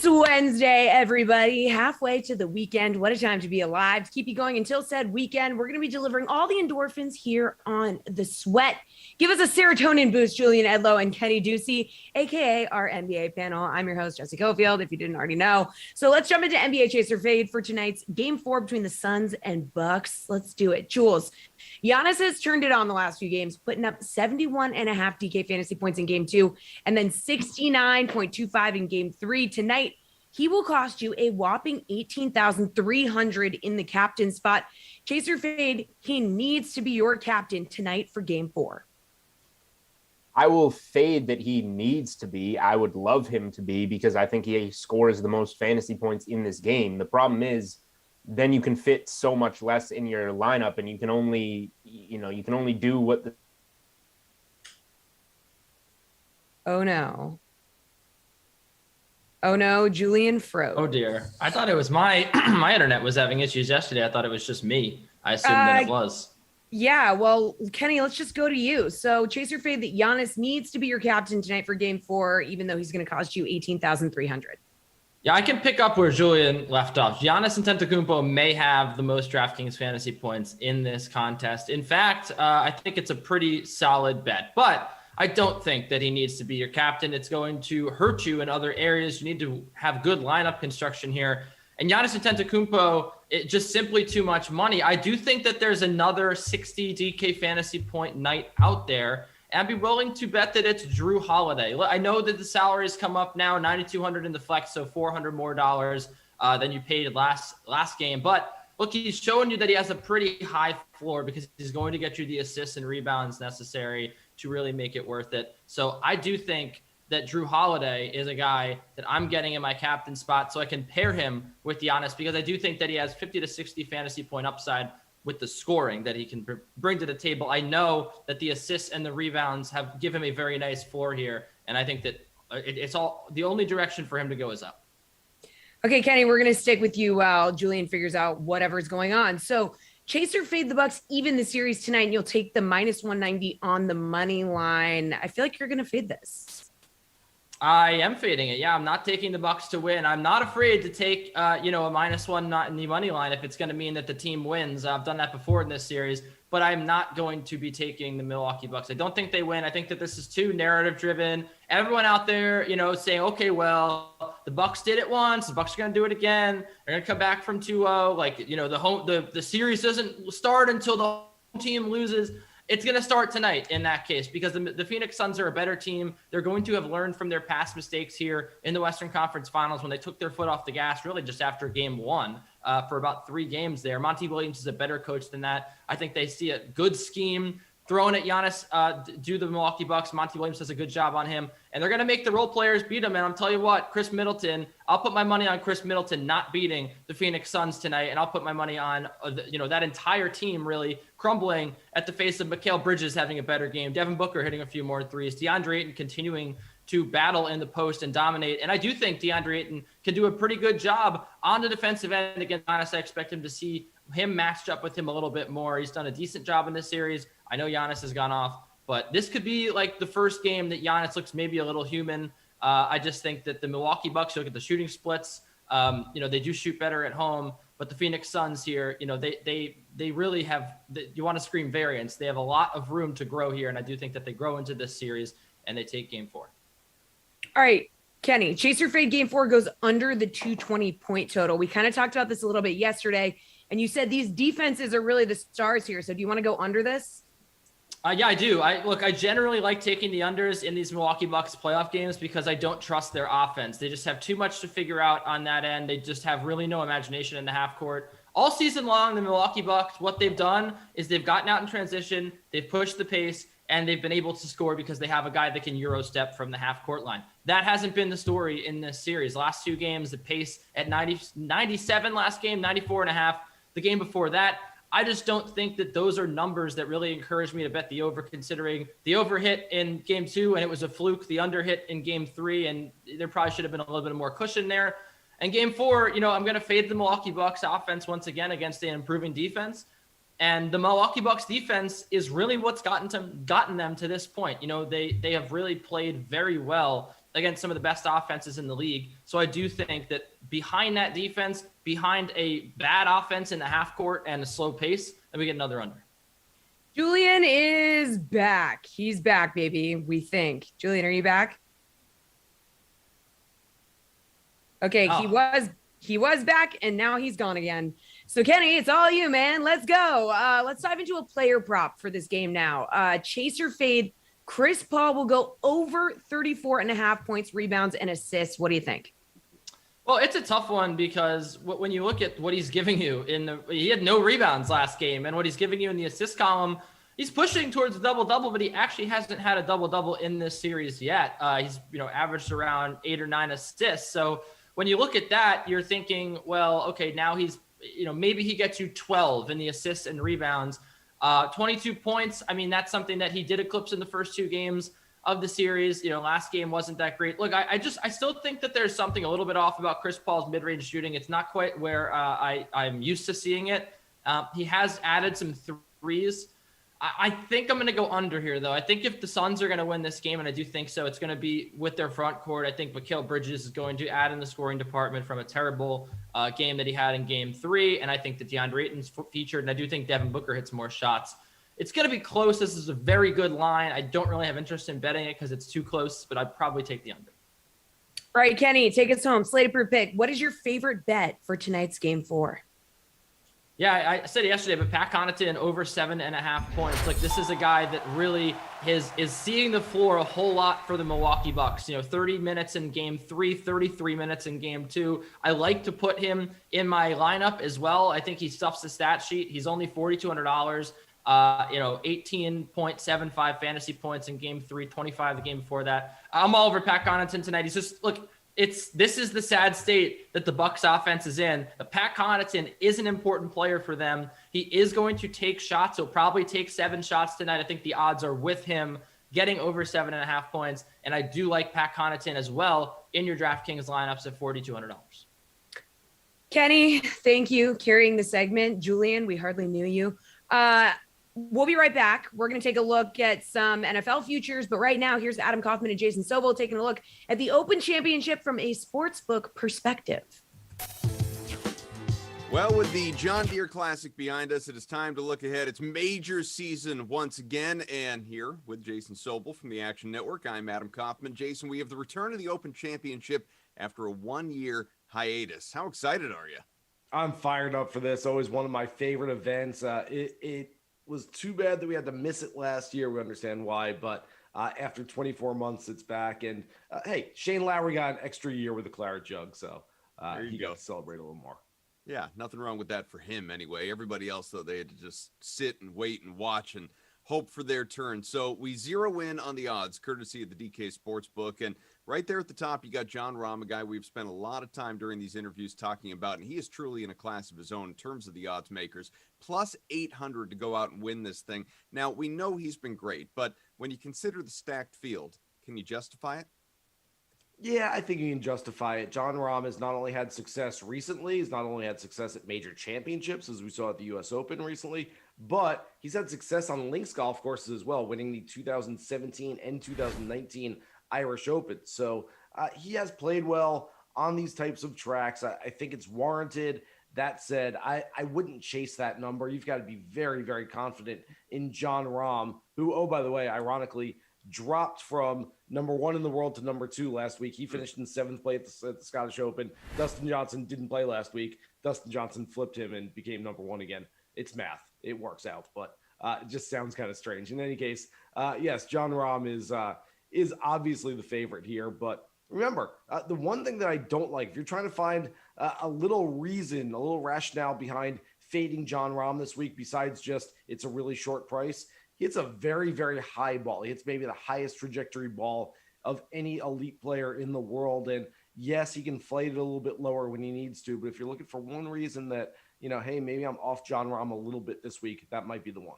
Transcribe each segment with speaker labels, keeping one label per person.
Speaker 1: It's Wednesday, everybody. Halfway to the weekend. What a time to be alive. To keep you going until said weekend, we're going to be delivering all the endorphins here on The Sweat. Give us a serotonin boost, Julian Edlow and Kenny Ducey, aka our NBA panel. I'm your host, Jesse Cofield, if you didn't already know. So let's jump into NBA Chaser Fade for tonight's Game 4 between the Suns and Bucks. Let's do it. Jules, Giannis has turned it on the last few games, putting up 71.5 DK fantasy points in Game 2 and then 69.25 in Game 3. Tonight, he will cost you a whopping 18,300 in the captain spot. Chaser Fade, he needs to be your captain tonight for Game 4.
Speaker 2: I will fade that he needs to be. I would love him to be because I think he scores the most fantasy points in this game. The problem is then you can fit so much less in your lineup and you can only do what the...
Speaker 1: Oh no, Julian froze.
Speaker 3: Oh dear. I thought it was my internet was having issues yesterday. I thought it was just me. I assumed that it was.
Speaker 1: Yeah, well, Kenny, let's just go to you. So Chaser Fade that Giannis needs to be your captain tonight for Game 4, even though he's going to cost you 18,300.
Speaker 3: Yeah, I can pick up where Julian left off. Giannis Antetokounmpo may have the most DraftKings fantasy points in this contest. In fact, I think it's a pretty solid bet, but I don't think that he needs to be your captain. It's going to hurt you in other areas. You need to have good lineup construction here. And Giannis Antetokounmpo, just simply too much money. I do think that there's another 60 DK fantasy point night out there. And I'd be willing to bet that it's Drew Holiday. I know that the salaries come up now, $9,200 in the flex, so $400 more than you paid last game. But look, he's showing you that he has a pretty high floor because he's going to get you the assists and rebounds necessary to really make it worth it. So I do think that Drew Holiday is a guy that I'm getting in my captain spot so I can pair him with Giannis because I do think that he has 50 to 60 fantasy point upside with the scoring that he can bring to the table. I know that the assists and the rebounds have given him a very nice floor here, and I think that it's all the only direction for him to go is up.
Speaker 1: Okay, Kenny, we're going to stick with you while Julian figures out whatever's going on. So Chaser Fade the Bucks even the series tonight, and you'll take the minus 190 on the money line. I feel like you're going to fade this.
Speaker 3: I am fading it. Yeah, I'm not taking the Bucks to win. I'm not afraid to take, a -1 not in the money line if it's going to mean that the team wins. I've done that before in this series, but I'm not going to be taking the Milwaukee Bucks. I don't think they win. I think that this is too narrative driven. Everyone out there, saying, okay, well, the Bucks did it once. The Bucks are going to do it again. They're going to come back from 2-0. The series doesn't start until the home team loses. It's going to start tonight in that case because the Phoenix Suns are a better team. They're going to have learned from their past mistakes here in the Western Conference Finals when they took their foot off the gas really just after Game 1 for about 3 games there. Monty Williams is a better coach than that. I think they see a good scheme thrown at Giannis, do the Milwaukee Bucks. Monty Williams does a good job on him, and they're going to make the role players beat him. And I'm telling you what, Chris Middleton, I'll put my money on Chris Middleton not beating the Phoenix Suns tonight, and I'll put my money on that entire team really crumbling at the face of Mikal Bridges having a better game, Devin Booker hitting a few more threes, DeAndre Ayton continuing to battle in the post and dominate. And I do think DeAndre Ayton can do a pretty good job on the defensive end against Giannis. I expect him to see him matched up with him a little bit more. He's done a decent job in this series. I know Giannis has gone off, but this could be like the first game that Giannis looks maybe a little human. I just think that the Milwaukee Bucks, you look at the shooting splits, they do shoot better at home, but the Phoenix Suns here, they really have, you want to scream variance. They have a lot of room to grow here, and I do think that they grow into this series and they take Game 4.
Speaker 1: All right, Kenny, Chaser Fade Game 4 goes under the 220 point total. We kind of talked about this a little bit yesterday, and you said these defenses are really the stars here. So do you want to go under this?
Speaker 3: Yeah, I do. I generally like taking the unders in these Milwaukee Bucks playoff games because I don't trust their offense. They just have too much to figure out on that end. They just have really no imagination in the half court. All season long, the Milwaukee Bucks, what they've done is they've gotten out in transition, they've pushed the pace, and they've been able to score because they have a guy that can Euro step from the half court line. That hasn't been the story in this series. Last 2 games, the pace at 97 last game, 94.5. The game before that, I just don't think that those are numbers that really encourage me to bet the over, considering the over hit in Game 2 and it was a fluke, the under hit in Game 3, and there probably should have been a little bit more cushion there. And Game 4, I'm going to fade the Milwaukee Bucks offense once again against an improving defense. And the Milwaukee Bucks defense is really what's gotten them to this point. They have really played very well against some of the best offenses in the league. So I do think that behind that defense, behind a bad offense in the half court and a slow pace, then we get another under.
Speaker 1: Julian is back. He's back, baby. We think. Julian, are you back? Okay, he was back and now he's gone again. So Kenny, it's all you, man. Let's go. Let's dive into a player prop for this game now. Chase or fade. Chris Paul will go over 34.5 points, rebounds, and assists. What do you think?
Speaker 3: Well, it's a tough one because when you look at what he's giving you he had no rebounds last game, and what he's giving you in the assist column, he's pushing towards a double-double, but he actually hasn't had a double-double in this series yet. He's averaged around 8 or 9 assists. So when you look at that, you're thinking, well, okay, now he's maybe he gets you 12 in the assists and rebounds. 22 points. I mean, that's something that he did eclipse in the first 2 games of the series. Last game wasn't that great. Look, I still think that there's something a little bit off about Chris Paul's mid-range shooting. It's not quite where I'm used to seeing it. He has added some threes. I think I'm going to go under here, though. I think if the Suns are going to win this game, and I do think so, it's going to be with their front court. I think Mikal Bridges is going to add in the scoring department from a terrible game that he had in Game 3, and I think that DeAndre Ayton's featured, and I do think Devin Booker hits more shots. It's going to be close. This is a very good line. I don't really have interest in betting it because it's too close, but I'd probably take the under.
Speaker 1: All right, Kenny, take us home. Slated per pick. What is your favorite bet for tonight's Game 4?
Speaker 3: Yeah, I said it yesterday, but Pat Connaughton over 7.5 points. Like, this is a guy that really is seeing the floor a whole lot for the Milwaukee Bucks. 30 minutes in Game 3, 33 minutes in Game 2. I like to put him in my lineup as well. I think he stuffs the stat sheet. He's only $4,200. 18.75 fantasy points in Game 3, 25 the game before that. I'm all over Pat Connaughton tonight. He's just, look, this is the sad state that the Bucks offense is in. Pat Connaughton is an important player for them. He is going to take shots. He'll probably take 7 shots tonight. I think the odds are with him getting over 7.5 points. And I do like Pat Connaughton as well in your DraftKings lineups at $4,200.
Speaker 1: Kenny, thank you carrying the segment. Julian, we hardly knew you. We'll be right back. We're going to take a look at some NFL futures, but right now, here's Adam Kaufman and Jason Sobel taking a look at the Open Championship from a sportsbook perspective.
Speaker 4: Well, with the John Deere Classic behind us, it is time to look ahead. It's major season once again, and here with Jason Sobel from the Action Network, I'm Adam Kaufman. Jason, we have the return of the Open Championship after a 1-year hiatus. How excited are you?
Speaker 5: I'm fired up for this. Always one of my favorite events. It was too bad that we had to miss it last year. We understand why, but after 24 months, it's back. And hey, Shane Lowry got an extra year with a claret jug, so he got to celebrate a little more.
Speaker 4: Yeah, nothing wrong with that for him anyway. Everybody else, though, they had to just sit and wait and watch and hope for their turn. So we zero in on the odds, courtesy of the DK Sportsbook. And right there at the top, you got John Rahm, a guy we've spent a lot of time during these interviews talking about, and he is truly in a class of his own in terms of the odds makers. Plus 800 to go out and win this thing. Now, we know he's been great, but when you consider the stacked field, can you justify it?
Speaker 5: Yeah, I think you can justify it. John Rahm has not only had success recently, he's not only had success at major championships, as we saw at the U.S. Open recently, but he's had success on links golf courses as well, winning the 2017 and 2019 Irish Open. So he has played well on these types of tracks. I think it's warranted. That said, I wouldn't chase that number. You've got to be very, very confident in John Rahm, who, oh, by the way, ironically, dropped from number 1 in the world to number 2 last week. He finished in 7th place at the Scottish Open. Dustin Johnson didn't play last week. Dustin Johnson flipped him and became number 1 again. It's math. It works out, but it just sounds kind of strange. In any case, yes, John Rahm is obviously the favorite here, but remember, the one thing that I don't like, if you're trying to find a little reason, a little rationale behind fading John Rahm this week, besides just it's a really short price, he hits a very, very high ball. He hits maybe the highest trajectory ball of any elite player in the world. And yes, he can flight it a little bit lower when he needs to, but if you're looking for one reason that, hey, maybe I'm off John Rahm a little bit this week, that might be the one.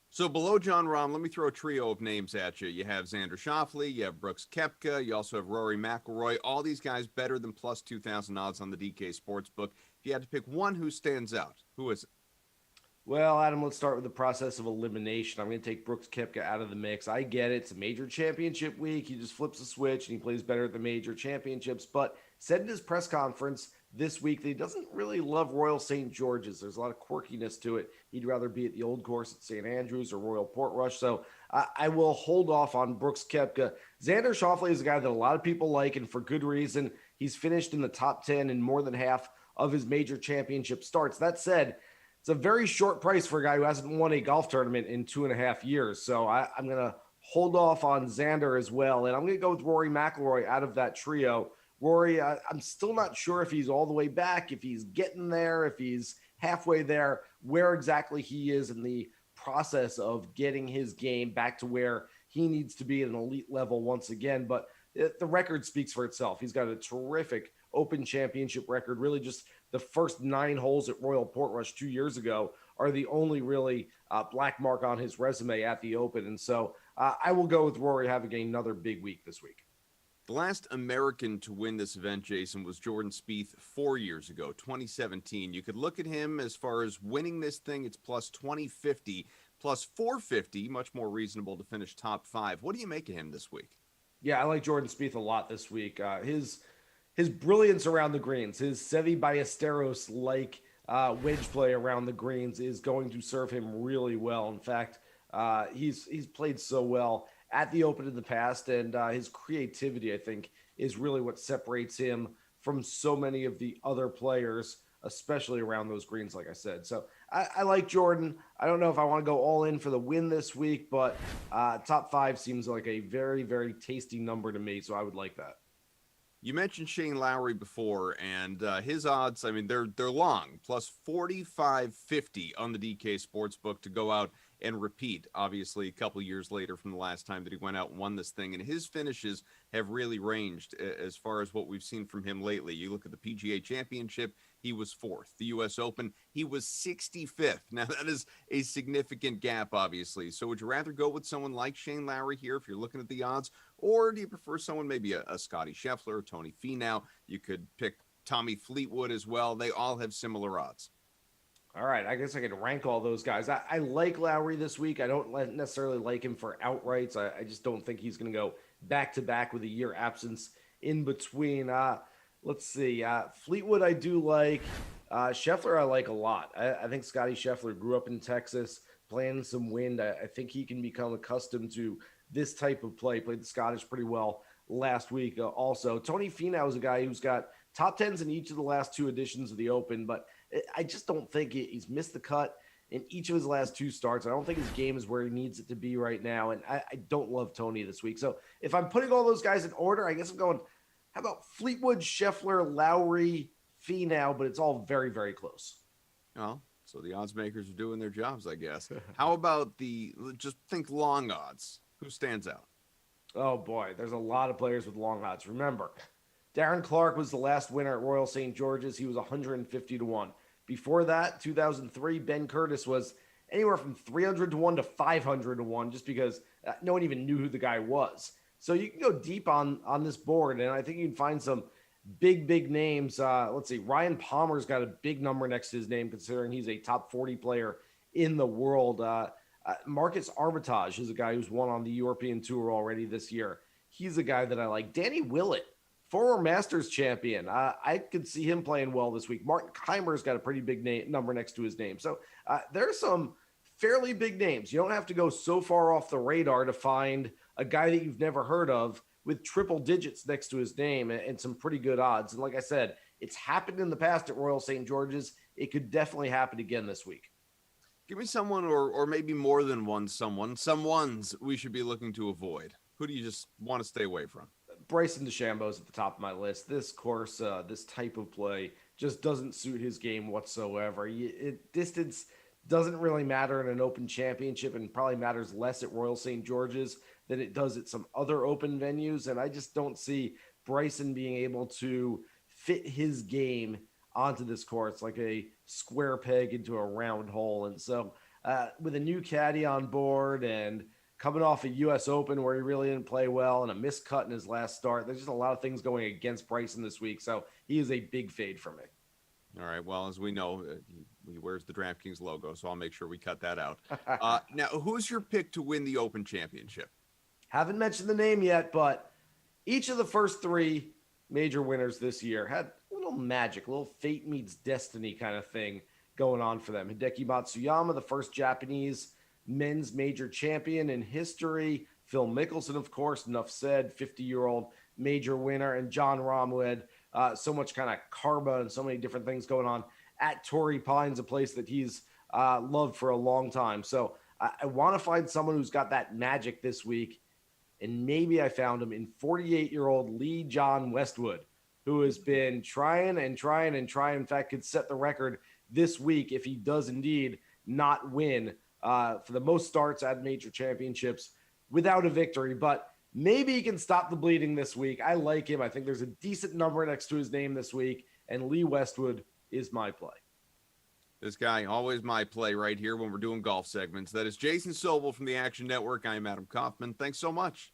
Speaker 4: So below John Rahm, let me throw a trio of names at you. You have Xander Schauffele, you have Brooks Koepka, you also have Rory McIlroy. All these guys better than plus 2,000 odds on the DK Sportsbook. If you had to pick one who stands out, who is it?
Speaker 5: Well, Adam, let's start with the process of elimination. I'm going to take Brooks Koepka out of the mix. I get it. It's a major championship week. He just flips a switch and he plays better at the major championships. But said in his press conference this week that he doesn't really love Royal St. George's. There's a lot of quirkiness to it. He'd rather be at the old course at St. Andrews or Royal Portrush. So I will hold off on Brooks Koepka. Xander Schauffele is a guy that a lot of people like, and for good reason. He's finished in the top 10 in more than half of his major championship starts. That said, it's a very short price for a guy who hasn't won a golf tournament in 2.5 years. So I'm going to hold off on Xander as well. And I'm going to go with Rory McIlroy out of that trio. Rory, I'm still not sure if he's all the way back, if he's getting there, if he's halfway there, where exactly he is in the process of getting his game back to where he needs to be at an elite level once again. But the record speaks for itself. He's got a terrific Open Championship record. Really just the first 9 holes at Royal Portrush 2 years ago are the only really black mark on his resume at the Open. And so I will go with Rory having another big week this week.
Speaker 4: The last American to win this event, Jason, was Jordan Spieth 4 years ago, 2017. You could look at him as far as winning this thing. It's plus 2050, plus 450, much more reasonable to finish top 5. What do you make of him this week?
Speaker 5: Yeah, I like Jordan Spieth a lot this week. His brilliance around the greens, his Seve Ballesteros-like wedge play around the greens is going to serve him really well. In fact, he's played so well at the Open in the past, and his creativity, I think, is really what separates him from so many of the other players, especially around those greens, like I said. So I like Jordan. I don't know if I want to go all in for the win this week, but top 5 seems like a very, very tasty number to me, so I would like that.
Speaker 4: You mentioned Shane Lowry before, and his odds, I mean, they're long, plus 45.50 on the DK Sportsbook to go out and repeat, obviously, a couple years later from the last time that he went out and won this thing. And his finishes have really ranged as far as what we've seen from him lately. You look at the PGA Championship, he was 4th. The U.S. Open, he was 65th. Now, that is a significant gap, obviously. So would you rather go with someone like Shane Lowry here if you're looking at the odds? Or do you prefer someone, maybe a Scotty Scheffler or Tony Finau? You could pick Tommy Fleetwood as well. They all have similar odds.
Speaker 5: All right, I guess I could rank all those guys. I like Lowry this week. I don't necessarily like him for outrights. I just don't think he's going to go back-to-back with a year absence in between. Let's see. Fleetwood I do like. Scheffler I like a lot. I think Scotty Scheffler grew up in Texas, playing some wind. I think he can become accustomed to this type of play. Played the Scottish pretty well last week also. Tony Finau is a guy who's got top 10s in each of the last 2 editions of the Open, but I just don't think he's missed the cut in each of his last 2 starts. I don't think his game is where he needs it to be right now, and I don't love Tony this week. So if I'm putting all those guys in order, I guess I'm going, how about Fleetwood, Scheffler, Lowry, Finau, but it's all very, very close.
Speaker 4: Well, so the odds makers are doing their jobs, I guess. How about just think long odds? Who stands out?
Speaker 5: Oh, boy, there's a lot of players with long odds. Remember, Darren Clarke was the last winner at Royal St. George's. He was 150 to 1. Before that, 2003, Ben Curtis was anywhere from 300 to 1 to 500 to 1, just because no one even knew who the guy was. So you can go deep on this board, and I think you can find some big names. Let's see, Ryan Palmer's got a big number next to his name, considering he's a top 40 player in the world. Marcus Armitage is a guy who's won on the European Tour already this year. He's a guy that I like. Danny Willett, former Masters champion. I could see him playing well this week. Martin Keimer's got a pretty big number next to his name. So there's some fairly big names. You don't have to go so far off the radar to find a guy that you've never heard of with triple digits next to his name and some pretty good odds. And like I said, it's happened in the past at Royal St. George's. It could definitely happen again this week.
Speaker 4: Give me someone or maybe more than some ones we should be looking to avoid. Who do you just want to stay away from?
Speaker 5: Bryson DeChambeau's at the top of my list. This course, this type of play just doesn't suit his game whatsoever. Distance doesn't really matter in an Open Championship, and probably matters less at Royal St. George's than it does at some other Open venues. And I just don't see Bryson being able to fit his game onto this course like a square peg into a round hole. And so with a new caddy on board and coming off a U.S. Open where he really didn't play well and a missed cut in his last start, there's just a lot of things going against Bryson this week. So he is a big fade for me.
Speaker 4: All right. Well, as we know, He wears the DraftKings logo, so I'll make sure we cut that out. Now, who's your pick to win the Open Championship?
Speaker 5: Haven't mentioned the name yet, but each of the first 3 major winners this year had a little magic, a little fate meets destiny kind of thing going on for them. Hideki Matsuyama, the first Japanese men's major champion in history. Phil Mickelson, of course, enough said, 50-year-old major winner. And John Rahm, who had so much kind of karma and so many different things going on at Torrey Pines, a place that he's loved for a long time. So I want to find someone who's got that magic this week. And maybe I found him in 48-year-old Lee John Westwood, who has been trying. In fact, could set the record this week if he does indeed not win for the most starts at major championships without a victory. But maybe he can stop the bleeding this week. I like him. I think there's a decent number next to his name this week, and Lee Westwood is my play.
Speaker 4: This guy, always my play right here when we're doing golf segments. That is Jason Sobel from the Action Network. I am Adam Kaufman. Thanks so much.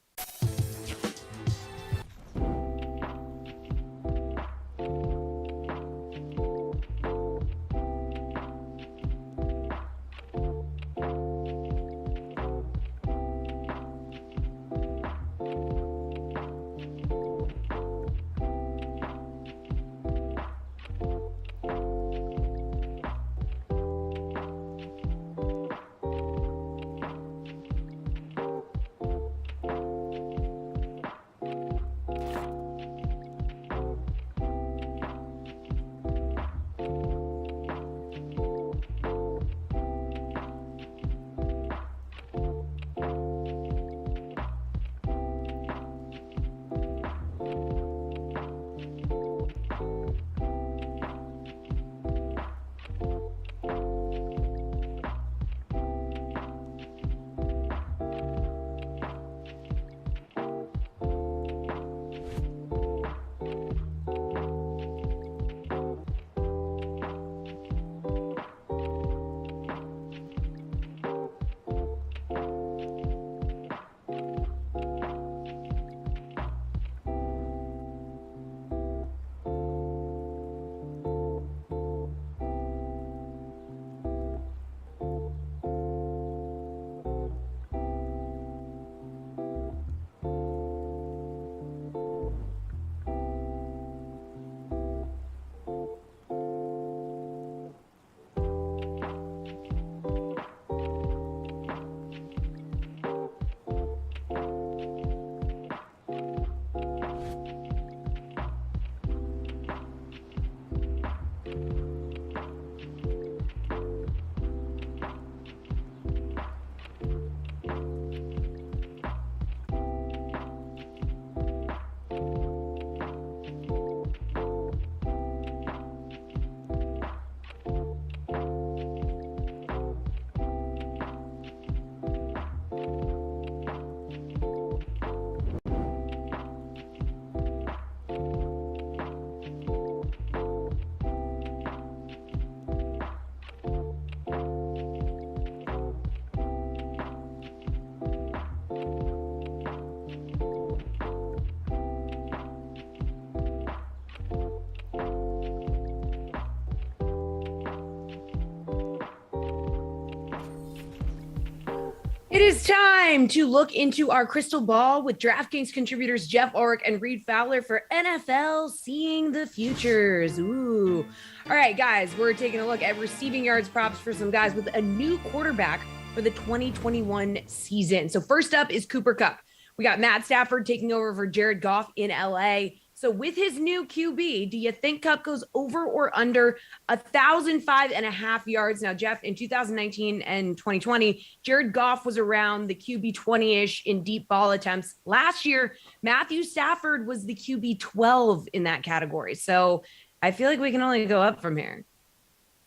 Speaker 1: It is time to look into our crystal ball with DraftKings contributors Jeff Ulrich and Reed Fowler for NFL Seeing the Futures. Ooh. All right, guys, we're taking a look at receiving yards props for some guys with a new quarterback for the 2021 season. So first up is Cooper Kupp. We got Matt Stafford taking over for Jared Goff in LA. So with his new QB, do you think Kupp goes over or under 1,005.5 yards? Now, Jeff, in 2019 and 2020, Jared Goff was around the QB 20-ish in deep ball attempts. Last year, Matthew Stafford was the QB 12 in that category. So I feel like we can only go up from here.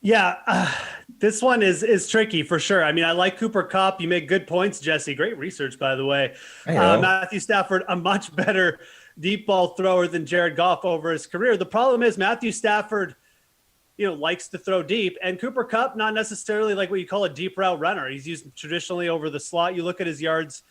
Speaker 6: Yeah, this one is tricky for sure. I mean, I like Cooper Kupp. You make good points, Jesse. Great research, by the way. Matthew Stafford, a much better deep ball thrower than Jared Goff over his career. The problem is Matthew Stafford, likes to throw deep, and Cooper Kupp, not necessarily like what you call a deep route runner. He's used traditionally over the slot. You look at his yards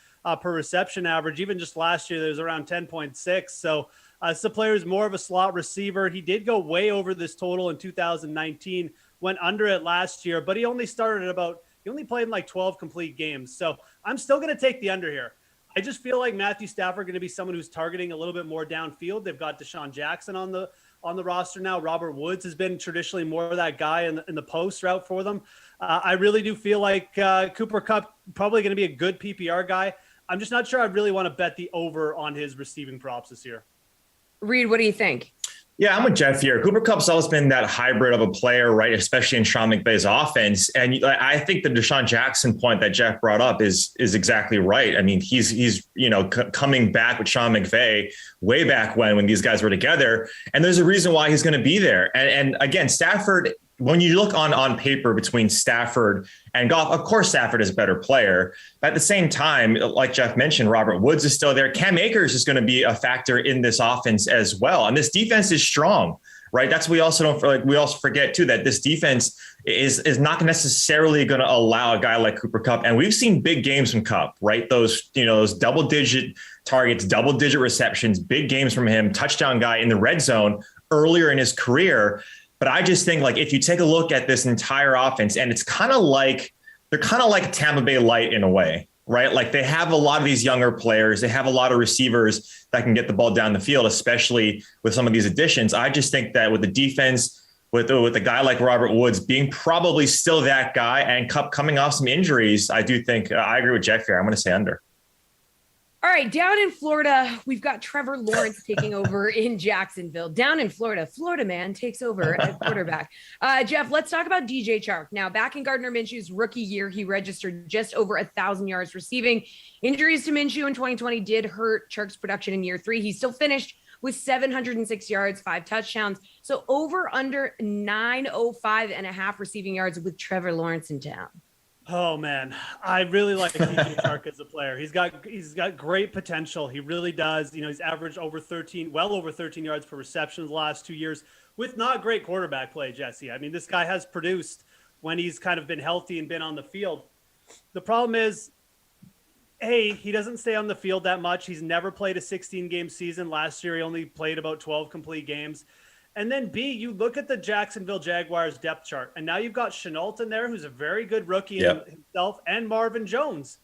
Speaker 6: per reception average, even just last year, there's around 10.6. So this is a player who's more of a slot receiver. He did go way over this total in 2019 went under it last year, but he only played in like 12 complete games. So I'm still going to take the under here. I just feel like Matthew Stafford going to be someone who's targeting a little bit more downfield. They've got Deshaun Jackson on the roster now. Robert Woods has been traditionally more of that guy in the post route for them. I really do feel like Cooper Kupp probably going to be a good PPR guy. I'm just not sure I really want to bet the over on his receiving props this year.
Speaker 1: Reed, what do you think?
Speaker 7: Yeah, I'm with Jeff here. Cooper Kupp's always been that hybrid of a player, right? Especially in Sean McVay's offense. And I think the Deshaun Jackson point that Jeff brought up is exactly right. I mean, he's coming back with Sean McVay way back when these guys were together. And there's a reason why he's going to be there. And again, Stafford, when you look on paper between Stafford and Goff, of course, Stafford is a better player. But at the same time, like Jeff mentioned, Robert Woods is still there. Cam Akers is going to be a factor in this offense as well. And this defense is strong, right? That's we also forget too, that this defense is not necessarily going to allow a guy like Cooper Kupp. And we've seen big games from Kupp, right? Those double-digit targets, double-digit receptions, big games from him, touchdown guy in the red zone earlier in his career. But I just think, like, if you take a look at this entire offense, and it's kind of like they're kind of like Tampa Bay Light in a way, right? Like they have a lot of these younger players. They have a lot of receivers that can get the ball down the field, especially with some of these additions. I just think that with the defense, with a guy like Robert Woods being probably still that guy and Kupp coming off some injuries, I do think I agree with Jeff here. I'm going to say under.
Speaker 1: All right, down in Florida, we've got Trevor Lawrence taking over in Jacksonville. Down in Florida man takes over at quarterback. Jeff, let's talk about DJ Chark. Now, back in Gardner Minshew's rookie year, he registered just over 1,000 yards receiving. Injuries to Minshew in 2020 did hurt Chark's production in year 3. He still finished with 706 yards, 5 touchdowns. So over under 905.5 receiving yards with Trevor Lawrence in town.
Speaker 6: Oh man, I really like DJ Chark as a player. He's got great potential. He really does. You know, he's averaged well over 13 yards per reception the last 2 years with not great quarterback play, Jesse. I mean, this guy has produced when he's kind of been healthy and been on the field. The problem is, A, he doesn't stay on the field that much. He's never played a 16-game season. Last year, he only played about 12 complete games. And then B, you look at the Jacksonville Jaguars depth chart, and now you've got Shenault in there, who's a very good rookie himself, and Marvin Jones.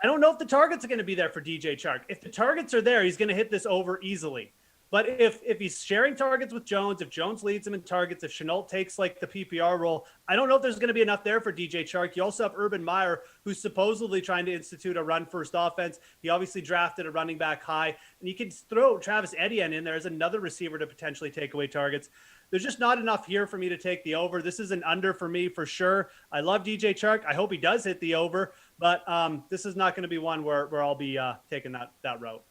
Speaker 6: I don't know if the targets are going to be there for DJ Chark. If the targets are there, he's going to hit this over easily. But if he's sharing targets with Jones, if Jones leads him in targets, if Shenault takes like the PPR role, I don't know if there's going to be enough there for DJ Chark. You also have Urban Meyer, who's supposedly trying to institute a run-first offense. He obviously drafted a running back high. And you can throw Travis Etienne in there as another receiver to potentially take away targets. There's just not enough here for me to take the over. This is an under for me for sure. I love DJ Chark. I hope he does hit the over. But this is not going to be one where I'll be taking that route.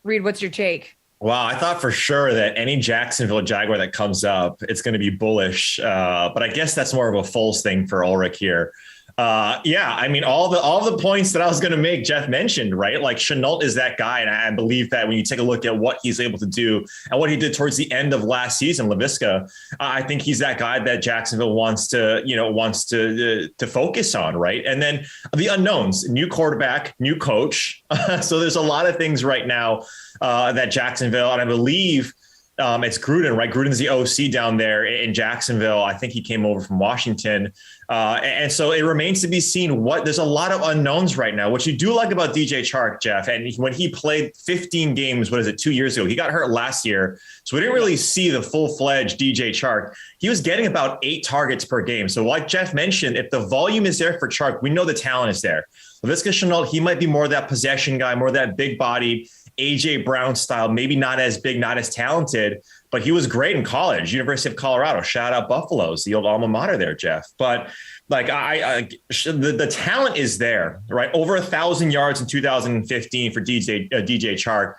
Speaker 1: Reed, what's your take?
Speaker 7: Wow, I thought for sure that any Jacksonville Jaguar that comes up, it's going to be bullish. But I guess that's more of a Foles thing for Ulrich here. Yeah, I mean, all the points that I was going to make, Jeff mentioned, right? Like Shenault is that guy. And I believe that when you take a look at what he's able to do and what he did towards the end of last season, LaVisca, I think he's that guy that Jacksonville wants to focus on, right? And then the unknowns, new quarterback, new coach. So there's a lot of things right now that Jacksonville, and I believe it's Gruden, right? Gruden's the OC down there in Jacksonville. I think he came over from Washington. And so it remains to be seen there's a lot of unknowns right now. What you do like about DJ Chark, Jeff, and when he played 15 games, 2 years ago? He got hurt last year. So we didn't really see the full-fledged DJ Chark. He was getting about 8 targets per game. So like Jeff mentioned, if the volume is there for Chark, we know the talent is there. Laviska Shenault, he might be more of that possession guy, more of that big body, AJ Brown style, maybe not as big, not as talented, but he was great in college. University of Colorado, shout out Buffaloes, the old alma mater there, Jeff. But like the talent is there, right? Over 1,000 yards in 2015 for DJ Chark,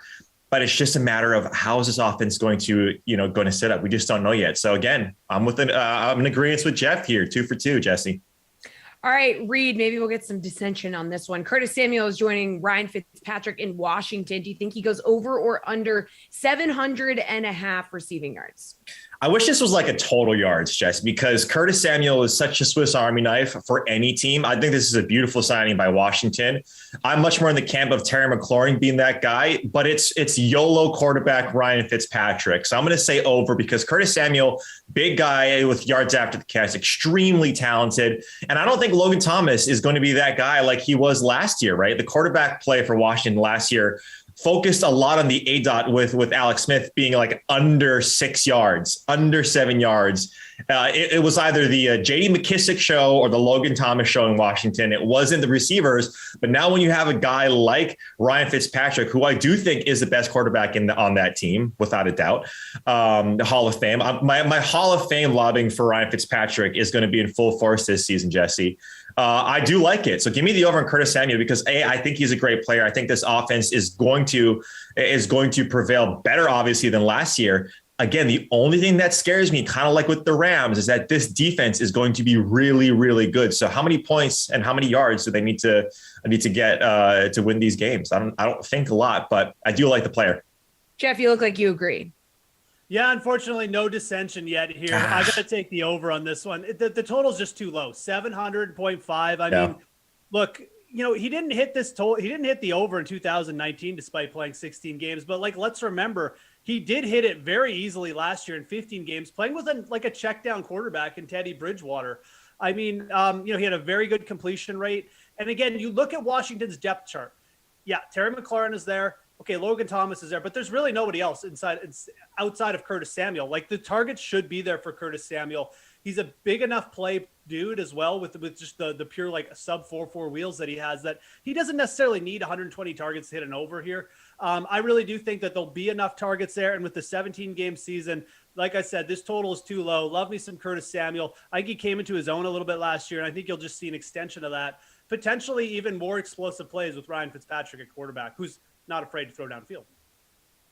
Speaker 7: but it's just a matter of how is this offense going to set up? We just don't know yet. So again, I'm in agreement with Jeff here, 2 for 2, Jesse.
Speaker 1: All right, Reed, maybe we'll get some dissension on this one. Curtis Samuel is joining Ryan Fitzpatrick in Washington. Do you think he goes over or under 700.5 receiving yards?
Speaker 7: I wish this was like a total yards, Jess, because Curtis Samuel is such a Swiss Army knife for any team. I think this is a beautiful signing by Washington. I'm much more in the camp of Terry McLaurin being that guy, but it's YOLO quarterback Ryan Fitzpatrick. So I'm going to say over because Curtis Samuel, big guy with yards after the catch, extremely talented. And I don't think Logan Thomas is going to be that guy like he was last year, right? The quarterback play for Washington last year focused a lot on the ADOT with Alex Smith being like under 6 yards, under 7 yards. It was either the J.D. McKissick show or the Logan Thomas show in Washington. It wasn't the receivers. But now when you have a guy like Ryan Fitzpatrick, who I do think is the best quarterback on that team, without a doubt, the Hall of Fame. My Hall of Fame lobbying for Ryan Fitzpatrick is going to be in full force this season, Jesse. I do like it. So give me the over on Curtis Samuel because I think he's a great player. I think this offense is going to prevail better, obviously, than last year. Again, the only thing that scares me, kind of like with the Rams, is that this defense is going to be really, really good. So how many points and how many yards do they need to get to win these games? I don't think a lot, but I do like the player.
Speaker 1: Jeff, you look like you agree.
Speaker 6: Yeah, unfortunately, no dissension yet here. I got to take the over on this one. The total is just too low, 700.5. I mean, look, he didn't hit this total. He didn't hit the over in 2019 despite playing 16 games. But let's remember, he did hit it very easily last year in 15 games, playing with a check down quarterback in Teddy Bridgewater. I mean, he had a very good completion rate. And again, you look at Washington's depth chart. Yeah, Terry McLaurin is there. Okay, Logan Thomas is there, but there's really nobody else outside of Curtis Samuel. Like the targets should be there for Curtis Samuel. He's a big enough play dude as well with just the pure sub 4.4 wheels that he has that he doesn't necessarily need 120 targets to hit an over here. I really do think that there'll be enough targets there. And with the 17 game season, like I said, this total is too low. Love me some Curtis Samuel. I think he came into his own a little bit last year, and I think you'll just see an extension of that. Potentially even more explosive plays with Ryan Fitzpatrick at quarterback, who's not afraid to throw downfield.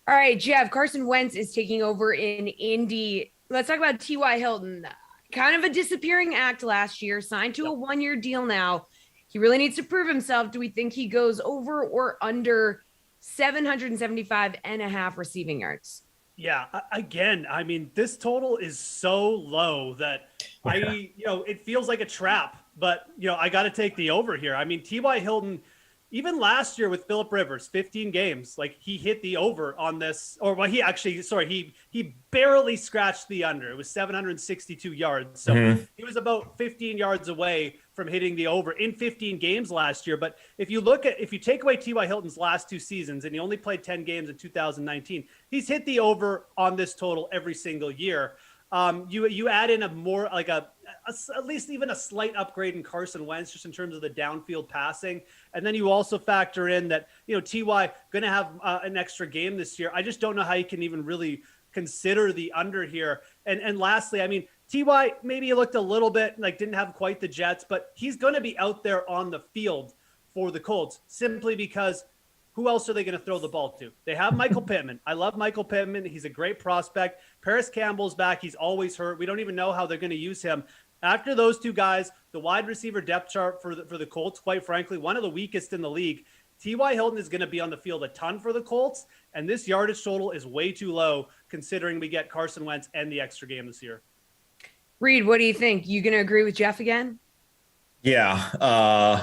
Speaker 1: All right, Jeff, Carson Wentz is taking over in Indy. Let's talk about T.Y. Hilton. Kind of a disappearing act last year, signed to a 1-year deal now. He really needs to prove himself. Do we think he goes over or under 775.5 receiving yards?
Speaker 6: Yeah, again, I mean, this total is so low that it feels like a trap, but I got to take the over here. I mean, T.Y. Hilton, even last year with Phillip Rivers, 15 games, he hit the over on this, he barely scratched the under. It was 762 yards. So he was about 15 yards away from hitting the over in 15 games last year. But if you take away T.Y. Hilton's last 2 seasons, and he only played 10 games in 2019, he's hit the over on this total every single year. You add in a more at least even a slight upgrade in Carson Wentz just in terms of the downfield passing. And then you also factor in that, T.Y. going to have an extra game this year. I just don't know how you can even really consider the under here. And lastly, I mean, T.Y. maybe he looked a little bit didn't have quite the Jets, but he's going to be out there on the field for the Colts simply because who else are they going to throw the ball to? They have Michael Pittman. I love Michael Pittman. He's a great prospect. Paris Campbell's back. He's always hurt. We don't even know how they're going to use him. After those 2 guys, the wide receiver depth chart for the Colts, quite frankly, one of the weakest in the league. T.Y. Hilton is going to be on the field a ton for the Colts, and this yardage total is way too low considering we get Carson Wentz and the extra game this year.
Speaker 1: Reed, what do you think? You going to agree with Jeff again?
Speaker 7: Yeah,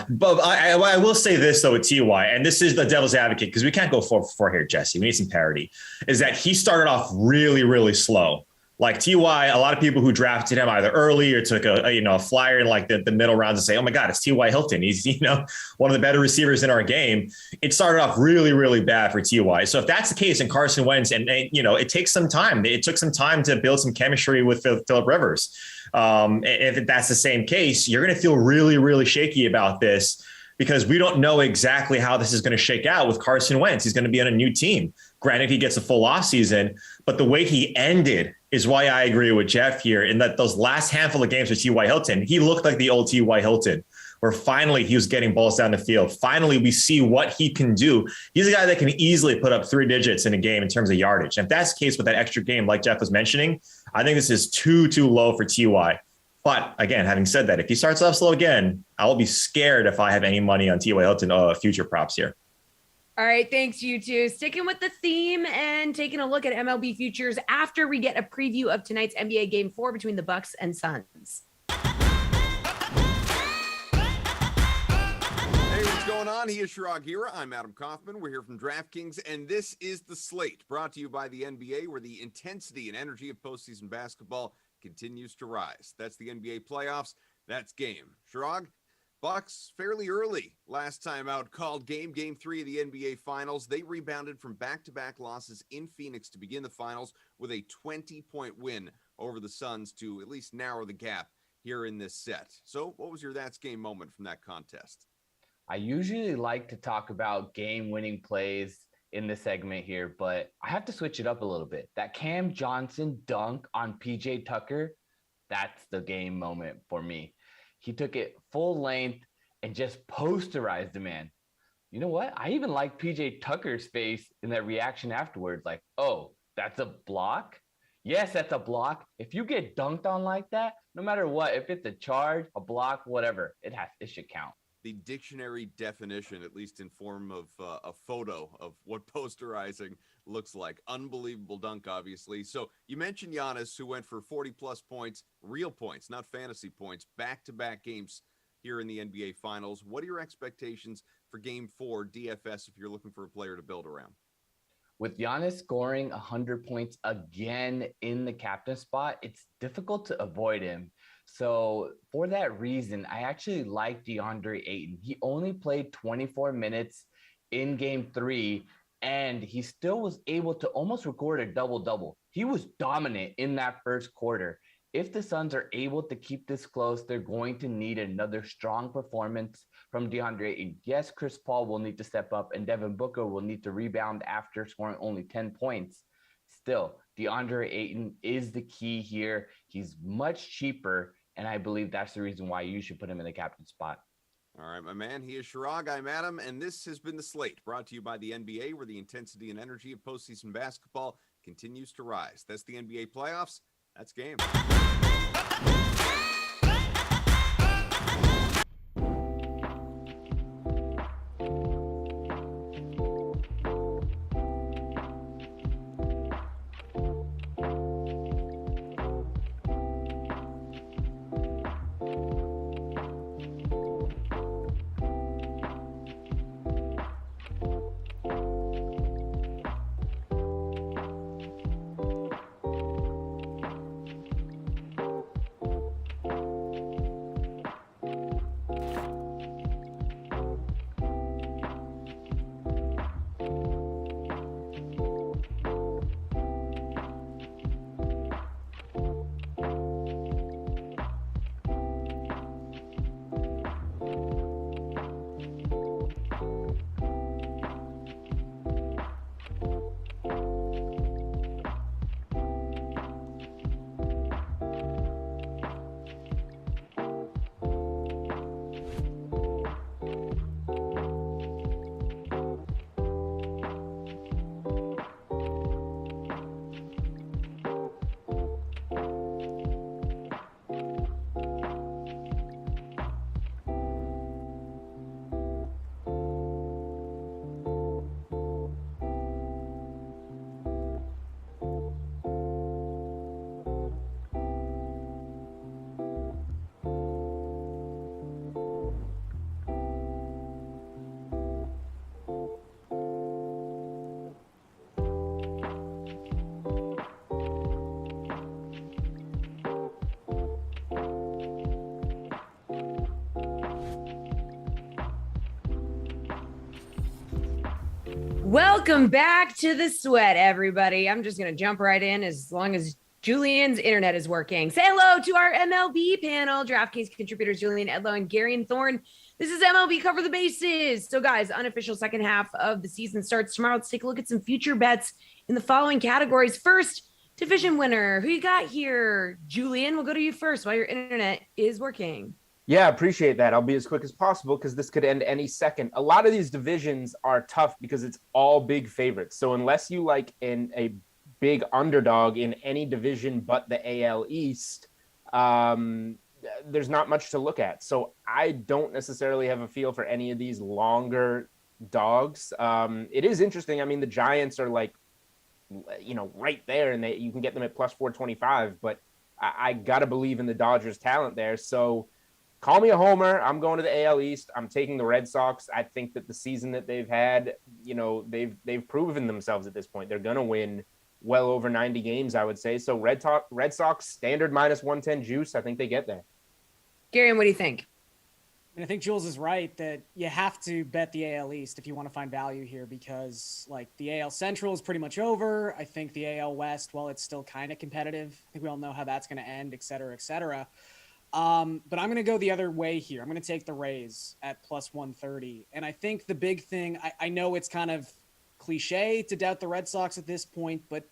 Speaker 7: but I will say this, though, with T.Y., and this is the devil's advocate because we can't go 4-for-4 here, Jesse. We need some parity, is that he started off really, really slow. Like T.Y., a lot of people who drafted him either early or took a flyer in the middle rounds and say, oh, my God, it's T.Y. Hilton. He's, one of the better receivers in our game. It started off really, really bad for T.Y. So if that's the case in Carson Wentz, and it takes some time. It took some time to build some chemistry with Phillip Rivers. If that's the same case, you're going to feel really, really shaky about this because we don't know exactly how this is going to shake out with Carson Wentz. He's going to be on a new team. Granted, he gets a full off season, but the way he ended is why I agree with Jeff here in that those last handful of games with T.Y. Hilton, he looked like the old T.Y. Hilton, where finally he was getting balls down the field. Finally, we see what he can do. He's a guy that can easily put up 3 digits in a game in terms of yardage. And if that's the case with that extra game, like Jeff was mentioning, I think this is too low for T.Y. But again, having said that, if he starts off slow again, I will be scared if I have any money on T.Y. Hilton future props here.
Speaker 1: All right, thanks you two. Sticking with the theme and taking a look at MLB futures after we get a preview of tonight's NBA Game 4 between the Bucks and Suns.
Speaker 4: Hey, what's going on? He is Shirag Hira. I'm Adam Kaufman. We're here from DraftKings, and this is The Slate, brought to you by the NBA, where the intensity and energy of postseason basketball continues to rise. That's the NBA playoffs. That's game. Shirag, Bucks fairly early last time out called game 3 of the NBA Finals. They rebounded from back-to-back losses in Phoenix to begin the finals with a 20-point win over the Suns to at least narrow the gap here in this set. So what was your that's game moment from that contest?
Speaker 8: I usually like to talk about game-winning plays in this segment here, but I have to switch it up a little bit. That Cam Johnson dunk on PJ Tucker, that's the game moment for me. He took it full length and just posterized the man. You know what? I even like PJ Tucker's face in that reaction afterwards. Like, oh, that's a block? Yes, that's a block. If you get dunked on like that, no matter what, if it's a charge, a block, whatever, it should count.
Speaker 4: The dictionary definition, at least in form of a photo of what posterizing looks like. Unbelievable dunk, obviously. So you mentioned Giannis, who went for 40-plus points, real points, not fantasy points, back-to-back games here in the NBA Finals. What are your expectations for Game 4 DFS if you're looking for a player to build around?
Speaker 8: With Giannis scoring 100 points again in the captain spot, it's difficult to avoid him. So for that reason, I actually like DeAndre Ayton. He only played 24 minutes in Game 3, and he still was able to almost record a double-double. He was dominant in that first quarter. If the Suns are able to keep this close, they're going to need another strong performance from DeAndre Ayton. Yes, Chris Paul will need to step up, and Devin Booker will need to rebound after scoring only 10 points. Still, DeAndre Ayton is the key here. He's much cheaper, and I believe that's the reason why you should put him in the captain spot.
Speaker 4: All right, my man. He is Shirag. I'm Adam, and this has been The Slate, brought to you by the NBA, where the intensity and energy of postseason basketball continues to rise. That's the NBA playoffs. That's game.
Speaker 1: Welcome back to the sweat, everybody. I'm just going to jump right in as long as Julian's internet is working. Say hello to our MLB panel, DraftKings contributors Julian Edlow and Gary Thorne. This is MLB Cover the Bases. So, guys, unofficial second half of the season starts tomorrow. Let's take a look at some future bets in the following categories. First, division winner. Who you got here? Julian, we'll go to you first while your internet is working.
Speaker 2: Yeah, appreciate that. I'll be as quick as possible because this could end any second. A lot of these divisions are tough because it's all big favorites. So unless you like a big underdog in any division but the AL East, there's not much to look at. So I don't necessarily have a feel for any of these longer dogs. It is interesting. I mean, the Giants are like, right there, and you can get them at plus 425, but I got to believe in the Dodgers' talent there. So call me a homer. I'm going to the AL East. I'm taking the Red Sox. I think that the season that they've had, they've proven themselves at this point. They're going to win well over 90 games, I would say. So Red Sox standard minus 110 juice. I think they get there.
Speaker 1: Gary, what do you think?
Speaker 9: I think Jules is right that you have to bet the AL East if you want to find value here, because like the AL Central is pretty much over. I think the AL West, while it's still kind of competitive, I think we all know how that's going to end, et cetera, et cetera. But I'm going to go the other way here. I'm going to take the Rays at plus 130. And I think the big thing, I know it's kind of cliche to doubt the Red Sox at this point, but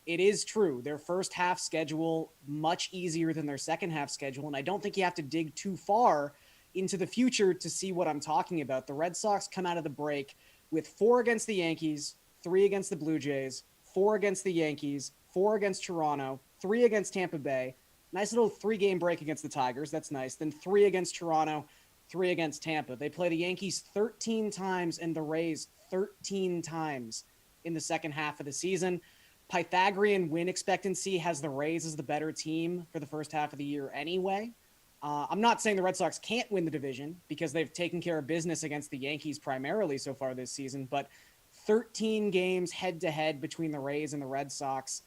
Speaker 9: it is true. Their first half schedule, much easier than their second half schedule. And I don't think you have to dig too far into the future to see what I'm talking about. The Red Sox come out of the break with 4 against the Yankees, 3 against the Blue Jays, 4 against the Yankees, 4 against Toronto, 3 against Tampa Bay. Nice little 3-game break against the Tigers. That's nice. Then 3 against Toronto, 3 against Tampa. They play the Yankees 13 times and the Rays 13 times in the second half of the season. Pythagorean win expectancy has the Rays as the better team for the first half of the year anyway. I'm not saying the Red Sox can't win the division because they've taken care of business against the Yankees primarily so far this season, but 13 games head-to-head between the Rays and the Red Sox,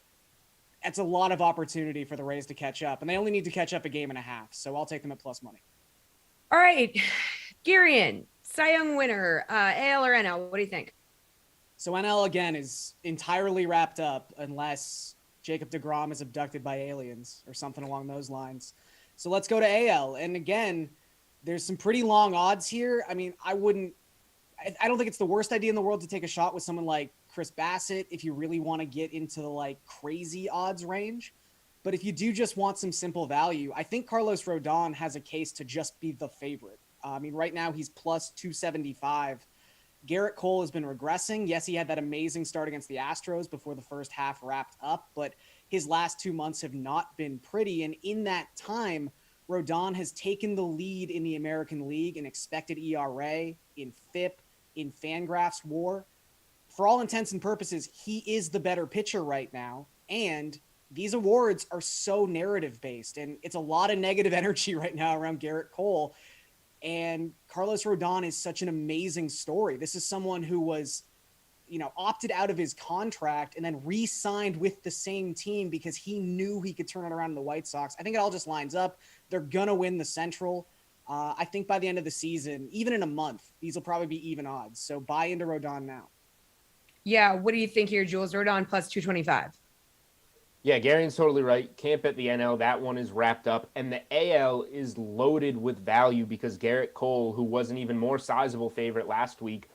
Speaker 9: that's a lot of opportunity for the Rays to catch up, and they only need to catch up a game and a half, so I'll take them at plus money.
Speaker 1: All right, Garion, Cy Young winner, AL or NL, what do you think?
Speaker 9: So NL, again, is entirely wrapped up unless Jacob deGrom is abducted by aliens or something along those lines. So let's go to AL. And again, there's some pretty long odds here. I mean, I don't think it's the worst idea in the world to take a shot with someone like Chris Bassett if you really want to get into the like crazy odds range. But if you do just want some simple value, I think Carlos Rodon has a case to just be the favorite. I mean, right now he's plus 275. Garrett Cole has been regressing. Yes, he had that amazing start against the Astros before the first half wrapped up, but his last 2 months have not been pretty. And in that time, Rodon has taken the lead in the American League in expected ERA, in FIP, in Fangraphs WAR. For all intents and purposes, he is the better pitcher right now. And these awards are so narrative based, and it's a lot of negative energy right now around Garrett Cole. And Carlos Rodon is such an amazing story. This is someone who was, opted out of his contract and then re-signed with the same team because he knew he could turn it around in the White Sox. I think it all just lines up. They're going to win the Central. I think by the end of the season, even in a month, these will probably be even odds. So buy into Rodon now.
Speaker 1: Yeah. What do you think here, Jules? Rodon plus 225.
Speaker 2: Yeah, Gary's totally right. Can't bet the NL. That one is wrapped up. And the AL is loaded with value because Garrett Cole, who was an even more sizable favorite last week,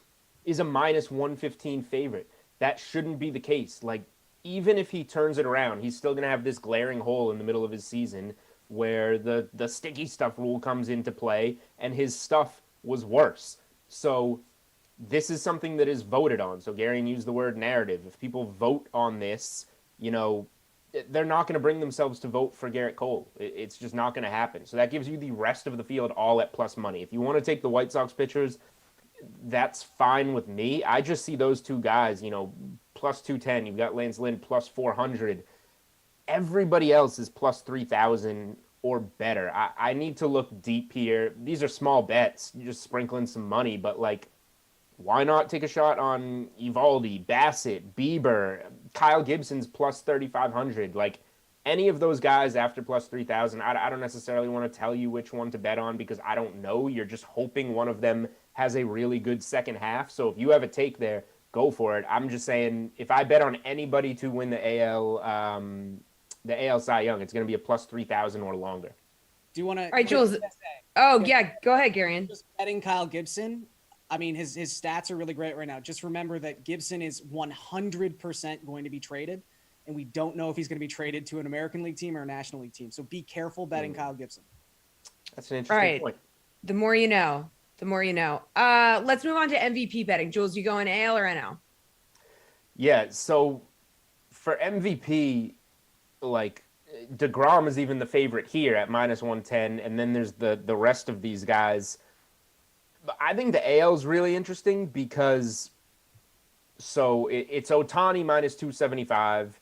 Speaker 2: is a minus 115 favorite. That shouldn't be the case. Like, even if he turns it around, he's still going to have this glaring hole in the middle of his season where the sticky stuff rule comes into play, and his stuff was worse. So this is something that is voted on. So Gary used the word narrative. If people vote on this, they're not going to bring themselves to vote for Garrett Cole. It's just not going to happen. So that gives you the rest of the field all at plus money. If you want to take the White Sox pitchers, that's fine with me. I just see those two guys, plus 210. You've got Lance Lynn plus 400. Everybody else is plus 3,000 or better. I need to look deep here. These are small bets. You're just sprinkling some money, but why not take a shot on Eovaldi, Bassett, Bieber, Kyle Gibson's plus 3,500? Any of those guys after plus 3,000, I don't necessarily want to tell you which one to bet on because I don't know. You're just hoping one of them has a really good second half. So if you have a take there, go for it. I'm just saying if I bet on anybody to win the AL Cy Young, it's going to be a plus 3,000 or longer.
Speaker 9: Do you want to?
Speaker 1: All right, Jules. Oh, yeah. Go ahead, Garion.
Speaker 9: Just betting Kyle Gibson. I mean, his stats are really great right now. Just remember that Gibson is 100% going to be traded, and we don't know if he's going to be traded to an American League team or a National League team. So be careful betting Kyle Gibson.
Speaker 2: That's an interesting point.
Speaker 1: The more you know. The more you know. Let's move on to MVP betting. Jules, you going AL or NL?
Speaker 2: Yeah, so for MVP, DeGrom is even the favorite here at minus 110, and then there's the rest of these guys. I think the AL is really interesting because it's Ohtani minus 275,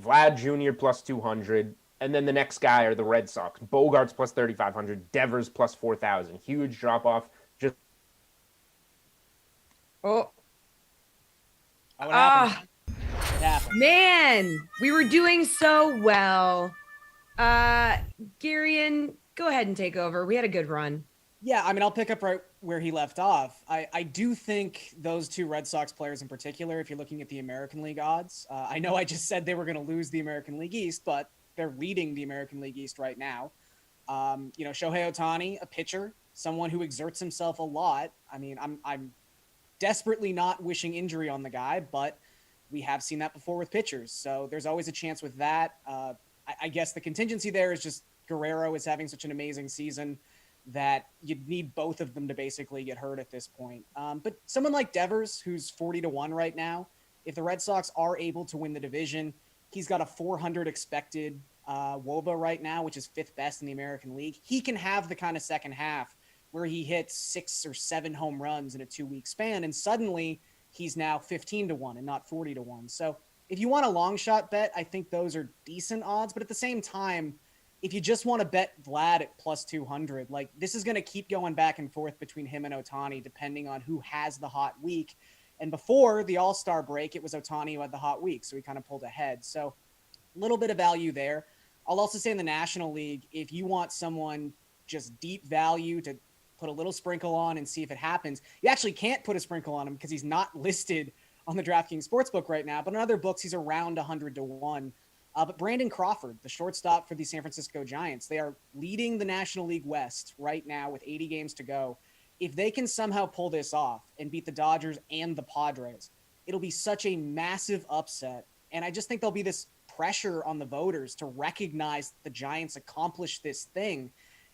Speaker 2: Vlad Jr. plus 200, and then the next guy are the Red Sox. Bogarts plus 3,500, Devers plus 4,000. Huge drop off. Just
Speaker 9: what happened? What happened?
Speaker 1: Man, we were doing so well. Garion, go ahead and take over. We had a good run.
Speaker 9: Yeah, I mean, I'll pick up right where he left off. I do think those two Red Sox players in particular, if you're looking at the American League odds, I know I just said they were going to lose the American League East, but they're leading the American League East right now. Shohei Ohtani, a pitcher, someone who exerts himself a lot. I mean, I'm desperately not wishing injury on the guy, but we have seen that before with pitchers. So there's always a chance with that. I guess the contingency there is just Guerrero is having such an amazing season that you'd need both of them to basically get hurt at this point. But someone like Devers, who's 40-1 right now, if the Red Sox are able to win the division, he's got a 400 expected WOBA right now, which is 5th best in the American League. He can have the kind of second half where he hits 6 or 7 home runs in a 2-week span, and suddenly he's now 15-1 and not 40-1. So if you want a long shot bet, I think those are decent odds. But at the same time, if you just want to bet Vlad at plus 200, like this is going to keep going back and forth between him and Ohtani, depending on who has the hot week. And before the All-Star break, it was Ohtani who had the hot week, so he kind of pulled ahead. So a little bit of value there. I'll also say in the National League, if you want someone just deep value to put a little sprinkle on and see if it happens, you actually can't put a sprinkle on him because he's not listed on the DraftKings Sportsbook right now. But in other books, he's around 100-1. But Brandon Crawford, the shortstop for the San Francisco Giants, they are leading the National League West right now with 80 games to go. If they can somehow pull this off and beat the Dodgers and the Padres, it'll be such a massive upset. And I just think there'll be this pressure on the voters to recognize the Giants accomplished this thing.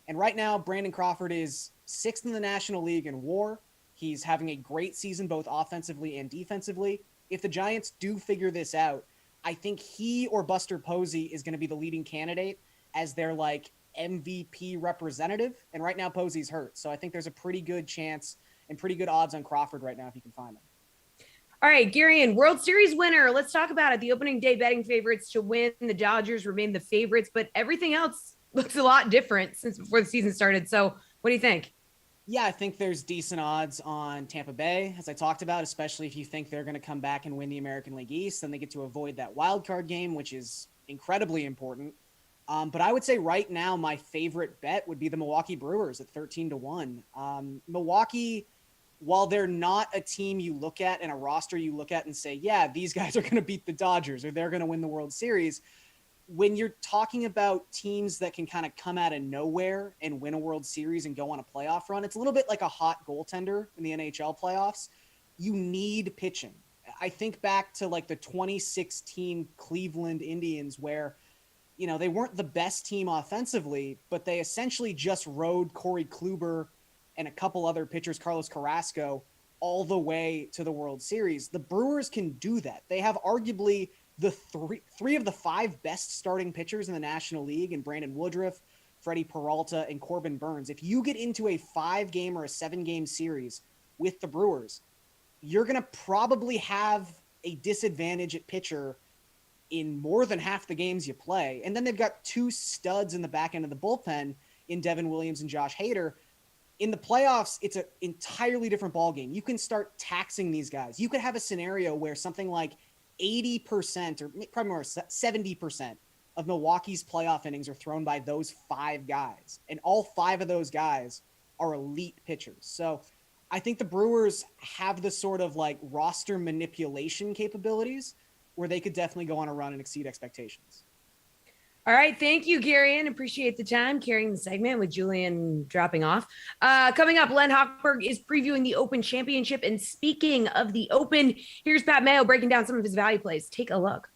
Speaker 9: And right now, Brandon Crawford is 6th in the National League in WAR. He's having a great season both offensively and defensively. If the Giants do figure this out, I think he or Buster Posey is going to be the leading candidate as their MVP representative. And right now Posey's hurt. So I think there's a pretty good chance and pretty good odds on Crawford right now if you can find them.
Speaker 1: All right, Garion, World Series winner. Let's talk about it. The opening day betting favorites to win. The Dodgers remain the favorites, but everything else looks a lot different since before the season started. So what do you think?
Speaker 9: Yeah, I think there's decent odds on Tampa Bay, as I talked about, especially if you think they're going to come back and win the American League East. Then they get to avoid that wild card game, which is incredibly important. But I would say right now my favorite bet would be the Milwaukee Brewers at 13-1. Milwaukee, while they're not a team you look at and a roster you look at and say, yeah, these guys are going to beat the Dodgers or they're going to win the World Series, when you're talking about teams that can kind of come out of nowhere and win a World Series and go on a playoff run, it's a little bit like a hot goaltender in the NHL playoffs. You need pitching. I think back to the 2016 Cleveland Indians where, they weren't the best team offensively, but they essentially just rode Corey Kluber and a couple other pitchers, Carlos Carrasco, all the way to the World Series. The Brewers can do that. They have arguably the three of the 5 best starting pitchers in the National League in Brandon Woodruff, Freddie Peralta, and Corbin Burns. If you get into a 5-game or a 7-game series with the Brewers, you're going to probably have a disadvantage at pitcher in more than half the games you play. And then they've got 2 studs in the back end of the bullpen in Devin Williams and Josh Hader. In the playoffs, it's an entirely different ballgame. You can start taxing these guys. You could have a scenario where something like 80% or probably more 70% of Milwaukee's playoff innings are thrown by those 5 guys. And all 5 of those guys are elite pitchers. So I think the Brewers have the sort of roster manipulation capabilities where they could definitely go on a run and exceed expectations.
Speaker 1: All right. Thank you, Garion. Appreciate the time carrying the segment with Julian dropping off. Coming up, Len Hochberg is previewing the Open Championship. And speaking of the Open, here's Pat Mayo breaking down some of his value plays. Take a look.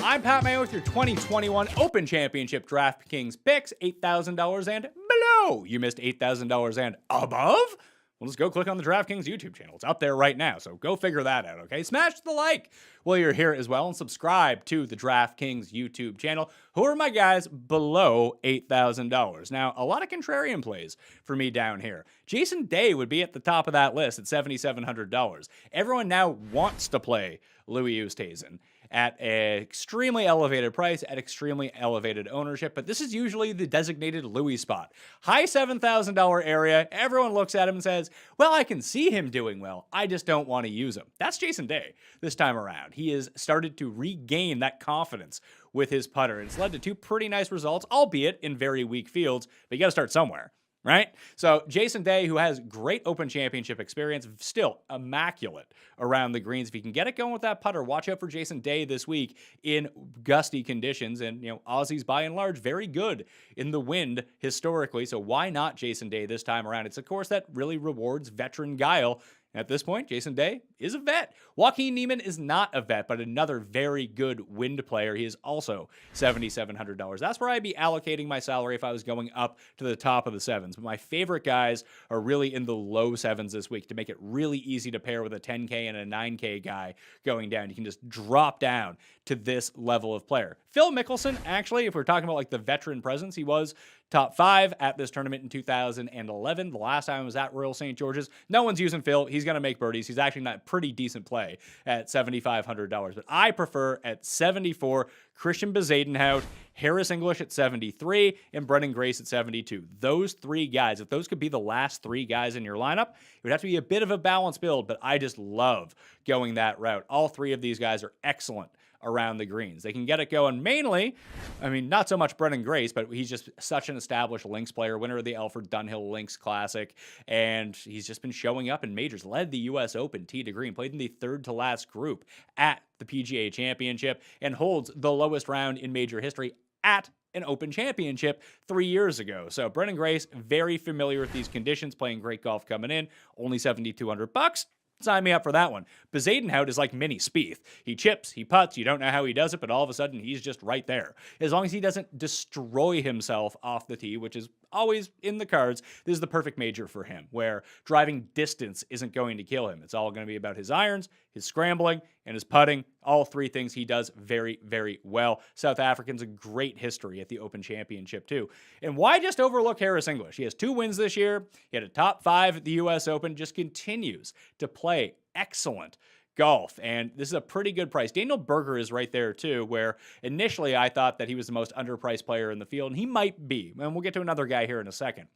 Speaker 10: I'm Pat Mayo with your 2021 Open Championship DraftKings picks, $8,000 and below. You missed $8,000 and above? Well, just go click on the DraftKings YouTube channel. It's up there right now, so go figure that out, okay? Smash the like while you're here as well, and subscribe to the DraftKings YouTube channel. Who are my guys below $8,000? Now, a lot of contrarian plays for me down here. Jason Day would be at the top of that list at $7,700. Everyone now wants to play Louis Oosthuizen at an extremely elevated price, at extremely elevated ownership, but this is usually the designated Louis spot. High $7,000 area, everyone looks at him and says, well, I can see him doing well, I just don't want to use him. That's Jason Day this time around. He has started to regain that confidence with his putter. It's led to 2 pretty nice results, albeit in very weak fields, but you got to start somewhere. Right? So Jason Day, who has great Open Championship experience, still immaculate around the greens. If you can get it going with that putter, watch out for Jason Day this week in gusty conditions. And, Aussies by and large, very good in the wind historically. So why not Jason Day this time around? It's a course that really rewards veteran guile. At this point, Jason Day is a vet. Joaquin Niemann is not a vet, but another very good wind player. He is also $7,700. That's where I'd be allocating my salary if I was going up to the top of the sevens. But my favorite guys are really in the low sevens this week to make it really easy to pair with a 10K and a 9K guy going down. You can just drop down to this level of player. Phil Mickelson, actually, if we're talking about like the veteran presence, he was top 5 at this tournament in 2011. The last time I was at Royal St. George's. No one's using Phil. He's going to make birdies. He's actually not pretty decent play at $7,500. But I prefer at 74, Christian Bezadenhout, Harris English at 73, and Brendan Grace at 72. Those 3 guys, if those could be the last 3 guys in your lineup, it would have to be a bit of a balanced build, but I just love going that route. All 3 of these guys are excellent around the greens. They can get it going mainly, not so much Brendan Grace, but he's just such an established links player, winner of the Alfred Dunhill Links Classic, and he's just been showing up in majors, led the U.S. Open tee to green, played in the 3rd to last group at the PGA Championship, and holds the lowest round in major history at an Open Championship 3 years ago. So Brendan Grace, very familiar with these conditions, playing great golf coming in, only $7,200. Sign me up for that one. Bezadenhout is like mini Spieth. He chips, he putts, you don't know how he does it, but all of a sudden he's just right there. As long as he doesn't destroy himself off the tee, which is always in the cards, this is the perfect major for him, where driving distance isn't going to kill him. It's all going to be about his irons, his scrambling, and his putting. All 3 things he does very, very well. South African's a great history at the Open Championship too. And why just overlook Harris English? He has 2 wins this year. He had a top 5 at the U.S. Open, just continues to play excellent golf, and this is a pretty good price. Daniel Berger is right there too, where initially I thought that he was the most underpriced player in the field, and he might be, and we'll get to another guy here in a second,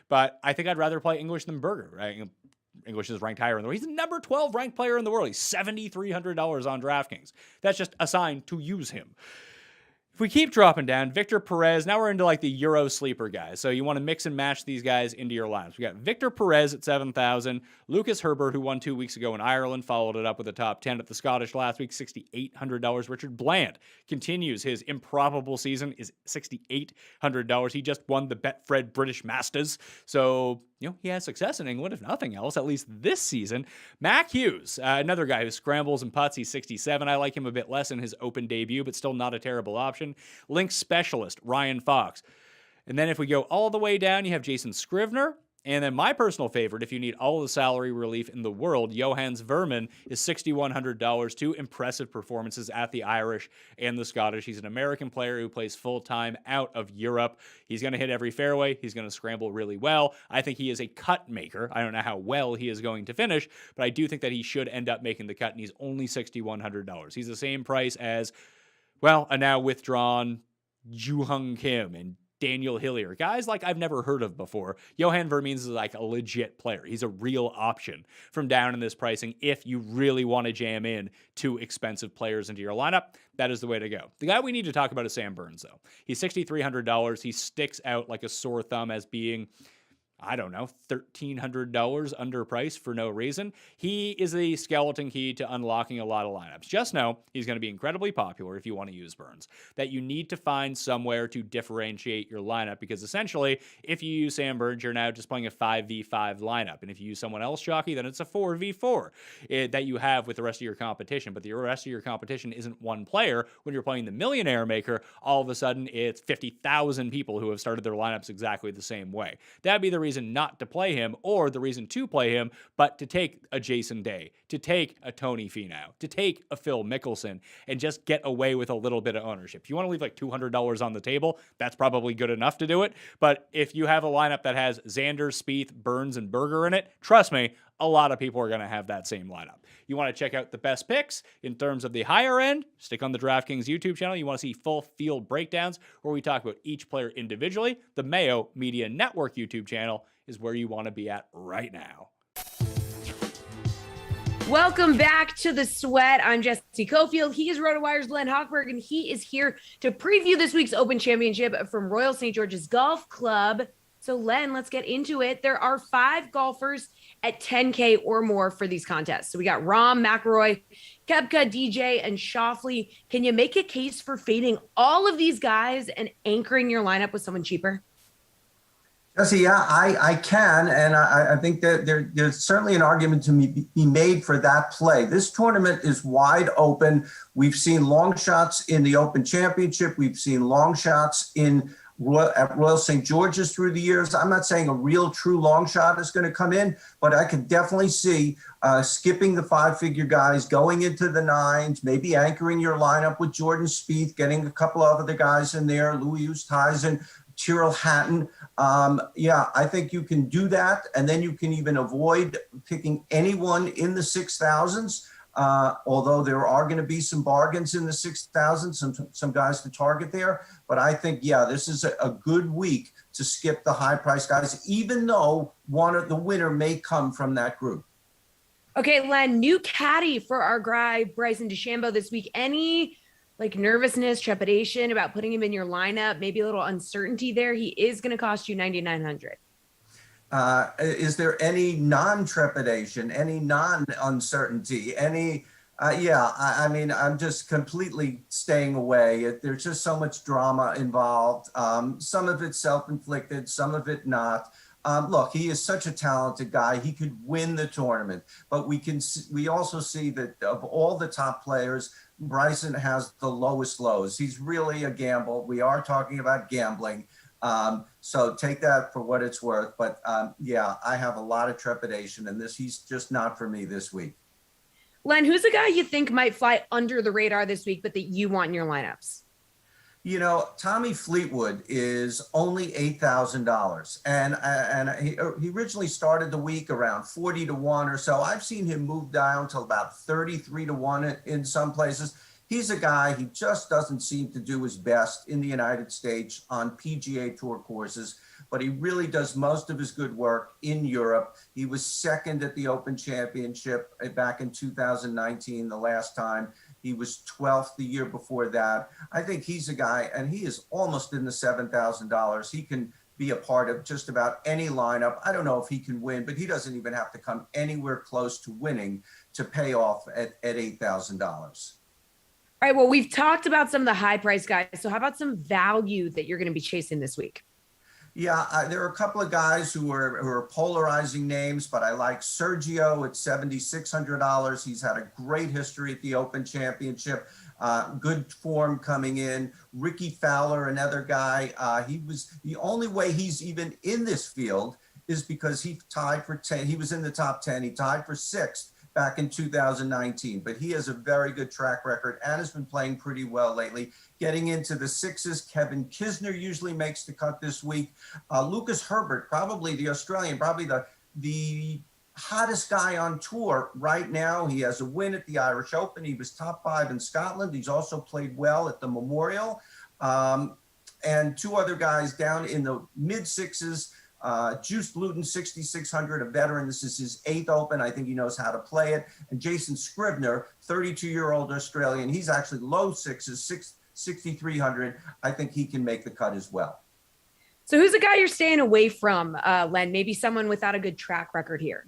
Speaker 10: but I think I'd rather play English than Berger, right? English is ranked higher in the world. He's the number 12 ranked player in the world. He's $7,300 on DraftKings. That's just a sign to use him. If we keep dropping down, Victor Perez, now we're into like the Euro sleeper guys. So you want to mix and match these guys into your lineups. We got Victor Perez at 7,000. Lucas Herbert, who won 2 weeks ago in Ireland, followed it up with a top 10 at the Scottish last week, $6,800. Richard Bland continues his improbable season, is $6,800. He just won the Betfred British Masters. So, he has success in England, if nothing else, at least this season. Mac Hughes, another guy who scrambles and putts. He's 67. I like him a bit less in his Open debut, but still not a terrible option. Links specialist, Ryan Fox. And then if we go all the way down, you have Jason Scrivener. And then my personal favorite, if you need all the salary relief in the world, Johannes Verman is $6,100. 2 impressive performances at the Irish and the Scottish. He's an American player who plays full-time out of Europe. He's going to hit every fairway. He's going to scramble really well. I think he is a cut maker. I don't know how well he is going to finish, but I do think that he should end up making the cut, and he's only $6,100. He's the same price as, a now withdrawn Joo Hung Kim and Daniel Hillier, guys like I've never heard of before. Johan Vermeens is like a legit player. He's a real option from down in this pricing. If you really want to jam in 2 expensive players into your lineup, that is the way to go. The guy we need to talk about is Sam Burns, though. He's $6,300. He sticks out like a sore thumb as being, $1,300 underpriced for no reason. He is the skeleton key to unlocking a lot of lineups. Just know he's going to be incredibly popular if you want to use Burns. That you need to find somewhere to differentiate your lineup, because essentially, if you use Sam Burns, you're now just playing a 5v5 lineup. And if you use someone else, Jockey, then it's a 4v4 that you have with the rest of your competition. But the rest of your competition isn't one player. When you're playing the Millionaire Maker, all of a sudden it's 50,000 people who have started their lineups exactly the same way. That'd be the reason reason not to play him or the reason to play him, but to take a Jason Day, to take a Tony Finau, to take a Phil Mickelson, and just get away with a little bit of ownership. If you want to leave like $200 on the table, that's probably good enough to do it. But if you have a lineup that has Xander, Spieth, Burns, and Berger in it, trust me, a lot of people are going to have that same lineup. You want to check out the best picks in terms of the higher end, stick on the DraftKings YouTube channel. You want to see full field breakdowns where we talk about each player individually. The Mayo Media Network YouTube channel is where you want to be at right now.
Speaker 1: Welcome back to The Sweat. I'm Jesse Cofield. He is RotoWire's Glenn Hochberg, and he is here to preview this week's Open Championship from Royal St. George's Golf Club. So, Len, let's get into it. There are 5 golfers at 10K or more for these contests. So we got Rahm, McIlroy, Koepka, DJ, and Schauffele. Can you make a case for fading all of these guys and anchoring your lineup with someone cheaper?
Speaker 11: Jesse, yeah, I can, and I think that there's certainly an argument to be made for that play. This tournament is wide open. We've seen long shots in the Open Championship. We've seen long shots at Royal St. George's through the years. I'm not saying a real true long shot is going to come in, but I could definitely see skipping the 5-figure guys, going into the 9s, maybe anchoring your lineup with Jordan Spieth, getting a couple of other guys in there, Louis Oosthuizen, Tyrrell Hatton. I think you can do that. And then you can even avoid picking anyone in the 6,000s. Although there are going to be some bargains in the 6,000, some guys to target there. But I think, this is a good week to skip the high price guys, even though the winner may come from that group.
Speaker 1: Okay, Len, new caddy for our guy, Bryson DeChambeau this week. Any nervousness, trepidation about putting him in your lineup, maybe a little uncertainty there? He is going to cost you $9,900.
Speaker 11: Is there any non-trepidation, any non-uncertainty, I mean, I'm just completely staying away. There's just so much drama involved. Some of it self-inflicted, some of it not. Look, he is such a talented guy. He could win the tournament, but we also see that of all the top players, Bryson has the lowest lows. He's really a gamble. We are talking about gambling. So take that for what it's worth. But I have a lot of trepidation in this. He's just not for me this week.
Speaker 1: Len, who's the guy you think might fly under the radar this week, but that you want in your lineups?
Speaker 11: Tommy Fleetwood is only $8,000, and he originally started the week around 40 to 1 or so. I've seen him move down to about 33 to 1 in some places. He's a guy, he just doesn't seem to do his best in the United States on PGA Tour courses, but he really does most of his good work in Europe. He was second at the Open Championship back in 2019, the last time. He was 12th the year before that. I think he's a guy, and he is almost in the $7,000. He can be a part of just about any lineup. I don't know if he can win, but he doesn't even have to come anywhere close to winning to pay off at $8,000.
Speaker 1: All right, well, we've talked about some of the high price guys. So how about some value that you're going to be chasing this week?
Speaker 11: Yeah, there are a couple of guys who are polarizing names, but I like Sergio at $7,600. He's had a great history at the Open Championship, good form coming in. Ricky Fowler, another guy. He was the only way he's even in this field is because he tied for 10. He was in the top 10. He tied for 6th back in 2019, but he has a very good track record and has been playing pretty well lately. Getting into the 6s, Kevin Kisner usually makes the cut this week. Lucas Herbert, probably the Australian, probably the hottest guy on tour right now. He has a win at the Irish Open. He was top 5 in Scotland. He's also played well at the Memorial. And 2 other guys down in the mid 6s. Juice Luton, 6,600, a veteran. This is his 8th Open. I think he knows how to play it. And Jason Scribner, 32-year-old Australian. He's actually low 6s, 6,300. I think he can make the cut as well.
Speaker 1: So who's the guy you're staying away from, Len? Maybe someone without a good track record here.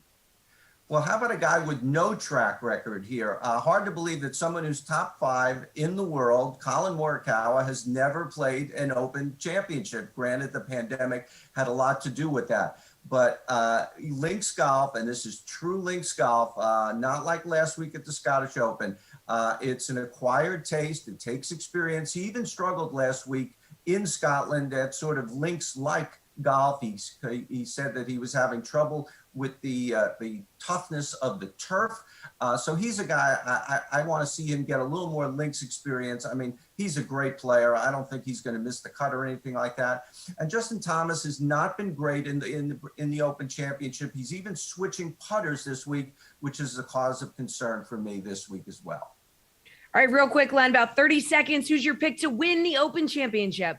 Speaker 11: Well, how about a guy with no track record here? Hard to believe that someone who's top 5 in the world, Colin Morikawa, has never played an Open Championship. Granted, the pandemic had a lot to do with that. But links golf, and this is true links golf, not like last week at the Scottish Open. It's an acquired taste. It takes experience. He even struggled last week in Scotland at sort of links-like golf. He said that he was having trouble with the toughness of the turf. So he's a guy I want to see him get a little more links experience. I mean, he's a great player. I don't think he's going to miss the cut or anything like that. And Justin Thomas has not been great in the Open Championship. He's even switching putters this week, which is a cause of concern for me this week as well.
Speaker 1: All right, real quick, Len, about 30 seconds. Who's your pick to win the Open Championship?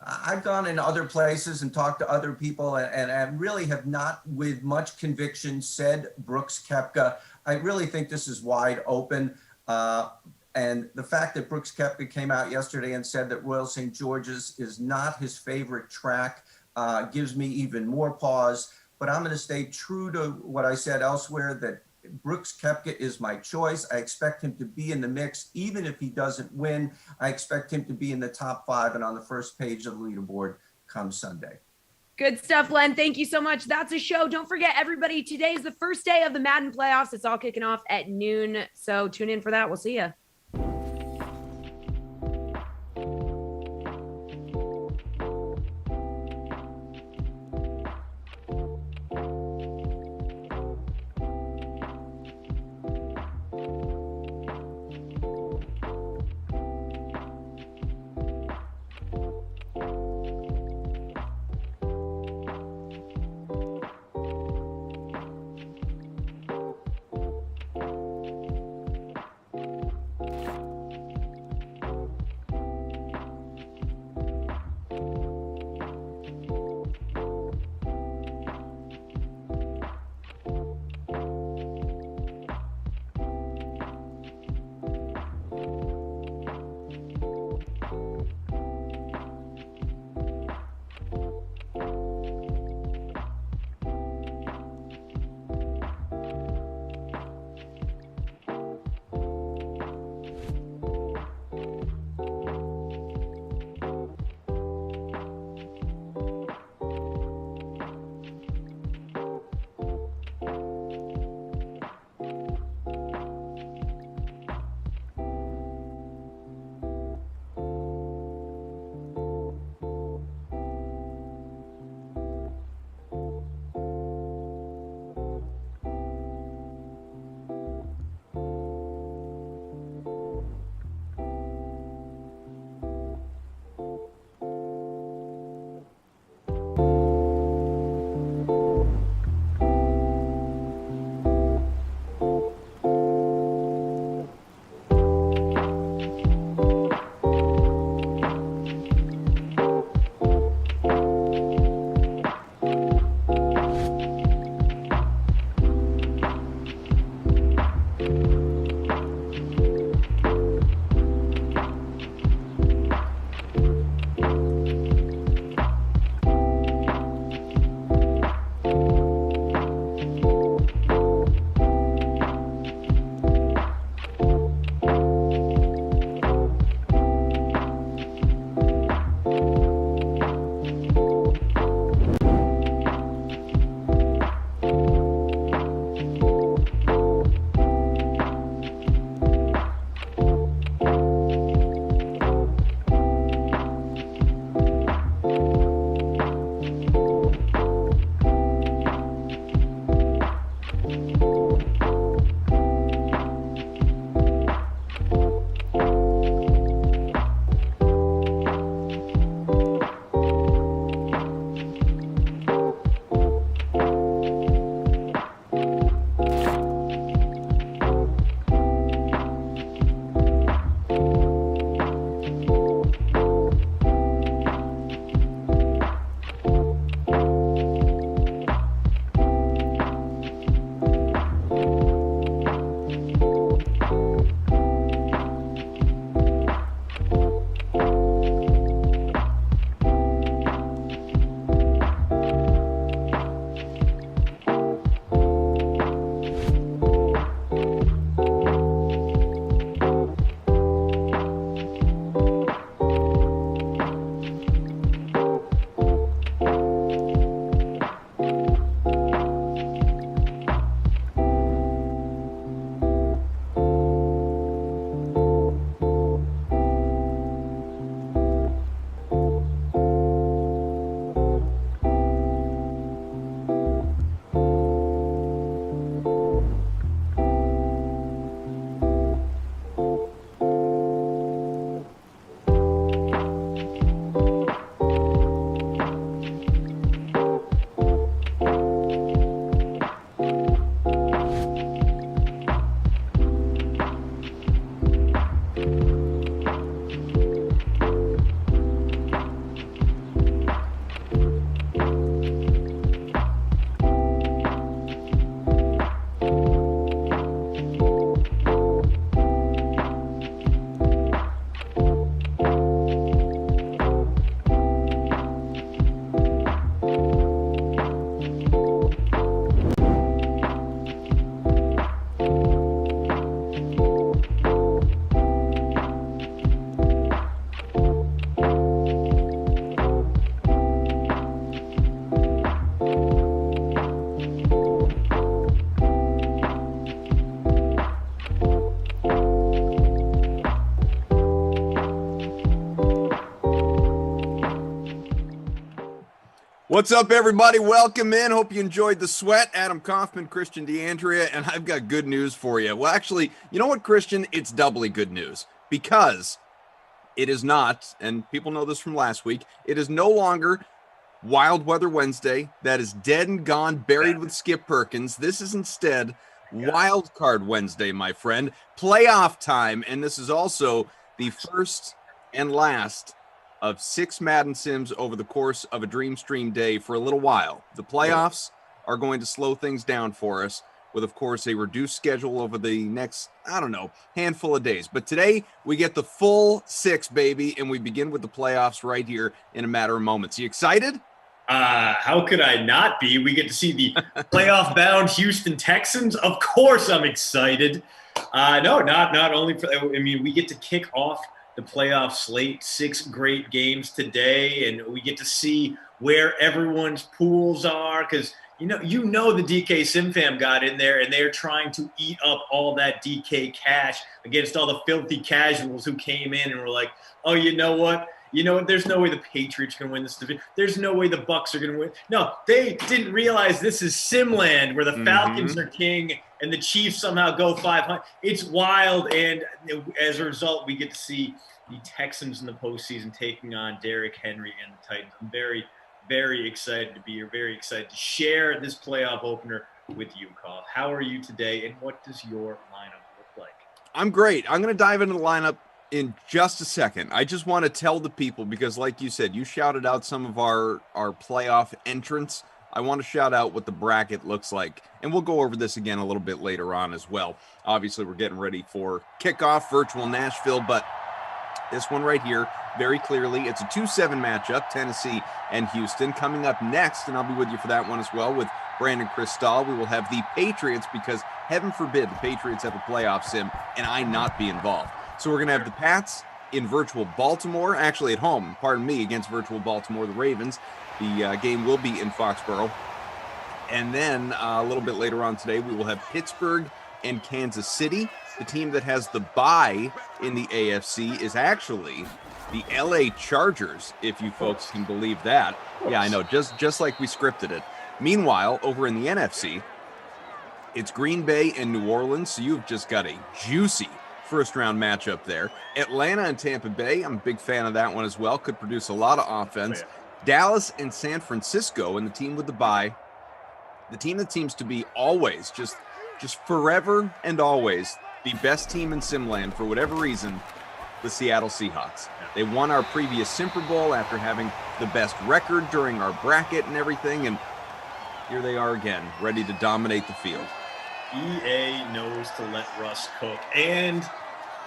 Speaker 11: I've gone in other places and talked to other people and I really have not with much conviction said Brooks Koepka. I really think this is wide open. And the fact that Brooks Koepka came out yesterday and said that Royal St. George's is not his favorite track gives me even more pause. But I'm going to stay true to what I said elsewhere, that Brooks Koepka is my choice. I expect him to be in the mix, even if he doesn't win. I expect him to be in the top 5 and on the first page of the leaderboard come Sunday.
Speaker 1: Good stuff, Len. Thank you so much. That's a show. Don't forget, everybody, today's the first day of the Madden playoffs. It's all kicking off at noon. So tune in for that. We'll see you.
Speaker 4: What's up, everybody? Welcome in. Hope you enjoyed the sweat. Adam Kaufman, Christian DeAndrea, and I've got good news for you. Well, actually, you know what, Christian? It's doubly good news because it is not, and people know this from last week, it is no longer Wild Weather Wednesday. That is dead and gone, buried with Skip Perkins. This is instead Wild Card Wednesday, my friend. Playoff time, and this is also the first and last of 6 Madden Sims over the course of a Dream Stream day for a little while. The playoffs are going to slow things down for us with, of course, a reduced schedule over the next, handful of days. But today, we get the full 6, baby, and we begin with the playoffs right here in a matter of moments. You excited?
Speaker 7: How could I not be? We get to see the playoff-bound Houston Texans. Of course I'm excited. No, not only for, we get to kick off the playoff slate, 6 great games today, and we get to see where everyone's pools are because you know the DK Sim fam got in there and they're trying to eat up all that DK cash against all the filthy casuals who came in and were like, oh, you know what? There's no way the Patriots can win this division. There's no way the Bucks are going to win. No, they didn't realize this is Simland where the Falcons are king and the Chiefs somehow go 500. It's wild, and as a result, we get to see the Texans in the postseason taking on Derrick Henry and the Titans. I'm very, very excited to be here, very excited to share this playoff opener with you, Carl. How are you today, and what does your lineup look like?
Speaker 4: I'm great. I'm going to dive into the lineup in just a second. I just want to tell the people, because like you said, you shouted out some of our playoff entrants. I want to shout out what the bracket looks like, and we'll go over this again a little bit later on as well. Obviously, we're getting ready for kickoff, virtual Nashville, but this one right here, very clearly, it's a 2-7 matchup, Tennessee and Houston. Coming up next, and I'll be with you for that one as well, with Brandon Cristal, we will have the Patriots, because heaven forbid the Patriots have a playoff sim and I not be involved. So we're going to have the Pats in virtual Baltimore, actually at home, against virtual Baltimore, the Ravens. The game will be in Foxborough. And then a little bit later on today, we will have Pittsburgh and Kansas City. The team that has the bye in the AFC is actually the LA Chargers, if you folks can believe that. Yeah, I know, just like we scripted it. Meanwhile, over in the NFC, it's Green Bay and New Orleans, so you've just got a juicy first-round matchup there. Atlanta and Tampa Bay, I'm a big fan of that one as well. Could produce a lot of offense. Dallas and San Francisco, and the team with the bye, the team that seems to be always, just forever and always, the best team in Simland for whatever reason, the Seattle Seahawks. They won our previous Super Bowl after having the best record during our bracket and everything, and here they are again, ready to dominate the field.
Speaker 7: EA knows to let Russ cook and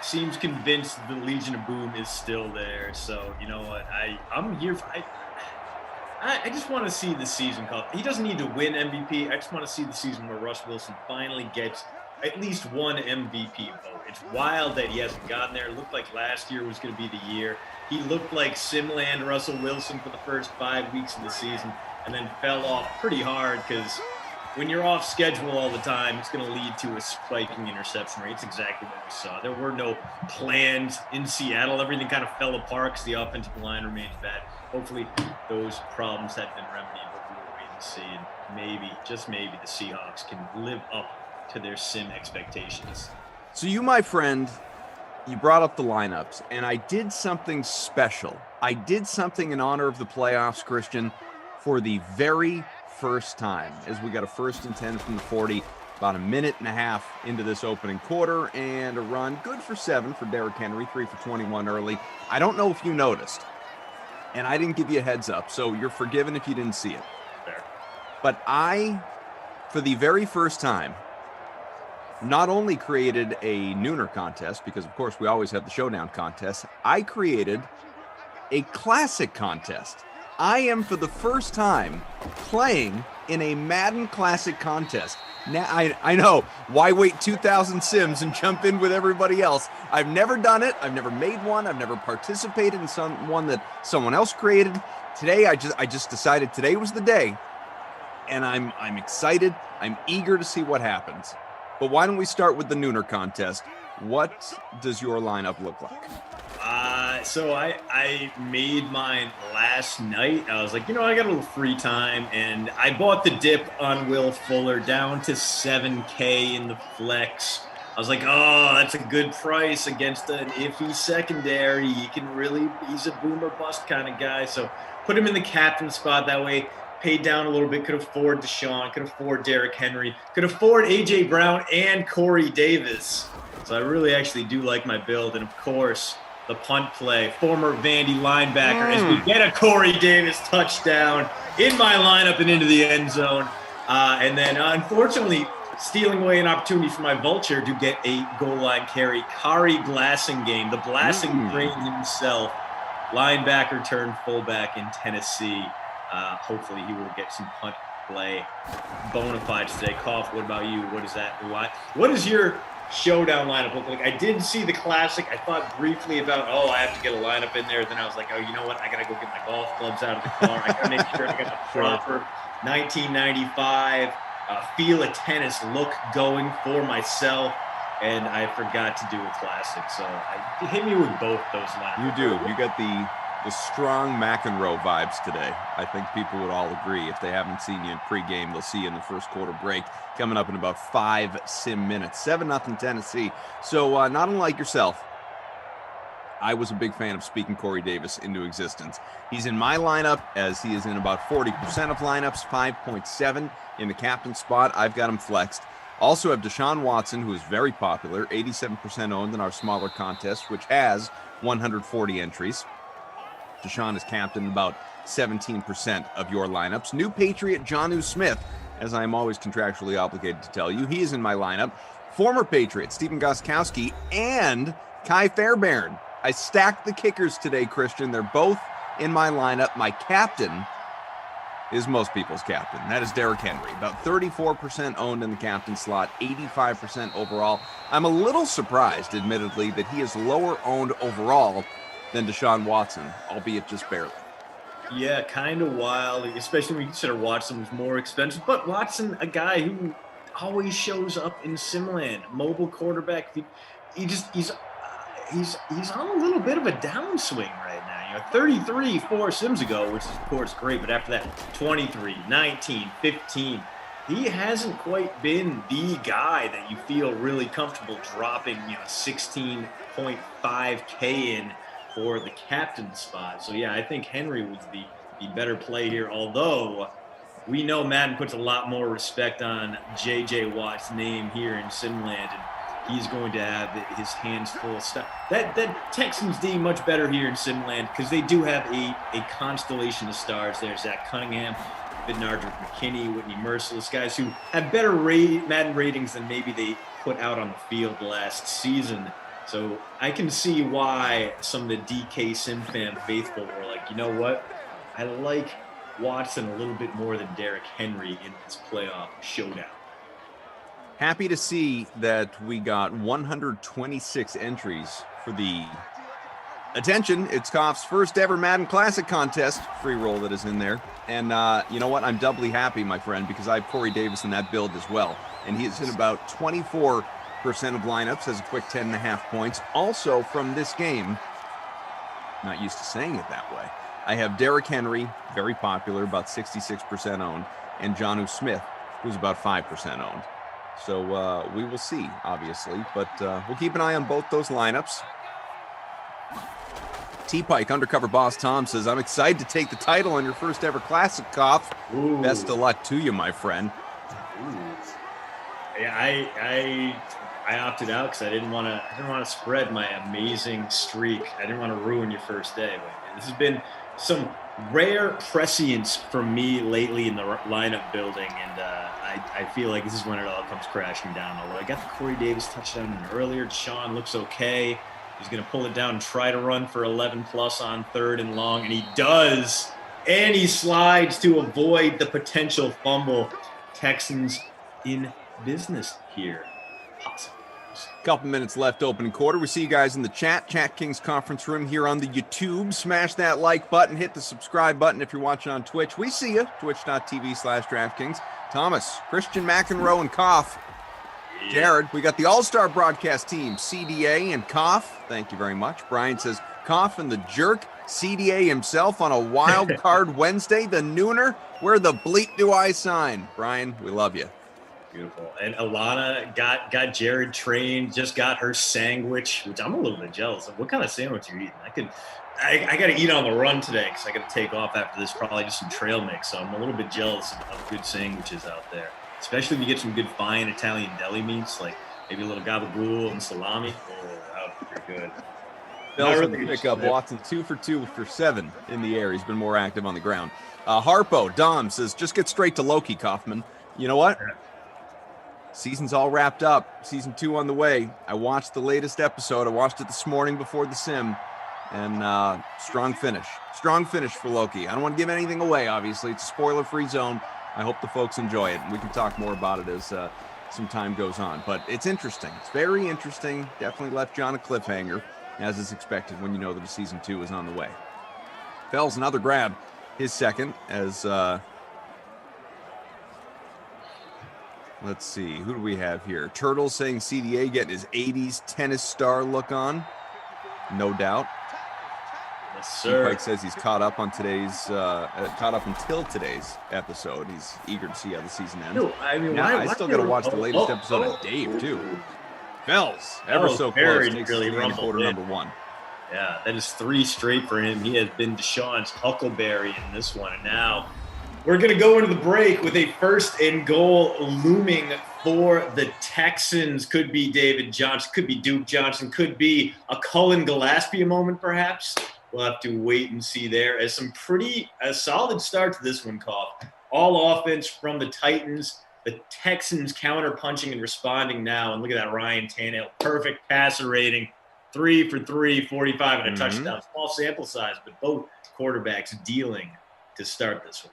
Speaker 7: seems convinced the Legion of Boom is still there. So, you know what? I'm here for I just want to see the season called. He doesn't need to win MVP. I just want to see the season where Russ Wilson finally gets at least one MVP vote. It's wild that he hasn't gotten there. It looked like last year was going to be the year. He looked like Simland Russell Wilson for the first 5 weeks of the season and then fell off pretty hard because when you're off schedule all the time, it's going to lead to a spiking interception rate. It's exactly what we saw. There were no plans in Seattle. Everything kind of fell apart because the offensive line remains bad. Hopefully those problems have been remedied, but we will wait and see. And maybe, just maybe, the Seahawks can live up to their sim expectations.
Speaker 4: So you, my friend, you brought up the lineups, and I did something special. I did something in honor of the playoffs, Christian, for the very first time, as we got a 1st and 10 from the 40, about a minute and a half into this opening quarter, and a run good for 7 for Derrick Henry, 3 for 21 early. I don't know if you noticed, and I didn't give you a heads up, so you're forgiven if you didn't see it.
Speaker 7: Fair.
Speaker 4: But I, for the very first time, not only created a nooner contest, because of course we always have the showdown contest, I created a classic contest. I am, for the first time, playing in a Madden Classic contest. Now, I know, why wait 2,000 sims and jump in with everybody else? I've never done it. I've never made one. I've never participated in one that someone else created. Today, I just decided today was the day, and I'm excited. I'm eager to see what happens. But why don't we start with the nooner contest? What does your lineup look like?
Speaker 12: So I made mine last night. I was like, I got a little free time, and I bought the dip on Will Fuller down to 7K in the flex. I was like, oh, that's a good price against an iffy secondary. He's a boomer bust kind of guy. So put him in the captain spot that way. Paid down a little bit, could afford Deshaun, could afford Derrick Henry, could afford A.J. Brown and Corey Davis. So I really actually do like my build. And, of course, the punt play, former Vandy linebacker, as we get a Corey Davis touchdown in my lineup and into the end zone. And then, unfortunately, stealing away an opportunity for my vulture to get a goal line carry, Kari Glassingame, the Glassing brain himself, linebacker turned fullback in Tennessee. Hopefully he will get some punt play bona fides today. Koff, what about you? What is that? What does your showdown lineup look like? I did see the classic. I thought briefly about, I have to get a lineup in there. Then I was like, you know what? I got to go get my golf clubs out of the car. I got to make sure I got the proper 1995 feel a tennis look going for myself. And I forgot to do a classic. So hit me with both those lineups.
Speaker 4: You do. You got the strong McEnroe vibes today. I think people would all agree. If they haven't seen you in pregame, they'll see you in the first quarter break coming up in about 5 sim minutes. 7-0 Tennessee. So not unlike yourself, I was a big fan of speaking Corey Davis into existence. He's in my lineup, as he is in about 40% of lineups, 5.7 in the captain spot. I've got him flexed. Also have Deshaun Watson, who is very popular, 87% owned in our smaller contest, which has 140 entries. Deshaun is captain about 17% of your lineups. New Patriot Jonnu Smith, as I am always contractually obligated to tell you, he is in my lineup. Former Patriot Stephen Gostkowski and Kai Fairbairn. I stacked the kickers today, Christian. They're both in my lineup. My captain is most people's captain. That is Derrick Henry. About 34% owned in the captain slot, 85% overall. I'm a little surprised, admittedly, that he is lower owned overall than Deshaun Watson, albeit just barely.
Speaker 12: Yeah, kind of wild, especially when you consider Watson was more expensive. But Watson, a guy who always shows up in Simland, mobile quarterback. He's on a little bit of a downswing right now. 33 4 sims ago, which is of course great, but after that, 23, 19, 15. He hasn't quite been the guy that you feel really comfortable dropping, 16.5K in for the captain spot. So yeah, I think Henry was the better play here, although we know Madden puts a lot more respect on JJ Watt's name here in Simland, and he's going to have his hands full of stuff. That Texans D much better here in Simland because they do have a constellation of stars. There's Zach Cunningham, Vidnardrick McKinney, Whitney Merciless, guys who have better Madden ratings than maybe they put out on the field last season. So I can see why some of the DK SimFam faithful were like, you know what? I like Watson a little bit more than Derrick Henry in this playoff showdown.
Speaker 4: Happy to see that we got 126 entries for the attention. It's Koff's first ever Madden Classic contest free roll that is in there. And you know what? I'm doubly happy, my friend, because I have Corey Davis in that build as well. And he is in about 24% of lineups, has a quick 10.5 points. Also from this game, not used to saying it that way, I have Derrick Henry, very popular, about 66% owned, and Jonnu Smith, who's about 5% owned. So we will see, obviously, but we'll keep an eye on both those lineups. T-Pike, Undercover Boss Tom, says, I'm excited to take the title on your first ever Classic, Koff. Ooh. Best of luck to you, my friend.
Speaker 12: Ooh. Yeah, I opted out because I didn't want to spread my amazing streak. I didn't want to ruin your first day. But this has been some rare prescience from me lately in the lineup building, and I feel like this is when it all comes crashing down. Although I got the Corey Davis touchdown earlier. Deshaun looks okay. He's going to pull it down and try to run for 11+ on 3rd and long, and he does. And he slides to avoid the potential fumble. Texans in business here. Possible.
Speaker 4: Couple minutes left opening quarter. We see you guys in the chat Kings conference room here on the YouTube. Smash that like button, hit the subscribe button if you're watching on Twitch. We see you, twitch.tv/DraftKings. Thomas, Christian McEnroe, and Koff. Jared, we got the all-star broadcast team, CDA and Koff. Thank you very much. Brian says, Coffin, the jerk, CDA himself on a wild card Wednesday, the nooner. Where the bleep do I sign? Brian, we love you.
Speaker 12: Beautiful. And Alana got Jared trained, just got her sandwich, which I'm a little bit jealous of. What kind of sandwich are you eating? I got to eat on the run today because I got to take off after this, probably just some trail mix. So I'm a little bit jealous of good sandwiches out there, especially if you get some good fine Italian deli meats, like maybe a little gabagool and salami. Oh, that would be pretty good.
Speaker 4: Bell's really pick up Watson 2 for 2 for 7 in the air. He's been more active on the ground. Harpo, Dom says, just get straight to Loki, Kaufman. You know what? Season's all wrapped up. Season 2 on the way. I watched the latest episode. I watched it this morning before the sim. And strong finish. Strong finish for Loki. I don't want to give anything away, obviously. It's a spoiler-free zone. I hope the folks enjoy it. And we can talk more about it as some time goes on. But it's interesting. It's very interesting. Definitely left John a cliffhanger, as is expected when you know that a season 2 is on the way. Fells another grab. His second as... let's see. Who do we have here? Turtle saying CDA getting his 80s tennis star look on. No doubt.
Speaker 12: Yes, sir.
Speaker 4: Pike says he's caught up on today's, caught up until today's episode. He's eager to see how the season ends.
Speaker 12: No, I mean,
Speaker 4: I still got to watch the latest episode of Dave too. Fells, ever so close, takes really quarter number 1.
Speaker 12: Yeah, that is 3 straight for him. He has been Deshaun's Huckleberry in this one, and now we're going to go into the break with a 1st and goal looming for the Texans. Could be David Johnson, could be Duke Johnson, could be a Cullen Gillespie moment perhaps. We'll have to wait and see there. As a solid start to this one, Koff. All offense from the Titans. The Texans counter-punching and responding now. And look at that Ryan Tannehill. Perfect passer rating. 3 for 3, 45 and a touchdown. Small sample size, but both quarterbacks dealing to start this one.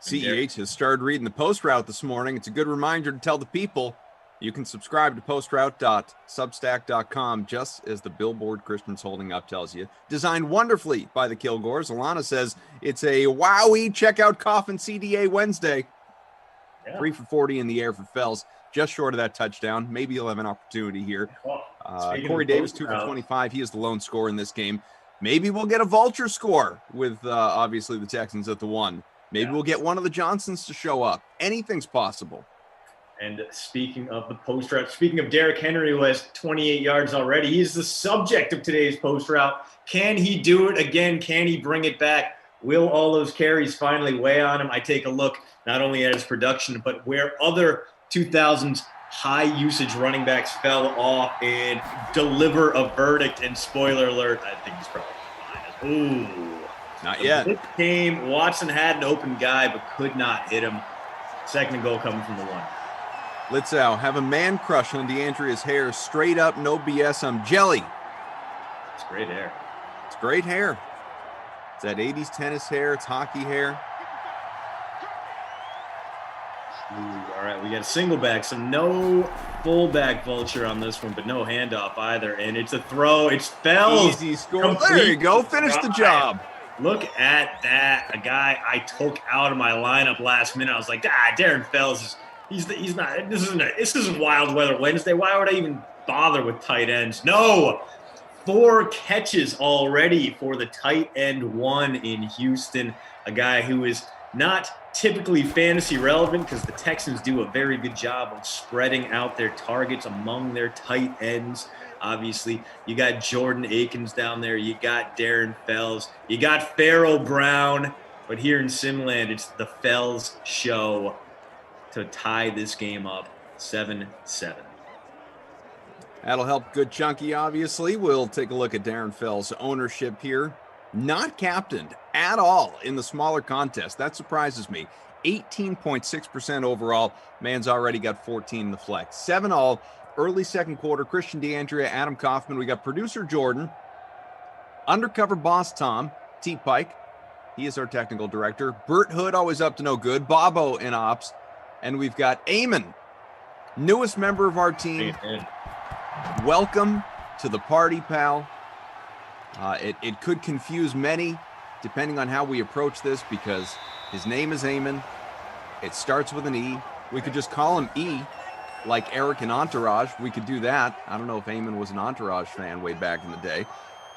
Speaker 4: CEH has started reading the post route this morning. It's a good reminder to tell the people you can subscribe to postroute.substack.com, just as the billboard Christian's holding up tells you. Designed wonderfully by the Kilgores. Alana says it's a wowie. Check out Coffin CDA Wednesday. Yeah. 3 for 40 in the air for Fells. Just short of that touchdown. Maybe he'll have an opportunity here. Corey Davis, 2 for 25. He is the lone scorer in this game. Maybe we'll get a vulture score with obviously the Texans at the 1. Maybe we'll get one of the Johnsons to show up. Anything's possible.
Speaker 12: And speaking of the post route, speaking of Derrick Henry, who has 28 yards already, he's the subject of today's post route. Can he do it again? Can he bring it back? Will all those carries finally weigh on him? I take a look not only at his production, but where other 2000s high usage running backs fell off and deliver a verdict. And spoiler alert, I think he's probably fine. Ooh.
Speaker 4: Not yet.
Speaker 12: This game, Watson had an open guy, but could not hit him. Second goal coming from the 1.
Speaker 4: Litzau have a man crush on DeAndrea's hair. Straight up, no BS. I'm jelly.
Speaker 12: It's great hair.
Speaker 4: It's great hair. It's that 80s tennis hair. It's hockey hair.
Speaker 12: Ooh, all right, we got a single back, so no fullback vulture on this one, but no handoff either. And it's a throw. It's Fells.
Speaker 4: Easy score. There you go. Finish the job.
Speaker 12: Look at that. A guy I took out of my lineup last minute. I was like, Darren Fells he's not. This isn't Wild Weather Wednesday. Why would I even bother with tight ends? No. 4 catches already for the tight end 1 in Houston. A guy who is not typically fantasy relevant because the Texans do a very good job of spreading out their targets among their tight ends. Obviously, you got Jordan Akins down there. You got Darren Fells. You got Pharaoh Brown. But here in Simland, it's the Fells show to tie this game up 7-7.
Speaker 4: That'll help good chunky, obviously. We'll take a look at Darren Fells' ownership here. Not captained at all in the smaller contest. That surprises me. 18.6% overall. Man's already got 14 in the flex. 7 all. Early second quarter, Christian DeAndrea, Adam Kaufman. We got producer Jordan, undercover boss Tom, T. Pike. He is our technical director. Bert Hood, always up to no good. Bobo in ops. And we've got Eamon, newest member of our team. Welcome to the party, pal. It could confuse many depending on how we approach this because his name is Eamon. It starts with an E. We could just call him E. like Eric and Entourage, we could do that. I don't know if Eamon was an Entourage fan way back in the day,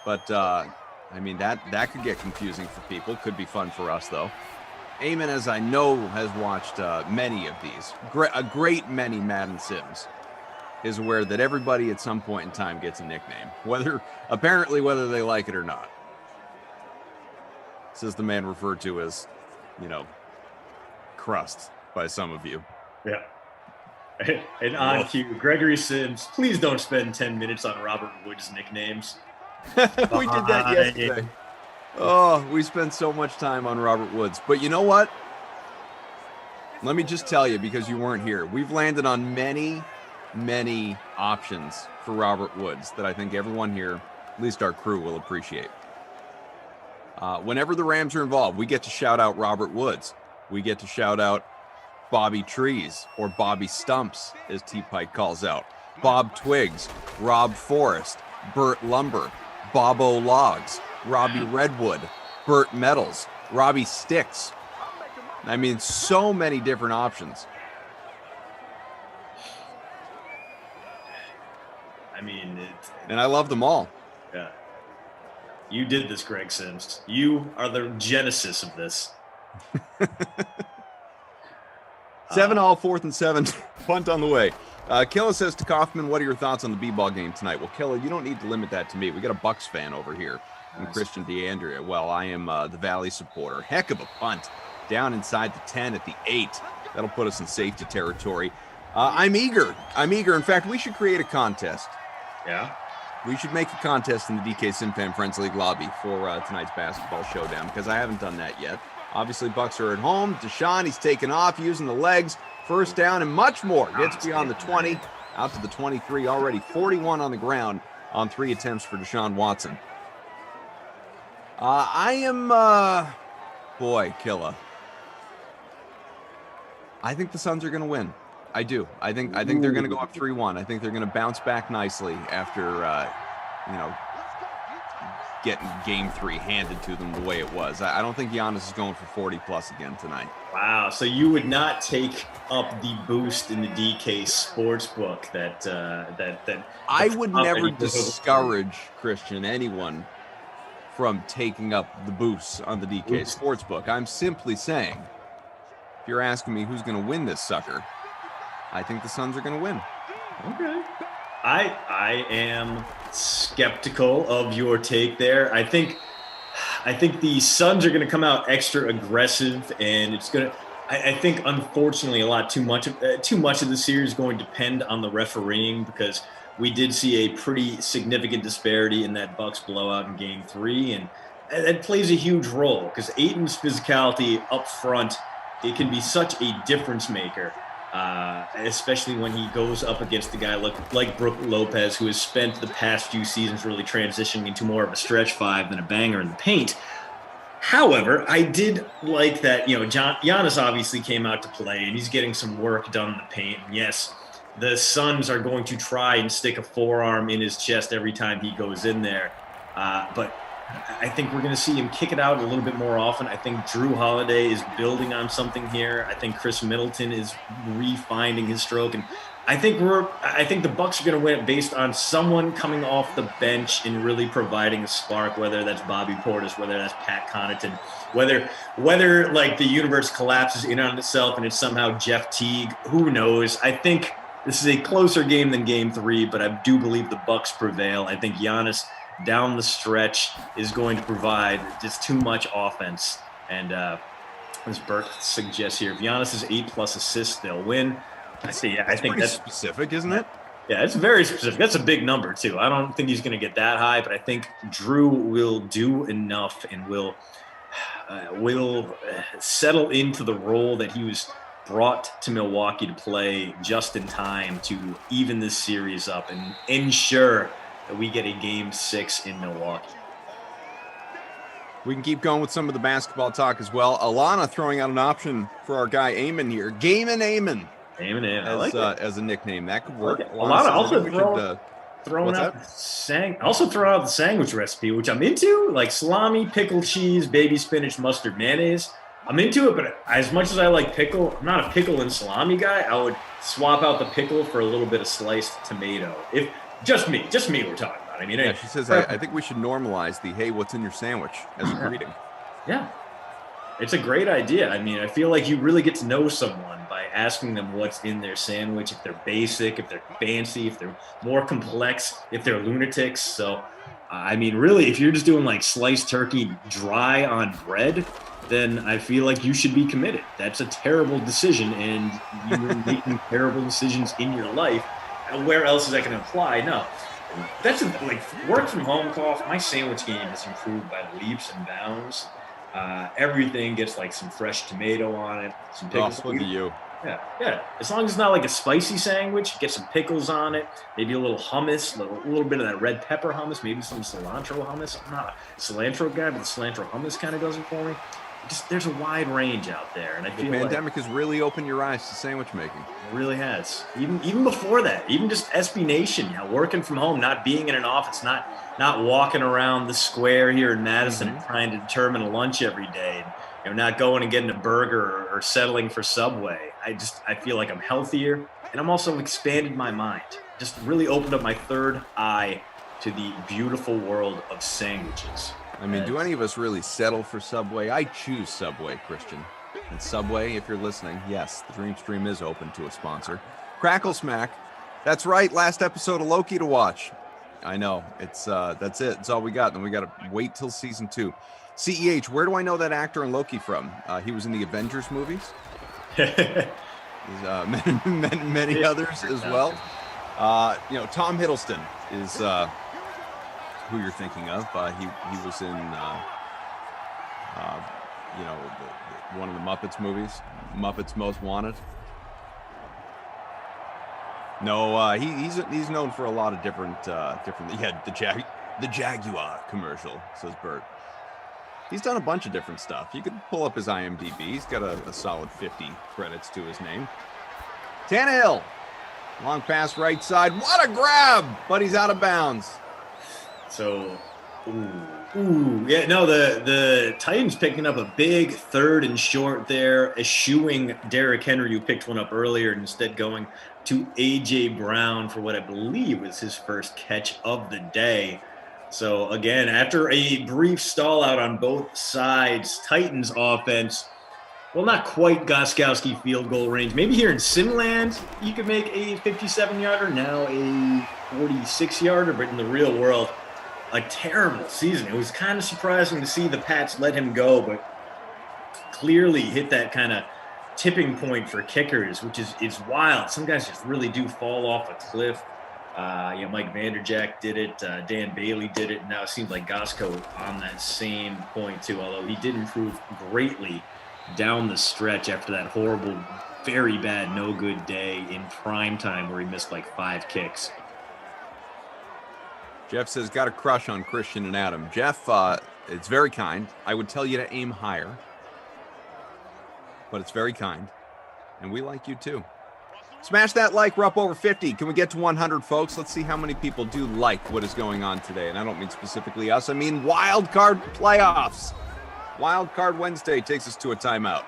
Speaker 4: but I mean, that could get confusing for people. Could be fun for us, though. Eamon, as I know, has watched many of these, a great many Madden Sims, is aware that everybody at some point in time gets a nickname, whether they like it or not. This is the man referred to as, Crust by some of you.
Speaker 12: Yeah. And on cue, Gregory Sims, please don't spend 10 minutes on Robert Wood's nicknames.
Speaker 4: We did that yesterday. Oh, we spent so much time on Robert Woods. But you know what? Let me just tell you, because you weren't here, we've landed on many, many options for Robert Woods that I think everyone here, at least our crew, will appreciate. Whenever the Rams are involved, we get to shout out Robert Woods. We get to shout out Bobby Trees, or Bobby Stumps, as T-Pike calls out, Bob Twigs, Rob Forrest, Burt Lumber, Bobo Logs, Robbie Redwood, Burt Metals, Robbie Sticks. I mean, so many different options.
Speaker 12: I mean,
Speaker 4: and I love them all.
Speaker 12: Yeah. You did this, Greg Sims. You are the genesis of this.
Speaker 4: 7-all, 4th and 7, punt on the way. Killa says to Kaufman, what are your thoughts on the b-ball game tonight? Well, Killa, you don't need to limit that to me. We got a Bucks fan over here, and Christian DeAndrea. Well, I am the Valley supporter. Heck of a punt. Down inside the 10 at the 8. That'll put us in safety territory. I'm eager. In fact, we should create a contest.
Speaker 12: Yeah?
Speaker 4: We should make a contest in the DK SimFan Friends League lobby for tonight's basketball showdown, because I haven't done that yet. Obviously, Bucks are at home. Deshaun, he's taken off, using the legs. First down and much more. Gets beyond the 20, out to the 23 already. 41 on the ground on 3 attempts for Deshaun Watson. I am, Killa. I think the Suns are going to win. I do. I think they're going to go up 3-1. I think they're going to bounce back nicely after, getting game 3 handed to them the way it was. I don't think Giannis is going for 40+ again tonight.
Speaker 12: Wow. So you would not take up the boost in the DK Sportsbook that
Speaker 4: I would never discourage, Christian, anyone from taking up the boost on the DK Sportsbook. I'm simply saying, if you're asking me who's going to win this sucker, I think the Suns are going to win.
Speaker 12: Okay. I am skeptical of your take there. I think the Suns are going to come out extra aggressive, and it's going to. I think, unfortunately, too much of the series is going to depend on the refereeing, because we did see a pretty significant disparity in that Bucks blowout in Game 3, and that plays a huge role, because Ayton's physicality up front, it can be such a difference maker. Especially when he goes up against a guy like Brook Lopez, who has spent the past few seasons really transitioning into more of a stretch 5 than a banger in the paint. However, I did like that, Giannis obviously came out to play, and he's getting some work done in the paint. And yes, the Suns are going to try and stick a forearm in his chest every time he goes in there. But I think we're going to see him kick it out a little bit more often. I think Drew Holiday is building on something here. I think Chris Middleton is refinding his stroke, and I think the Bucks are going to win it based on someone coming off the bench and really providing a spark. Whether that's Bobby Portis, whether that's Pat Connaughton, whether like the universe collapses in on itself and it's somehow Jeff Teague. Who knows? I think this is a closer game than Game 3, but I do believe the Bucks prevail. I think Giannis down the stretch is going to provide just too much offense. And as Burke suggests here, if Giannis is 8+ assists, they'll win. I think that's
Speaker 4: specific, isn't it?
Speaker 12: Yeah, it's very specific. That's a big number too. I don't think he's going to get that high, but I think Drew will do enough and will settle into the role that he was brought to Milwaukee to play just in time to even this series up and ensure that we get a Game 6 in Milwaukee.
Speaker 4: We can keep going with some of the basketball talk as well. Alana throwing out an option for our guy Eamon here. Eamon. As a nickname. That could work.
Speaker 12: Alana also throwing out the sandwich recipe, which I'm into, like salami, pickled cheese, baby spinach, mustard, mayonnaise. I'm into it, but as much as I like pickle, I'm not a pickle and salami guy. I would swap out the pickle for a little bit of sliced tomato. If just me we're talking about. I mean,
Speaker 4: yeah, she says, I think we should normalize the, hey, what's in your sandwich as a greeting.
Speaker 12: Yeah. It's a great idea. I mean, I feel like you really get to know someone by asking them what's in their sandwich, if they're basic, if they're fancy, if they're more complex, if they're lunatics. So, I mean, really, if you're just doing like sliced turkey dry on bread, then I feel like you should be committed. That's a terrible decision, and you're making terrible decisions in your life. And where else is that going to apply? No. That's like work from home, Cough. My sandwich game has improved by leaps and bounds. Everything gets like some fresh tomato on it, some pickles.
Speaker 4: Look at you.
Speaker 12: Yeah. As long as it's not like a spicy sandwich, get some pickles on it, maybe a little hummus, a little bit of that red pepper hummus, maybe some cilantro hummus. I'm not a cilantro guy, but the cilantro hummus kind of does it for me. Just there's a wide range out there, and I feel
Speaker 4: the pandemic has really opened your eyes to sandwich making.
Speaker 12: It really has. Even before that, even just SB Nation, working from home, not being in an office, not walking around the square here in Madison trying to determine a lunch every day, and not going and getting a burger or settling for Subway. I feel like I'm healthier, and I'm also expanded my mind. Just really opened up my third eye to the beautiful world of sandwiches.
Speaker 4: I mean, do any of us really settle for Subway? I choose Subway, Christian. And Subway, if you're listening, yes, the Dream Stream is open to a sponsor. Crackle Smack. That's right, last episode of Loki to watch. I know, it's that's it. It's all we got. Then we got to wait till season 2. CEH, where do I know that actor in Loki from? He was in the Avengers movies. Many others as well. Tom Hiddleston is... who you're thinking of. He was in, one of the Muppets movies, Muppets Most Wanted. No, he's known for a lot of different. Yeah, the Jaguar commercial, says Bert. He's done a bunch of different stuff. You could pull up his IMDb. He's got a solid 50 credits to his name. Tannehill, long pass right side. What a grab! But he's out of bounds.
Speaker 12: So, the Titans picking up a big 3rd and short there, eschewing Derrick Henry, who picked one up earlier, and instead going to A.J. Brown for what I believe was his first catch of the day. So, again, after a brief stall out on both sides, Titans offense, well, not quite Gostkowski field goal range. Maybe here in Simland, you could make a 57-yarder, now a 46-yarder, but in the real world, a terrible season. It was kind of surprising to see the Pats let him go, but clearly hit that kind of tipping point for kickers, which is wild. Some guys just really do fall off a cliff. Mike Vanderjagt did it. Dan Bailey did it. And now it seems like Gosko on that same point too, although he did improve greatly down the stretch after that horrible, very bad, no good day in prime time where he missed like 5 kicks.
Speaker 4: Jeff says, got a crush on Christian and Adam. Jeff, it's very kind. I would tell you to aim higher, but it's very kind. And we like you too. Smash that like. We're up over 50. Can we get to 100, folks? Let's see how many people do like what is going on today. And I don't mean specifically us. I mean wild card playoffs. Wild card Wednesday takes us to a timeout.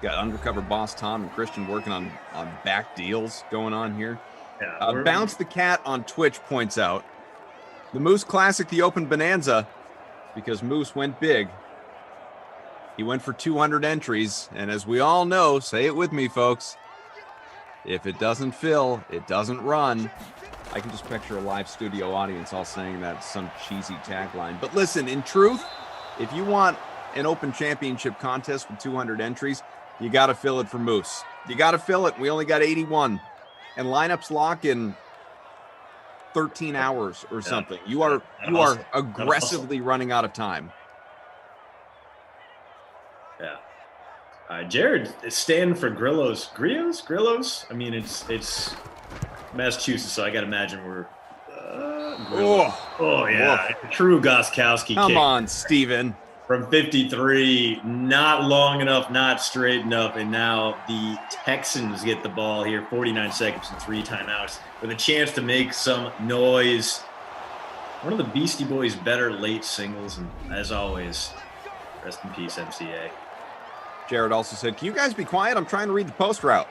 Speaker 4: Got undercover boss Tom and Christian working on back deals going on here. Bounce the Cat on Twitch points out the Moose Classic, the Open Bonanza, because Moose went big. He went for 200 entries, and as we all know, say it with me, folks, if it doesn't fill, it doesn't run. I can just picture a live studio audience all saying that, some cheesy tagline. But listen, in truth, if you want an Open Championship contest with 200 entries, you got to fill it for Moose. You got to fill it. We only got 81. And lineups lock in 13 hours or something. You are aggressively running out of time.
Speaker 12: Yeah. Jared is standing for Grillos. Grillos? I mean, it's Massachusetts, so I got to imagine we're Oh, yeah. True Gostkowski
Speaker 4: Come
Speaker 12: kick.
Speaker 4: on, Steven.
Speaker 12: From 53, not long enough, not straight enough, and now the Texans get the ball here, 49 seconds and 3 timeouts, with a chance to make some noise. One of the Beastie Boys' better late singles, and as always, Rest in peace, MCA.
Speaker 4: Jared also said, can you guys be quiet? I'm trying to read the post route.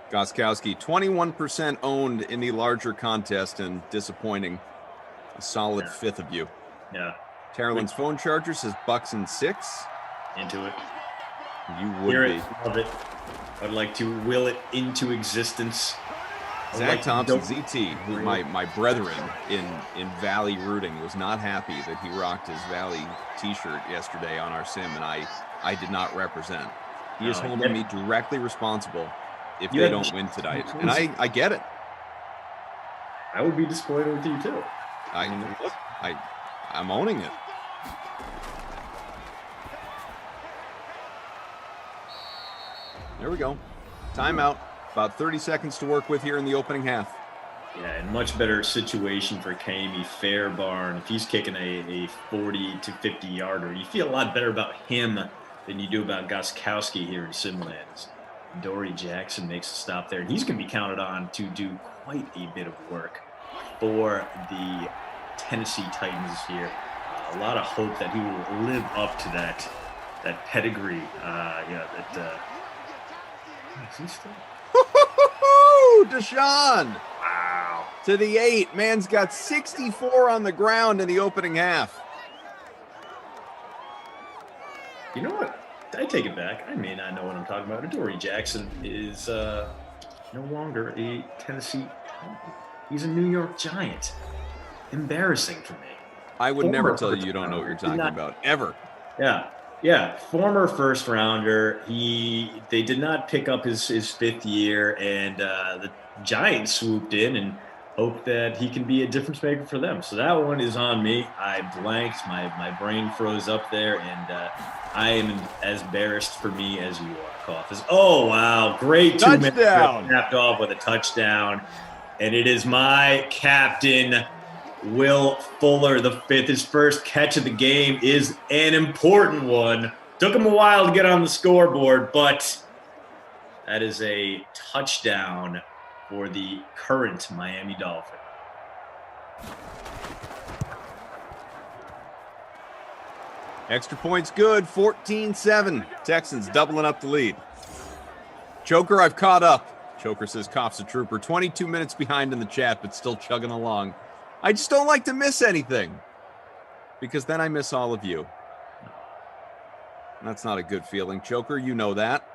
Speaker 4: Gostkowski, 21% owned in the larger contest and disappointing. A solid fifth of you.
Speaker 12: Yeah.
Speaker 4: Carolyn's phone charger says Bucks in 6.
Speaker 12: Into it.
Speaker 4: You would
Speaker 12: Hear
Speaker 4: be.
Speaker 12: it, love it. I'd like to will it into existence.
Speaker 4: Zach Thompson, ZT, who's my brethren in Valley rooting, was not happy that he rocked his Valley t-shirt yesterday on our sim, and I did not represent. He is holding me directly responsible if they don't win tonight. And I get it.
Speaker 12: I would be disappointed with you too.
Speaker 4: I'm owning it. There we go. Timeout. About 30 seconds to work with here in the opening half.
Speaker 12: Yeah, and much better situation for Kamey Fairbarn. If he's kicking a 40 to 50 yarder, you feel a lot better about him than you do about Gostkowski here in Simlands. Dory Jackson makes a stop there, and he's going to be counted on to do quite a bit of work for the Tennessee Titans here. A lot of hope that he will live up to that pedigree. Is he still?
Speaker 4: Deshaun!
Speaker 12: Wow.
Speaker 4: To the 8. Man's got 64 on the ground in the opening half.
Speaker 12: You know what? I take it back. I may not know what I'm talking about. Dory Jackson is no longer a Tennessee Titan. He's a New York Giant. Embarrassing for me.
Speaker 4: I would never tell you don't know what you're talking about, ever.
Speaker 12: Yeah. Former first rounder. They did not pick up his 5th year, and the Giants swooped in and hoped that he can be a difference maker for them. So that one is on me. I blanked. My brain froze up there, and I am as embarrassed for me as you are, Coffis. Oh, wow. Great 2 minutes. Capped off with a touchdown. And it is my captain, Will Fuller, the 5th. His first catch of the game is an important one. Took him a while to get on the scoreboard, but that is a touchdown for the current Miami Dolphin.
Speaker 4: Extra points good, 14-7. Texans doubling up the lead. Choker, I've caught up. Choker says Koff's a trooper. 22 minutes behind in the chat, but still chugging along. I just don't like to miss anything, because then I miss all of you. That's not a good feeling. Choker, you know that.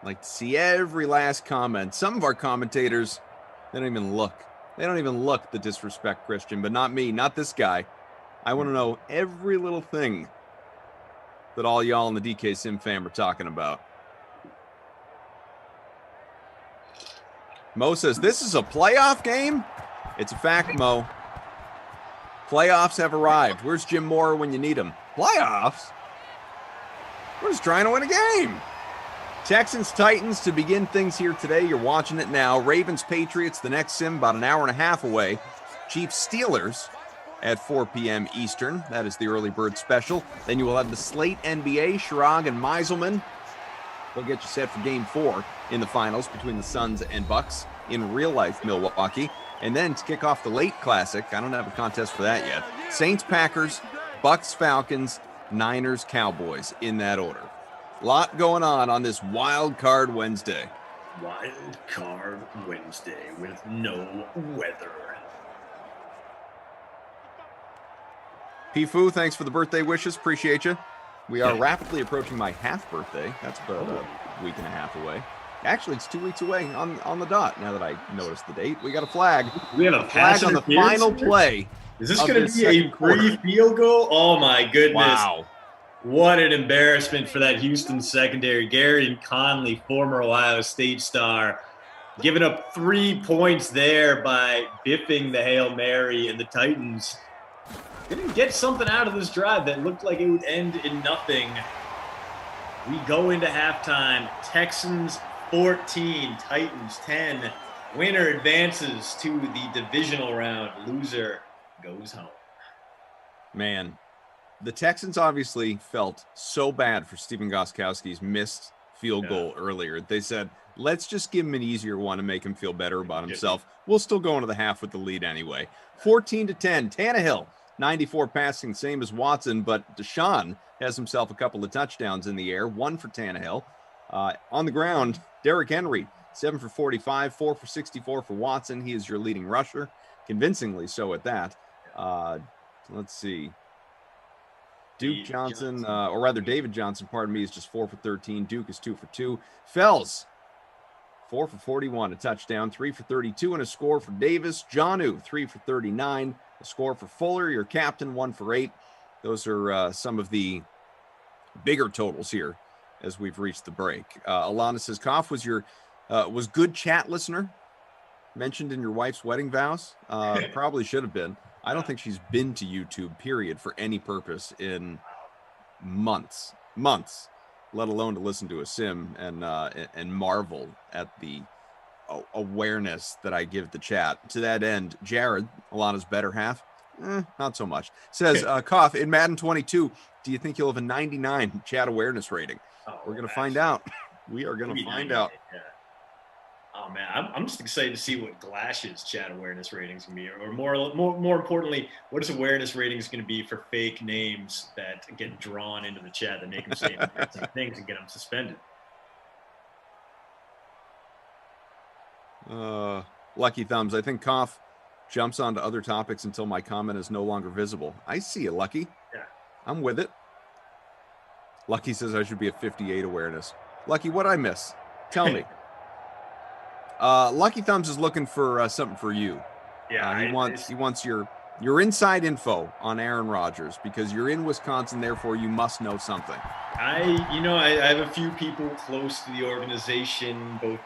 Speaker 4: I like to see every last comment. Some of our commentators, they don't even look. They don't even look to disrespect Christian, but not me, not this guy. I want to know every little thing that all y'all in the DK Sim fam are talking about. Mo says, this is a playoff game? It's a fact, Mo. Playoffs have arrived. Where's Jim Moore when you need him? Playoffs? We're just trying to win a game. Texans, Titans to begin things here today. You're watching it now. Ravens, Patriots, the next sim about an hour and a half away. Chiefs, Steelers at 4 p.m. Eastern. That is the early bird special. Then you will have the slate NBA, Sherrod and Meiselman. They'll get you set for game 4 in the finals between the Suns and Bucks in real life Milwaukee. And then to kick off the late classic, I don't have a contest for that yet. Saints, Packers, Bucks, Falcons, Niners, Cowboys in that order. Lot going on this Wild Card Wednesday.
Speaker 12: Wild Card Wednesday with no weather.
Speaker 4: Pifu, thanks for the birthday wishes. Appreciate you. We are rapidly approaching my half birthday. That's about a week and a half away. Actually, it's 2 weeks away on the dot. Now that I noticed the date, we got a flag.
Speaker 12: We have a
Speaker 4: flag on the final play.
Speaker 12: Is this going to be a free field goal? Oh my goodness!
Speaker 4: Wow.
Speaker 12: What an embarrassment for that Houston secondary. Garrett Conley, former Ohio State star, giving up 3 points there by biffing the Hail Mary, and the Titans didn't get something out of this drive that looked like it would end in nothing. We go into halftime. Texans 14, Titans 10. Winner advances to the divisional round. Loser goes home.
Speaker 4: Man, the Texans obviously felt so bad for Stephen Gostkowski's missed field goal earlier. They said, let's just give him an easier one and make him feel better about himself. We'll still go into the half with the lead anyway. 14-10, Tannehill, 94 passing, same as Watson, but Deshaun has himself a couple of touchdowns in the air, one for Tannehill. On the ground, Derrick Henry, 7 for 45, 4 for 64 for Watson. He is your leading rusher, convincingly so at that. Let's see. Duke Johnson, or rather David Johnson, pardon me, is just 4 for 13. Duke is 2 for 2. Fells, 4 for 41, a touchdown, 3 for 32, and a score for Davis. Jonnu, 3 for 39, a score for Fuller, your captain, 1 for 8. Those are some of the bigger totals here as we've reached the break. Alana says, Koff was good chat listener, mentioned in your wife's wedding vows. Probably should have been. I don't think she's been to YouTube, period, for any purpose in months, let alone to listen to a sim and marvel at the awareness that I give the chat. To that end, Jared, Alana's better half, not so much, says, Koff, in Madden 22, do you think you'll have a 99 chat awareness rating? We're going to find out. We are going to find out.
Speaker 12: Yeah. Oh man, I'm just excited to see what Glash's chat awareness ratings can be, or more importantly, what his awareness ratings going to be for fake names that get drawn into the chat that make him say embarrassing things and get him suspended.
Speaker 4: Lucky Thumbs, I think Koff jumps onto other topics until my comment is no longer visible. I see you, Lucky.
Speaker 12: Yeah,
Speaker 4: I'm with it. Lucky says I should be at 58 awareness. Lucky, what'd I miss? Tell me. Lucky Thumbs is looking for something for you.
Speaker 12: Yeah,
Speaker 4: he wants your inside info on Aaron Rodgers because you're in Wisconsin, therefore you must know something.
Speaker 12: I have a few people close to the organization, both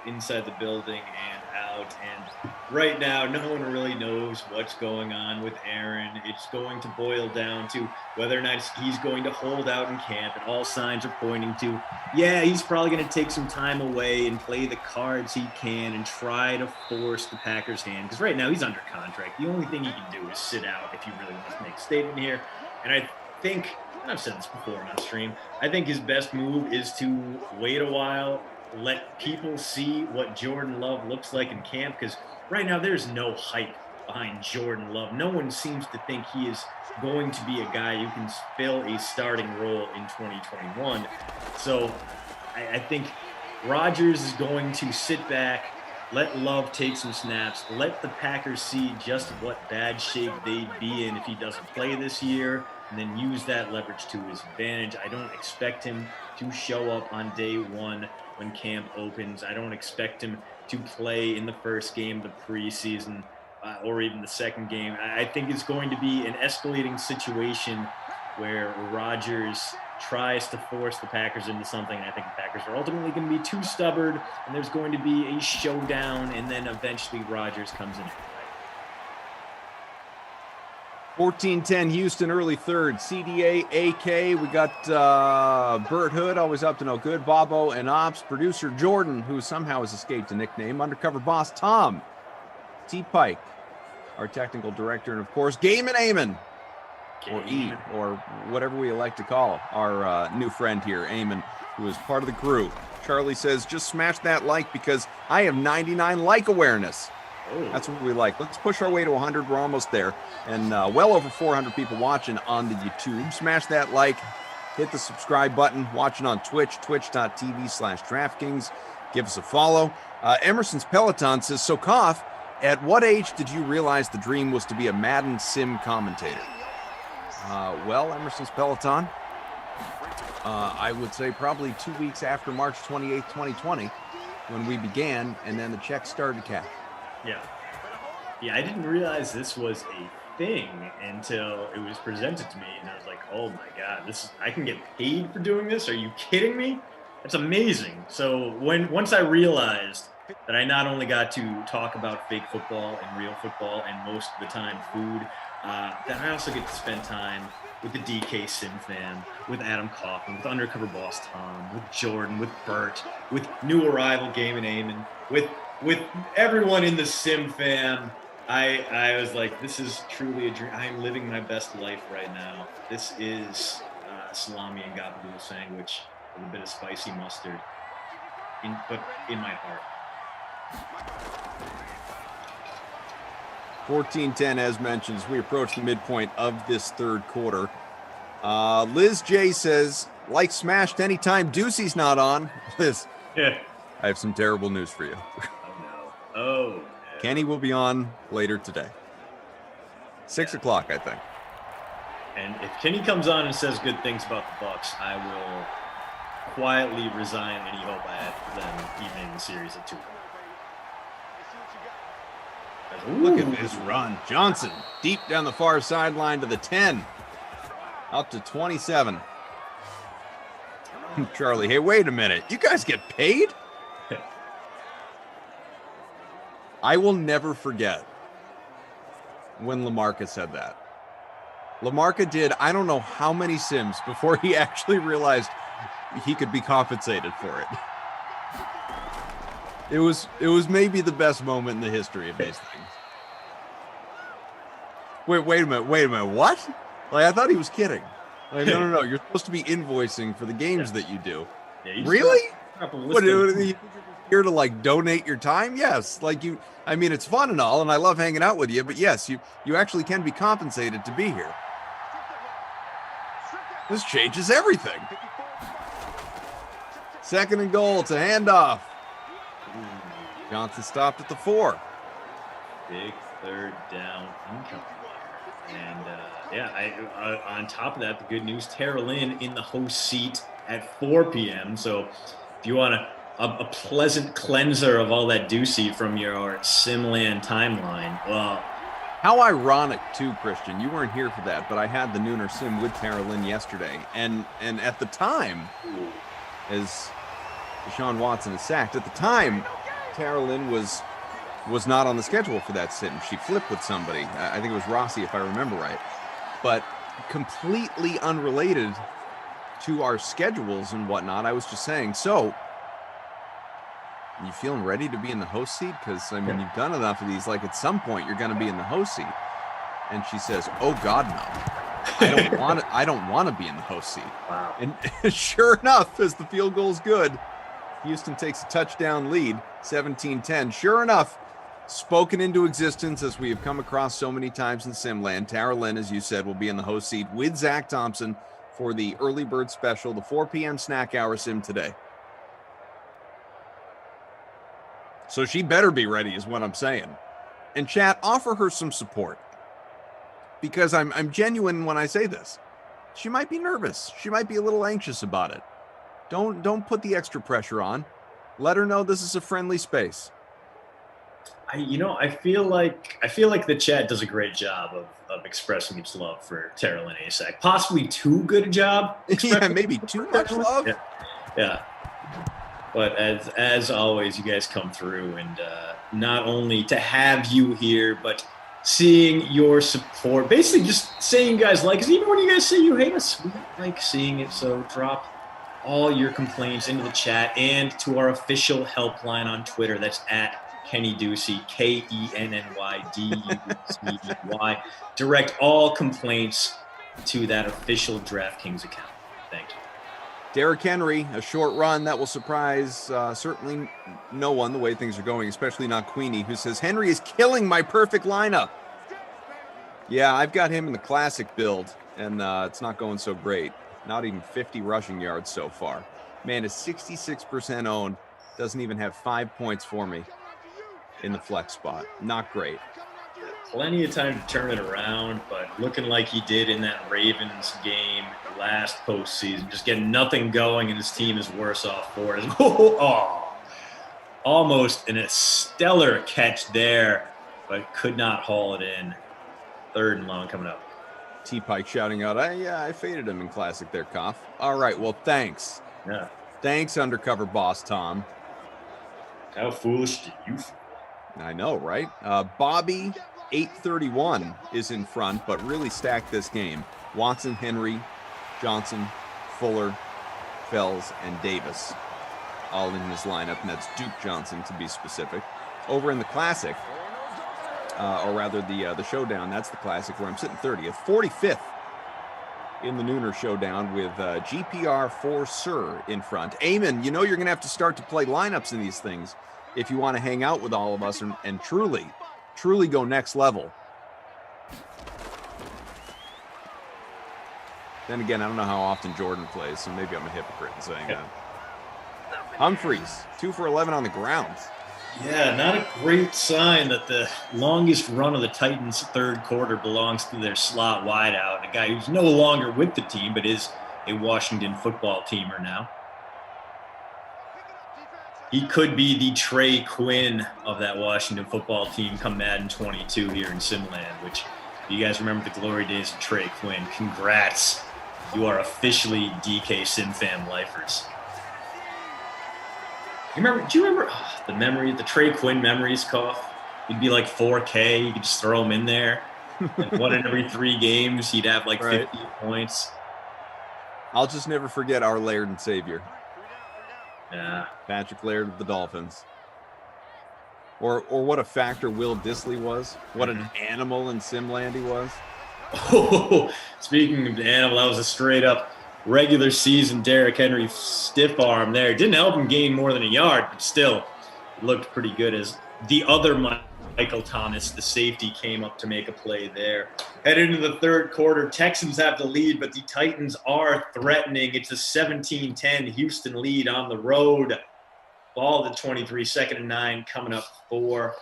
Speaker 12: inside the building and out. And right now, no one really knows what's going on with Aaron. It's going to boil down to whether or not he's going to hold out in camp. And all signs are pointing to, yeah, he's probably going to take some time away and play the cards he can and try to force the Packers' hand. Because right now he's under contract. The only thing he can do is sit out if he really wants to make a statement here. And I think, and I've said this before on stream, I think his best move is to wait a while, let people see what Jordan Love looks like in camp, because right now there's no hype behind Jordan Love. No one seems to think he is going to be a guy who can fill a starting role in 2021. So I think Rodgers is going to sit back, let Love take some snaps, let the Packers see just what bad shape they'd be in if he doesn't play this year, and then use that leverage to his advantage. I don't expect him to show up on day one when camp opens. I don't expect him to play in the first game of the preseason or even the second game. I think it's going to be an escalating situation where Rodgers tries to force the Packers into something. And I think the Packers are ultimately going to be too stubborn, and there's going to be a showdown, and then eventually Rodgers comes in.
Speaker 4: 14-10 Houston, early third. CDA, AK. We got Bert Hood, always up to no good. Bobo and Ops. Producer Jordan, who somehow has escaped a nickname. Undercover boss Tom. T. Pike, our technical director. And, of course, Game and Eamon. Or E, or whatever we like to call our new friend here, Eamon, who is part of the crew. Charlie says, just smash that like because I have 99 like awareness. That's what we like. Let's push our way to 100. We're almost there. And well over 400 people watching on the YouTube. Smash that like. Hit the subscribe button. Watching on Twitch, twitch.tv/DraftKings. Give us a follow. Emerson's Peloton says, so Koff, at what age did you realize the dream was to be a Madden sim commentator? Well, Emerson's Peloton, I would say probably 2 weeks after March 28th, 2020, when we began, and then the checks started to cash.
Speaker 12: Yeah, I didn't realize this was a thing until it was presented to me, and I was like, oh my God, I can get paid for doing this? Are you kidding me? That's amazing. So once I realized that I not only got to talk about fake football and real football and most of the time food, then I also get to spend time with the DK Sim fam, with Adam Kaufman, with Undercover Boss Tom, with Jordan, with Bert, with new arrival Game and Eamon, with everyone in the Sim fam. I was like, this is truly a dream. I'm living my best life right now. This is salami and gabagool sandwich with a bit of spicy mustard, but in my heart.
Speaker 4: 14-10, as mentioned, as we approach the midpoint of this third quarter. Liz J says, like smashed anytime Ducey's not on. Liz,
Speaker 12: Yeah.
Speaker 4: I have some terrible news for you.
Speaker 12: Oh, no.
Speaker 4: Kenny will be on later today. 6 o'clock, I think.
Speaker 12: And if Kenny comes on and says good things about the Bucks, I will quietly resign any hope I had for them even in the series at 2.
Speaker 4: Look at this run. Johnson deep down the far sideline to the 10. Up to 27. Charlie, hey, wait a minute. You guys get paid? I will never forget when LaMarca said that. LaMarca did I don't know how many sims before he actually realized he could be compensated for it. It was maybe the best moment in the history of these things. Wait a minute, what? Like, I thought he was kidding. Like, no, you're supposed to be invoicing for the games that you do.
Speaker 12: Yeah,
Speaker 4: really? What, you here to like donate your time? Yes. Like it's fun and all, and I love hanging out with you, but yes, you actually can be compensated to be here. This changes everything. 2nd and goal. It's a handoff. Johnson stopped at the 4.
Speaker 12: Big third down income. And on top of that, the good news, Tara Lynn in the host seat at 4 p.m. So if you want a pleasant cleanser of all that Ducey from your Simland timeline, well.
Speaker 4: How ironic, too, Christian. You weren't here for that, but I had the Nooner Sim with Tara Lynn yesterday. And at the time, as Deshaun Watson is sacked, at the time, Tara Lynn was not on the schedule for that sit, and she flipped with somebody. I think it was Rossi, if I remember right. But completely unrelated to our schedules and whatnot. I was just saying, so you feeling ready to be in the host seat? Because, you've done enough of these. Like, at some point, you're going to be in the host seat. And she says, oh, God, no. I don't want to be in the host seat.
Speaker 12: Wow.
Speaker 4: And sure enough, as the field goal's good, Houston takes a touchdown lead, 17-10. Sure enough, spoken into existence as we have come across so many times in Simland. Tara Lynn, as you said, will be in the host seat with Zach Thompson for the early bird special, the 4 p.m. snack hour sim today. So she better be ready is what I'm saying. And chat, offer her some support. Because I'm genuine when I say this. She might be nervous. She might be a little anxious about it. Don't put the extra pressure on. Let her know this is a friendly space.
Speaker 12: I feel like the chat does a great job of expressing its love for Tara Lynn Asak. Possibly too good a job.
Speaker 4: Yeah, maybe too much love.
Speaker 12: Yeah. But as always, you guys come through, and not only to have you here, but seeing your support. Basically, just saying you guys like us. Even when you guys say you hate us, we like seeing it. So drop all your complaints into the chat and to our official helpline on Twitter. That's at Kenny Ducey, KennyDucey. Direct all complaints to that official DraftKings account. Thank you.
Speaker 4: Derrick Henry, a short run that will surprise certainly no one the way things are going, especially not Queenie, who says, Henry is killing my perfect lineup. Yeah, I've got him in the classic build, and it's not going so great. Not even 50 rushing yards so far. Man is 66% owned. Doesn't even have 5 points for me in the flex spot. Not great.
Speaker 12: Plenty of time to turn it around, but looking like he did in that Ravens game last postseason, just getting nothing going, and his team is worse off for it. Almost in a stellar catch there, but could not haul it in. 3rd and long coming up.
Speaker 4: T-Pike shouting out, I faded him in classic there, Koff. All right, well, thanks.
Speaker 12: Yeah.
Speaker 4: Thanks, undercover boss Tom.
Speaker 12: How foolish did you feel?
Speaker 4: I know, right? Bobby, 831 is in front, but really stacked this game. Watson, Henry, Johnson, Fuller, Fells, and Davis all in his lineup, and that's Duke Johnson to be specific. Over in the classic, or rather the showdown, that's the classic where I'm sitting 30th. 45th in the Nooner Showdown with GPR for Sir in front. Eamon, you know you're going to have to start to play lineups in these things if you want to hang out with all of us and truly go next level. Then again, I don't know how often Jordan plays, so maybe I'm a hypocrite in saying that. Humphreys, 2 for 11 on the ground.
Speaker 12: Yeah, not a great sign that the longest run of the Titans' third quarter belongs to their slot wideout, a guy who's no longer with the team but is a Washington football teamer now. He could be the Trey Quinn of that Washington football team come Madden 22 here in Simland, which you guys remember the glory days of Trey Quinn. Congrats. You are officially DK SimFam lifers. Do you remember the Trey Quinn memories, Koff? He'd be like 4K. You could just throw him in there. Like 1 in every 3 games, he'd have like 50 points.
Speaker 4: I'll just never forget our Laird and Savior.
Speaker 12: Yeah.
Speaker 4: Patrick Laird of the Dolphins. Or what a factor Will Dissly was. What an animal in Simland he was.
Speaker 12: Oh, speaking of the animal, that was a straight up regular season Derrick Henry stiff arm there. Didn't help him gain more than a yard, but still it looked pretty good as the other Michael Thomas, the safety, came up to make a play there. Head into the third quarter, Texans have the lead, but the Titans are threatening. It's a 17-10 Houston lead on the road. Ball at the 23, 2nd and 9 coming up for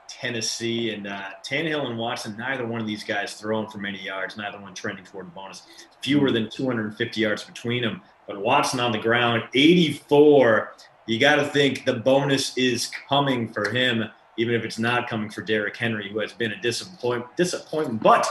Speaker 12: Tennessee. And Tannehill and Watson, neither one of these guys throwing for many yards, neither one trending toward a bonus. Fewer than 250 yards between them. But Watson on the ground, 84. You got to think the bonus is coming for him, even if it's not coming for Derrick Henry, who has been a disappointment. But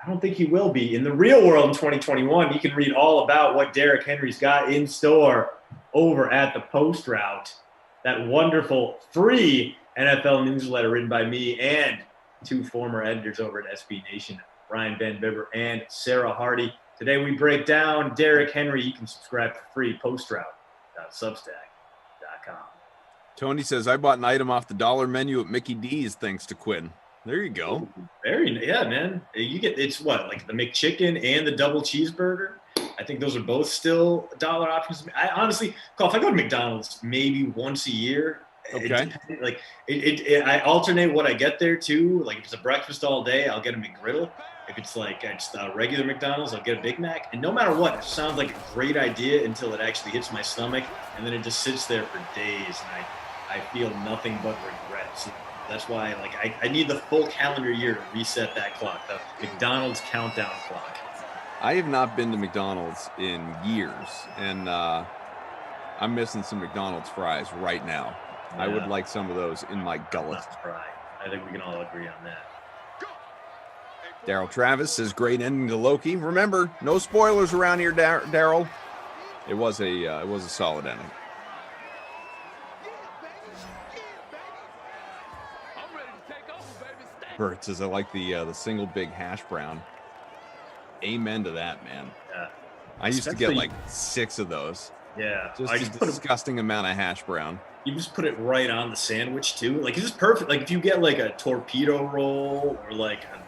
Speaker 12: I don't think he will be. In the real world in 2021, you can read all about what Derrick Henry's got in store over at the Post Route, that wonderful free NFL newsletter written by me and 2 former editors over at SB Nation, Ryan Van Bibber and Sarah Hardy. Today we break down Derrick Henry. You can subscribe for free, postroute.substack.com.
Speaker 4: Tony says, I bought an item off the dollar menu at Mickey D's thanks to Quinn. There you go.
Speaker 12: Yeah, man. You get, it's what, like the McChicken and the double cheeseburger? I think those are both still dollar options. I honestly, if I go to McDonald's maybe once a year,
Speaker 4: okay,
Speaker 12: I alternate what I get there too. Like if it's a breakfast all day, I'll get a McGriddle. If it's like just a regular McDonald's, I'll get a Big Mac. And no matter what, it sounds like a great idea until it actually hits my stomach, and then it just sits there for days, and I feel nothing but regrets. That's why, like, I need the full calendar year to reset that clock, the McDonald's countdown clock.
Speaker 4: I have not been to McDonald's in years, and I'm missing some McDonald's fries right now. Yeah. I would like some of those in my gullet.
Speaker 12: I think we can all agree on that.
Speaker 4: Daryl Travis says, great ending to Loki. Remember, no spoilers around here, Daryl. It was a solid ending. Bert says, I like the single big hash brown. Amen to that, man.
Speaker 12: Yeah.
Speaker 4: I used to get like 6 of those.
Speaker 12: Yeah.
Speaker 4: Just a disgusting amount of hash brown.
Speaker 12: You just put it right on the sandwich too. Like, it's just perfect. Like if you get like a torpedo roll or like a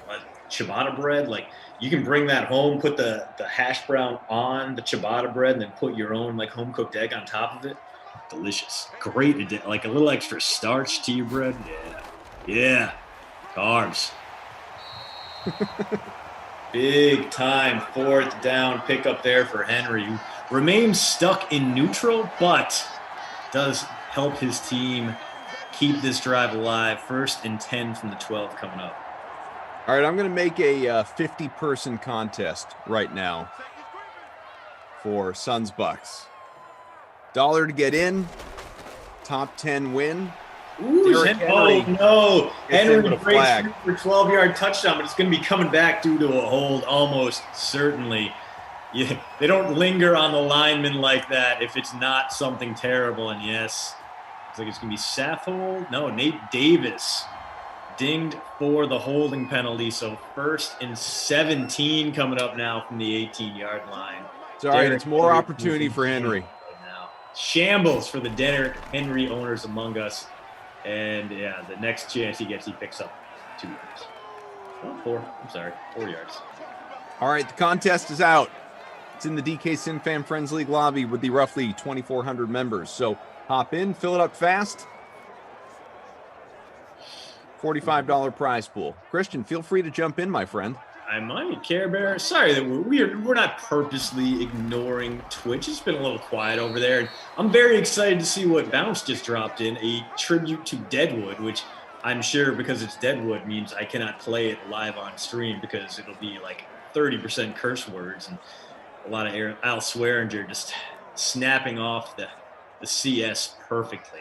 Speaker 12: ciabatta bread, like you can bring that home, put the hash brown on the ciabatta bread, and then put your own like home cooked egg on top of it. Delicious. Great. Like a little extra starch to your bread. Yeah. Carbs. Big time 4th down pickup there for Henry, who remains stuck in neutral, but does help his team keep this drive alive. 1st and 10 from the 12 coming up.
Speaker 4: All right, I'm going to make a 50-person contest right now for Suns Bucks. $1 to get in, top 10 win.
Speaker 12: Ooh, no. Henry breaks for a 12-yard touchdown, but it's going to be coming back due to a hold almost certainly. Yeah, they don't linger on the lineman like that if it's not something terrible. And yes, looks like it's going to be Saffold. No, Nate Davis dinged for the holding penalty. So 1st and 17 coming up now from the 18-yard line.
Speaker 4: It's all right. It's more opportunity for Henry.
Speaker 12: Right now. Shambles for the Derrick Henry owners among us. And yeah, the next chance he gets, he picks up 2 yards. Oh, 4. I'm sorry, 4 yards.
Speaker 4: All right, the contest is out. It's in the DK Sin Fan Friends League lobby with the roughly 2,400 members. So hop in, fill it up fast. $45 prize pool. Christian, feel free to jump in, my friend.
Speaker 12: I might, Care Bear. Sorry that we're not purposely ignoring Twitch. It's been a little quiet over there. And I'm very excited to see what Bounce just dropped in, a tribute to Deadwood, which I'm sure because it's Deadwood means I cannot play it live on stream because it'll be like 30% curse words and a lot of Al Swearinger just snapping off the CS perfectly.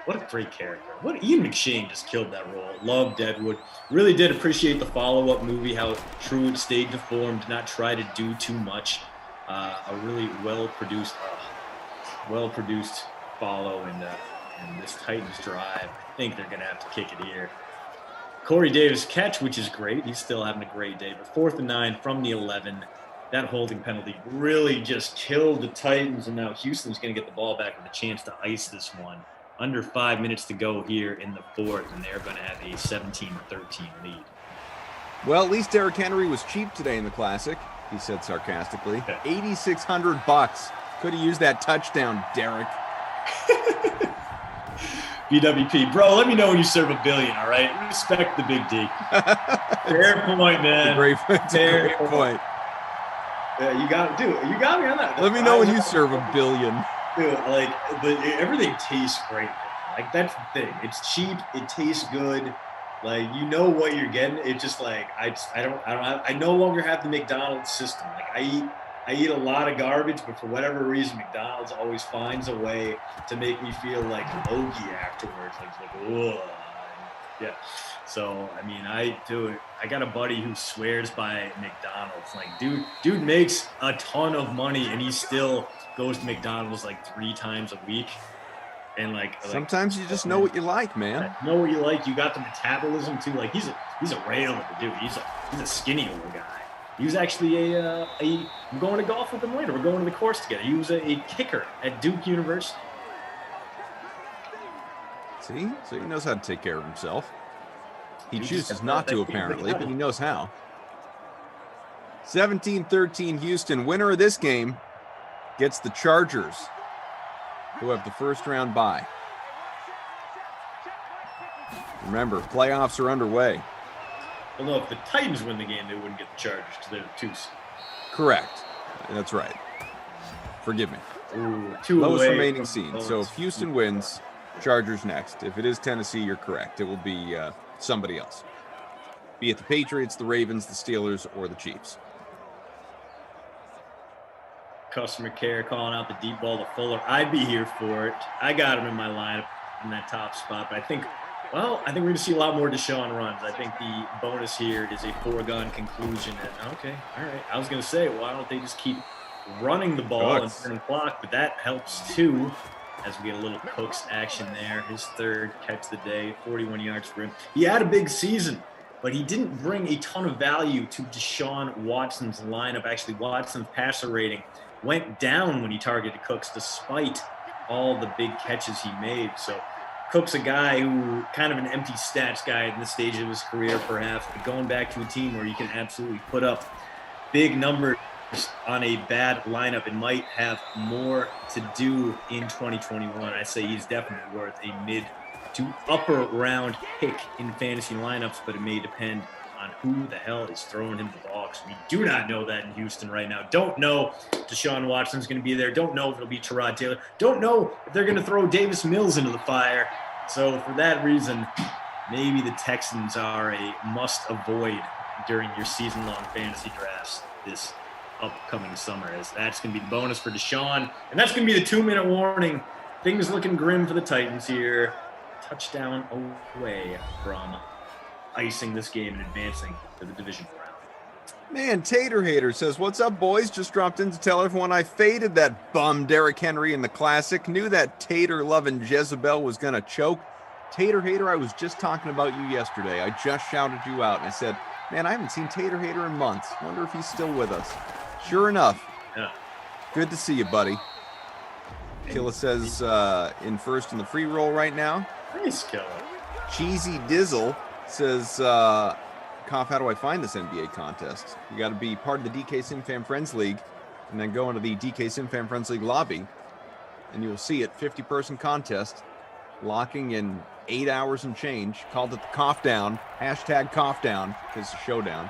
Speaker 12: What a great character. Ian McShane just killed that role. Love Deadwood. Really did appreciate the follow-up movie, how true it stayed to form, did not try to do too much. A really well-produced follow and this Titans drive. I think they're going to have to kick it here. Corey Davis catch, which is great. He's still having a great day. But 4th and 9 from the 11. That holding penalty really just killed the Titans, and now Houston's going to get the ball back with a chance to ice this one. Under 5 minutes to go here in the 4th, and they're going to have a 17-13 lead.
Speaker 4: Well, at least Derrick Henry was cheap today in the Classic, he said sarcastically. $8,600. Could have used that touchdown, Derrick.
Speaker 12: BWP, bro, let me know when you serve $1 billion, all right? Respect the big D. Fair point, man.
Speaker 4: It's a great point.
Speaker 12: Yeah, you got me on that.
Speaker 4: Let me know when you serve $1 billion.
Speaker 12: Dude, like, but everything tastes great. Like, that's the thing. It's cheap. It tastes good. Like, you know what you're getting. It's just like I no longer have the McDonald's system. Like, I eat a lot of garbage, but for whatever reason, McDonald's always finds a way to make me feel like logy afterwards. Like, whoa. Yeah. So, I mean, I got a buddy who swears by McDonald's. Like, dude makes a ton of money, and he still goes to McDonald's like 3 times a week. And like
Speaker 4: sometimes you just know what you like, man.
Speaker 12: Know what you like. You got the metabolism too. Like he's a rail dude. He's a skinny little guy. He was actually I'm going to golf with him later. We're going to the course together. He was a kicker at Duke University.
Speaker 4: See? So he knows how to take care of himself. He chooses not to, apparently, but he knows how. 17-13 Houston. Winner of this game gets the Chargers, who have the first round bye. Remember, playoffs are underway.
Speaker 12: Well, no, if the Titans win the game, they wouldn't get the Chargers because they're the 2 seed.
Speaker 4: Correct. That's right. Forgive me.
Speaker 12: Ooh, 2
Speaker 4: lowest
Speaker 12: away
Speaker 4: remaining seed. So if Houston wins, Chargers next. If it is Tennessee, you're correct. It will be somebody else. Be it the Patriots, the Ravens, the Steelers, or the Chiefs.
Speaker 12: Customer care calling out the deep ball to Fuller. I'd be here for it. I got him in my lineup in that top spot, but I think we're going to see a lot more Deshaun runs. I think the bonus here is a foregone conclusion. And, okay, all right. I was going to say, why don't they just keep running the ball and turning clock? But that helps too, as we get a little Cooks action there. His 3rd catch of the day, 41 yards for him. He had a big season, but he didn't bring a ton of value to Deshaun Watson's lineup. Actually, Watson's passer rating went down when he targeted Cooks despite all the big catches he made. So Cook's a guy who kind of an empty stats guy at this stage of his career, perhaps, but going back to a team where he can absolutely put up big numbers on a bad lineup and might have more to do in 2021. I say he's definitely worth a mid to upper round pick in fantasy lineups, but it may depend on who the hell is throwing him the ball. We do not know that in Houston right now. Don't know if Deshaun Watson's going to be there. Don't know if it'll be Tyrod Taylor. Don't know if they're going to throw Davis Mills into the fire. So for that reason, maybe the Texans are a must avoid during your season-long fantasy drafts this upcoming summer, as that's going to be the bonus for Deshaun. And that's going to be the 2-minute warning. Things looking grim for the Titans here. Touchdown away from icing this game and advancing to the division round.
Speaker 4: Man, Tater Hater says, what's up, boys? Just dropped in to tell everyone I faded that bum Derrick Henry in the Classic. Knew that Tater-loving Jezebel was going to choke. Tater Hater, I was just talking about you yesterday. I just shouted you out, and I said, man, I haven't seen Tater Hater in months. Wonder if he's still with us. Sure enough.
Speaker 12: Yeah.
Speaker 4: Good to see you, buddy. Killa says in first in the free roll right now.
Speaker 12: Nice, Killa.
Speaker 4: Cheesy Dizzle says Koff, how do I find this NBA contest? You got to be part of the DK SimFam Friends League and then go into the DK SimFam Friends League lobby and you will see it. 50-person contest, locking in 8 hours and change. Called it the Koff Down. Hashtag Koff Down because it's a showdown.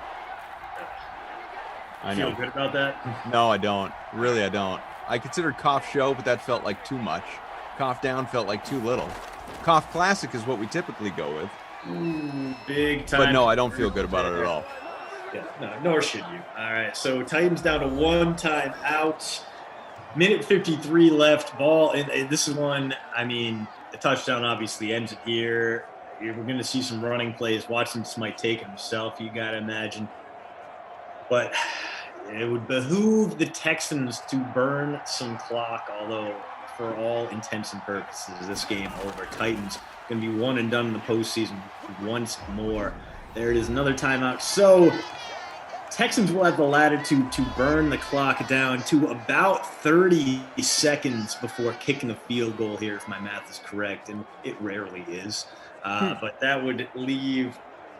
Speaker 4: I know.
Speaker 12: Feel good about that?
Speaker 4: No, I don't. Really, I don't. I considered Koff Show, but that felt like too much. Koff Down felt like too little. Koff Classic is what we typically go with.
Speaker 12: Ooh, big time.
Speaker 4: But no, I don't feel good about it at all.
Speaker 12: Yeah, no, nor should you. All right, so Titans down to 1 time out. Minute 53 left. Ball, and this is one, I mean, the touchdown obviously ends it here. We're going to see some running plays. Watson just might take it himself, you got to imagine. But it would behoove the Texans to burn some clock, although for all intents and purposes, this game over. Titans going to be one and done in the postseason once more. There it is, another timeout. So Texans will have the latitude to burn the clock down to about 30 seconds before kicking the field goal here, if my math is correct, and it rarely is. But that would leave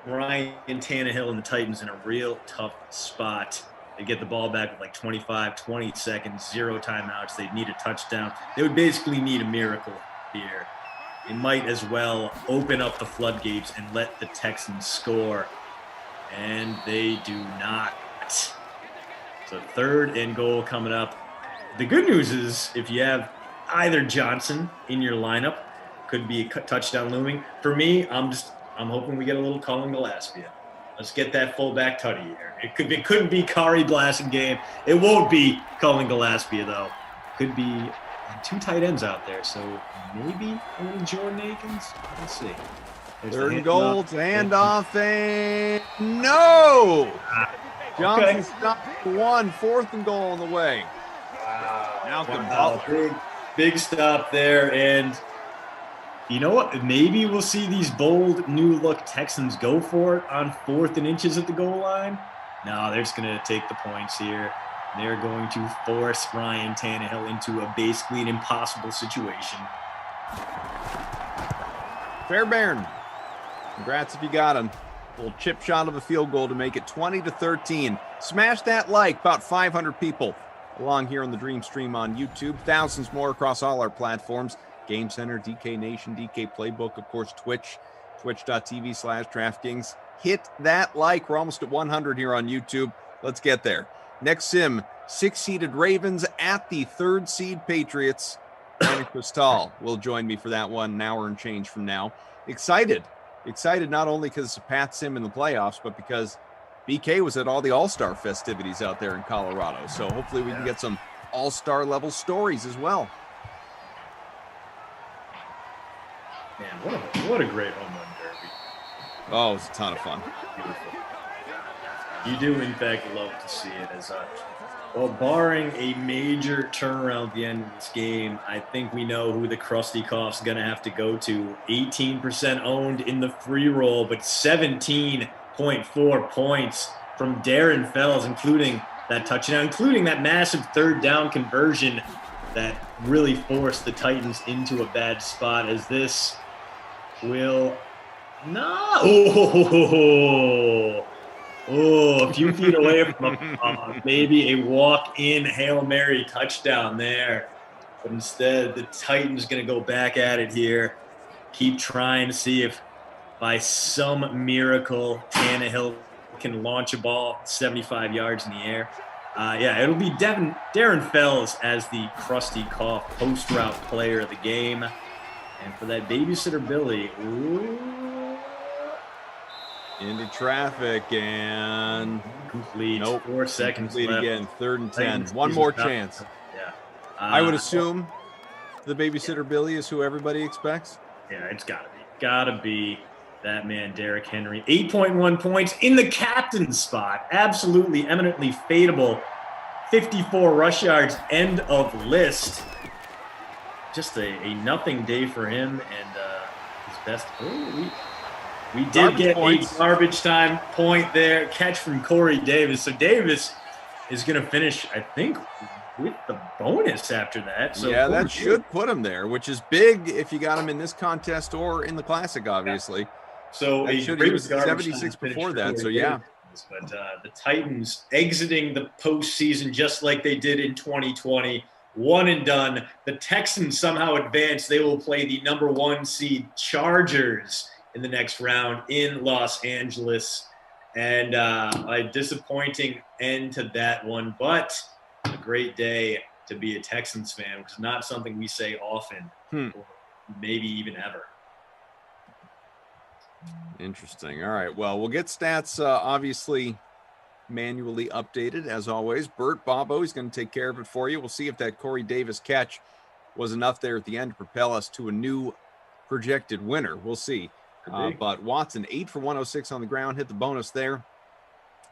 Speaker 12: Ryan Tannehill and the Titans in a real tough spot. They get the ball back with like 25, 20 seconds, 0 timeouts. They'd need a touchdown. They would basically need a miracle here. They might as well open up the floodgates and let the Texans score. And they do not. So 3rd and goal coming up. The good news is if you have either Johnson in your lineup, could be a touchdown looming. For me, I'm hoping we get a little Colin Gillespie. Let's get that fullback tutty here. It couldn't be Kari Blasingame. It won't be Colin Gillespie, though. Could be 2 tight ends out there, so maybe a little Jordan Akins. Let's see. There's
Speaker 4: 3rd and goal, handoff, and no! Johnson stopped 1, 4th and goal on the way.
Speaker 12: Wow. Big stop there, and you know what? Maybe we'll see these bold, new-look Texans go for it on 4th and inches at the goal line. No, they're just going to take the points here. They're going to force Ryan Tannehill into basically an impossible situation.
Speaker 4: Fairbairn, congrats if you got him. A little chip shot of a field goal to make it 20-13. Smash that like, about 500 people along here on the Dream Stream on YouTube. Thousands more across all our platforms. Game Center, DK Nation, DK Playbook, of course, Twitch, twitch.tv/DraftKings. Hit that like. We're almost at 100 here on YouTube. Let's get there. Next sim, 6-seeded Ravens at the 3rd seed Patriots. Brandon Cristal will join me for that one, an hour and change from now. Excited not only because it's a Pat sim in the playoffs, but because BK was at all the All-Star festivities out there in Colorado. So hopefully we can get some All-Star level stories as well.
Speaker 12: Man, what a great home run derby.
Speaker 4: Oh, it was a ton of fun.
Speaker 12: Beautiful. You do, in fact, love to see it. Well, barring a major turnaround at the end of this game, I think we know who the Krusty Koff's going to have to go to. 18% owned in the free roll, but 17.4 points from Darren Fells, including that touchdown, including that massive 3rd down conversion that really forced the Titans into a bad spot, as this will not. A few feet away from maybe a walk-in Hail Mary touchdown there. But instead, the Titans going to go back at it here. Keep trying to see if by some miracle Tannehill can launch a ball 75 yards in the air. It'll be Darren Fells as the Krusty Koff post-route player of the game. And for that babysitter Billy,
Speaker 4: into traffic and
Speaker 12: complete.
Speaker 4: Nope.
Speaker 12: 4 seconds
Speaker 4: complete
Speaker 12: left.
Speaker 4: Again, 3rd and 10. One more chance.
Speaker 12: Yeah.
Speaker 4: I would assume the babysitter Billy is who everybody expects.
Speaker 12: Yeah, it's gotta be that man, Derrick Henry. 8.1 points in the captain's spot. Absolutely, eminently fadeable. 54 rush yards, end of list. Just a nothing day for him, and his best. We did get a garbage time point there. Catch from Corey Davis. So Davis is going to finish, I think, with the bonus after that. So
Speaker 4: yeah, that should put him there, which is big if you got him in this contest or in the Classic, obviously.
Speaker 12: So
Speaker 4: He was 76 before that. So yeah.
Speaker 12: But the Titans exiting the postseason just like they did in 2020, one and done. The Texans somehow advanced. They will play the number 1 seed Chargers in the next round in Los Angeles. And a disappointing end to that one, but a great day to be a Texans fan, which is not something we say often, or maybe even ever.
Speaker 4: Interesting. All right. Well, we'll get stats obviously manually updated as always. Bert Bobo, he's going to take care of it for you. We'll see if that Corey Davis catch was enough there at the end to propel us to a new projected winner. We'll see. But Watson, 8 for 106 on the ground, hit the bonus there.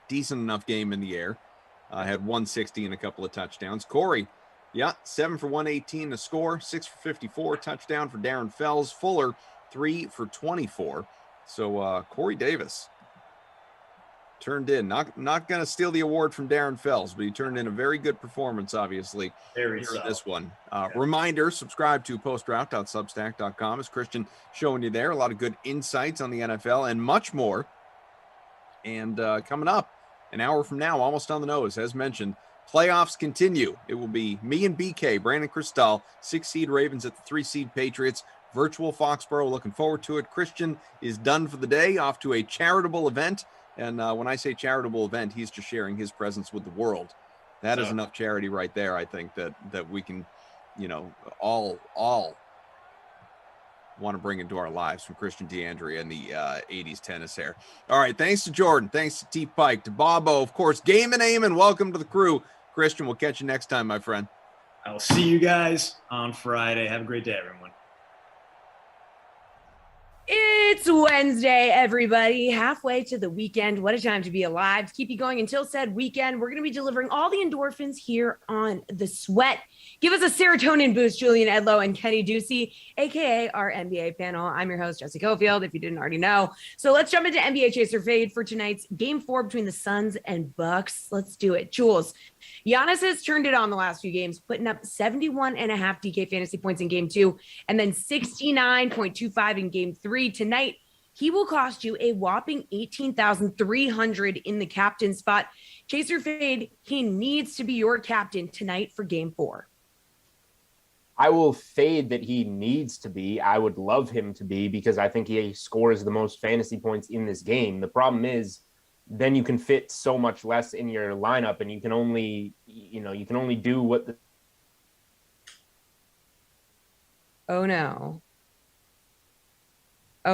Speaker 4: Decent enough game in the air. Had 160 and a couple of touchdowns. Corey, 7 for 118 to score, 6 for 54, touchdown for Darren Fells. Fuller, 3 for 24. So Corey Davis turned in. Not going to steal the award from Darren Fells, but he turned in a very good performance, obviously,
Speaker 12: very
Speaker 4: for this one. Reminder, subscribe to postdraft.substack.com. As Christian showing you there, a lot of good insights on the NFL and much more. And coming up an hour from now, almost on the nose, as mentioned, playoffs continue. It will be me and BK, Brandon Cristal, 6-seed Ravens at the 3-seed Patriots. Virtual Foxborough, looking forward to it. Christian is done for the day, off to a charitable event. And when I say charitable event, he's just sharing his presence with the world. That is enough charity right there, I think, that we can, all want to bring into our lives, from Christian DeAndrea and the 80s tennis hair. All right, thanks to Jordan. Thanks to T. Pike, to Bobo, of course. Game and Aim, and welcome to the crew. Christian, we'll catch you next time, my friend.
Speaker 12: I'll see you guys on Friday. Have a great day, everyone.
Speaker 1: It's Wednesday, everybody. Halfway to the weekend. What a time to be alive. To keep you going until said weekend, we're going to be delivering all the endorphins here on The Sweat. Give us a serotonin boost, Julian Edlow and Kenny Ducey, a.k.a. our NBA panel. I'm your host, Jesse Cofield, if you didn't already know. So let's jump into NBA Chaser Fade for tonight's Game 4 between the Suns and Bucks. Let's do it. Jules, Giannis has turned it on the last few games, putting up 71.5 DK fantasy points in Game 2 and then 69.25 in Game 3. Tonight, he will cost you a whopping $18,300 in the captain spot. Chaser Fade, he needs to be your captain tonight for Game 4.
Speaker 2: I will fade that he needs to be. I would love him to be, because I think he scores the most fantasy points in this game. The problem is, then you can fit so much less in your lineup, and you can only do what the...
Speaker 1: Oh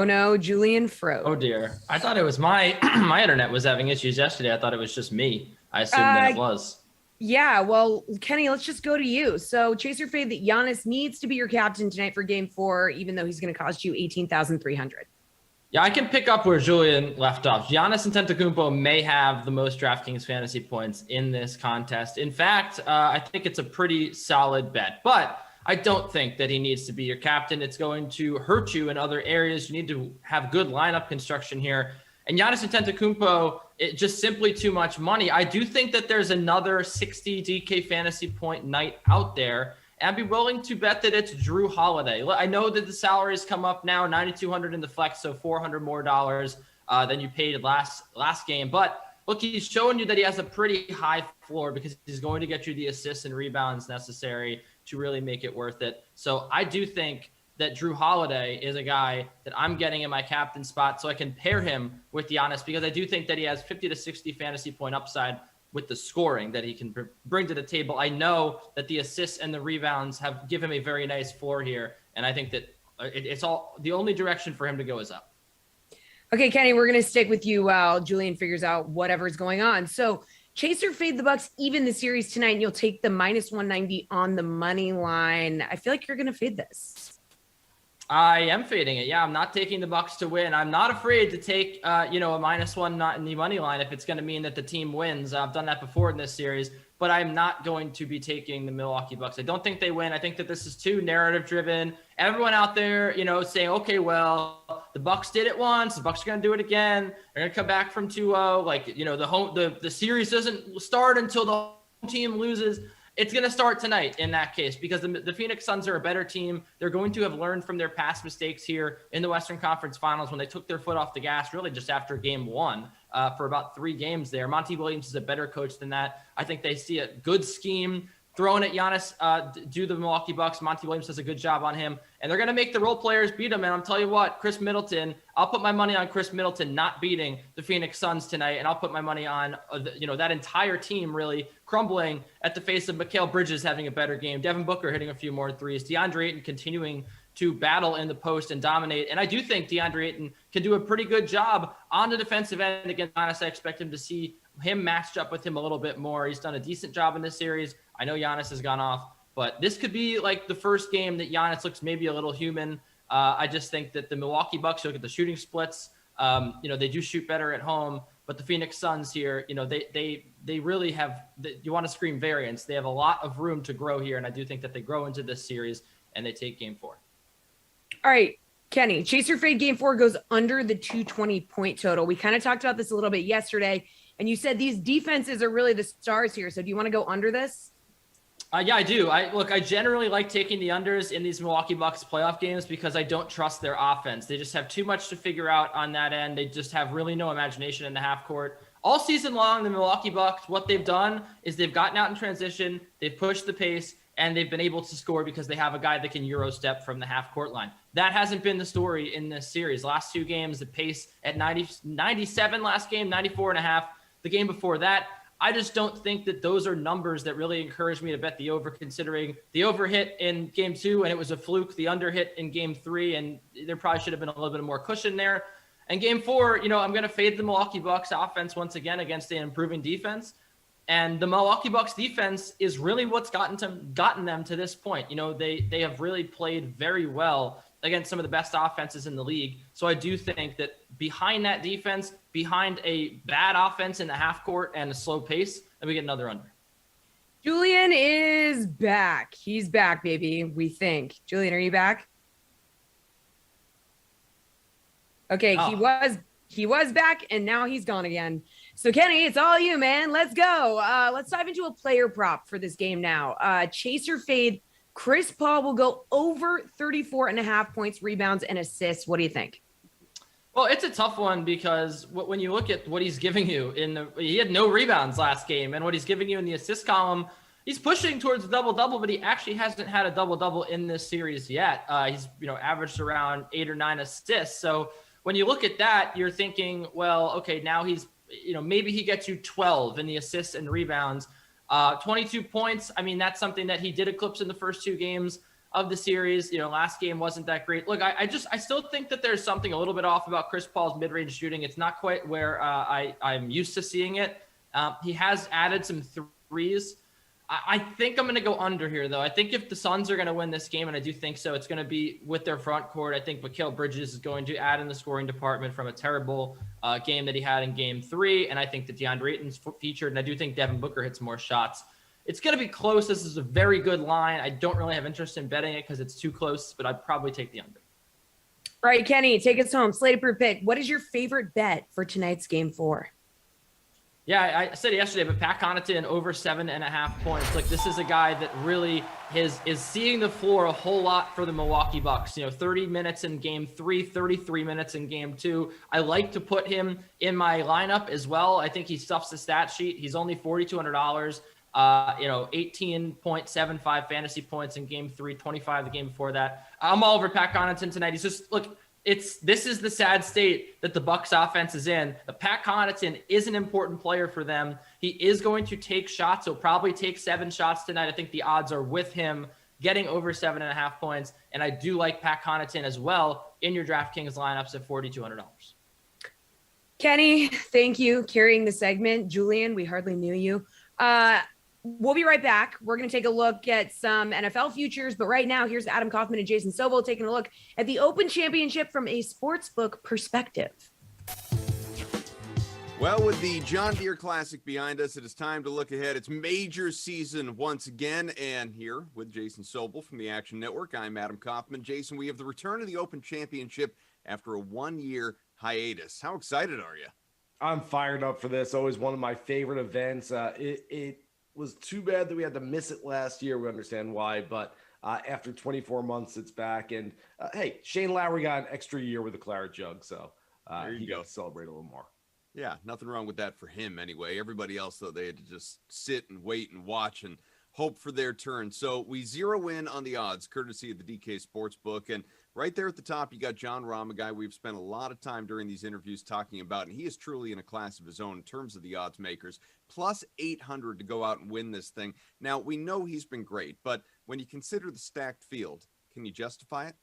Speaker 1: no, Julian froze.
Speaker 3: Oh dear. I thought it was my internet was having issues yesterday. I thought it was just me. I assumed that it was.
Speaker 1: Yeah, well, Kenny, let's just go to you. So Chaser Fade that Giannis needs to be your captain tonight for Game 4, even though he's going to cost you $18,300.
Speaker 3: Yeah, I can pick up where Julian left off. Giannis Antetokounmpo may have the most DraftKings fantasy points in this contest. In fact, I think it's a pretty solid bet, but I don't think that he needs to be your captain. It's going to hurt you in other areas. You need to have good lineup construction here. And Giannis Antetokounmpo, it's just simply too much money. I do think that there's another 60 DK fantasy point night out there. And I'd be willing to bet that it's Drew Holiday. I know that the salaries come up now, $9,200 in the flex, so $400 more than you paid last game. But look, he's showing you that he has a pretty high floor, because he's going to get you the assists and rebounds necessary to really make it worth it. So I do think that Drew Holiday is a guy that I'm getting in my captain spot, so I can pair him with Giannis, because I do think that he has 50 to 60 fantasy point upside with the scoring that he can bring to the table. I know that the assists and the rebounds have given him a very nice floor here, and I think that it's all the only direction for him to go is up.
Speaker 1: Okay, Kenny, we're going to stick with you while Julian figures out whatever's going on. So Chaser Fade the Bucks even the series tonight, and you'll take the -190 on the money line. I feel like you're going to fade this.
Speaker 3: I am fading it. Yeah, I'm not taking the Bucks to win. I'm not afraid to take, a -1 not in the money line if it's going to mean that the team wins. I've done that before in this series, but I'm not going to be taking the Milwaukee Bucks. I don't think they win. I think that this is too narrative driven. Everyone out there, saying, okay, well, the Bucks did it once. The Bucks are going to do it again. They're going to come back from 2-0. The series doesn't start until the home team loses. It's going to start tonight in that case, because the Phoenix Suns are a better team. They're going to have learned from their past mistakes here in the Western Conference Finals when they took their foot off the gas really just after game 1 for about 3 games there. Monty Williams is a better coach than that. I think they see a good scheme thrown at Giannis, do the Milwaukee Bucks. Monty Williams does a good job on him, and they're going to make the role players beat him. And I'm telling you what, Chris Middleton, I'll put my money on Chris Middleton not beating the Phoenix Suns tonight, and I'll put my money on that entire team really crumbling at the face of Mikal Bridges having a better game, Devin Booker hitting a few more threes, DeAndre Ayton continuing to battle in the post and dominate. And I do think DeAndre Ayton can do a pretty good job on the defensive end against Giannis. I expect him to see him matched up with him a little bit more. He's done a decent job in this series. I know Giannis has gone off, but this could be like the first game that Giannis looks maybe a little human. I just think that the Milwaukee Bucks, look at the shooting splits. They do shoot better at home, but the Phoenix Suns here, they really have, you want to scream variance. They have a lot of room to grow here. And I do think that they grow into this series and they take game 4.
Speaker 1: All right, Kenny, Chase or Fade game 4 goes under the 220 point total. We kind of talked about this a little bit yesterday, and you said these defenses are really the stars here. So do you want to go under this?
Speaker 3: Yeah, I do. I generally like taking the unders in these Milwaukee Bucks playoff games because I don't trust their offense. They just have too much to figure out on that end. They just have really no imagination in the half court. All season long, the Milwaukee Bucks, what they've done is they've gotten out in transition, they've pushed the pace, and they've been able to score because they have a guy that can Euro step from the half court line. That hasn't been the story in this series. Last 2 games, the pace at 97 last game, 94.5. The game before that, I just don't think that those are numbers that really encourage me to bet the over, considering the over hit in game 2 and it was a fluke, the under hit in game 3, and there probably should have been a little bit more cushion there. And game 4, I'm going to fade the Milwaukee Bucks offense once again against an improving defense. And the Milwaukee Bucks defense is really what's gotten them to this point. They have really played very well against some of the best offenses in the league. So I do think that behind that defense, behind a bad offense in the half court and a slow pace, then we get another under.
Speaker 1: Julian is back. He's back, baby, we think. Julian, are you back? Okay, he was back, and now he's gone again. So, Kenny, it's all you, man. Let's go. Let's dive into a player prop for this game now. Chase or Fade, Chris Paul will go over 34.5 points, rebounds, and assists. What do you think?
Speaker 3: Well, it's a tough one because when you look at what he's giving you he had no rebounds last game, and what he's giving you in the assist column, he's pushing towards a double-double, but he actually hasn't had a double-double in this series yet. He's, averaged around 8 or 9 assists. So when you look at that, you're thinking, well, okay, now he's, maybe he gets you 12 in the assists and rebounds. 22 points. I mean, that's something that he did eclipse in the first 2 games of the series. Last game wasn't that great. Look, I still think that there's something a little bit off about Chris Paul's mid-range shooting. It's not quite where I'm used to seeing it. He has added some threes. I think I'm going to go under here, though. I think if the Suns are going to win this game, and I do think so, it's going to be with their front court. I think Mikal Bridges is going to add in the scoring department from a terrible game that he had in game 3. And I think that DeAndre Ayton's featured, and I do think Devin Booker hits more shots. It's going to be close. This is a very good line. I don't really have interest in betting it because it's too close, but I'd probably take the under.
Speaker 1: All right, Kenny, take us home. Slated per pick. What is your favorite bet for tonight's game 4?
Speaker 3: Yeah, I said it yesterday, but Pat Connaughton over 7.5 points. Like, this is a guy that really is seeing the floor a whole lot for the Milwaukee Bucks. 30 minutes in game 3, 33 minutes in game 2. I like to put him in my lineup as well. I think he stuffs the stat sheet. He's only $4,200. 18.75 fantasy points in game 3, 25 the game before that. I'm all over Pat Connaughton tonight. He's just, look, this is the sad state that the Bucks offense is in. Pat Connaughton is an important player for them. He is going to take shots. He'll probably take 7 shots tonight. I think the odds are with him getting over 7.5 points. And I do like Pat Connaughton as well in your DraftKings lineups at $4,200.
Speaker 1: Kenny, thank you carrying the segment. Julian, we hardly knew you. We'll be right back. We're going to take a look at some NFL futures, but right now, here's Adam Kaufman and Jason Sobel taking a look at the Open Championship from a sportsbook perspective.
Speaker 4: Well, with the John Deere Classic behind us, it is time to look ahead. It's major season once again, and here with Jason Sobel from the Action Network, I'm Adam Kaufman. Jason, we have the return of the Open Championship after a 1-year hiatus. How excited are you?
Speaker 5: I'm fired up for this. Always one of my favorite events. It was too bad that we had to miss it last year. We understand why, but after 24 months, it's back. And hey, Shane Lowry got an extra year with a claret jug, so he got to celebrate a little more.
Speaker 4: Yeah, nothing wrong with that for him anyway. Everybody else, though, they had to just sit and wait and watch and hope for their turn. So we zero in on the odds, courtesy of the DK Sportsbook. And right there at the top, you got John Rahm, a guy we've spent a lot of time during these interviews talking about, and he is truly in a class of his own in terms of the odds makers. Plus 800 to go out and win this thing. Now, we know he's been great, but when you consider the stacked field, can you justify it?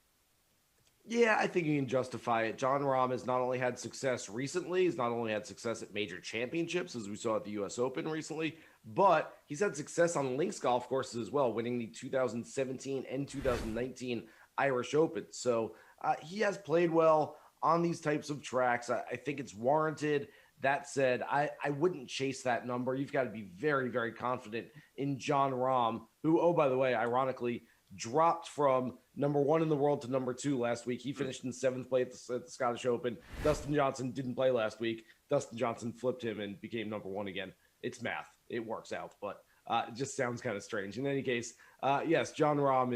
Speaker 5: Yeah, I think you can justify it. John Rahm has not only had success recently, he's not only had success at major championships, as we saw at the U.S. Open recently, but he's had success on links golf courses as well, winning the 2017 and 2019 Irish Open. So he has played well on these types of tracks. I think it's warranted. That said, I wouldn't chase that number. You've got to be very, very confident in John Rahm, who, oh, by the way, ironically, dropped from number 1 in the world to number 2 last week. He finished in 7th place at the Scottish Open. Dustin Johnson didn't play last week. Dustin Johnson flipped him and became number 1 again. It's math. It works out, but it just sounds kind of strange. In any case, yes, John Rahm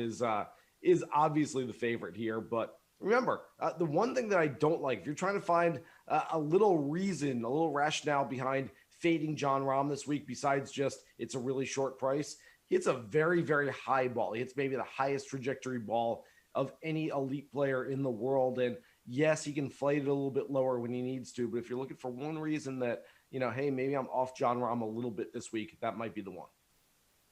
Speaker 5: is obviously the favorite here. But remember, the one thing that I don't like, if you're trying to find a little reason, a little rationale behind fading John Rahm this week, besides just it's a really short price, he hits a very, very high ball. He hits maybe the highest trajectory ball of any elite player in the world. And yes, he can flight it a little bit lower when he needs to. But if you're looking for one reason that, hey, maybe I'm off John Rahm a little bit this week, that might be the one.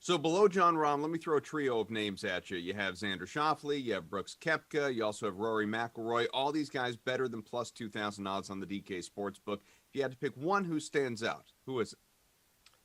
Speaker 4: So below John Rahm, let me throw a trio of names at you. You have Xander Schauffele, you have Brooks Koepka, you also have Rory McIlroy. All these guys better than plus 2,000 odds on the DK Sportsbook. If you had to pick one who stands out, who is it?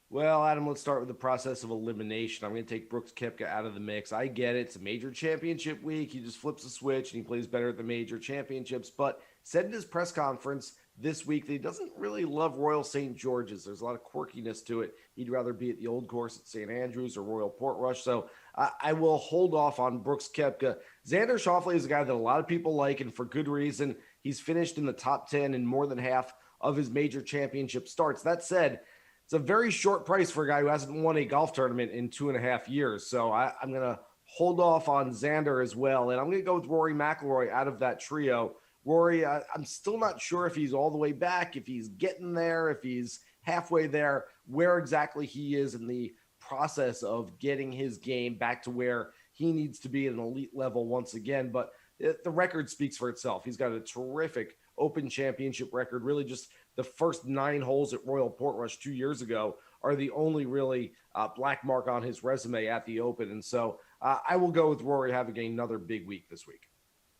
Speaker 5: Well, Adam, let's start with the process of elimination. I'm going to take Brooks Koepka out of the mix. I get it. It's a major championship week. He just flips a switch and he plays better at the major championships. But said in his press conference this week that he doesn't really love Royal St. George's. There's a lot of quirkiness to it. He'd rather be at the old course at St. Andrews or Royal Portrush. So I will hold off on Brooks Koepka. Xander Schauffele is a guy that a lot of people like, and for good reason. He's finished in the top 10 in more than half of his major championship starts. That said, it's a very short price for a guy who hasn't won a golf tournament in 2.5 years. So I'm going to hold off on Xander as well. And I'm going to go with Rory McIlroy out of that trio. Rory, I'm still not sure if he's all the way back, if he's getting there, if he's halfway there, where exactly he is in the process of getting his game back to where he needs to be at an elite level once again. But the record speaks for itself. He's got a terrific Open Championship record, really just the first 9 holes at Royal Portrush 2 years ago are the only really black mark on his resume at the Open. And so I will go with Rory having another big week this week.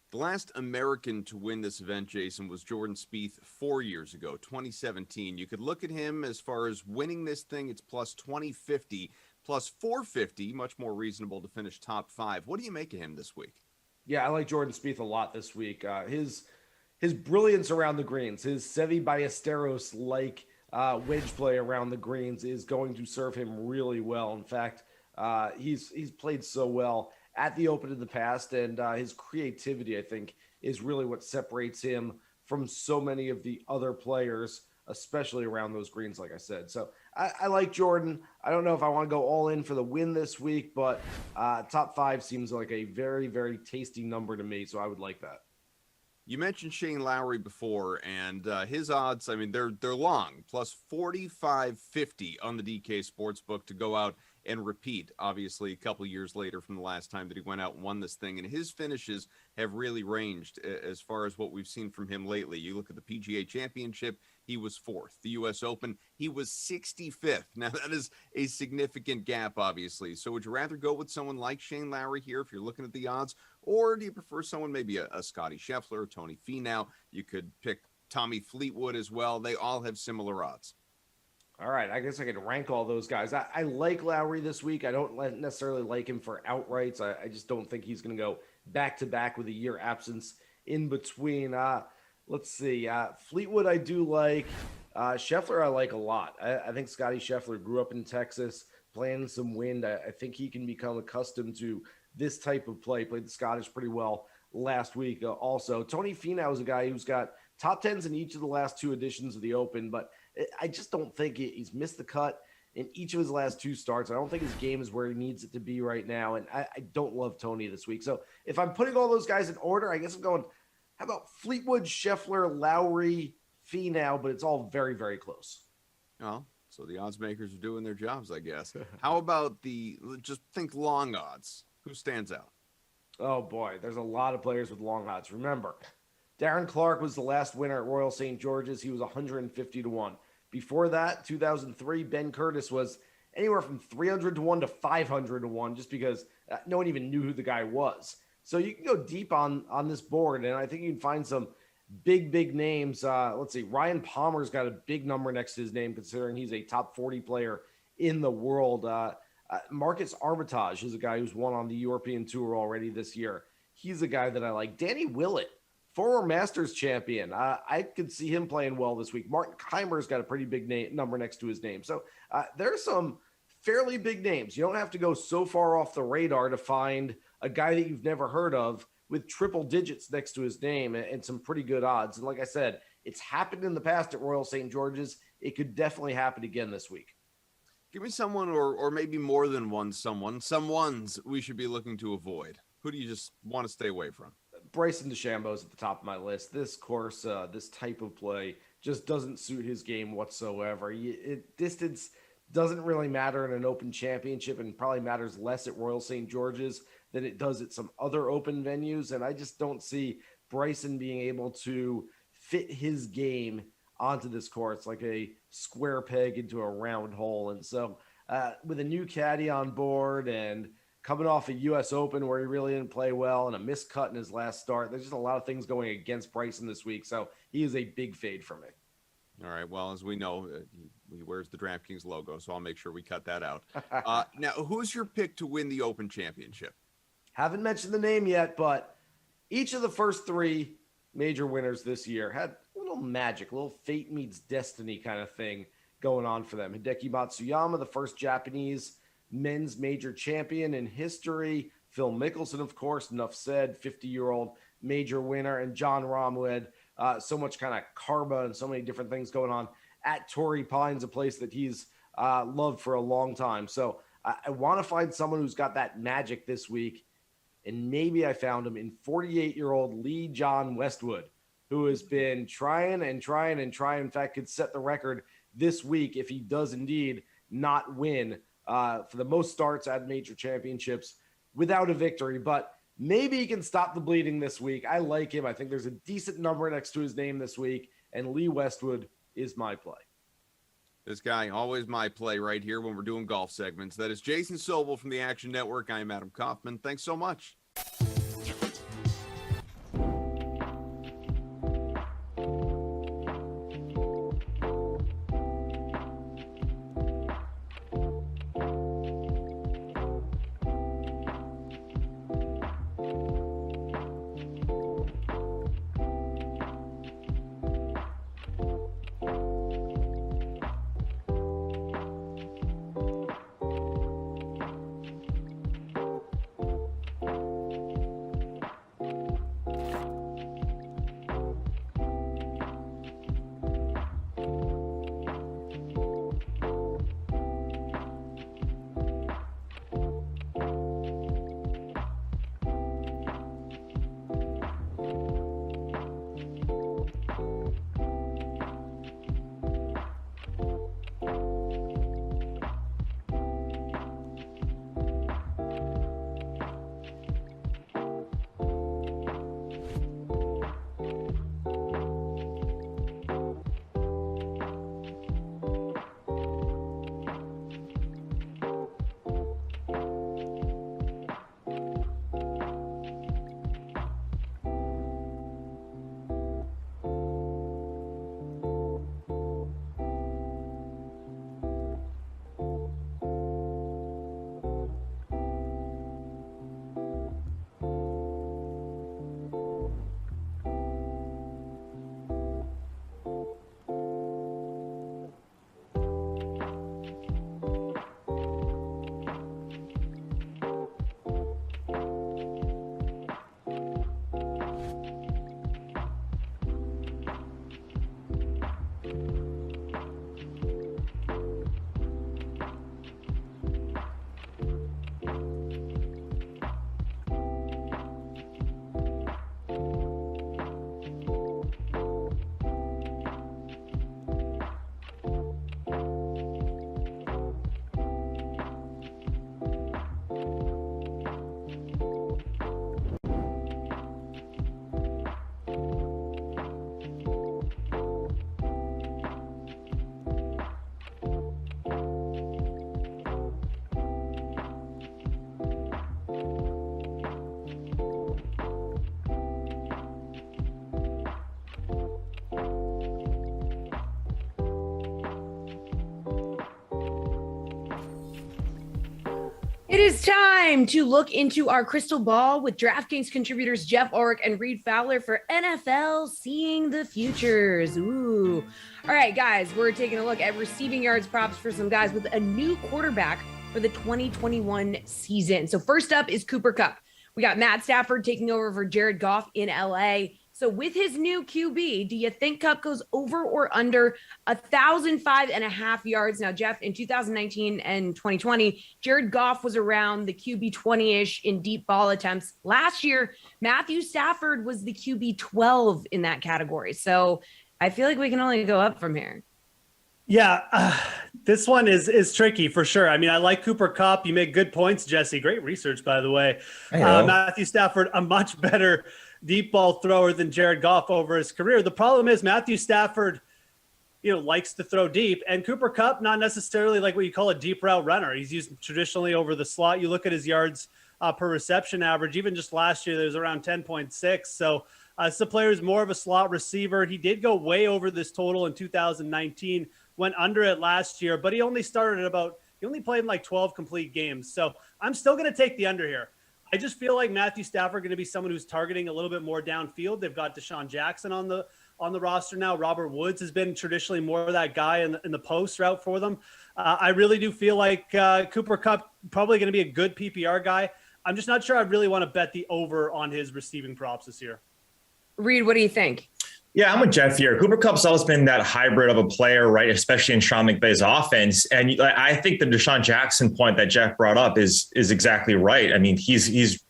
Speaker 4: The last American to win this event, Jason, was Jordan Spieth 4 years ago, 2017. You could look at him as far as winning this thing. It's plus 2050, plus 450, much more reasonable to finish top 5. What do you make of him this week?
Speaker 5: Yeah, I like Jordan Spieth a lot this week. His brilliance around the greens, his Seve Ballesteros-like wedge play around the greens is going to serve him really well. In fact, he's played so well at the Open in the past, and his creativity, I think, is really what separates him from so many of the other players, especially around those greens, like I said. So I like Jordan. I don't know if I want to go all in for the win this week, but top 5 seems like a very, very tasty number to me, so I would like that.
Speaker 4: You mentioned Shane Lowry before, and his odds, I mean, they're long, plus 45.50 on the DK Sportsbook to go out and repeat, obviously, a couple years later from the last time that he went out and won this thing. And his finishes have really ranged as far as what we've seen from him lately. You look at the PGA Championship, he was 4th. The U.S. Open, he was 65th. Now, that is a significant gap, obviously. So would you rather go with someone like Shane Lowry here if you're looking at the odds? Or do you prefer someone, maybe a Scotty Scheffler, Tony Finau? You could pick Tommy Fleetwood as well. They all have similar odds.
Speaker 5: All right, I guess I could rank all those guys. I like Lowry this week. I don't necessarily like him for outrights. I just don't think he's going to go back-to-back with a year absence in between. Let's see. Fleetwood I do like. Scheffler I like a lot. I think Scotty Scheffler grew up in Texas, playing some wind. I think he can become accustomed to this type of play. Played the Scottish pretty well last week also. Tony Finau is a guy who's got top 10s in each of the last 2 editions of the Open, but I just don't think he's missed the cut in each of his last 2 starts. I don't think his game is where he needs it to be right now. And I don't love Tony this week. So if I'm putting all those guys in order, I guess I'm going, how about Fleetwood, Scheffler, Lowry, Finau, but it's all very, very close.
Speaker 4: Well, so the odds makers are doing their jobs, I guess. How about just think long odds? Who stands out?
Speaker 5: Oh boy, there's a lot of players with long odds. Remember, Darren Clarke was the last winner at Royal St. George's. He was 150 to 1. Before that, 2003, Ben Curtis was anywhere from 300 to 1 to 500 to 1, just because no one even knew who the guy was. So you can go deep on this board, and I think you can find some big names. Let's see, Ryan Palmer's got a big number next to his name, considering he's a top 40 player in the world. Marcus Armitage is a guy who's won on the European Tour already this year. He's a guy that I like. Danny Willett, former Masters champion. I could see him playing well this week. Martin Keimer's got a pretty big number next to his name. So there's some fairly big names. You don't have to go so far off the radar to find a guy that you've never heard of with triple digits next to his name and some pretty good odds. And like I said, it's happened in the past at Royal St. George's. It could definitely happen again this week.
Speaker 4: Give me someone or maybe more than some ones we should be looking to avoid. Who do you just want to stay away from?
Speaker 5: Bryson DeChambeau is at the top of my list. This course, this type of play just doesn't suit his game whatsoever. Distance doesn't really matter in an Open Championship and probably matters less at Royal St. George's than it does at some other Open venues. And I just don't see Bryson being able to fit his game onto this course like a square peg into a round hole. And so with a new caddy on board and coming off a U.S. Open where he really didn't play well and a missed cut in his last start, there's just a lot of things going against Bryson this week. So he is a big fade for me.
Speaker 4: All right. Well, as we know, he wears the DraftKings logo, so I'll make sure we cut that out. Now, who's your pick to win the Open Championship?
Speaker 5: Haven't mentioned the name yet, but each of the first 3 major winners this year had a little magic, a little fate meets destiny kind of thing going on for them. Hideki Matsuyama, the first Japanese men's major champion in history. Phil Mickelson, of course, enough said, 50-year-old major winner. And John Rahm, who had so much kind of karma and so many different things going on at Torrey Pines, a place that he's loved for a long time. So I want to find someone who's got that magic this week. And maybe I found him in 48-year-old Lee John Westwood, who has been trying. In fact, could set the record this week if he does indeed not win for the most starts at major championships without a victory. But maybe he can stop the bleeding this week. I like him. I think there's a decent number next to his name this week. And Lee Westwood is my play.
Speaker 4: This guy, always my play right here when we're doing golf segments. That is Jason Sobel from the Action Network. I am Adam Kaufman. Thanks so much.
Speaker 1: It is time to look into our crystal ball with DraftKings contributors Jeff Ulrich and Reed Fowler for NFL Seeing the Futures. Ooh. All right, guys, we're taking a look at receiving yards props for some guys with a new quarterback for the 2021 season. So first up is Cooper Kupp. We got Matt Stafford taking over for Jared Goff in LA. So with his new QB, do you think Kupp goes over or under 1,005.5 yards? Now, Jeff, in 2019 and 2020, Jared Goff was around the QB 20-ish in deep ball attempts. Last year, Matthew Stafford was the QB 12 in that category. So I feel like we can only go up from here.
Speaker 6: Yeah, this one is tricky for sure. I mean, I like Cooper Kupp. You make good points, Jesse. Great research, by the way. Matthew Stafford, a much better deep ball thrower than Jared Goff over his career. The problem is Matthew Stafford, likes to throw deep, and Cooper Kupp, not necessarily like what you call a deep route runner. He's used traditionally over the slot. You look at his yards per reception average, even just last year, there was around 10.6. So the player is more of a slot receiver. He did go way over this total in 2019, went under it last year, but he only played in like 12 complete games. So I'm still going to take the under here. I just feel like Matthew Stafford going to be someone who's targeting a little bit more downfield. They've got Deshaun Jackson on the roster now. Robert Woods has been traditionally more of that guy in the post route for them. I really do feel like Cooper Kupp probably going to be a good PPR guy. I'm just not sure I really want to bet the over on his receiving props this year.
Speaker 1: Reed, what do you think?
Speaker 7: Yeah, I'm with Jeff here. Cooper Kupp's always been that hybrid of a player, right? Especially in Sean McVay's offense. And I think the Deshaun Jackson point that Jeff brought up is exactly right. I mean, he's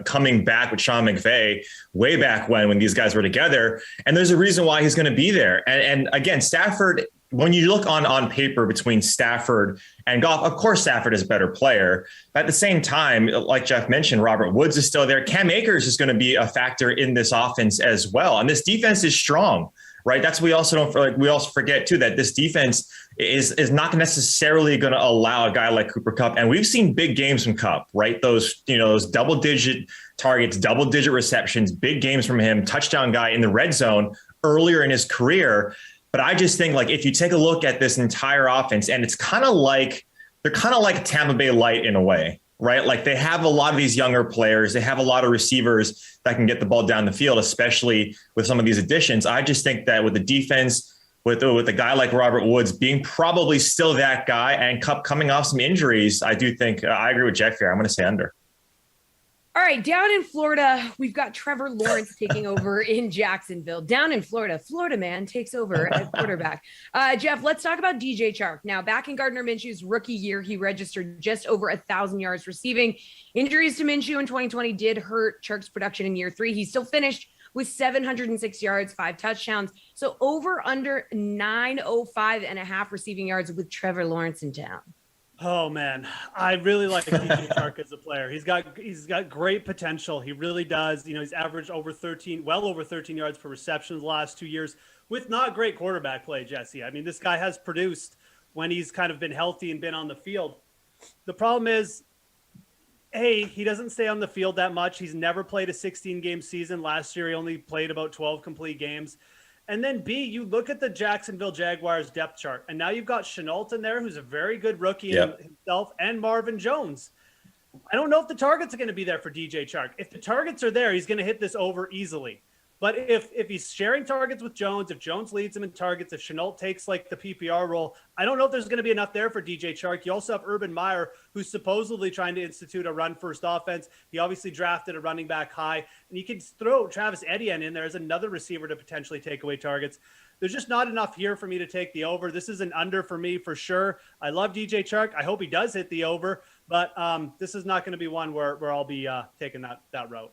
Speaker 7: coming back with Sean McVay way back when these guys were together. And there's a reason why he's going to be there. And again, Stafford, when you look on paper between Stafford and Goff, of course, Stafford is a better player. But at the same time, like Jeff mentioned, Robert Woods is still there. Cam Akers is going to be a factor in this offense as well. And this defense is strong, right? That's what we also forget too, that this defense is not necessarily going to allow a guy like Cooper Kupp. And we've seen big games from Kupp, right? Those double-digit targets, double-digit receptions, big games from him, touchdown guy in the red zone earlier in his career. But I just think, like, if you take a look at this entire offense, and it's kind of like they're kind of like Tampa Bay Light in a way, right? Like, they have a lot of these younger players. They have a lot of receivers that can get the ball down the field, especially with some of these additions. I just think that with the defense, with a guy like Robert Woods being probably still that guy, and Kupp coming off some injuries, I do think I agree with Jeff here. I'm going to say under.
Speaker 1: All right, down in Florida, we've got Trevor Lawrence taking over in Jacksonville. Down in Florida man takes over at quarterback. Jeff, let's talk about DJ Chark. Now, back in Gardner Minshew's rookie year, he registered just over 1,000 yards receiving. Injuries to Minshew in 2020 did hurt Chark's production in year 3. He still finished with 706 yards, 5 touchdowns. So over under 905.5 receiving yards with Trevor Lawrence in town.
Speaker 6: Oh man, I really like DJ Chark as a player. He's got great potential. He really does. He's averaged well over 13 yards per reception the last 2 years with not great quarterback play, Jesse. I mean, this guy has produced when he's kind of been healthy and been on the field. The problem is, A, he doesn't stay on the field that much. He's never played a 16-game season. Last year, he only played about 12 complete games. And then B, you look at the Jacksonville Jaguars depth chart, and now you've got Chenault in there, who's a very good rookie himself, and Marvin Jones. I don't know if the targets are going to be there for DJ Chark. If the targets are there, he's going to hit this over easily. But if he's sharing targets with Jones, if Jones leads him in targets, if Chenault takes like the PPR role, I don't know if there's going to be enough there for DJ Chark. You also have Urban Meyer, who's supposedly trying to institute a run-first offense. He obviously drafted a running back high. And you can throw Travis Etienne in there as another receiver to potentially take away targets. There's just not enough here for me to take the over. This is an under for me for sure. I love DJ Chark. I hope he does hit the over. But this is not going to be one where I'll be taking that route.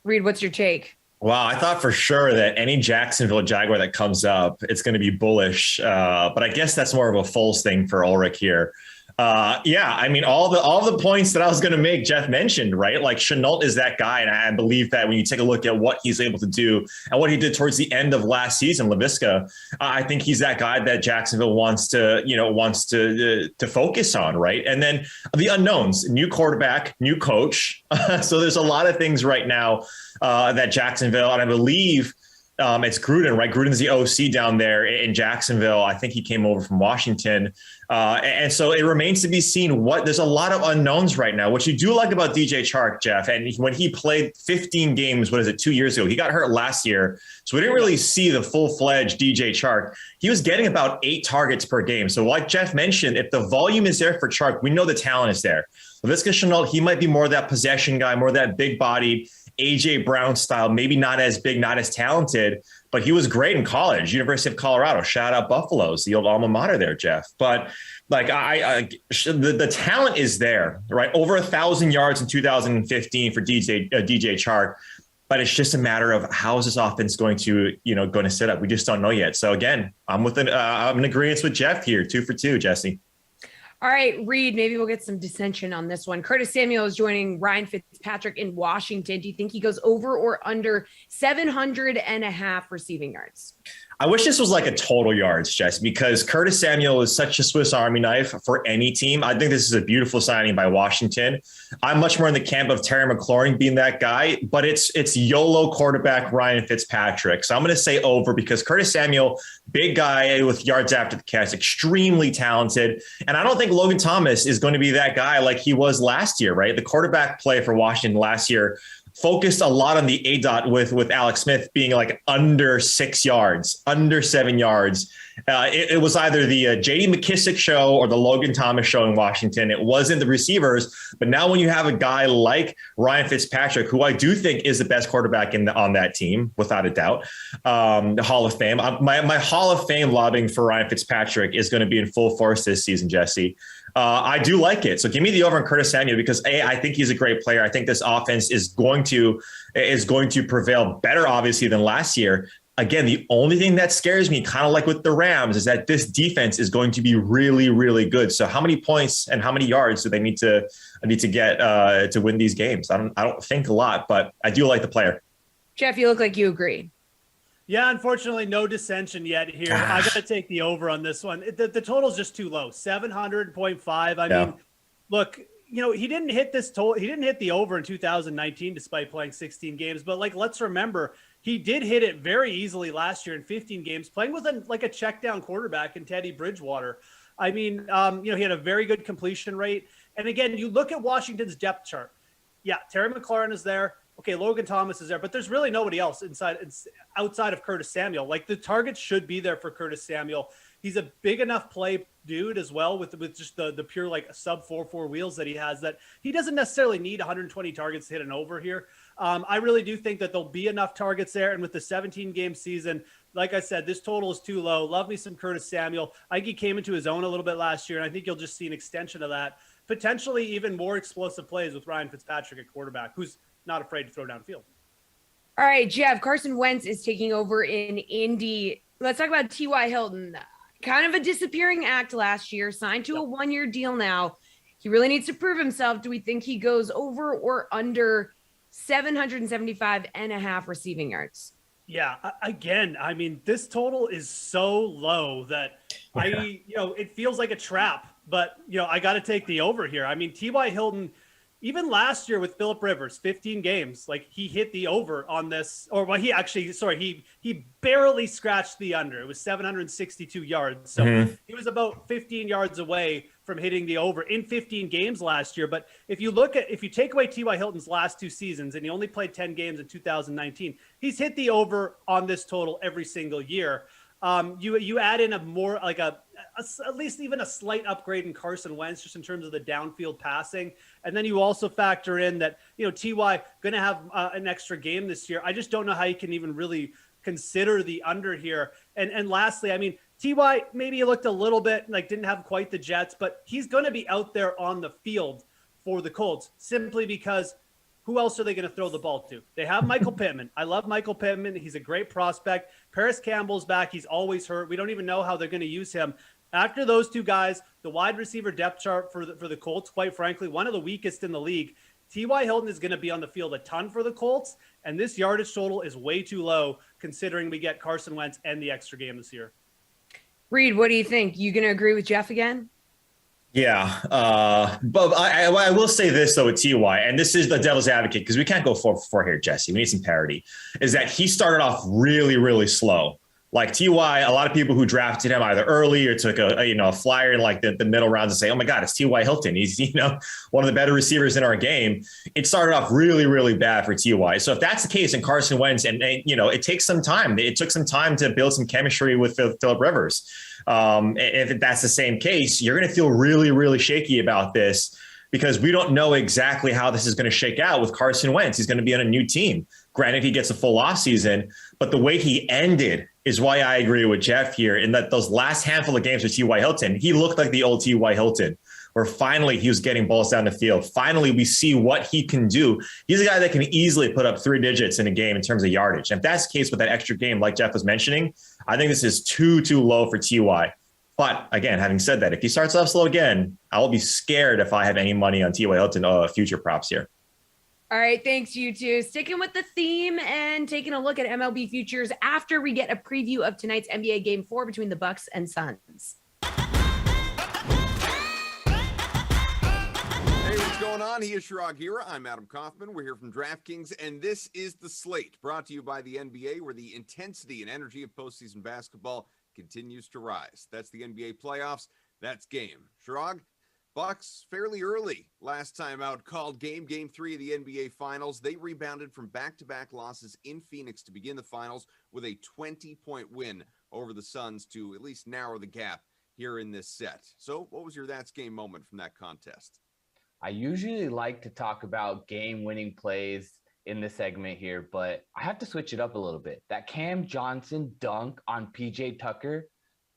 Speaker 1: Reed, what's your take?
Speaker 7: Wow, I thought for sure that any Jacksonville Jaguar that comes up, it's going to be bullish. But I guess that's more of a false thing for Ulrich here. Yeah, I mean, all the points that I was going to make, Jeff mentioned, right? Like Chenault is that guy. And I believe that when you take a look at what he's able to do and what he did towards the end of last season, LaVisca, I think he's that guy that Jacksonville wants to focus on, right? And then the unknowns, new quarterback, new coach. So there's a lot of things right now that Jacksonville, and I believe It's Gruden, right? Gruden's the OC down there in Jacksonville. I think he came over from Washington. And so it remains to be seen there's a lot of unknowns right now. What you do like about DJ Chark, Jeff, and when he played 15 games, 2 years ago? He got hurt last year. So we didn't really see the full-fledged DJ Chark. He was getting about 8 targets per game. So like Jeff mentioned, if the volume is there for Chark, we know the talent is there. Laviska Shenault, he might be more of that possession guy, more of that big-bodied AJ Brown style, maybe not as big, not as talented, but he was great in college. University of Colorado, shout out Buffaloes, the old alma mater there, Jeff. But like the talent is there, right? Over 1,000 yards in 2015 for DJ Chark. But it's just a matter of how is this offense going to set up? We just don't know yet. So again, I'm in agreement with Jeff here, 2 for 2, Jesse.
Speaker 1: All right, Reed, maybe we'll get some dissension on this one. Curtis Samuel is joining Ryan Fitzpatrick in Washington. Do you think he goes over or under 700.5 receiving yards?
Speaker 7: I wish this was like a total yards, Jess, because Curtis Samuel is such a Swiss Army knife for any team. I think this is a beautiful signing by Washington. I'm much more in the camp of Terry McLaurin being that guy, but it's YOLO quarterback Ryan Fitzpatrick. So I'm going to say over because Curtis Samuel, big guy with yards after the catch, extremely talented. And I don't think Logan Thomas is going to be that guy like he was last year, right? The quarterback play for Washington last year focused a lot on the ADOT with Alex Smith being like under 6 yards, under 7 yards. It was either the J.D. McKissick show or the Logan Thomas show in Washington. It wasn't the receivers. But now when you have a guy like Ryan Fitzpatrick, who I do think is the best quarterback on that team, without a doubt, the Hall of Fame. My Hall of Fame lobbying for Ryan Fitzpatrick is going to be in full force this season, Jesse. I do like it. So give me the over on Curtis Samuel because I think he's a great player. I think this offense is going to prevail better, obviously, than last year. Again, the only thing that scares me, kind of like with the Rams, is that this defense is going to be really, really good. So how many points and how many yards do they need to get to win these games? I don't think a lot, but I do like the player.
Speaker 1: Jeff, you look like you agree.
Speaker 6: Yeah, unfortunately, no dissension yet here. I got to take the over on this one. The total is just too low, 700.5. I mean, look, he didn't hit this total. He didn't hit the over in 2019 despite playing 16 games. But let's remember, he did hit it very easily last year in 15 games, playing with a check down quarterback in Teddy Bridgewater. I mean, he had a very good completion rate. And again, you look at Washington's depth chart. Yeah, Terry McLaurin is there. Okay, Logan Thomas is there, but there's really nobody else outside of Curtis Samuel. Like the targets should be there for Curtis Samuel. He's a big enough play dude as well with just the pure sub 4.4 wheels that he has that he doesn't necessarily need 120 targets to hit an over here. I really do think that there'll be enough targets there. And with the 17 game season, like I said, this total is too low. Love me some Curtis Samuel. I think he came into his own a little bit last year, and I think you'll just see an extension of that. Potentially even more explosive plays with Ryan Fitzpatrick at quarterback, who's not afraid to throw downfield.
Speaker 1: All right, Jeff, Carson Wentz is taking over in Indy. Let's talk about T.Y. Hilton. Kind of a disappearing act last year, signed to a 1-year deal now. He really needs to prove himself. Do we think he goes over or under 775.5 receiving yards?
Speaker 6: Yeah, again, I mean, this total is so low that it feels like a trap, but I got to take the over here. I mean, T.Y. Hilton, even last year with Phillip Rivers, 15 games, he hit the over on this, he barely scratched the under. It was 762 yards. So he was about 15 yards away from hitting the over in 15 games last year. But if you take away T.Y. Hilton's last 2 seasons, and he only played 10 games in 2019, he's hit the over on this total every single year. You add in a more at least even a slight upgrade in Carson Wentz just in terms of the downfield passing, and then you also factor in that Ty going to have an extra game this year. I just don't know how you can even really consider the under here. And lastly, I mean, Ty maybe looked a little bit didn't have quite the Jets, but he's going to be out there on the field for the Colts simply because. Who else are they going to throw the ball to? They have Michael Pittman. I love Michael Pittman. He's a great prospect. Paris Campbell's back. He's always hurt. We don't even know how they're going to use him. After those 2 guys, the wide receiver depth chart for the Colts, quite frankly, one of the weakest in the league. T.Y. Hilton is going to be on the field a ton for the Colts, and this yardage total is way too low considering we get Carson Wentz and the extra game this year.
Speaker 1: Reed, what do you think? You going to agree with Jeff again?
Speaker 7: Yeah, but I will say this though with Ty, and this is the devil's advocate because we can't go 4 for 4 here, Jesse. We need some parity. Is that he started off really, really slow. Like Ty, a lot of people who drafted him either early or took a flyer in like the middle rounds and say, "Oh my God, it's Ty Hilton. He's one of the better receivers in our game." It started off really, really bad for Ty. So if that's the case, and Carson Wentz, and it takes some time. It took some time to build some chemistry with Philip Rivers. If that's the same case, you're going to feel really, really shaky about this because we don't know exactly how this is going to shake out with Carson Wentz. He's going to be on a new team. Granted, he gets a full offseason, but the way he ended is why I agree with Jeff here in that those last handful of games with T.Y. Hilton, he looked like the old T.Y. Hilton, where finally he was getting balls down the field. Finally, we see what he can do. He's a guy that can easily put up 3 digits in a game in terms of yardage. And if that's the case with that extra game, like Jeff was mentioning, I think this is too low for T.Y. But again, having said that, if he starts off slow again, I will be scared if I have any money on T.Y. Hilton future props here.
Speaker 1: All right, thanks, you two. Sticking with the theme and taking a look at MLB futures after we get a preview of tonight's NBA Game 4 between the Bucks and Suns.
Speaker 4: Hey, what's going on? He is Shirag Hira. I'm Adam Kaufman. We're here from DraftKings, and this is The Slate, brought to you by the NBA, where the intensity and energy of postseason basketball continues to rise. That's the NBA playoffs. That's game. Shirag, Bucks fairly early last time out called game 3 of the NBA Finals. They rebounded from back-to-back losses in Phoenix to begin the finals with a 20-point win over the Suns to at least narrow the gap here in this set. So what was your that's game moment from that contest?
Speaker 8: I usually like to talk about game-winning plays in this segment here, but I have to switch it up a little bit. That Cam Johnson dunk on PJ Tucker,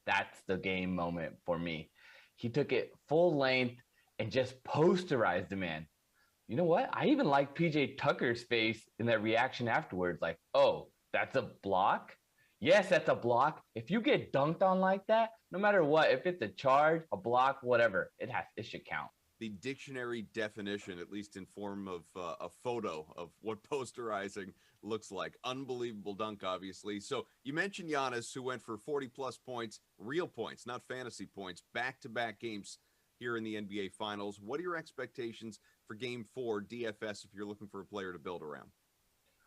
Speaker 8: that's the game moment for me. He took it full length and just posterized the man. You know what? I even like PJ Tucker's face in that reaction afterwards. Like, oh, that's a block? Yes, that's a block. If you get dunked on like that, no matter what, if it's a charge, a block, whatever, it should count.
Speaker 4: The dictionary definition, at least in form of a photo of what posterizing looks like. Unbelievable dunk, obviously. So you mentioned Giannis, who went for 40-plus points, real points, not fantasy points, back-to-back games here in the NBA Finals. What are your expectations for Game 4 DFS if you're looking for a player to build around?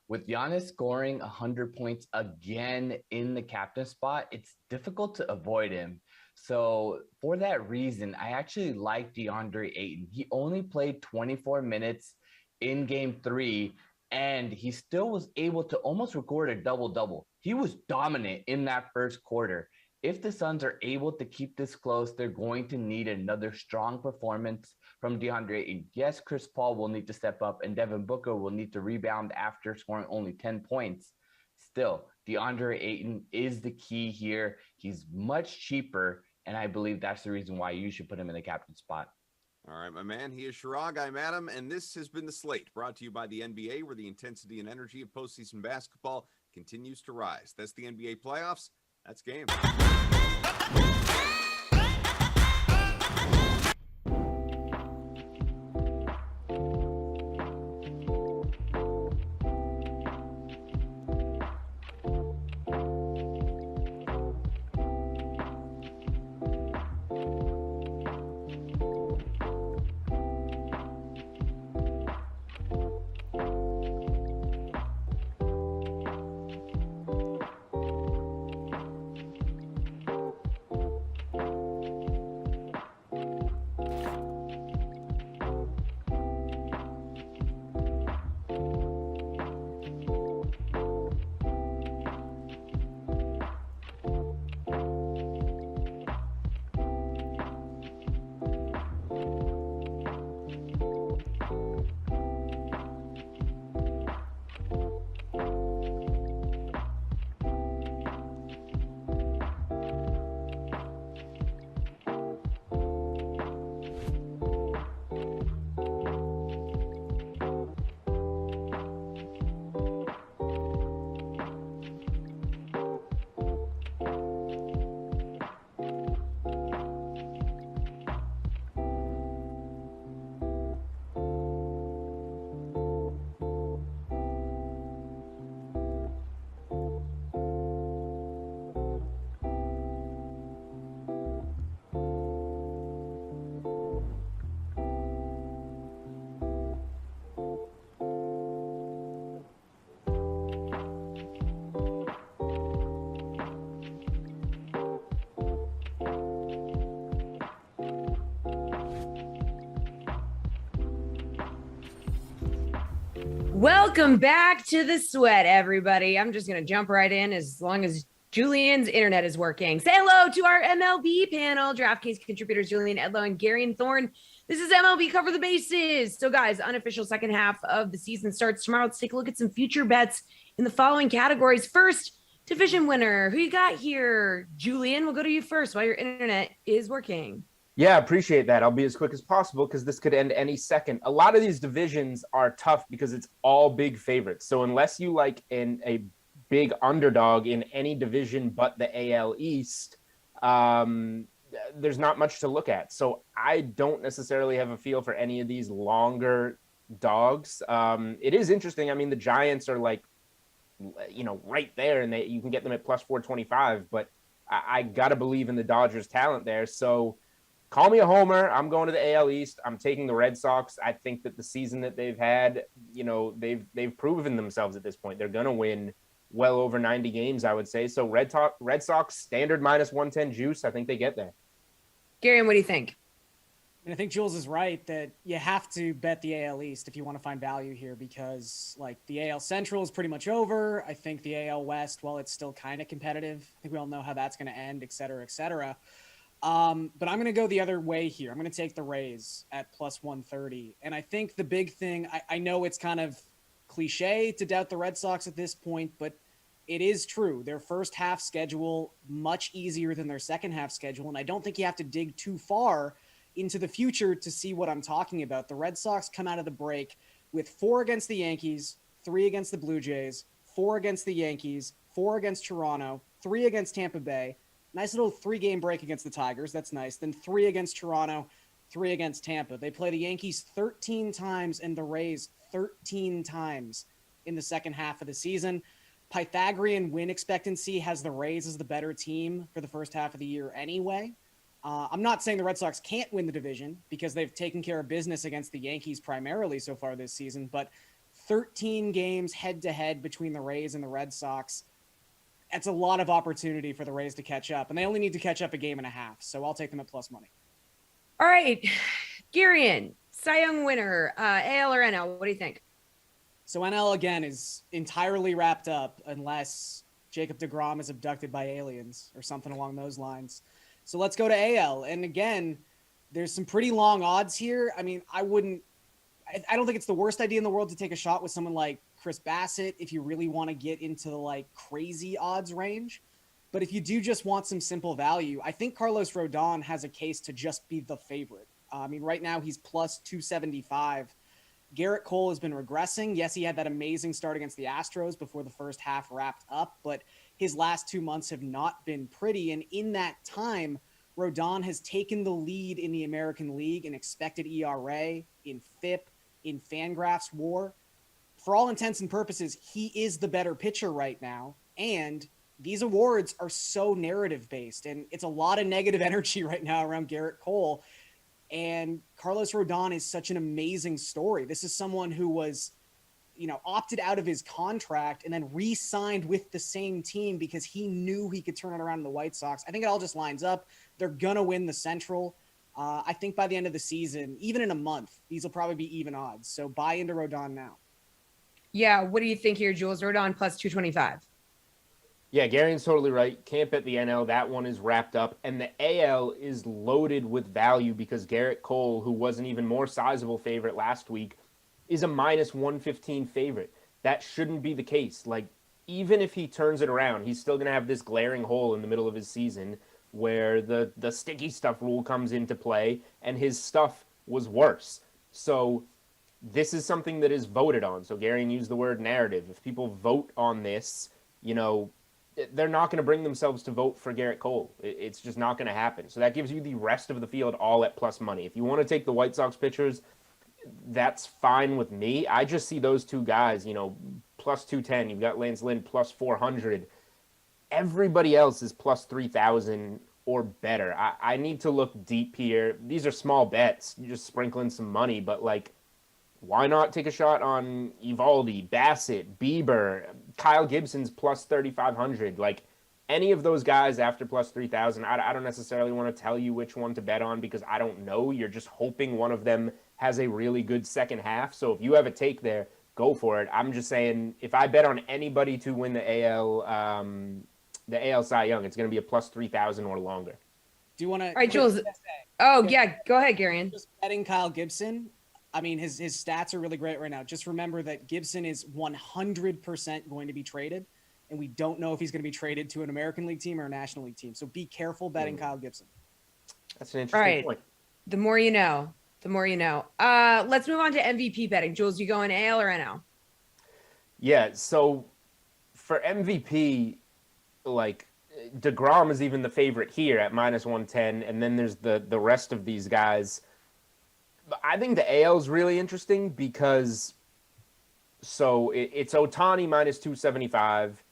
Speaker 8: With Giannis scoring 100 points again in the captain spot, it's difficult to avoid him. So for that reason, I actually like DeAndre Ayton. He only played 24 minutes in Game 3, and he still was able to almost record a double-double. He was dominant in that first quarter. If the Suns are able to keep this close, they're going to need another strong performance from DeAndre Ayton. Yes, Chris Paul will need to step up, and Devin Booker will need to rebound after scoring only 10 points. Still, DeAndre Ayton is the key here. He's much cheaper, and I believe that's the reason why you should put him in the captain spot.
Speaker 4: All right, my man. He is Shirag. I'm Adam, and this has been The Slate, brought to you by the NBA, where the intensity and energy of postseason basketball continues to rise. That's the NBA playoffs. That's game.
Speaker 1: Welcome back to the sweat, everybody. I'm just going to jump right in as long as Julian's internet is working. Say hello to our MLB panel, DraftKings contributors Julian Edlow and Gary Thorne. This is MLB Cover the Bases. So, guys, unofficial second half of the season starts tomorrow. Let's take a look at some future bets in the following categories. First, division winner. Who you got here? Julian, we'll go to you first while your internet is working.
Speaker 2: Yeah, appreciate that. I'll be as quick as possible because this could end any second. A lot of these divisions are tough because it's all big favorites. So unless you like a big underdog in any division but the AL East, there's not much to look at. So I don't necessarily have a feel for any of these longer dogs. It is interesting. I mean, the Giants are like, right there, and you can get them at plus 425, but I got to believe in the Dodgers' talent there. So call me a homer. I'm going to the AL East. I'm taking the Red Sox. I think that the season that they've had, they've proven themselves at this point. They're going to win well over 90 games, I would say. So Red Sox standard minus 110 juice. I think they get there.
Speaker 1: Gary, what do you think?
Speaker 9: I think Jules is right that you have to bet the AL East if you want to find value here because, the AL Central is pretty much over. I think the AL West, while it's still kind of competitive, I think we all know how that's going to end, et cetera, et cetera. But I'm going to go the other way here. I'm going to take the Rays at plus 130. And I think the big thing, I know it's kind of cliche to doubt the Red Sox at this point, but it is true. Their first half schedule, much easier than their second half schedule. And I don't think you have to dig too far into the future to see what I'm talking about. The Red Sox come out of the break with 4 against the Yankees, 3 against the Blue Jays, 4 against the Yankees, 4 against Toronto, 3 against Tampa Bay. Nice little 3-game break against the Tigers. That's nice. Then 3 against Toronto, 3 against Tampa. They play the Yankees 13 times and the Rays 13 times in the second half of the season. Pythagorean win expectancy has the Rays as the better team for the first half of the year anyway. I'm not saying the Red Sox can't win the division because they've taken care of business against the Yankees primarily so far this season, but 13 games head-to-head between the Rays and the Red Sox, that's a lot of opportunity for the Rays to catch up, and they only need to catch up a game and a half, so I'll take them at plus money.
Speaker 1: All right, Garion, Cy Young winner, AL or NL, what do you think?
Speaker 9: So NL, again, is entirely wrapped up unless Jacob deGrom is abducted by aliens or something along those lines. So let's go to AL. And again, there's some pretty long odds here. I mean, I don't think it's the worst idea in the world to take a shot with someone like Chris Bassett if you really want to get into the crazy odds range. But if you do just want some simple value, I think Carlos Rodon has a case to just be the favorite. Right now he's plus 275. Garrett Cole has been regressing. Yes, he had that amazing start against the Astros before the first half wrapped up, but his last 2 months have not been pretty. And in that time, Rodon has taken the lead in the American League in expected ERA, in FIP, in Fangraphs WAR. For all intents and purposes, he is the better pitcher right now. And these awards are so narrative based, and it's a lot of negative energy right now around Garrett Cole. And Carlos Rodon is such an amazing story. This is someone who was, opted out of his contract and then re-signed with the same team because he knew he could turn it around in the White Sox. I think it all just lines up. They're going to win the Central. I think by the end of the season, even in a month, these will probably be even odds. So buy into Rodon now.
Speaker 1: Yeah. What do you think here, Jules? Rodon plus 225.
Speaker 2: Yeah, Gary's totally right. Can't bet the NL. That one is wrapped up. And the AL is loaded with value because Garrett Cole, who was an even more sizable favorite last week, is a minus 115 favorite. That shouldn't be the case. Even if he turns it around, he's still going to have this glaring hole in the middle of his season where the sticky stuff rule comes into play, and his stuff was worse. So this is something that is voted on. So Gary used the word narrative. If people vote on this, they're not going to bring themselves to vote for Garrett Cole. It's just not going to happen. So that gives you the rest of the field all at plus money. If you want to take the White Sox pitchers, that's fine with me. I just see those two guys, plus 210. You've got Lance Lynn plus 400. Everybody else is plus 3,000 or better. I need to look deep here. These are small bets. You're just sprinkling some money, but why not take a shot on Eovaldi, Bassett, Bieber, Kyle Gibson's plus 3,500? Any of those guys after plus 3,000, I don't necessarily want to tell you which one to bet on because I don't know. You're just hoping one of them has a really good second half. So if you have a take there, go for it. I'm just saying, if I bet on anybody to win the AL Cy Young, it's going to be a plus 3,000 or longer.
Speaker 9: Do you want to?
Speaker 1: All right, Jules. Oh, yeah. Go ahead, Garion.
Speaker 9: Just betting Kyle Gibson. I mean, his stats are really great right now. Just remember that Gibson is 100% going to be traded, and we don't know if he's going to be traded to an American League team or a National League team. So be careful betting Kyle Gibson.
Speaker 2: That's an interesting point.
Speaker 1: The more you know. The more you know. Let's move on to MVP betting. Jules, you going AL or NL?
Speaker 2: Yeah, so for MVP, like DeGrom is even the favorite here at minus 110, and then there's the rest of these guys. I think the AL is really interesting because it's Ohtani minus 275,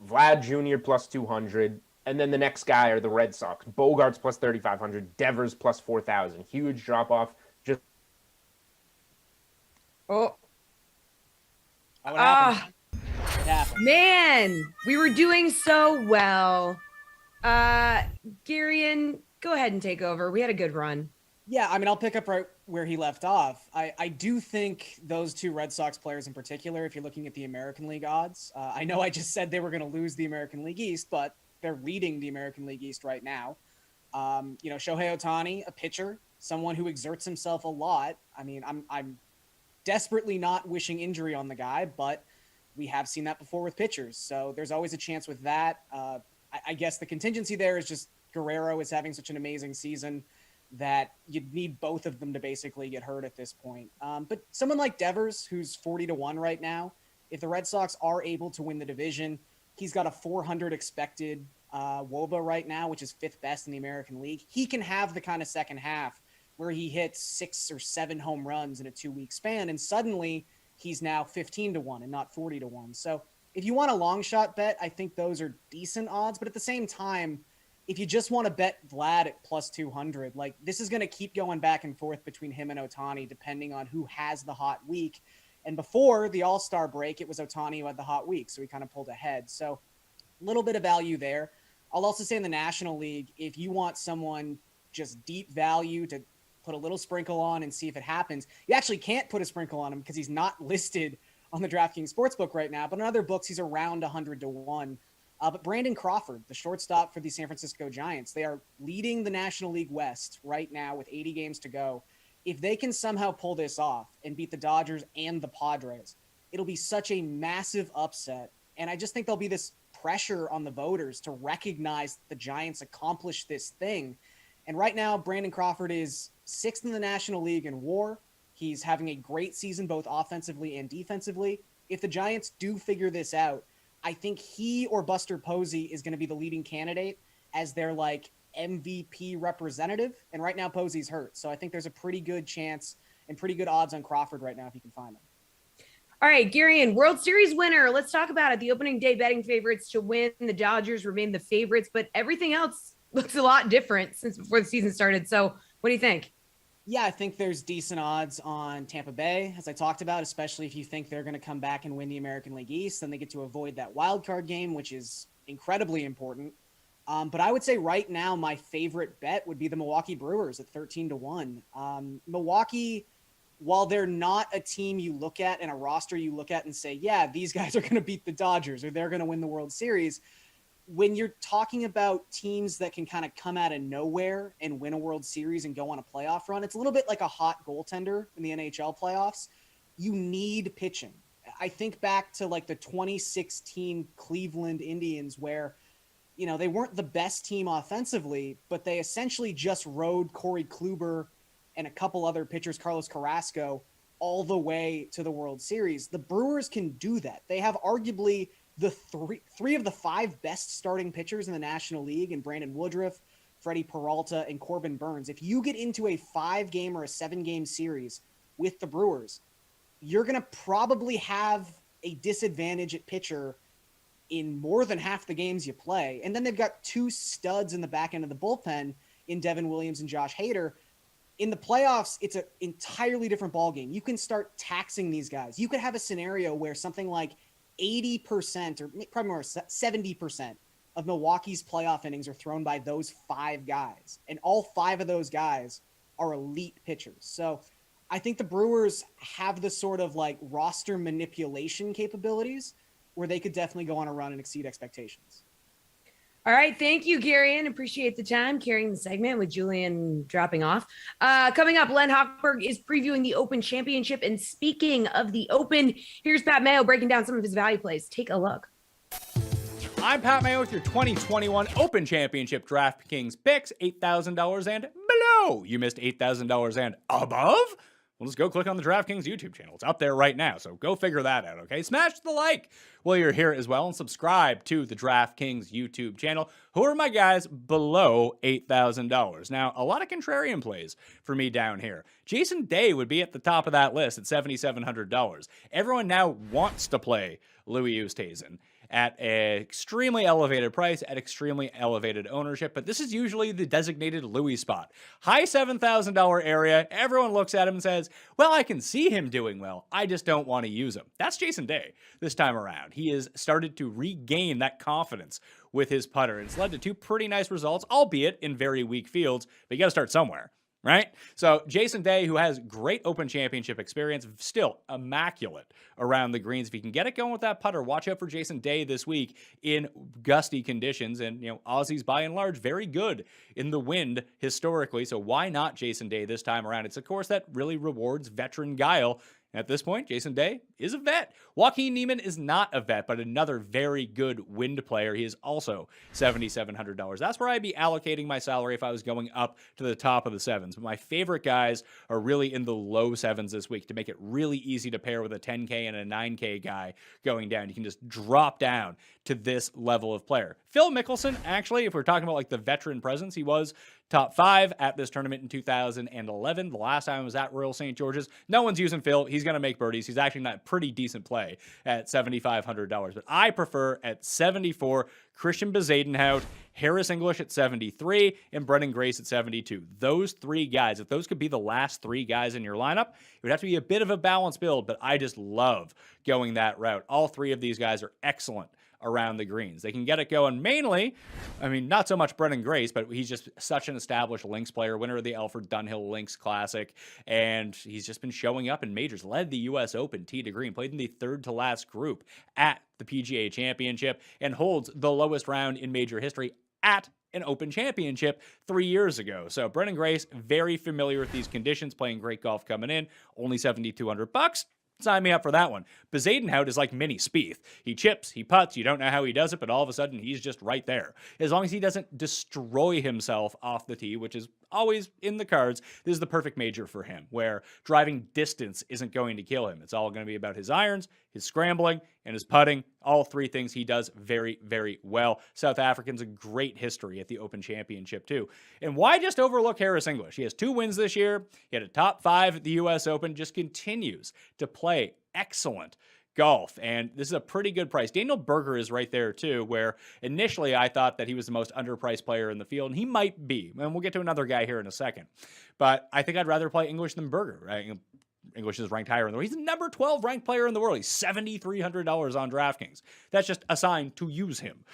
Speaker 2: Vlad Jr. plus 200, and then the next guy are the Red Sox. Bogarts plus 3,500, Devers plus 4,000. Huge drop off. Just
Speaker 1: man, we were doing so well. Garion, go ahead and take over. We had a good run.
Speaker 9: Yeah, I mean, I'll pick up right where he left off. I do think those two Red Sox players in particular, if you're looking at the American League odds, I know I just said they were going to lose the American League East, but they're leading the American League East right now. Shohei Ohtani, a pitcher, someone who exerts himself a lot. I mean, I'm desperately not wishing injury on the guy, but we have seen that before with pitchers. So there's always a chance with that. I guess the contingency there is just Guerrero is having such an amazing season that you'd need both of them to basically get hurt at this point. But someone like Devers, who's 40-1 right now, if the Red Sox are able to win the division, he's got a 400 expected WOBA right now, which is 5th best in the American League. He can have the kind of second half where he hits 6 or 7 home runs in a 2-week span, and suddenly he's now 15-1 and not 40-1. So if you want a long shot bet, I think those are decent odds. But at the same time, if you just want to bet Vlad at plus 200, like this is going to keep going back and forth between him and Ohtani, depending on who has the hot week. And before the All-Star break, it was Ohtani who had the hot week, so he kind of pulled ahead. So a little bit of value there. I'll also say in the National League, if you want someone just deep value to put a little sprinkle on and see if it happens, you actually can't put a sprinkle on him because he's not listed on the DraftKings Sportsbook right now. But in other books, he's around 100-1. But Brandon Crawford, the shortstop for the San Francisco Giants, they are leading the National League West right now with 80 games to go. If they can somehow pull this off and beat the Dodgers and the Padres, it'll be such a massive upset. And I just think there'll be this pressure on the voters to recognize the Giants accomplished this thing. And right now, Brandon Crawford is 6th in the National League in WAR. He's having a great season, both offensively and defensively. If the Giants do figure this out, I think he or Buster Posey is going to be the leading candidate as their like MVP representative. And right now Posey's hurt. So I think there's a pretty good chance and pretty good odds on Crawford right now if you can find him.
Speaker 1: All right, Garion, World Series winner. Let's talk about it. The opening day betting favorites to win. The Dodgers remain the favorites, but everything else looks a lot different since before the season started. So what do you think?
Speaker 9: Yeah, I think there's decent odds on Tampa Bay, as I talked about, especially if you think they're going to come back and win the American League East. Then they get to avoid that wild card game, which is incredibly important. But I would say right now, my favorite bet would be the Milwaukee Brewers at 13-1. Milwaukee, while they're not a team you look at and a roster you look at and say, yeah, these guys are going to beat the Dodgers or they're going to win the World Series. When you're talking about teams that can kind of come out of nowhere and win a World Series and go on a playoff run, it's a little bit like a hot goaltender in the NHL playoffs. You need pitching. I think back to like the 2016 Cleveland Indians where, they weren't the best team offensively, but they essentially just rode Corey Kluber and a couple other pitchers, Carlos Carrasco, all the way to the World Series. The Brewers can do that. They have arguably the three of the 5 best starting pitchers in the National League, and Brandon Woodruff, Freddie Peralta, and Corbin Burns. If you get into a 5-game or a 7-game series with the Brewers, you're going to probably have a disadvantage at pitcher in more than half the games you play. And then they've got 2 studs in the back end of the bullpen in Devin Williams and Josh Hader. In the playoffs, it's an entirely different ballgame. You can start taxing these guys. You could have a scenario where something like 80% or probably more 70% of Milwaukee's playoff innings are thrown by those 5 guys. And all 5 of those guys are elite pitchers. So I think the Brewers have the sort of like roster manipulation capabilities where they could definitely go on a run and exceed expectations.
Speaker 1: All right. Thank you, Garion. Appreciate the time carrying the segment with Julian dropping off. Coming up, Len Hochberg is previewing the Open Championship. And speaking of the Open, here's Pat Mayo breaking down some of his value plays. Take a look.
Speaker 10: I'm Pat Mayo with your 2021 Open Championship DraftKings picks, $8,000 and below. You missed $8,000 and above? Well, just go click on the DraftKings YouTube channel. It's up there right now, so go figure that out, okay? Smash the like while you're here as well, and subscribe to the DraftKings YouTube channel. Who are my guys below $8,000? Now, a lot of contrarian plays for me down here. Jason Day would be at the top of that list at $7,700. Everyone now wants to play Louis Oosthuizen at an extremely elevated price, at extremely elevated ownership, but this is usually the designated Louis spot. High $7,000 area, everyone looks at him and says, well, I can see him doing well, I just don't want to use him. That's Jason Day this time around. He has started to regain that confidence with his putter. It's led to two pretty nice results, albeit in very weak fields, but you got to start somewhere. Right? So Jason Day, who has great Open Championship experience, still immaculate around the greens. If you can get it going with that putter, watch out for Jason Day this week in gusty conditions. And, Aussies by and large, very good in the wind historically. So why not Jason Day this time around? It's a course that really rewards veteran guile. At this point, Jason Day is a vet. Joaquin Niemann is not a vet, but another very good wind player. He is also $7,700. That's where I'd be allocating my salary if I was going up to the top of the sevens. But my favorite guys are really in the low sevens this week to make it really easy to pair with a 10K and a 9K guy going down. You can just drop down to this level of player. Phil Mickelson, actually, if we're talking about like the veteran presence, he was top 5 at this tournament in 2011. The last time I was at Royal St. George's. No one's using Phil. He's going to make birdies. He's actually not a pretty decent play at $7,500. But I prefer at 74, Christian Bezuidenhout, Harris English at 73, and Brendan Grace at 72. Those three guys, if those could be the last three guys in your lineup, it would have to be a bit of a balanced build, but I just love going that route. All three of these guys are excellent around the greens. They can get it going mainly, not so much Brendan Grace, but he's just such an established links player, winner of the Alfred Dunhill Links Classic, and he's just been showing up in majors, led the U.S. Open tee to green, played in the third to last group at the PGA Championship, and holds the lowest round in major history at an Open Championship 3 years ago. So Brendan Grace, very familiar with these conditions, playing great golf coming in, only $7,200. Sign me up for that one. Bezuidenhout is like mini Spieth. He chips, he putts, you don't know how he does it, but all of a sudden he's just right there. As long as he doesn't destroy himself off the tee, which is always in the cards, this is the perfect major for him, where driving distance isn't going to kill him. It's all going to be about his irons, his scrambling, and his putting. All three things he does very, very well. South African's a great history at the Open Championship too. And why just overlook Harris English? He has 2 wins this year. He had a top 5 at the U.S. Open, just continues to play excellent golf, and this is a pretty good price. Daniel Berger is right there too, where initially I thought that he was the most underpriced player in the field, and he might be, and we'll get to another guy here in a second, but I think I'd rather play English than Berger, right? English is ranked higher in the world. He's the number 12 ranked player in the world. He's $7,300 on DraftKings. That's just a sign to use him.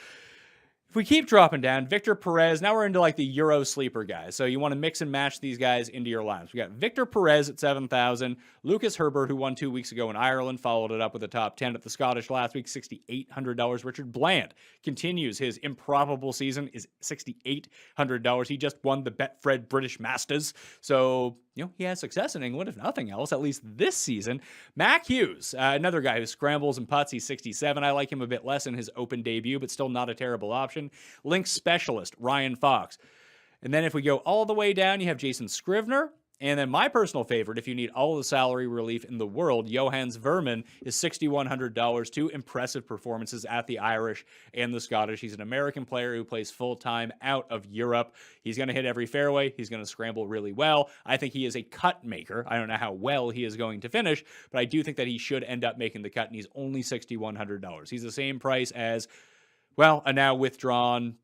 Speaker 10: If we keep dropping down, Victor Perez, now we're into like the Euro sleeper guys. So you want to mix and match these guys into your lineups. We got Victor Perez at 7,000, Lucas Herbert, who won 2 weeks ago in Ireland, followed it up with a top 10 at the Scottish last week, $6,800. Richard Bland continues his improbable season, is $6,800. He just won the Betfred British Masters. So, he has success in England, if nothing else, at least this season. Mac Hughes, another guy who scrambles and putts. He's 67. I like him a bit less in his Open debut, but still not a terrible option. Links specialist, Ryan Fox. And then if we go all the way down, you have Jason Scrivener. And then my personal favorite, if you need all the salary relief in the world, Johannes Verman is $6,100. 2 impressive performances at the Irish and the Scottish. He's an American player who plays full-time out of Europe. He's going to hit every fairway. He's going to scramble really well. I think he is a cut maker. I don't know how well he is going to finish, but I do think that he should end up making the cut, and he's only $6,100. He's the same price as, a now withdrawn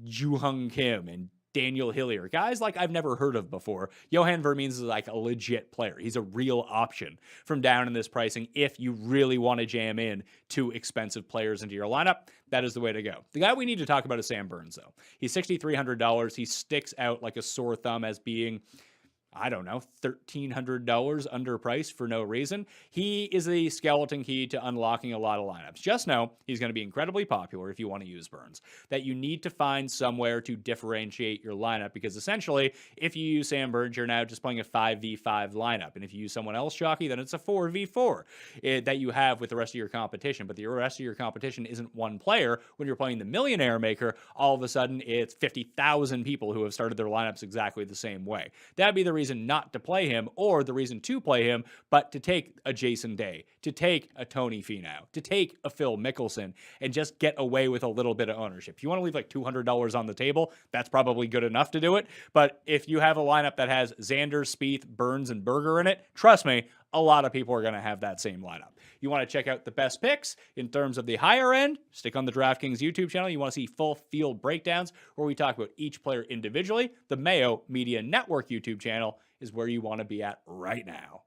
Speaker 10: Joo Hung Kim and Daniel Hillier, guys like I've never heard of before. Johan Vermeens is like a legit player. He's a real option from down in this pricing. If you really want to jam in 2 expensive players into your lineup, that is the way to go. The guy we need to talk about is Sam Burns, though. He's $6,300. He sticks out like a sore thumb as being I don't know, $1,300 underpriced for no reason. He is a skeleton key to unlocking a lot of lineups. Just know he's going to be incredibly popular if you want to use Burns. That you need to find somewhere to differentiate your lineup, because essentially, if you use Sam Burns, you're now just playing a 5v5 lineup. And if you use someone else, Shockey, then it's a 4v4 that you have with the rest of your competition. But the rest of your competition isn't one player. When you're playing the Millionaire Maker, all of a sudden it's 50,000 people who have started their lineups exactly the same way. That'd be the reason not to play him, or the reason to play him, but to take a Jason Day, to take a Tony Finau, to take a Phil Mickelson, and just get away with a little bit of ownership. If you want to leave like $200 on the table, that's probably good enough to do it. But if you have a lineup that has Xander, Spieth, Burns, and Berger in it, trust me, a lot of people are going to have that same lineup. You want to check out the best picks in terms of the higher end? Stick on the DraftKings YouTube channel. You want to see full field breakdowns where we talk about each player individually? The Mayo Media Network YouTube channel is where you want to be at right now.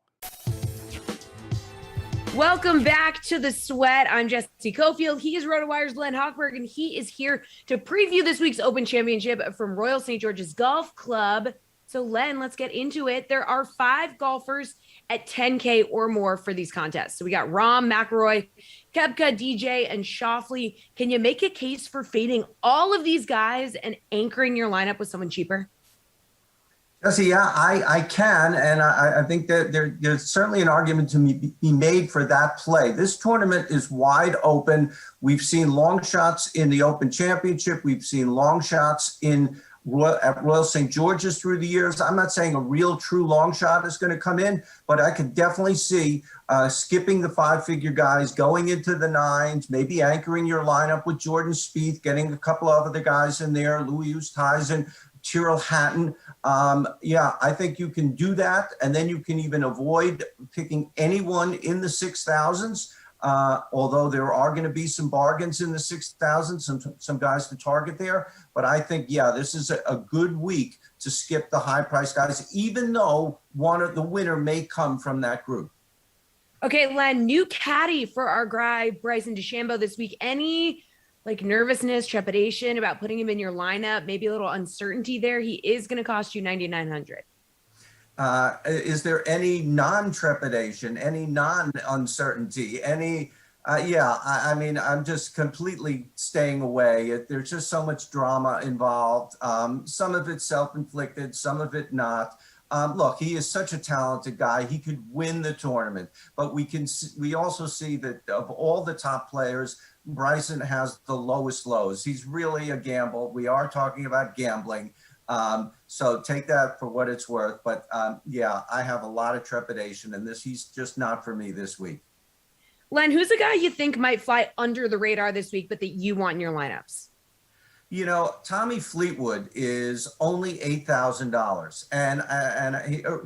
Speaker 1: Welcome back to the Sweat. I'm Jesse Cofield. He is RotoWire's Len Hochberg, and he is here to preview this week's Open Championship from Royal St. George's Golf Club. So, Len, let's get into it. There are 5 golfers at 10K or more for these contests. So we got Rahm, McIlroy, Koepka, DJ, and Schauffele. Can you make a case for fading all of these guys and anchoring your lineup with someone cheaper?
Speaker 11: Jesse, yeah, I can, and I think that there's certainly an argument to be made for that play. This tournament is wide open. We've seen long shots in the Open Championship. We've seen long shots at Royal St. George's through the years. I'm not saying a real true long shot is going to come in, but I could definitely see skipping the 5-figure guys, going into the 9s, maybe anchoring your lineup with Jordan Spieth, getting a couple of other guys in there, Louis Oosthuizen, Tyrrell Hatton. Yeah, I think you can do that. And then you can even avoid picking anyone in the 6,000s. Although there are going to be some bargains in the 6,000, some guys to target there. But I think, yeah, this is a good week to skip the high price guys, even though the winner may come from that group.
Speaker 1: Okay, Len, new caddy for our guy, Bryson DeChambeau this week. Any nervousness, trepidation about putting him in your lineup, maybe a little uncertainty there? He is going to cost you $9,900.
Speaker 11: Is there any non-trepidation, any non-uncertainty, I mean, I'm just completely staying away. There's just so much drama involved. Some of it self-inflicted, some of it not. Look, he is such a talented guy. He could win the tournament, but we also see that of all the top players, Bryson has the lowest lows. He's really a gamble. We are talking about gambling. So take that for what it's worth. But yeah, I have a lot of trepidation, and he's just not for me this week.
Speaker 1: Len, who's the guy you think might fly under the radar this week, but that you want in your lineups?
Speaker 11: You know, Tommy Fleetwood is only $8,000, and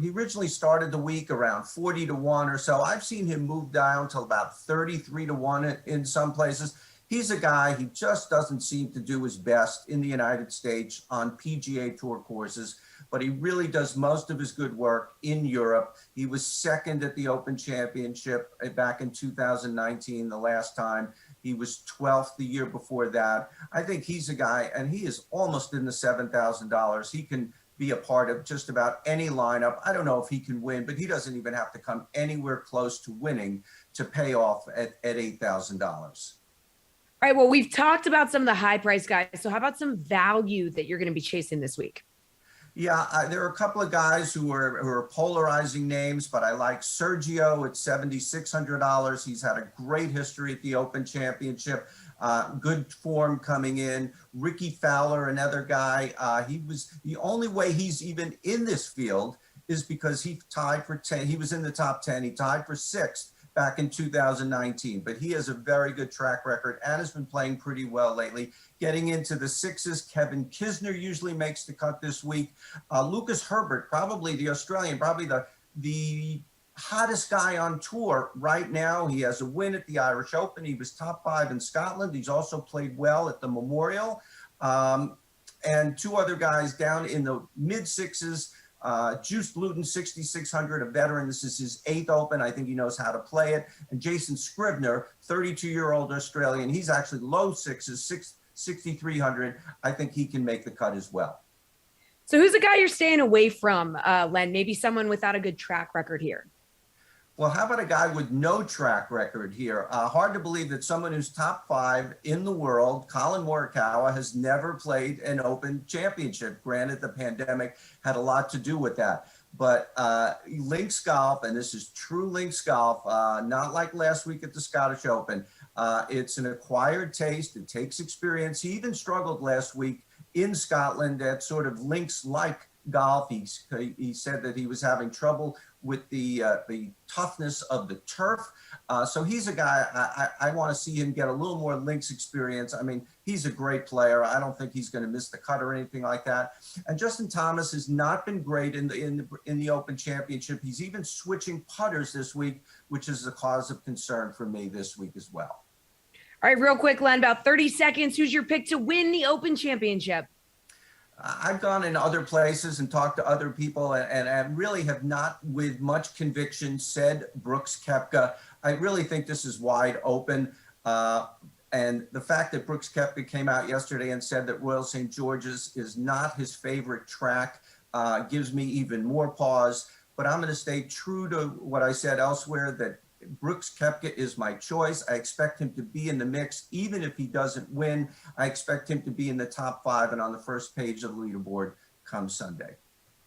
Speaker 11: he originally started the week around 40 to 1 or so. I've seen him move down to about 33 to 1 in some places. He's a guy, he just doesn't seem to do his best in the United States on PGA Tour courses, but he really does most of his good work in Europe. He was second at the Open Championship back in 2019, the last time. He was 12th the year before that. I think he's a guy, and he is almost in the $7,000. He can be a part of just about any lineup. I don't know if he can win, but he doesn't even have to come anywhere close to winning to pay off at $8,000.
Speaker 1: All right, well, we've talked about some of the high price guys. So how about some value that you're going to be chasing this week?
Speaker 11: Yeah, there are a couple of guys who are polarizing names, but I like Sergio at $7,600. He's had a great history at the Open Championship, good form coming in. Ricky Fowler, another guy. The only way he's even in this field is because he tied for 10. He was in the top 10. He tied for 6th back in 2019, but he has a very good track record and has been playing pretty well lately. Getting into the 6s, Kevin Kisner usually makes the cut this week. Lucas Herbert, probably the Australian, probably the hottest guy on tour right now. He has a win at the Irish Open. He was top 5 in Scotland. He's also played well at the Memorial. And 2 other guys down in the mid 6s. Juice Luton, 6,600, a veteran. This is his 8th Open. I think he knows how to play it. And Jason Scribner, 32-year-old Australian. He's actually low 6s, 6,300. I think he can make the cut as well.
Speaker 1: So who's the guy you're staying away from, Len? Maybe someone without a good track record here.
Speaker 11: Well, how about a guy with no track record here? Hard to believe that someone who's top 5 in the world, Colin Morikawa, has never played an Open Championship. Granted, the pandemic had a lot to do with that. But links golf, and this is true links golf, not like last week at the Scottish Open. It's an acquired taste. It takes experience. He even struggled last week in Scotland at sort of links-like golf. He said that he was having trouble with the toughness of the turf. So he's a guy, I want to see him get a little more links experience. I mean, he's a great player. I don't think he's going to miss the cut or anything like that. And Justin Thomas has not been great in the Open Championship. He's even switching putters this week, which is a cause of concern for me this week as well.
Speaker 1: All right, real quick, Len, about 30 seconds. Who's your pick to win the Open Championship?
Speaker 11: I've gone in other places and talked to other people and I really have not with much conviction said Brooks Koepka. I really think this is wide open. And the fact that Brooks Koepka came out yesterday and said that Royal St. George's is not his favorite track gives me even more pause. But I'm going to stay true to what I said elsewhere, that Brooks Koepka is my choice. I expect him to be in the mix. Even if he doesn't win, I expect him to be in the top 5 and on the first page of the leaderboard come Sunday.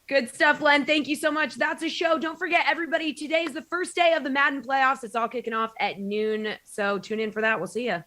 Speaker 1: Good stuff, Len. Thank you so much. That's a show. Don't forget, everybody, today is the first day of the Madden playoffs. It's all kicking off at noon. So tune in for that. We'll see you.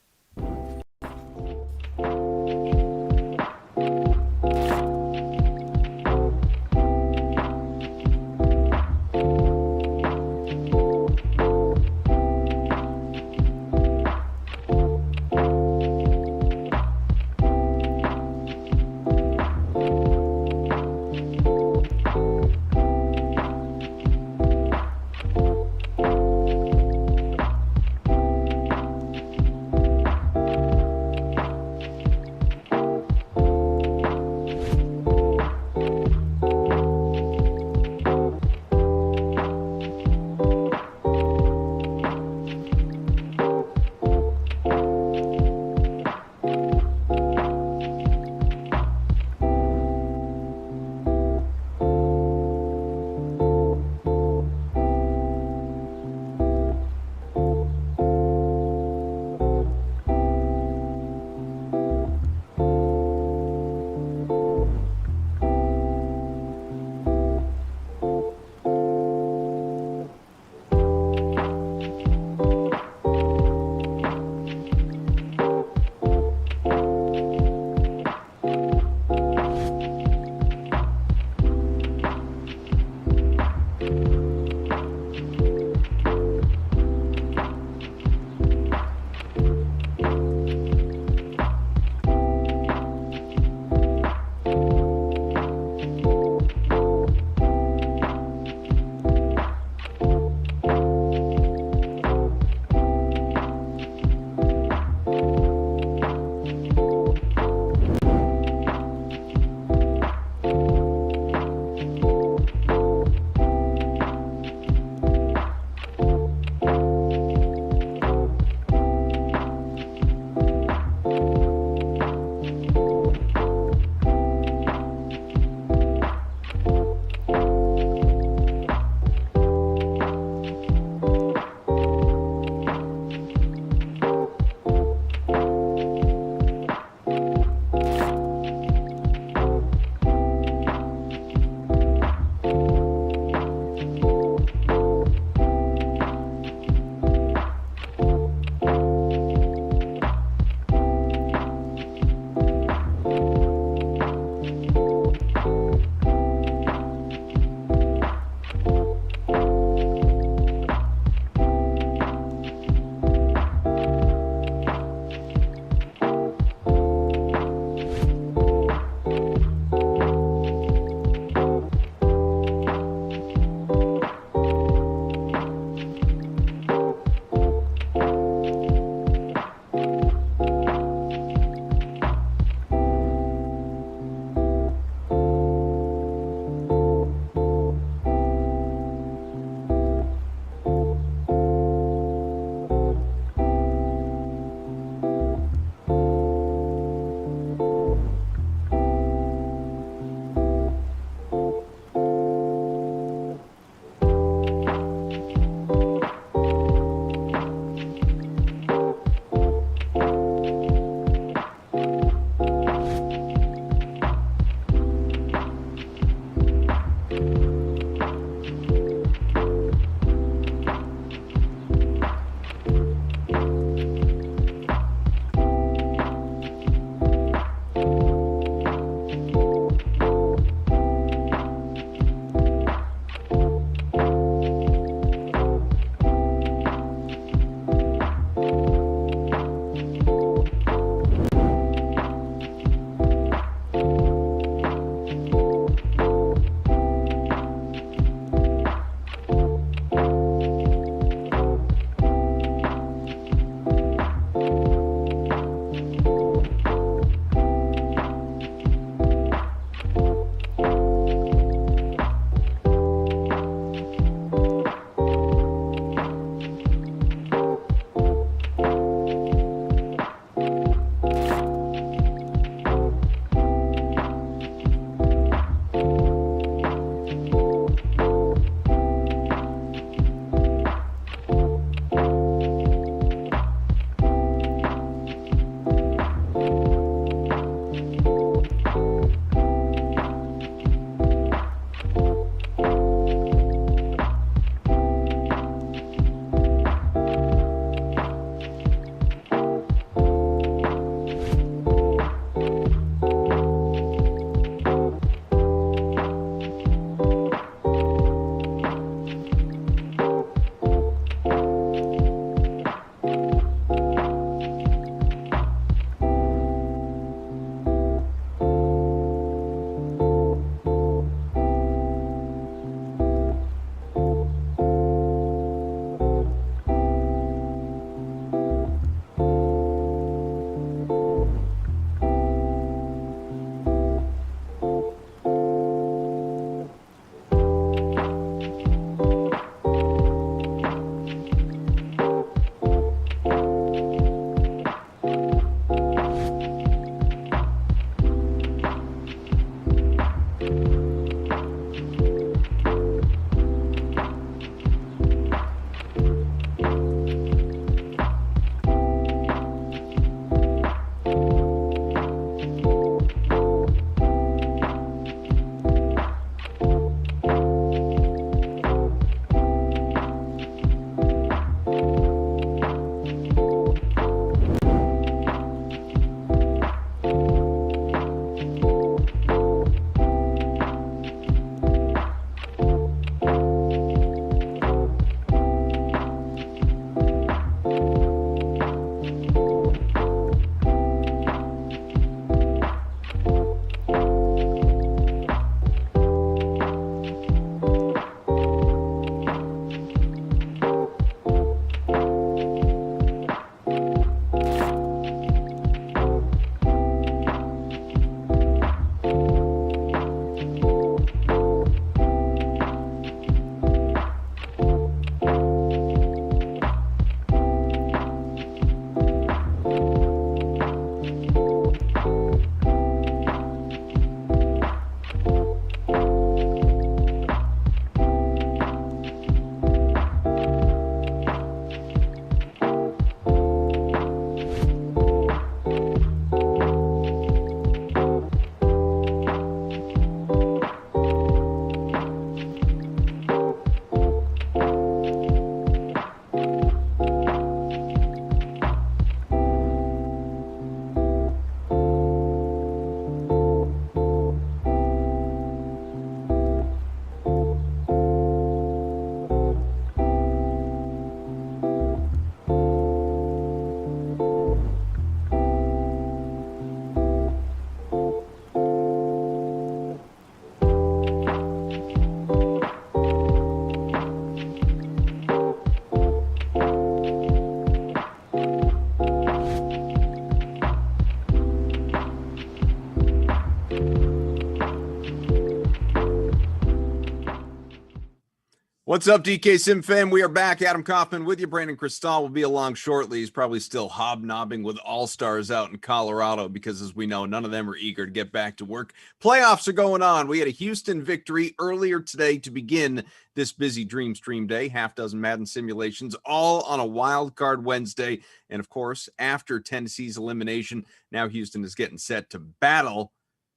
Speaker 4: What's up, DK Sim fam? We are back. Adam Kaufman with you. Brandon Cristal will be along shortly. He's probably still hobnobbing with all-stars out in Colorado because, as we know, none of them are eager to get back to work. Playoffs are going on. We had a Houston victory earlier today to begin this busy Dream Stream day. Half dozen Madden simulations, all on a wild card Wednesday. And, of course, after Tennessee's elimination, now Houston is getting set to battle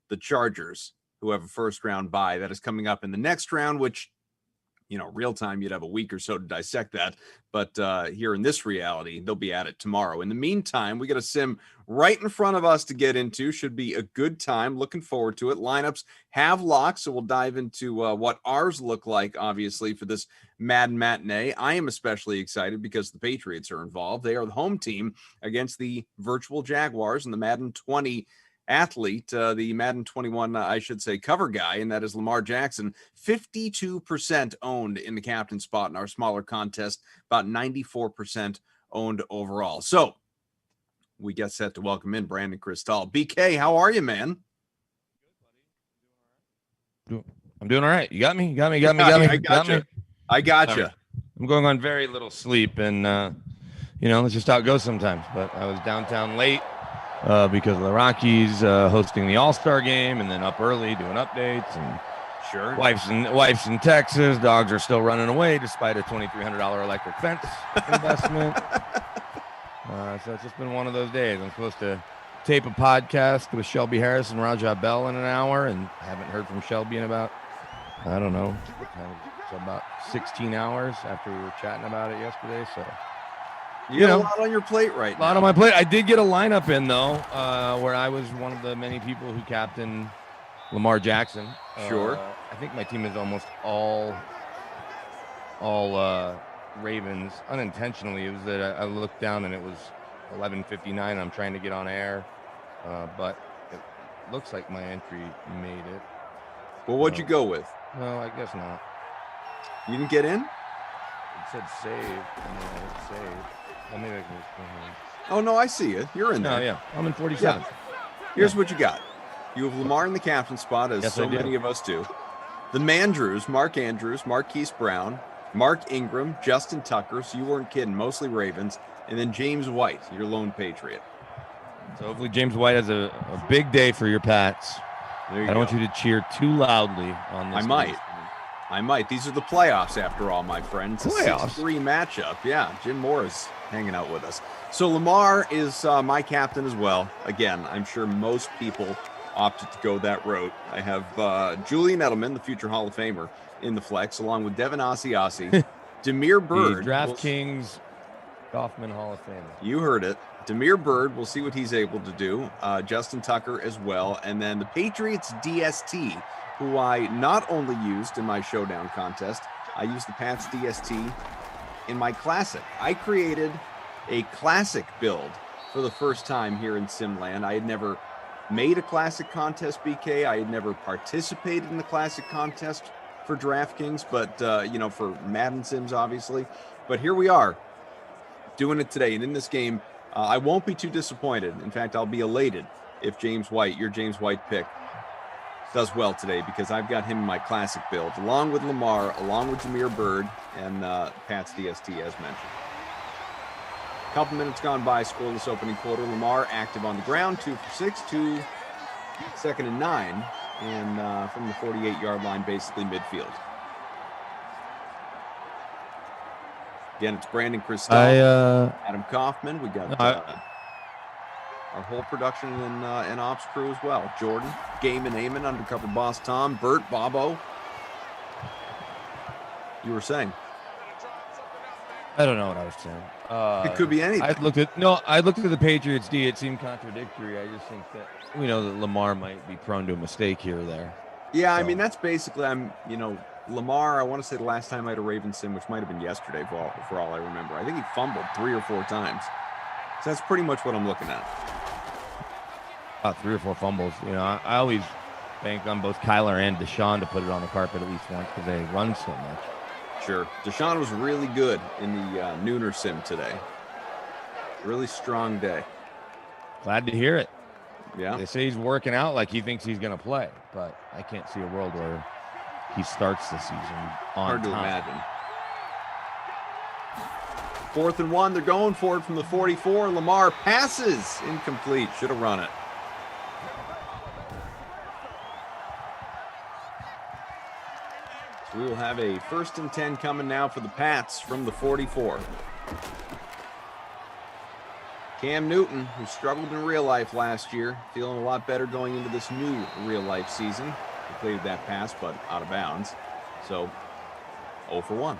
Speaker 4: the Chargers, who have a first-round bye. That is coming up in the next round, which, you know, real time, you'd have a week or so to dissect that. But here in this reality, they'll be at it tomorrow. In the meantime, we got a sim right in front of us to get into. Should be a good time. Looking forward to it. Lineups have locks, so we'll dive into what ours look like, obviously, for this Madden matinee. I am especially excited because the Patriots are involved. They are the home team against the virtual Jaguars in the Madden 20 athlete, the Madden 21, I should say, cover guy, and that is Lamar Jackson. 52% owned in the captain spot in our smaller contest, about 94% owned overall. So we get set to welcome in Brandon Cristal. BK, how are you, man?
Speaker 13: I'm doing all right. You got me? I got you. I'm going on very little sleep, and that's just how it goes sometimes. But I was downtown late because of the Rockies hosting the All-Star game, and then up early doing updates. And
Speaker 4: sure,
Speaker 13: wife's in Texas. Dogs are still running away despite a $2,300 electric fence investment. So it's just been one of those days. I'm supposed to tape a podcast with Shelby Harris and Rajah Bell in an hour, and I haven't heard from Shelby in about, I don't know, about 16 hours after we were chatting about it yesterday. So
Speaker 4: you got a lot on your plate right now.
Speaker 13: A lot on my plate. I did get a lineup in, though, where I was one of the many people who captained Lamar Jackson.
Speaker 4: Sure.
Speaker 13: I think my team is almost all Ravens, unintentionally. It was that I looked down and it was 11:59. I'm trying to get on air, but it looks like my entry made it.
Speaker 4: Well, what'd you go with?
Speaker 13: No, I guess not.
Speaker 4: You didn't get in?
Speaker 13: It said save. And then I hit save. Well, maybe I can just go ahead.
Speaker 4: Oh, no, I see you. You're in there.
Speaker 13: No, yeah. I'm in 47.
Speaker 4: Yeah. Here's what you got. You have Lamar in the captain spot, as so many of us do. The Mandrews, Mark Andrews, Marquise Brown, Mark Ingram, Justin Tucker, so you weren't kidding, mostly Ravens, and then James White, your lone Patriot.
Speaker 13: So hopefully James White has a big day for your Pats. I don't want you to cheer too loudly on this.
Speaker 4: I might. These are the playoffs, after all, my friends.
Speaker 13: Playoffs?
Speaker 4: 6-3 matchup. Yeah, Jim Moore is hanging out with us. So Lamar is my captain as well. Again, I'm sure most people opted to go that route. I have Julian Edelman, the future Hall of Famer, in the flex, along with Devin Asiasi, Damiere Byrd.
Speaker 13: The DraftKings Kaufman Hall of Famer.
Speaker 4: You heard it. Damiere Byrd, we'll see what he's able to do. Justin Tucker as well. And then the Patriots DST, who I not only used in my showdown contest, I used the Pats DST in my classic. I created a classic build for the first time here in Simland. I had never made a classic contest, BK. I had never participated in the classic contest for DraftKings, but for Madden Sims, obviously. But here we are doing it today. And in this game, I won't be too disappointed. In fact, I'll be elated if James White, your James White pick, does well today, because I've got him in my classic build, along with Lamar, along with Damiere Byrd, and Pat's DST, as mentioned. A couple minutes gone by, scoreless opening quarter. Lamar active on the ground, 2 for 6, 2 second and 9, and from the 48-yard line, basically midfield. Again, it's Brandon Cristal, Adam Kaufman. We got our whole production and ops crew as well. Jordan, Gaiman, Eamon, undercover boss Tom, Bert, Bobo. You were saying?
Speaker 13: I don't know what I was saying.
Speaker 4: It could be anything.
Speaker 13: I looked at the Patriots D. It seemed contradictory. I just think that we know that Lamar might be prone to a mistake here or there.
Speaker 4: Yeah, so. I mean, that's basically, Lamar, I want to say the last time I had a Ravens sim, which might have been yesterday for all I remember. I think he fumbled 3 or 4 times. So that's pretty much what I'm looking at.
Speaker 13: About 3 or 4 fumbles. I always bank on both Kyler and Deshaun to put it on the carpet at least once because they run so much.
Speaker 4: Sure. Deshaun was really good in the Nooner sim today. Really strong day.
Speaker 13: Glad to hear it.
Speaker 4: Yeah.
Speaker 13: They say he's working out like he thinks he's going to play, but I can't see a world where he starts the season on
Speaker 4: Hard to
Speaker 13: time.
Speaker 4: imagine. 4th and 1. They're going for it from the 44. Lamar passes incomplete. Should have run it. So we will have a 1st and 10 coming now for the Pats from the 44. Cam Newton, who struggled in real life last year, feeling a lot better going into this new real life season. Completed that pass, but out of bounds. So 0 for 1.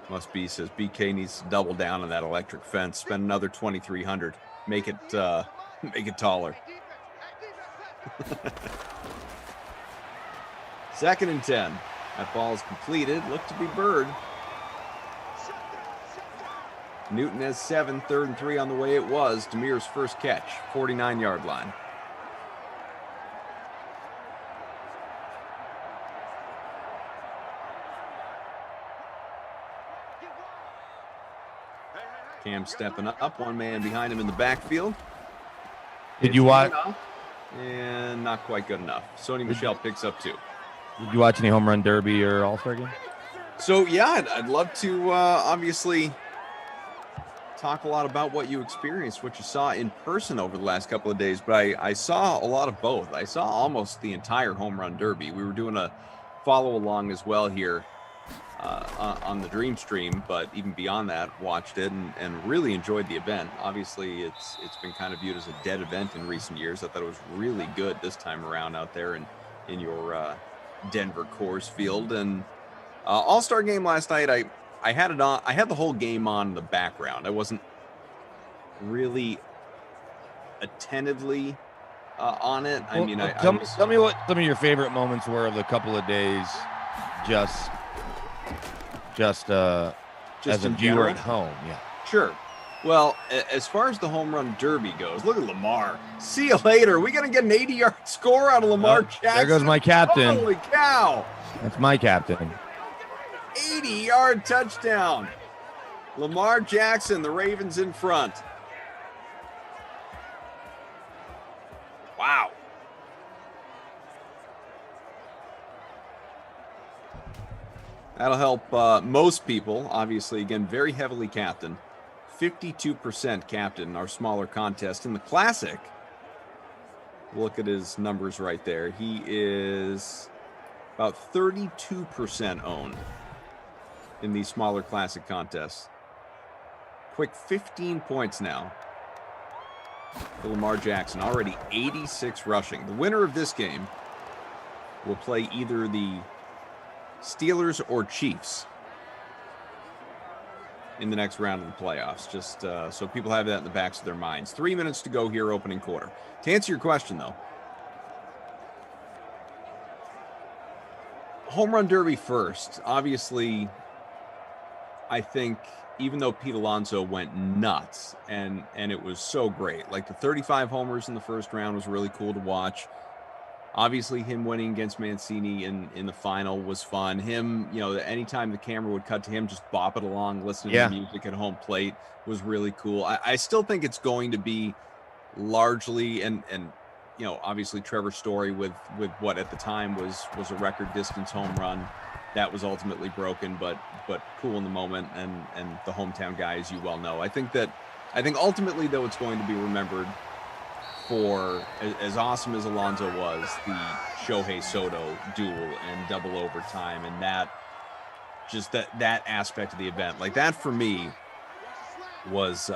Speaker 4: Must be, says BK needs to double down on that electric fence. Spend another $2,300. Make it taller. 2nd and 10. That ball is completed. Looked to be Bird. Newton has 7. 3rd and 3 on the way it was. Demir's first catch, 49-yard line. Cam stepping up, one man behind him in the backfield.
Speaker 13: Did you watch?
Speaker 4: And not quite good enough. Sony Michel picks up 2.
Speaker 13: Did you watch any home run derby or All-Star game?
Speaker 4: So, yeah, I'd love to obviously talk a lot about what you experienced, what you saw in person over the last couple of days, but I saw a lot of both. I saw almost the entire home run derby. We were doing a follow along as well here on the Dream Stream, but even beyond that, watched it and really enjoyed the event. Obviously, it's been kind of viewed as a dead event in recent years. I thought it was really good this time around out there in your Denver Coors Field. And All-Star game last night, I had it on. I had the whole game on in the background. I wasn't really attentively on it. I mean,
Speaker 13: tell me what some of your favorite moments were of the couple of days, just as a viewer at home. Yeah,
Speaker 4: sure. Well, as far as the home run derby goes, look at Lamar. See you later. We gonna get an 80-yard score out of Lamar Jackson.
Speaker 13: There goes my captain.
Speaker 4: Holy cow!
Speaker 13: That's my captain.
Speaker 4: 80-yard touchdown. Lamar Jackson, the Ravens in front. Wow. That'll help most people. Obviously, again, very heavily captained. 52% captain in our smaller contest. In the Classic, look at his numbers right there. He is about 32% owned in these smaller Classic contests. Quick 15 points now for Lamar Jackson. Already 86 rushing. The winner of this game will play either the Steelers or Chiefs in the next round of the playoffs, just so people have that in the backs of their minds. 3 minutes to go here, opening quarter. To answer your question, though, home run derby first. Obviously, I think even though Pete Alonso went nuts and it was so great, like the 35 homers in the first round was really cool to watch. Obviously, him winning against Mancini in the final was fun. Him, anytime the camera would cut to him, just bop it along, listening to music at home plate was really cool. I still think it's going to be largely, and obviously Trevor Story with what at the time was a record distance home run that was ultimately broken, but cool in the moment, and the hometown guy, as you well know. I think ultimately, though, it's going to be remembered for, as awesome as Alonso was, the Shohei Soto duel and double overtime, and that aspect of the event, like that for me was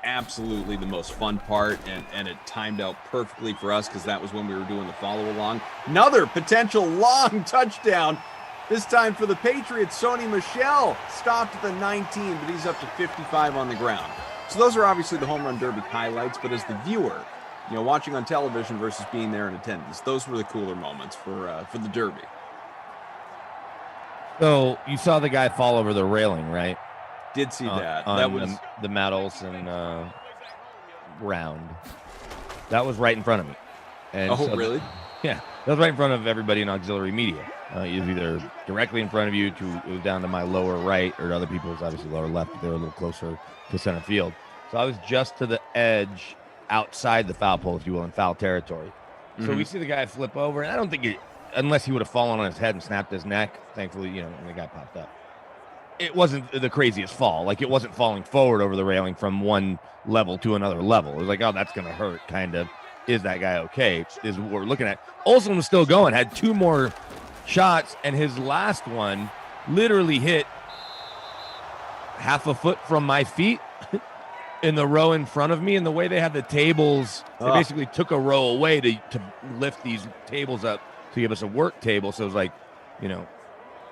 Speaker 4: absolutely the most fun part, and it timed out perfectly for us because that was when we were doing the follow along. Another potential long touchdown, this time for the Patriots. Sony Michel stopped at the 19, but he's up to 55 on the ground. So those are obviously the home run derby highlights, but as the viewer, watching on television versus being there in attendance, those were the cooler moments for the derby.
Speaker 13: So you saw the guy fall over the railing, right?
Speaker 4: Did see that.
Speaker 13: That was the Matt Olson round. That was right in front of me. And
Speaker 4: really?
Speaker 13: Yeah, that was right in front of everybody in auxiliary media. It was either directly in front of you, it was down to my lower right, or other people's obviously lower left. They were a little closer to center field. So I was just to the edge, outside the foul pole, if you will, in foul territory. So we see the guy flip over, and I don't think unless he would have fallen on his head and snapped his neck, thankfully, when the guy popped up. It wasn't the craziest fall. Like, it wasn't falling forward over the railing from one level to another level. It was like, oh, that's going to hurt, kind of. Is that guy okay? Is what we're looking at. Olsen was still going, had 2 more shots, and his last one literally hit half a foot from my feet in the row in front of me. And the way they had the tables, they basically took a row away to lift these tables up to give us a work table. So it was like,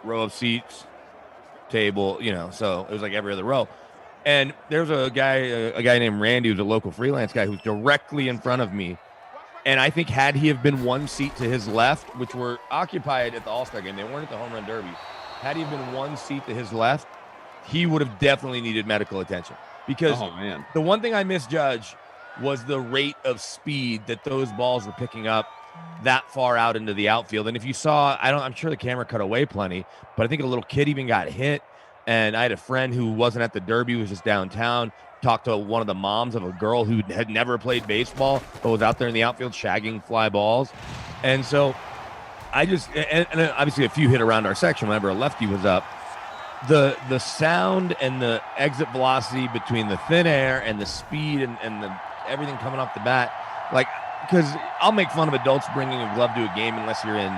Speaker 13: row of seats, table, so it was like every other row. And there's a guy named Randy, who's a local freelance guy, who's directly in front of me. And I think had he have been 1 seat to his left, which were occupied at the All-Star game, they weren't at the Home Run Derby. Had he been 1 seat to his left, he would have definitely needed medical attention. Because the one thing I misjudged was the rate of speed that those balls were picking up that far out into the outfield. And if you saw, I'm sure the camera cut away plenty, but I think a little kid even got hit. And I had a friend who wasn't at the Derby, was just downtown, talked to one of the moms of a girl who had never played baseball, but was out there in the outfield shagging fly balls. And so and obviously a few hit around our section whenever a lefty was up. The sound and the exit velocity between the thin air and the speed and the everything coming off the bat, because I'll make fun of adults bringing a glove to a game unless you're in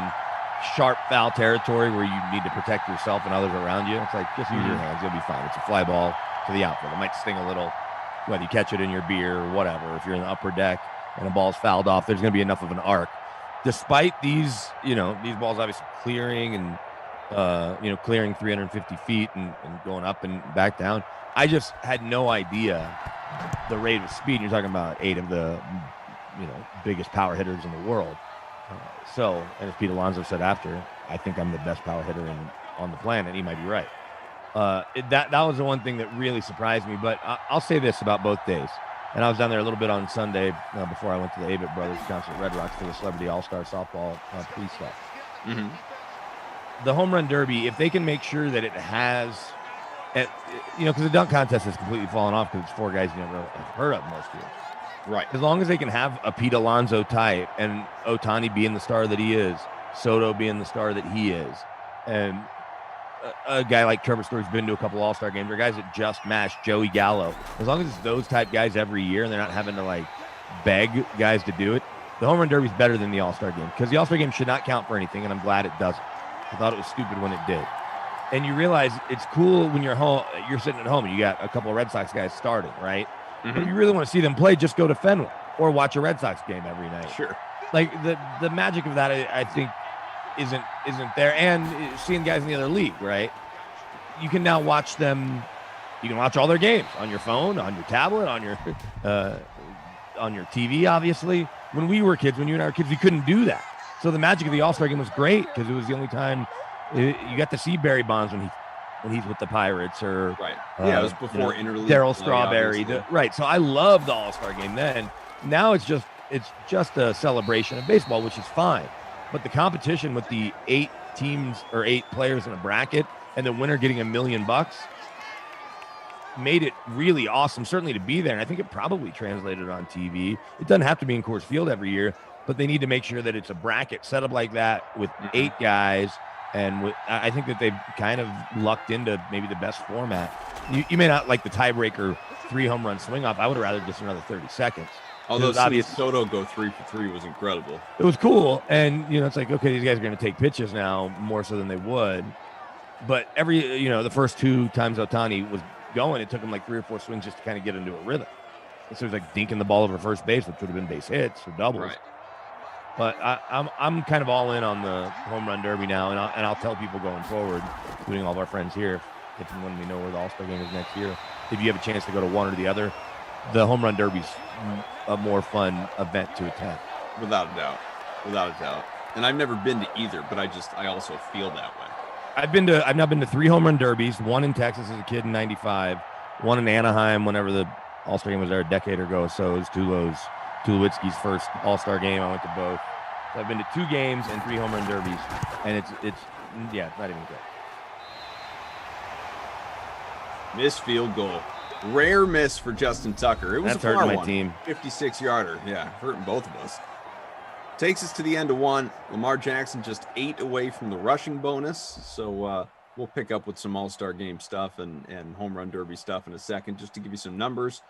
Speaker 13: sharp foul territory where you need to protect yourself and others around you. It's like, just use your hands, you'll be fine. It's a fly ball to the outfield. It might sting a little, whether you catch it in your beer or whatever. If you're in the upper deck and a ball's fouled off, there's going to be enough of an arc. Despite these, these balls obviously clearing and clearing 350 feet and going up and back down, I just had no idea the rate of speed. You're talking about 8 of the biggest power hitters in the world. And as Pete Alonso said after, I think I'm the best power hitter on the planet. He might be right. That was the one thing that really surprised me. But I'll say this about both days. And I was down there a little bit on Sunday before I went to the Avett Brothers concert at Red Rocks for the Celebrity All-Star Softball pre-stuff. The Home Run Derby, if they can make sure that it has, because the dunk contest has completely fallen off because it's 4 guys you never have heard of most years.
Speaker 4: Right.
Speaker 13: As long as they can have a Pete Alonso type and Ohtani being the star that he is, Soto being the star that he is, and a guy like Trevor Story's been to a couple All-Star games, or guys that just mashed Joey Gallo. As long as it's those type guys every year and they're not having to beg guys to do it, the Home Run Derby is better than the All-Star game, because the All-Star game should not count for anything, and I'm glad it doesn't. I thought it was stupid when it did. And you realize it's cool when you're home, you're sitting at home and you got a couple of Red Sox guys starting, right? But if you really want to see them play, just go to Fenway or watch a Red Sox game every night.
Speaker 4: Sure.
Speaker 13: The magic of that, I think, isn't there. And seeing guys in the other league, right? You can now watch them. You can watch all their games on your phone, on your tablet, on your TV. Obviously, when we were kids, when you and I were kids, we couldn't do that. So the magic of the All-Star game was great because it was the only time you got to see Barry Bonds when he's with the Pirates, or
Speaker 4: right. It was before interleague.
Speaker 13: Darryl Strawberry, right? So I loved the All-Star game then. Now it's just a celebration of baseball, which is fine. But the competition with the 8 teams or 8 players in a bracket and the winner getting $1 million made it really awesome, certainly to be there. And I think it probably translated on TV. It doesn't have to be in Coors Field every year, but they need to make sure that it's a bracket set up like that with 8 guys. And I think that they've kind of lucked into maybe the best format. You may not like the tiebreaker 3 home run swing off. I would have rather just another 30 seconds.
Speaker 4: Although Soto go 3 for 3 was incredible.
Speaker 13: It was cool. And, it's like, okay, these guys are going to take pitches now more so than they would. But the first 2 times Ohtani was going, it took him like 3 or 4 swings just to kind of get into a rhythm. And so it was like dinking the ball over first base, which would have been base hits or doubles.
Speaker 4: Right.
Speaker 13: But I'm kind of all in on the Home Run Derby now, and I'll tell people going forward, including all of our friends here, if and when we know where the All-Star game is next year, if you have a chance to go to one or the other, the Home Run Derby's a more fun event to attend.
Speaker 4: Without a doubt. And I've never been to either, but I also feel that way.
Speaker 13: I've now been to 3 Home Run Derbies, 1 in Texas as a kid in '95, 1 in Anaheim whenever the All-Star game was there a decade ago. So it was Tulowitzki's first All-Star game. I went to both. So I've been to 2 games and 3 home run derbies, and it's not even good.
Speaker 4: Missed field goal. Rare miss for Justin Tucker. It was
Speaker 13: That's
Speaker 4: a far
Speaker 13: hurting my
Speaker 4: one.
Speaker 13: team.
Speaker 4: 56-yarder. Yeah, hurting both of us. Takes us to the end of one. Lamar Jackson just 8 away from the rushing bonus. So we'll pick up with some all-star game stuff and home run derby stuff in a second, just to give you some numbers.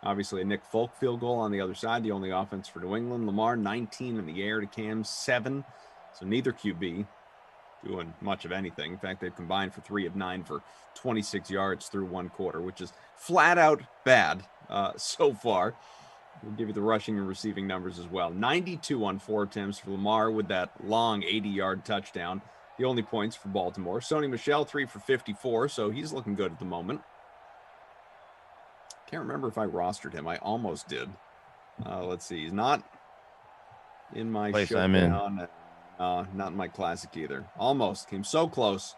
Speaker 4: Obviously, a Nick Folk field goal on the other side, the only offense for New England. Lamar, 19 in the air to Cam's 7. So neither QB doing much of anything. In fact, they've combined for 3 of 9 for 26 yards through one quarter, which is flat out bad so far. We'll give you the rushing and receiving numbers as well. 92 on 4 attempts for Lamar with that long 80-yard touchdown. The only points for Baltimore. Sony Michel, 3 for 54, so he's looking good at the moment. Can't remember if I rostered him. I almost did. Let's see. He's not in my
Speaker 13: Place I'm in.
Speaker 4: Not in my classic either. Almost. Came so close.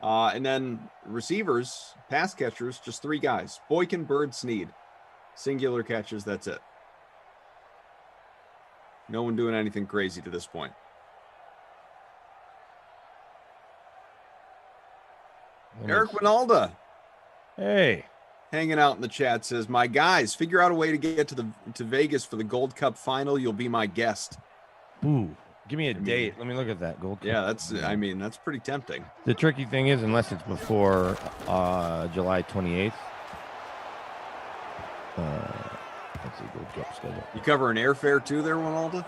Speaker 4: And then receivers, pass catchers, just 3 guys. Boykin, Bird, Snead. Singular catches, that's it. No one doing anything crazy to this point. Eric Winalda.
Speaker 13: Hey.
Speaker 4: Hanging out in the chat says, my guys, figure out a way to get to Vegas for the Gold Cup final. You'll be my guest.
Speaker 13: Ooh. Give me a date. Let me look at that Gold Cup.
Speaker 4: Yeah, that's pretty tempting.
Speaker 13: The tricky thing is, unless it's before July 28th. Let's see, Gold Cup schedule.
Speaker 4: You cover an airfare too there, Winalda?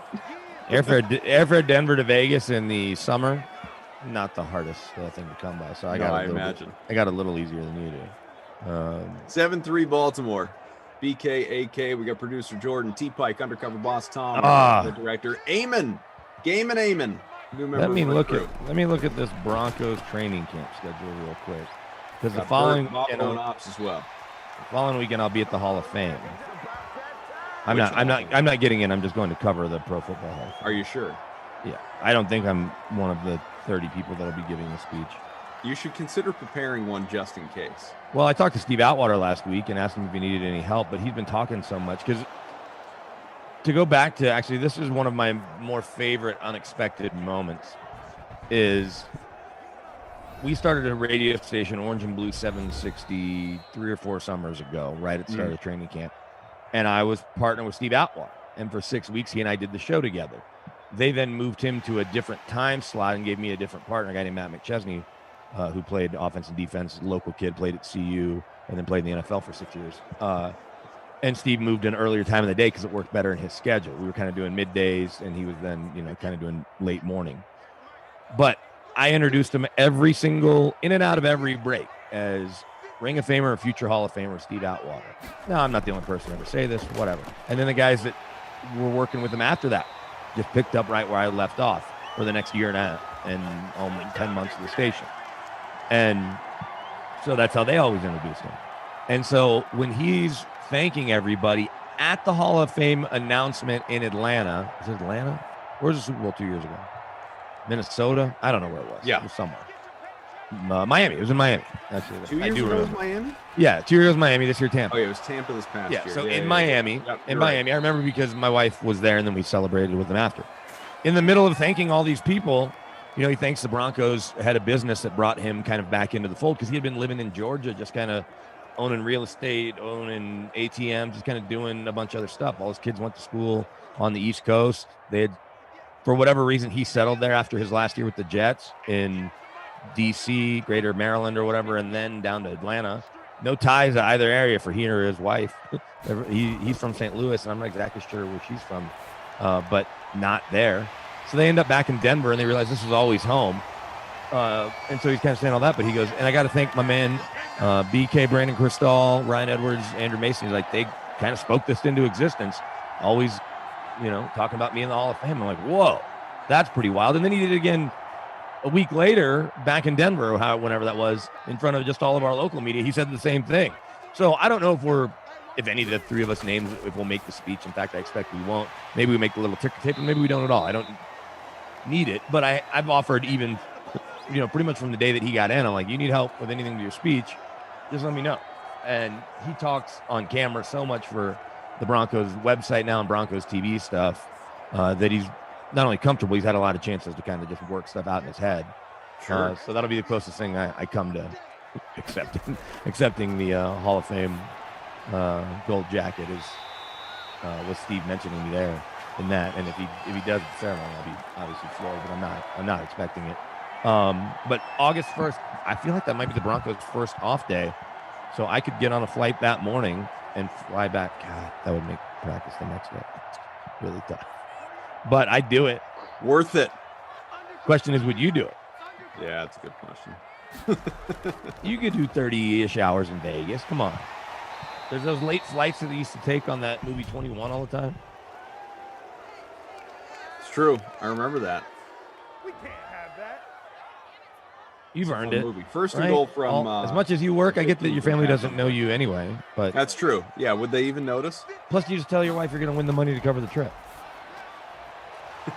Speaker 13: Airfare Denver to Vegas in the summer, not the hardest thing to come by. So I got a little easier than you do.
Speaker 4: 7-3 Baltimore. BK, AK, we got producer Jordan, T-Pike, undercover boss Tom, the director, Eamon. Game and Eamon.
Speaker 13: Let me look at this Broncos training camp schedule real quick. Because the following weekend,
Speaker 4: ops as well.
Speaker 13: Following weekend, I'll be at the Hall of Fame. I'm not getting in. I'm just going to cover the Pro Football Hall of Fame.
Speaker 4: Are you sure?
Speaker 13: Yeah. I don't think I'm one of the 30 people that'll be giving a speech.
Speaker 4: You should consider preparing one just in case.
Speaker 13: Well, I talked to Steve Atwater last week and asked him if he needed any help, but he's been talking so much. Because to go back to, actually, this is one of my more favorite unexpected moments, is we started a radio station, Orange and Blue 760, 3 or 4 summers ago, right at the start of training camp. And I was partnered with Steve Atwater. And for 6 weeks, he and I did the show together. They then moved him to a different time slot and gave me a different partner, a guy named Matt McChesney, who played offense and defense, local kid, played at CU, and then played in the NFL for 6 years. And Steve moved in earlier time of the day because it worked better in his schedule. We were kind of doing middays, and he was then, kind of doing late morning. But I introduced him every single, in and out of every break, as Ring of Famer or future Hall of Famer Steve Atwater. No, I'm not the only person to ever say this, whatever. And then the guys that were working with him after that just picked up right where I left off for the next year and a half and almost 10 months of the station. And so that's how they always introduced him. And so when he's thanking everybody at the Hall of Fame announcement in Atlanta, is it Atlanta? Where was the Super Bowl 2 years ago? Minnesota? I don't know where it was.
Speaker 4: Yeah.
Speaker 13: It was somewhere. Miami. It was in Miami. Actually,
Speaker 4: 2 years ago was Miami?
Speaker 13: Yeah, 2 years ago was Miami. This year Tampa.
Speaker 4: Oh, yeah, it was Tampa this past year.
Speaker 13: So in Miami, Miami, I remember because my wife was there, and then we celebrated with them after. In the middle of thanking all these people, he thanks the Broncos head of business that brought him kind of back into the fold, because he had been living in Georgia, just kind of owning real estate, owning ATMs, just kind of doing a bunch of other stuff. All his kids went to school on the East Coast. They had, for whatever reason, he settled there after his last year with the Jets in DC, Greater Maryland or whatever, and then down to Atlanta. No ties to either area for he or his wife. He's from St. Louis, and I'm not exactly sure where she's from, but not there. So they end up back in Denver, and they realize this is always home. And so he's kind of saying all that, but he goes, and I got to thank my man, BK, Brandon Cristal, Ryan Edwards, Andrew Mason. He's like, they kind of spoke this into existence. Always, talking about me in the Hall of Fame. I'm like, whoa, that's pretty wild. And then he did it again a week later back in Denver, whenever that was, in front of just all of our local media. He said the same thing. So I don't know if any of the 3 of us names, if we'll make the speech. In fact, I expect we won't. Maybe we make the little ticker tape, and maybe we don't at all. I don't need it, but I've offered even, pretty much from the day that he got in, I'm like, you need help with anything to your speech, just let me know. And he talks on camera so much for the Broncos website now and Broncos TV stuff that he's not only comfortable, he's had a lot of chances to kind of just work stuff out in his head. Sure. So that'll be the closest thing I come to accepting the Hall of Fame gold jacket, is was Steve mentioning me there. in that. And if he does the ceremony, I'll be obviously floored, but I'm not expecting it. But August 1st, I feel like that might be the Broncos' first off day. So I could get on a flight that morning and fly back. God, that would make practice the next day really tough. But I'd do it.
Speaker 4: Worth it.
Speaker 13: Question is, would you do it?
Speaker 4: Yeah, that's a good question.
Speaker 13: You could do 30-ish hours in Vegas. Come on. There's those late flights that they used to take on that movie 21 all the time.
Speaker 4: It's true. I remember that.
Speaker 13: You've earned it.
Speaker 4: Movie. First and
Speaker 13: right?
Speaker 4: goal from.
Speaker 13: As much as you work, I get that your family doesn't know you anyway. But
Speaker 4: that's true. Yeah. Would they even notice?
Speaker 13: Plus, you just tell your wife you're going to win the money to cover the trip.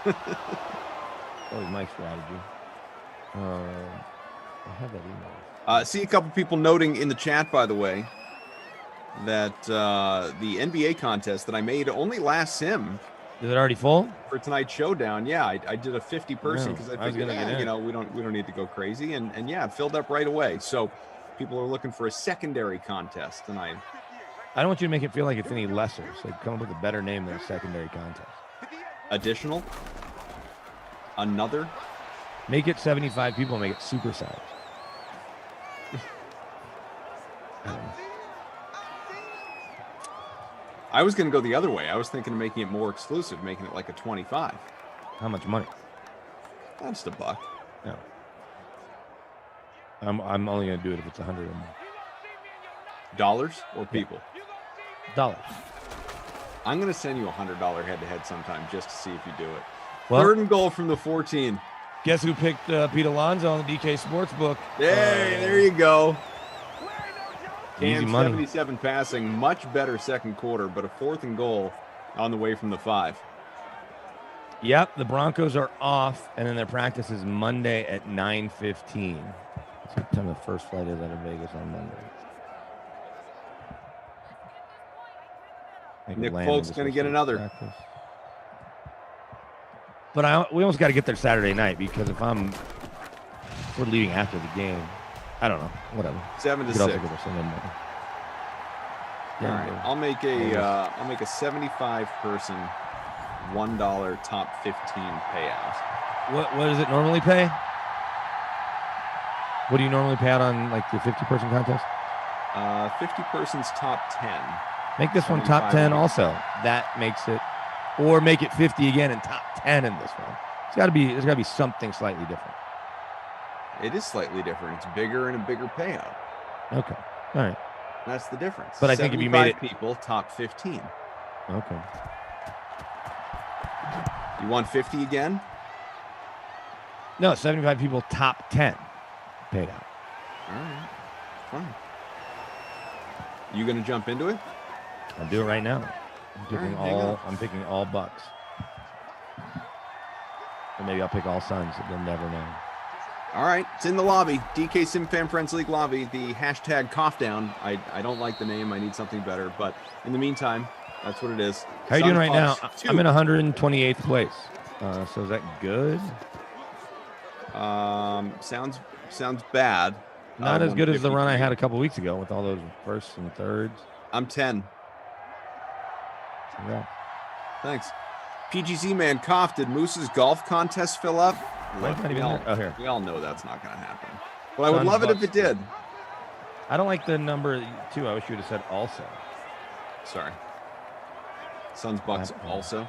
Speaker 13: Always my strategy. I have that email.
Speaker 4: See a couple people noting in the chat, by the way, that the NBA contest that I made only last sim.
Speaker 13: Is it already full
Speaker 4: for tonight's showdown? Yeah, I did a 50 person because I figured,
Speaker 13: get
Speaker 4: we don't need to go crazy, and yeah, it filled up right away. So people are looking for a secondary contest tonight.
Speaker 13: I don't want you to make it feel like it's any lesser. So come up with a better name than a secondary contest.
Speaker 4: Additional. Another.
Speaker 13: Make it 75 people. Make it supersized.
Speaker 4: I was going to go the other way. I was thinking of making it more exclusive, making it like a 25.
Speaker 13: How much money?
Speaker 4: Just $1.
Speaker 13: No. I'm only going to do it if it's 100 or more.
Speaker 4: Dollars or people?
Speaker 13: Dollars.
Speaker 4: I'm going to send you $100 head-to-head sometime just to see if you do it.
Speaker 13: Well,
Speaker 4: 3rd and goal from the 14.
Speaker 13: Guess who picked Pete Alonso on the DK Sportsbook?
Speaker 4: Hey, there you go.
Speaker 13: Easy
Speaker 4: Cam
Speaker 13: money.
Speaker 4: 77 passing, much better second quarter, but a 4th and goal on the way from the 5.
Speaker 13: Yep, the Broncos are off, and then their practice is Monday at 9:15. That's what time the first flight is out of Vegas on Monday.
Speaker 4: Nick Folk's going to get another.
Speaker 13: Practice. But we almost got to get there Saturday night because if we're leaving after the game. I don't know. Whatever.
Speaker 4: 7 to 6.
Speaker 13: All
Speaker 4: right. I'll make a 75 person $1 top 15 payout.
Speaker 13: What does it normally pay? What do you normally pay out on like the 50 person contest?
Speaker 4: 50 persons top 10.
Speaker 13: Make this one top 10 also. That makes it, or make it 50 again and top 10 in this one. There's got to be something slightly different.
Speaker 4: It is slightly different. It's bigger and a bigger payout.
Speaker 13: Okay. All right.
Speaker 4: That's the difference.
Speaker 13: But I think if you made it
Speaker 4: people top 15.
Speaker 13: Okay.
Speaker 4: You want 50 again?
Speaker 13: No, 75 people top 10 paid out.
Speaker 4: All right. Fine. You going to jump into it?
Speaker 13: I'll do it right now. I'm picking all Bucks. Or maybe I'll pick all Suns. We'll never know.
Speaker 4: All right, it's in the lobby. DK Sim Fan Friends League lobby. The hashtag cough down. I don't like the name. I need something better. But in the meantime, that's what it is.
Speaker 13: How are you doing right now?
Speaker 4: 2.
Speaker 13: I'm in 128th place. So is that good?
Speaker 4: Sounds bad.
Speaker 13: Not as good as the run I had a couple weeks ago with all those firsts and thirds.
Speaker 4: I'm 10.
Speaker 13: Yeah.
Speaker 4: Thanks. PGC man coughed. Did Moose's golf contest fill up?
Speaker 13: Look,
Speaker 4: we all know that's not going to happen. But I would
Speaker 13: Suns,
Speaker 4: love it if
Speaker 13: Bucks,
Speaker 4: it did.
Speaker 13: I don't like the number 2. I wish you would have said also.
Speaker 4: Sorry. Suns Bucks also.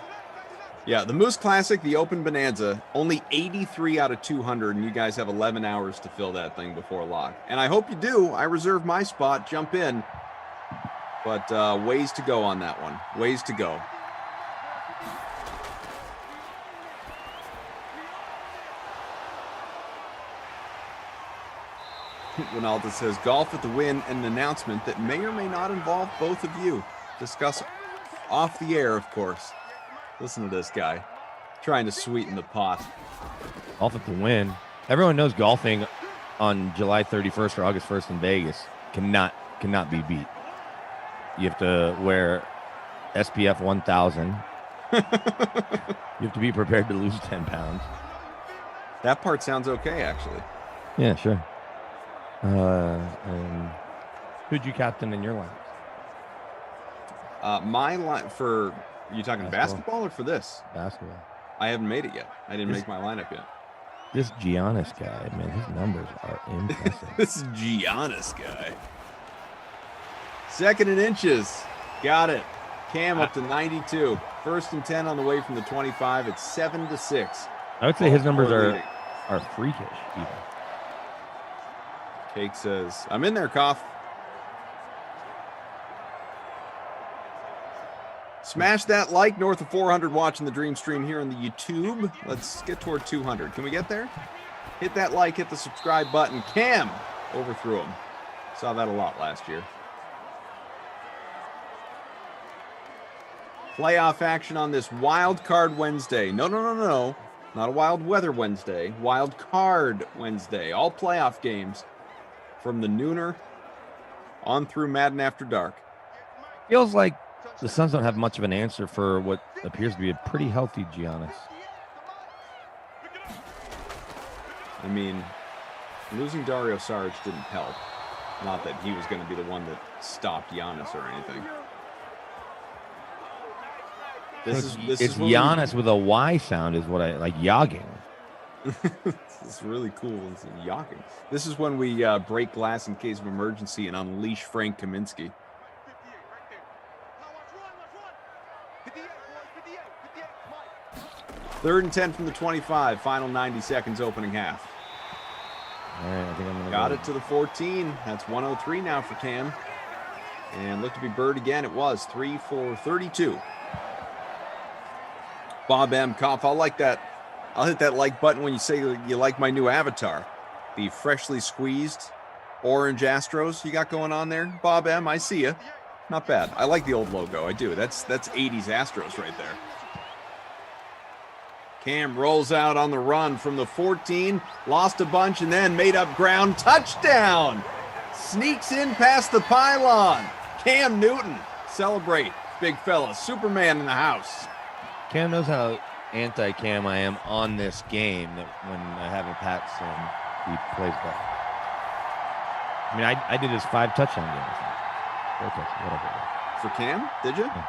Speaker 4: Yeah, the Moose Classic, the Open Bonanza, only 83 out of 200, and you guys have 11 hours to fill that thing before lock. And I hope you do. I reserve my spot. Jump in. But ways to go on that one. Ways to go. Ronaldo says, golf at the Win, and an announcement that may or may not involve both of you. Discuss off the air, of course. Listen to this guy trying to sweeten the pot.
Speaker 13: Golf at the Win. Everyone knows golfing on July 31st or August 1st in Vegas cannot be beat. You have to wear SPF 1000. You have to be prepared to lose 10 pounds.
Speaker 4: That part sounds okay, actually.
Speaker 13: Yeah, sure. And who'd you captain in your lineup?
Speaker 4: My line for Are you talking basketball or for this?
Speaker 13: Basketball.
Speaker 4: I haven't made it yet. I didn't make my lineup yet.
Speaker 13: This Giannis guy, man, his numbers are impressive.
Speaker 4: This Giannis guy. 2nd and inches. Got it. Cam up to 92. 1st and 10 on the way from the 25. It's 7-6.
Speaker 13: I would say his numbers are freakish, even.
Speaker 4: Cake says, I'm in there, Koff. Smash that like, north of 400 watching the Dream Stream here on the YouTube. Let's get toward 200. Can we get there? Hit that like, hit the subscribe button. Cam overthrew him. Saw that a lot last year. Playoff action on this Wild Card Wednesday. No. Not a Wild Weather Wednesday. Wild Card Wednesday. All playoff games from the nooner on through Madden After Dark.
Speaker 13: Feels like the Suns don't have much of an answer for what appears to be a pretty healthy Giannis.
Speaker 4: I mean, losing Dario Saric didn't help. Not that he was going to be the one that stopped Giannis or anything. This is
Speaker 13: Giannis with a Y sound is what I like. Yogging.
Speaker 4: It's really cool. It's yawking. This is when we break glass in case of emergency and unleash Frank Kaminsky. Third and 10 from the 25. Final 90 seconds opening half.
Speaker 13: All right, I think I'm gonna
Speaker 4: Got it to the 14. That's 103 now for Cam. And looked to be Bird again. It was 3 for 32. Bob M. Koff, I'll like that. I'll hit that like button when you say you like my new avatar. The freshly squeezed orange Astros you got going on there. Bob M., I see you. Not bad. I like the old logo. I do. That's 80s Astros right there. Cam rolls out on the run from the 14. Lost a bunch and then made up ground. Touchdown! Sneaks in past the pylon. Cam Newton. Celebrate, big fella. Superman in the house.
Speaker 13: Cam knows how anti-Cam I am on this game, that when I have a Patson, he plays better. I mean, I did his 5 touchdown games. 4 touchdowns, whatever.
Speaker 4: For Cam, did you?
Speaker 13: Yeah.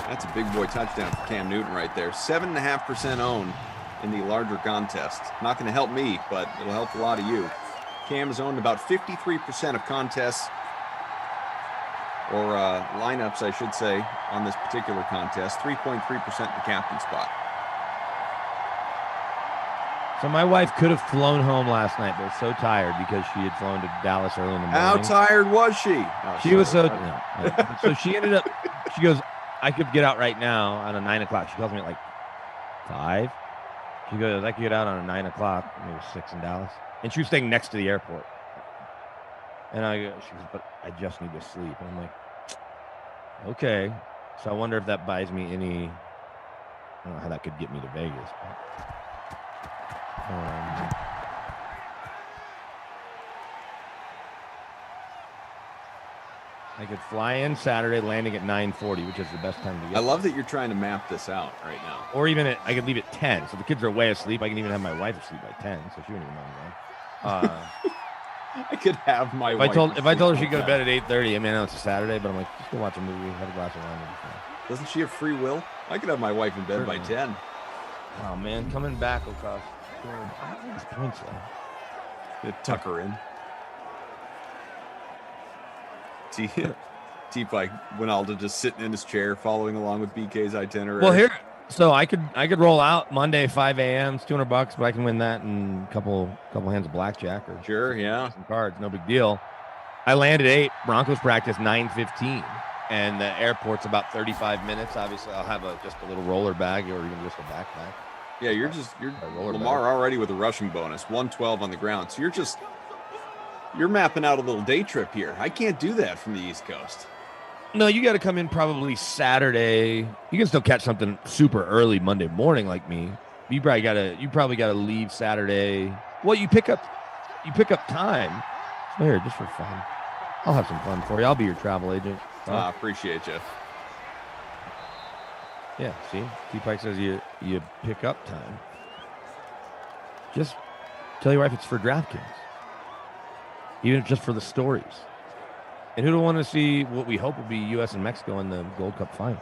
Speaker 4: That's a big boy touchdown for Cam Newton right there. 7.5% owned in the larger contest. Not going to help me, but it'll help a lot of you. Cam has owned about 53% of contests, or lineups, I should say, on this particular contest. 3.3% the captain spot.
Speaker 13: So my wife could have flown home last night, but was so tired because she had flown to Dallas early in the morning.
Speaker 4: How tired was she? Oh,
Speaker 13: she was so. So she ended up. She goes, I could get out right now on a 9 o'clock. She calls me at like 5. She goes, I could get out on a 9 o'clock. It was 6 in Dallas, and she was staying next to the airport. And she goes, but I just need to sleep. And I'm like, okay. So I wonder if that buys me any. I don't know how that could get me to Vegas. But, I could fly in Saturday, landing at 9:40, which is the best time to get.
Speaker 4: I love that you're trying to map this out right now.
Speaker 13: Or even I could leave at 10, so the kids are way asleep. I can even have my wife asleep by 10, so she wouldn't even know I'm going.
Speaker 4: I could have my wife.
Speaker 13: If I told her she'd go to bed at 8:30, I mean, I know it's a Saturday, but I'm like, just go watch a movie, have a glass of wine.
Speaker 4: Doesn't she have free will? I could have my wife in bed by 10.
Speaker 13: Oh man, coming back will cost. I don't these points though.
Speaker 4: Tuck her in. T-Pike Winalda just sitting in his chair, following along with BK's itinerary.
Speaker 13: Well, here, so I could roll out Monday 5 a.m. It's $200, but I can win that in a couple hands of blackjack or
Speaker 4: sure, yeah,
Speaker 13: some cards, no big deal. I land at 8. Broncos practice 9:15, and the airport's about 35 minutes. Obviously, I'll have just a little roller bag or even just a backpack.
Speaker 4: Yeah, you're Lamar bag. Already with a rushing bonus, 112 on the ground. So you're mapping out a little day trip here. I can't do that from the East Coast.
Speaker 13: No, you got to come in probably Saturday. You can still catch something super early Monday morning like me. You probably got to leave Saturday. Well, you pick up time. So here, just for fun. I'll have some fun for you. I'll be your travel agent.
Speaker 4: Appreciate you.
Speaker 13: Yeah, see? T-Pike says you pick up time. Just tell your wife it's for DraftKings. Even just for the stories. And who do want to see what we hope will be U.S. and Mexico in the Gold Cup final?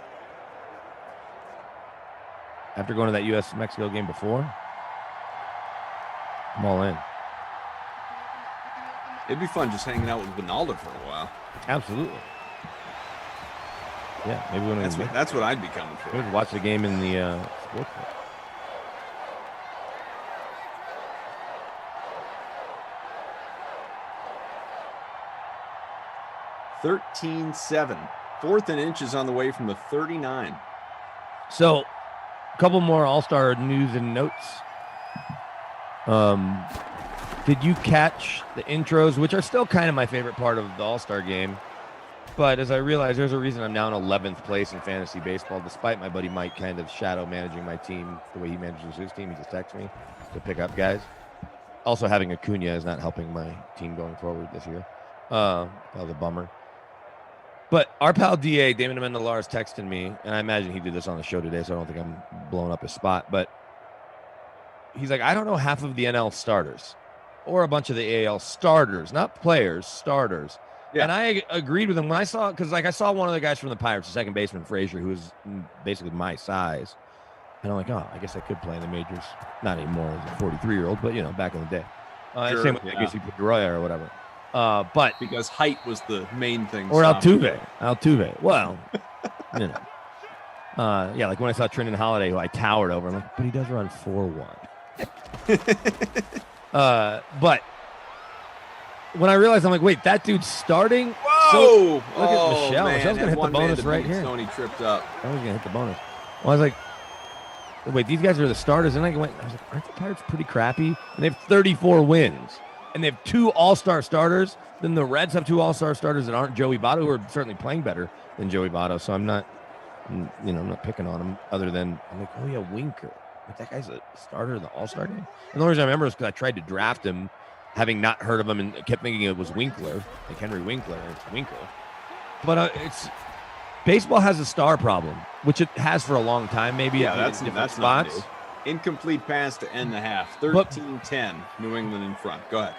Speaker 13: After going to that U.S.-Mexico game before, I'm all in.
Speaker 4: It'd be fun just hanging out with Ronaldo for a while.
Speaker 13: Absolutely. Yeah, maybe when
Speaker 4: that's what I'd be coming for.
Speaker 13: Maybe watch the game in the sports book.
Speaker 4: (13-7). 4th and inches on the way from the 39.
Speaker 13: So, a couple more All-Star news and notes. Did you catch the intros, which are still kind of my favorite part of the All-Star game? But as I realized, there's a reason I'm now in 11th place in fantasy baseball, despite my buddy Mike kind of shadow managing my team the way he manages his team. He just texts me to pick up guys. Also, having Acuna is not helping my team going forward this year. That was a bummer. But our pal DA, Damon Amendolar, is texting me, and I imagine he did this on the show today, so I don't think I'm blowing up his spot. But he's like, I don't know half of the NL starters or a bunch of the AL starters, not players, starters. Yeah. And I agreed with him when I saw, because like I saw one of the guys from the Pirates, the second baseman, Frazier, who was basically my size. And I'm like, oh, I guess I could play in the majors. Not anymore as a 43-year-old, but, you know, back in the day.
Speaker 4: Sure,
Speaker 13: same with, I guess you put Roya or whatever. But
Speaker 4: because height was the main thing.
Speaker 13: Or Altuve. Well, you know. Yeah, like when I saw Trenton Holiday, who I towered over, I'm like, but he does run 4.1. But when I realized, I'm like, wait, that dude's starting.
Speaker 4: Whoa!
Speaker 13: So, look at Michelle.
Speaker 4: Man,
Speaker 13: Michelle's gonna hit the bonus right here.
Speaker 4: Sony tripped up.
Speaker 13: I was gonna hit the bonus. Well, I was like, wait, these guys are the starters, and I was like, aren't the Pirates pretty crappy? And they have 34 wins. And they have 2 all-star starters. Then the Reds have 2 all-star starters that aren't Joey Votto, who are certainly playing better than Joey Votto. So I'm not picking on him other than I'm like, oh yeah, Winker. Like that guy's a starter in the all-star game. And the only reason I remember is because I tried to draft him, having not heard of him and kept thinking it was Winkler, like Henry Winkler, and it's Winker. But it's baseball has a star problem, which it has for a long time. Maybe
Speaker 4: that's
Speaker 13: spots.
Speaker 4: Not new. Incomplete pass to end the half. 13-10, New England in front. Go ahead.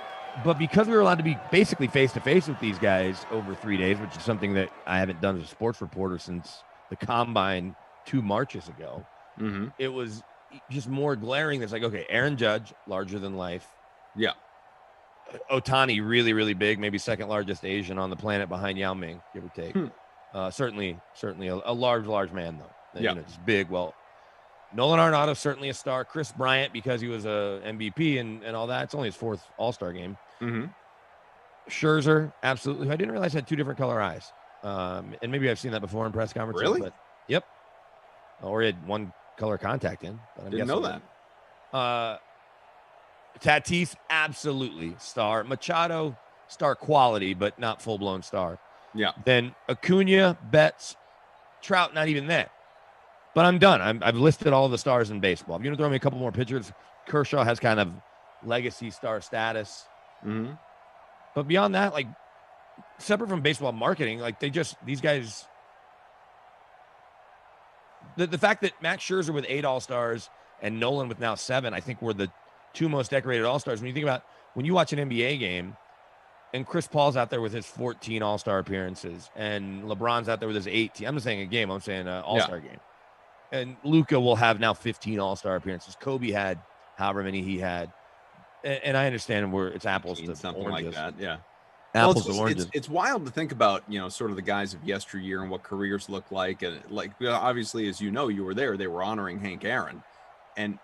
Speaker 13: But because we were allowed to be basically face-to-face with these guys over 3 days, which is something that I haven't done as a sports reporter since the Combine 2 Marches ago, it was just more glaring. It's like, okay, Aaron Judge, larger than life.
Speaker 4: Yeah.
Speaker 13: Ohtani, really, really big, maybe second largest Asian on the planet behind Yao Ming, give or take. Certainly a large man, though.
Speaker 4: Yeah.
Speaker 13: You know, just big. Well, Nolan Arenado, certainly a star. Chris Bryant, because he was a MVP and all that. It's only his 4th All-Star game. Scherzer, absolutely. I didn't realize he had 2 different color eyes. And maybe I've seen that before in press conferences.
Speaker 4: Really?
Speaker 13: But, yep. Or he had 1 color contact in. But I
Speaker 4: didn't know that.
Speaker 13: Tatis, absolutely star. Machado, star quality, but not full-blown star.
Speaker 4: Yeah.
Speaker 13: Then Acuna, Betts, Trout, not even that. But I'm done. I've listed all the stars in baseball. If you're going to throw me a couple more pitchers, Kershaw has kind of legacy star status. But beyond that, like, separate from baseball marketing, like, these guys, the fact that Max Scherzer with 8 All-Stars and Nolan with now 7, I think were the 2 most decorated All-Stars. When you think about, when you watch an NBA game and Chris Paul's out there with his 14 All-Star appearances and LeBron's out there with his 18, I'm not saying a game, I'm saying an All-Star game. And Luka will have now 15 All-Star appearances. Kobe had however many he had. And I understand where it's apples to
Speaker 4: something
Speaker 13: oranges.
Speaker 4: like that, yeah.
Speaker 13: Apples to oranges.
Speaker 4: It's wild to think about, sort of the guys of yesteryear and what careers look like. And like, obviously, as you know, you were there. They were honoring Hank Aaron, and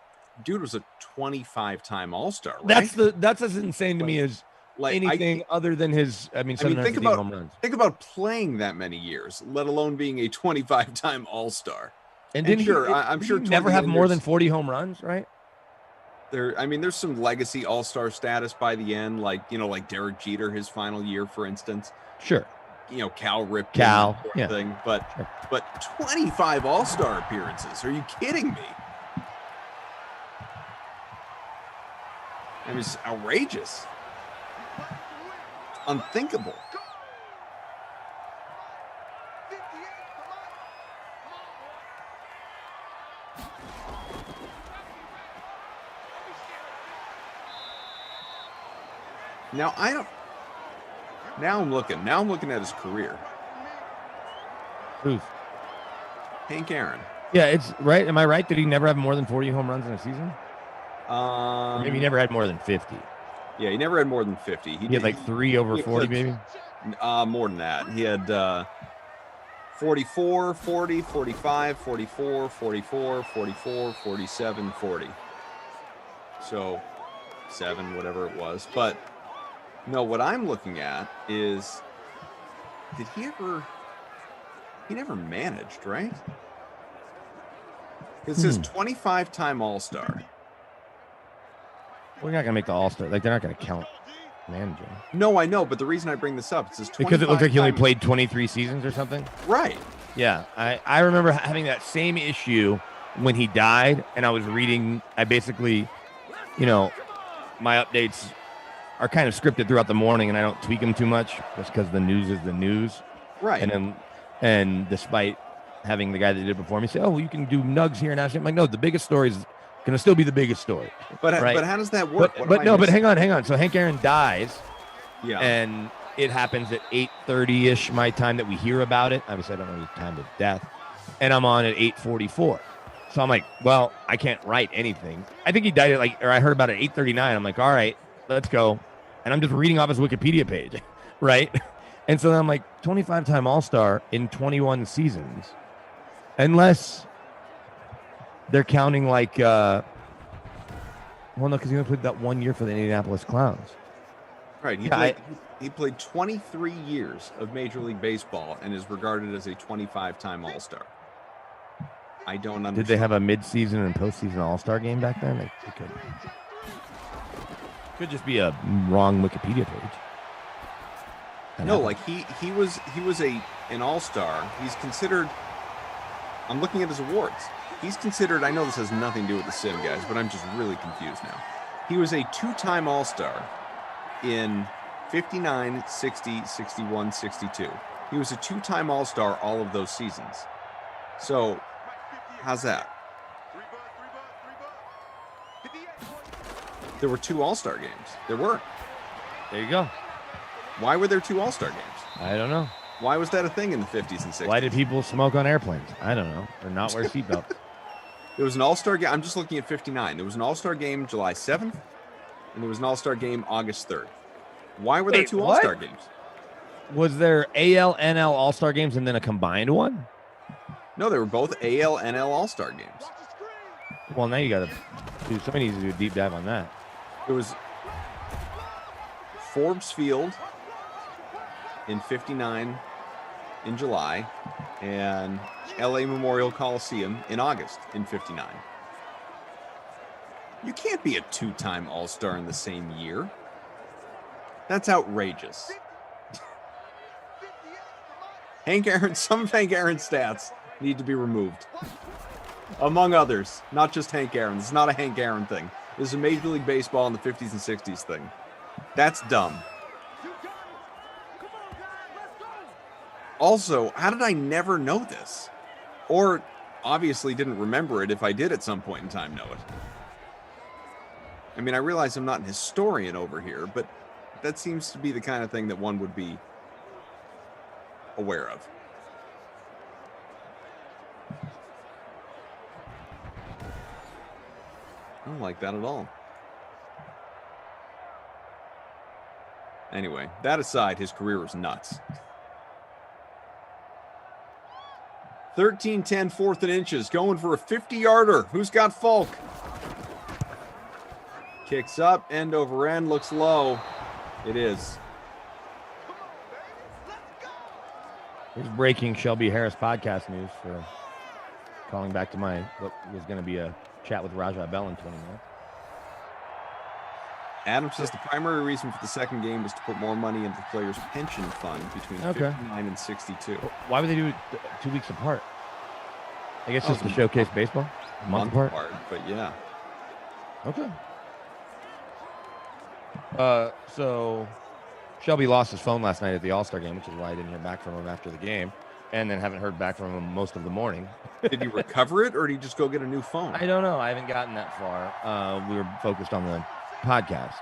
Speaker 4: dude was a 25-time All-Star. Right?
Speaker 13: That's as insane to me as like anything other than his. I mean,
Speaker 4: think about
Speaker 13: home runs.
Speaker 4: Think about playing that many years, let alone being a 25-time All-Star.
Speaker 13: And
Speaker 4: I'm sure
Speaker 13: he never have more than 40 home runs, right?
Speaker 4: There's some legacy All-Star status by the end, like Derek Jeter, his final year, for instance.
Speaker 13: Sure.
Speaker 4: Cal Ripken,
Speaker 13: yeah.
Speaker 4: thing, but 25 All-Star appearances. Are you kidding me? I mean, it's outrageous, unthinkable. Now, Now I'm looking at his career.
Speaker 13: Who's?
Speaker 4: Hank Aaron.
Speaker 13: Yeah, it's right. Am I right? Did he never have more than 40 home runs in a season? Or maybe he never had more than 50.
Speaker 4: Yeah, he never had more than 50.
Speaker 13: He had like 3 over 40, maybe?
Speaker 4: More than that. He had 44, 40, 45, 44, 44, 44, 47, 40. So 7, whatever it was. But no, what I'm looking at is, did he never managed, right? It says 25-time All-Star.
Speaker 13: We're not going to make the All-Star. Like, they're not going to count managing.
Speaker 4: No, I know, but the reason I bring this up, it says 25
Speaker 13: because it looks like he only played 23 seasons or something?
Speaker 4: Right.
Speaker 13: Yeah, I remember having that same issue when he died, and I was reading, I basically, my updates are kind of scripted throughout the morning, and I don't tweak them too much just because the news is the news.
Speaker 4: Right.
Speaker 13: And despite having the guy that did it before me say, oh, well, you can do nugs here and now. I'm like, no, the biggest story is going to still be the biggest story.
Speaker 4: But
Speaker 13: right?
Speaker 4: But how does that work?
Speaker 13: But hang on. So Hank Aaron dies.
Speaker 4: Yeah.
Speaker 13: And it happens at 8:30-ish my time that we hear about it. Obviously, I don't know the time of death. And I'm on at 8:44. So I'm like, well, I can't write anything. I think he died at I heard about it at 8:39. I'm like, all right, let's go. And I'm just reading off his Wikipedia page, right? And so then I'm like, 25-time All-Star in 21 seasons. Unless they're counting well, no, because he only played that 1 year for the Indianapolis Clowns.
Speaker 4: Right. He played 23 years of Major League Baseball and is regarded as a 25-time All-Star. I don't understand.
Speaker 13: Did they have a mid-season and postseason All-Star game back then? They could just be a wrong Wikipedia page.
Speaker 4: No, he was an All-Star. He's considered. I'm looking at his awards. He's considered. I know this has nothing to do with the sim, guys, but I'm just really confused now. He was a 2-time All-Star in 59, 60, 61, 62. He was a 2-time All-Star all of those seasons. So, how's that? There were 2 All-Star games. There were.
Speaker 13: There you go.
Speaker 4: Why were there 2 All-Star games?
Speaker 13: I don't know.
Speaker 4: Why was that a thing in the 50s and 60s?
Speaker 13: Why did people smoke on airplanes? I don't know. Or not wear seatbelts.
Speaker 4: There was an All-Star game. I'm just looking at 59. There was an All-Star game July 7th, and there was an All-Star game August 3rd. Why were there 2 All-Star games?
Speaker 13: Was there AL, NL All-Star games and then a combined one?
Speaker 4: No, they were both AL, NL All-Star games.
Speaker 13: Well, now you got to do. Somebody needs to do a deep dive on that.
Speaker 4: There was Forbes Field in 59 in July and LA Memorial Coliseum in August in 59. You can't be a 2-time All-Star in the same year. That's outrageous. Some of Hank Aaron's stats need to be removed. Among others, not just Hank Aaron. This is not a Hank Aaron thing. This is a Major League Baseball in the 50s and 60s thing. That's dumb. Also, how did I never know this? Or obviously didn't remember it if I did at some point in time know it. I mean, I realize I'm not an historian over here, but that seems to be the kind of thing that one would be aware of. I don't like that at all. Anyway, that aside, his career was nuts. 13-10, 4th and inches, going for a 50-yarder. Who's got Falk? Kicks up, end over end, looks low. It is.
Speaker 13: Here's breaking Shelby Harris podcast news for calling back to what was going to be a chat with Rajah Bell in 20 minutes.
Speaker 4: Adam says the primary reason for the second game was to put more money into the players' pension fund between 59 and 62.
Speaker 13: Why would they do it 2 weeks apart? I guess just to showcase baseball? A month apart?
Speaker 4: But yeah.
Speaker 13: Okay. So Shelby lost his phone last night at the All-Star game, which is why I didn't hear back from him after the game, and then haven't heard back from him most of the morning.
Speaker 4: Did he recover it, or did he just go get a new phone?
Speaker 13: I don't know. I haven't gotten that far. We were focused on the podcast.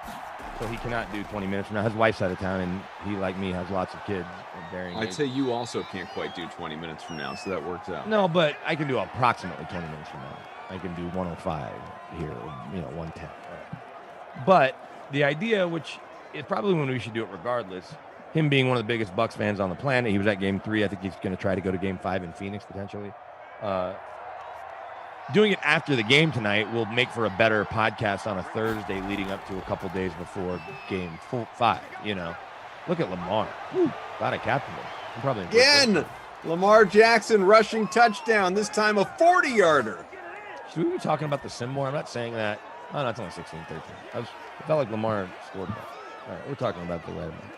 Speaker 13: So he cannot do 20 minutes from now. His wife's out of town, and he, like me, has lots of kids.
Speaker 4: I'd say you also can't quite do 20 minutes from now, so that works out.
Speaker 13: No, but I can do approximately 20 minutes from now. I can do 105 here, 110. But the idea, which is probably when we should do it regardless, him being one of the biggest Bucks fans on the planet, he was at Game 3. I think he's going to try to go to Game 5 in Phoenix potentially. Doing it after the game tonight will make for a better podcast on a Thursday leading up to a couple days before Game 5. Look at Lamar. Glad I captained him. I'm probably
Speaker 4: again. Lamar Jackson rushing touchdown. This time a 40-yarder.
Speaker 13: Should we be talking about the sim more? I'm not saying that. Oh, no, it's only 16-13. It felt like Lamar scored that. All right, we're talking about the right one.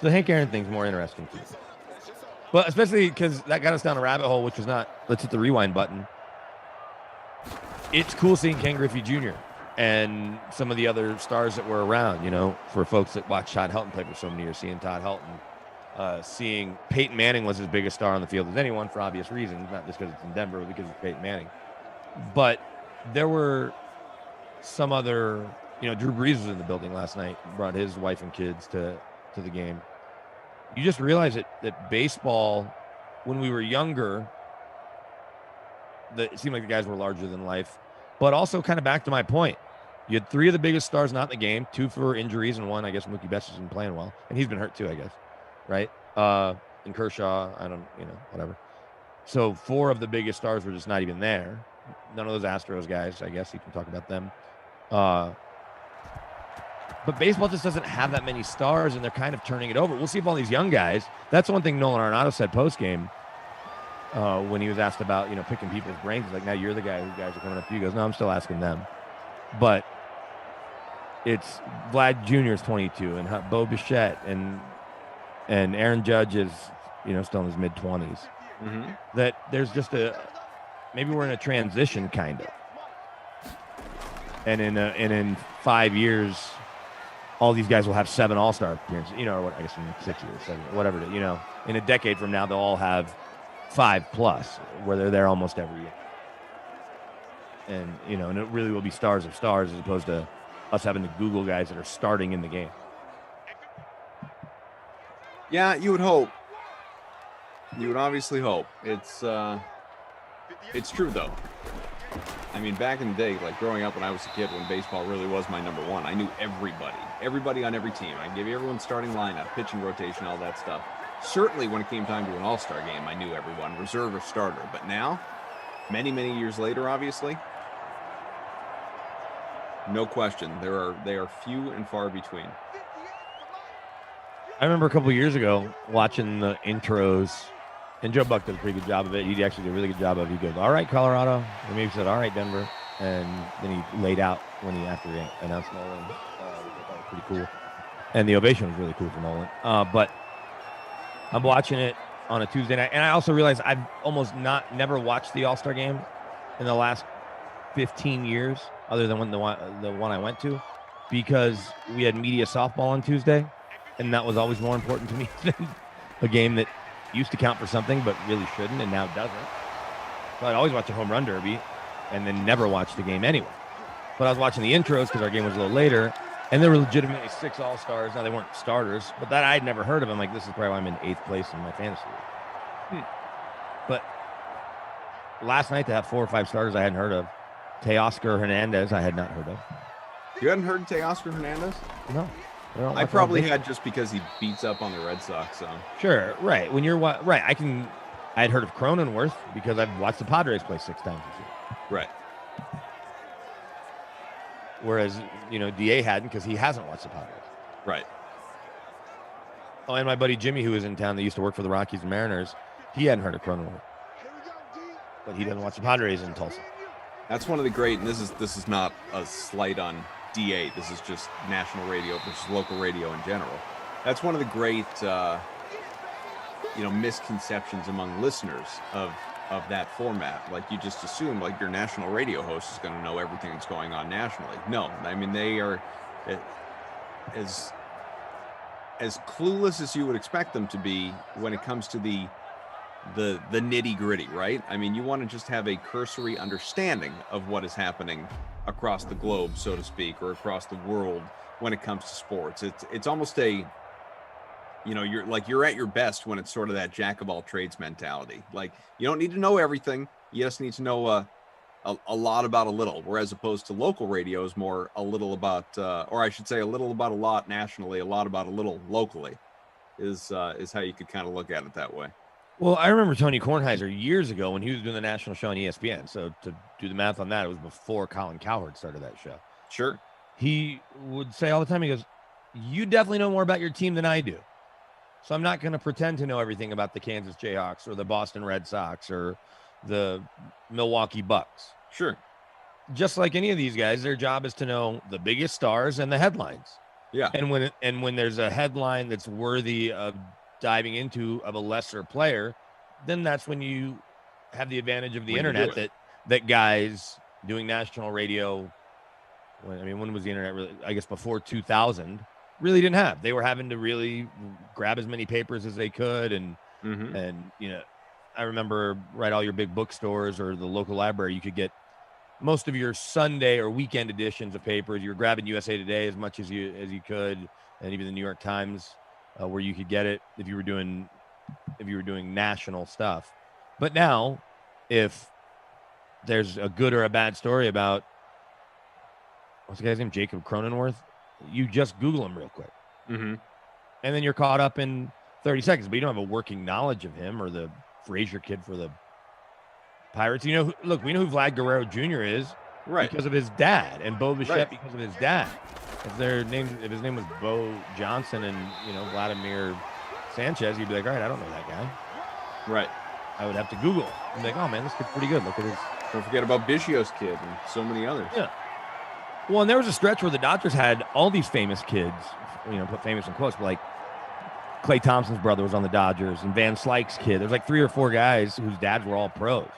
Speaker 13: The Hank Aaron thing's more interesting to me. But especially because that got us down a rabbit hole, which was not, let's hit the rewind button. It's cool seeing Ken Griffey Jr. and some of the other stars that were around, for folks that watched Todd Helton play for so many years, seeing Todd Helton, seeing Peyton Manning was his biggest star on the field as anyone for obvious reasons, not just because it's in Denver, but because it's Peyton Manning. But there were some other, Drew Brees was in the building last night, brought his wife and kids to the game. You just realize that baseball, when we were younger, it seemed like the guys were larger than life. But also kind of back to my point, you had 3 of the biggest stars not in the game, 2 for injuries, and 1, I guess, Mookie Betts has been playing well. And he's been hurt too, I guess, right? And Kershaw, whatever. So 4 of the biggest stars were just not even there. None of those Astros guys, I guess you can talk about them. But baseball just doesn't have that many stars, and they're kind of turning it over. We'll see if all these young guys. That's one thing Nolan Arenado said post-game when he was asked about, picking people's brains. He's like, now you're the guy who guys are coming up to you. He goes, no, I'm still asking them. But it's Vlad Jr. is 22, and Bo Bichette, and Aaron Judge is, still in his mid-20s.
Speaker 4: Mm-hmm.
Speaker 13: That there's just maybe we're in a transition kind of. And in 5 years, all these guys will have 7 All-Star appearances, or what, I guess in 6 years, 7, whatever, in a decade from now, they'll all have 5+, where they're there almost every year. And, and it really will be stars of stars as opposed to us having to Google guys that are starting in the game.
Speaker 4: Yeah, you would hope. You would obviously hope. It's true, though. I mean, back in the day, like growing up when I was a kid, when baseball really was my number one, I knew everybody on every team. I gave everyone starting lineup, pitching rotation, all that stuff. Certainly when it came time to an all-star game, I knew everyone, reserve or starter. But now, many, many years later, obviously, no question, they are few and far between.
Speaker 13: I remember a couple of years ago watching the intros, and Joe Buck did a pretty good job of it. He actually did a really good job of it. He goes, all right, Colorado. And maybe he said, all right, Denver. And then he laid out after he announced Nolan, which I thought was pretty cool. And the ovation was really cool for Nolan. But I'm watching it on a Tuesday night. And I also realized I've almost never watched the All-Star game in the last 15 years, other than the one I went to, because we had media softball on Tuesday. And that was always more important to me than a game that used to count for something, but really shouldn't, and now doesn't. So I'd always watch a home run derby and then never watch the game anyway. But I was watching the intros because our game was a little later, and there were legitimately 6 All-Stars. Now, they weren't starters, but that I'd never heard of. I'm like, this is probably why I'm in 8th place in my fantasy league. But last night to have 4 or 5 starters I hadn't heard of. Teoscar Hernandez I had not heard of.
Speaker 4: You hadn't heard of Teoscar Hernandez?
Speaker 13: No.
Speaker 4: I probably had just because he beats up on the Red Sox. So
Speaker 13: sure, right. When you're right, I had heard of Cronenworth because I've watched the Padres play 6 times this year.
Speaker 4: Right.
Speaker 13: Whereas Da hadn't because he hasn't watched the Padres.
Speaker 4: Right.
Speaker 13: Oh, and my buddy Jimmy, who was in town, that used to work for the Rockies and Mariners, he hadn't heard of Cronenworth, but he doesn't watch the Padres in Tulsa.
Speaker 4: That's one of the great, and this is not a slight on DA. This is just national radio versus local radio in general. That's one of the great, misconceptions among listeners of that format. Like, you just assume like your national radio host is going to know everything that's going on nationally. No, I mean, they are as clueless as you would expect them to be when it comes to the nitty gritty, right? I mean, you want to just have a cursory understanding of what is happening across the globe, so to speak, or across the world when it comes to sports. It's almost a, you're at your best when it's sort of that jack of all trades mentality. Like, you don't need to know everything. You just need to know a lot about a little, whereas opposed to local radio is more a little about, or I should say a little about a lot nationally, a lot about a little locally is how you could kind of look at it that way.
Speaker 13: Well, I remember Tony Kornheiser years ago when he was doing the national show on ESPN. So to do the math on that, it was before Colin Cowherd started that show.
Speaker 4: Sure.
Speaker 13: He would say all the time, he goes, you definitely know more about your team than I do. So I'm not going to pretend to know everything about the Kansas Jayhawks or the Boston Red Sox or the Milwaukee Bucks.
Speaker 4: Sure.
Speaker 13: Just like any of these guys, their job is to know the biggest stars and the headlines.
Speaker 4: Yeah.
Speaker 13: And when there's a headline that's worthy of diving into of a lesser player, then that's when you have the advantage of the internet that guys doing national radio. When was the internet really? I guess before 2000, really didn't have. They were having to really grab as many papers as they could, and I remember right all your big bookstores or the local library, you could get most of your Sunday or weekend editions of papers. You were grabbing USA Today as much as you could, and even the New York Times, where you could get it if you were doing national stuff. But now, if there's a good or a bad story about what's the guy's name, Jacob Cronenworth, you just Google him real quick,
Speaker 4: and
Speaker 13: then you're caught up in 30 seconds. But you don't have a working knowledge of him or the Frazier kid for the Pirates. We know who Vlad Guerrero Jr. is,
Speaker 4: right,
Speaker 13: because of his dad, and Bo Bichette because of his dad. If his name was Bo Johnson and Vladimir Sanchez, you'd be like, all right, I don't know that guy.
Speaker 4: Right.
Speaker 13: I would have to Google. I'm like, oh man, this kid's pretty good. Look at this.
Speaker 4: Don't forget about Biggio's kid and so many others.
Speaker 13: Yeah. Well, and there was a stretch where the Dodgers had all these famous kids, put famous in quotes, but like Klay Thompson's brother was on the Dodgers, and Van Slyke's kid. There's like 3 or 4 guys whose dads were all pros,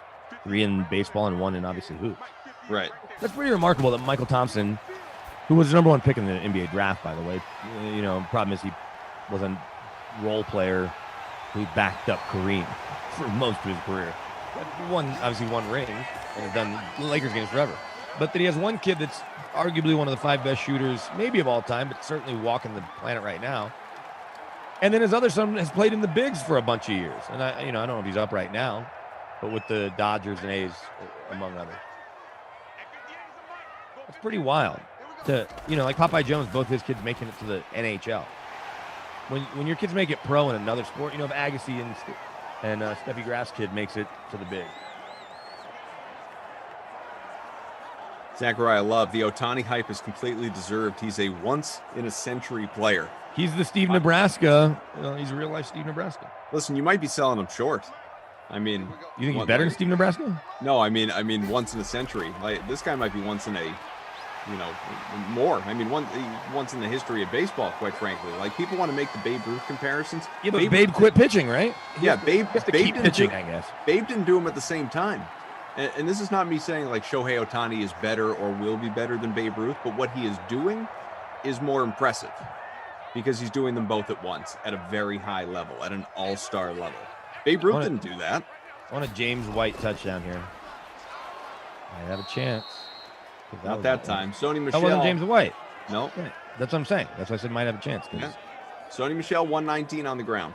Speaker 13: 3 in baseball and 1 in obviously hoops.
Speaker 4: Right.
Speaker 13: That's pretty remarkable that Michael Thompson, who was the number 1 pick in the NBA draft, by the way, problem is he was a role player who backed up Kareem for most of his career. Obviously won ring and has done Lakers games forever. But that he has one kid that's arguably one of the 5 best shooters, maybe of all time, but certainly walking the planet right now. And then his other son has played in the bigs for a bunch of years. And I don't know if he's up right now, but with the Dodgers and A's, among others. It's pretty wild to, like Popeye Jones, both his kids making it to the NHL. When your kids make it pro in another sport, if Agassi and Steffi Graf's kid makes it to the big.
Speaker 4: Zachariah Love, the Ohtani hype is completely deserved. He's a once-in-a-century player.
Speaker 13: He's the Steve Nebraska. He's a real-life Steve Nebraska.
Speaker 4: Listen, you might be selling him short.
Speaker 13: You think he's better than Steve Nebraska?
Speaker 4: No, I mean once in a century. Like, this guy might be once in a, more. Once in the history of baseball, quite frankly. Like, people want to make the Babe Ruth comparisons.
Speaker 13: Yeah, but Babe quit pitching, right?
Speaker 4: Yeah, Babe
Speaker 13: keep pitching, I guess.
Speaker 4: Babe didn't do them at the same time. And this is not me saying like Shohei Ohtani is better or will be better than Babe Ruth, but what he is doing is more impressive because he's doing them both at once at a very high level, at an all-star level. Babe Ruth didn't do that.
Speaker 13: I want a James White touchdown here. I have a chance.
Speaker 4: Not that time. Sony Michel.
Speaker 13: That wasn't James White.
Speaker 4: No.
Speaker 13: Yeah, that's what I'm saying. That's why I said might have a chance.
Speaker 4: Yeah. Sony Michel, 119 on the ground.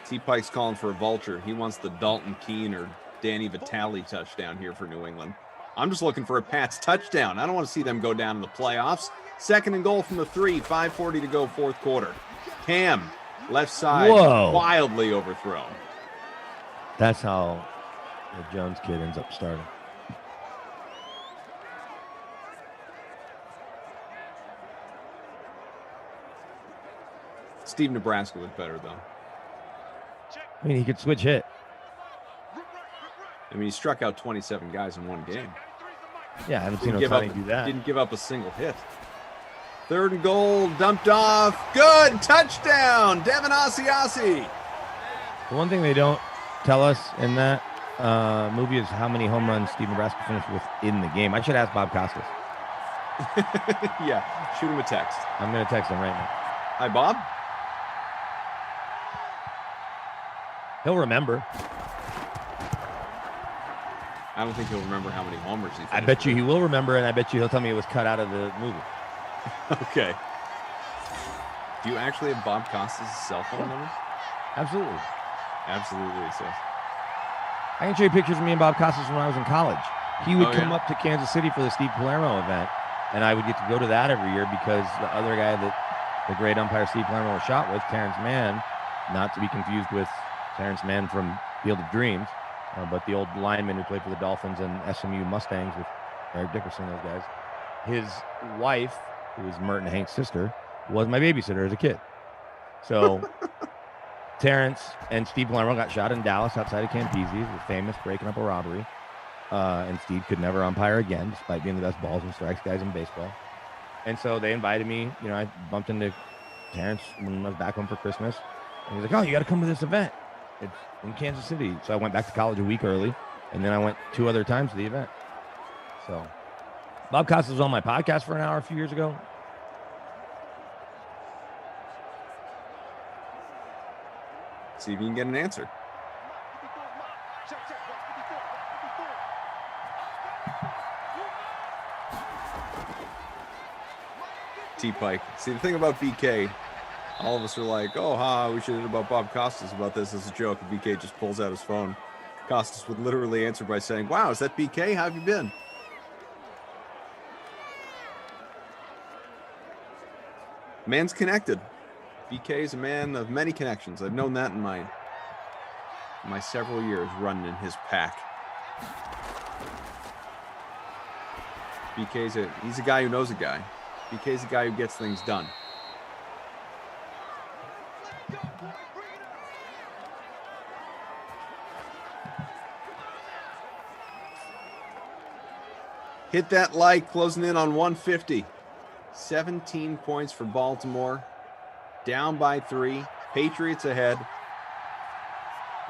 Speaker 4: T-Pike's calling for a vulture. He wants the Dalton Keene or Danny Vitale touchdown here for New England. I'm just looking for a Pats touchdown. I don't want to see them go down in the playoffs. 2nd and goal from the 3, 5:40 to go, 4th quarter. Cam, left side, wildly overthrown.
Speaker 13: That's how the Jones kid ends up starting.
Speaker 4: Steve Nebraska was better, though.
Speaker 13: I mean, he could switch hit.
Speaker 4: He struck out 27 guys in one game.
Speaker 13: Yeah, I haven't seen Ohtani do that.
Speaker 4: Didn't give up a single hit. 3rd and goal, dumped off. Good touchdown, Devin Asiasi.
Speaker 13: The one thing they don't tell us in that movie is how many home runs Steve Nebraska finished with in the game. I should ask Bob Costas.
Speaker 4: Yeah, shoot him a text.
Speaker 13: I'm going to text him right now.
Speaker 4: Hi, Bob.
Speaker 13: He'll remember.
Speaker 4: I don't think he'll remember how many homers he finished.
Speaker 13: I bet you he will remember, and I bet you he'll tell me it was cut out of the movie.
Speaker 4: Okay. Do you actually have Bob Costas' cell phone number?
Speaker 13: Absolutely.
Speaker 4: Absolutely, he says.
Speaker 13: I can show you pictures of me and Bob Costas when I was in college. He would come
Speaker 4: yeah?
Speaker 13: up to Kansas City for the Steve Palermo event, and I would get to go to that every year because the other guy that the great umpire Steve Palermo was shot with, Terrence Mann, not to be confused with Terrence Mann from Field of Dreams, but the old lineman who played for the Dolphins and SMU Mustangs with Eric Dickerson, those guys. His wife, who was Merton Hank's sister, was my babysitter as a kid. So Terrence and Steve Palermo got shot in Dallas outside of Campese. It was famous breaking up a robbery. And Steve could never umpire again, despite being the best balls and strikes guys in baseball. And so they invited me. You know, I bumped into Terrence when I was back home for Christmas. And he's like, oh, you got to come to this event. It's in Kansas City. So I went back to college a week early, and then I went 2 other times to the event. So Bob Costas was on my podcast for an hour a few years ago.
Speaker 4: See if you can get an answer. T-Pike. See, the thing about BK, all of us are like, oh, we should have about Bob Costas about this as a joke. And BK just pulls out his phone. Costas would literally answer by saying, wow, is that BK? How have you been? Man's connected. BK is a man of many connections. I've known that in my several years running in his pack. He's a guy who knows a guy. BK's a guy who gets things done. Hit that like, closing in on 150. 17 points for Baltimore. Down by 3. Patriots ahead.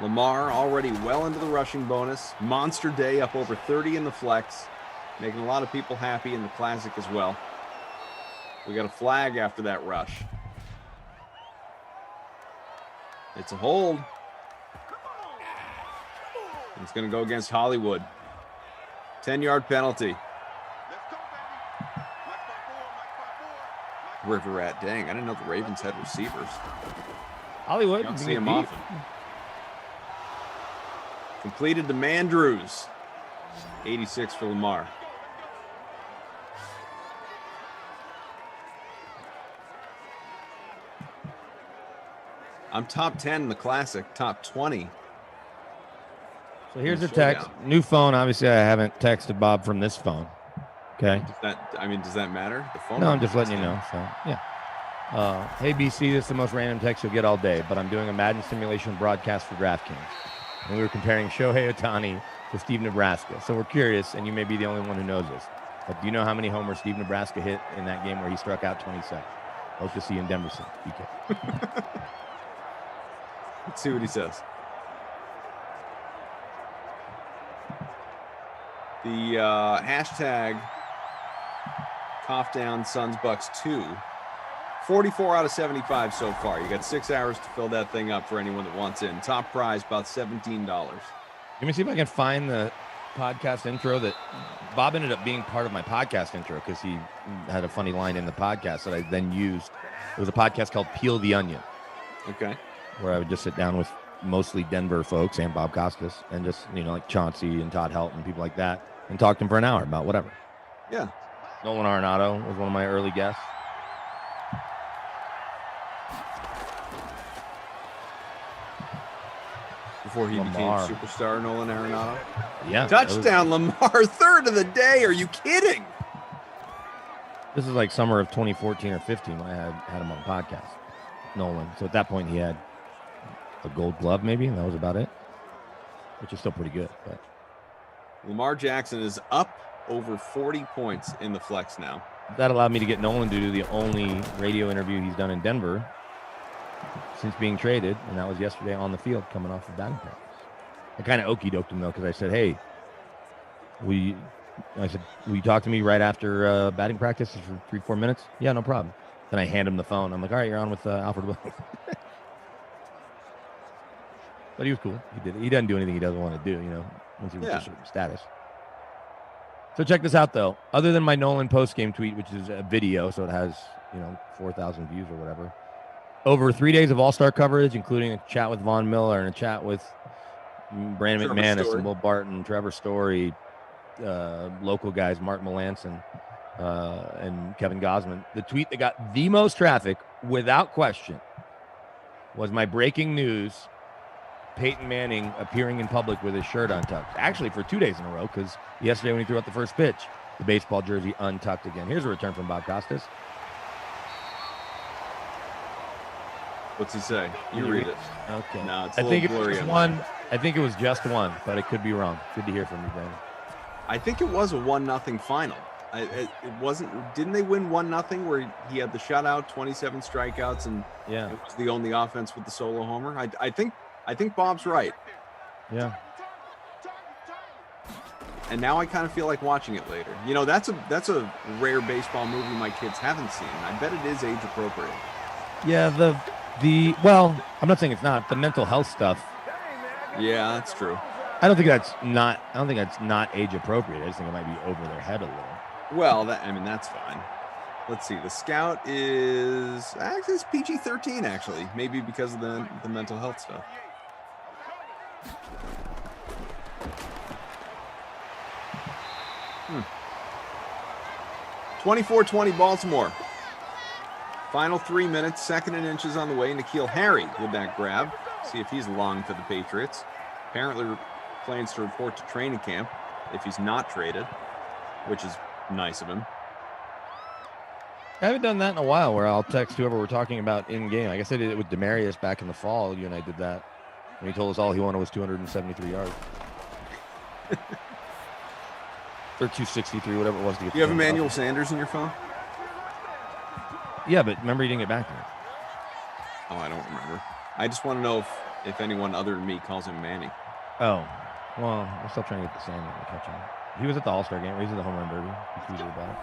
Speaker 4: Lamar already well into the rushing bonus. Monster day up over 30 in the flex. Making a lot of people happy in the classic as well. We got a flag after that rush. It's a hold. It's going to go against Hollywood. 10-yard penalty. River Rat. Dang, I didn't know the Ravens had receivers.
Speaker 13: Hollywood.
Speaker 4: You don't see him often. Completed to Mandrews. 86 for Lamar. I'm top 10 in the classic, top 20.
Speaker 13: So here's a text. New phone. Obviously, I haven't texted Bob from this phone. Okay.
Speaker 4: Does that matter? The phone?
Speaker 13: No, I'm just letting you know. So, yeah. Hey, BC, this is the most random text you'll get all day, but I'm doing a Madden simulation broadcast for DraftKings. And we were comparing Shohei Ohtani to Steve Nebraska. So we're curious, and you may be the only one who knows this, but do you know how many homers Steve Nebraska hit in that game where he struck out 27? Hope to see you in Denver soon. BK.
Speaker 4: Let's see what he says. The hashtag cough down Suns Bucks 2. 44 out of 75 so far. You got 6 hours to fill that thing up for anyone that wants in. Top prize, about $17.
Speaker 13: Let me see if I can find the podcast intro that Bob ended up being part of my podcast intro because he had a funny line in the podcast that I then used. It was a podcast called Peel the Onion.
Speaker 4: Okay.
Speaker 13: Where I would just sit down with mostly Denver folks and Bob Costas and just, like Chauncey and Todd Helton and people like that and talk to them for an hour about whatever.
Speaker 4: Yeah.
Speaker 13: Nolan Arenado was one of my early guests.
Speaker 4: Before he became superstar, Nolan Arenado.
Speaker 13: Yeah.
Speaker 4: Touchdown, Lamar. Third of the day. Are you kidding?
Speaker 13: This is like summer of 2014 or 15 when I had him on the podcast, Nolan. So at that point he had a gold glove maybe, and that was about it, which is still pretty good. But
Speaker 4: Lamar Jackson is up over 40 points in the flex now.
Speaker 13: That allowed me to get Nolan to do the only radio interview he's done in Denver since being traded, and that was yesterday on the field coming off of batting practice. I kind of okey-doked him, though, because I said, hey, will you talk to me right after batting practice for 3-4 minutes? Yeah, no problem. Then I hand him the phone. I'm like, all right, you're on with Alfred Williams. But he was cool. He doesn't do anything he doesn't want to do, once he reaches a certain status. So check this out, though. Other than my Nolan postgame tweet, which is a video, so it has 4,000 views or whatever. Over 3 days of All-Star coverage, including a chat with Von Miller and a chat with Brandon McManus and Will Barton, Trevor Story, local guys, Mark Melanson, and Kevin Gosman. The tweet that got the most traffic, without question, was my breaking news: Peyton Manning appearing in public with his shirt untucked. Actually, for 2 days in a row, because yesterday when he threw out the first pitch, the baseball jersey untucked again. Here's a return from Bob Costas.
Speaker 4: What's he say? You read it.
Speaker 13: Okay.
Speaker 4: No, it's
Speaker 13: I think it was one. I think it was just one, but it could be wrong. Good to hear from you, Brandon.
Speaker 4: I think it was a 1-0 final. It wasn't. Didn't they win 1-0 where he had the shutout, 27 strikeouts, and it was the only offense with the solo homer? I think Bob's right.
Speaker 13: Yeah.
Speaker 4: And now I kind of feel like watching it later. That's a rare baseball movie my kids haven't seen. I bet it is age appropriate.
Speaker 13: Yeah, well, I'm not saying it's not. The mental health stuff.
Speaker 4: Yeah, that's true.
Speaker 13: I don't think that's not age appropriate. I just think it might be over their head a little.
Speaker 4: Well, that's fine. Let's see. The Scout is actually it's PG-13 actually, maybe because of the mental health stuff. Hmm. 24-20 Baltimore. Final 3 minutes, 2nd and inches on the way. N'Keal Harry with that grab. See if he's long for the Patriots. Apparently plans to report to training camp if he's not traded, which is nice of him.
Speaker 13: I haven't done that in a while where I'll text whoever we're talking about in game. I guess I did it with Demarius back in the fall. You and I did that. And he told us all he wanted was 273 yards. Or 263, whatever it was.
Speaker 4: You have Emmanuel Sanders in your phone?
Speaker 13: Yeah, but remember he didn't get back to me.
Speaker 4: Oh, I don't remember. I just want to know if anyone other than me calls him Manny.
Speaker 13: Oh, well, we're still trying to get the Sanders to catch him. He was at the All-Star game. He's at the home run derby. He tweeted about it.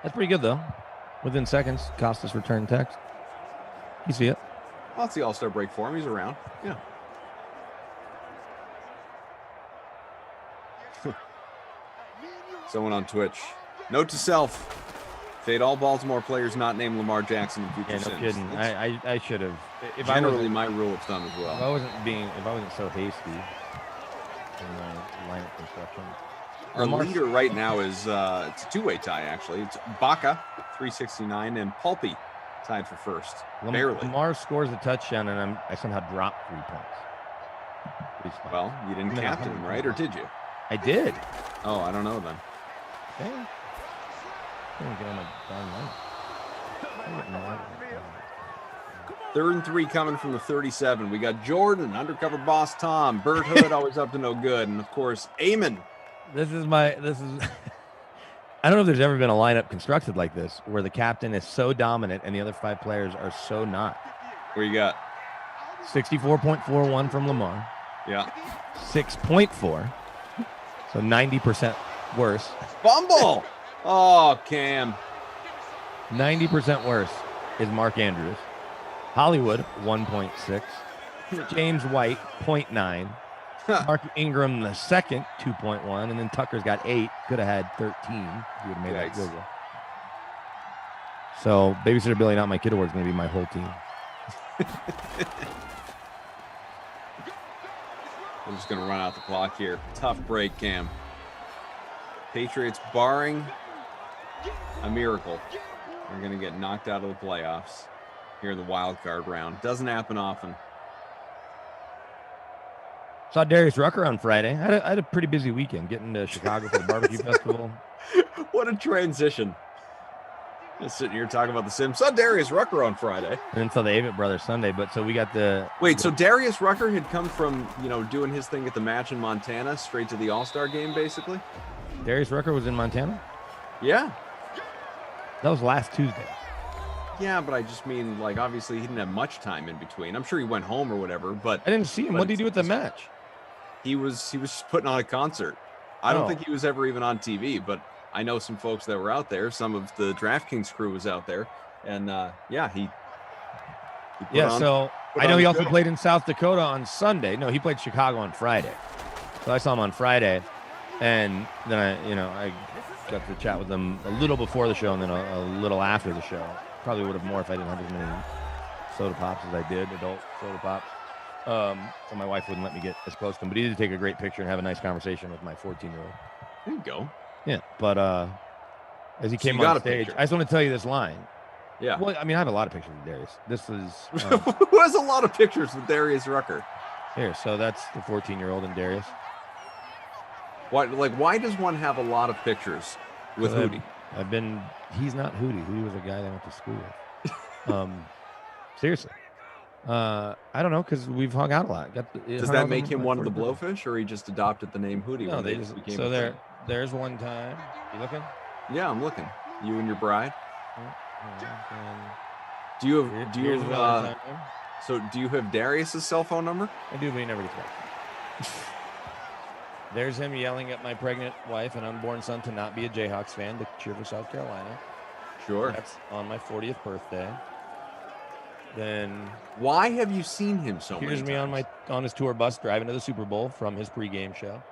Speaker 13: That's pretty good, though. Within seconds, Costas returned text. You see it?
Speaker 4: Well, it's the All-Star break for him. He's around. Yeah. Someone on Twitch. Note to self. Fade all Baltimore players not named Lamar Jackson in future
Speaker 13: sins. No kidding. I should have.
Speaker 4: Generally my rule of thumb as well.
Speaker 13: If I wasn't so hasty in my lineup construction.
Speaker 4: Our leader right now is it's a two-way tie actually. It's Baca 369 and Pulpy tied for first. Barely.
Speaker 13: Lamar scores a touchdown and I somehow dropped 3 points.
Speaker 4: Well, you didn't captain him, right? Or did you?
Speaker 13: I did.
Speaker 4: Oh, I don't know then.
Speaker 13: Okay.
Speaker 4: Third and 3 coming from the 37. We got Jordan, undercover boss Tom, Bert Hood always up to no good, and of course Eamon.
Speaker 13: This is I don't know if there's ever been a lineup constructed like this where the captain is so dominant and the other 5 players are so not.
Speaker 4: Where you got
Speaker 13: 64.41 from Lamar.
Speaker 4: Yeah.
Speaker 13: 6.4. So 90% worse.
Speaker 4: Fumble. Oh, Cam.
Speaker 13: 90% worse is Mark Andrews. Hollywood, 1.6. James White, 0.9. Mark Ingram, the second, 2.1. And then Tucker's got 8. Could have had 13 if he would have made that field goal. So, Babysitter Billy, Not My Kid Award is going to be my whole team.
Speaker 4: I'm just going to run out the clock here. Tough break, Cam. Patriots, barring a miracle, are going to get knocked out of the playoffs here in the wild card round. Doesn't happen often.
Speaker 13: Saw Darius Rucker on Friday. I had a pretty busy weekend getting to Chicago for the barbecue festival.
Speaker 4: What a transition. Just sitting here talking about the Sims. Saw Darius Rucker on Friday.
Speaker 13: And then saw the Avett Brothers Sunday. But so we got the...
Speaker 4: Wait, so Darius Rucker had come from, doing his thing at the match in Montana straight to the All-Star game, basically?
Speaker 13: Darius Rucker was in Montana?
Speaker 4: Yeah.
Speaker 13: That was last Tuesday.
Speaker 4: Yeah, but I just mean, obviously he didn't have much time in between. I'm sure he went home or whatever, but...
Speaker 13: I didn't see him. What did he do at the match?
Speaker 4: He was just putting on a concert. I don't think he was ever even on TV, but I know some folks that were out there. Some of the DraftKings crew was out there. And, he
Speaker 13: so I know he also played in South Dakota on Sunday. No, he played Chicago on Friday. So I saw him on Friday, and then I got to chat with him a little before the show and then a little after the show. Probably would have more if I didn't have as many soda pops as I did, adult soda pops. So my wife wouldn't let me get as close to him, but he did take a great picture and have a nice conversation with my 14-year-old.
Speaker 4: There you go.
Speaker 13: Yeah, but as he came
Speaker 4: got
Speaker 13: on
Speaker 4: a
Speaker 13: stage,
Speaker 4: picture.
Speaker 13: I just want to tell you this line.
Speaker 4: Yeah.
Speaker 13: Well, I mean, I have a lot of pictures of Darius. This is
Speaker 4: Who has a lot of pictures with Darius Rucker?
Speaker 13: here. So that's the 14-year-old and Darius.
Speaker 4: Why does one have a lot of pictures with Hootie?
Speaker 13: He's not Hootie. Hootie was a guy that I went to school with. Seriously. I don't know, because we've hung out a lot.
Speaker 4: Does that make him one of the Blowfish, or he just adopted the name Hootie?
Speaker 13: No, there's one time. You looking?
Speaker 4: Yeah, I'm looking. You and your bride. Do you have Darius's cell phone number?
Speaker 13: I do, but he never gets back. There's him yelling at my pregnant wife and unborn son to not be a Jayhawks fan, to cheer for South Carolina.
Speaker 4: Sure.
Speaker 13: That's on my 40th birthday. Then
Speaker 4: why have you seen him so
Speaker 13: here's
Speaker 4: many
Speaker 13: me
Speaker 4: times?
Speaker 13: on his tour bus driving to the Super Bowl from his pregame show.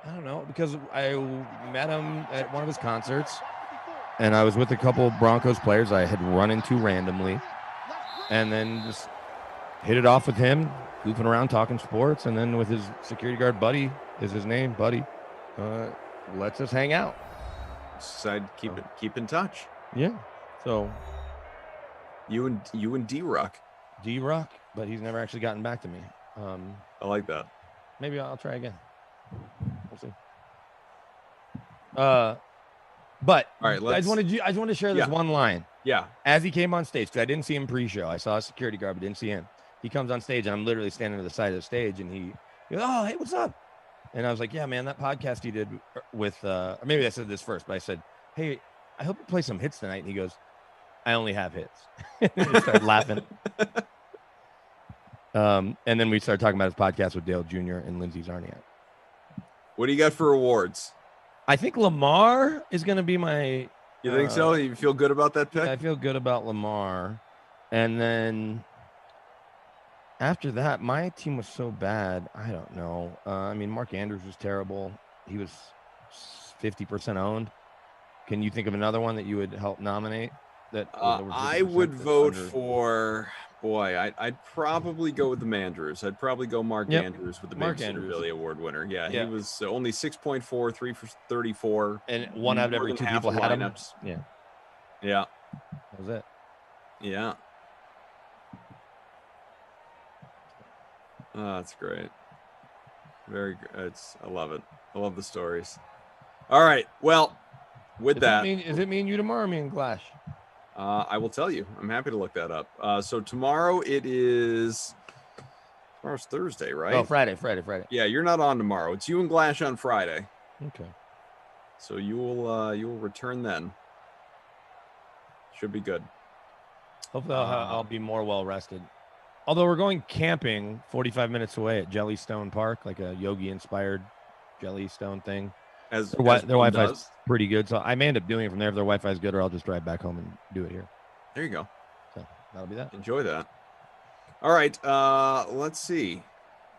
Speaker 13: I don't know, because I met him at one of his concerts, and I was with a couple Broncos players I had run into randomly, and then just hit it off with him, goofing around talking sports, and then with his security guard Buddy, is his name, Buddy, lets us hang out.
Speaker 4: Decided keep in touch.
Speaker 13: Yeah. So
Speaker 4: you and D-Rock,
Speaker 13: but he's never actually gotten back to me.
Speaker 4: I like that.
Speaker 13: Maybe I'll try again. We'll see. But
Speaker 4: all right,
Speaker 13: I just wanted to share this one line.
Speaker 4: Yeah.
Speaker 13: As he came on stage, because I didn't see him pre-show. I saw a security guard, but didn't see him. He comes on stage, and I'm literally standing to the side of the stage, and he goes, "Oh, hey, what's up?" And I was like, "Yeah, man, that podcast you did with," or maybe I said this first, but I said, "Hey, I hope you play some hits tonight." And he goes, "I only have hits." And he started laughing. And then we started talking about his podcast with Dale Jr. and Lindsey Zarniak.
Speaker 4: What do you got for awards?
Speaker 13: I think Lamar is going to be my.
Speaker 4: You think so? You feel good about that pick?
Speaker 13: I feel good about Lamar. And then after that, my team was so bad. I don't know. I mean, Mark Andrews was terrible. He was 50% owned. Can you think of another one that you would help nominate? That
Speaker 4: I would vote for. Boy, I'd probably go with the Mandrews. I'd probably go Mark Andrews with the Babysitter Billy Award winner. Yeah, he was only 6.4, 3 for 34.
Speaker 13: And one out of every two people had him. Yeah.
Speaker 4: Yeah.
Speaker 13: That was it.
Speaker 4: Yeah. Oh, that's great. Very good. I love it. I love the stories. All right. Well, with that.
Speaker 13: Is it me and you tomorrow, or me and Glash?
Speaker 4: I will tell you. I'm happy to look that up. So tomorrow tomorrow's Thursday, right?
Speaker 13: Oh, Friday.
Speaker 4: Yeah, you're not on tomorrow. It's you and Glash on Friday.
Speaker 13: Okay.
Speaker 4: So you will return then. Should be good.
Speaker 13: Hopefully I'll be more well rested. Although we're going camping 45 minutes away at Jellystone Park, like a Yogi inspired Jellystone thing. Their Wi-Fi's pretty good, so I may end up doing it from there if their Wi-Fi is good, or I'll just drive back home and do it here.
Speaker 4: There you go.
Speaker 13: So that'll be that.
Speaker 4: Enjoy that. All right, let's see.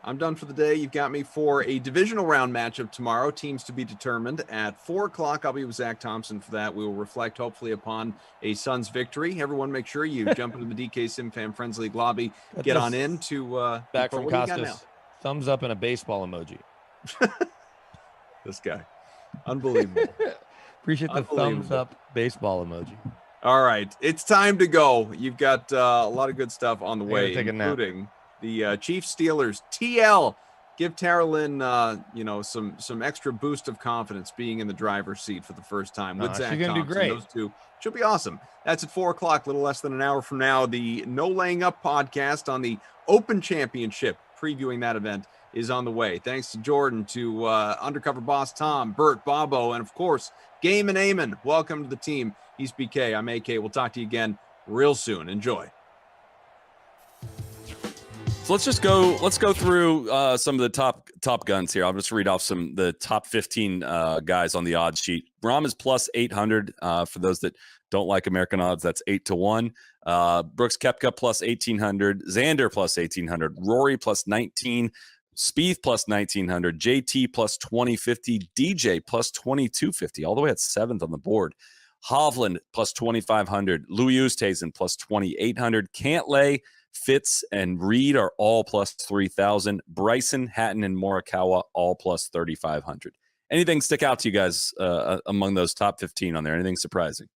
Speaker 4: I'm done for the day. You've got me for a divisional round matchup tomorrow. Teams to be determined at 4:00. I'll be with Zach Thompson for that. We will reflect hopefully upon a Suns victory. Everyone, make sure you jump into the DK Sim Fan Friends League lobby. Get on in to
Speaker 13: back from Costas. Thumbs up and a baseball emoji.
Speaker 4: This guy. Unbelievable.
Speaker 13: Appreciate the thumbs up baseball emoji.
Speaker 4: All right, it's time to go. You've got a lot of good stuff on the way, including the Chiefs Steelers TL. Give Tara Lynn, some extra boost of confidence being in the driver's seat for the first time with Zach
Speaker 13: she's gonna
Speaker 4: Thompson.
Speaker 13: do great.
Speaker 4: Those two should be awesome. That's at 4:00, a little less than an hour from now. The No Laying Up podcast on the Open Championship, previewing that event, is on the way. Thanks to Jordan, to Undercover Boss Tom, Bert, Bobo, and of course, Game and Eamon. Welcome to the team. He's BK. I'm AK. We'll talk to you again real soon. Enjoy.
Speaker 14: So let's go through some of the top guns here. I'll just read off the top 15 guys on the odds sheet. Rahm is plus 800. For those that don't like American odds, that's 8-1. Brooks Koepka plus 1800. Xander plus 1800. Rory plus 19. Spieth plus 1900, JT plus 2050, DJ plus 2250, all the way at 7th on the board. Hovland plus 2500, Louis Oosthuizen plus 2800, Cantlay, Fitz, and Reed are all plus 3000. Bryson, Hatton, and Morikawa all plus 3500. Anything stick out to you guys among those top 15 on there? Anything surprising?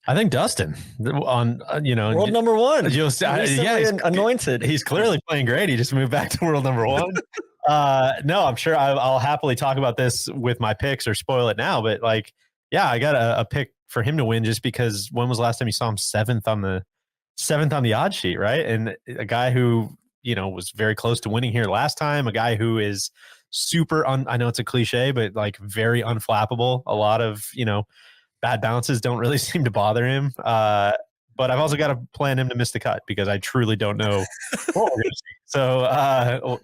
Speaker 15: I think Dustin on
Speaker 16: world number one.
Speaker 15: He's
Speaker 16: anointed.
Speaker 15: He's clearly playing great. He just moved back to world number one. No, I'm sure I'll happily talk about this with my picks or spoil it now. But I got a pick for him to win just because when was the last time you saw him seventh on the odds sheet, right? And a guy who was very close to winning here last time. A guy who is super I know it's a cliche, but very unflappable. A lot of bad bounces don't really seem to bother him. But I've also got to plan him to miss the cut because I truly don't know what we're going to see. So,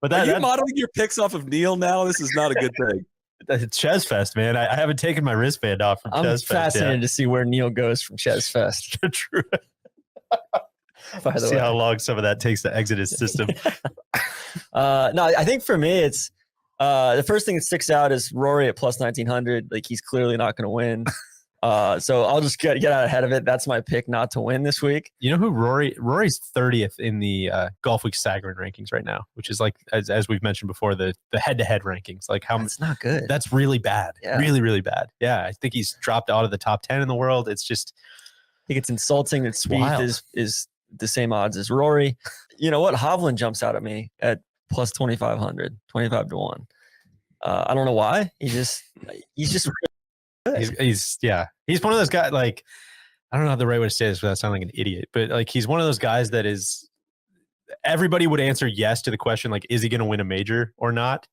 Speaker 15: but
Speaker 14: are you modeling your picks off of Neil now? This is not a good thing.
Speaker 15: It's Ches Fest, man. I haven't taken my wristband off from
Speaker 16: I'm
Speaker 15: Ches Fest.
Speaker 16: I'm fascinated to see where Neil goes from Ches Fest.
Speaker 15: True.
Speaker 16: By the
Speaker 15: see
Speaker 16: way.
Speaker 15: how long some of that takes to exit his system.
Speaker 16: No, I think for me, it's the first thing that sticks out is Rory at plus 1900. He's clearly not going to win. So I'll just get out ahead of it. That's my pick not to win this week.
Speaker 15: You know who Rory's 30th in the Golf Week staggering rankings right now, which is as we've mentioned before, the head-to-head rankings.
Speaker 16: That's not good.
Speaker 15: That's really bad.
Speaker 16: Yeah.
Speaker 15: Really, really bad. Yeah, I think he's dropped out of the top 10 in the world. It's just,
Speaker 16: I think it's insulting that
Speaker 15: wild.
Speaker 16: Spieth is the same odds as Rory. You know what? Hovland jumps out at me at plus 2,500, 25 to 1. I don't know why. He's just
Speaker 15: he's one of those guys. I don't know the right way to say this without sounding like an idiot, but he's one of those guys that is, everybody would answer yes to the question, is he going to win a major or not?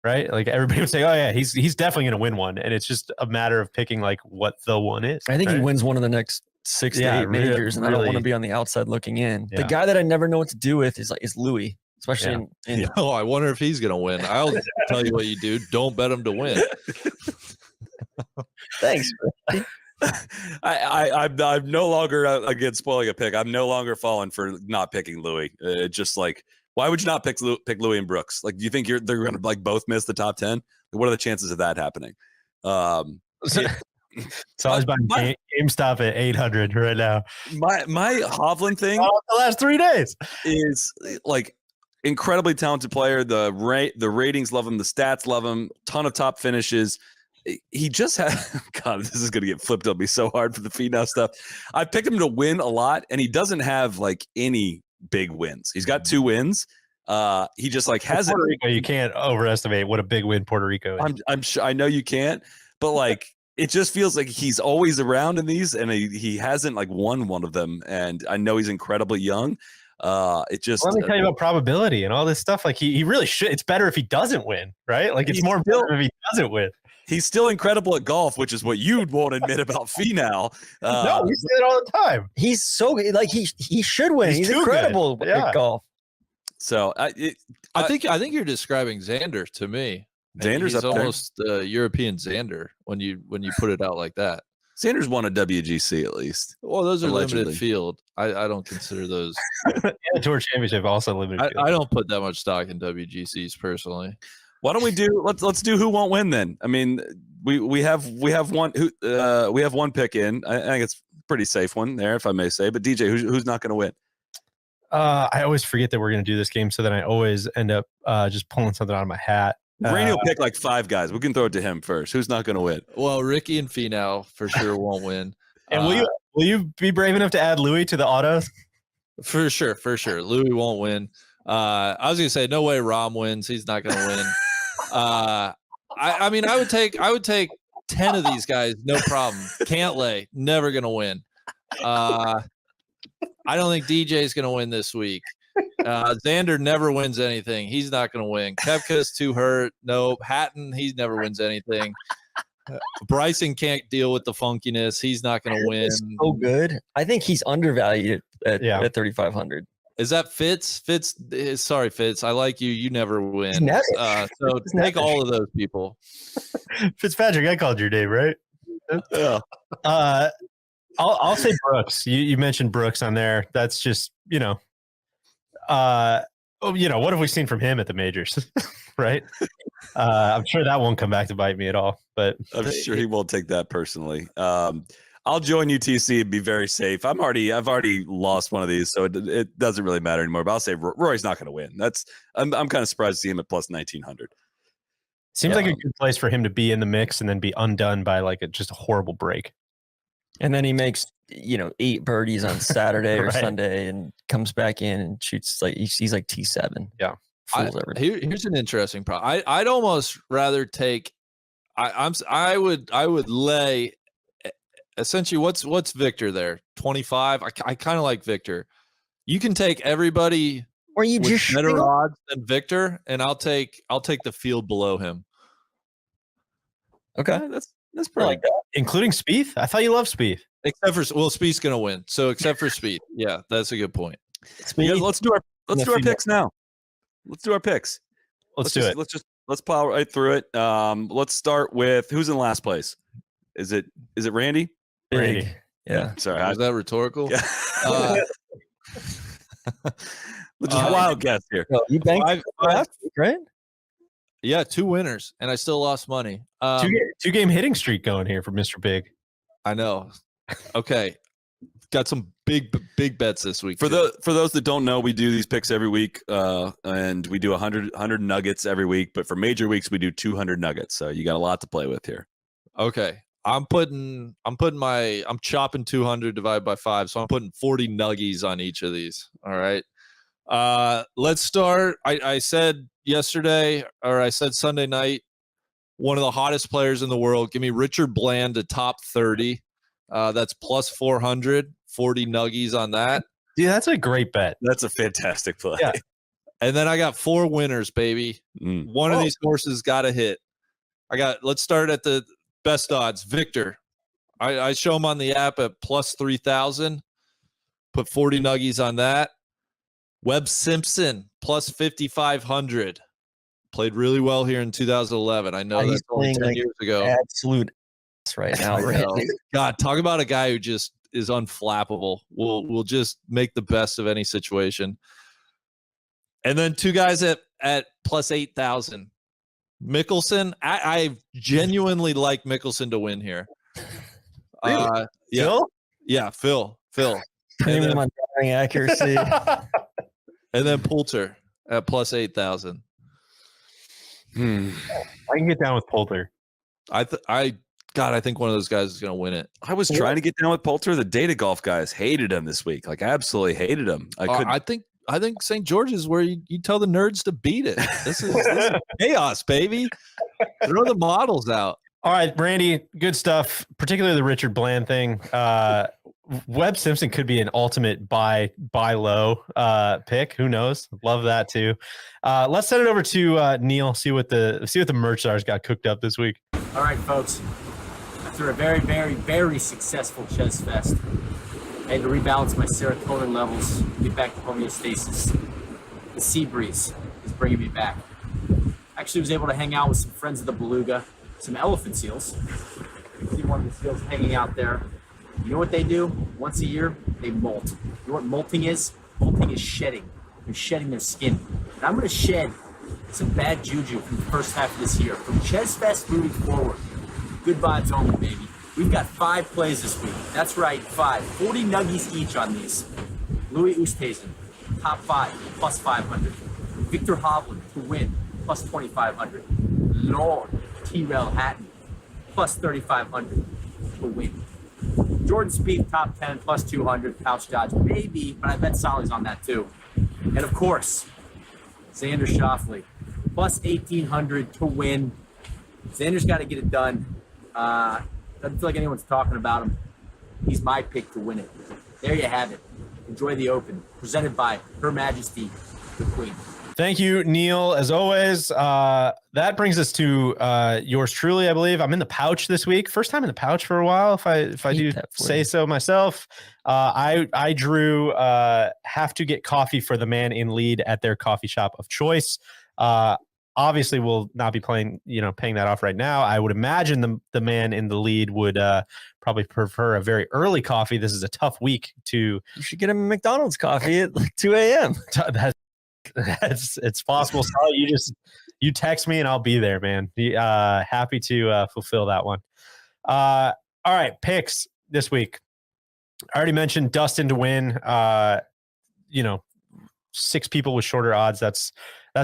Speaker 15: Right? Everybody would say, oh yeah, he's definitely going to win one. And it's just a matter of picking what the one is.
Speaker 16: I think
Speaker 15: right?
Speaker 16: he wins one of the next 6 to 8 majors, and I don't want to be on the outside looking in.
Speaker 15: Yeah.
Speaker 16: The guy that I never know what to do with is Louis, especially in
Speaker 17: I wonder if he's going to win. I'll tell you what you do. Don't bet him to win.
Speaker 16: Thanks.
Speaker 14: I'm no longer again spoiling a pick. I'm no longer falling for not picking Louis. Just why would you not pick Louis and Brooks? Do you think they're going to both miss the top 10? What are the chances of that happening?
Speaker 15: So I was buying GameStop at 800 right now.
Speaker 14: My Hovland thing
Speaker 15: the last 3 days
Speaker 14: is incredibly talented player. The ratings love him. The stats love him. Ton of top finishes. He just had God. This is going to get flipped on me so hard for the Finau stuff. I picked him to win a lot, and he doesn't have any big wins. He's got 2 wins. He just has
Speaker 15: Puerto Rico. You can't overestimate what a big win Puerto Rico is.
Speaker 14: I'm sure I know you can't, but it just feels like he's always around in these, and he hasn't won one of them. And I know he's incredibly young. It just
Speaker 15: let me tell you about probability and all this stuff. He really should. It's better if he doesn't win, right? It's more important if he doesn't win.
Speaker 14: He's still incredible at golf, which is what you won't admit about Finau.
Speaker 15: No, we say it all the time.
Speaker 16: He's so he should win. He's incredible at golf.
Speaker 14: So
Speaker 17: I think you're describing Xander to me.
Speaker 14: Xander's
Speaker 17: He's
Speaker 14: up there.
Speaker 17: almost European Xander when you put it out like that.
Speaker 14: Xander's won a WGC at least.
Speaker 17: Well, those are
Speaker 14: allegedly.
Speaker 17: limited field. I don't consider those.
Speaker 15: And the Tour Championship also limited field.
Speaker 17: I don't put that much stock in WGCs personally.
Speaker 14: Why don't we do let's do who won't win then? I mean, we have one we have one pick in. I think it's a pretty safe one there, if I may say. But DJ, who's not going to win?
Speaker 15: I always forget that we're going to do this game, so then I always end up just pulling something out of my hat.
Speaker 14: Rainey will pick 5 guys. We can throw it to him first. Who's not going to win?
Speaker 17: Well, Ricky and Finau for sure won't win.
Speaker 15: And will you be brave enough to add Louis to the autos?
Speaker 17: For sure. Louis won't win. I was gonna say no way Rahm wins. He's not gonna win. I mean, I would take 10 of these guys, no problem. Cantlay, never gonna win. I don't think DJ's gonna win this week. Xander never wins anything. He's not gonna win. Koepka's too hurt. Nope. Hatton, he never wins anything. Bryson can't deal with the funkiness. He's not gonna win.
Speaker 16: He's so good. I think he's undervalued at 3,500.
Speaker 17: Is that Fitz? Sorry, Fitz. I like you. You never win.
Speaker 16: Never.
Speaker 17: So take all of those people.
Speaker 15: Fitzpatrick, I called your name, right?
Speaker 14: Yeah.
Speaker 15: I'll say Brooks. You mentioned Brooks on there. That's just, Oh, what have we seen from him at the majors? Right? I'm sure that won't come back to bite me at all. But
Speaker 14: I'm sure he won't take that personally. I'll join UTC and be very safe. I've already lost one of these, so it doesn't really matter anymore. But I'll say Rory's not going to win. I'm kind of surprised to see him at plus 1900.
Speaker 15: Seems like a good place for him to be in the mix and then be undone by just a horrible break.
Speaker 16: And then he makes 8 birdies on Saturday or
Speaker 15: Right.
Speaker 16: Sunday and comes back in and shoots he's like T7.
Speaker 15: Yeah.
Speaker 17: Here's an interesting problem. I'd almost rather take. I would lay. Essentially, what's Victor there? 25. I kind of like Victor. You can take everybody
Speaker 16: or you
Speaker 17: with
Speaker 16: just
Speaker 17: better odds than Victor, and I'll take the field below him.
Speaker 16: Okay,
Speaker 14: that's pretty
Speaker 16: like that.
Speaker 15: Including Spieth. I thought you loved Spieth.
Speaker 17: Except for Spieth's gonna win. So except for Spieth, yeah, that's a good point.
Speaker 14: Yeah, let's do our picks now. Let's do our picks.
Speaker 15: Let's do it.
Speaker 14: Let's plow right through it. Let's start with who's in last place. Is it Randy?
Speaker 15: Randy.
Speaker 16: Yeah.
Speaker 14: Sorry.
Speaker 17: Was that rhetorical?
Speaker 14: Yeah. Just a wild guess here.
Speaker 16: You banked last week, right?
Speaker 17: Yeah, 2 winners, and I still lost money.
Speaker 15: Two game hitting streak going here for Mr. Big.
Speaker 17: I know. Okay. Got some big bets this week.
Speaker 14: For those that don't know, we do these picks every week, and we do 100 nuggets every week. But for major weeks, we do 200 nuggets. So you got a lot to play with here.
Speaker 17: Okay, I'm chopping 200 divided by 5, so I'm putting 40 nuggies on each of these. All right. Let's start. I said yesterday, or I said Sunday night, one of the hottest players in the world. Give me Richard Bland to top 30. That's plus 400, 40 nuggies on that.
Speaker 15: Dude, that's a great bet.
Speaker 14: That's a fantastic play.
Speaker 15: Yeah.
Speaker 17: And then I got 4 winners, baby. One of these horses got to hit. Let's start at the best odds. Victor. I show him on the app at plus 3,000. Put 40 nuggies on that. Webb Simpson, plus 5,500. Played really well here in 2011. I know that's only 10 years ago.
Speaker 16: Absolute right now. Right?
Speaker 17: God, talk about a guy who just is unflappable. We'll just make the best of any situation. And then 2 guys at plus 8,000. Mickelson. I genuinely like Mickelson to win here.
Speaker 15: Really?
Speaker 17: Yeah.
Speaker 15: Phil?
Speaker 17: Yeah, Phil.
Speaker 16: Premium on driving accuracy.
Speaker 17: And then Poulter at plus 8,000.
Speaker 15: I can get down with Poulter.
Speaker 17: I think one of those guys is going to win it.
Speaker 14: I was trying to get down with Poulter. The data golf guys hated him this week. Like absolutely hated him.
Speaker 17: I think St. George's is where you tell the nerds to beat it. This is chaos, baby. Throw the models out.
Speaker 15: All right, Randy, good stuff, particularly the Richard Bland thing. Webb Simpson could be an ultimate buy low pick. Who knows? Love that too. Let's send it over to Neil. See what the merch czars got cooked up this week.
Speaker 18: All right, folks. After a very, very, very successful Chess Fest, I had to rebalance my serotonin levels, get back to homeostasis. The sea breeze is bringing me back. Actually, was able to hang out with some friends of the beluga, some elephant seals. You see one of the seals hanging out there. You know what they do? Once a year, they molt. You know what molting is? Molting is shedding. They're shedding their skin. And I'm going to shed some bad juju from the first half of this year. From Chess Fest moving forward, good vibes only, baby. We've got 5 plays this week. That's right, 5. 40 nuggies each on these. Louis Oosthuizen, top 5, plus 500. Victor Hovland to win, plus 2,500. Lord Tyrrell Hatton, plus 3,500 to win. Jordan Spieth, top 10, plus 200. Pouch Dodge, maybe, but I bet Solly's on that too. And of course, Xander Schauffele, plus 1,800 to win. Xander's got to get it done. Doesn't feel like anyone's talking about him. He's my pick to win it. There you have it. Enjoy the Open, presented by Her Majesty, the Queen.
Speaker 15: Thank you, Neil. As always, that brings us to yours truly, I believe. I'm in the pouch this week. First time in the pouch for a while, if I do say so myself. I drew have to get coffee for the man in lead at their coffee shop of choice. Obviously, we'll not be paying that off right now. I would imagine the man in the lead would probably prefer a very early coffee. This is a tough week to.
Speaker 16: You should get him a McDonald's coffee at like 2 a.m.
Speaker 15: It's possible. So you text me and I'll be there, man. Happy to fulfill that one. All right, picks this week. I already mentioned Dustin to win. 6 people with shorter odds. That's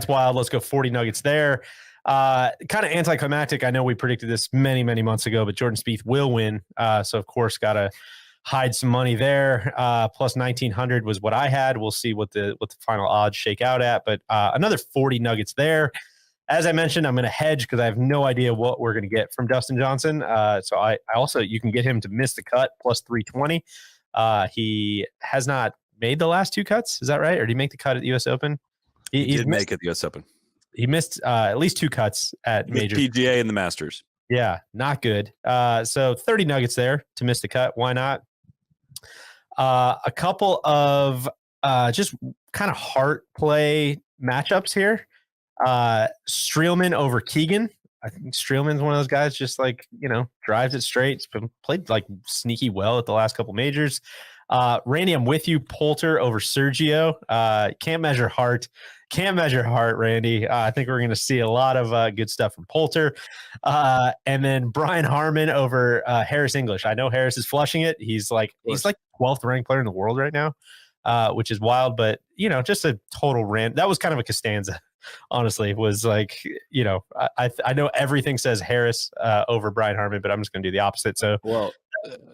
Speaker 15: wild. Let's go 40 Nuggets there. Kind of anticlimactic. I know we predicted this many months ago, but Jordan Spieth will win. So of course, gotta hide some money there. Plus 1900 was what I had. We'll see what the final odds shake out at. But another 40 Nuggets there. As I mentioned, I'm going to hedge because I have no idea what we're going to get from Dustin Johnson. So I also, you can get him to miss the cut plus 320. He has not made the last 2 cuts. Is that right? Or did he make the cut at the U.S. Open?
Speaker 14: He did make it the U.S. Open.
Speaker 15: He missed at least 2 cuts at major
Speaker 14: PGA and the Masters.
Speaker 15: Yeah, not good. So 30 Nuggets there to miss the cut. Why not? A couple of just kind of heart play matchups here. Streelman over Keegan. I think Streelman's one of those guys just drives it straight. It's been played like sneaky well at the last couple majors. Randy, I'm with you. Poulter over Sergio. Can't measure heart, Randy. I think we're going to see a lot of good stuff from Poulter. And then Brian Harmon over Harris English. I know Harris is flushing it. He's like 12th ranked player in the world right now, which is wild. But, just a total rant. That was kind of a Costanza. Honestly, it was like, I know everything says Harris over Brian Harmon, but I'm just going to do the opposite. So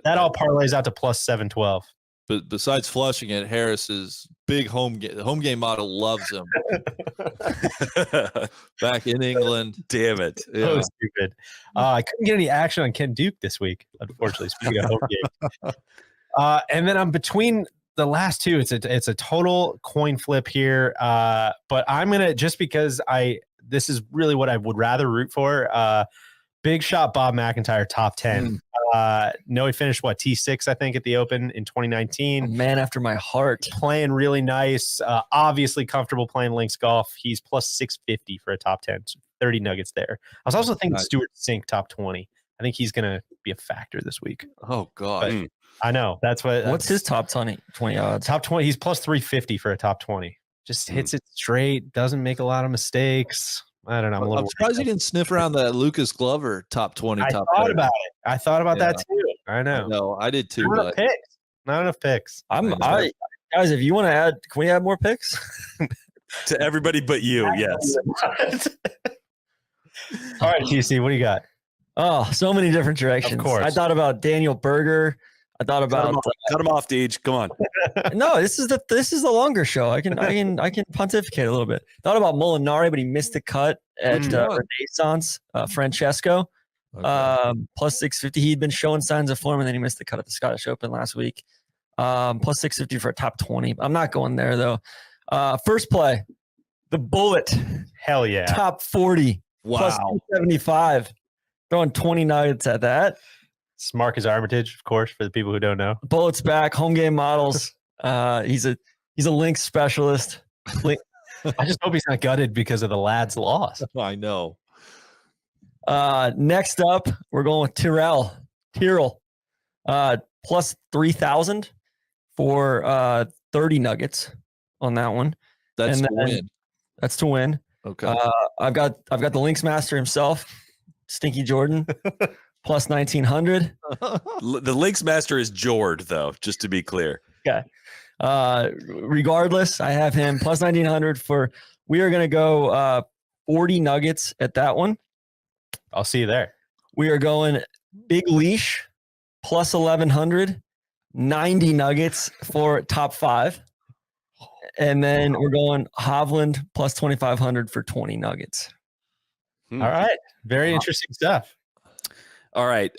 Speaker 15: that all parlays out to plus 712.
Speaker 17: But besides flushing it, Harris's big home game model loves him. Back in England.
Speaker 14: Damn it.
Speaker 15: Yeah. Oh, stupid. I couldn't get any action on Ken Duke this week, unfortunately, speaking of home game. And then I'm between the last 2. It's a total coin flip here. But I'm going to, just because this is really what I would rather root for. Big shot Bob McIntyre, top 10. No, he finished T6, I think, at the Open in 2019.
Speaker 16: Man after my heart.
Speaker 15: Playing really nice. Obviously comfortable playing links golf. He's plus 650 for a top 10. So 30 Nuggets there. I was also thinking Stuart Sink top 20. I think he's going to be a factor this week.
Speaker 17: Oh, God.
Speaker 15: But I know.
Speaker 16: What's his top 20 odds?
Speaker 15: Top 20. He's plus 350 for a top 20. Just hits it straight. Doesn't make a lot of mistakes. I don't know.
Speaker 17: I'm surprised he didn't sniff around that Lucas Glover top 20.
Speaker 15: I thought about it. I thought about that too. I know.
Speaker 17: No, I did too.
Speaker 15: Not enough picks.
Speaker 16: Guys, if you want to add, can we add more picks?
Speaker 14: To everybody but you, yes.
Speaker 15: All right, TC, what do you got?
Speaker 16: Oh, so many different directions.
Speaker 15: Of course.
Speaker 16: I thought about Daniel Berger. I thought about
Speaker 14: cut him off, Deej. Come on.
Speaker 16: No, this is the longer show. I can pontificate a little bit. Thought about Molinari, but he missed the cut at Renaissance. Francesco, plus 650. He'd been showing signs of form, and then he missed the cut at the Scottish Open last week. Plus 650 for a top 20. I'm not going there though. First play, the Bullet.
Speaker 15: Hell yeah.
Speaker 16: Top 40.
Speaker 17: Wow.
Speaker 16: Plus 275. Throwing 20 Nuggets at that.
Speaker 15: It's Marcus Armitage, of course, for the people who don't know.
Speaker 16: Bullets back, home game models. He's a links specialist.
Speaker 15: I just hope he's not gutted because of the lads' loss.
Speaker 17: I know.
Speaker 16: Next up, we're going with Tyrrell. Plus 3,000 for 30 Nuggets on that one.
Speaker 17: That's to win.
Speaker 16: That's to win.
Speaker 17: Okay.
Speaker 16: I've got the links master himself, Stinky Jordan. Plus 1,900.
Speaker 14: The links master is Jord, though, just to be clear.
Speaker 16: Okay. Regardless, I have him plus 1,900 for. We are going to go 40 Nuggets at that one.
Speaker 15: I'll see you there.
Speaker 16: We are going Big Leash plus 1,100, 90 Nuggets for top 5. And then we're going Hovland plus 2,500 for 20 Nuggets.
Speaker 15: All right. Very interesting stuff.
Speaker 14: All right.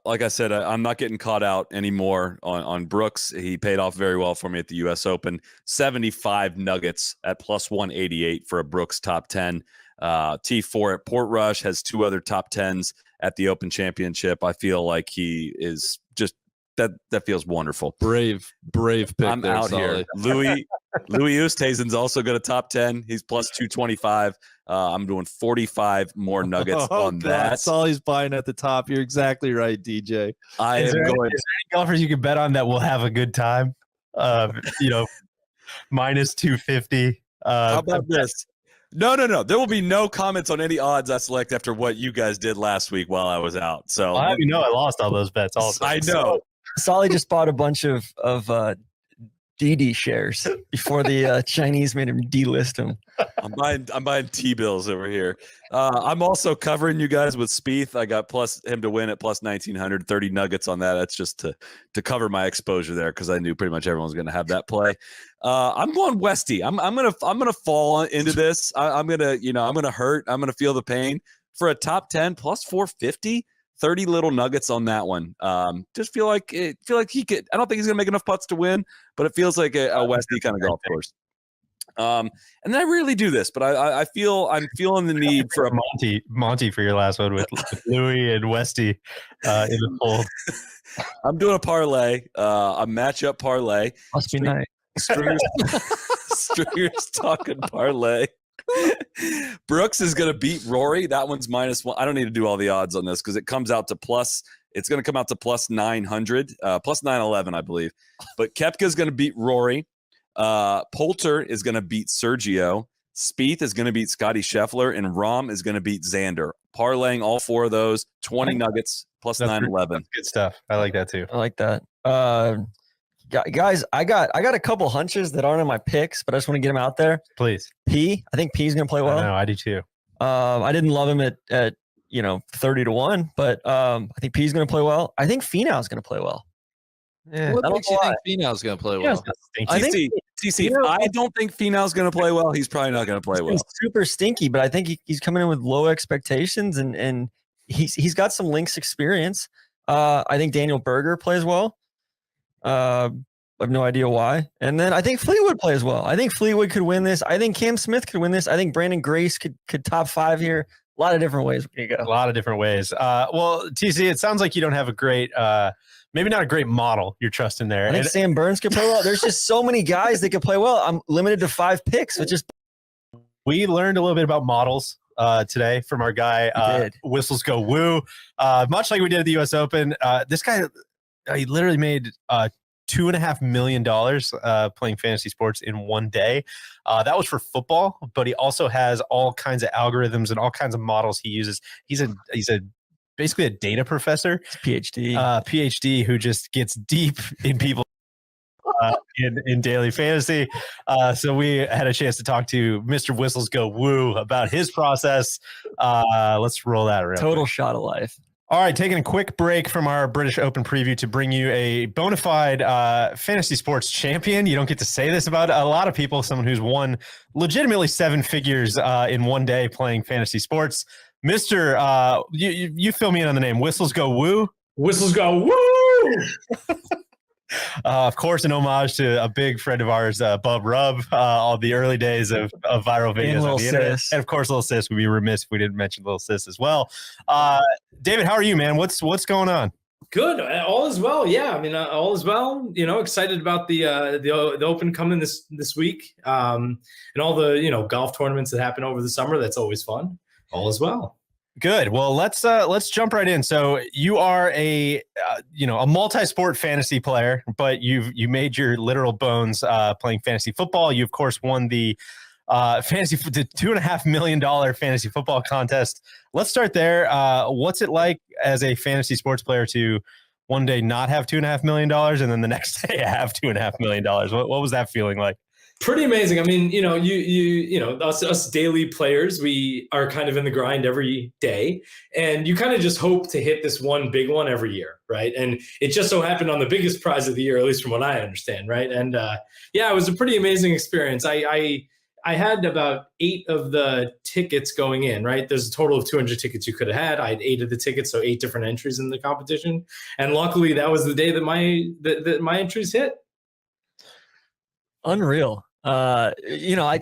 Speaker 14: Like I said, I'm not getting caught out anymore on Brooks. He paid off very well for me at the U.S. Open. 75 Nuggets at plus 188 for a Brooks top 10. T4 at Portrush has 2 other top 10s at the Open Championship. I feel like he is just that feels wonderful.
Speaker 17: Brave pick.
Speaker 14: I'm
Speaker 17: there,
Speaker 14: out
Speaker 17: Solly.
Speaker 14: here. Louis Oosthuizen's also going to top 10. He's plus 225. I'm doing 45 more Nuggets on that.
Speaker 17: That's all he's buying at the top. You're exactly right, DJ.
Speaker 15: Is there any golfers you can bet on that will have a good time? Minus 250.
Speaker 14: How about this? No. There will be no comments on any odds I select after what you guys did last week while I was out. So
Speaker 15: I'll have you know I lost all those bets also.
Speaker 14: I know.
Speaker 16: Solly just bought a bunch of DD shares before the Chinese made him delist him.
Speaker 14: I'm buying T-bills over here. I'm also covering you guys with Spieth. I got plus him to win at plus 1900, 30 nuggets on that. That's just to cover my exposure there because I knew pretty much everyone was going to have that play. I'm going Westy. I'm gonna fall into this. I'm gonna hurt. I'm gonna feel the pain for a top 10 plus 450. 30 little nuggets on that one. Just feel like he could. I don't think he's gonna make enough putts to win, but it feels like a Westy kind of golf course. And then I rarely do this, but I'm feeling the need for a
Speaker 15: Monty for your last one with Louis and Westy in the fold.
Speaker 14: I'm doing a parlay, a matchup parlay.
Speaker 16: Must be nice.
Speaker 14: Stringers talking parlay. Brooks is going to beat Rory. That one's -1. I don't need to do all the odds on this because it comes out to plus. It's going to come out to plus 900, plus 911, I believe. But Koepka is going to beat Rory. Poulter is going to beat Sergio. Spieth is going to beat Scotty Scheffler, and Rahm is going to beat Xander. Parlaying all four of those, 20 nuggets plus 911.
Speaker 15: Good stuff. I like that too.
Speaker 16: I like that. Guys, I got a couple hunches that aren't in my picks, but I just want to get them out there.
Speaker 15: Please.
Speaker 16: I think P's going to play well.
Speaker 15: I know, I do too.
Speaker 16: I didn't love him at 30-1, but I think P's going to play well. I think Finau's going to play well.
Speaker 17: Yeah. What makes you think Finau's going to play well?
Speaker 14: I think TC. I don't think Finau's going to play well. He's probably not going to play well.
Speaker 16: Super stinky, but I think he's coming in with low expectations, and he's got some links experience. I think Daniel Berger plays well. I have no idea why. And then I think Fleetwood plays well. I think Fleetwood could win this. I think Cam Smith could win this. I think Brandon Grace could top 5 here. A lot of different ways we could go.
Speaker 15: A lot of different ways. Well, TC, it sounds like you don't have a great, maybe not a great model you're trusting there.
Speaker 16: I think Sam Burns could play well. There's just so many guys that could play well. I'm limited to 5 picks.
Speaker 15: We learned a little bit about models today from our guy, Whistles Go Woo. Much like we did at the U.S. Open, this guy, he literally made $2.5 million playing fantasy sports in one day. That was for football, but he also has all kinds of algorithms and all kinds of models he uses. He's a basically a data professor, PhD who just gets deep in people in daily fantasy. So we had a chance to talk to Mr. Whistles Go Woo about his process. Let's roll that real
Speaker 16: Total
Speaker 15: quick.
Speaker 16: shot of life.
Speaker 15: All right, taking a quick break from our British Open preview to bring you a bona fide fantasy sports champion. You don't get to say this about a lot of people, someone who's won legitimately 7 figures in one day playing fantasy sports. Mr. You fill me in on the name. Whistles Go Woo.
Speaker 19: Whistles Go Woo!
Speaker 15: Of course, an homage to a big friend of ours, Bub Rub, all the early days of viral videos on the internet. And of course, Little Sis. We'd be remiss if we didn't mention Little Sis as well. David, how are you, man? What's going on?
Speaker 19: Good. All is well. Yeah. I mean, all is well. Excited about the Open coming this week, and all the golf tournaments that happen over the summer. That's always fun. All is well.
Speaker 15: Good. Well, let's jump right in. So you are a multi-sport fantasy player, but you made your literal bones playing fantasy football. You of course won the $2.5 million fantasy football contest. Let's start there. What's it like as a fantasy sports player to one day not have $2.5 million and then the next day have $2.5 million? What was that feeling like?
Speaker 19: Pretty amazing. I mean, us daily players, we are kind of in the grind every day, and you kind of just hope to hit this one big one every year, right? And it just so happened on the biggest prize of the year, at least from what I understand, right? And it was a pretty amazing experience. I had about 8 of the tickets going in, right? There's a total of 200 tickets you could have had. I had 8 of the tickets, so 8 different entries in the competition, and luckily that was the day that my entries hit.
Speaker 16: Unreal. I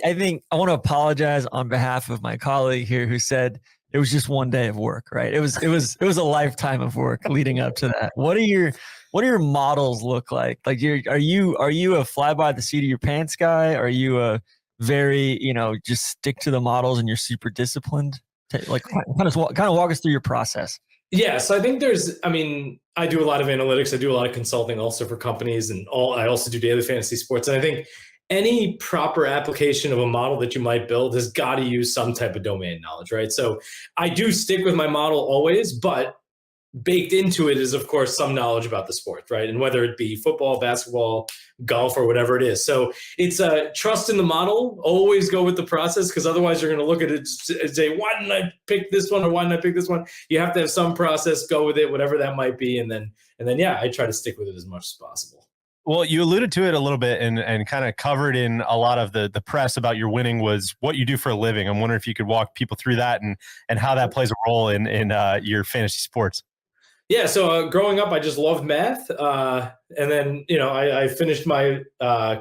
Speaker 16: think I want to apologize on behalf of my colleague here who said it was just one day of work, right? It was a lifetime of work leading up to that. What do your models look like? Like are you a fly by the seat of your pants guy? Are you a very, just stick to the models and you're super disciplined? Like kind of walk us through your process.
Speaker 19: Yeah, so I think I do a lot of analytics. I do a lot of consulting also for companies, and I also do daily fantasy sports. And I think any proper application of a model that you might build has got to use some type of domain knowledge, right? So I do stick with my model always, but baked into it is, of course, some knowledge about the sport, right? And whether it be football, basketball, golf, or whatever it is. So it's a trust in the model. Always go with the process, because otherwise you're going to look at it and say, why didn't I pick this one, or why didn't I pick this one? You have to have some process, go with it, whatever that might be. And then yeah, I try to stick with it as much as possible.
Speaker 15: Well, you alluded to it a little bit and kind of covered in a lot of the press about your winning was what you do for a living. I'm wondering if you could walk people through that and how that plays a role in your fantasy sports.
Speaker 19: Yeah, so growing up, I just loved math. And then, I finished my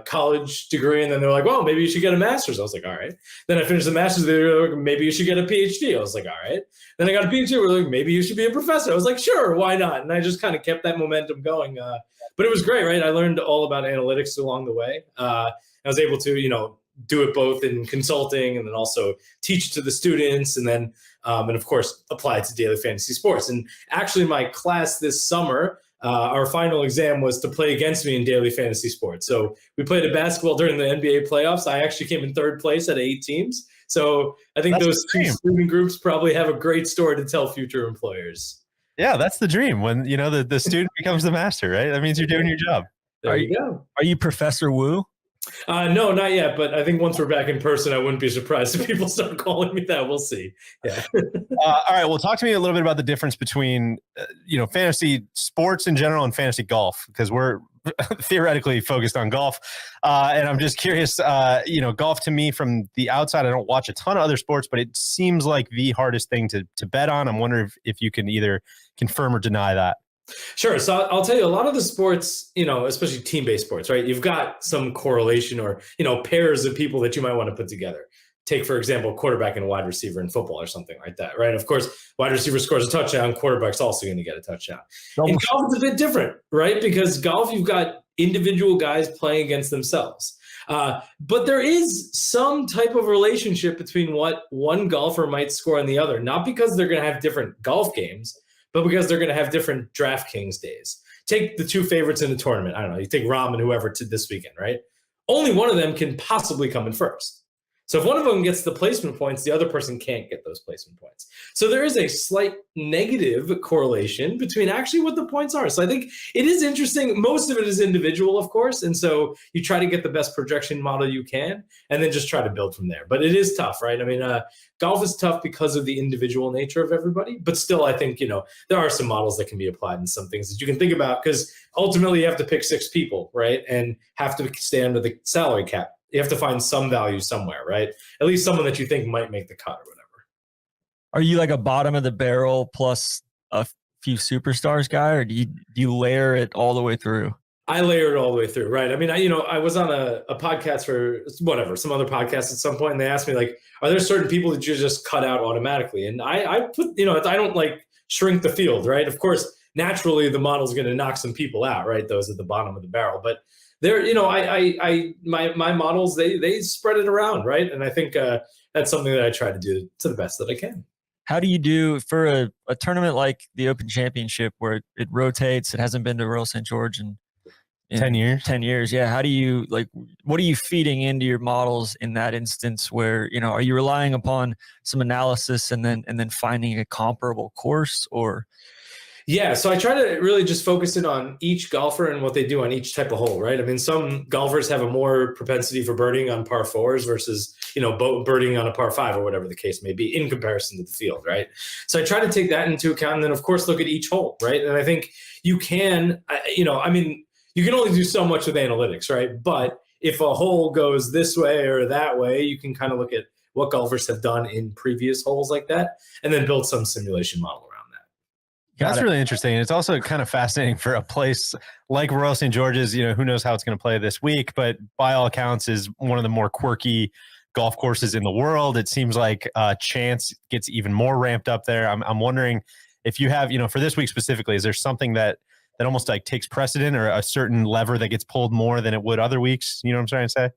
Speaker 19: college degree, and then they're like, well, maybe you should get a master's. I was like, all right. Then I finished the master's. They were like, maybe you should get a PhD. I was like, all right. Then I got a PhD. We were like, maybe you should be a professor. I was like, sure, why not? And I just kind of kept that momentum going. But it was great, right? I learned all about analytics along the way. I was able to, do it both in consulting and then also teach it to the students, and then and of course apply it to daily fantasy sports. And actually my class this summer, our final exam was to play against me in daily fantasy sports. So we played a basketball during the NBA playoffs. I actually came in third place out of 8 teams. So I think those two student groups probably have a great story to tell future employers.
Speaker 15: Yeah, that's the dream. When the student becomes the master, right? That means you're doing your job.
Speaker 19: There you go.
Speaker 16: Are you Professor Wu?
Speaker 19: No, not yet. But I think once we're back in person, I wouldn't be surprised if people start calling me that. We'll see. Yeah.
Speaker 15: All right. Well, talk to me a little bit about the difference between, fantasy sports in general and fantasy golf, because we're theoretically focused on golf. And I'm just curious, golf to me from the outside, I don't watch a ton of other sports, but it seems like the hardest thing to bet on. I'm wondering if you can either confirm or deny that.
Speaker 19: Sure. So I'll tell you, a lot of the sports, especially team-based sports, right? You've got some correlation or, pairs of people that you might want to put together. Take, for example, quarterback and wide receiver in football or something like that, right? Of course, wide receiver scores a touchdown, quarterback's also going to get a touchdown. In golf, it's a bit different, right? Because golf, you've got individual guys playing against themselves. But there is some type of relationship between what one golfer might score and the other, not because they're going to have different golf games, but because they're going to have different DraftKings days. Take the 2 favorites in the tournament. I don't know. You take Rahm and whoever to this weekend, right? Only one of them can possibly come in first. So if one of them gets the placement points, the other person can't get those placement points. So there is a slight negative correlation between actually what the points are. So I think it is interesting. Most of it is individual, of course. And so you try to get the best projection model you can and then just try to build from there. But it is tough, right? I mean, golf is tough because of the individual nature of everybody. But still, I think, there are some models that can be applied and some things that you can think about, because ultimately you have to pick 6 people, right? And have to stay under the salary cap. You have to find some value somewhere, right? At least someone that you think might make the cut or whatever.
Speaker 16: Are you like a bottom of the barrel plus a few superstars guy, or do you layer it all the way through?
Speaker 19: I layer it all the way through, right? I mean, I was on a podcast for some other podcast at some point, and they asked me, like, are there certain people that you just cut out automatically? And I put, I don't like shrink the field, right? Of course, naturally the model's going to knock some people out, right? Those at the bottom of the barrel, but there, my models, they spread it around, right? And I think that's something that I try to do to the best that I can.
Speaker 16: How do you do for a tournament like the Open Championship where it rotates? It hasn't been to Royal St. George in
Speaker 15: 10 years.
Speaker 16: 10 years, yeah. How do you what are you feeding into your models in that instance where, are you relying upon some analysis and then finding a comparable course, or?
Speaker 19: Yeah, so I try to really just focus in on each golfer and what they do on each type of hole, right? I mean, some golfers have a more propensity for birding on par 4s versus, birding on a par 5 or whatever the case may be in comparison to the field, right? So I try to take that into account and then, of course, look at each hole, right? And I think you can, you can only do so much with analytics, right? But if a hole goes this way or that way, you can kind of look at what golfers have done in previous holes like that and then build some simulation model around.
Speaker 15: That's really interesting. And it's also kind of fascinating for a place like Royal St. George's, who knows how it's going to play this week, but by all accounts is one of the more quirky golf courses in the world. It seems like chance gets even more ramped up there. I'm wondering if you have, for this week specifically, is there something that almost like takes precedent or a certain lever that gets pulled more than it would other weeks? You know what I'm trying to say?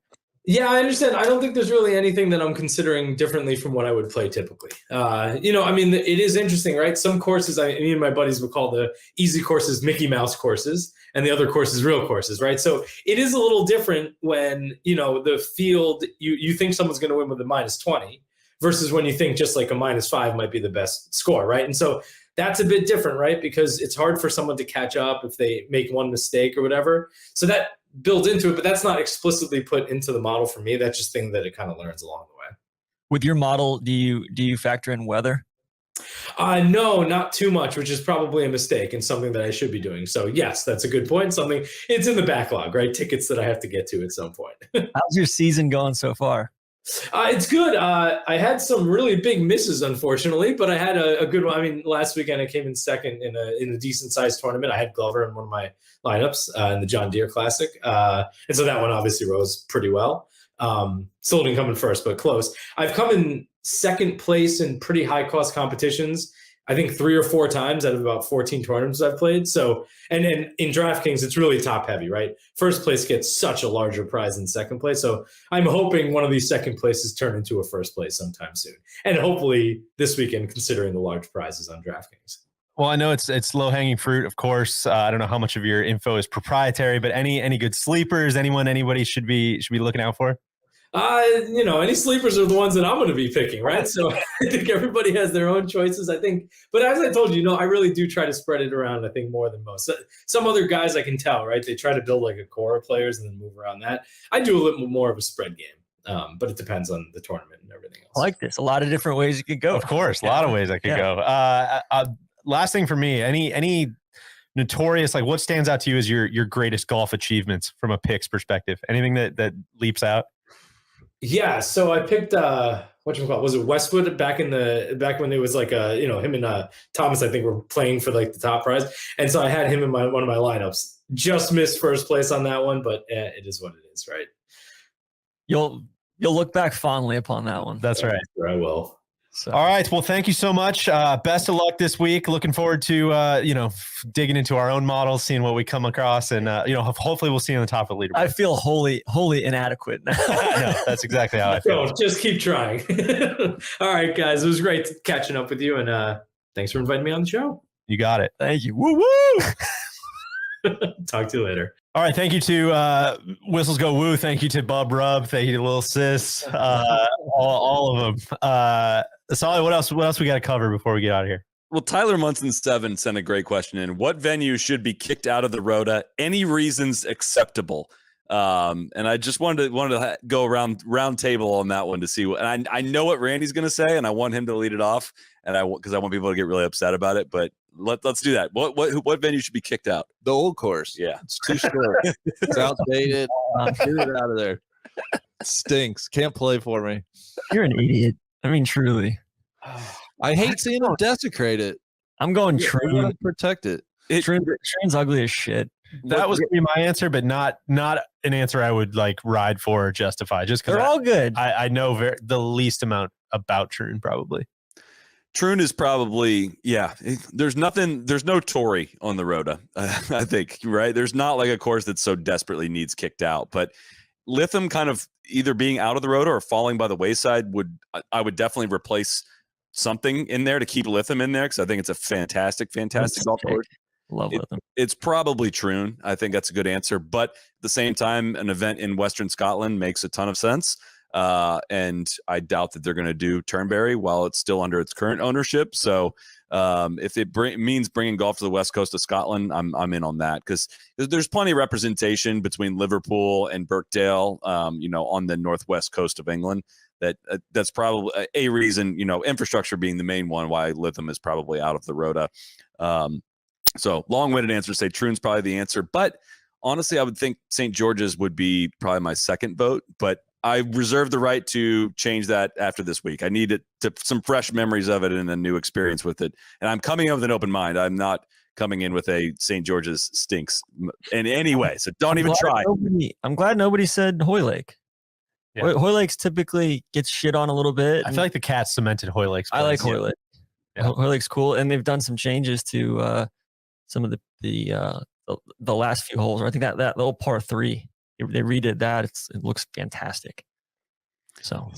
Speaker 19: Yeah, I understand. I don't think there's really anything that I'm considering differently from what I would play typically. I mean, it is interesting, right? Some courses, me and my buddies would call the easy courses Mickey Mouse courses, and the other courses real courses, right? So it is a little different when, the field, you think someone's going to win with a -20 versus when you think just like a -5 might be the best score, right? And so that's a bit different, right? Because it's hard for someone to catch up if they make one mistake or whatever. So that built into it, but that's not explicitly put into the model for me. That's just thing that it kind of learns along the way.
Speaker 16: With your model, do you factor in weather?
Speaker 19: No, not too much, which is probably a mistake and something that I should be doing. So yes, that's a good point. Something it's in the backlog, right? Tickets that I have to get to at some point.
Speaker 16: How's your season going so far?
Speaker 19: It's good. I had some really big misses, unfortunately, but I had a good one. I mean, last weekend I came in second in a decent sized tournament. I had Glover in one of my lineups in the John Deere Classic, and so that one obviously rose pretty well. Still didn't come in first, but close. I've come in second place in pretty high cost competitions. I think 3 or 4 times out of about 14 tournaments I've played. So, and then in DraftKings, it's really top heavy, right? First place gets such a larger prize than second place. So I'm hoping one of these second places turn into a first place sometime soon. And hopefully this weekend, considering the large prizes on DraftKings.
Speaker 15: Well, I know it's low hanging fruit, of course. I don't know how much of your info is proprietary, but any good sleepers, anybody should be looking out for?
Speaker 19: Any sleepers are the ones that I'm going to be picking, right? So I think everybody has their own choices, I think. But as I told you, I really do try to spread it around, I think, more than most. Some other guys I can tell, right? They try to build like a core of players and then move around that. I do a little more of a spread game, but it depends on the tournament and everything else.
Speaker 16: I like this. A lot of different ways you could go.
Speaker 15: Of course, a lot of ways I could go. Last thing for me, any notorious, like what stands out to you as your greatest golf achievements from a picks perspective? Anything that leaps out?
Speaker 19: Yeah, so I picked whatchamacallit, was it Westwood back when it was like him and Thomas, I think, were playing for like the top prize, and so I had him in one of my lineups. Just missed first place on that one, but it is what it is, right?
Speaker 16: You'll look back fondly upon that one.
Speaker 15: That's right.
Speaker 19: Sure, I will.
Speaker 15: So. All right. Well, thank you so much. Best of luck this week. Looking forward to digging into our own models, seeing what we come across, and hopefully we'll see you on the top of the leaderboard.
Speaker 16: I feel wholly inadequate now.
Speaker 15: No, that's exactly how I feel.
Speaker 19: Just keep trying. All right, guys. It was great catching up with you, and thanks for inviting me on the show.
Speaker 15: You got it.
Speaker 16: Thank you. Woo woo.
Speaker 19: Talk to you later.
Speaker 15: All right. Thank you to Whistles Go Woo. Thank you to Bub Rub. Thank you to Lil Sis. All of them. Solly, what else we got to cover before we get out of here?
Speaker 14: Well, Tyler Munson 7 sent a great question in. What venue should be kicked out of the Rota? Any reasons acceptable? And I just wanted to go round table on that one to see what, and I know what Randy's going to say, and I want him to lead it off, and because I want people to get really upset about it. But let's do that. What venue should be kicked out?
Speaker 17: The Old Course.
Speaker 14: Yeah,
Speaker 17: it's too short. It's outdated. Get it out of there. Stinks. Can't play for me.
Speaker 16: You're an idiot. I mean, truly.
Speaker 17: I hate seeing them desecrate it.
Speaker 16: I'm going Troon.
Speaker 17: Protect it.
Speaker 16: Troon's ugly as shit.
Speaker 15: That was gonna be my answer, but not an answer I would like ride for or justify. Just because
Speaker 16: they're all good.
Speaker 15: I know the least amount about Troon probably.
Speaker 14: Troon is probably, yeah. There's no Tory on the Rota, I think, right? There's not like a course that so desperately needs kicked out, but Lytham kind of either being out of the Rota or falling by the wayside I would definitely replace something in there to keep Lytham in there, because I think it's a fantastic golf course.
Speaker 16: Love Lytham.
Speaker 14: It's probably Troon. I think that's a good answer, but at the same time, an event in Western Scotland makes a ton of sense. And I doubt that they're going to do Turnberry while it's still under its current ownership. So if it means bringing golf to the west coast of Scotland, I'm in on that, because there's plenty of representation between Liverpool and Birkdale, on the northwest coast of England. That's probably a reason, infrastructure being the main one, why Lytham is probably out of the Rota. So long-winded answer to say Troon's probably the answer, but honestly, I would think St. George's would be probably my second vote, but I reserve the right to change that after this week. I need some fresh memories of it and a new experience with it. And I'm coming in with an open mind. I'm not coming in with a St. George's stinks in any way. So don't even try.
Speaker 16: I'm glad nobody said Hoylake. Yeah. Hoylake's typically gets shit on a little bit.
Speaker 15: I feel like the Cats cemented Hoylake's place.
Speaker 16: I like Hoylake. Yeah. Hoylake's cool, and they've done some changes to some of the last few holes. I think that little par 3 they redid that. It looks fantastic. So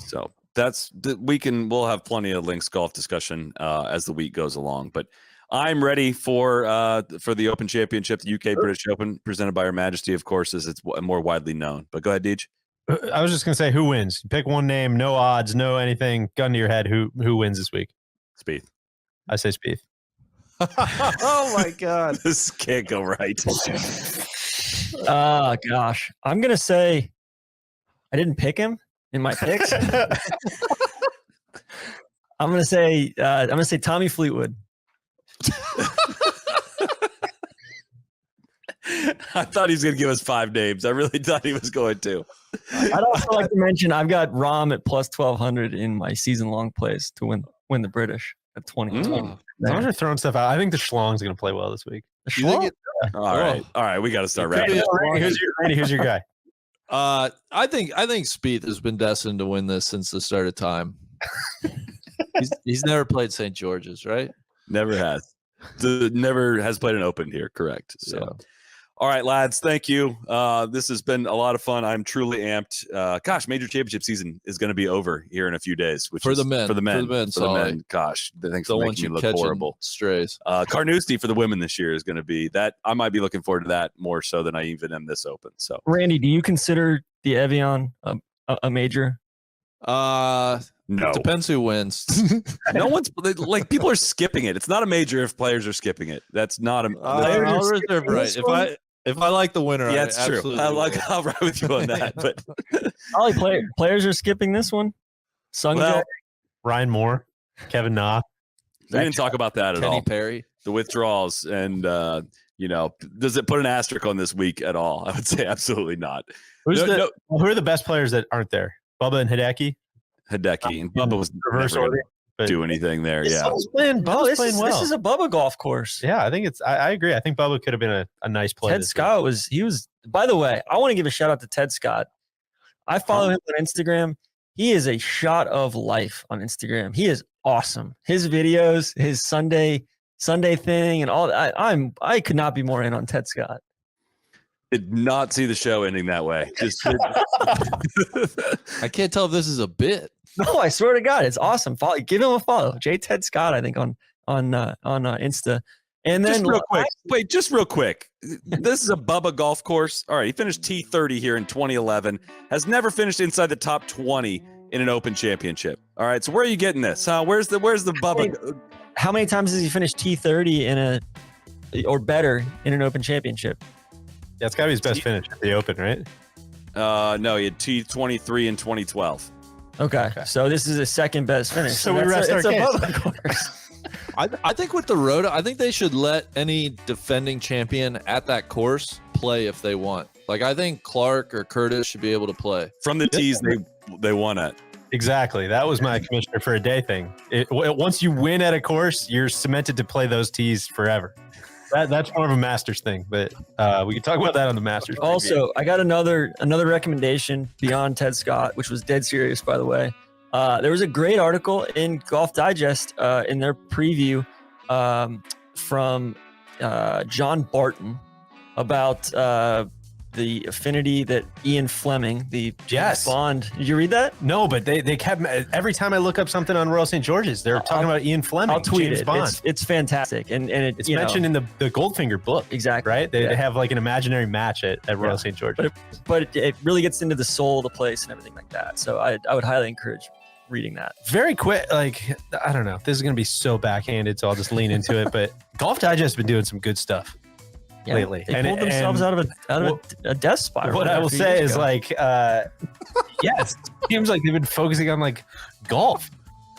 Speaker 14: we'll have plenty of links golf discussion as the week goes along. But I'm ready for the Open Championship, the UK British Open, presented by Her Majesty, of course, as it's more widely known. But go ahead, Deej.
Speaker 15: I was just gonna say, who wins? Pick one name, no odds, no anything. Gun to your head. Who wins this week?
Speaker 14: Spieth.
Speaker 15: I say Spieth.
Speaker 17: Oh my God,
Speaker 14: this can't go right.
Speaker 16: Gosh, I'm gonna say I didn't pick him in my picks. I'm gonna say Tommy Fleetwood.
Speaker 14: I thought he was going to give us 5 names. I really thought he was going to.
Speaker 16: I'd also like to mention I've got Rahm at plus 1,200 in my season-long plays to win the British at 2020.
Speaker 15: As are throwing stuff out. I think the Schlong's going to play well this week.
Speaker 16: The Schlong?
Speaker 14: All right. We got to start wrapping.
Speaker 15: Who's your guy?
Speaker 17: I think Spieth has been destined to win this since the start of time. He's never played St. George's, right?
Speaker 14: Never has. Never has played an Open here. Correct. So. Yeah. All right, lads, thank you. This has been a lot of fun. I'm truly amped. Major championship season is going to be over here in a few days. Which
Speaker 17: for
Speaker 14: is,
Speaker 17: the men.
Speaker 14: For the men. Gosh, thanks for making me look horrible.
Speaker 17: Strays.
Speaker 14: Carnoustie for the women this year is going to be that. I might be looking forward to that more so than I even am this Open. So,
Speaker 16: Randy, do you consider the Evian a major?
Speaker 14: No.
Speaker 17: Depends who wins.
Speaker 14: No one's like people are skipping it. It's not a major if players are skipping it. That's not a.
Speaker 17: I'll reserve right. If I like the winner,
Speaker 14: yeah, it's true. I'll ride with you on that. But
Speaker 16: probably players are skipping this one. Sungjae,
Speaker 15: Ryan Moore, Kevin Na.
Speaker 14: We didn't talk about that at all.
Speaker 17: Kenny Perry,
Speaker 14: the withdrawals, and does it put an asterisk on this week at all? I would say absolutely not.
Speaker 15: Who are the best players that aren't there? Bubba and Hideki.
Speaker 14: And Bubba was
Speaker 15: reverse order.
Speaker 14: Do anything there? Yeah,
Speaker 16: Bubba's playing well. This is a Bubba golf course.
Speaker 15: Yeah, I think it's. I agree. I think Bubba could have been a nice play.
Speaker 16: Ted Scott was. By the way, I want to give a shout out to Ted Scott. I follow him on Instagram. He is a shot of life on Instagram. He is awesome. His videos, his Sunday thing, and all. I could not be more in on Ted Scott.
Speaker 14: Did not see the show ending that way.
Speaker 17: I can't tell if this is a bit.
Speaker 16: No, I swear to God, it's awesome. Give him a follow, Ted Scott. I think on Insta. And then
Speaker 14: just real quick. This is a Bubba golf course. All right, he finished T30 here in 2011. Has never finished inside the top 20 in an Open Championship. All right, so where are you getting this? Where's the Bubba?
Speaker 16: How many times has he finished T30 or better in an Open Championship?
Speaker 15: Yeah, it's got to be his best finish at the Open, right?
Speaker 14: No, he had T23 in 2012.
Speaker 16: Okay, so this is his second best finish.
Speaker 15: So we rest our case.
Speaker 17: I think with the road, I think they should let any defending champion at that course play if they want. Like I think Clark or Curtis should be able to play
Speaker 14: from the tees they won at.
Speaker 15: Exactly, that was my commissioner for a day thing. Once you win at a course, you're cemented to play those tees forever. That's more of a Masters thing, but we can talk about that on the Masters.
Speaker 16: Also, I got another recommendation beyond Ted Scott, which was dead serious, by the way. There was a great article in Golf Digest in their preview from John Barton about the affinity that Ian Fleming, the James Bond. Did you read that?
Speaker 15: No, but they kept every time I look up something on Royal St. George's, they're talking about Ian Fleming.
Speaker 16: I'll tweet
Speaker 15: James
Speaker 16: it.
Speaker 15: Bond.
Speaker 16: It's fantastic, and
Speaker 15: it's mentioned in the Goldfinger book.
Speaker 16: Exactly,
Speaker 15: right? They have like an imaginary match at Royal St. George's.
Speaker 16: But it really gets into the soul of the place and everything like that. So I would highly encourage reading that.
Speaker 15: Very quick, like I don't know, this is going to be so backhanded, so I'll just lean into it. But Golf Digest has been doing some good stuff. Lately.
Speaker 16: They pulled themselves out of a death spiral.
Speaker 15: What I will say is like, yes, seems like they've been focusing on like golf.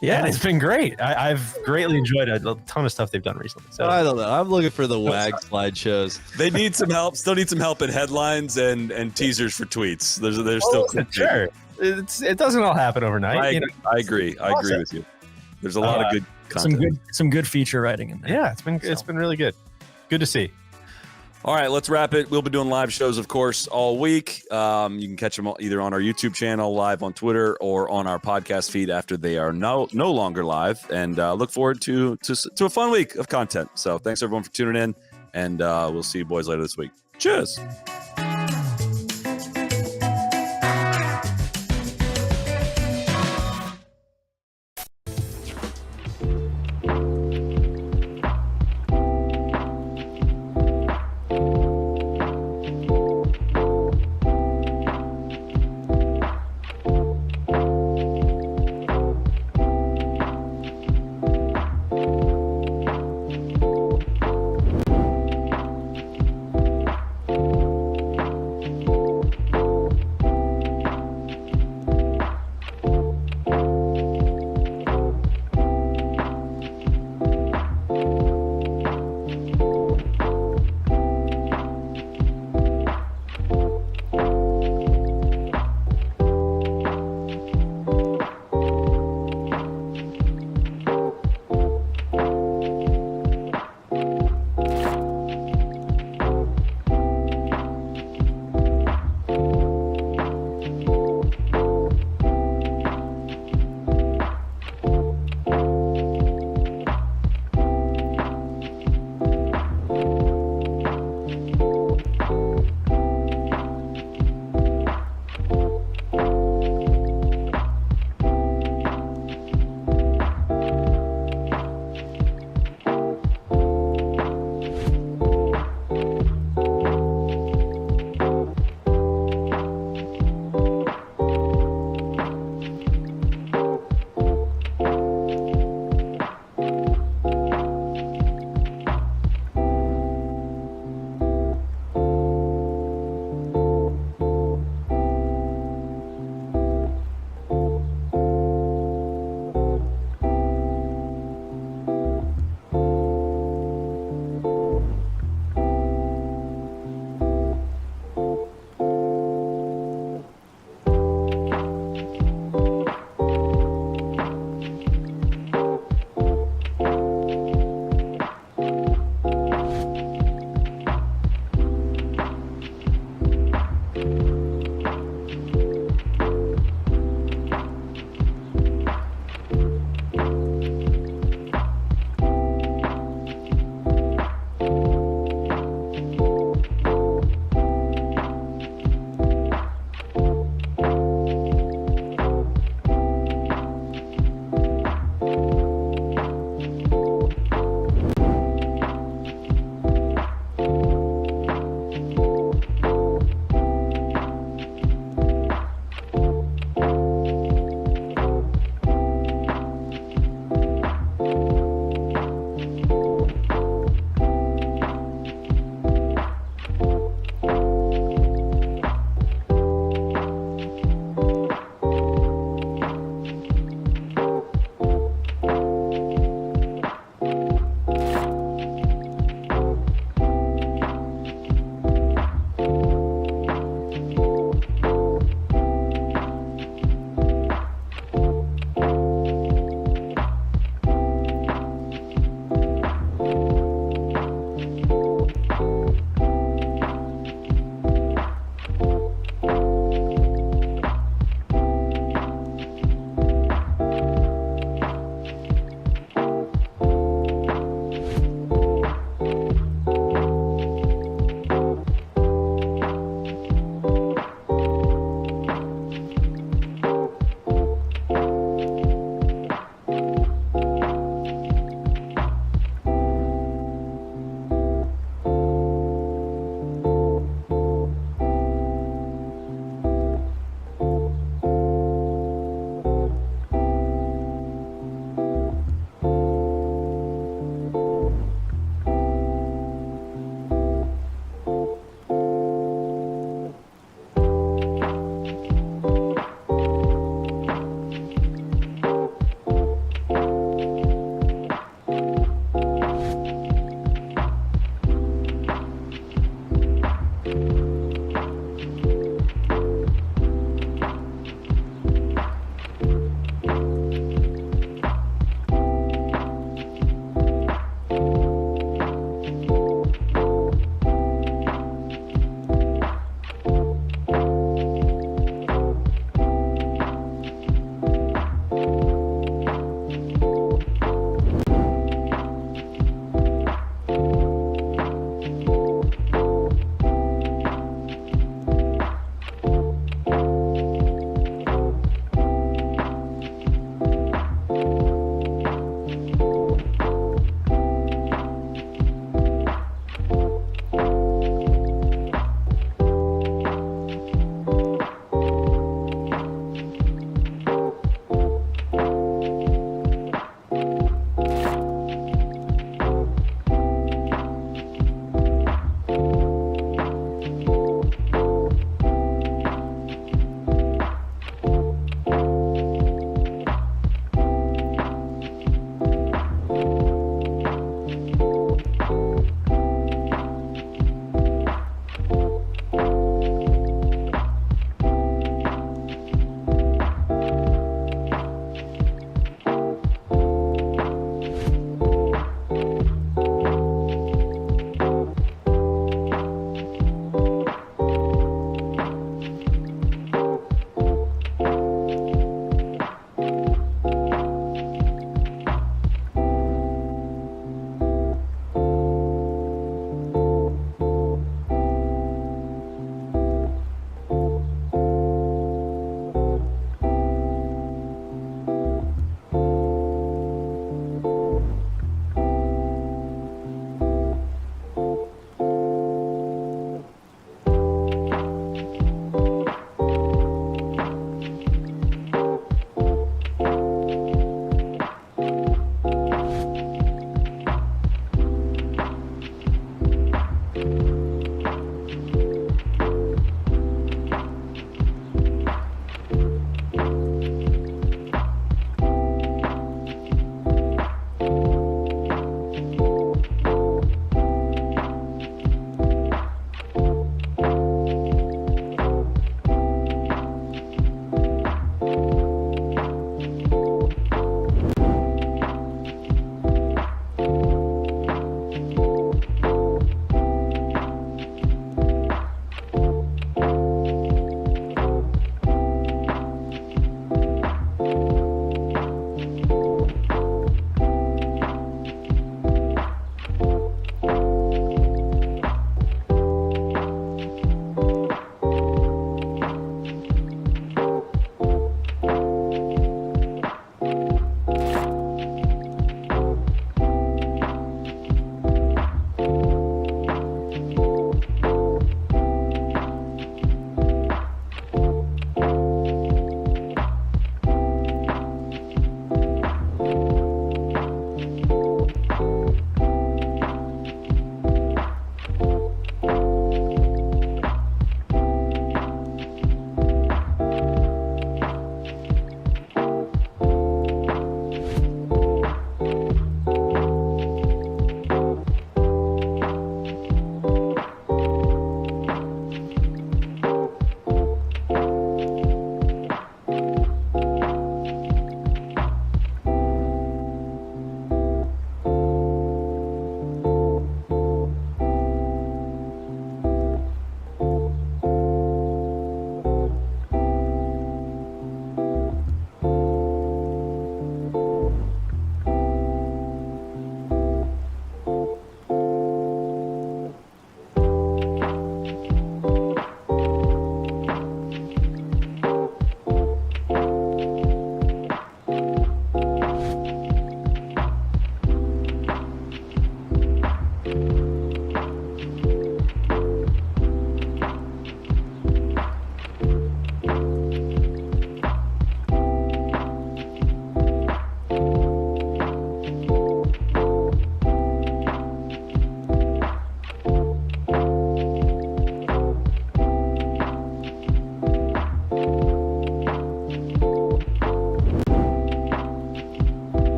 Speaker 15: Yeah, and it's been great. I've greatly enjoyed a ton of stuff they've done recently. So
Speaker 17: I don't know. I'm looking for the WAG slideshows.
Speaker 14: They need some help. Still need some help in headlines and teasers for tweets. There's still
Speaker 15: sure. It doesn't all happen overnight.
Speaker 14: I agree. I agree with you. There's a lot of good content.
Speaker 16: Some good feature writing in there.
Speaker 15: Yeah, it's been really good. Good to see.
Speaker 14: All right, let's wrap it. We'll be doing live shows, of course, all week. You can catch them either on our YouTube channel, live on Twitter, or on our podcast feed after they are no longer live. And look forward to a fun week of content. So thanks, everyone, for tuning in, and we'll see you boys later this week. Cheers.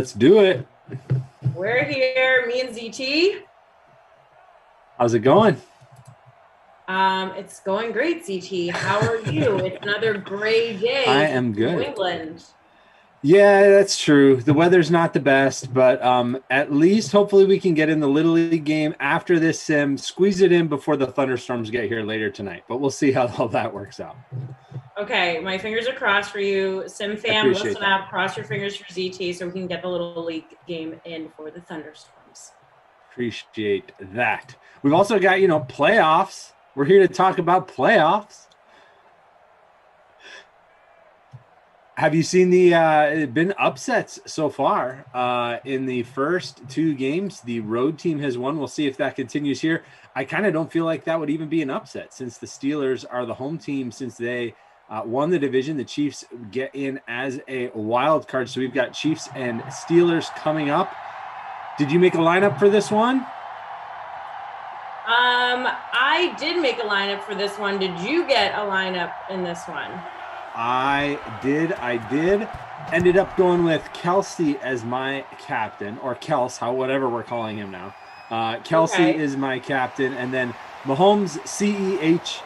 Speaker 20: Let's do it.
Speaker 1: We're here, me and ZT.
Speaker 20: How's it going?
Speaker 1: It's going great, ZT. How are you? It's another gray day.
Speaker 20: I am
Speaker 1: in
Speaker 20: good.
Speaker 1: New England.
Speaker 20: Yeah, that's true. The weather's not the best, but at least hopefully we can get in the Little League game after this sim, squeeze it in before the thunderstorms get here later tonight. But we'll see how all that works out.
Speaker 1: Okay, my fingers are crossed for you. Sim fam,
Speaker 20: appreciate
Speaker 1: listen
Speaker 20: that.
Speaker 1: up. Cross your fingers for ZT so we can get the Little League game in for the thunderstorms.
Speaker 20: Appreciate that. We've also got, playoffs. We're here to talk about playoffs. Have you seen been upsets so far in the first two games? The road team has won. We'll see if that continues here. I kind of don't feel like that would even be an upset since the Steelers are the home team since they won the division. The Chiefs get in as a wild card. So we've got Chiefs and Steelers coming up. Did you make a lineup for this one?
Speaker 1: I did make a lineup for this one. Did you get a lineup in this one?
Speaker 20: I did. Ended up going with Kelsey as my captain, or Kels, whatever we're calling him now. Kelsey is my captain, and then Mahomes, CEH,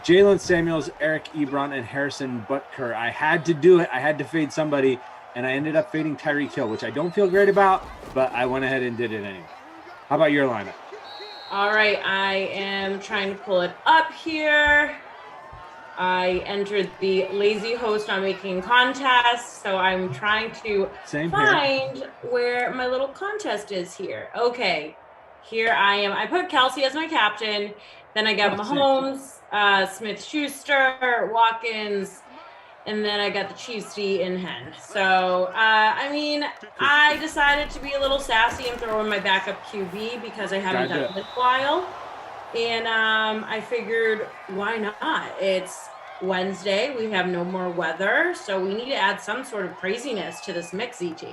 Speaker 20: Jalen Samuels, Eric Ebron, and Harrison Butker. I had to do it. I had to fade somebody, and I ended up fading Tyreek Hill, which I don't feel great about, but I went ahead and did it anyway. How about your lineup?
Speaker 1: All right, I am trying to pull it up here. I entered the lazy host on making contests, so I'm trying to find where my little contest is here. Okay, here I am. I put Kelsey as my captain. Then I got Mahomes, Smith-Schuster, Watkins, and then I got the Chiefs D in hen. So, I decided to be a little sassy and throw in my backup QB because I haven't done it in a while. And I figured, why not? It's Wednesday. We have no more weather. So we need to add some sort of craziness to this mix, ET.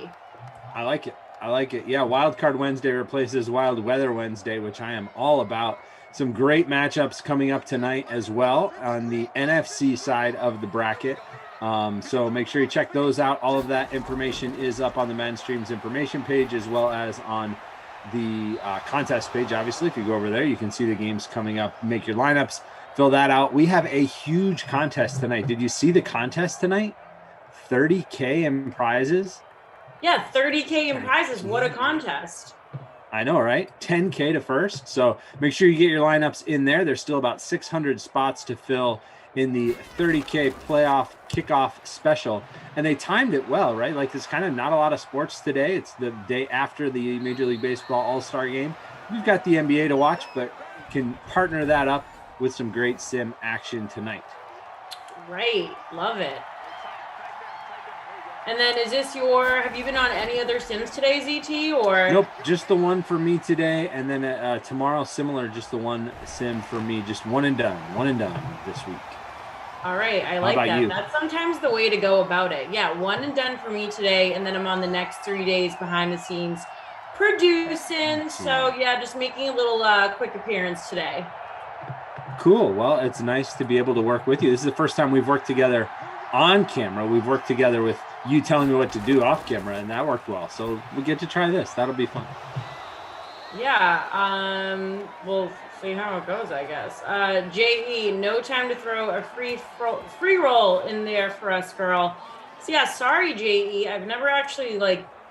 Speaker 20: I like it. Yeah, Wild Card Wednesday replaces Wild Weather Wednesday, which I am all about. Some great matchups coming up tonight as well on the NFC side of the bracket. So make sure you check those out. All of that information is up on the Madden Streams information page as well as on the contest page. Obviously, if you go over there, you can see the games coming up. Make your lineups, fill that out. We have a huge contest tonight. Did you see the contest tonight? $30K in prizes.
Speaker 1: Yeah, $30K in prizes. What a contest.
Speaker 20: I know, right? $10K to first. So make sure you get your lineups in there. There's still about 600 spots to fill in the $30K playoff kickoff special. And they timed it well, right? Like, there's kind of not a lot of sports today. It's the day after the Major League Baseball All-Star game. We've got the NBA to watch, but can partner that up with some great sim action tonight.
Speaker 1: Right. Love it. And then have you been on any other sims today, ZT, or?
Speaker 20: Nope, just the one for me today. And then tomorrow, similar, just the one sim for me, just one and done this week.
Speaker 1: All right, I like that. That's sometimes the way to go about it. Yeah, one and done for me today, and then I'm on the next 3 days behind the scenes producing. So yeah, just making a little quick appearance today.
Speaker 20: Cool. Well, it's nice to be able to work with you. This is the first time we've worked together on camera. We've worked together with you telling me what to do off camera, and that worked well. So we get to try this. That'll be fun.
Speaker 1: Yeah, we'll see how it goes, I guess. JE, no time to throw a free roll in there for us, girl. So yeah, sorry, JE. I've never actually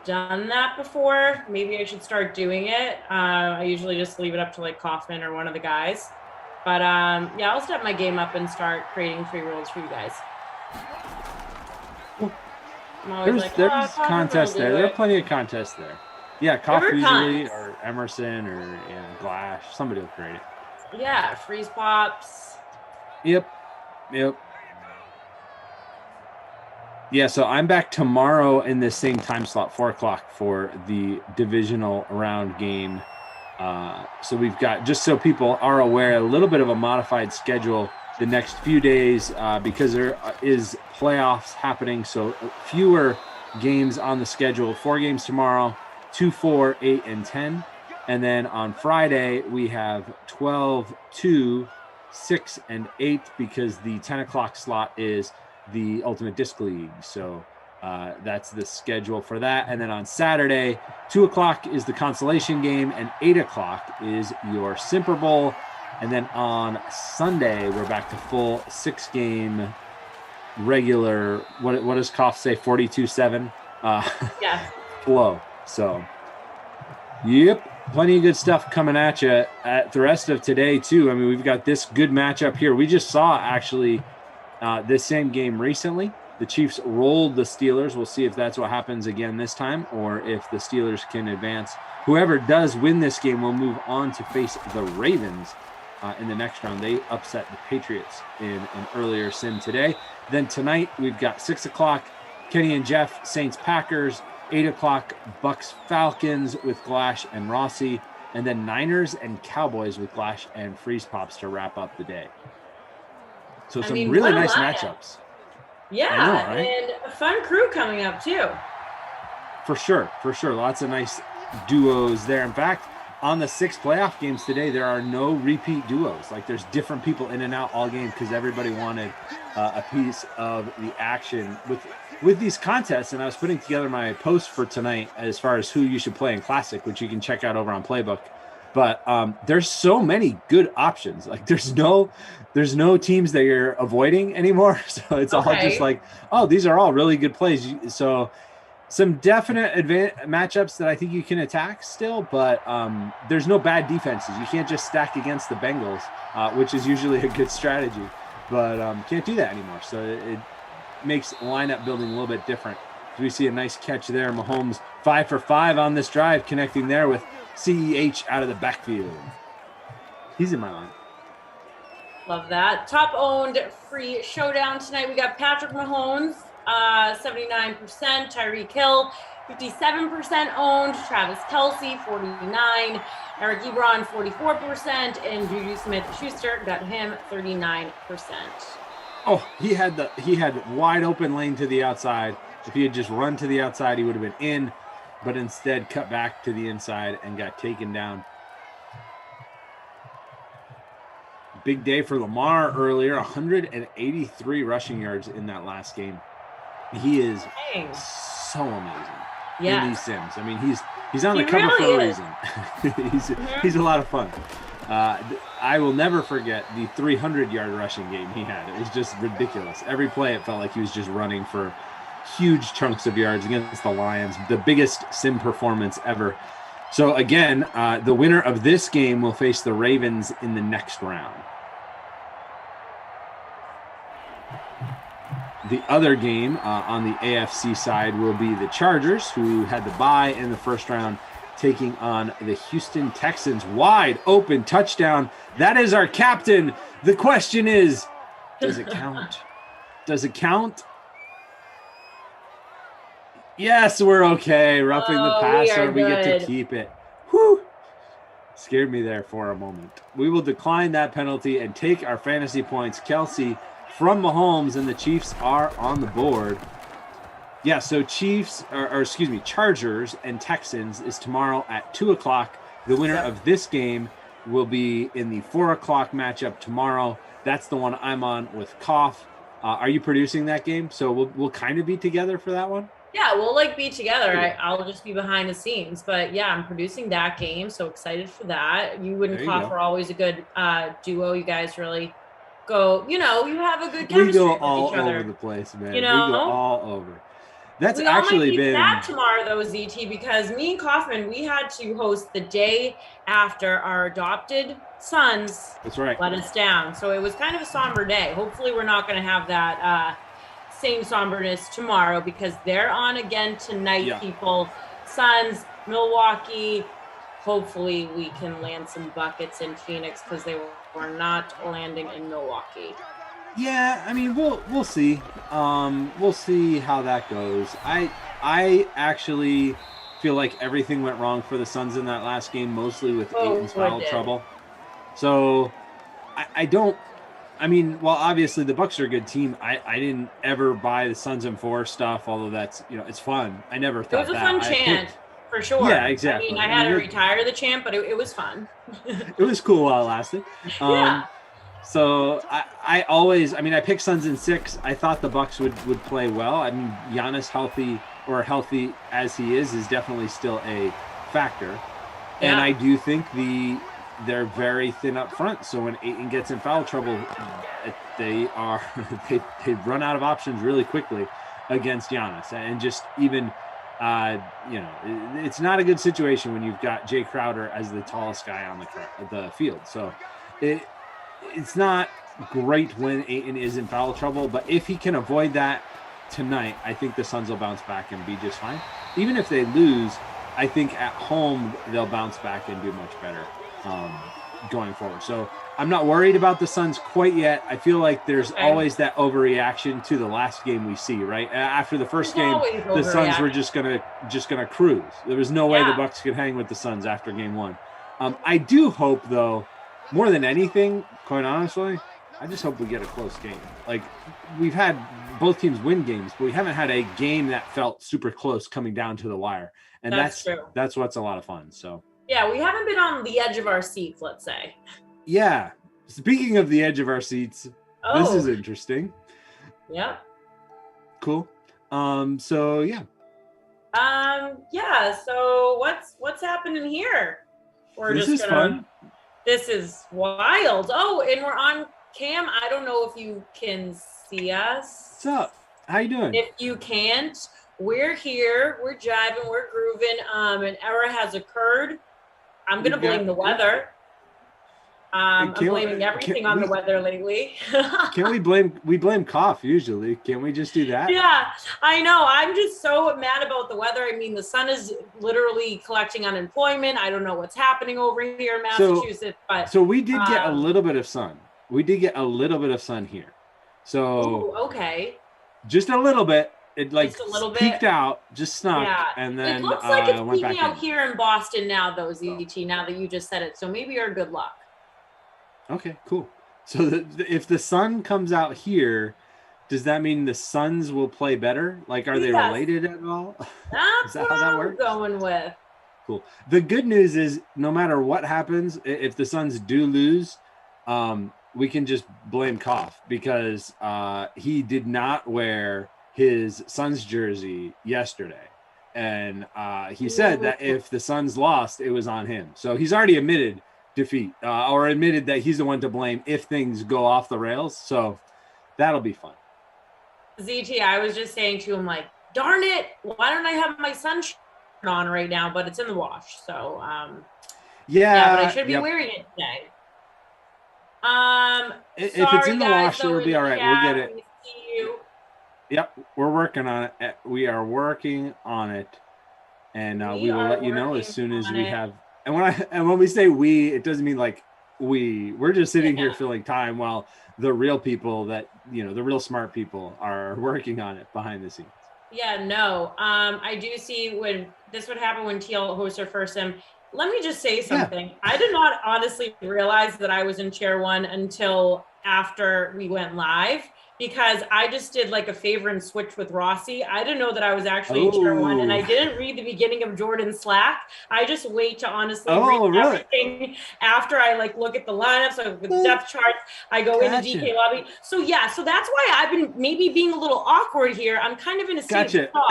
Speaker 1: done that before. Maybe I should start doing it. I usually just leave it up to Kaufman or one of the guys. But yeah, I'll step my game up and start creating free rolls for you guys.
Speaker 20: There's contests there. There are plenty of contests there. Yeah, Coffee usually, or Emerson, or Glash. Somebody will create it.
Speaker 1: Yeah, freeze pops.
Speaker 20: Yep. Yeah, so I'm back tomorrow in the same time slot, 4 o'clock, for the divisional round game. So we've got, just so people are aware, a little bit of a modified schedule the next few days because there is playoffs happening. So fewer games on the schedule. 4 games tomorrow, 2, 4, 8, and 10. And then on Friday, we have 12, 2, 6, and 8 because the 10 o'clock slot is the Ultimate Disc League. So That's the schedule for that. And then on Saturday, 2 o'clock is the consolation game, and 8 o'clock is your Simper Bowl. And then on Sunday, we're back to full 6-game regular. What does Koff say? 42-7.
Speaker 21: Yeah.
Speaker 20: Flow. So, yep. Plenty of good stuff coming at you at the rest of today, too. I mean, we've got this good matchup here. We just saw, actually, this same game recently. The Chiefs rolled the Steelers. We'll see if that's what happens again this time or if the Steelers can advance. Whoever does win this game will move on to face the Ravens in the next round. They upset the Patriots in an earlier sim today. Then tonight, we've got 6 o'clock, Kenny and Jeff, Saints-Packers. 8 o'clock, Bucks-Falcons with Glash and Rossi, and then Niners and Cowboys with Glash and Freeze Pops to wrap up the day. So really nice matchups.
Speaker 21: Yeah,
Speaker 20: I know, right?
Speaker 21: and a fun crew coming up too.
Speaker 20: For sure. Lots of nice duos there. In fact, on the 6 playoff games today, there are no repeat duos. Like, there's different people in and out all game because everybody wanted a piece of the action with these contests. And I was putting together my post for tonight as far as who you should play in Classic, which you can check out over on Playbook. But there's so many good options. Like, there's no teams that you're avoiding anymore. So it's all just like, oh, these are all really good plays. So some definite matchups that I think you can attack still, but there's no bad defenses. You can't just stack against the Bengals, which is usually a good strategy, but can't do that anymore. So it makes lineup building a little bit different. We see a nice catch there. Mahomes 5 for 5 on this drive, connecting there with CEH out of the backfield. He's in my line.
Speaker 21: Love that. Top owned free showdown tonight. We got Patrick Mahomes, 79%, Tyreek Hill, 57% owned, Travis Kelce, 49%, Eric Ebron, 44%, and Juju Smith-Schuster got him 39%.
Speaker 20: Oh, he had wide open lane to the outside. If he had just run to the outside, he would have been in, but instead cut back to the inside and got taken down. Big day for Lamar earlier, 183 rushing yards in that last game. He is so amazing in these sims. I mean, he's on the cover for a reason. He's a lot of fun. I will never forget the 300-yard rushing game he had. It was just ridiculous. Every play, it felt like he was just running for huge chunks of yards against the Lions. The biggest sim performance ever. So again, the winner of this game will face the Ravens in the next round. The other game on the AFC side will be the Chargers, who had the bye in the first round, taking on the Houston Texans. Wide open touchdown. That is our captain. The question is, does it count? Does it count? Yes, we're okay. Roughing the passer. We get to keep it. Whew. Scared me there for a moment. We will decline that penalty and take our fantasy points. Kelce from Mahomes, and the Chiefs are on the board. Yeah, so Chargers and Texans is tomorrow at 2 o'clock. The winner of this game will be in the 4 o'clock matchup tomorrow. That's the one I'm on with Koff. Are you producing that game? So we'll kind of be together for that one?
Speaker 21: Yeah, we'll be together. I'll just be behind the scenes. But yeah, I'm producing that game. So excited for that. You and Koff are always a good duo. You guys really go, you have a good chemistry
Speaker 20: we go
Speaker 21: with
Speaker 20: all
Speaker 21: each other.
Speaker 20: Over the place, man.
Speaker 21: We go
Speaker 20: all over. That's
Speaker 21: we
Speaker 20: actually
Speaker 21: been
Speaker 20: been
Speaker 21: sad tomorrow though, ZT, because me and Kaufman, we had to host the day after our adopted sons let us down. So it was kind of a somber day. Hopefully we're not going to have that same somberness tomorrow, because they're on again tonight, people. Suns, Milwaukee. Hopefully we can land some buckets in Phoenix, because they were not landing in Milwaukee.
Speaker 20: Yeah, I mean, we'll see. We'll see how that goes. I actually feel like everything went wrong for the Suns in that last game, mostly with Ayton's foul trouble. So I mean, while obviously the Bucks are a good team, I didn't ever buy the Suns and 4 stuff, although that's, it's fun. I never thought
Speaker 21: it was a fun chant. For sure.
Speaker 20: Yeah, exactly.
Speaker 21: I mean, I had to retire the chant, but it was fun.
Speaker 20: It was cool while it lasted. So I picked Suns in 6. I thought the Bucks would play well. I mean, Giannis healthy as he is definitely still a factor. Yeah. And I do think they're very thin up front. So when Ayton gets in foul trouble, they run out of options really quickly against Giannis. And just even it's not a good situation when you've got Jay Crowder as the tallest guy on the field. So it's not great when Ayton is in foul trouble, but if he can avoid that tonight, I think the Suns will bounce back and be just fine. Even if they lose, I think at home they'll bounce back and do much better going forward. So I'm not worried about the Suns quite yet. I feel like there's always that overreaction to the last game we see, right? After the first game, the Suns were just gonna cruise. There was no way the Bucks could hang with the Suns after game 1. I do hope, though, more than anything, quite honestly, I just hope we get a close game. Like, we've had both teams win games, but we haven't had a game that felt super close coming down to the wire. And that's true. That's what's a lot of fun. So
Speaker 21: yeah, we haven't been on the edge of our seats, let's say.
Speaker 20: Yeah. Speaking of the edge of our seats, this is interesting.
Speaker 21: Yeah.
Speaker 20: Cool. So yeah.
Speaker 21: Yeah. So what's happening here?
Speaker 20: This is fun.
Speaker 21: This is wild. Oh, and we're on cam. I don't know if you can see us.
Speaker 20: What's up? How you doing?
Speaker 21: If you can't, we're here. We're jiving. We're grooving. An error has occurred. I'm gonna blame the weather. I'm blaming everything on the weather lately.
Speaker 20: Can't we blame cough usually? Can't we just do that?
Speaker 21: Yeah, I know. I'm just so mad about the weather. I mean, the sun is literally collecting unemployment. I don't know what's happening over here in Massachusetts,
Speaker 20: so we did get a little bit of sun. We did get a little bit of sun here. So
Speaker 21: okay.
Speaker 20: Just a little bit. It
Speaker 21: just a little
Speaker 20: peeked
Speaker 21: bit.
Speaker 20: out, just snuck, and then
Speaker 21: it looks like it's
Speaker 20: went
Speaker 21: peeking
Speaker 20: back
Speaker 21: out here in Boston now, though, ZT. Now that you just said it, so maybe you're good luck.
Speaker 20: Okay, cool. So if the sun comes out here, does that mean the Suns will play better? Like, are they related at all?
Speaker 21: That's what I'm going with.
Speaker 20: Cool. The good news is, no matter what happens, if the Suns do lose, we can just blame Koff because he did not wear his Suns jersey yesterday. And he said that if the Suns lost, it was on him. So he's already admitted defeat or admitted that he's the one to blame if things go off the rails. So that'll be fun.
Speaker 21: ZT, I was just saying to him, like, darn it, why don't I have my sun shirt on right now? But it's in the wash. So yeah, but I should be wearing it today.
Speaker 20: If it's in the wash, it'll be all right. We'll get it.
Speaker 21: We see you.
Speaker 20: Yep, we're working on it. We are working on it, and we will let you know as soon as we have. And when we say we, it doesn't mean like we're just sitting here filling time while the real people that the real smart people are working on it behind the scenes.
Speaker 21: Yeah, no. I do see when this would happen when TL hosts her first sim. Let me just say something. Yeah. I did not honestly realize that I was in chair 1 until after we went live, because I just did like a favor and switch with Rossi. I didn't know that I was actually in chair 1, and I didn't read the beginning of Jordan's Slack. I just wait to honestly read everything after I like look at the lineups, so with depth charts, I go into DK lobby. So yeah, so that's why I've been maybe being a little awkward here. I'm kind of in a state of thought.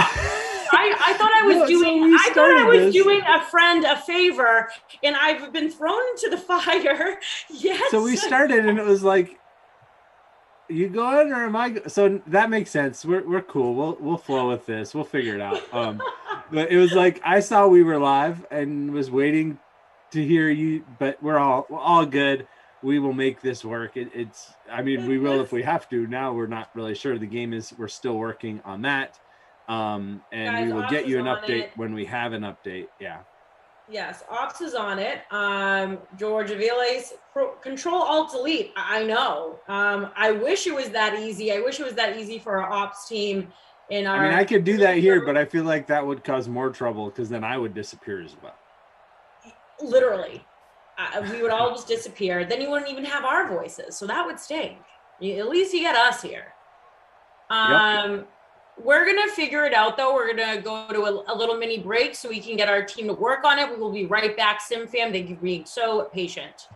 Speaker 21: I thought I was doing a friend a favor, and I've been thrown into the fire. Yes.
Speaker 20: So we started, and it was like, you going or am I? So that makes sense. We're cool. We'll flow with this. We'll figure it out. But it was like I saw we were live and was waiting to hear you. But we're all good. We will make this work. We will if we have to. Now we're not really sure. The game is. We're still working on that. And guys, we will get you an update when we have an update. Yeah.
Speaker 21: Yes, Ops is on it. George Aviles, Control Alt Delete. I know. I wish it was that easy. I wish it was that easy for our Ops team.
Speaker 20: I could do that here, but I feel like that would cause more trouble because then I would disappear as well.
Speaker 21: Literally, we would all just disappear. Then you wouldn't even have our voices, so that would stink. At least you get us here. Yep. We're going to figure it out, though. We're going to go to a little mini break so we can get our team to work on it. We will be right back, SimFam. Thank you for being so patient.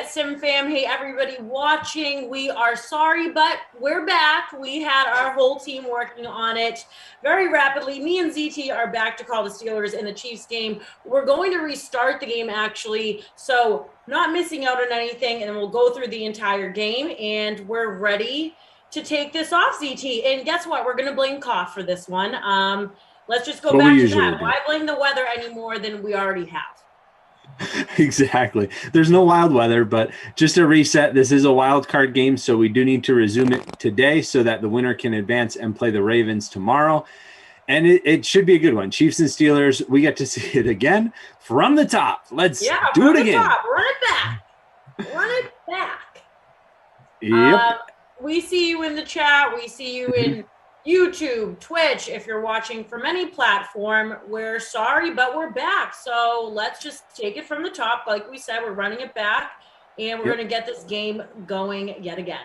Speaker 21: it, Sim Fam. Hey, everybody watching. We are sorry, but we're back. We had our whole team working on it very rapidly. Me and ZT are back to call the Steelers in the Chiefs game. We're going to restart the game, actually, so not missing out on anything, and we'll go through the entire game, and we're ready to take this off, ZT. And guess what? We're going to blame Koff for this one. Let's just go back to that. Why blame the weather any more than we already have?
Speaker 20: Exactly. There's no wild weather, but just a reset. This is a wild card game, so we do need to resume it today so that the winner can advance and play the Ravens tomorrow. And it should be a good one. Chiefs and Steelers, we get to see it again from the top. Let's do it again.
Speaker 21: Top. Run it back. Run it back.
Speaker 20: Yep.
Speaker 21: We see you in the chat. We see you in YouTube, Twitch. If you're watching from any platform, we're sorry, but we're back. So let's just take it from the top. Like we said, we're running it back, and we're going to get this game going yet again.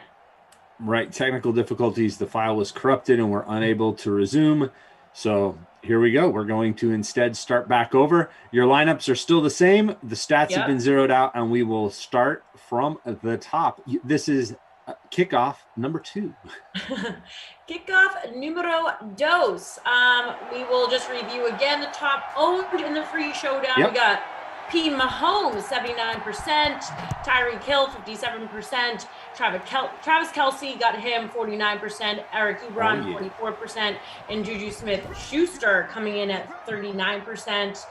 Speaker 20: Right. Technical difficulties. The file was corrupted, and we're unable to resume. So here we go. We're going to instead start back over. Your lineups are still the same. The stats have been zeroed out, and we will start from the top. This is kickoff number 2.
Speaker 21: Kickoff numero dos. We will just review again the top owned in the free showdown. We got P. Mahomes, 79%, Tyreek Hill, 57%, Travis Kelce, got him 49%, Eric Ebron, 44%, and Juju Smith-Schuster coming in at 39%.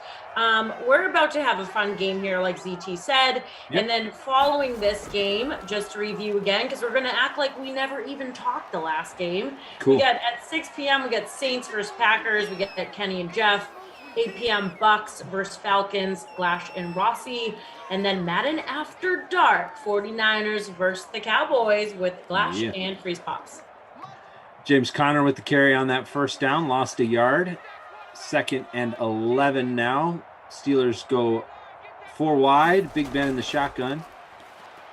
Speaker 21: We're about to have a fun game here, like ZT said. And then following this game, just to review again, because we're going to act like we never even talked the last game.
Speaker 20: Cool.
Speaker 21: We got at 6 p.m., we got Saints versus Packers. We get Kenny and Jeff. 8 p.m. Bucks versus Falcons, Glash and Rossi. And then Madden After Dark, 49ers versus the Cowboys with Glash and Freeze Pops.
Speaker 20: James Conner with the carry on that first down, lost a yard. 2nd and 11 now. Steelers go 4 wide, Big Ben in the shotgun.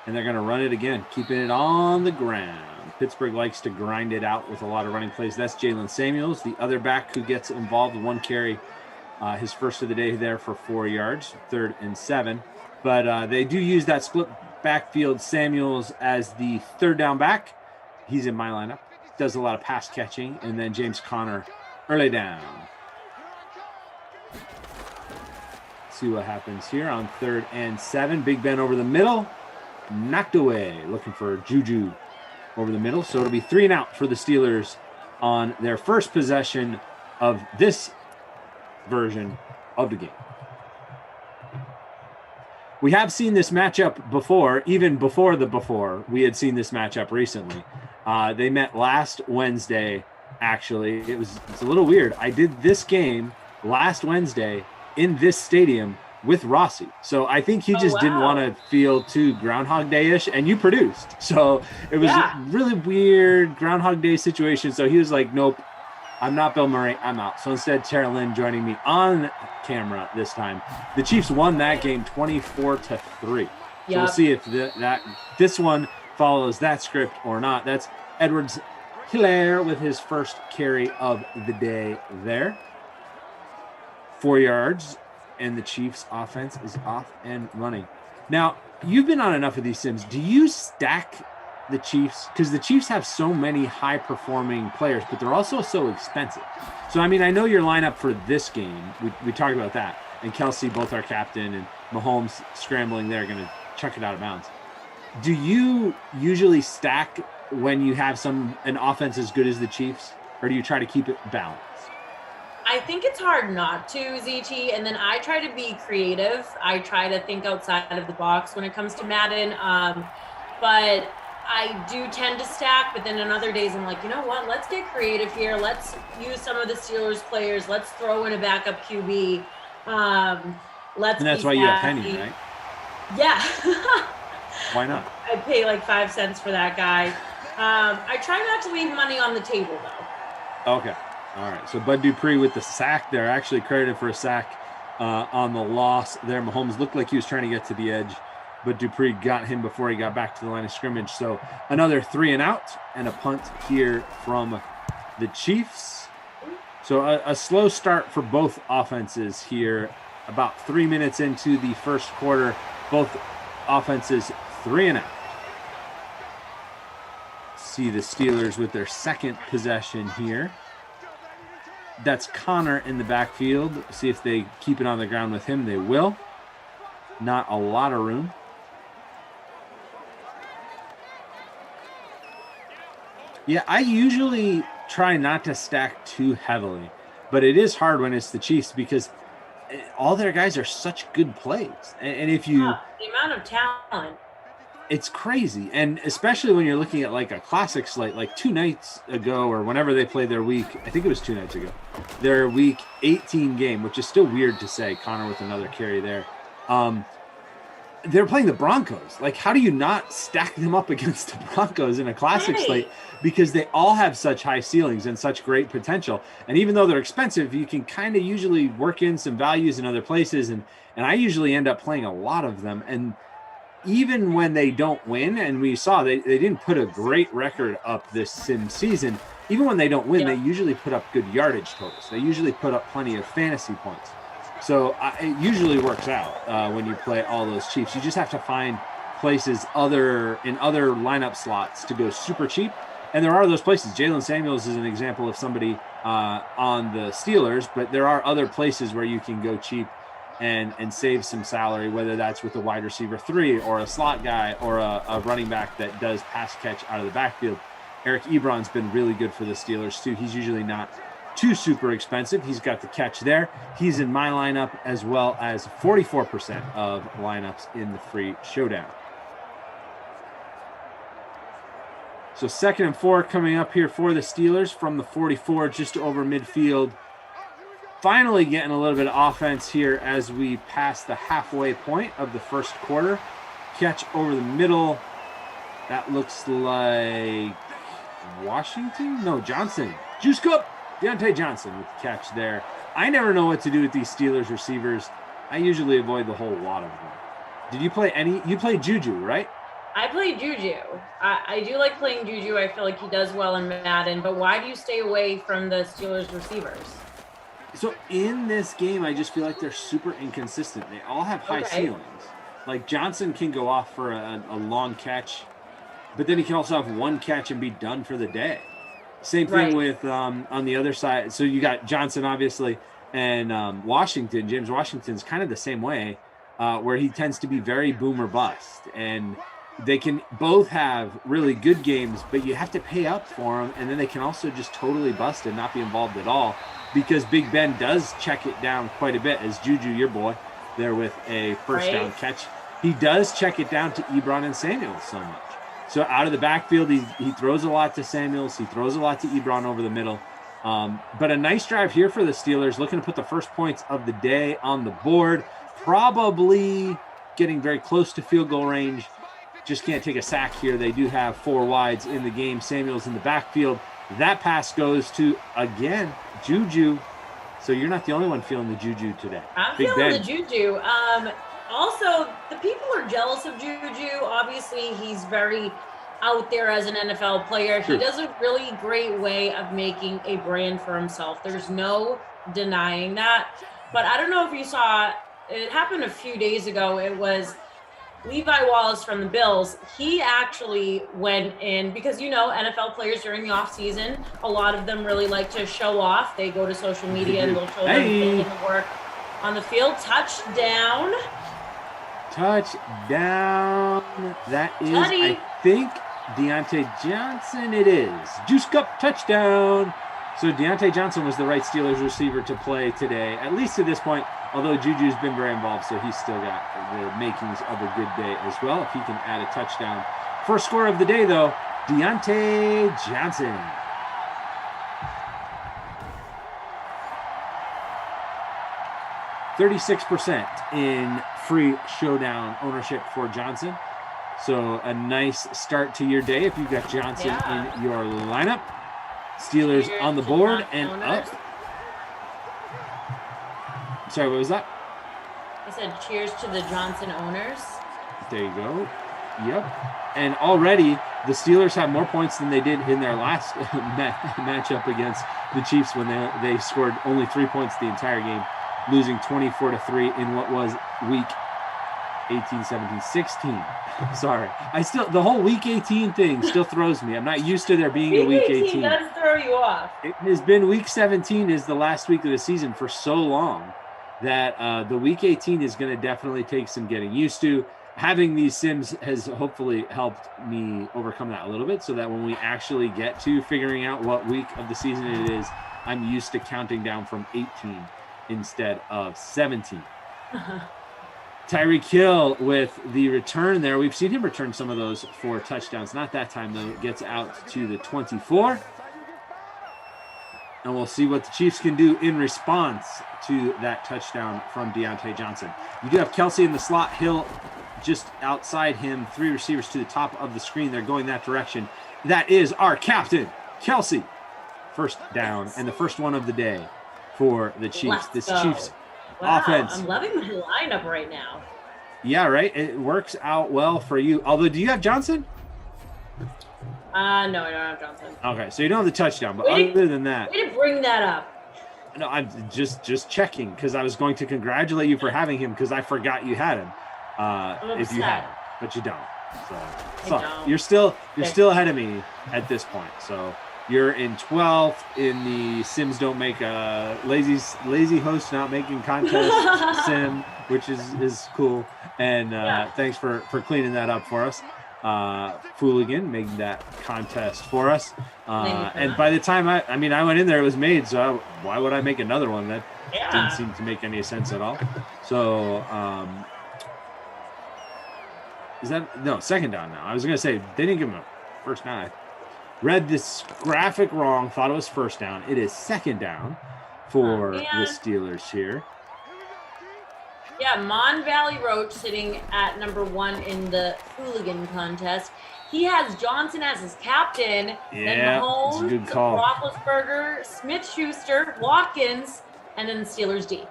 Speaker 20: And they're going to run it again, keeping it on the ground. Pittsburgh likes to grind it out with a lot of running plays. That's Jalen Samuels, the other back who gets involved in 1 carry. His first of the day there for 4 yards, 3rd and 7. But they do use that split backfield Samuels as the 3rd down back. He's in my lineup. Does a lot of pass catching. And then James Conner early down. See what happens here on 3rd and 7. Big Ben over the middle. Knocked away. Looking for Juju over the middle. So it'll be 3 and out for the Steelers on their first possession of this version of the game. We have seen this matchup before, even before we had seen this matchup recently. They met last Wednesday, actually. It's a little weird. I did this game last Wednesday in this stadium with Rossi. So I think he just didn't want to feel too Groundhog Day-ish, and you produced. So it was a really weird Groundhog Day situation. So he was like, nope, I'm not Bill Murray. I'm out. So instead, Tara Lynn joining me on camera this time. The Chiefs won that game 24-3. So we'll see if this one follows that script or not. That's Edwards Hilaire with his first carry of the day there. 4 yards, and the Chiefs offense is off and running. Now, you've been on enough of these sims. Do you stack the Chiefs? Because the Chiefs have so many high-performing players, but they're also so expensive. So, I mean, I know your lineup for this game. We talked about that. And Kelce, both our captain, and Mahomes scrambling there, going to chuck it out of bounds. Do you usually stack when you have an offense as good as the Chiefs, or do you try to keep it balanced?
Speaker 21: I think it's hard not to, ZT, and then I try to be creative. I try to think outside of the box when it comes to Madden, but I do tend to stack, but then on other days I'm like, you know what, let's get creative here. Let's use some of the Steelers players. Let's throw in a backup QB.
Speaker 20: And that's why you have Penny, right?
Speaker 21: Yeah.
Speaker 20: Why not?
Speaker 21: I pay like 5 cents for that guy. I try not to leave money on the table, though.
Speaker 20: Okay. All right. So Bud Dupree with the sack there, actually credited for a sack on the loss there. Mahomes looked like he was trying to get to the edge, but Dupree got him before he got back to the line of scrimmage. So another 3 and out and a punt here from the Chiefs. So a slow start for both offenses here. About 3 minutes into the first quarter, both offenses 3 and out. See the Steelers with their second possession here. That's Connor in the backfield. See if they keep it on the ground with him. They will. Not a lot of room. Yeah, I usually try not to stack too heavily, but it is hard when it's the Chiefs because all their guys are such good plays. And if you...
Speaker 21: the amount of talent.
Speaker 20: It's crazy. And especially when you're looking at like a classic slate, like 2 nights ago or whenever they played their week, I think it was 2 nights ago, their week 18 game, which is still weird to say, Connor with another carry there. They're playing the Broncos. Like, how do you not stack them up against the Broncos in a classic slate? Because they all have such high ceilings and such great potential. And even though they're expensive, you can kind of usually work in some values in other places. And I usually end up playing a lot of them. And even when they don't win, and we saw they didn't put a great record up this season, even when they don't win, they usually put up good yardage totals. They usually put up plenty of fantasy points. So it usually works out when you play all those Chiefs. You just have to find places in other lineup slots to go super cheap. And there are those places. Jalen Samuels is an example of somebody on the Steelers, but there are other places where you can go cheap and save some salary, whether that's with a wide receiver 3 or a slot guy or a running back that does pass catch out of the backfield. Eric Ebron's been really good for the Steelers too. He's usually not too super expensive. He's got the catch there. He's in my lineup as well as 44% of lineups in the free showdown. So 2nd and 4 coming up here for the Steelers from the 44 just over midfield. Finally getting a little bit of offense here as we pass the halfway point of the first quarter. Catch over the middle. That looks like Washington? No, Johnson. Juice Cup. Deontay Johnson with the catch there. I never know what to do with these Steelers receivers. I usually avoid the whole lot of them. Did you play any? You played Juju, right?
Speaker 21: I play Juju. I do like playing Juju. I feel like he does well in Madden. But why do you stay away from the Steelers receivers?
Speaker 20: So in this game, I just feel like they're super inconsistent. They all have high ceilings. Like Johnson can go off for a long catch, but then he can also have one catch and be done for the day. Same thing with on the other side. So you got Johnson, obviously, and Washington. James Washington's kind of the same way, where he tends to be very boom or bust. And they can both have really good games, but you have to pay up for them. And then they can also just totally bust and not be involved at all because Big Ben does check it down quite a bit, as Juju, your boy, there with a first down catch. He does check it down to Ebron and Samuels so much. So out of the backfield, he throws a lot to Samuels. He throws a lot to Ebron over the middle. But a nice drive here for the Steelers, looking to put the first points of the day on the board. Probably getting very close to field goal range. Just can't take a sack here. They do have 4 wides in the game. Samuels in the backfield. That pass goes to, again, Juju. So you're not the only one feeling the Juju today.
Speaker 21: I'm feeling the Juju. Also, the people are jealous of Juju. Obviously, he's very out there as an NFL player. He does a really great way of making a brand for himself. There's no denying that. But I don't know if you saw, it happened a few days ago. It was Levi Wallace from the Bills. He actually went in because, you know, NFL players during the offseason, a lot of them really like to show off. They go to social media and they'll show them putting in the work on the field. Touchdown.
Speaker 20: Touchdown. That is, I think, Deontay Johnson. It is. Juice Cup touchdown. So Deontay Johnson was the right Steelers receiver to play today, at least to this point, although Juju's been very involved, so he's still got the makings of a good day as well, if he can add a touchdown. First score of the day, though, Deontay Johnson. %36% in free showdown ownership for Johnson. So a nice start to your day if you've got Johnson in your lineup. Steelers on the board and up. Sorry, what was that?
Speaker 21: I said cheers to the Johnson owners.
Speaker 20: There you go. Yep. And already the Steelers have more points than they did in their last matchup against the Chiefs when they scored only 3 points the entire game, losing 24-3 in what was week 18, 17, 16. Sorry. The whole week 18 thing still throws me. I'm not used to there being a week 18.
Speaker 21: does throw you off.
Speaker 20: It has been week 17 is the last week of the season for so long that the week 18 is going to definitely take some getting used to. Having these sims has hopefully helped me overcome that a little bit so that when we actually get to figuring out what week of the season it is, I'm used to counting down from 18 instead of 17. Tyreek Hill with the return there. We've seen him return some of those for touchdowns. Not that time, though. It gets out to the 24. And we'll see what the Chiefs can do in response to that touchdown from Deontay Johnson. You do have Kelsey in the slot. Hill just outside him. 3 receivers to the top of the screen. They're going that direction. That is our captain, Kelsey. First down, and the first one of the day for the Chiefs. This Chiefs offense.
Speaker 21: I'm loving my lineup right now.
Speaker 20: Yeah, right? It works out well for you. Although, do you have Johnson?
Speaker 21: No, I don't have Johnson.
Speaker 20: Okay, so you don't have the touchdown, but other than that.
Speaker 21: Way to bring that up.
Speaker 20: No, I'm just checking because I was going to congratulate you for having him because I forgot you had him. If you had him, but you don't. So you're still ahead of me at this point. So you're in 12th in the Sims Don't Make a lazy host not making contest sim, which is cool. And thanks for cleaning that up for us. Fooligan making that contest for us. And by the time I went in there, it was made. So why would I make another one? That didn't seem to make any sense at all. So is that no second down now? I was gonna say they didn't give him a first down. I read this graphic wrong. Thought it was first down. It is second down for the Steelers here.
Speaker 21: Yeah, Mon Valley Roach sitting at number 1 in the Hooligan contest. He has Johnson as his captain.
Speaker 20: Yeah,
Speaker 21: Mahomes,
Speaker 20: that's a good call.
Speaker 21: Roethlisberger, Smith-Schuster, Watkins, and then the Steelers D.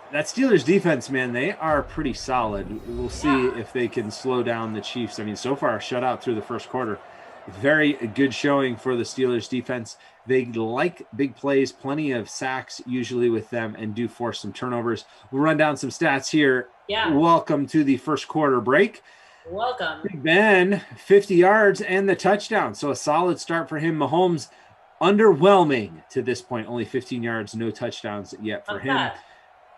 Speaker 20: That Steelers defense, man, they are pretty solid. We'll see if they can slow down the Chiefs. I mean, so far, a shutout through the first quarter. Very good showing for the Steelers defense. They like big plays, plenty of sacks usually with them, and do force some turnovers. We'll run down some stats here.
Speaker 21: Yeah.
Speaker 20: Welcome to the first quarter break.
Speaker 21: Welcome.
Speaker 20: Big Ben, 50 yards and the touchdown. So a solid start for him. Mahomes, underwhelming to this point. Only 15 yards, no touchdowns yet for him.
Speaker 21: That.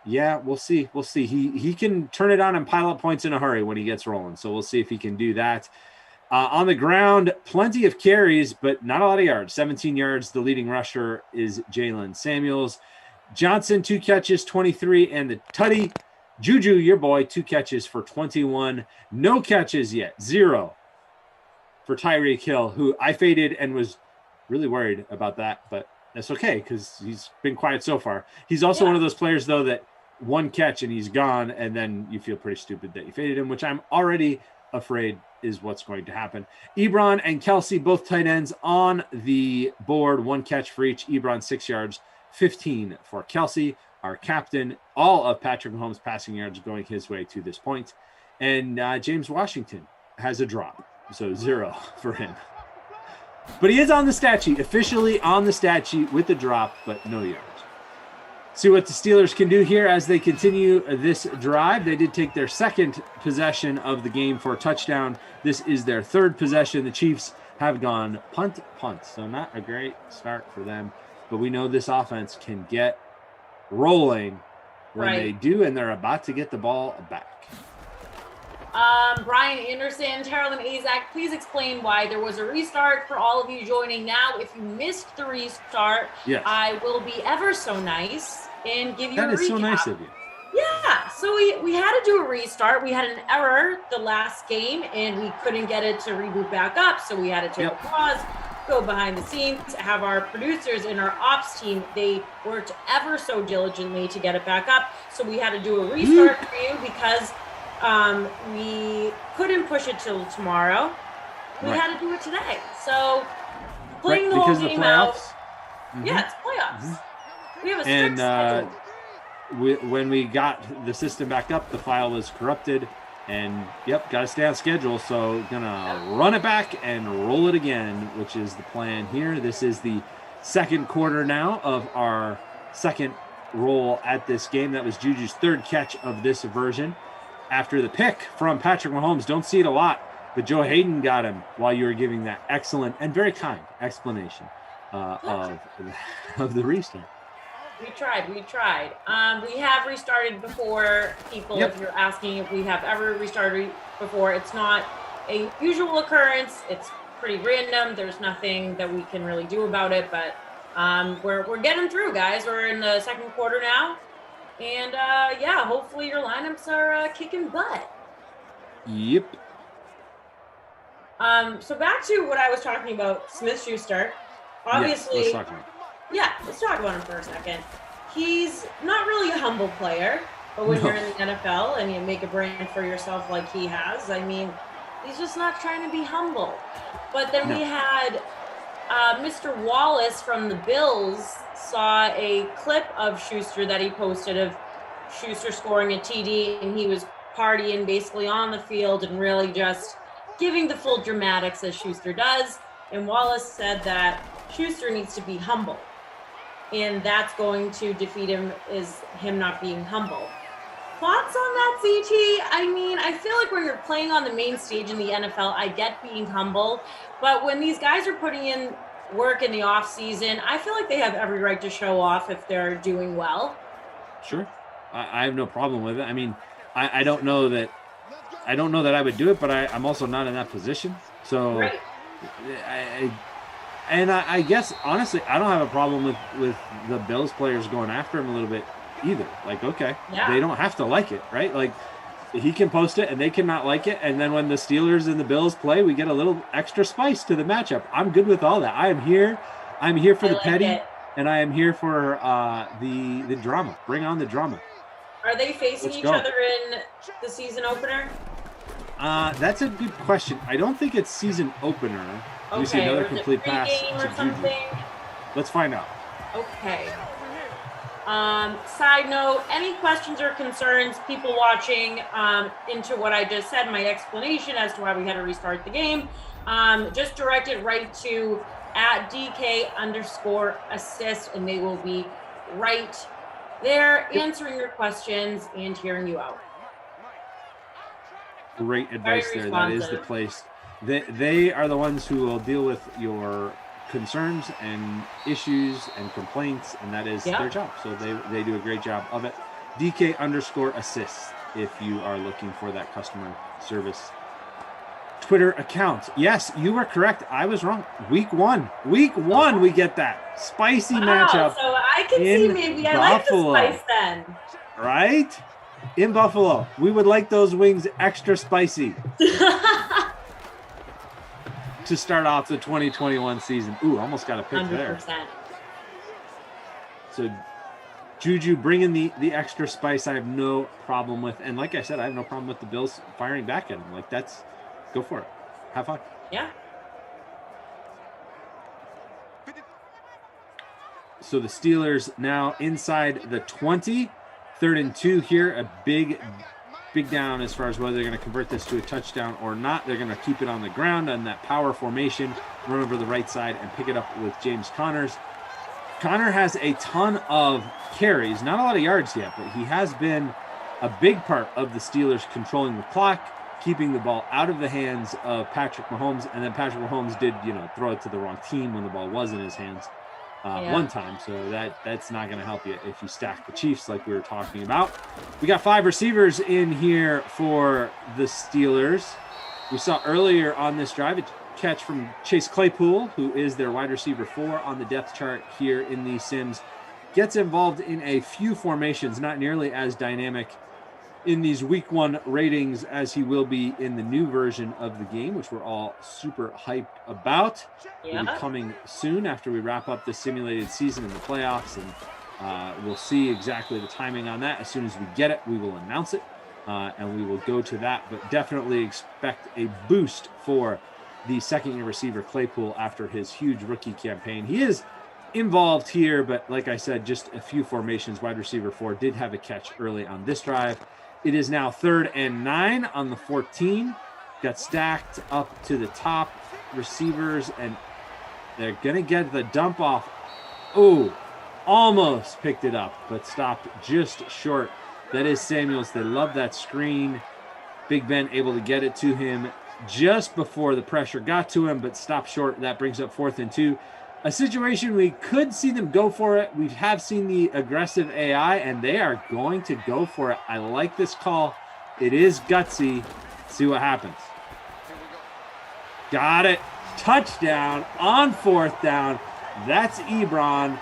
Speaker 20: Yeah, we'll see. We'll see. He can turn it on and pile up points in a hurry when he gets rolling. So we'll see if he can do that. On the ground, plenty of carries, but not a lot of yards. 17 yards. The leading rusher is Jalen Samuels. Johnson, 2 catches, 23, and the tutty. Juju, your boy, 2 catches for 21. No catches yet. 0 for Tyreek Hill, who I faded and was really worried about that, but that's okay because he's been quiet so far. He's also one of those players, though, that 1 catch and he's gone, and then you feel pretty stupid that you faded him, which I'm already afraid is what's going to happen. Ebron and Kelsey, both tight ends on the board. 1 catch for each. Ebron 6 yards, 15 for Kelsey, our captain. All of Patrick Mahomes' passing yards going his way to this point. And James Washington has a drop, so 0 for him. But he is on the stat sheet, officially on the stat sheet with the drop, but no yards. See what the Steelers can do here as they continue this drive. They did take their second possession of the game for a touchdown. This is their third possession. The Chiefs have gone punt. So not a great start for them. But we know this offense can get rolling when they do, and they're about to get the ball back.
Speaker 21: Brian Anderson, Carolyn Azak, please explain why there was a restart for all of you joining now. If you missed the restart, I will be ever so nice and give you a recap.
Speaker 20: That is so nice of you.
Speaker 21: Yeah, so we had to do a restart. We had an error the last game, and we couldn't get it to reboot back up, so we had to take a pause, go behind the scenes, have our producers and our ops team, they worked ever so diligently to get it back up, so we had to do a restart for you because we couldn't push it till tomorrow. We had to do it today. So playing the whole game out. Yeah, it's playoffs. We have a strict schedule.
Speaker 20: When we got the system back up, the file was corrupted, and got to stay on schedule. So gonna run it back and roll it again, which is the plan here. This is the second quarter now of our second role at this game. That was Juju's third catch of this version after the pick from Patrick Mahomes. Don't see it a lot, but Joe Hayden got him while you were giving that excellent and very kind explanation of the restart.
Speaker 21: We tried. We have restarted before, people.
Speaker 20: Yep.
Speaker 21: If you're asking if we have ever restarted before, it's not a usual occurrence. It's pretty random. There's nothing that we can really do about it, but we're getting through, guys. We're in the second quarter now, and yeah, hopefully your lineups are kicking butt.
Speaker 20: Yep.
Speaker 21: So back to what I was talking about, Smith-Schuster. Obviously,
Speaker 20: yes, let's talk about it.
Speaker 21: Yeah, let's talk about him for a second. He's not really a humble player, but when you're in the NFL and you make a brand for yourself like he has, I mean, he's just not trying to be humble. But then we had Mr. Wallace from the Bills saw a clip of Schuster that he posted of Schuster scoring a TD, and he was partying basically on the field and really just giving the full dramatics as Schuster does. And Wallace said that Schuster needs to be humble. And that's going to defeat him, is him not being humble. Thoughts on that, CT? I mean, I feel like when you're playing on the main stage in the NFL, I get being humble. But when these guys are putting in work in the off season, I feel like they have every right to show off if they're doing well.
Speaker 20: Sure. I have no problem with it. I mean, I don't know that I would do it, but I'm also not in that position. So
Speaker 21: right.
Speaker 20: I guess, honestly, I don't have a problem with the Bills players going after him a little bit either. Like, okay, They don't have to like it, right? Like, he can post it and they cannot like it. And then when the Steelers and the Bills play, we get a little extra spice to the matchup. I'm good with all that. I'm here for the petty, and I am here for the drama. Bring on the drama.
Speaker 21: Are they facing each other in the season opener?
Speaker 20: That's a good question. I don't think it's season opener.
Speaker 21: Okay,
Speaker 20: we see another
Speaker 21: or is it
Speaker 20: complete pass
Speaker 21: pregame
Speaker 20: to
Speaker 21: or something?
Speaker 20: Juju. Let's find out.
Speaker 21: Okay. Side note, any questions or concerns, people watching into what I just said, my explanation as to why we had to restart the game, just direct it right to @DK_assist, and they will be right there answering your questions and hearing you out.
Speaker 20: Great advice there. That is the place. They are the ones who will deal with your concerns and issues and complaints, and that is their job. So they do a great job of it. DK_assist if you are looking for that customer service Twitter account. Yes, you were correct. I was wrong. Week one, we get that spicy matchup.
Speaker 21: So I can see maybe I like the spice then.
Speaker 20: Right? In Buffalo. We would like those wings extra spicy. To start off the 2021 season. Ooh, almost got a pick 100%. There. So Juju bringing the extra spice, I have no problem with. And like I said, I have no problem with the Bills firing back at him. Like, go for it. Have fun.
Speaker 21: Yeah.
Speaker 20: So the Steelers now inside the 20, 3rd and 2 here. A big down as far as whether they're going to convert this to a touchdown or not. They're going to keep it on the ground on that power formation, run over the right side and pick it up with James Connors. Connor has a ton of carries, not a lot of yards yet, but he has been a big part of the Steelers controlling the clock, keeping the ball out of the hands of Patrick Mahomes. And then Patrick Mahomes did, throw it to the wrong team when the ball was in his hands one time. So that's not going to help you if you stack the Chiefs like we were talking about. We got 5 receivers in here for the Steelers. We saw earlier on this drive a catch from Chase Claypool, who is their wide receiver 4 on the depth chart here in the Sims. Gets involved in a few formations, not nearly as dynamic in these week 1 ratings as he will be in the new version of the game, which we're all super hyped about. Will be coming soon after we wrap up the simulated season in the playoffs, and we'll see exactly the timing on that. As soon as we get it, we will announce it, and we will go to that. But definitely expect a boost for the second-year receiver Claypool after his huge rookie campaign. He is involved here, but like I said, just a few formations. Wide receiver 4 did have a catch early on this drive. It is now 3rd and 9 on the 14. Got stacked up to the top receivers, and they're going to get the dump off. Oh, almost picked it up, but stopped just short. That is Samuels. They love that screen. Big Ben able to get it to him just before the pressure got to him, but stopped short. That brings up 4th and 2. A situation we could see them go for it. We have seen the aggressive AI, and they are going to go for it. I like this call. It is gutsy. Let's see what happens. Got it. Touchdown on 4th down. That's Ebron.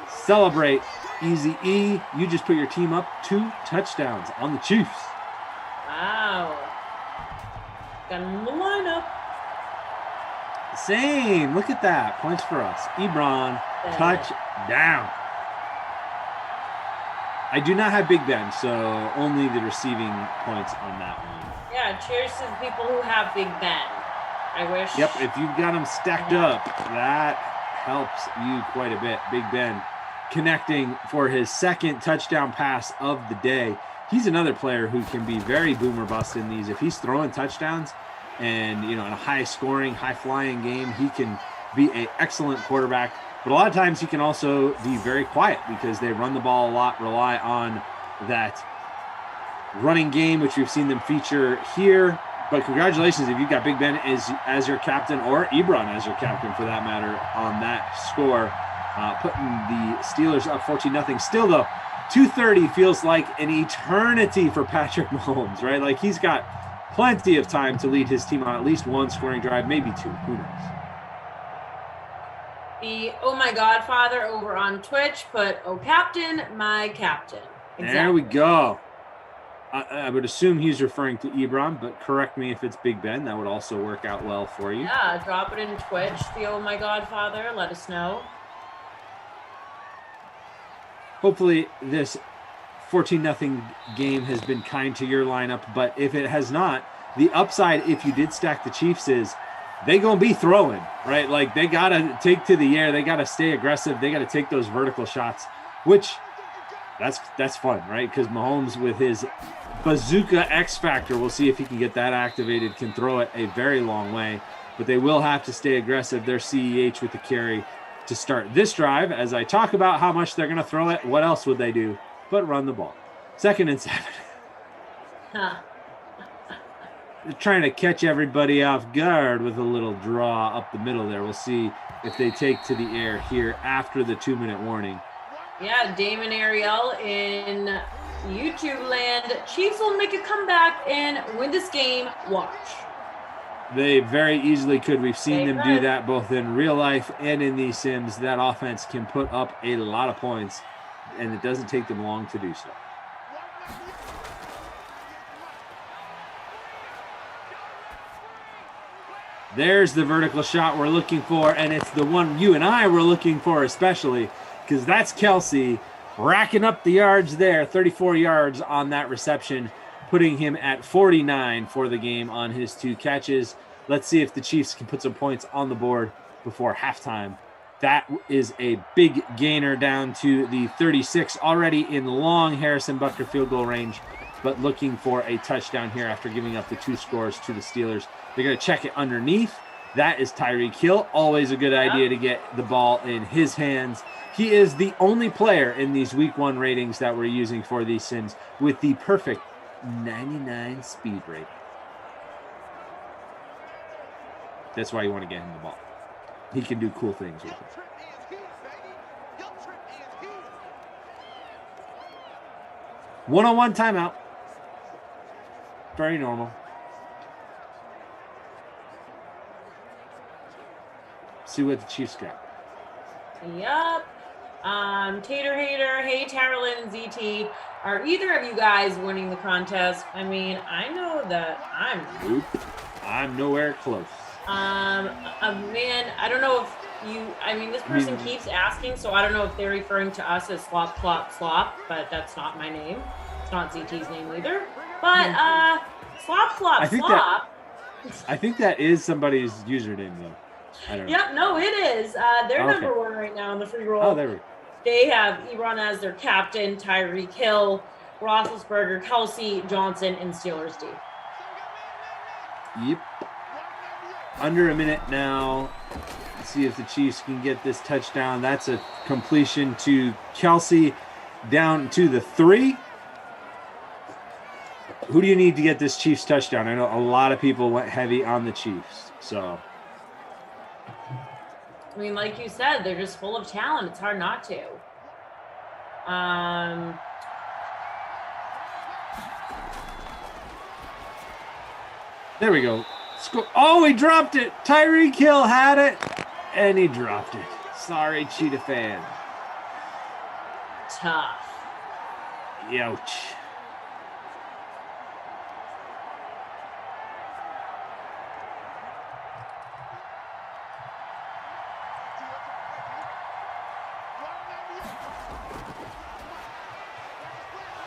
Speaker 20: Celebrate. Easy E. You just put your team up 2 touchdowns on the Chiefs.
Speaker 21: Wow. Got him in the lineup.
Speaker 20: Same. Look at that. Points for us. Ebron. Touchdown. I do not have Big Ben, so only the receiving points on that one.
Speaker 21: Yeah, cheers to the people who have Big Ben. I wish.
Speaker 20: Yep, if you've got them stacked up, that helps you quite a bit. Big Ben connecting for his 2nd touchdown pass of the day. He's another player who can be very boom or bust in these. If he's throwing touchdowns and, in a high-scoring, high-flying game, he can be an excellent quarterback. But a lot of times he can also be very quiet because they run the ball a lot, rely on that running game, which we've seen them feature here. But congratulations if you've got Big Ben as your captain, or Ebron as your captain for that matter, on that score. Putting the Steelers up 14-0. Still, though, 2:30 feels like an eternity for Patrick Mahomes, right? Like he's got plenty of time to lead his team on at least 1 scoring drive, maybe 2. Who knows?
Speaker 21: The Oh My Godfather over on Twitch put, "Oh, Captain, my captain." Exactly.
Speaker 20: There we go. I would assume he's referring to Ebron, but correct me if it's Big Ben. That would also work out well for you.
Speaker 21: Yeah, drop it in Twitch. The Oh My Godfather. Let us know.
Speaker 20: Hopefully this 14-0 game has been kind to your lineup, but if it has not, the upside if you did stack the Chiefs is they gonna be throwing, right? Like they gotta take to the air, they gotta stay aggressive, they gotta take those vertical shots, which that's fun, right? Because Mahomes with his bazooka X factor, we'll see if he can get that activated, can throw it a very long way, but they will have to stay aggressive. Their CEH with the carry to start this drive. As I talk about how much they're going to throw it, what else would they do but run the ball? 2nd and 7. They're trying to catch everybody off guard with a little draw up the middle there. We'll see if they take to the air here after the 2-minute warning.
Speaker 21: Yeah, Damon Ariel in YouTube land. Chiefs will make a comeback and win this game. Watch.
Speaker 20: They very easily could. We've seen them do that both in real life and in these sims. That offense can put up a lot of points, and it doesn't take them long to do so. There's the vertical shot we're looking for, and it's the one you and I were looking for especially, because that's Kelsey racking up the yards there, 34 yards on that reception, putting him at 49 for the game on his 2 catches. Let's see if the Chiefs can put some points on the board before halftime. That is a big gainer down to the 36, already in long Harrison Butker field goal range, but looking for a touchdown here after giving up the 2 scores to the Steelers. They're going to check it underneath. That is Tyreek Hill. Always a good idea to get the ball in his hands. He is the only player in these week 1 ratings that we're using for these sims with the perfect 99 speed rating. That's why you want to get him the ball. He can do cool things with it. 1-on-1 timeout. Very normal. See what the Chiefs got.
Speaker 21: Yep. Tater Hater, hey Tarlin, ZT, are either of you guys winning the contest? I mean, I know that
Speaker 20: Nope. I'm nowhere close.
Speaker 21: Man, I don't know if you, this person keeps asking, so I don't know if they're referring to us as Slop, but that's not my name. It's not ZT's name either. But, Slop.
Speaker 20: I think that is somebody's username, though. I don't know.
Speaker 21: Yep, no, it is. They're
Speaker 20: Okay.
Speaker 21: number 1 right now in the free roll.
Speaker 20: Oh, there we go.
Speaker 21: They have Ebron as their captain, Tyreek Hill, Roethlisberger, Kelsey, Johnson, and Steelers D.
Speaker 20: Yep. Under a minute now. Let's see if the Chiefs can get this touchdown. That's a completion to Kelsey down to the 3. Who do you need to get this Chiefs touchdown? I know a lot of people went heavy on the Chiefs. So,
Speaker 21: I mean, like you said, they're just full of talent. It's hard not to.
Speaker 20: There we go. Oh, he dropped it. Tyreek Hill had it, and he dropped it. Sorry, Cheetah fan.
Speaker 21: Tough.
Speaker 20: Youch.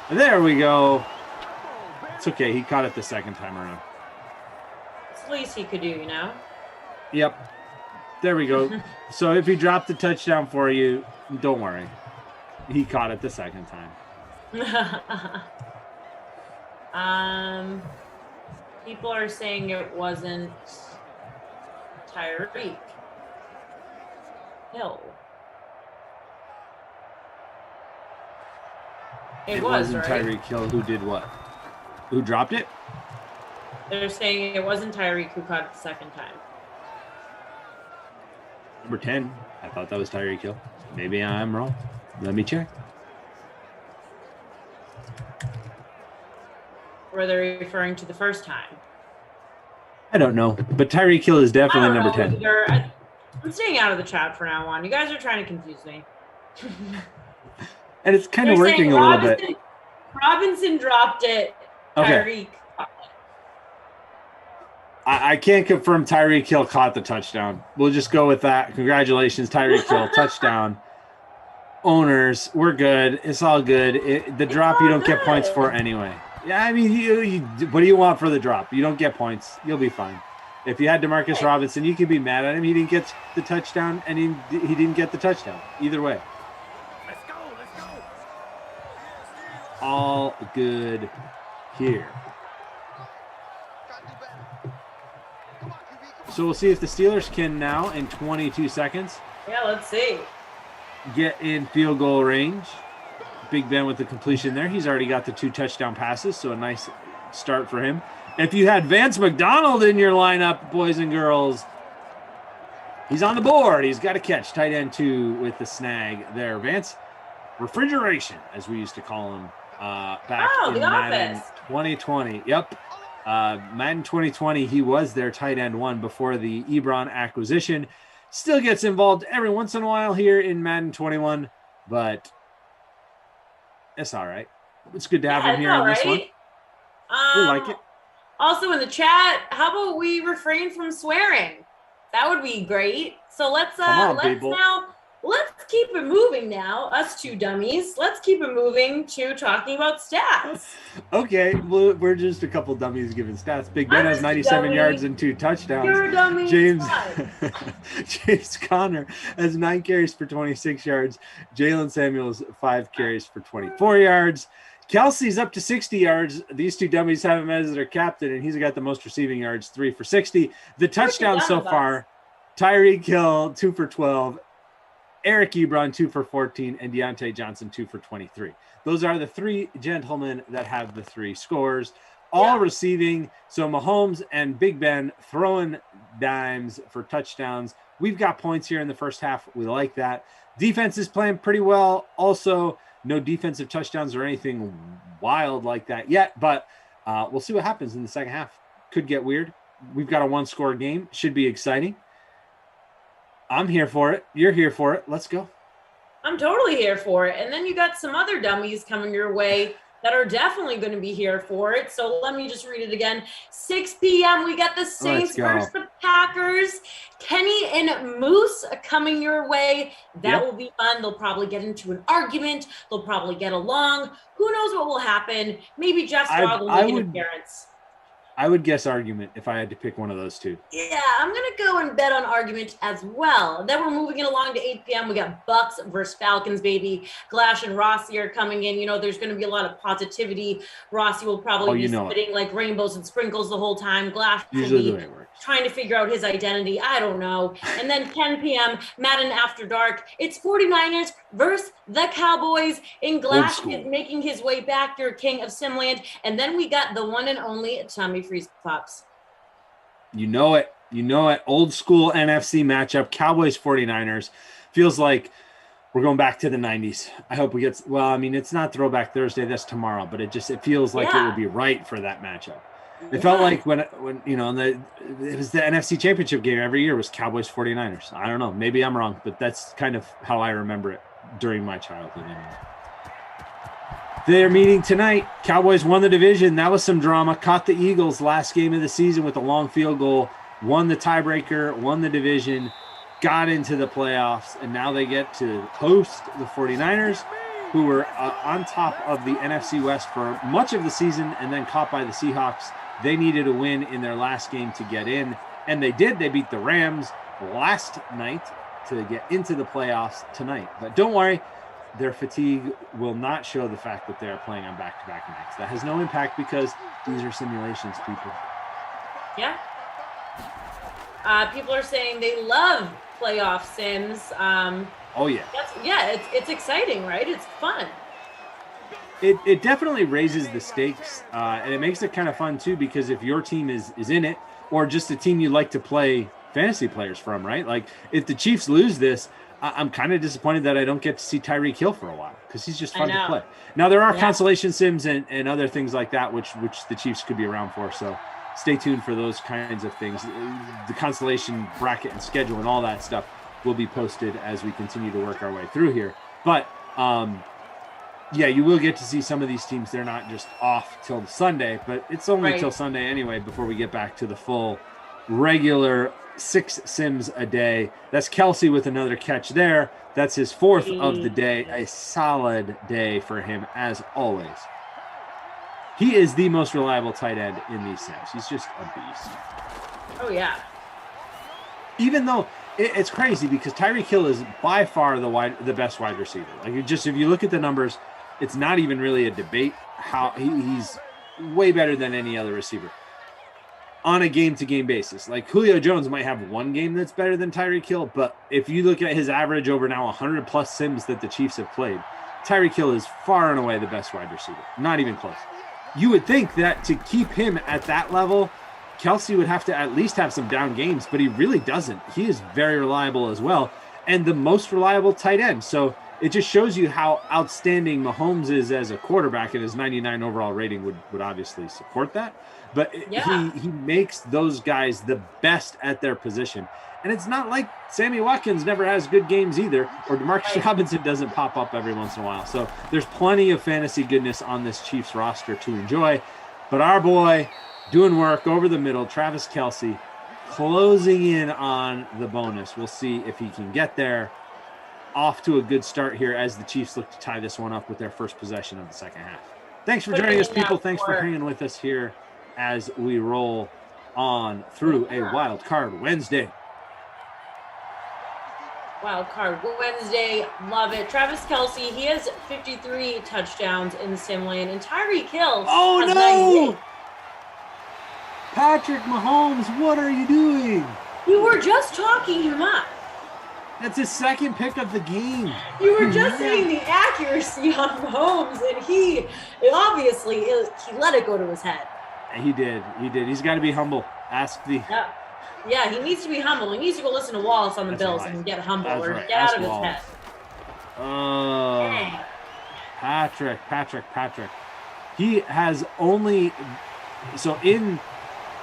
Speaker 20: There we go. It's okay. He caught it the second time around.
Speaker 21: It's the least he could do, you know?
Speaker 20: Yep. There we go. So if he dropped the touchdown for you, don't worry. He caught it the second time.
Speaker 21: People are saying it wasn't Tyreek Hill. It
Speaker 20: wasn't
Speaker 21: right?
Speaker 20: Tyreek Hill who did what? Who dropped it?
Speaker 21: They're saying it wasn't Tyreek who caught it the second time.
Speaker 20: Number 10. I thought that was Tyreek Hill. Maybe I'm wrong. Let me check.
Speaker 21: Were they referring to the first time?
Speaker 20: I don't know. But Tyreek Hill is definitely number 10.
Speaker 21: I'm staying out of the chat for now on. You guys are trying to confuse me.
Speaker 20: And it's kind of working a little bit.
Speaker 21: Robinson dropped it.
Speaker 20: Okay.
Speaker 21: Tyreek.
Speaker 20: I can't confirm Tyreek Hill caught the touchdown. We'll just go with that. Congratulations, Tyreek Hill. Touchdown. Owners, we're good. It's all good. The drop you don't get points for anyway. Yeah, I mean, you what do you want for the drop? You don't get points. You'll be fine. If you had DeMarcus Robinson, you can be mad at him. He didn't get the touchdown, and he didn't get the touchdown. Either way. Let's go. All good here. So we'll see if the Steelers can now, in 22 seconds,
Speaker 21: Yeah, let's see.
Speaker 20: get in field goal range. Big Ben with the completion there. He's already got the 2 touchdown passes, so a nice start for him. If you had Vance McDonald in your lineup, boys and girls, he's on the board. He's got a catch. Tight end 2 with the snag there. Vance, refrigeration, as we used to call him back in Madden 2020. Yep. Madden 2020, he was their tight end 1 before the Ebron acquisition. Still gets involved every once in a while here in Madden 21, but it's all right. It's good to have him here in this one. We like it.
Speaker 21: Also in the chat, how about we refrain from swearing? That would be great. So let's keep it moving now. Us two dummies. Let's keep it moving to talking about stats.
Speaker 20: Okay, well, we're just a couple dummies giving stats. Big Ben has 97 yards and 2 touchdowns.
Speaker 21: You're a dummy.
Speaker 20: James Conner has 9 carries for 26 yards. Jalen Samuels 5 carries for 24 yards. Kelsey's up to 60 yards. These 2 dummies have him as their captain, and he's got the most receiving yards, 3 for 60. The touchdowns so far, Tyreek Hill, 2 for 12. Eric Ebron, 2 for 14, and Deontay Johnson, 2 for 23. Those are the 3 gentlemen that have the 3 scores, all receiving. So Mahomes and Big Ben throwing dimes for touchdowns. We've got points here in the first half. We like that. Defense is playing pretty well. Also, no defensive touchdowns or anything wild like that yet, but we'll see what happens in the second half. Could get weird. We've got a 1-score game. Should be exciting. I'm here for it. You're here for it. Let's go.
Speaker 21: I'm totally here for it. And then you got some other dummies coming your way that are definitely going to be here for it. So let me just read it again. 6 p.m. We got the Saints versus the Packers. Kenny and Moose coming your way. That will be fun. They'll probably get into an argument. They'll probably get along. Who knows what will happen? Maybe Jeff's dog will make an appearance.
Speaker 20: I would guess argument if I had to pick one of those 2.
Speaker 21: Yeah, I'm going to go and bet on argument as well. Then we're moving it along to 8 p.m. We got Bucks versus Falcons, baby. Glash and Rossi are coming in. You know, there's going to be a lot of positivity. Rossi will probably be spitting like rainbows and sprinkles the whole time. Glash
Speaker 20: usually the way it works.
Speaker 21: trying to figure out his identity. I don't know. And then 10 p.m. Madden After Dark. It's 49ers versus the Cowboys. In Glass is making his way back, your king of Simland. And then we got the one and only Tommy Freeze Pops.
Speaker 20: You know it. You know it. Old school NFC matchup. Cowboys 49ers. Feels like we're going back to the 90s. I hope we get, well, I mean, it's not Throwback Thursday. That's tomorrow, but it feels like it would be right for that matchup. It felt like when you know, it was the NFC Championship game every year was Cowboys 49ers. I don't know. Maybe I'm wrong, but that's kind of how I remember it during my childhood. Anyway. They're meeting tonight. Cowboys won the division. That was some drama. Caught the Eagles last game of the season with a long field goal. Won the tiebreaker. Won the division. Got into the playoffs. And now they get to host the 49ers, who were on top of the NFC West for much of the season and then caught by the Seahawks. They needed a win in their last game to get in, and they did. They beat the Rams last night to get into the playoffs tonight. But don't worry, their fatigue will not show the fact that they are playing on back-to-back nights. That has no impact because these are simulations, people.
Speaker 21: Yeah. People are saying they love playoff sims.
Speaker 20: Oh, yeah.
Speaker 21: It's exciting, right? It's fun.
Speaker 20: It definitely raises the stakes, and it makes it kind of fun, too, because if your team is in it, or just a team you like to play fantasy players from, right? Like, if the Chiefs lose this, I'm kind of disappointed that I don't get to see Tyreek Hill for a while, because he's just fun to play. Now, there are consolation sims and other things like that, which the Chiefs could be around for, so stay tuned for those kinds of things. The consolation bracket and schedule and all that stuff will be posted as we continue to work our way through here. But, yeah, you will get to see some of these teams. They're not just off till Sunday, but it's only till Sunday anyway before we get back to the full regular 6 sims a day. That's Kelsey with another catch there. That's his 4th of the day. A solid day for him, as always. He is the most reliable tight end in these sims. He's just a beast.
Speaker 21: Oh, yeah.
Speaker 20: Even though it's crazy because Tyreek Hill is by far the best wide receiver. Like, if you look at the numbers, it's not even really a debate. How he's way better than any other receiver on a game-to-game basis. Like, Julio Jones might have one game that's better than Tyreek Hill, but if you look at his average over now 100-plus sims that the Chiefs have played, Tyreek Hill is far and away the best wide receiver. Not even close. You would think that to keep him at that level, Kelsey would have to at least have some down games, but he really doesn't. He is very reliable as well, and the most reliable tight end. So it just shows you how outstanding Mahomes is as a quarterback, and his 99 overall rating would obviously support that. But he makes those guys the best at their position. And it's not like Sammy Watkins never has good games either, or Demarcus Robinson doesn't pop up every once in a while. So there's plenty of fantasy goodness on this Chiefs roster to enjoy. But our boy doing work over the middle, Travis Kelce, closing in on the bonus. We'll see if he can get there. Off to a good start here as the Chiefs look to tie this one up with their first possession of the second half. Thanks for joining us, people. Thanks for hanging with us here as we roll on through a Wild Card Wednesday.
Speaker 21: Wild Card Wednesday, love it. Travis Kelce, he has 53 touchdowns in the sim lane, and Tyreek Hill has 98.
Speaker 20: Patrick Mahomes, what are you doing?
Speaker 21: You were just talking him up.
Speaker 20: That's his second pick of the game.
Speaker 21: You were just saying the accuracy on Mahomes, and he obviously he let it go to his head.
Speaker 20: He did. He's got to be humble. Ask the.
Speaker 21: Yeah, he needs to be humble. He needs to go listen to Wallace on the Bills and get humble or get out of his head.
Speaker 20: Oh, Patrick. He has only in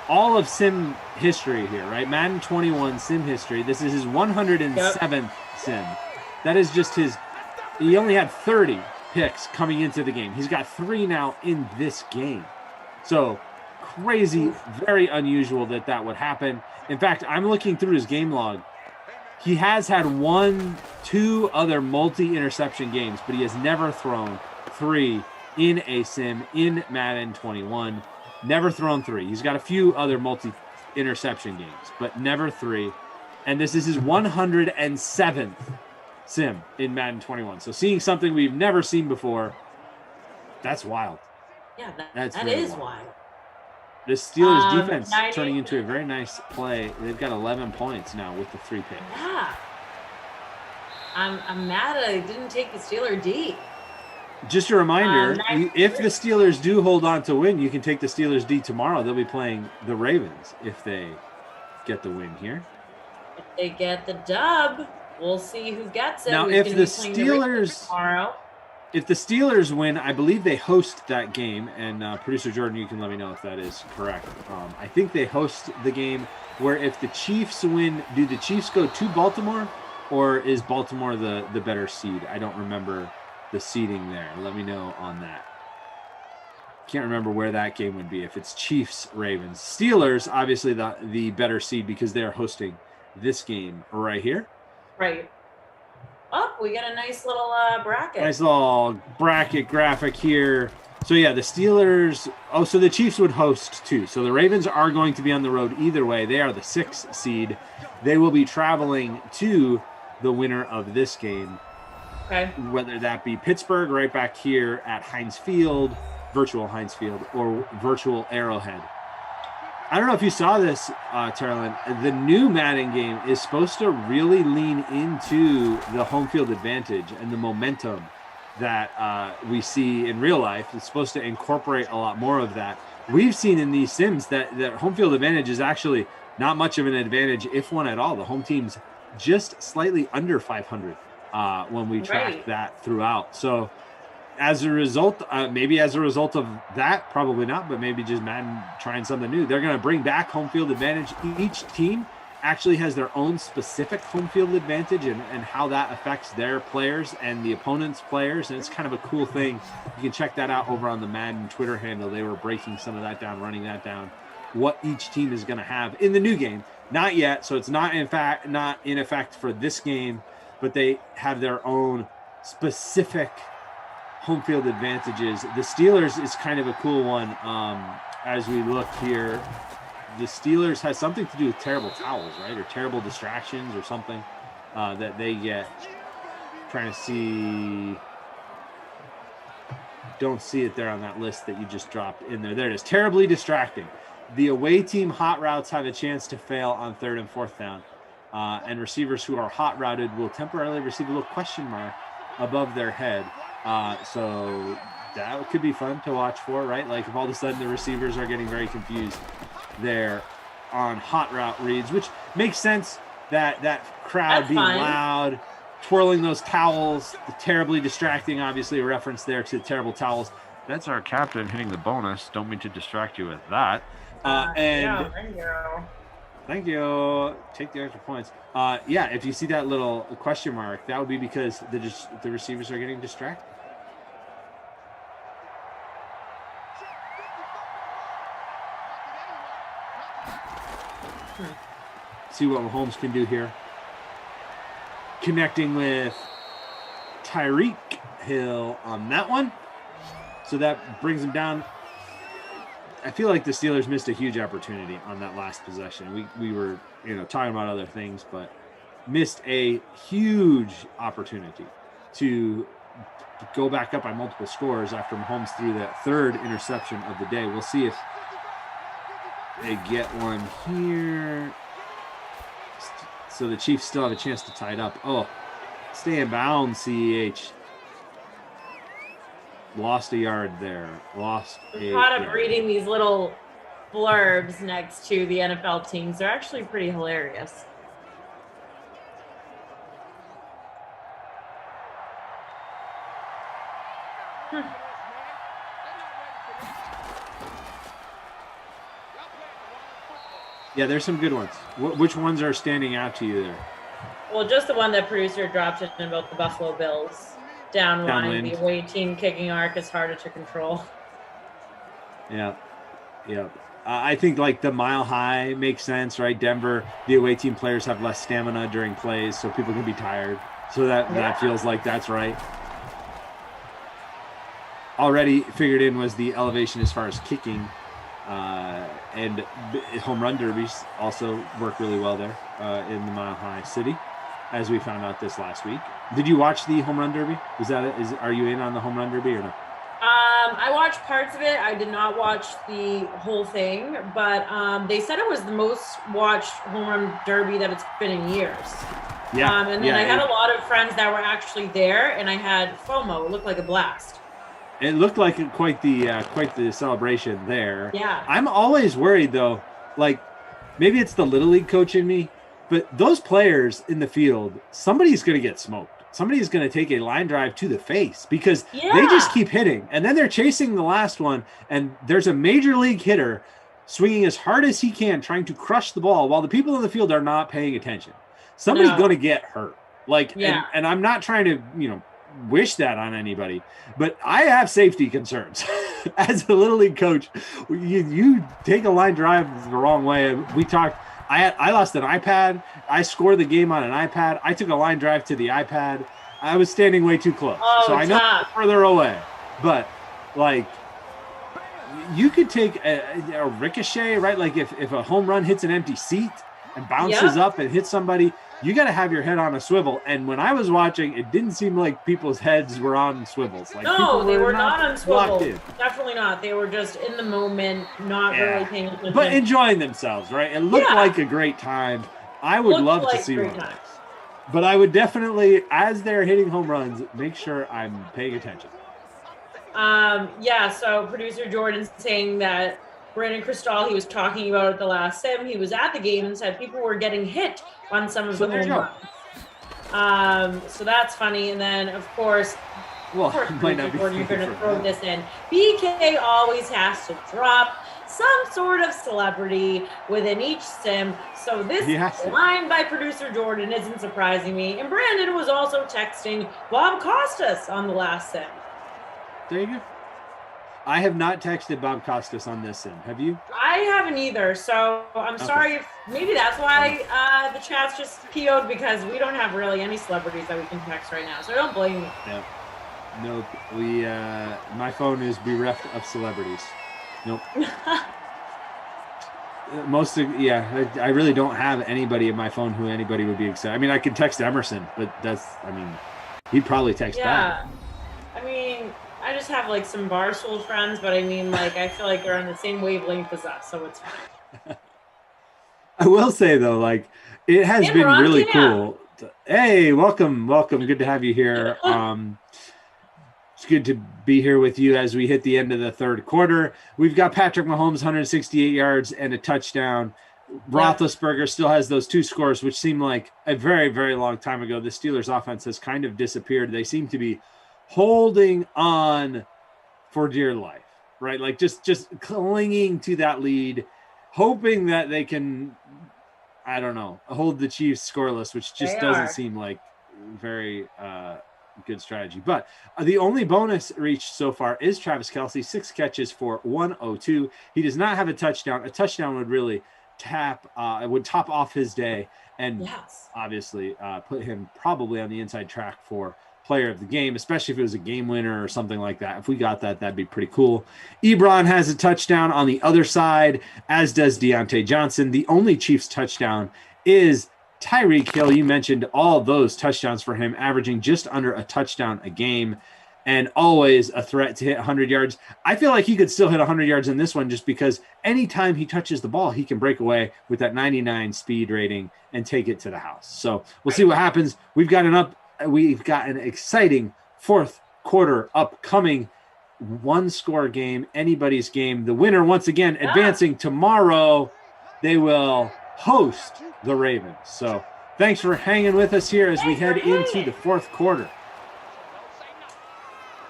Speaker 20: all of sim history here, right? Madden 21 sim history. This is his 107th sim. That is just he only had 30 picks coming into the game. He's got 3 now in this game. So crazy, very unusual that would happen. In fact, I'm looking through his game log. He has had 2 other multi-interception games, but he has never thrown 3 in a sim in Madden 21. Never thrown 3. He's got a few other multi-interception games, but never 3. And this is his 107th sim in Madden 21. So seeing something we've never seen before, that's wild.
Speaker 21: Yeah, that is wild.
Speaker 20: The Steelers defense
Speaker 21: 90.
Speaker 20: turning into a very nice play. They've got 11 points now with the 3 picks.
Speaker 21: Yeah. I'm mad I didn't take the Steeler D.
Speaker 20: Just a reminder,
Speaker 21: 93.
Speaker 20: if the Steelers do hold on to win, you can take the Steelers D tomorrow. They'll be playing the Ravens if they get the win here.
Speaker 21: If they get the dub, we'll see who gets it.
Speaker 20: Now,
Speaker 21: Who's
Speaker 20: if
Speaker 21: gonna
Speaker 20: the
Speaker 21: be playing the Ravens
Speaker 20: Steelers
Speaker 21: tomorrow.
Speaker 20: If the Steelers win, I believe they host that game. And producer Jordan, you can let me know if that is correct. I think they host the game where if the Chiefs win, do the Chiefs go to Baltimore or is Baltimore the better seed? I don't remember the seeding there. Let me know on that. Can't remember where that game would be if it's Chiefs Ravens. Steelers, obviously the better seed because they're hosting this game right here.
Speaker 21: Right. Oh, we got a nice little bracket.
Speaker 20: Nice little bracket graphic here. So yeah, the Steelers. Oh, so the Chiefs would host too. So the Ravens are going to be on the road either way. They are the 6th seed. They will be traveling to the winner of this game.
Speaker 21: Okay.
Speaker 20: Whether that be Pittsburgh right back here at Heinz Field, virtual Heinz Field, or virtual Arrowhead. I don't know if you saw this, Tarlin. The new Madden game is supposed to really lean into the home field advantage and the momentum that we see in real life. It's supposed to incorporate a lot more of that. We've seen in these sims that home field advantage is actually not much of an advantage, if one at all. The home team's just slightly under 500 when we track that throughout. So as a result, maybe as a result of that, probably not, but maybe just Madden trying something new. They're going to bring back home field advantage. Each team actually has their own specific home field advantage and how that affects their players and the opponent's players. And it's kind of a cool thing. You can check that out over on the Madden Twitter handle. They were breaking some of that down, running that down, what each team is going to have in the new game. Not yet. So it's not in effect for this game, but they have their own specific home field advantages. The Steelers is kind of a cool one. As we look here, the Steelers has something to do with terrible towels, right? Or terrible distractions or something that they get. Trying to see. Don't see it there on that list that you just dropped in there. There it is. Terribly distracting. The away team hot routes have a chance to fail on 3rd and 4th down. And receivers who are hot routed will temporarily receive a little question mark above their head. So that could be fun to watch for, right? Like if all of a sudden the receivers are getting very confused there on hot route reads, which makes sense that crowd
Speaker 21: That's
Speaker 20: being
Speaker 21: fun.
Speaker 20: loud, twirling those towels, terribly distracting, obviously a reference there to terrible towels. That's our captain hitting the bonus. Don't mean to distract you with that. And thank you. Take the extra points. Yeah, if you see that little question mark, that would be because the receivers are getting distracted. See what Mahomes can do here. Connecting with Tyreek Hill on that one. So that brings him down. I feel like the Steelers missed a huge opportunity on that last possession. We were, talking about other things, but missed a huge opportunity to go back up by multiple scores after Mahomes threw that 3rd interception of the day. We'll see if they get one here. So the Chiefs still have a chance to tie it up. Oh, stay in bounds, CEH. Lost a yard there. Lost a
Speaker 21: Caught up
Speaker 20: yard.
Speaker 21: reading these little blurbs next to the NFL teams. They're actually pretty hilarious.
Speaker 20: Yeah, there's some good ones. Which ones are standing out to you there?
Speaker 21: Well, just the one that producer dropped in about the Buffalo Bills. Downwind, the away team kicking arc is harder to control.
Speaker 20: Yeah. I think like the mile high makes sense, right? Denver, the away team players have less stamina during plays, so people can be tired. So that feels like that's right. Already figured in was the elevation as far as kicking. And home run derbies also work really well there in the Mile High City, as we found out this last week. Did you watch the home run derby? Are you in on the home run derby or no?
Speaker 21: I watched parts of it. I did not watch the whole thing, but they said it was the most watched home run derby that it's been in years.
Speaker 20: Yeah.
Speaker 21: And then I had a lot of friends that were actually there, and I had FOMO. It looked like a blast.
Speaker 20: It looked like quite the celebration there.
Speaker 21: Yeah.
Speaker 20: I'm always worried though, like maybe it's the little league coach in me, but those players in the field, somebody's going to get smoked. Somebody's going to take a line drive to the face because they just keep hitting, and then they're chasing the last one, and there's a major league hitter swinging as hard as he can, trying to crush the ball while the people in the field are not paying attention. Somebody's going to get hurt. And I'm not trying to, wish that on anybody, but I have safety concerns. As a little league coach, you take a line drive the wrong way. We talked. I lost an iPad. I scored the game on an iPad. I took a line drive to the iPad. I was standing way too close. So I know I'm further away. But, you could take a ricochet, right? Like if a home run hits an empty seat and bounces up and hits somebody, you got to have your head on a swivel. And when I was watching, it didn't seem like people's heads were on swivels.
Speaker 21: No, they were not on swivels. Definitely not. They were just in the moment, not really paying attention.
Speaker 20: But enjoying themselves, right? It looked like a great time. I would love to see one. But I would definitely, as they're hitting home runs, make sure I'm paying attention.
Speaker 21: So producer Jordan's saying that Brandon Cristal, he was talking about at the last sim. He was at the game and said people were getting hit on some of the home runs. So that's funny. And then, of course,
Speaker 20: you're going to
Speaker 21: throw this in. BK always has to drop some sort of celebrity within each sim. So this line by producer Jordan isn't surprising me. And Brandon was also texting Bob Costas on the last sim.
Speaker 20: There you go. I have not texted Bob Costas on this sim. Have you?
Speaker 21: I haven't either. So I'm sorry if maybe that's why the chat's just PO'd, because we don't have really any celebrities that we can text right now. So I don't blame you.
Speaker 20: Yeah. Nope. My phone is bereft of celebrities. Nope. I really don't have anybody in my phone who anybody would be excited. I mean, I could text Emerson, but he'd probably text back.
Speaker 21: I mean, I just have some Barstool friends, but I mean, I feel like they're on the same wavelength as us, so it's fine.
Speaker 20: I will say though, it has been really cool. Hey, welcome. Good to have you here. It's good to be here with you as we hit the end of the third quarter. We've got Patrick Mahomes, 168 yards and a touchdown. Roethlisberger still has those two scores, which seem like a very, very long time ago. The Steelers offense has kind of disappeared. They seem to be holding on for dear life, right? Just clinging to that lead, hoping that they can, hold the Chiefs scoreless, which just doesn't seem like very good strategy. But the only bonus reached so far is Travis Kelce, 6 catches for 102. He does not have a touchdown. A touchdown would really top off his day, and obviously put him probably on the inside track for player of the game, especially if it was a game winner or something like that. If we got that, that'd be pretty cool. Ebron has a touchdown on the other side, as does Deontay Johnson. The only Chiefs touchdown is Tyreek Hill. You mentioned all those touchdowns for him, averaging just under a touchdown a game, and always a threat to hit 100 yards. I feel like he could still hit 100 yards in this one, just because anytime he touches the ball, he can break away with that 99 speed rating and take it to the house. So we'll see what happens. We've got an exciting fourth quarter upcoming. 1-score game, anybody's game. The winner, once again, advancing tomorrow. They will host the Ravens. So thanks for hanging with us here as we head into the fourth quarter.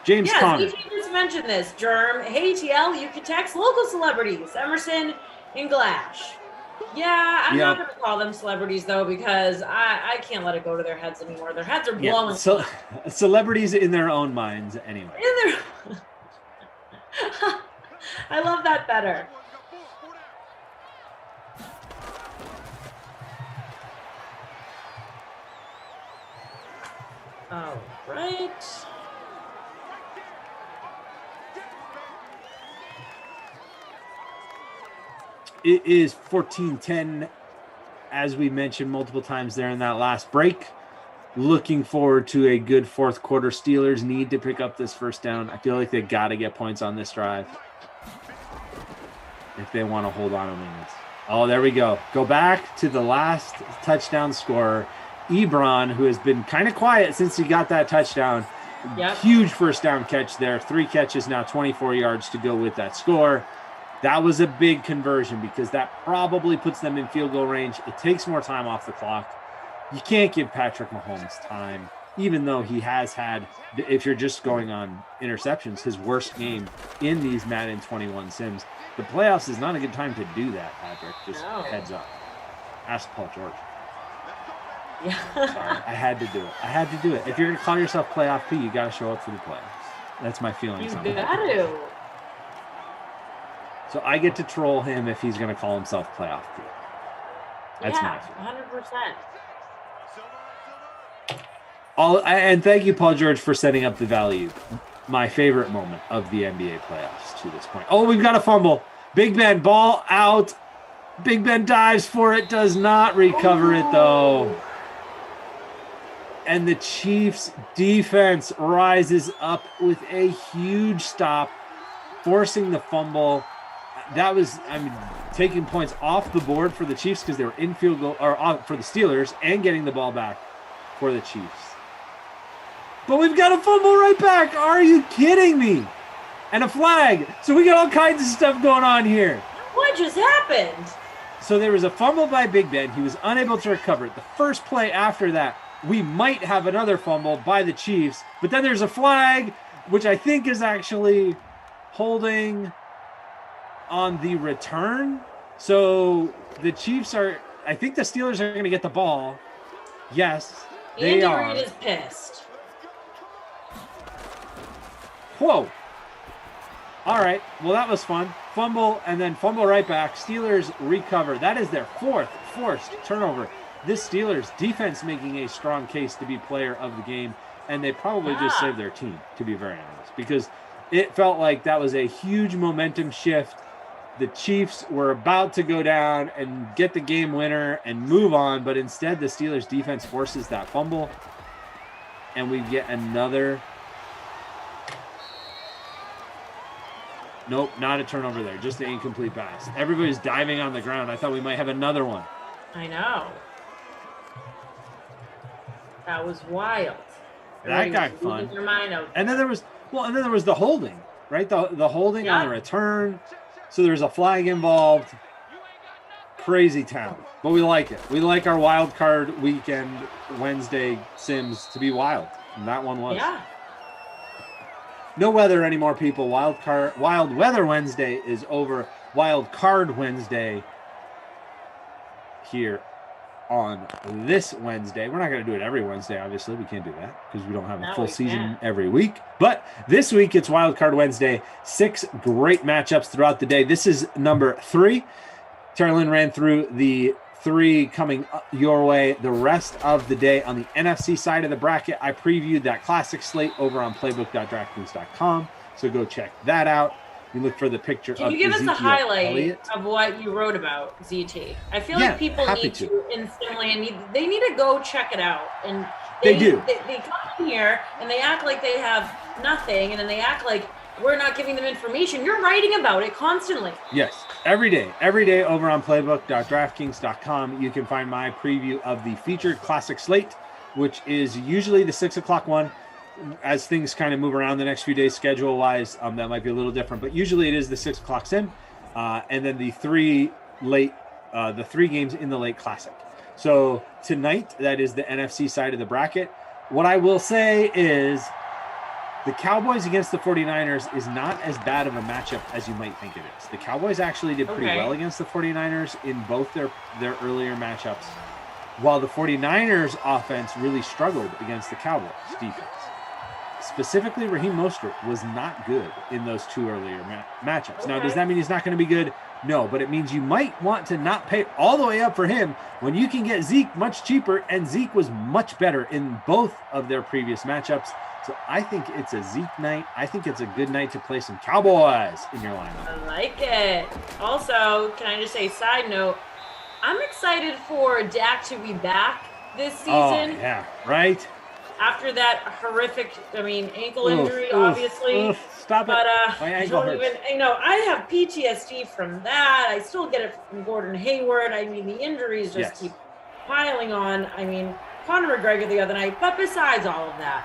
Speaker 20: James Conner.
Speaker 21: You just mentioned this, Germ. Hey, TL, you can text local celebrities, Emerson and Glash. Yeah, I'm not going to call them celebrities, though, because I can't let it go to their heads anymore. Their heads are blowing.
Speaker 20: So, celebrities in their own minds, anyway.
Speaker 21: I love that better. All right.
Speaker 20: It is 14-10, as we mentioned multiple times there in that last break. looking forward to a good fourth quarter. Steelers need to pick up this first down. I feel like they got to get points on this drive if they want to hold on and win this. Oh, there we go. Go back to the last touchdown scorer, Ebron, who has been kind of quiet since he got that touchdown.
Speaker 21: Yep.
Speaker 20: Huge first down catch there. 3 catches now, 24 yards to go with that score. That was a big conversion because that probably puts them in field goal range. It takes more time off the clock. You can't give Patrick Mahomes time, even though he has had, if you're just going on interceptions, his worst game in these Madden 21 sims. The playoffs is not a good time to do that, Patrick. Just heads up. Ask Paul George.
Speaker 21: Yeah.
Speaker 20: Sorry, I had to do it. I had to do it. If you're going to call yourself Playoff P, you got to show up for the playoffs. That's my feelings
Speaker 21: You
Speaker 20: on it.
Speaker 21: got to.
Speaker 20: So I get to troll him if he's going to call himself Playoff P. That's my feeling.
Speaker 21: 100%.
Speaker 20: And thank you, Paul George, for setting up the value. My favorite moment of the NBA playoffs to this point. Oh, we've got a fumble. Big Ben, ball out. Big Ben dives for it, does not recover it, though. And the Chiefs' defense rises up with a huge stop, forcing the fumble. That was, taking points off the board for the Chiefs because they were in field goal, or for the Steelers, and getting the ball back for the Chiefs. But we've got a fumble right back. Are you kidding me? And a flag. So we got all kinds of stuff going on here.
Speaker 21: What just happened?
Speaker 20: So there was a fumble by Big Ben. He was unable to recover it. The first play after that, we might have another fumble by the Chiefs. But then there's a flag, which I think is actually holding on the return. So the Chiefs are, I think the Steelers are going to get the ball. Yes, they are.
Speaker 21: Andy Reid is pissed.
Speaker 20: Whoa. All right. Well, that was fun. Fumble and then fumble right back. Steelers recover. That is their 4th forced turnover. This Steelers defense making a strong case to be player of the game. And they probably just saved their team, to be very honest, because it felt like that was a huge momentum shift. The Chiefs were about to go down and get the game winner and move on, but instead the Steelers defense forces that fumble. And we get another. Nope, not a turnover there. Just an incomplete pass. Everybody's diving on the ground. I thought we might have another one.
Speaker 21: I know. That was wild.
Speaker 20: That got fun.
Speaker 21: Your mind out.
Speaker 20: And then there was the holding, right? The holding on the return. So there's a flag involved. Crazy town. But we like it. We like our wild card weekend Wednesday sims to be wild. And that one was.
Speaker 21: Yeah.
Speaker 20: No weather anymore, people. Wild Weather Wednesday is over. Wild Card Wednesday here on this Wednesday. We're not going to do it every Wednesday, obviously. We can't do that because we don't have a full season every week. But this week, it's Wild Card Wednesday. 6 great matchups throughout the day. This is number 3. Terrell ran through the 3 coming your way the rest of the day. On the NFC side of the bracket, I previewed that classic slate over on playbook.draftkings.com, so go check that out. You look for the picture of
Speaker 21: Can you give us a
Speaker 20: Ezekiel
Speaker 21: Elliott
Speaker 20: Elliott.
Speaker 21: of what you wrote about ZT? I feel like people
Speaker 20: happy
Speaker 21: need
Speaker 20: to.
Speaker 21: in Finland, they need to go check it out. And
Speaker 20: They do.
Speaker 21: They come in here and they act like they have nothing, and then they act like we're not giving them information. You're writing about it constantly.
Speaker 20: Yes, every day over on playbook.draftkings.com. You can find my preview of the featured classic slate, which is usually the 6 o'clock one. As things kind of move around the next few days schedule wise, that might be a little different, but usually it is the 6 o'clock sim, and then the 3 games in the late classic. So tonight, that is the NFC side of the bracket. What I will say is the Cowboys against the 49ers is not as bad of a matchup as you might think it is. The Cowboys actually did pretty well against the 49ers in both their earlier matchups, while the 49ers offense really struggled against the Cowboys defense. Specifically, Raheem Mostert was not good in those 2 earlier matchups. Now, does that mean he's not going to be good? No, but it means you might want to not pay all the way up for him when you can get Zeke much cheaper, and Zeke was much better in both of their previous matchups. So I think it's a Zeke night. I think it's a good night to play some Cowboys in your lineup.
Speaker 21: I like it. Also, can I just say, side note, I'm excited for Dak to be back this season.
Speaker 20: Oh, yeah, right?
Speaker 21: After that horrific, ankle injury, obviously.
Speaker 20: Stop it.
Speaker 21: But
Speaker 20: My
Speaker 21: I
Speaker 20: ankle
Speaker 21: don't
Speaker 20: hurts.
Speaker 21: even, I have PTSD from that. I still get it from Gordon Hayward. The injuries just keep piling on. Conor McGregor the other night. But besides all of that,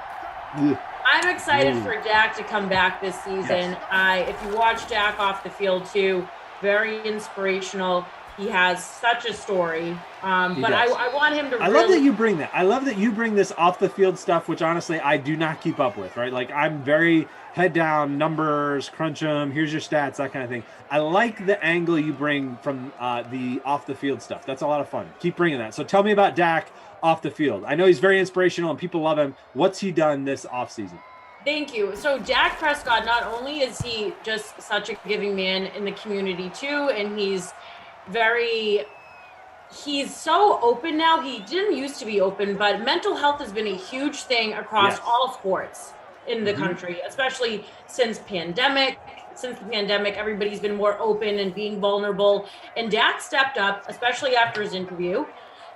Speaker 21: I'm excited for Dak to come back this season. If you watch Dak off the field too, very inspirational. He has such a story. But I want him to
Speaker 20: I love that you bring that. I love that you bring this off the field stuff, which honestly I do not keep up with, right? Like I'm very head down, numbers, crunch them, here's your stats, that kind of thing. I like the angle you bring from the off the field stuff. That's a lot of fun. Keep bringing that. So tell me about Dak off the field. I know he's very inspirational and people love him. What's he done this offseason?
Speaker 21: Thank you. So Dak Prescott, not only is he just such a giving man in the community too, and he's so open now. He didn't used to be open, but mental health has been a huge thing across all sports in the country, especially since the pandemic, everybody's been more open and being vulnerable. And Dak stepped up, especially after his interview,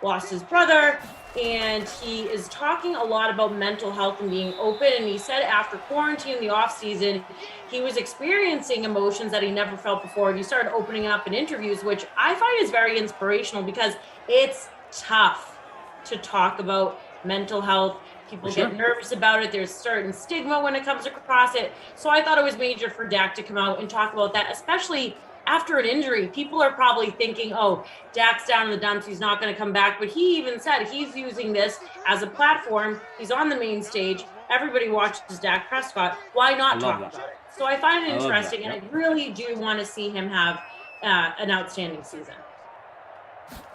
Speaker 21: lost his brother, and he is talking a lot about mental health and being open. And he said after quarantine in the off season, he was experiencing emotions that he never felt before. And he started opening up in interviews, which I find is very inspirational because it's tough to talk about mental health. People get nervous about it. There's certain stigma when it comes across it. So I thought it was major for Dak to come out and talk about that, especially after an injury. People are probably thinking, oh, Dak's down in the dumps, he's not going to come back. But he even said he's using this as a platform. He's on the main stage. Everybody watches Dak Prescott. Why not talk about it? So I find it interesting, and I really do want to see him have an outstanding season.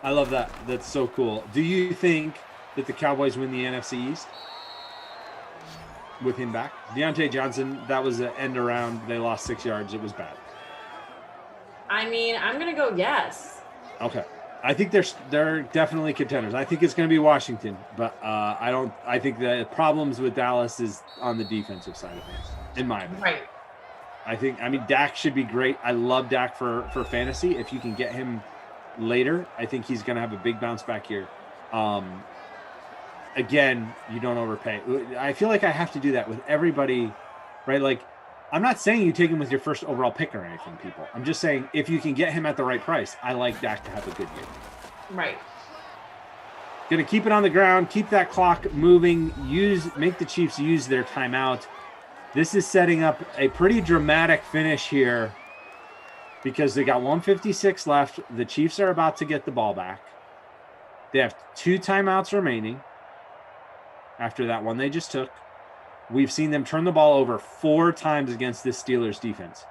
Speaker 20: I love that. That's so cool. Do you think that the Cowboys win the NFC East with him back? Deontay Johnson, that was an end around. They lost 6 yards. It was bad.
Speaker 21: I'm going to go yes.
Speaker 20: Okay. I think they're definitely contenders. I think it's going to be Washington, but I think the problems with Dallas is on the defensive side of things, in my opinion.
Speaker 21: Right.
Speaker 20: Dak should be great. I love Dak for fantasy. If you can get him later, I think he's going to have a big bounce back here. Again, you don't overpay. I feel like I have to do that with everybody, right? Like, I'm not saying you take him with your first overall pick or anything, people. I'm just saying if you can get him at the right price, I like Dak to have a good year.
Speaker 21: Right.
Speaker 20: Going to keep it on the ground, keep that clock moving, make the Chiefs use their timeout. This is setting up a pretty dramatic finish here because they got 156 left. The Chiefs are about to get the ball back. They have 2 timeouts remaining after that one they just took. We've seen them turn the ball over 4 times against this Steelers defense.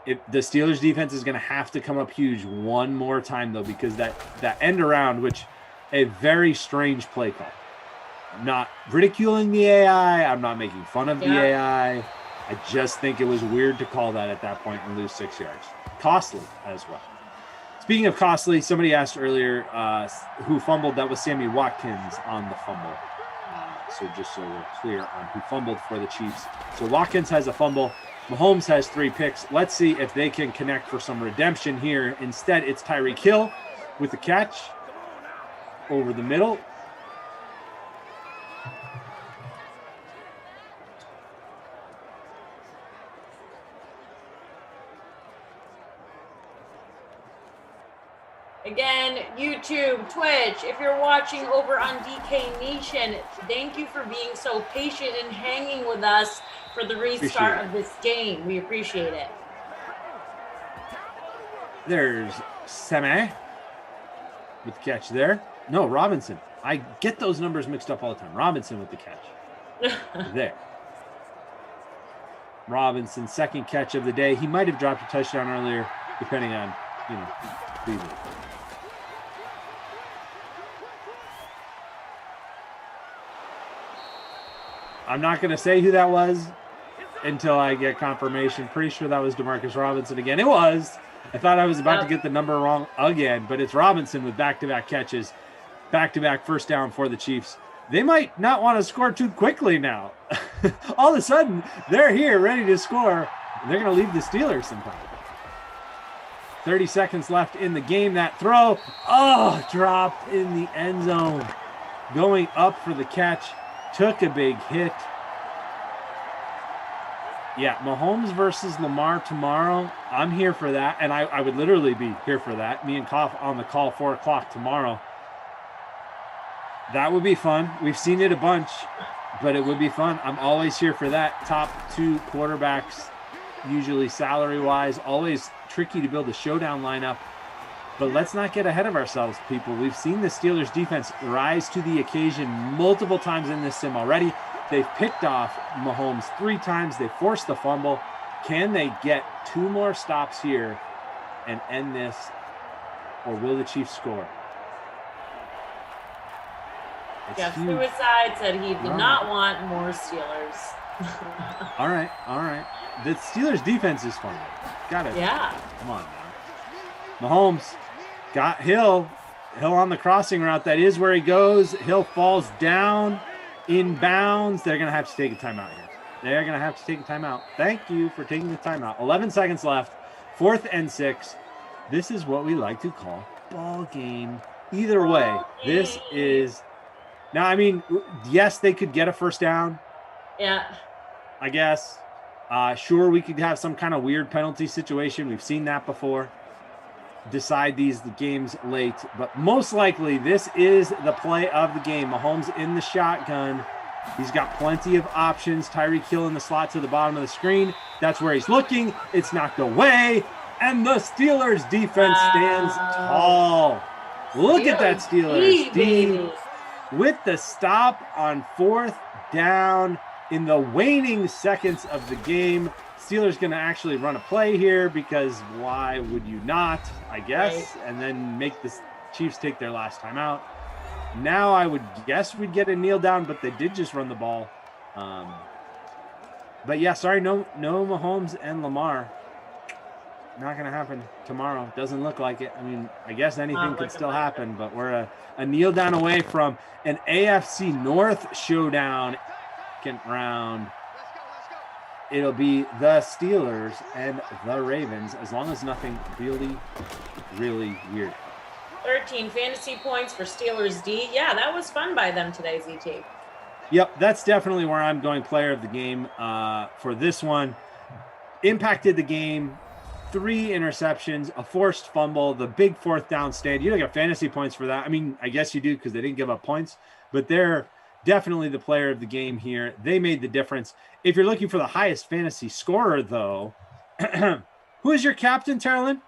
Speaker 20: The Steelers defense is going to have to come up huge one more time, though, because that end around, which a very strange play call. I'm not ridiculing the AI. I'm not making fun of the AI. I just think it was weird to call that at that point and lose 6 yards. Costly as well. Speaking of costly, somebody asked earlier who fumbled. That was Sammy Watkins on the fumble. So just so we're clear on who fumbled for the Chiefs. So Watkins has a fumble. Mahomes has 3 picks. Let's see if they can connect for some redemption here. Instead, it's Tyreek Hill with the catch over the middle.
Speaker 21: Again, YouTube, Twitch, if you're watching over on DK Nation, thank you for being so patient and hanging with us for the restart of this game. We appreciate it.
Speaker 20: There's Sameh with the catch there. No, Robinson. I get those numbers mixed up all the time. Robinson with the catch. There. Robinson, second catch of the day. He might have dropped a touchdown earlier, depending on, Cleveland. I'm not going to say who that was until I get confirmation. Pretty sure that was Demarcus Robinson again. It was. I thought I was about to get the number wrong again, but it's Robinson with back-to-back catches, back-to-back first down for the Chiefs. They might not want to score too quickly now. All of a sudden, they're here ready to score. They're going to leave the Steelers sometime. 30 seconds left in the game. That throw, dropped in the end zone. going up for the catch. Took a big hit. Yeah, Mahomes versus Lamar tomorrow. I'm here for that, and I would literally be here for that. Me and Koff on the call 4 o'clock tomorrow. That would be fun. We've seen it a bunch, but it would be fun. I'm always here for that. Top 2 quarterbacks, usually salary-wise, always tricky to build a showdown lineup. But let's not get ahead of ourselves, people. We've seen the Steelers defense rise to the occasion multiple times in this sim already. They've picked off Mahomes 3 times. They forced the fumble. Can they get 2 more stops here and end this, or will the Chiefs score?
Speaker 21: Jeff Suicide said he did not want more Steelers.
Speaker 20: All right. The Steelers defense is fun. Got it.
Speaker 21: Yeah.
Speaker 20: Come on now. Mahomes got Hill. Hill on the crossing route. That is where he goes. Hill falls down. Inbounds. They're going to have to take a timeout here. They're going to have to take a timeout. Thank you for taking the timeout. 11 seconds left. 4th and 6. This is what we like to call ball game. Either way, this is... Now, I mean, yes, they could get a first down.
Speaker 21: Yeah.
Speaker 20: I guess. Sure, we could have some kind of weird penalty situation. We've seen that before. Decide the games late. But most likely, this is the play of the game. Mahomes in the shotgun. He's got plenty of options. Tyreek Hill in the slot to the bottom of the screen. That's where he's looking. It's knocked away. And the Steelers defense stands tall. Look at that Steelers D. With the stop on 4th down in the waning seconds of the game. Steelers going to actually run a play here because why would you not, I guess, and then make the Chiefs take their last time out. Now I would guess we'd get a kneel down, but they did just run the ball. But yeah, sorry, no Mahomes and Lamar. Not going to happen tomorrow. Doesn't look like it. I mean, I guess anything could still happen, but we're a kneel down away from an AFC North showdown. Second round. It'll be the Steelers and the Ravens, as long as nothing really, really weird.
Speaker 21: 13 fantasy points for Steelers D. Yeah, that was fun by them today, ZT.
Speaker 20: Yep, that's definitely where I'm going player of the game for this one. Impacted the game. 3 interceptions, a forced fumble, the big 4th down stand. You don't get fantasy points for that. I mean, I guess you do because they didn't give up points, but they're definitely the player of the game here. They made the difference. If you're looking for the highest fantasy scorer, though, who is your captain, Terrelyn?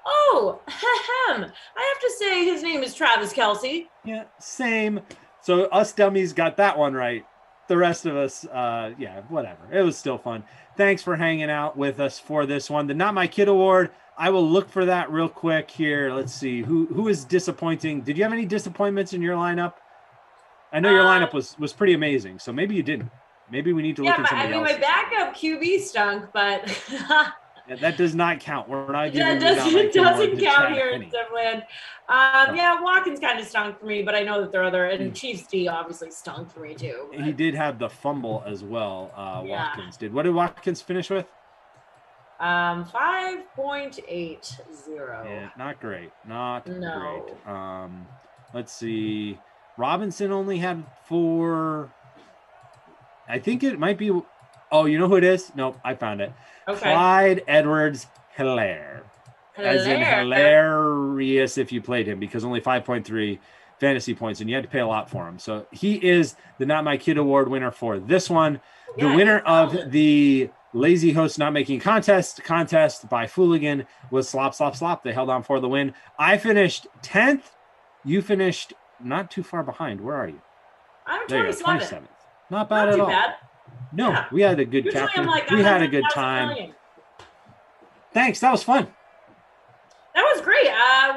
Speaker 21: Oh, I have to say his name is Travis Kelce.
Speaker 20: Yeah, same. So us dummies got that one right. The rest of us, yeah, whatever. It was still fun. Thanks for hanging out with us for this one. The Not My Kid Award, I will look for that real quick here. Let's see. Who is disappointing? Did you have any disappointments in your lineup? I know your lineup was pretty amazing, so maybe you didn't. Maybe we need to look at somebody else.
Speaker 21: My backup QB stunk, but
Speaker 20: yeah, that does not count. We're not giving
Speaker 21: it doesn't count here in Simland. Yeah, Watkins kind of stunk for me, but I know that there are other, and Chiefs D obviously stunk for me too. But.
Speaker 20: He did have the fumble as well. Watkins did. What did Watkins finish with?
Speaker 21: 5.80.
Speaker 20: Yeah, not great. Not great. Let's see. Robinson only had 4. I think it might be. Oh, you know who it is? Nope, I found it. Okay. Clyde Edwards-Helaire. As in hilarious if you played him, because only 5.3 fantasy points, and you had to pay a lot for him. So he is the Not My Kid Award winner for this one. The winner of the Lazy Host Not Making contest by Fooligan was Slop Slop Slop. They held on for the win. I finished 10th. You finished not too far behind. Where are you?
Speaker 21: I'm 27th.
Speaker 20: Not bad at all. Bad. No, we had a good captain. We had a good time. Thanks. That was fun.
Speaker 21: That was great.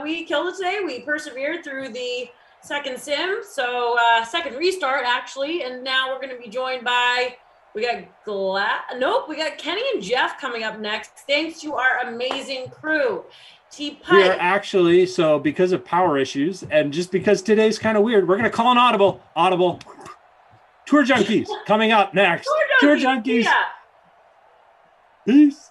Speaker 21: We killed it today. We persevered through the second sim. So second restart, actually. And now we're going to be joined by, we got Kenny and Jeff coming up next. Thanks to our amazing crew.
Speaker 20: We are actually, so because of power issues and just because today's kind of weird, we're going to call an audible. Tour Junkies coming up next. Tour Junkies. Yeah. Peace.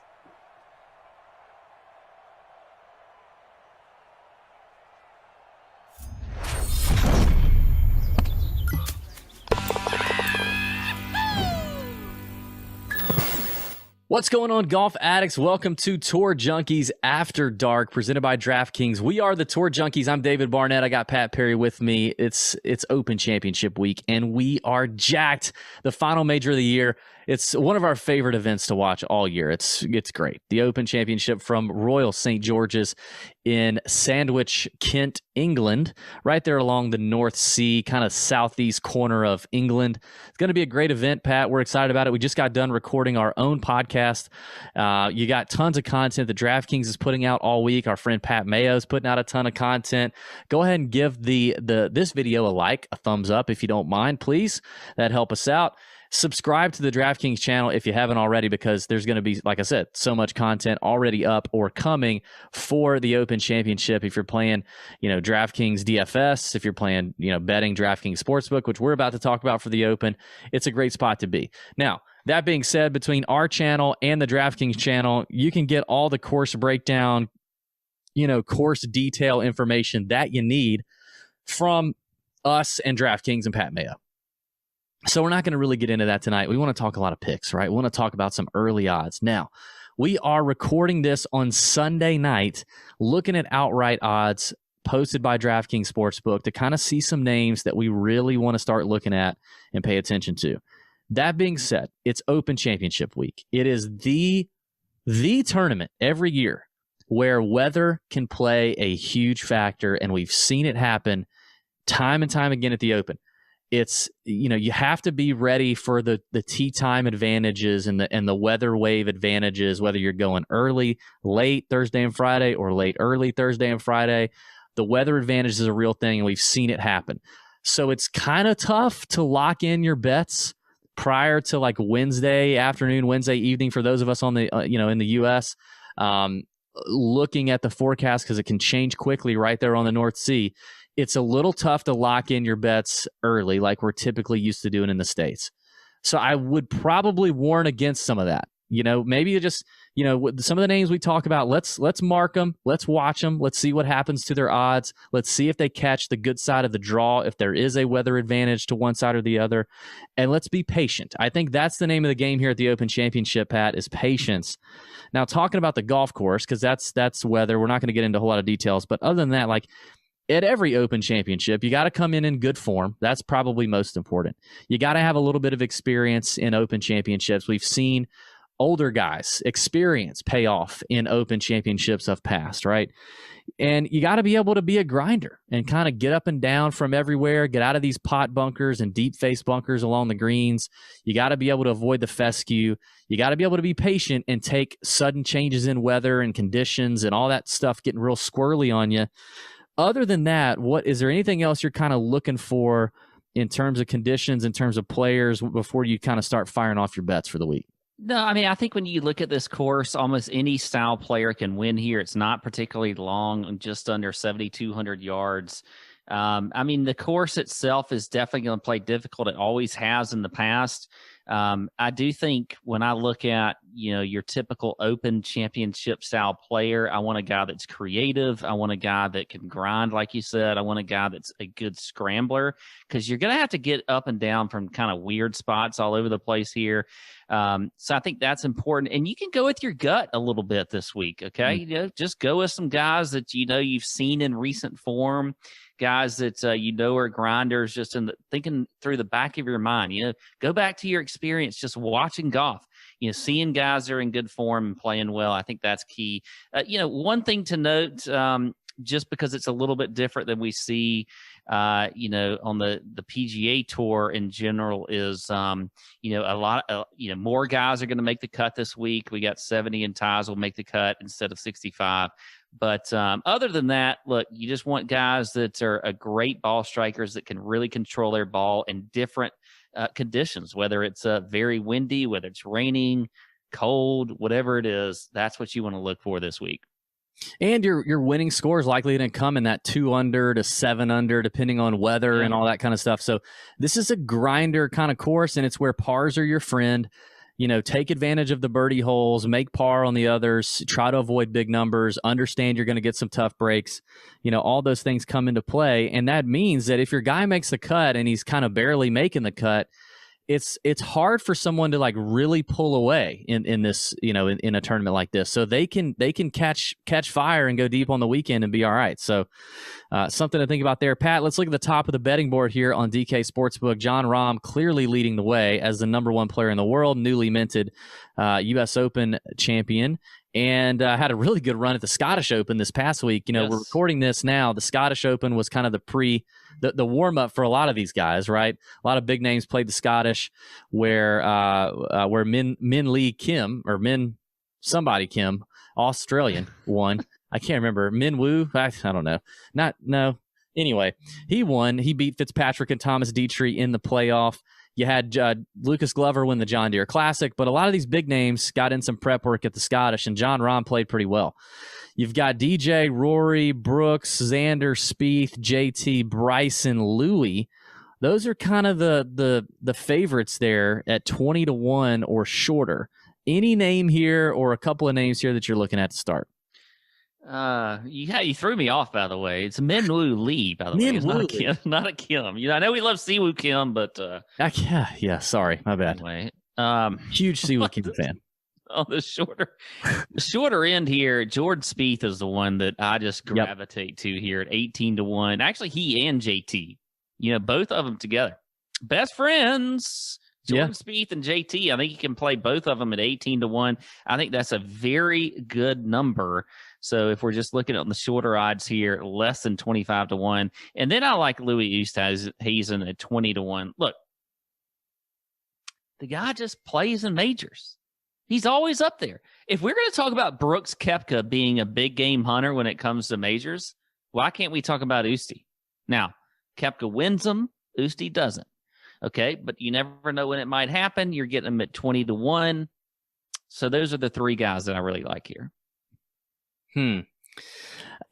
Speaker 12: What's going on, golf addicts? Welcome to Tour Junkies After Dark, presented by DraftKings. We are the Tour Junkies. I'm David Barnett. I got Pat Perry with me. It's Open Championship week, and we are jacked. The final major of the year. It's one of our favorite events to watch all year. It's great. The Open Championship from Royal St. George's in Sandwich, Kent, England, right there along the North Sea, kind of southeast corner of England. It's going to be a great event, Pat. We're excited about it. We just got done recording our own podcast. You got tons of content that DraftKings is putting out all week. Our friend Pat Mayo is putting out a ton of content. Go ahead and give this video a like, a thumbs up if you don't mind, please. That'd help us out. Subscribe to the DraftKings channel if you haven't already, because there's going to be, like I said, so much content already up or coming for the Open Championship. If you're playing, DraftKings DFS, if you're playing, betting DraftKings Sportsbook, which we're about to talk about for the Open, it's a great spot to be. Now, that being said, between our channel and the DraftKings channel, you can get all the course breakdown, course detail information that you need from us and DraftKings and Pat Mayo. So we're not going to really get into that tonight. We want to talk a lot of picks, right? We want to talk about some early odds. Now, we are recording this on Sunday night, looking at outright odds posted by DraftKings Sportsbook to kind of see some names that we really want to start looking at and pay attention to. That being said, it's Open Championship week. It is the tournament every year where weather can play a huge factor, and we've seen it happen time and time again at the Open. It's, you have to be ready for the tee time advantages and the weather wave advantages, whether you're going early, late Thursday and Friday, or late, early Thursday and Friday. The weather advantage is a real thing, and we've seen it happen. So it's kind of tough to lock in your bets prior to like Wednesday afternoon, Wednesday evening for those of us on the, in the U.S. Looking at the forecast, because it can change quickly right there on the North Sea. It's a little tough to lock in your bets early like we're typically used to doing in the States. So I would probably warn against some of that. Maybe you just, some of the names we talk about, let's mark them. Let's watch them. Let's see what happens to their odds. Let's see if they catch the good side of the draw, if there is a weather advantage to one side or the other. And let's be patient. I think that's the name of the game here at the Open Championship, Pat, is patience. Now, talking about the golf course, because that's weather. We're not going to get into a whole lot of details. But other than that, like, at every Open Championship, you got to come in good form. That's probably most important. You got to have a little bit of experience in Open Championships. We've seen older guys experience pay off in Open Championships of past, right? And you got to be able to be a grinder and kind of get up and down from everywhere, get out of these pot bunkers and deep face bunkers along the greens. You got to be able to avoid the fescue. You got to be able to be patient and take sudden changes in weather and conditions and all that stuff getting real squirrely on you. Other than that, is there anything else you're kind of looking for in terms of conditions, in terms of players, before you kind of start firing off your bets for the week?
Speaker 22: No, I mean, I think when you look at this course, almost any style player can win here. It's not particularly long, just under 7,200 yards. I mean, the course itself is definitely going to play difficult. It always has in the past. I do think when I look at, your typical Open Championship style player, I want a guy that's creative. I want a guy that can grind, like you said. I want a guy that's a good scrambler, because you're going to have to get up and down from kind of weird spots all over the place here. So I think that's important. And you can go with your gut a little bit this week, okay? Just go with some guys that you've seen in recent form, guys that are grinders, just thinking through the back of your mind. Go back to your experience just watching golf. Seeing guys that are in good form and playing well. I think that's key. One thing to note, just because it's a little bit different than we see, on the PGA Tour in general, is, a lot of, more guys are going to make the cut this week. We got 70 and ties will make the cut instead of 65. But other than that, look, you just want guys that are great ball strikers that can really control their ball in different conditions, whether it's very windy, whether it's raining, cold, whatever it is. That's what you want to look for this week.
Speaker 12: And your winning score is likely to come in that 2 under to 7 under, depending on weather and all that kind of stuff. So this is a grinder kind of course, and it's where pars are your friend. Take advantage of the birdie holes, make par on the others, try to avoid big numbers, understand you're going to get some tough breaks. All those things come into play. And that means that if your guy makes the cut and he's kind of barely making the cut, it's hard for someone to like really pull away in this, in a tournament like this. So they can catch fire and go deep on the weekend and be all right. So something to think about there. Pat, let's look at the top of the betting board here on DK Sportsbook. Jon Rahm clearly leading the way as the number one player in the world, newly minted U.S. Open champion, and had a really good run at the Scottish Open this past week. We're recording this now. The Scottish Open was kind of the warm-up for a lot of these guys, right? A lot of big names played the Scottish, where Min Lee Kim, or Kim, Australian, won. I can't remember. Min Woo? I don't know. Anyway, he won. He beat Fitzpatrick and Thomas Dietrich in the playoff. You had Lucas Glover win the John Deere Classic, but a lot of these big names got in some prep work at the Scottish, and Jon Rahm played pretty well. You've got DJ, Rory, Brooks, Xander, Spieth, JT, Bryson, Louis. Those are kind of the favorites there at 20-1 or shorter. Any name here or a couple of names here that you're looking at to start?
Speaker 22: You threw me off, by the way. It's Minwoo Lee, by the way. It's not a Kim. Not a Kim. I know we love Siwoo Kim, but
Speaker 12: yeah, sorry, my bad.
Speaker 22: Anyway,
Speaker 12: huge Siwoo Kim fan.
Speaker 22: On the shorter end here, Jordan Spieth is the one that I just gravitate to here at 18-1. Actually, he and JT, both of them together, best friends. Jordan Spieth and JT. I think you can play both of them at 18-1. I think that's a very good number. So if we're just looking at the shorter odds here, less than 25-1. And then I like Louis Oosthuizen at 20-1. Look, the guy just plays in majors. He's always up there. If we're going to talk about Brooks Koepka being a big game hunter when it comes to majors, why can't we talk about Usti? Now, Koepka wins them, Usti doesn't. Okay, but you never know when it might happen. You're getting them at 20-1. So those are the three guys that I really like here.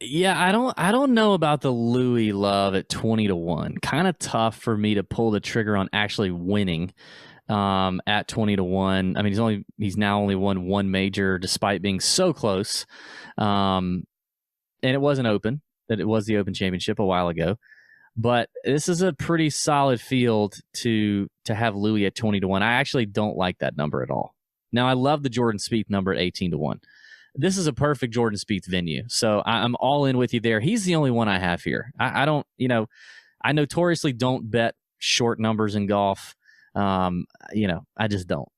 Speaker 12: Yeah, I don't know about the Louis love at 20-1. Kind of tough for me to pull the trigger on actually winning at 20-1. I mean, he's now only won one major despite being so close. And it wasn't open. It was the Open Championship a while ago. But this is a pretty solid field to have Louis at 20-1. I actually don't like that number at all. Now, I love the Jordan Spieth number at 18-1. This is a perfect Jordan Spieth venue. So I'm all in with you there. He's the only one I have here. I don't, I notoriously don't bet short numbers in golf. I just don't.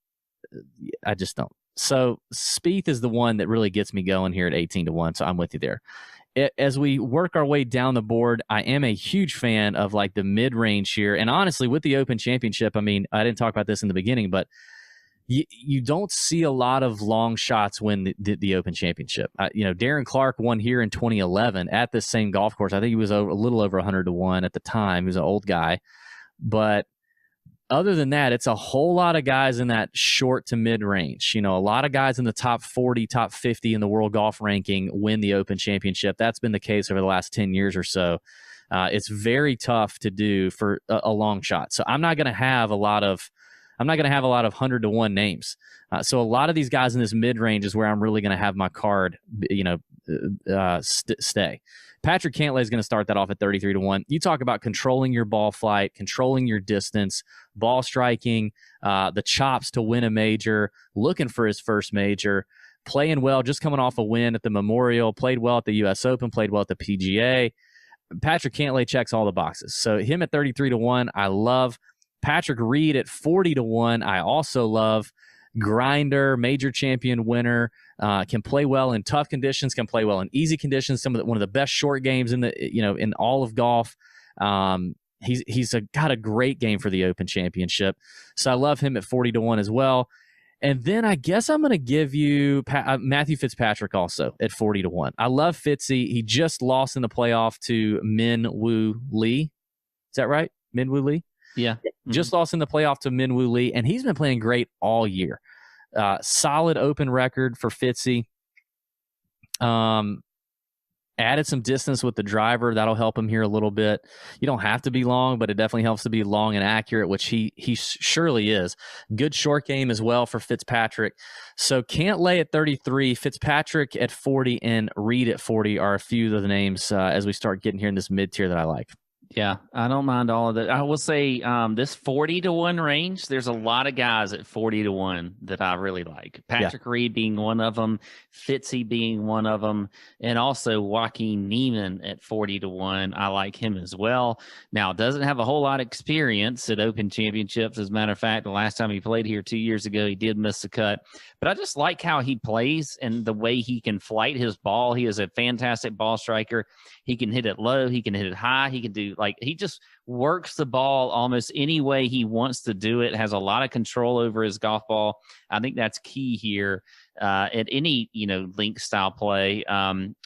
Speaker 12: So Spieth is the one that really gets me going here at 18-1. So I'm with you there. As we work our way down the board, I am a huge fan of like the mid-range here. And honestly, with the Open Championship, I mean, I didn't talk about this in the beginning, but you don't see a lot of long shots win the Open Championship. Darren Clark won here in 2011 at this same golf course. I think he was a little over 100-1 at the time. He was an old guy. But other than that, it's a whole lot of guys in that short to mid range. A lot of guys in the top 40, top 50 in the world golf ranking win the Open Championship. That's been the case over the last 10 years or so. It's very tough to do for a long shot. So I'm not going to have a lot of 100-1 names. So a lot of these guys in this mid range is where I'm really going to have my card, stay. Patrick Cantlay is going to start that off at 33-1. You talk about controlling your ball flight, controlling your distance, ball striking, the chops to win a major, looking for his first major, playing well, just coming off a win at the Memorial, played well at the U.S. Open, played well at the PGA. Patrick Cantlay checks all the boxes. So him at 33-1, I love. Patrick Reed at 40-1, I also love. Grinder, major champion winner, can play well in tough conditions, can play well in easy conditions. One of the best short games in all of golf. He's got a great game for the Open Championship, so I love him at 40-1 as well. And then I guess I'm going to give you Matthew Fitzpatrick also at 40-1. I love Fitzy. He just lost in the playoff to Min Woo Lee. Is that right? Min Woo Lee?
Speaker 22: Yeah.
Speaker 12: Just lost in the playoff to Min Woo Lee, and he's been playing great all year. Solid Open record for Fitzy. Added some distance with the driver. That'll help him here a little bit. You don't have to be long, but it definitely helps to be long and accurate, which he surely is. Good short game as well for Fitzpatrick. So Cantlay at 33, Fitzpatrick at 40, and Reed at 40 are a few of the names as we start getting here in this mid-tier that I like.
Speaker 22: Yeah, I don't mind all of that. I will say this 40-1 range, there's a lot of guys at 40-1 that I really like. Patrick Reed being one of them, Fitzy being one of them, and also Joaquin Neiman at 40-1. I like him as well. Now, doesn't have a whole lot of experience at Open Championships. As a matter of fact, the last time he played here 2 years ago, he did miss the cut. But I just like how he plays and the way he can flight his ball. He is a fantastic ball striker. He can hit it low. He can hit it high. He can do he just works the ball almost any way he wants to do it, has a lot of control over his golf ball. I think that's key here at any, link style play.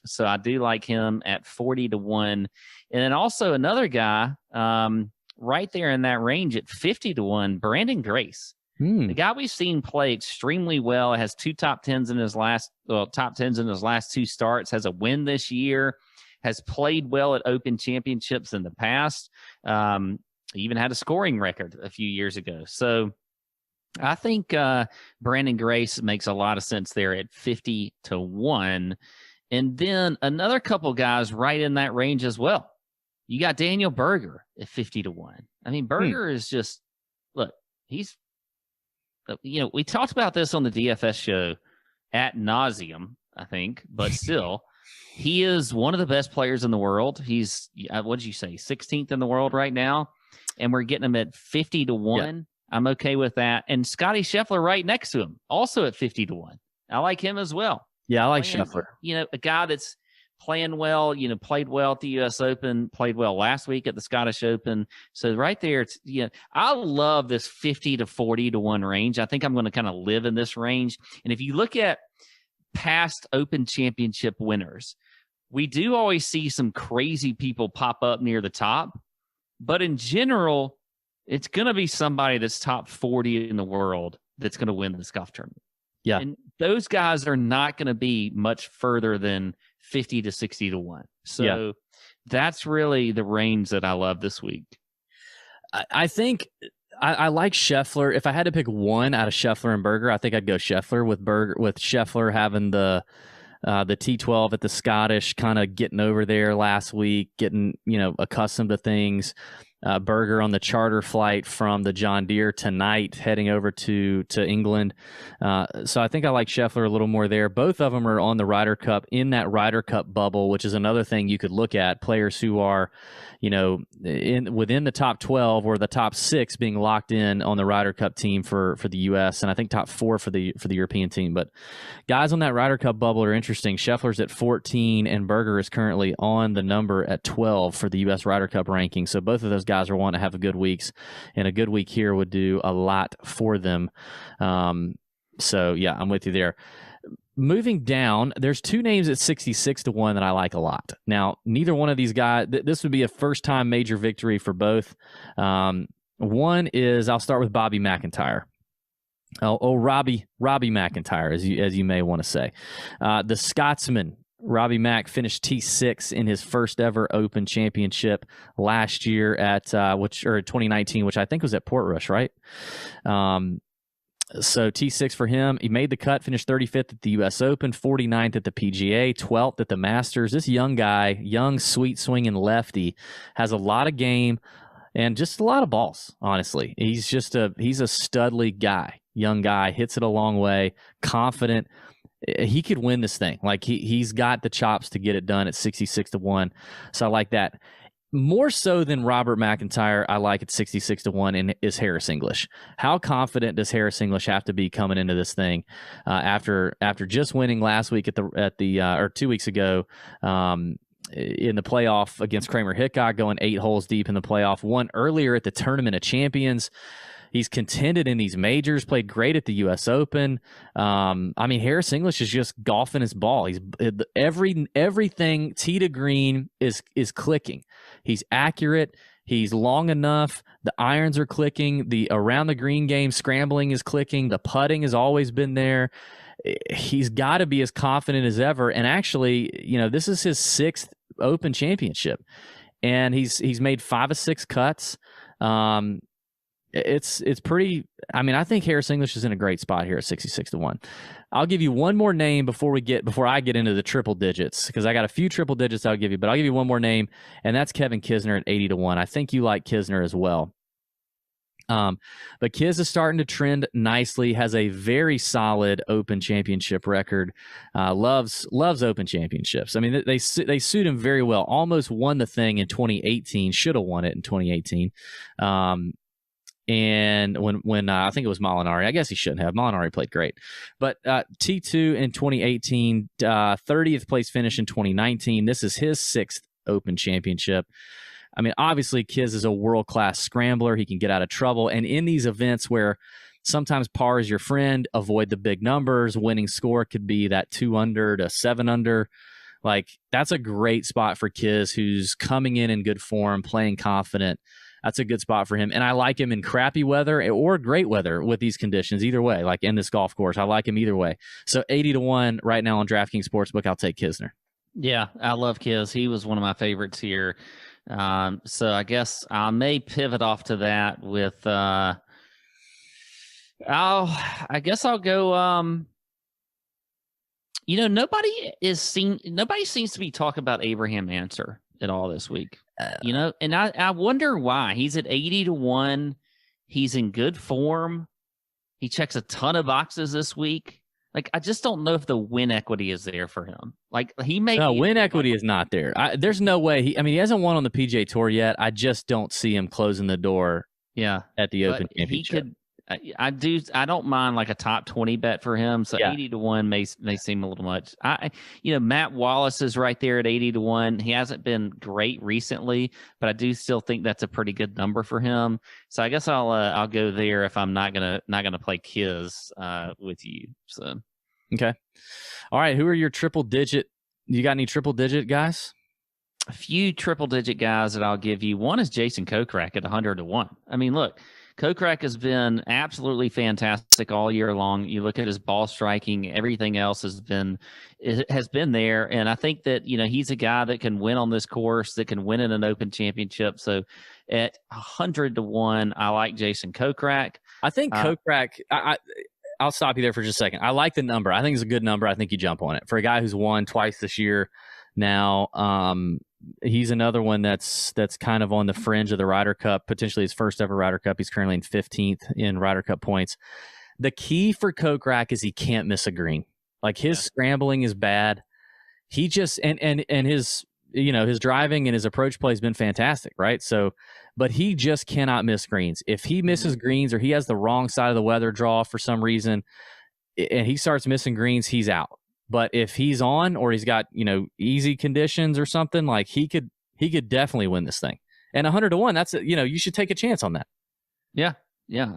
Speaker 22: So I do like him at 40-1. And then also another guy right there in that range at 50-1, Brandon Grace. The guy we've seen play extremely well, has two top tens in his last two starts, has a win this year, has played well at Open Championships in the past. Even had a scoring record a few years ago. So I think Brandon Grace makes a lot of sense there at 50-1. And then another couple guys right in that range as well. You got Daniel Berger at 50-1. I mean, Berger is just, look, he's, we talked about this on the DFS show ad nauseum, I think, but still, he is one of the best players in the world. He's, what did you say, 16th in the world right now? And we're getting him at 50-1. Yeah. I'm okay with that. And Scotty Scheffler right next to him, also at 50-1. I like him as well.
Speaker 12: Yeah, I like Scheffler.
Speaker 22: A guy that's playing well, played well at the U.S. Open, played well last week at the Scottish Open. So right there, it's I love this 50-40-1 range. I think I'm going to kind of live in this range. And if you look at past Open Championship winners, we do always see some crazy people pop up near the top. But in general, it's going to be somebody that's top 40 in the world that's going to win this golf tournament.
Speaker 12: Yeah.
Speaker 22: And those guys are not going to be much further than 50-60-1. So that's really the range that I love this week.
Speaker 12: I think I like Scheffler. If I had to pick one out of Scheffler and Berger, I think I'd go Scheffler with Scheffler having the T12 at the Scottish, kind of getting over there last week, getting, accustomed to things. Berger on the charter flight from the John Deere tonight, heading over to England. So I think I like Scheffler a little more there. Both of them are on the Ryder Cup, in that Ryder Cup bubble, which is another thing you could look at. Players who are, within the top 12 or the top 6 being locked in on the Ryder Cup team for the U.S. and I think top 4 for the European team. But guys on that Ryder Cup bubble are interesting. Scheffler's at 14 and Berger is currently on the number at 12 for the U.S. Ryder Cup ranking. So both of those guys are wanting to have a good weeks, and a good week here would do a lot for them. So yeah, I'm with you there. Moving down, there's two names at 66-1 that I like a lot. Now, neither one of these guys, this would be a first-time major victory for both. One is, I'll start with Bobby McIntyre. Robbie McIntyre, as you may want to say. The Scotsman, Robbie Mack, finished T6 in his first ever Open Championship last year at 2019, which I think was at Portrush, right? So T6 for him. He made the cut, finished 35th at the U.S. Open, 49th at the PGA, 12th at the Masters. This young guy, sweet swinging lefty, has a lot of game and just a lot of balls, honestly. He's a studly guy, young guy, hits it a long way, confident. He could win this thing. Like he's got the chops to get it done at 66-1. So I like that. More so than Robert McIntyre, I like at 66-1 and is Harris English. How confident does Harris English have to be coming into this thing after just winning last week or 2 weeks ago in the playoff against Kramer Hickok, going 8 holes deep in the playoff, won earlier at the Tournament of Champions. He's contended in these majors, played great at the U.S. Open. Harris English is just golfing his ball. He's everything tee to green is clicking. He's accurate. He's long enough. The irons are clicking. The around the green game scrambling is clicking. The putting has always been there. He's got to be as confident as ever. And actually, this is his 6th Open Championship, and he's made 5 of 6 cuts. It's pretty. I mean, I think Harris English is in a great spot here at 66-1. I'll give you one more name before I get into the triple digits, because I got a few triple digits I'll give you, but I'll give you one more name, and that's Kevin Kisner at 80-1. I think you like Kisner as well. But Kiz is starting to trend nicely, has a very solid Open Championship record, loves Open Championships. I mean, they suit him very well. Almost won the thing in 2018, should have won it in 2018. And when I think it was Molinari, I guess he shouldn't have. Molinari played great, but T2 in 2018, 30th place finish in 2019. This is his 6th Open Championship. I mean, obviously, Kiz is a world-class scrambler. He can get out of trouble. And in these events where sometimes par is your friend, avoid the big numbers. Winning score could be that 2 under to 7 under. Like, that's a great spot for Kiz, who's coming in good form, playing confident. That's a good spot for him. And I like him in crappy weather or great weather with these conditions. Either way, like in this golf course, I like him either way. So 80-1 right now on DraftKings Sportsbook, I'll take Kisner.
Speaker 22: Yeah, I love Kiz. He was one of my favorites here. So I guess I may pivot off to that with I guess I'll go nobody seems to be talking about Abraham Answer at all this week. And I wonder why. He's at 80-1. He's in good form. He checks a ton of boxes this week. Like, I just don't know if the win equity is there for him. Like, he may
Speaker 12: win equity is not there. There's no way. He hasn't won on the PGA Tour yet. I just don't see him closing the door.
Speaker 22: Yeah,
Speaker 12: at the Open Championship.
Speaker 22: I don't mind like a top 20 bet for him. So 80-1 may seem a little much. Matt Wallace is right there at 80-1. He hasn't been great recently, but I do still think that's a pretty good number for him. So I guess I'll go there if I'm not gonna play Kiz with you. So
Speaker 12: okay, all right. Who are your triple digit? You got any triple digit guys?
Speaker 22: A few triple digit guys that I'll give you. One is Jason Kokrak at 100-1. I mean, look. Kokrak has been absolutely fantastic all year long. You look at his ball striking, everything else has been there. And I think that, he's a guy that can win on this course, that can win in an Open Championship. So at 100-1, I like Jason Kokrak.
Speaker 12: I think Kokrak, I'll stop you there for just a second. I like the number. I think it's a good number. I think you jump on it. For a guy who's won twice this year now, he's another one that's kind of on the fringe of the Ryder Cup, potentially his first ever Ryder Cup. He's currently in 15th in Ryder Cup points. The key for Kokrak is he can't miss a green. Like, his scrambling is bad. He just and his his driving and his approach play has been fantastic, right? So, but he just cannot miss greens. If he misses greens or he has the wrong side of the weather draw for some reason, and he starts missing greens, he's out. But if he's on or he's got, easy conditions or something, like he could definitely win this thing. And 100-1, that's you should take a chance on that.
Speaker 22: Yeah,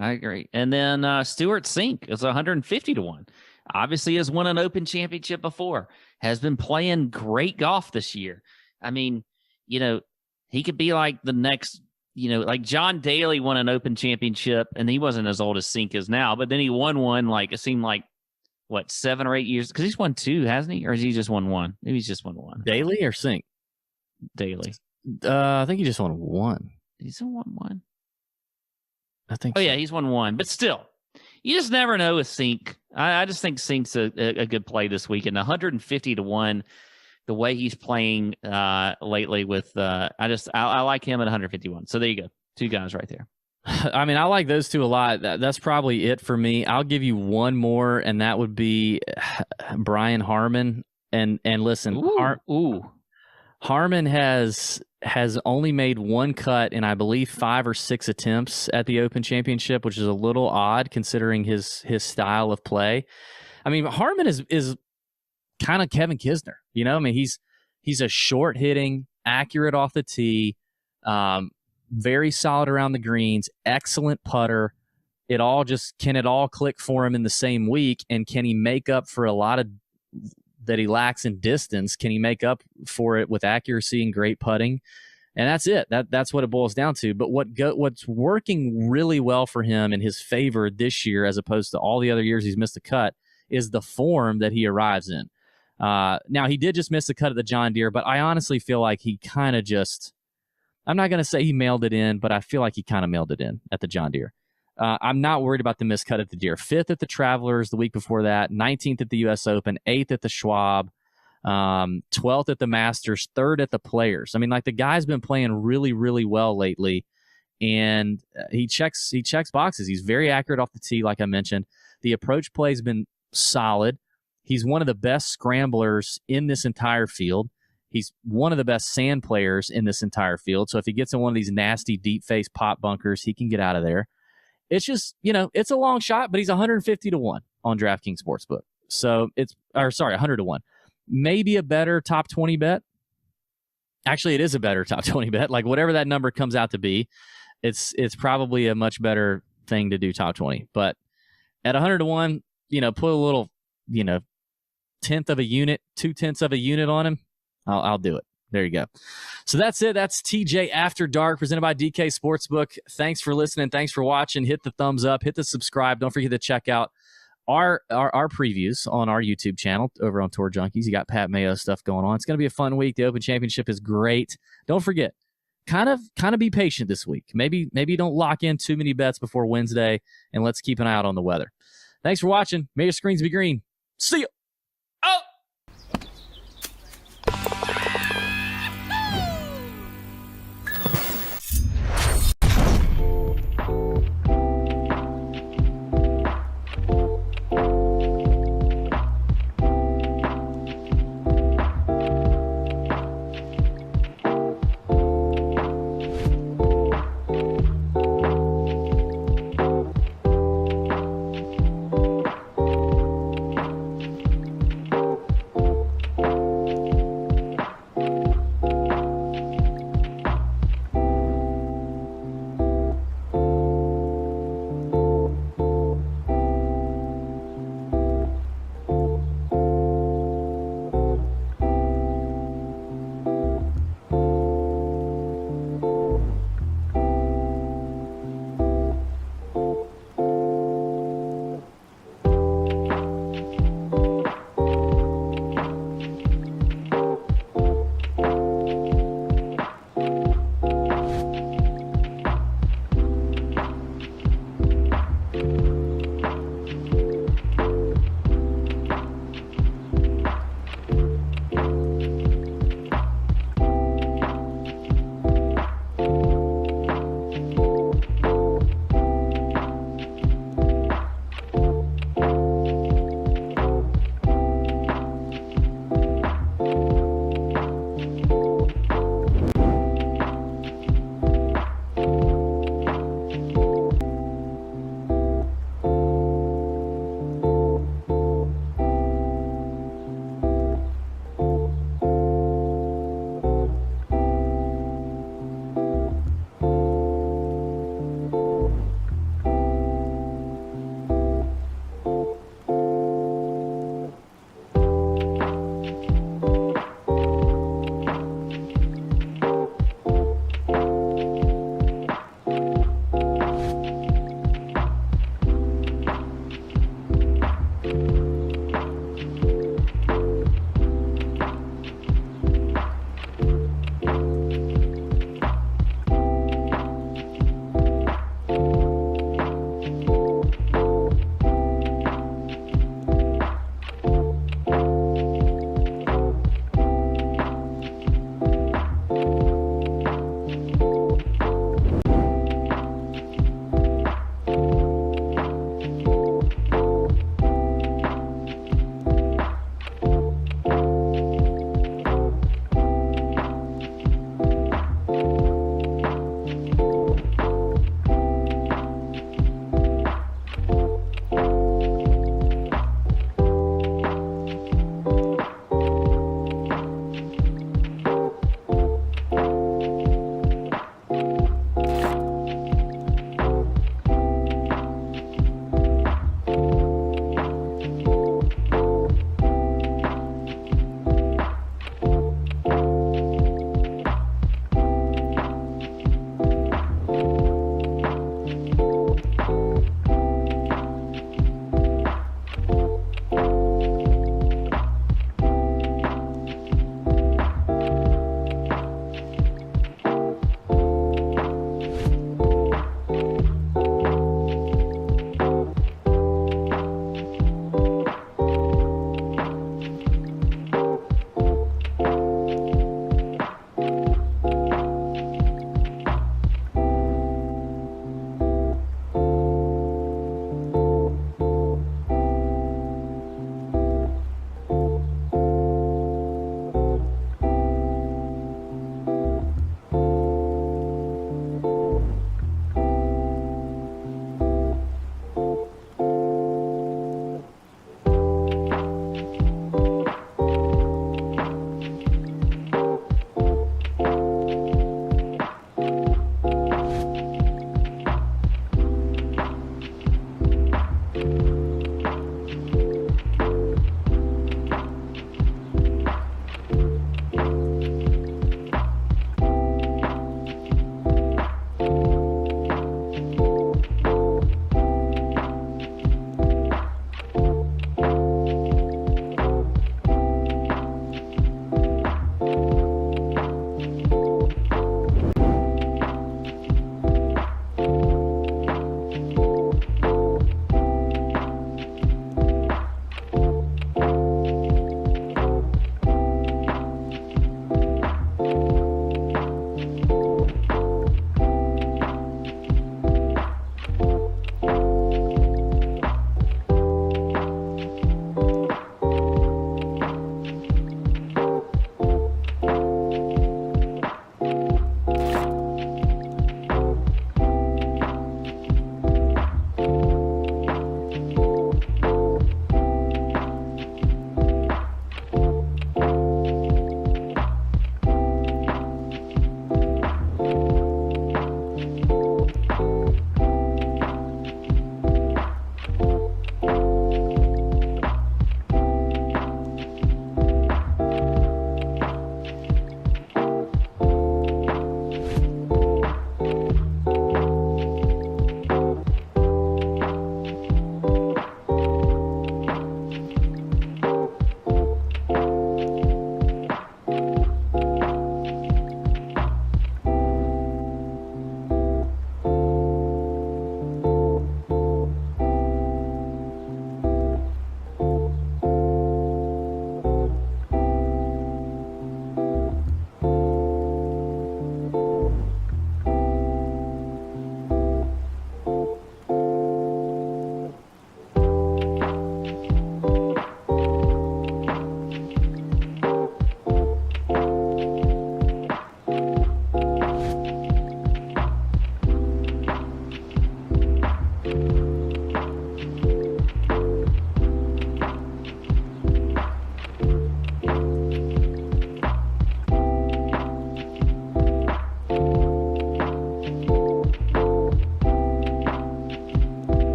Speaker 22: I agree. And then Stuart Sink is 150-1. Obviously has won an Open Championship before, has been playing great golf this year. I mean, he could be like the next, like John Daly won an Open Championship and he wasn't as old as Sink is now, but then he won one, like it seemed like, 7 or 8 years? Because he's won 2, hasn't he? Or has he just won 1? Maybe he's just won 1.
Speaker 12: Daly or Sink?
Speaker 22: Daly.
Speaker 12: I think he just won 1.
Speaker 22: He's won 1.
Speaker 12: I think.
Speaker 22: Oh, yeah, he's won 1. But still, you just never know with Sink. I just think Sink's a good play this week. And 150-1, the way he's playing lately with, I like him at 151. So there you go. 2 guys right there.
Speaker 12: I mean, I like those 2 a lot. That's probably it for me. I'll give you one more, and that would be Brian Harman. And listen, Harman has only made 1 cut in, I believe, 5 or 6 attempts at the Open Championship, which is a little odd considering his style of play. I mean, Harman is kind of Kevin Kisner. I mean, he's a short hitting, accurate off the tee. Very solid around the greens, excellent putter. Can it all click for him in the same week? And can he make up for a lot of that he lacks in distance? Can he make up for it with accuracy and great putting? And that's it. That's what it boils down to. But what's working really well for him in his favor this year, as opposed to all the other years he's missed a cut, is the form that he arrives in. Now, he did just miss the cut at the John Deere, but I honestly feel like he kind of I'm not going to say he mailed it in, but I feel like he kind of mailed it in at the John Deere. I'm not worried about the miscut at the Deer. 5th at the Travelers the week before that, 19th at the U.S. Open, 8th at the Schwab, 12th at the Masters, 3rd at the Players. I mean, like, the guy's been playing really, really well lately, and he checks boxes. He's very accurate off the tee, like I mentioned. The approach play has been solid. He's one of the best scramblers in this entire field. He's one of the best sand players in this entire field. So if he gets in one of these nasty deep face pop bunkers, he can get out of there. It's just, it's a long shot, but he's 150 to 1 on DraftKings Sportsbook. So 100 to 1. Maybe a better top 20 bet. Actually, it is a better top 20 bet. Like, whatever that number comes out to be, it's probably a much better thing to do top 20. But at 100 to 1, put a little, 10th of a unit, 0.2 of a unit on him. I'll do it. There you go. So that's it. That's TJ After Dark, presented by DK Sportsbook. Thanks for listening. Thanks for watching. Hit the thumbs up. Hit the subscribe. Don't forget to check out our previews on our YouTube channel over on Tour Junkies. You got Pat Mayo stuff going on. It's going to be a fun week. The Open Championship is great. Don't forget, kind of be patient this week. Maybe don't lock in too many bets before Wednesday, and let's keep an eye out on the weather. Thanks for watching. May your screens be green. See ya.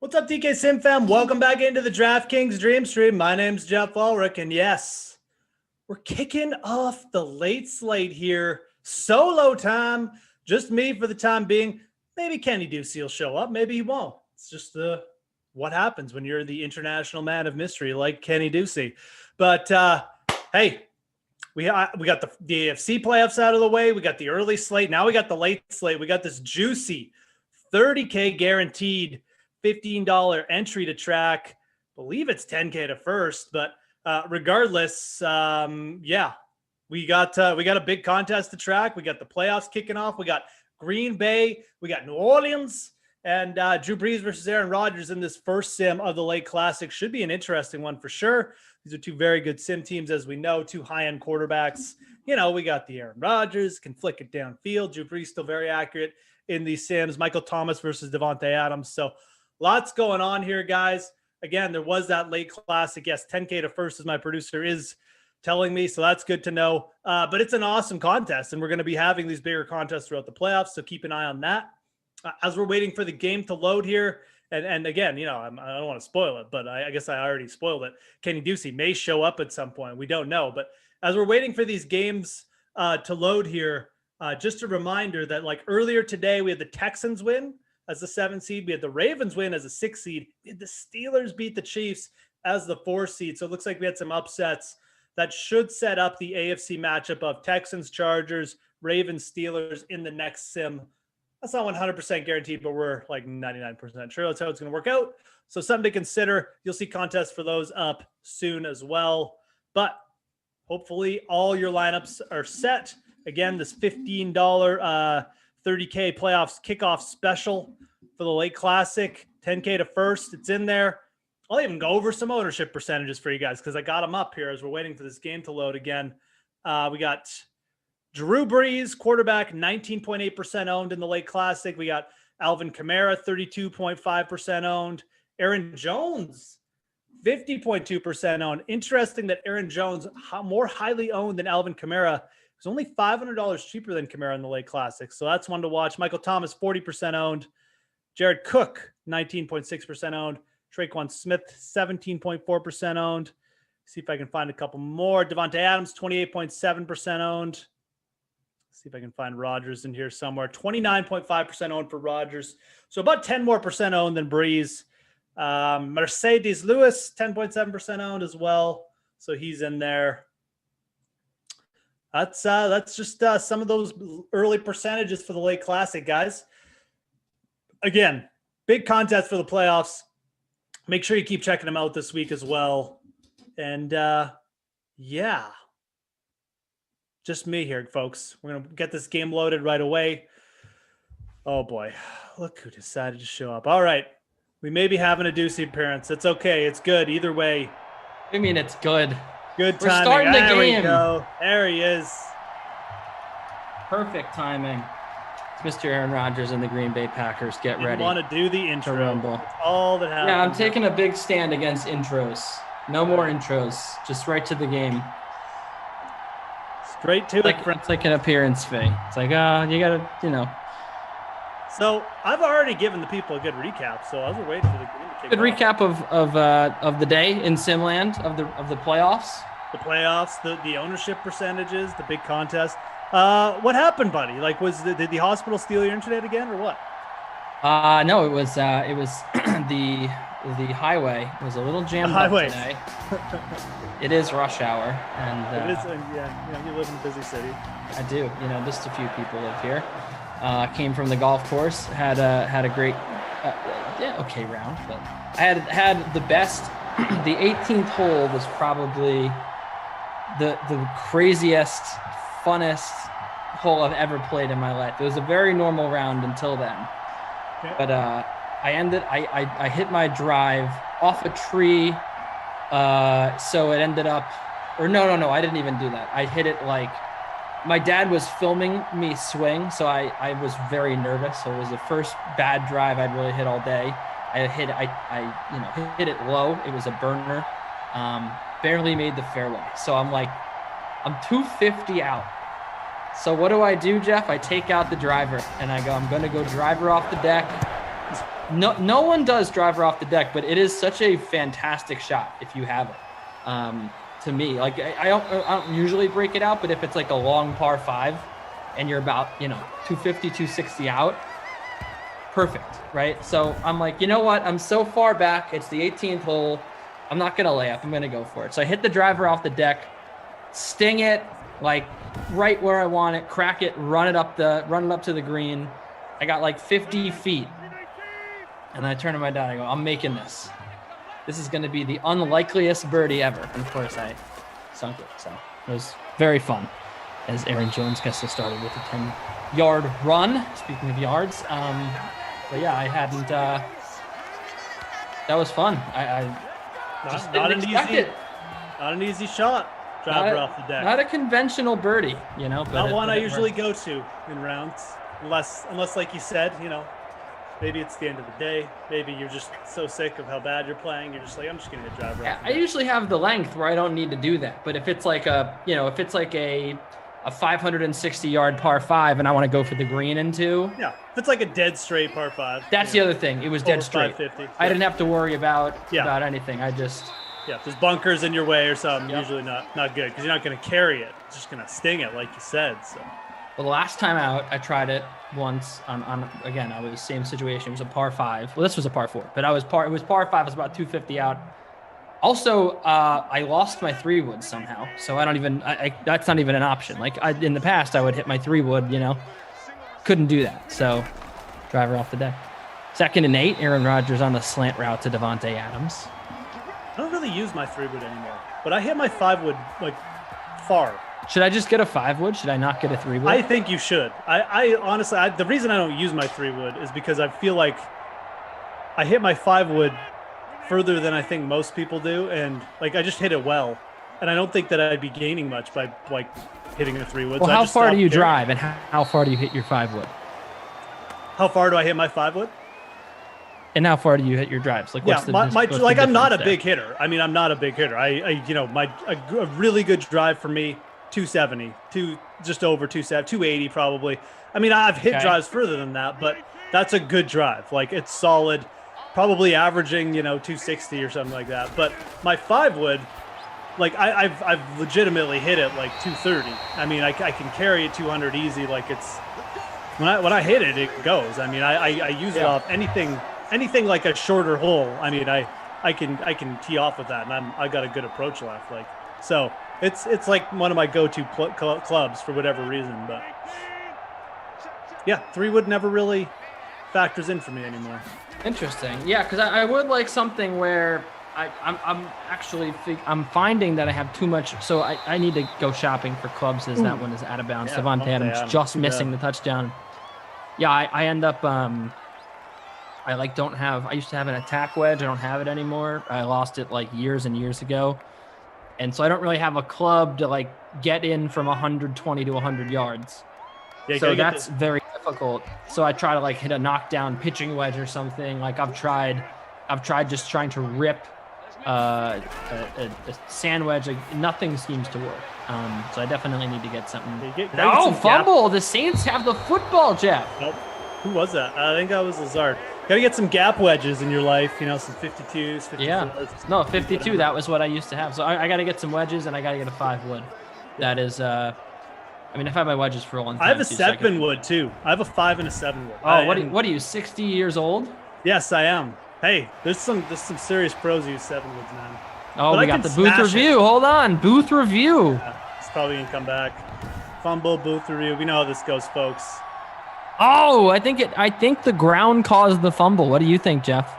Speaker 6: What's up, DK Sim fam? Welcome back into the DraftKings Dream Stream. My name's Jeff Ulrich, and yes, we're kicking off the late slate here. Solo time, just me for the time being. Maybe Kenny Ducey will show up. Maybe he won't. It's just what happens when you're the international man of mystery like Kenny Ducey. But hey, we got the AFC playoffs out of the way. We got the early slate. Now we got the late slate. We got this juicy $30K guaranteed $15 entry to track. I believe it's $10K to first, but regardless, yeah, we got a big contest to track. We got the playoffs kicking off. We got Green Bay. We got New Orleans, and Drew Brees versus Aaron Rodgers in this first sim of the Lake Classic. Should be an interesting one for sure. These are two very good sim teams, as we know, two high-end quarterbacks. You know, we got the Aaron Rodgers, can flick it downfield. Drew Brees still very accurate in these sims. Michael Thomas versus Devontae Adams. So lots going on here, guys. Again, there was that Lake Classic. Yes, 10K to first, as my producer is telling me, so that's good to know. But it's an awesome contest, and we're going to be having these bigger contests throughout the playoffs, so keep an eye on that. As we're waiting for the game to load here, and again, you know, I don't want to spoil it, but I guess I already spoiled it. Kenny Ducey may show up at some point. We don't know. But as we're waiting for these games to load here, just a reminder that, like, earlier today, we had the Texans win as the 7th seed. We had the Ravens win as a 6th seed. We had the Steelers beat the Chiefs as the 4th seed. So it looks like we had some upsets that should set up the AFC matchup of Texans, Chargers, Ravens, Steelers in the next sim. That's not 100% guaranteed, but we're like 99% sure that's how it's going to work out. So something to consider. You'll see contests for those up soon as well. But hopefully all your lineups are set. Again, this $15 30K playoffs kickoff special for the Lake Classic, 10K to first. It's in there. I'll even go over some ownership percentages for you guys because I got them up here as we're waiting for this game to load again. We got Drew Brees, quarterback, 19.8% owned in the Lake Classic. We got Alvin Kamara, 32.5% owned. Aaron Jones, 50.2% owned. Interesting that Aaron Jones, more highly owned than Alvin Kamara. It's only $500 cheaper than Kamara in the Lake Classic. So that's one to watch. Michael Thomas, 40% owned. Jared Cook, 19.6% owned. Traquan Smith, 17.4% owned. See if I can find a couple more. Devontae Adams, 28.7% owned. See if I can find Rodgers in here somewhere. 29.5% owned for Rodgers. So about 10% more owned than Breeze. Mercedes Lewis, 10.7% owned as well. So he's in there. That's just some of those early percentages for the Lake Classic, guys. Again, big contest for the playoffs. Make sure you keep checking them out this week as well. And yeah, just me here, folks. We're going to get this game loaded right away. Oh boy, look who decided to show up. All right, we may be having a Ducey appearance. It's okay. It's good either way.
Speaker 3: I mean, it's good.
Speaker 6: Good timing.
Speaker 3: We're starting the
Speaker 6: there
Speaker 3: game.
Speaker 6: We go. There he is.
Speaker 3: Perfect timing. It's Mr. Aaron Rodgers and the Green Bay Packers. Get
Speaker 6: Didn't
Speaker 3: ready.
Speaker 6: want to do the intro.
Speaker 3: Rumble.
Speaker 6: That's all that happens.
Speaker 3: Yeah, I'm taking a big stand against intros. No more intros. Just right to the game.
Speaker 6: Straight to it.
Speaker 3: It's like an appearance fee. It's like, you gotta, you know.
Speaker 6: So I've already given the people a good recap. So as we're waiting for the game to kick
Speaker 3: Good
Speaker 6: off.
Speaker 3: recap of the day in Simland of the playoffs.
Speaker 6: The playoffs, the ownership percentages, the big contest. What happened, buddy? Like, did the hospital steal your internet again, or what?
Speaker 3: No, it was the highway. It was a little jammed up today. It is rush hour, and
Speaker 6: it is. Yeah, you live in a busy city.
Speaker 3: I do. You know, just a few people live here. Came from the golf course. Had a great, okay round, but I had the best. The 18th hole was probably the craziest, funnest hole I've ever played in my life. It was a very normal round until then. Okay. But I hit my drive off a tree. So it ended up, or no, I didn't even do that. I hit it like, my dad was filming me swing, so I was very nervous. So it was the first bad drive I'd really hit all day. I hit it low. It was a burner. Barely made the fairway. So I'm 250 out. So what do I do, Jeff? I take out the driver and I go, I'm going to go driver off the deck. no one does driver off the deck, but it is such a fantastic shot if you have it. To me, like I don't usually break it out, but if it's like a long par 5 and you're about 250, 260 out, perfect, right? So I'm like, you know what? I'm so far back. It's the 18th hole. I'm not gonna lay up. I'm gonna go for it. So I hit the driver off the deck, sting it like right where I want it, crack it, run it up to the green. I got like 50 feet, and I turn to my dad. I go, I'm making this. This is going to be the unlikeliest birdie ever. And of course, I sunk it. So it was very fun as Aaron Jones gets us started with a 10-yard run. Speaking of yards. But yeah, I hadn't. That was fun. I just didn't expect it.
Speaker 6: Not an easy shot. Driver off the deck.
Speaker 3: Not a conventional birdie, But
Speaker 6: not one I usually go to in rounds. Unless like you said, maybe it's the end of the day. Maybe you're just so sick of how bad you're playing. You're just like, I'm just going to hit driver.
Speaker 3: Yeah, I usually have the length where I don't need to do that. But if it's like a 560-yard par 5 and I want to go for the green in 2.
Speaker 6: Yeah, if it's like a dead straight par 5.
Speaker 3: That's the other thing. It was dead straight.
Speaker 6: 550.
Speaker 3: I didn't have to worry about anything. I just.
Speaker 6: Yeah, if there's bunkers in your way or something, usually not good because you're not going to carry it. It's just going to sting it, like you said. So.
Speaker 3: Well, the last time out, I tried it once again, I was same situation. It was a par 5. Well, this was a par 4, but it was par 5. I was about 250 out. Also, I lost my 3-wood somehow. So I don't even, that's not even an option. Like in the past, I would hit my 3-wood, couldn't do that. So driver off the deck. 2nd and 8, Aaron Rodgers on the slant route to Devontae Adams.
Speaker 6: I don't really use my 3-wood anymore, but I hit my 5-wood like far.
Speaker 3: Should I just get a 5-wood? Should I not get a 3-wood?
Speaker 6: I think you should. I honestly, the reason I don't use my 3-wood is because I feel like I hit my 5-wood further than I think most people do, and like I just hit it well, and I don't think that I'd be gaining much by like hitting a 3-wood.
Speaker 3: Well, how far do you drive, and how far do you hit your 5-wood?
Speaker 6: How far do I hit my 5-wood?
Speaker 3: And how far do you hit your drives? Like, what's
Speaker 6: I'm not a big hitter. I mean, I'm not a big hitter. A really good drive for me, 270, just over 270, 280 probably. I mean, I've hit drives further than that, but that's a good drive. Like it's solid, probably averaging 260 or something like that. But my 5-wood, like I've legitimately hit it like 230. I mean, I can carry it 200 easy. Like it's when I hit it, it goes. I mean, I use it off anything like a shorter hole. I mean, I can tee off with that, and I got a good approach left. Like so, it's like one of my go-to clubs for whatever reason. But yeah, 3-wood never really factors in for me anymore.
Speaker 3: Interesting. Yeah, because I would like something where I'm finding that I have too much. So I need to go shopping for clubs as that one is out of bounds.
Speaker 6: Yeah,
Speaker 3: Devontae Adams just missing the touchdown. Yeah, I end up. I used to have an attack wedge. I don't have it anymore. I lost it like years and years ago. And so I don't really have a club to like get in from 120 to 100 yards. Yeah, so that's very difficult. So I try to like hit a knockdown pitching wedge or something. Like I've tried just trying to rip a sand wedge. Like, nothing seems to work. So I definitely need to get something. Fumble. The Saints have the football, Jeff.
Speaker 6: Nope. Who was that? I think that was Lazard. Got to get some gap wedges in your life, some 52s, 54s.
Speaker 3: Yeah. No, 52. That was what I used to have. So I got to get some wedges, and I got to get a 5-wood. That is, I've had my wedges for a long time.
Speaker 6: I have a 7-wood too. I have a 5 and a 7-wood.
Speaker 3: Oh, what are you, 60 years old?
Speaker 6: Yes, I am. Hey, there's some serious pros who use 7-woods, man.
Speaker 3: Oh, we got the booth review. Hold on, booth review.
Speaker 6: Yeah, it's probably gonna come back. Fumble, booth review. We know how this goes, folks.
Speaker 3: Oh, I think the ground caused the fumble. What do you think, Jeff?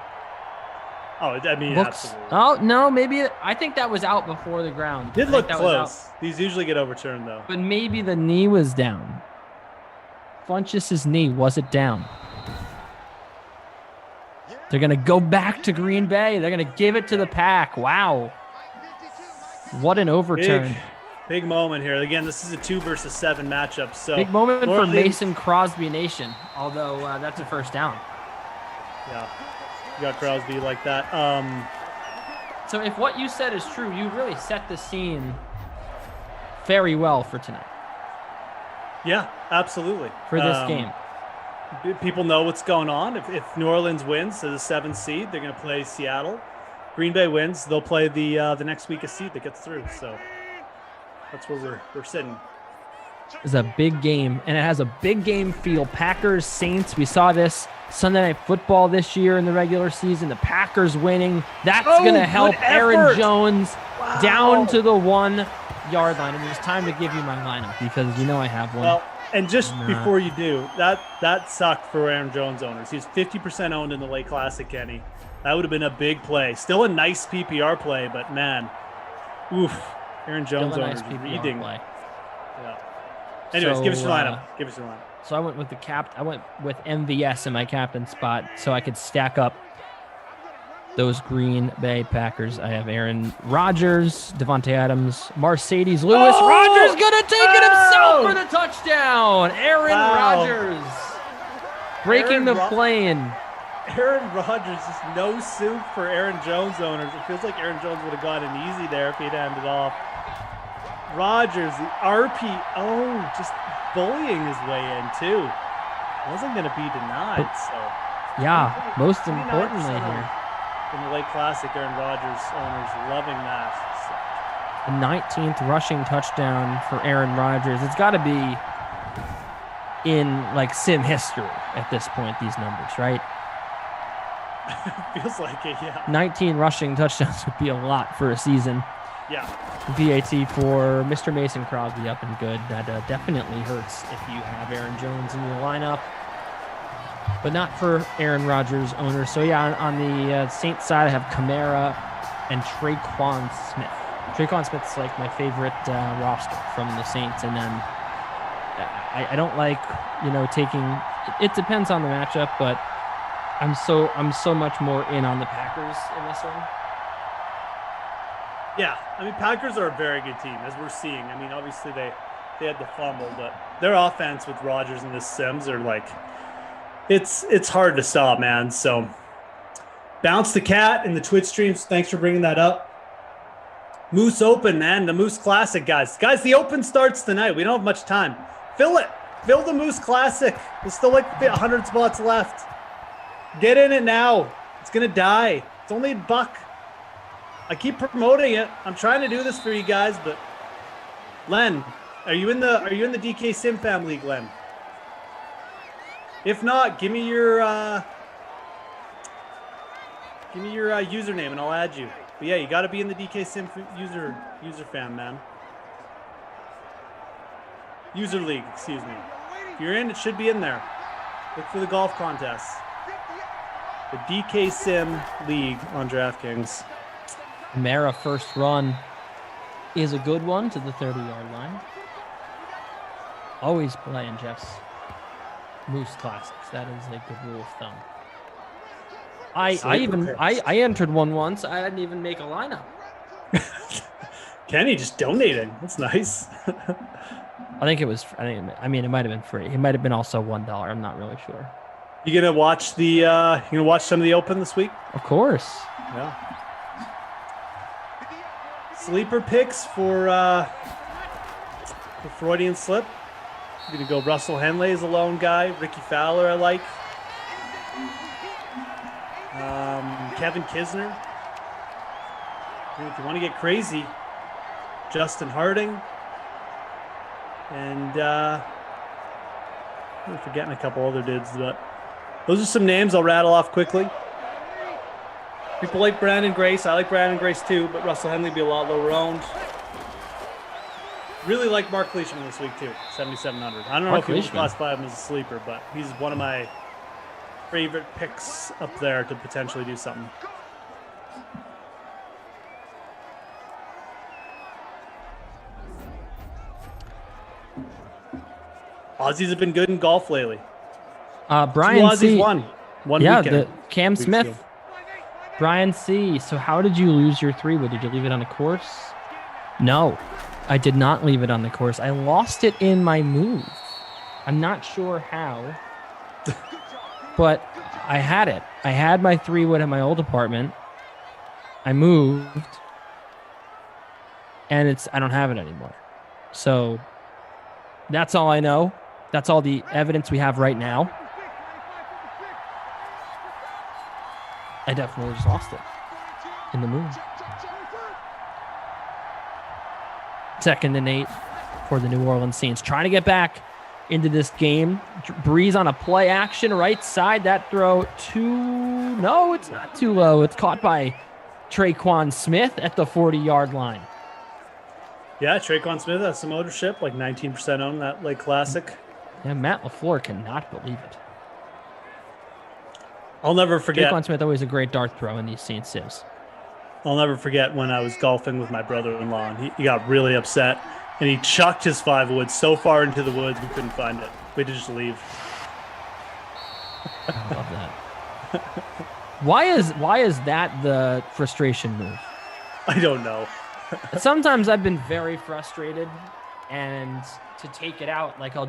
Speaker 6: Oh, I mean, absolutely.
Speaker 3: Oh, no, maybe I think that was out before the ground.
Speaker 6: Did look close. These usually get overturned, though.
Speaker 3: But maybe the knee was down. Funchess' knee, was it down? They're going to go back to Green Bay. They're going to give it to the Pack. Wow. What an overturn.
Speaker 6: Big moment here. Again, this is a 2 versus 7 matchup. So
Speaker 3: big moment for Mason Crosby Nation, although that's a first down.
Speaker 6: Yeah, you got Crosby like that.
Speaker 3: So if what you said is true, you really set the scene very well for tonight.
Speaker 6: Yeah, absolutely.
Speaker 3: For this game.
Speaker 6: people know what's going on. If New Orleans wins as a 7th seed, they're going to play Seattle. Green Bay wins, they'll play the next weakest seed that gets through. So that's where we're sitting.
Speaker 5: It's a big game, and it has a big game feel. Packers, Saints, we saw this Sunday Night Football this year in the regular season. The Packers winning. That's going to help Aaron Jones down to the 1-yard line. And it's time to give you my lineup because you know I have one.
Speaker 6: Well, and just before you do, that sucked for Aaron Jones owners. He's 50% owned in the Lake Classic, Kenny. That would have been a big play. Still a nice PPR play, but man, oof. Aaron Jones owners reading.
Speaker 5: Play.
Speaker 6: Yeah. Anyways, give us your lineup.
Speaker 5: So I went with I went with MVS in my captain spot so I could stack up those Green Bay Packers. I have Aaron Rodgers, Devontae Adams, Mercedes Lewis. Rodgers gonna take it himself for the touchdown. Aaron Rodgers breaking the plane.
Speaker 6: Aaron Rodgers is no soup for Aaron Jones owners. It feels like Aaron Jones would have gotten easy there if he'd handed off. Rodgers, the RPO, just bullying his way in too. Wasn't going to be denied. So
Speaker 5: yeah, most importantly here.
Speaker 6: In the Lake Classic, Aaron Rodgers owners loving that.
Speaker 5: The 19th rushing touchdown for Aaron Rodgers. It's got to be in like sim history at this point, these numbers, right?
Speaker 6: Feels like it, yeah.
Speaker 5: 19 rushing touchdowns would be a lot for a season.
Speaker 6: Yeah.
Speaker 5: VAT for Mr. Mason Crosby up and good. That definitely hurts if you have Aaron Jones in your lineup, but not for Aaron Rodgers owners. So yeah, on the Saints side, I have Kamara and Traquan Smith. Traquan Smith's like my favorite roster from the Saints, and then I don't like taking. It depends on the matchup, but I'm so much more in on the Packers in this one.
Speaker 6: Yeah, I mean, Packers are a very good team, as we're seeing. I mean, obviously they had the fumble, but their offense with Rodgers and the Sims are like, it's hard to stop, man. So, Bounce the Cat in the Twitch streams. Thanks for bringing that up. Moose Open, man, the Moose Classic, guys. Guys, the Open starts tonight. We don't have much time. Fill it. Fill the Moose Classic. There's still like 100 spots left. Get in it now. It's gonna die. It's only $1. I keep promoting it. I'm trying to do this for you guys, but Len, are you in the DK Sim Fam League, Len? If not, give me your username and I'll add you. But yeah, you got to be in the DK Sim user fam, man. User league, excuse me. If you're in, it should be in there. Look for the golf contest. The DK Sim League on DraftKings.
Speaker 5: Kamara first run is a good one to the 30-yard line. Always playing Jeff's Moose Classics. That is a good rule of thumb. I entered one once. I didn't even make a lineup.
Speaker 6: Kenny just donating. That's nice.
Speaker 5: I think it might have been free. It might have been also $1. I'm not really sure.
Speaker 6: You gonna watch some of the Open this week?
Speaker 5: Of course.
Speaker 6: Yeah. Sleeper picks for Freudian slip. I'm gonna go Russell Henley as a lone guy. Ricky Fowler I like. Kevin Kisner. If you want to get crazy, Justin Harding. And I'm forgetting a couple other dudes, but those are some names I'll rattle off quickly. People like Brandon Grace. I like Brandon Grace too, but Russell Henley be a lot lower owned. Really like Mark Leishman this week too, 7,700. I don't know if you would classify him as a sleeper, but he's one of my favorite picks up there to potentially do something. Aussies have been good in golf lately.
Speaker 5: Brian C.
Speaker 6: One
Speaker 5: yeah,
Speaker 6: weekend.
Speaker 5: the Cam Smith. Brian C. So how did you lose your 3-wood? Did you leave it on the course? No, I did not leave it on the course. I lost it in my move. I'm not sure how, but I had it. I had my 3-wood at my old apartment. I moved, and I don't have it anymore. So that's all I know. That's all the evidence we have right now. I definitely just lost it in the moon. 2nd and 8 for the New Orleans Saints. Trying to get back into this game. Breeze on a play action right side. That throw no, it's not too low. It's caught by Traquan Smith at the 40-yard line.
Speaker 6: Yeah, Traquan Smith has some ownership, like 19% owned that Lake Classic.
Speaker 5: Yeah, Matt LaFleur cannot believe it.
Speaker 6: I'll never forget.
Speaker 5: Traquan Smith always a great dart throw in these Saints sieves.
Speaker 6: I'll never forget when I was golfing with my brother-in-law, and he got really upset, and he chucked his 5-wood so far into the woods we couldn't find it. We had to just leave.
Speaker 5: I love that. Why is that the frustration move?
Speaker 6: I don't know.
Speaker 5: Sometimes I've been very frustrated, and to take it out, like I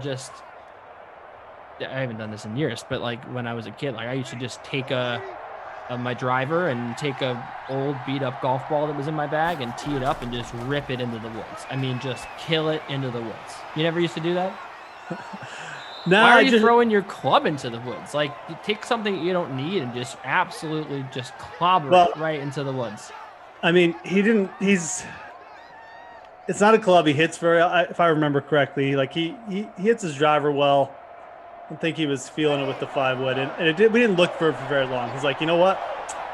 Speaker 5: haven't done this in years, but like when I was a kid, like I used to just take my driver and take a old beat up golf ball that was in my bag and tee it up and just rip it into the woods. I mean, just kill it into the woods. You never used to do that?
Speaker 6: No,
Speaker 5: Why are you throwing your club into the woods? Like, you take something you don't need and just absolutely just clobber it right into the woods.
Speaker 6: I mean, it's not a club he hits very, if I remember correctly. Like he hits his driver well. I don't think he was feeling it with the 5-wood, and we didn't look for it for very long. He's like, you know what?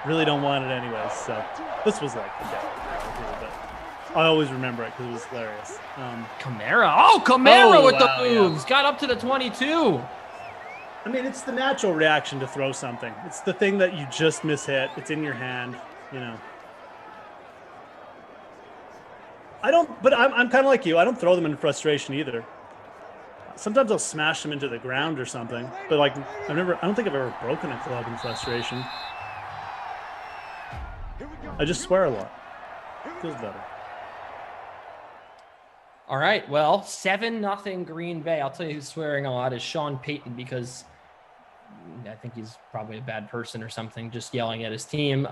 Speaker 6: Really don't want it anyways. So this was like the day. But I always remember it because it was hilarious.
Speaker 5: Kamara with the moves. Got up to the 22.
Speaker 6: I mean, it's the natural reaction to throw something. It's the thing that you just mishit. It's in your hand, you know. I'm kind of like you. I don't throw them in frustration either. Sometimes I'll smash them into the ground or something, but like I don't think I've ever broken a club in frustration. I just swear a lot. Feels better.
Speaker 5: All right, well, 7-0 Green Bay. I'll tell you who's swearing a lot is Sean Payton, because I think he's probably a bad person or something, just yelling at his team.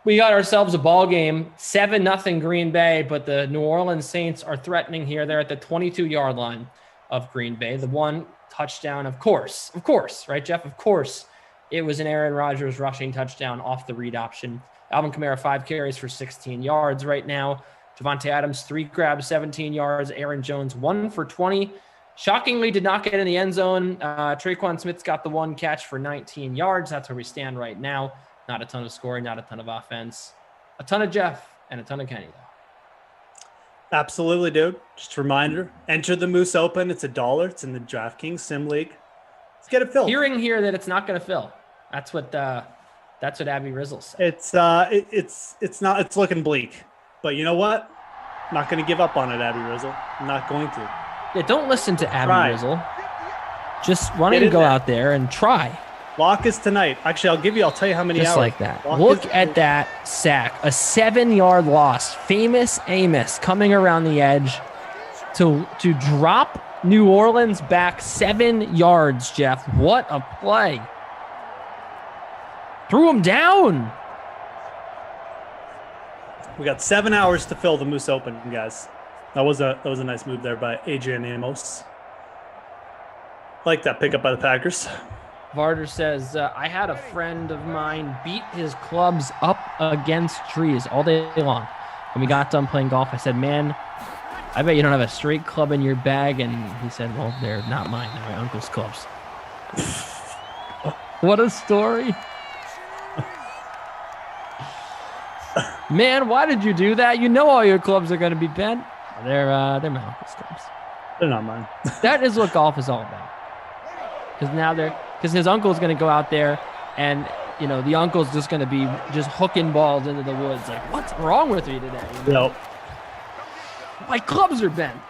Speaker 5: We got ourselves a ball game, 7-0 Green Bay, but the New Orleans Saints are threatening here. They're at the 22-yard line of Green Bay. The one touchdown, of course, right, Jeff? Of course, it was an Aaron Rodgers rushing touchdown off the read option. Alvin Kamara, 5 carries for 16 yards right now. Devontae Adams, 3 grabs, 17 yards. Aaron Jones, 1 for 20. Shockingly, did not get in the end zone. Traquan Smith's got the 1 catch for 19 yards. That's where we stand right now. Not a ton of scoring, not a ton of offense. A ton of Jeff and a ton of Kenny, though.
Speaker 6: Absolutely, dude. Just a reminder, enter the Moose Open. It's $1. It's in the DraftKings Sim League. Let's get it filled.
Speaker 5: Hearing here that it's not going to fill. That's what Abby Rizzle said.
Speaker 6: It's not. It's looking bleak. But you know what? I'm not going to give up on it, Abby Rizzle. I'm not going to.
Speaker 5: Yeah, don't listen to Abby Rizzle. Just why don't you go out there and try.
Speaker 6: Lock is tonight. Actually, I'll tell you how many
Speaker 5: Just
Speaker 6: hours.
Speaker 5: Like that.
Speaker 6: Lock
Speaker 5: Look at that sack. A 7-yard loss. Famous Amos coming around the edge to drop New Orleans back 7 yards, Jeff. What a play. Threw him down.
Speaker 6: We got 7 hours to fill the Moose Open, guys. That was a nice move there by Adrian Amos. Like that pickup by the Packers.
Speaker 5: Varder says, I had a friend of mine beat his clubs up against trees all day long. When we got done playing golf, I said, man, I bet you don't have a straight club in your bag. And he said, well, they're not mine. They're my uncle's clubs. What a story. Man, why did you do that? You know all your clubs are going to be bent. They're my uncle's clubs.
Speaker 6: They're not mine.
Speaker 5: That is what golf is all about. Because his uncle's going to go out there and, you know, the uncle's just going to be just hooking balls into the woods. Like, what's wrong with me today? You know?
Speaker 6: Nope.
Speaker 5: My clubs are bent.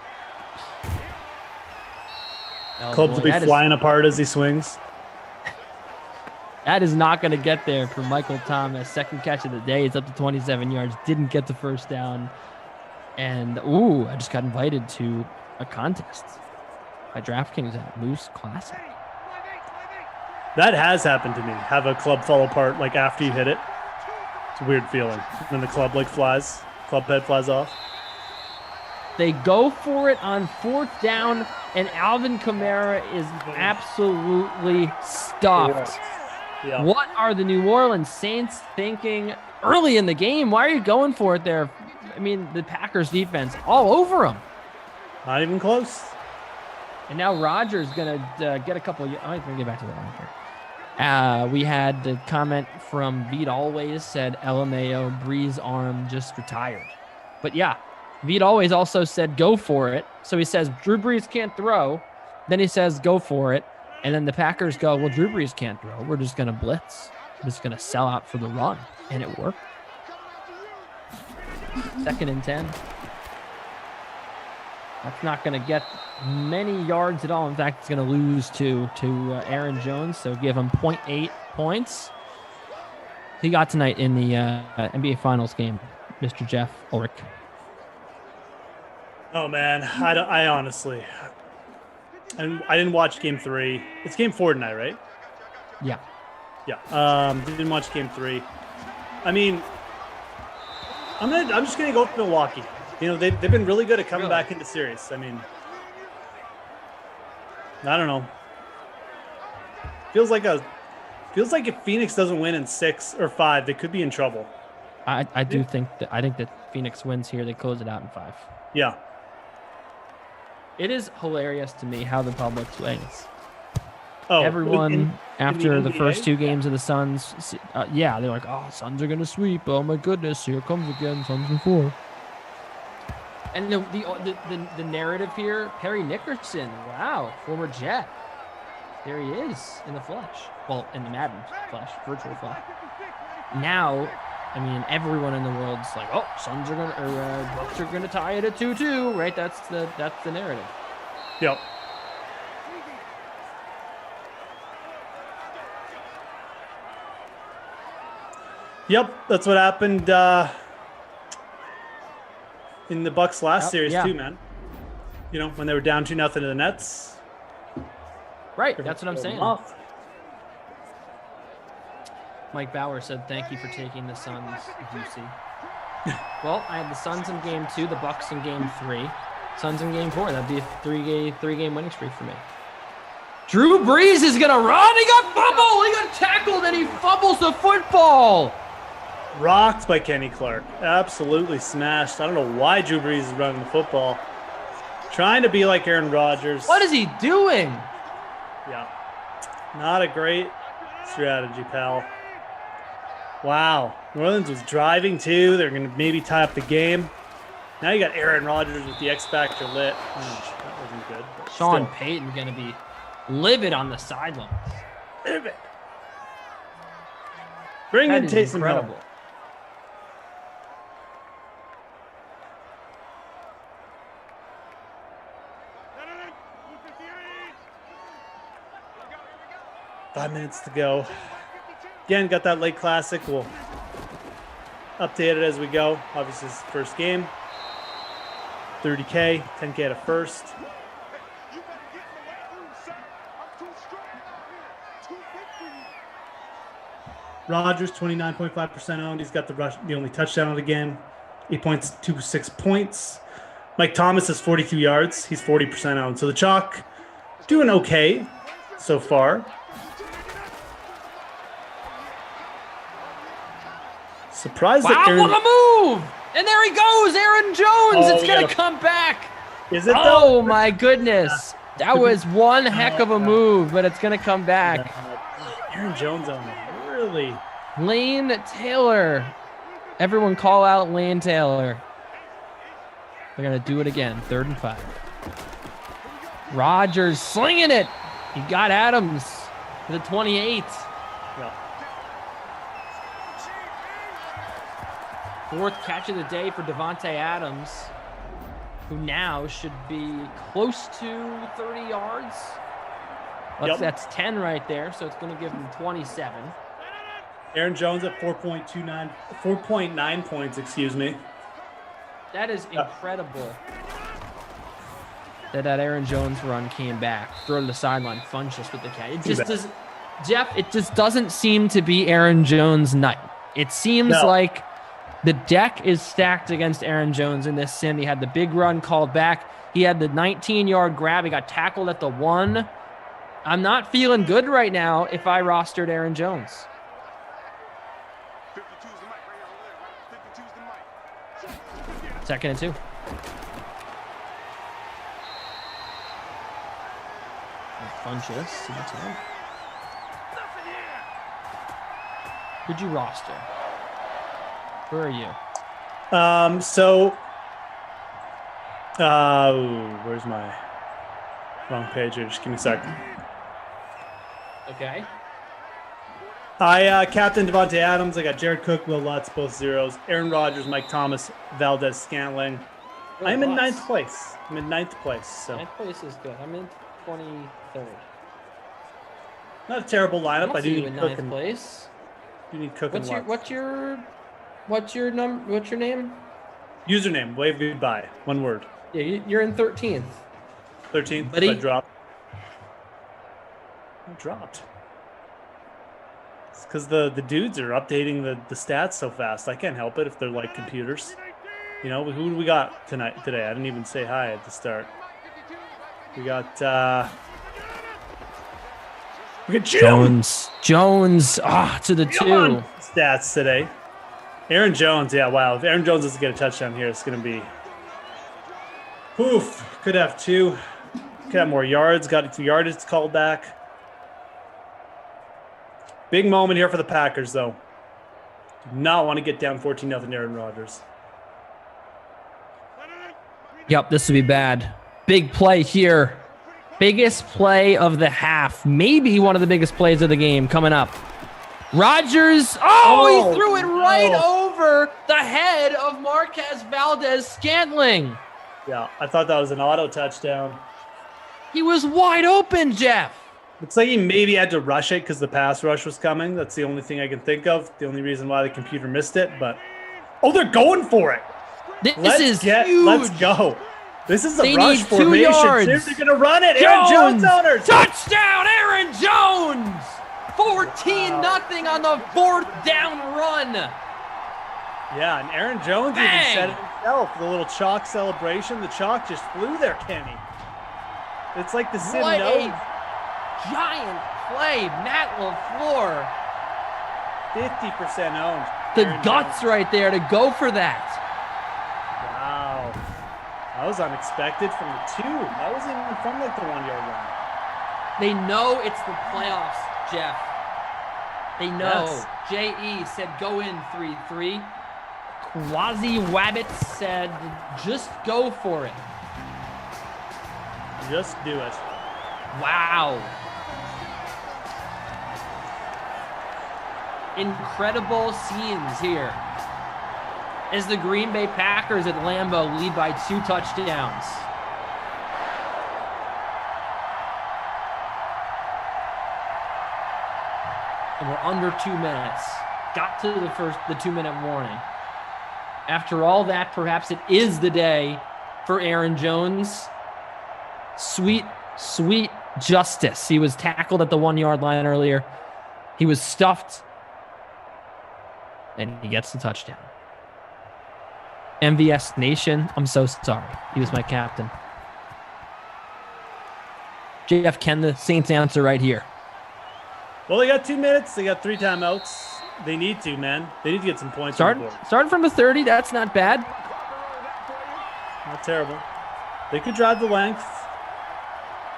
Speaker 6: Clubs will be flying apart as he swings.
Speaker 5: That is not going to get there for Michael Thomas. Second catch of the day. It's up to 27 yards. Didn't get the first down. And, I just got invited to a contest by DraftKings at Moose Classic.
Speaker 6: That has happened to me. Have a club fall apart like after you hit it. It's a weird feeling. When the club club head flies off.
Speaker 5: They go for it on 4th down, and Alvin Kamara is absolutely stuffed.
Speaker 6: Yeah.
Speaker 5: What are the New Orleans Saints thinking early in the game? Why are you going for it there? I mean, the Packers defense all over them.
Speaker 6: Not even close.
Speaker 5: And now Rodgers going to get a couple. I'm going to get back to that one here. We had the comment from Veed Always said LMAO, Breeze arm just retired. But yeah, Veed Always also said go for it. So he says Drew Brees can't throw. Then he says go for it. And then the Packers go, well, Drew Brees can't throw. We're just going to blitz. We're just going to sell out for the run. And it worked. 2nd and 10. That's not going to get many yards at all. In fact, it's going to lose to Aaron Jones. So give him 0.8 points. He got tonight in the NBA Finals game, Mr. Jeff Ulrich.
Speaker 6: Oh, man. I honestly... And I didn't watch Game 3. It's Game 4 tonight, right?
Speaker 5: Yeah.
Speaker 6: Yeah. Didn't watch Game 3. I mean, I'm just gonna go with Milwaukee. You know, they've been really good at coming back into series. I mean, I don't know. Feels like if Phoenix doesn't win in 6 or 5, they could be in trouble.
Speaker 5: I think that Phoenix wins here. They close it out in 5.
Speaker 6: Yeah.
Speaker 5: It is hilarious to me how the public swings.
Speaker 6: Oh,
Speaker 5: everyone after the first 2 games of the Suns, they're like, "Oh, Suns are gonna sweep! Oh my goodness, here comes again, Suns in 4." And the narrative here, Perry Nickerson, wow, former Jet, there he is in the flesh. Well, in the Madden flesh, virtual flesh. Now, I mean, everyone in the world's like, "Oh, Suns are Bucks are gonna tie it at 2-2," right? That's the narrative.
Speaker 6: Yep. Yep, that's what happened in the Bucks last series too, man. You know, when they were down 2-0 to the Nets.
Speaker 5: Right, that's what I'm saying.
Speaker 6: Off.
Speaker 5: Mike Bauer said, "Thank you for taking the Suns, juicy." Well, I had the Suns in Game 2, the Bucks in Game 3, Suns in Game 4. That'd be a three-game winning streak for me. Drew Brees is gonna run. He got fumbled. He got tackled, and he fumbles the football.
Speaker 6: Rocked by Kenny Clark. Absolutely smashed. I don't know why Drew Brees is running the football. Trying to be like Aaron Rodgers.
Speaker 5: What is he doing?
Speaker 6: Yeah. Not a great strategy, pal. Wow. New Orleans was driving too. They're going to maybe tie up the game. Now you got Aaron Rodgers with the X Factor lit. That wasn't good.
Speaker 5: Sean Payton going to be livid on the sidelines.
Speaker 6: Livid. Bring in Taysom
Speaker 5: incredible.
Speaker 6: Hill. Five minutes to go. Again, got that late classic. We'll update it as we go. Obviously, it's the first game. 30K, 10K at a first. Rodgers, 29.5% owned. He's got the only touchdown of the game. 8.26 points. Mike Thomas has 42 yards. He's 40% owned. So the chalk doing okay so far. Surprised
Speaker 5: wow,
Speaker 6: that
Speaker 5: what a move! And there he goes, Aaron Jones. It's going to come back.
Speaker 6: Is it
Speaker 5: though? My goodness. That was one heck of a move, but it's going to come back.
Speaker 6: Aaron Jones on it. Really?
Speaker 5: Lane Taylor. Everyone call out Lane Taylor. They're going to do it again. 3rd and 5. Rodgers slinging it. He got Adams to the 28.
Speaker 6: Yeah.
Speaker 5: 4th catch of the day for Devontae Adams, who now should be close to 30 yards. That's 10 right there, so it's going to give him 27.
Speaker 6: Aaron Jones at 4.9 points, excuse me.
Speaker 5: That is incredible that Aaron Jones run came back. Throw to the sideline, Funchess with the catch. It just does, Jeff, it just doesn't seem to be Aaron Jones' night. It seems like the deck is stacked against Aaron Jones in this sim. He had the big run called back. He had the 19-yard grab. He got tackled at the 1. I'm not feeling good right now if I rostered Aaron Jones. 2nd and 2. Funchess. Who'd you roster? Where are you?
Speaker 6: Where's my wrong page here? Just give me a second.
Speaker 5: Okay.
Speaker 6: I captain Devontae Adams. I got Jared Cook, Will Lutz, both zeros. Aaron Rodgers, Mike Thomas, Valdez Scantling. I'm in 9th place. So
Speaker 5: 9th place is good. I'm in 23rd.
Speaker 6: Not a terrible lineup. I do
Speaker 5: you
Speaker 6: need
Speaker 5: in
Speaker 6: Cook
Speaker 5: 9th place.
Speaker 6: You need Cook and Lutz.
Speaker 5: What's your name?
Speaker 6: Username, wave goodbye. One word.
Speaker 5: Yeah, you're in 13th.
Speaker 6: 13th,
Speaker 5: buddy.
Speaker 6: I dropped. It's because the dudes are updating the stats so fast. I can't help it if they're like computers. You know, who do we got today? I didn't even say hi at the start. We got
Speaker 5: Jones. To the 2.
Speaker 6: Stats today. Aaron Jones, yeah, wow. If Aaron Jones doesn't get a touchdown here, it's going to be... Oof. Could have 2. Could have more yards. Got 2 yardage called back. Big moment here for the Packers, though. Do not want to get down 14-0 Aaron Rodgers.
Speaker 5: Yep, this would be bad. Big play here. Biggest play of the half. Maybe one of the biggest plays of the game coming up. Rodgers. He threw it right over the head of Marquez Valdez Scantling.
Speaker 6: Yeah, I thought that was an auto touchdown.
Speaker 5: He was wide open, Jeff.
Speaker 6: Looks like he maybe had to rush it because the pass rush was coming. That's the only thing I can think of. The only reason why the computer missed it. But they're going for it.
Speaker 5: This is huge.
Speaker 6: Let's go. This is a
Speaker 5: they
Speaker 6: rush
Speaker 5: need 2
Speaker 6: formation.
Speaker 5: yards.
Speaker 6: They're going to run it. Aaron Jones owners.
Speaker 5: Touchdown, Aaron Jones. 14-0 on the 4th down run.
Speaker 6: Yeah, and Aaron Jones even said it himself. The little chalk celebration. The chalk just flew there, Kenny. It's like the Sim
Speaker 5: What
Speaker 6: knows.
Speaker 5: a giant play. Matt LaFleur.
Speaker 6: 50% owned.
Speaker 5: The
Speaker 6: Aaron
Speaker 5: guts
Speaker 6: Jones.
Speaker 5: right there to go for that.
Speaker 6: Wow. That was unexpected from the 2. That wasn't even from like the 1-yard line.
Speaker 5: They know it's the playoffs, Jeff. They know.
Speaker 6: Yes.
Speaker 5: J.E. said go in 3-3. Quasi Wabbit said just go for it.
Speaker 6: Just do it.
Speaker 5: Wow. Incredible scenes here as the Green Bay Packers at Lambeau lead by 2 touchdowns. And we're under 2 minutes. Got to the 2-minute warning. After all that, perhaps it is the day for Aaron Jones. Sweet, sweet justice. He was tackled at the 1-yard line earlier. He was stuffed. And he gets the touchdown. MVS Nation, I'm so sorry. He was my captain. JF, can the Saints answer right here?
Speaker 6: Well, they got 2 minutes. They got 3 timeouts. They need to, man. They need to get some points.
Speaker 5: Starting from the 30, that's not bad.
Speaker 6: Not terrible. They could drive the length.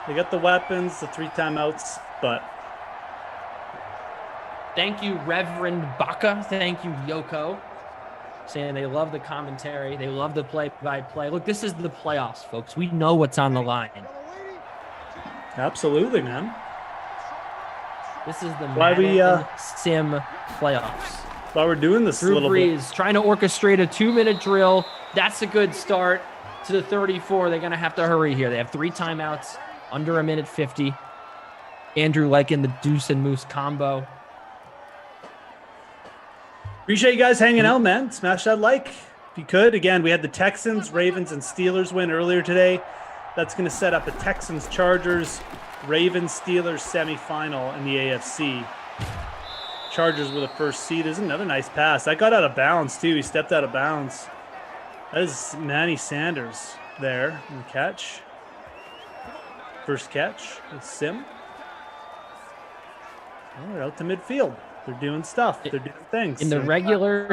Speaker 6: They got the weapons, the 3 timeouts, but...
Speaker 5: Thank you, Reverend Baca. Thank you, Yoko. Saying they love the commentary. They love the play-by-play. Look, this is the playoffs, folks. We know what's on the line.
Speaker 6: Absolutely, man.
Speaker 5: This is the
Speaker 6: Why
Speaker 5: Madden Sim playoffs.
Speaker 6: While we're doing this
Speaker 5: Drew
Speaker 6: a little
Speaker 5: Brees
Speaker 6: bit.
Speaker 5: trying to orchestrate a 2-minute drill. That's a good start to the 34. They're going to have to hurry here. They have 3 timeouts, under 1:50. Andrew liking the Deuce and Moose combo.
Speaker 6: Appreciate you guys hanging out, man. Smash that like if you could. Again, we had the Texans, Ravens, and Steelers win earlier today. That's going to set up a Texans-Chargers, Ravens-Steelers semifinal in the AFC. Chargers were the first seed. Is another nice pass. That got out of bounds, too. He stepped out of bounds. That is Manny Sanders there in the catch. First catch with Sim. Well, they're out to midfield. They're doing stuff. They're doing things.
Speaker 5: In the regular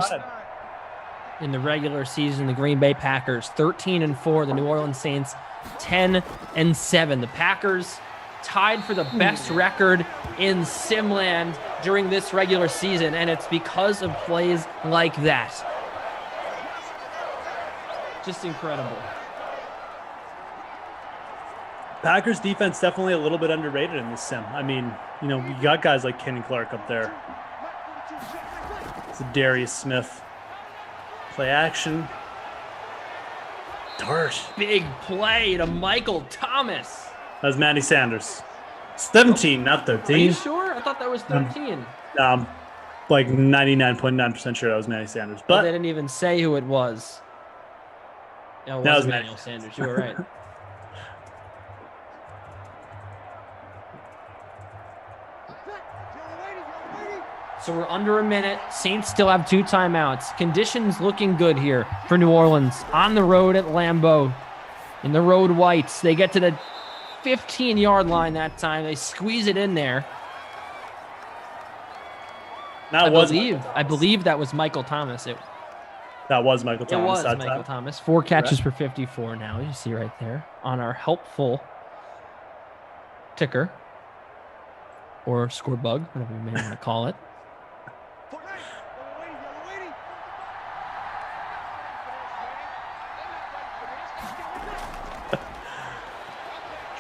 Speaker 5: season, the Green Bay Packers 13-4, the New Orleans Saints 10-7. The Packers tied for the best record in Simland during this regular season, and it's because of plays like that. Just incredible.
Speaker 6: Packers defense definitely a little bit underrated in this sim. I mean, you know, you got guys like Kenny Clark up there. It's a Darius Smith. Play action. Dart.
Speaker 5: Big play to Michael Thomas.
Speaker 6: That was Manny Sanders. 17, not 13.
Speaker 5: Are you sure? I thought that was 13.
Speaker 6: I'm like 99.9% sure that was Manny Sanders.
Speaker 5: But
Speaker 6: But
Speaker 5: they didn't even say who it was. No, it
Speaker 6: That was
Speaker 5: was
Speaker 6: Manny
Speaker 5: Emmanuel Sanders. You were right. So we're under a minute. Saints still have 2 timeouts. Conditions looking good here for New Orleans. On the road at Lambeau. In the road whites. They get to the 15-yard line that time. They squeeze it in there. I believe that was Michael Thomas.
Speaker 6: That was Michael Thomas.
Speaker 5: It was
Speaker 6: that
Speaker 5: Michael
Speaker 6: time.
Speaker 5: Thomas. 4 catches
Speaker 6: Correct.
Speaker 5: for 54 now. You see right there on our helpful ticker or score bug, whatever you may want to call it.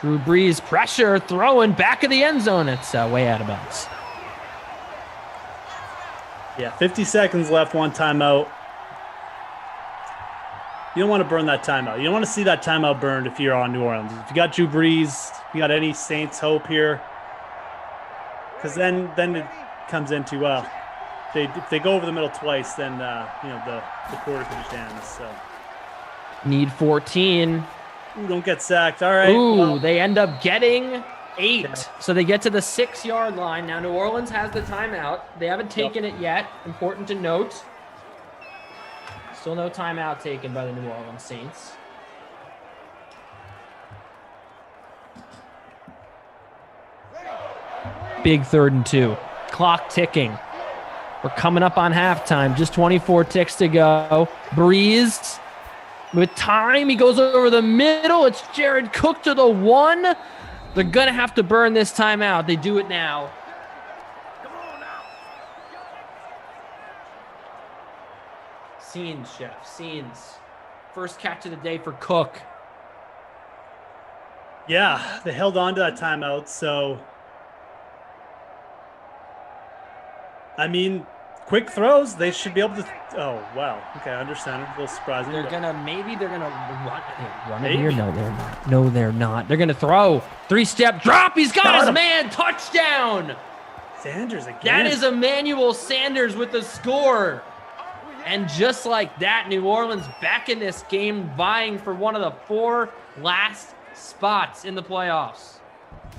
Speaker 5: Drew Brees pressure, throwing back of the end zone. It's way out of bounds.
Speaker 6: Yeah, 50 seconds left, 1 timeout. You don't want to burn that timeout. You don't want to see that timeout burned if you're on New Orleans. If you got Drew Brees, if you got any Saints hope here, because then it comes into if they go over the middle twice, then you know the quarter can just end. So
Speaker 5: Need 14.
Speaker 6: Ooh, don't get sacked. All right.
Speaker 5: Ooh,
Speaker 6: well,
Speaker 5: they end up getting 8. So they get to the 6-yard line. Now New Orleans has the timeout. They haven't taken it yet. Important to note. Still no timeout taken by the New Orleans Saints. Big 3rd and 2. Clock ticking. We're coming up on halftime. Just 24 ticks to go. Breeze with time. He goes over the middle. It's Jared Cook to the 1. They're going to have to burn this timeout. They do it now. Scenes, Chef. Scenes. First catch of the day for Cook.
Speaker 6: yeah, they held on to that timeout. So, I mean, quick throws. They should be able to. Oh wow. Okay, I understand. A little surprising.
Speaker 5: They're
Speaker 6: but-
Speaker 5: gonna run it
Speaker 6: Maybe.
Speaker 5: here. No, they're not. No, they're not. They're gonna throw. 3-step drop. He's got his
Speaker 6: him.
Speaker 5: man. Touchdown.
Speaker 6: Sanders again.
Speaker 5: That is Emmanuel Sanders with the score. And just like that, New Orleans back in this game, vying for one of the 4 last spots in the playoffs.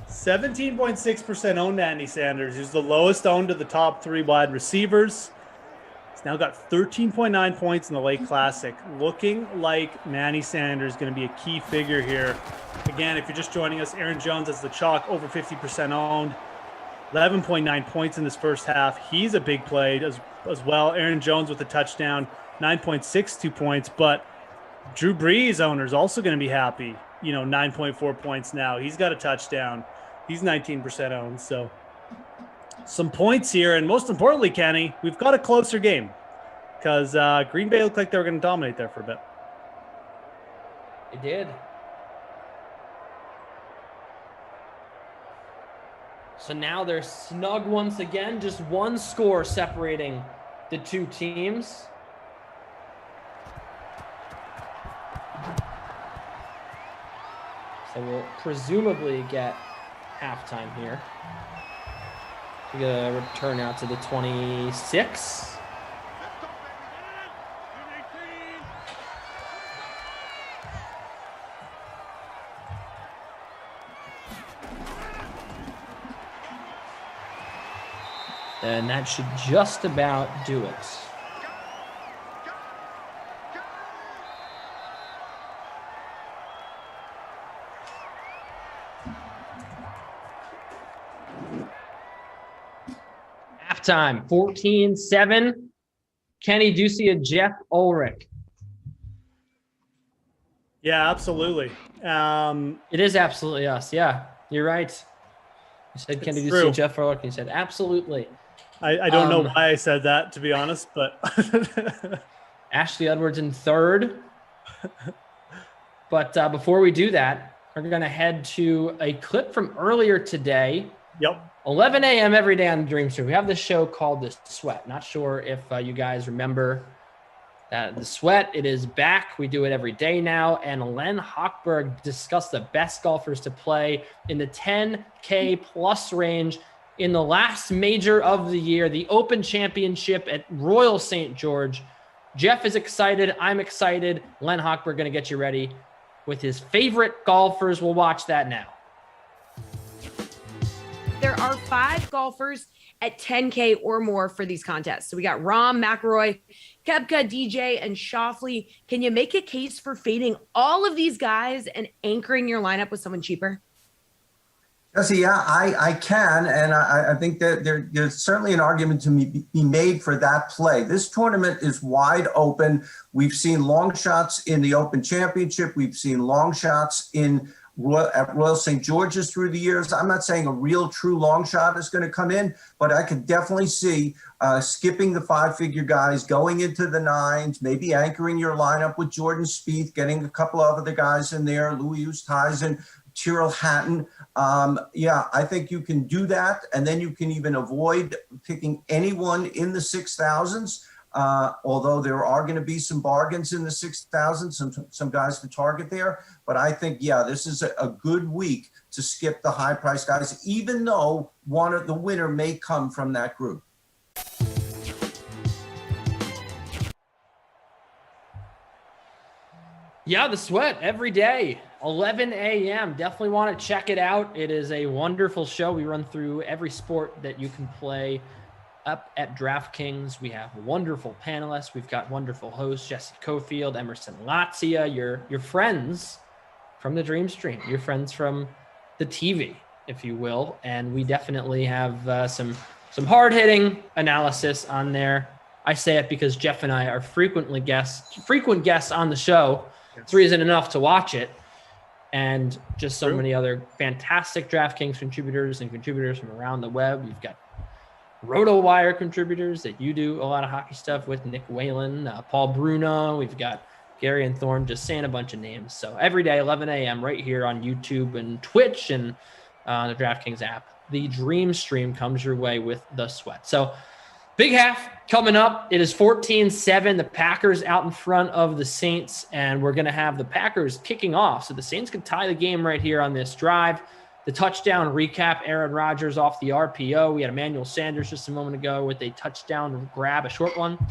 Speaker 6: 17.6% owned Andy Sanders. He's the lowest owned of the top 3 wide receivers. He's now got 13.9 points in the Lake Classic. Looking like Manny Sanders is going to be a key figure here. Again, if you're just joining us, Aaron Jones has the chalk, over 50% owned. 11.9 points in this first half. He's a big play as well. Aaron Jones with a touchdown, 9.62 points. But Drew Brees owners also going to be happy. 9.4 points now. He's got a touchdown. He's 19% owned. So some points here. And most importantly, Kenny, we've got a closer game because Green Bay looked like they were going to dominate there for a bit.
Speaker 5: It did. So now they're snug once again. Just 1 score separating the 2 teams. So we'll presumably get halftime here. We're going to return out to the 26. And that should just about do it. halftime, 14-7. Kenny, do you see a Jeff Ulrich?
Speaker 6: Yeah, absolutely.
Speaker 5: It is absolutely us. Yeah, you're right. You said, Kenny, do you see a Jeff Ulrich? And you said, absolutely.
Speaker 6: I don't know why I said that, to be honest, but
Speaker 5: Ashley Edwards in third. But before we do that, we're going to head to a clip from earlier today.
Speaker 6: Yep.
Speaker 5: 11 a.m. every day on the Dream Stream. We have this show called The Sweat. Not sure if you guys remember that. The Sweat. It is back. We do it every day now. And Len Hochberg discussed the best golfers to play in the 10K plus range in the last major of the year, the Open Championship at Royal St. George. Jeff is excited. I'm excited. Len Hochberg going to get you ready with his favorite golfers. We'll watch that now.
Speaker 1: There are 5 golfers at 10K or more for these contests. So we got Rahm, McIlroy, Koepka, DJ, and Schauffele. Can you make a case for fading all of these guys and anchoring your lineup with someone cheaper?
Speaker 11: Jesse, yeah, I can, and I think that there's certainly an argument to be made for that play. This tournament is wide open. We've seen long shots in the Open Championship. We've seen long shots at Royal St. George's through the years. I'm not saying a real true long shot is going to come in, but I could definitely see skipping the 5-figure guys, going into the 9s, maybe anchoring your lineup with Jordan Spieth, getting a couple of other guys in there, Louis Oosthuizen, Tyrrell Hatton. Yeah, I think you can do that. And then you can even avoid picking anyone in the 6,000s. Although there are going to be some bargains in the 6,000s, some guys to target there. But I think, yeah, this is a good week to skip the high price guys, even though the winner may come from that group.
Speaker 5: Yeah, The Sweat every day, 11 a.m. Definitely want to check it out. It is a wonderful show. We run through every sport that you can play up at DraftKings. We have wonderful panelists. We've got wonderful hosts, Jesse Cofield, Emerson Latzia, your friends from the Dream Stream, your friends from the TV, if you will. And we definitely have some hard-hitting analysis on there. I say it because Jeff and I are frequent guests on the show. It's reason enough to watch it. And just so many other fantastic DraftKings contributors and contributors from around the web. We've got RotoWire contributors that you do a lot of hockey stuff with, Nick Whalen, Paul Bruno. We've got Gary and Thorne, just saying a bunch of names. So every day, 11 a.m. right here on YouTube and Twitch and the DraftKings app. The Dream Stream comes your way with The Sweat. So big half coming up. It is 14-7. The Packers out in front of the Saints, and we're going to have the Packers kicking off. So the Saints can tie the game right here on this drive. The touchdown recap, Aaron Rodgers off the RPO. We had Emmanuel Sanders just a moment ago with a touchdown grab, a short one.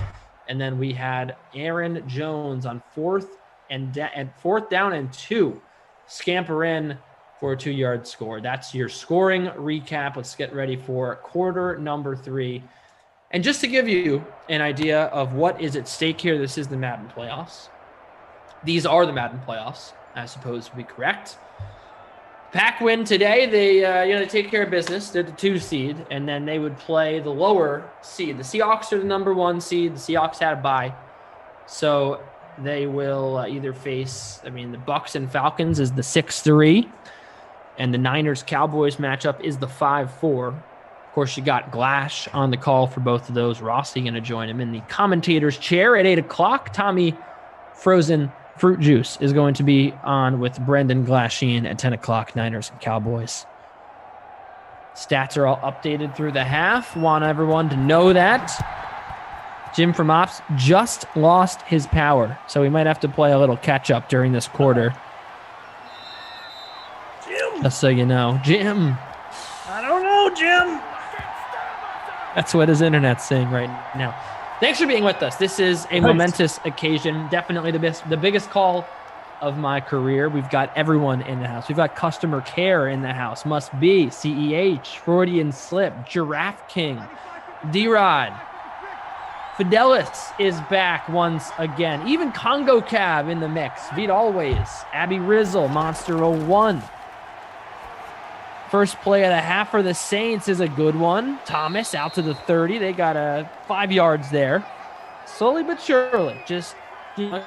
Speaker 5: And then we had Aaron Jones on fourth down and 2. Scamper in for a 2-yard score. That's your scoring recap. Let's get ready for quarter number 3. And just to give you an idea of what is at stake here, this is the Madden playoffs. These are the Madden playoffs, I suppose would be correct. Pack win today. They take care of business. They're the 2 seed, and then they would play the lower seed. The Seahawks are the number 1 seed. The Seahawks had a bye, so they will either face. The Bucks and Falcons is the 6-3, and the Niners Cowboys matchup is the 5-4. Of course, you got Glash on the call for both of those. Rossi going to join him in the commentator's chair at 8 o'clock. Tommy Frozen Fruit Juice is going to be on with Brendan Glasheen at 10 o'clock, Niners and Cowboys. Stats are all updated through the half. Want everyone to know that. Jim from Ops just lost his power, so we might have to play a little catch-up during this quarter.
Speaker 6: Jim!
Speaker 5: Just so you know. Jim!
Speaker 6: I don't know, Jim!
Speaker 5: That's what his internet's saying right now. Thanks for being with us. This is a momentous occasion. Definitely the biggest call of my career. We've got everyone in the house. We've got customer care in the house. Must be, CEH, Freudian Slip, Giraffe King, D-Rod. Fidelis is back once again. Even Congo Cab in the mix. Beat always. Abby Rizzle, Monster 01. first play of the half for the Saints is a good one. Thomas out to the 30. They got 5 yards there. Slowly but surely, just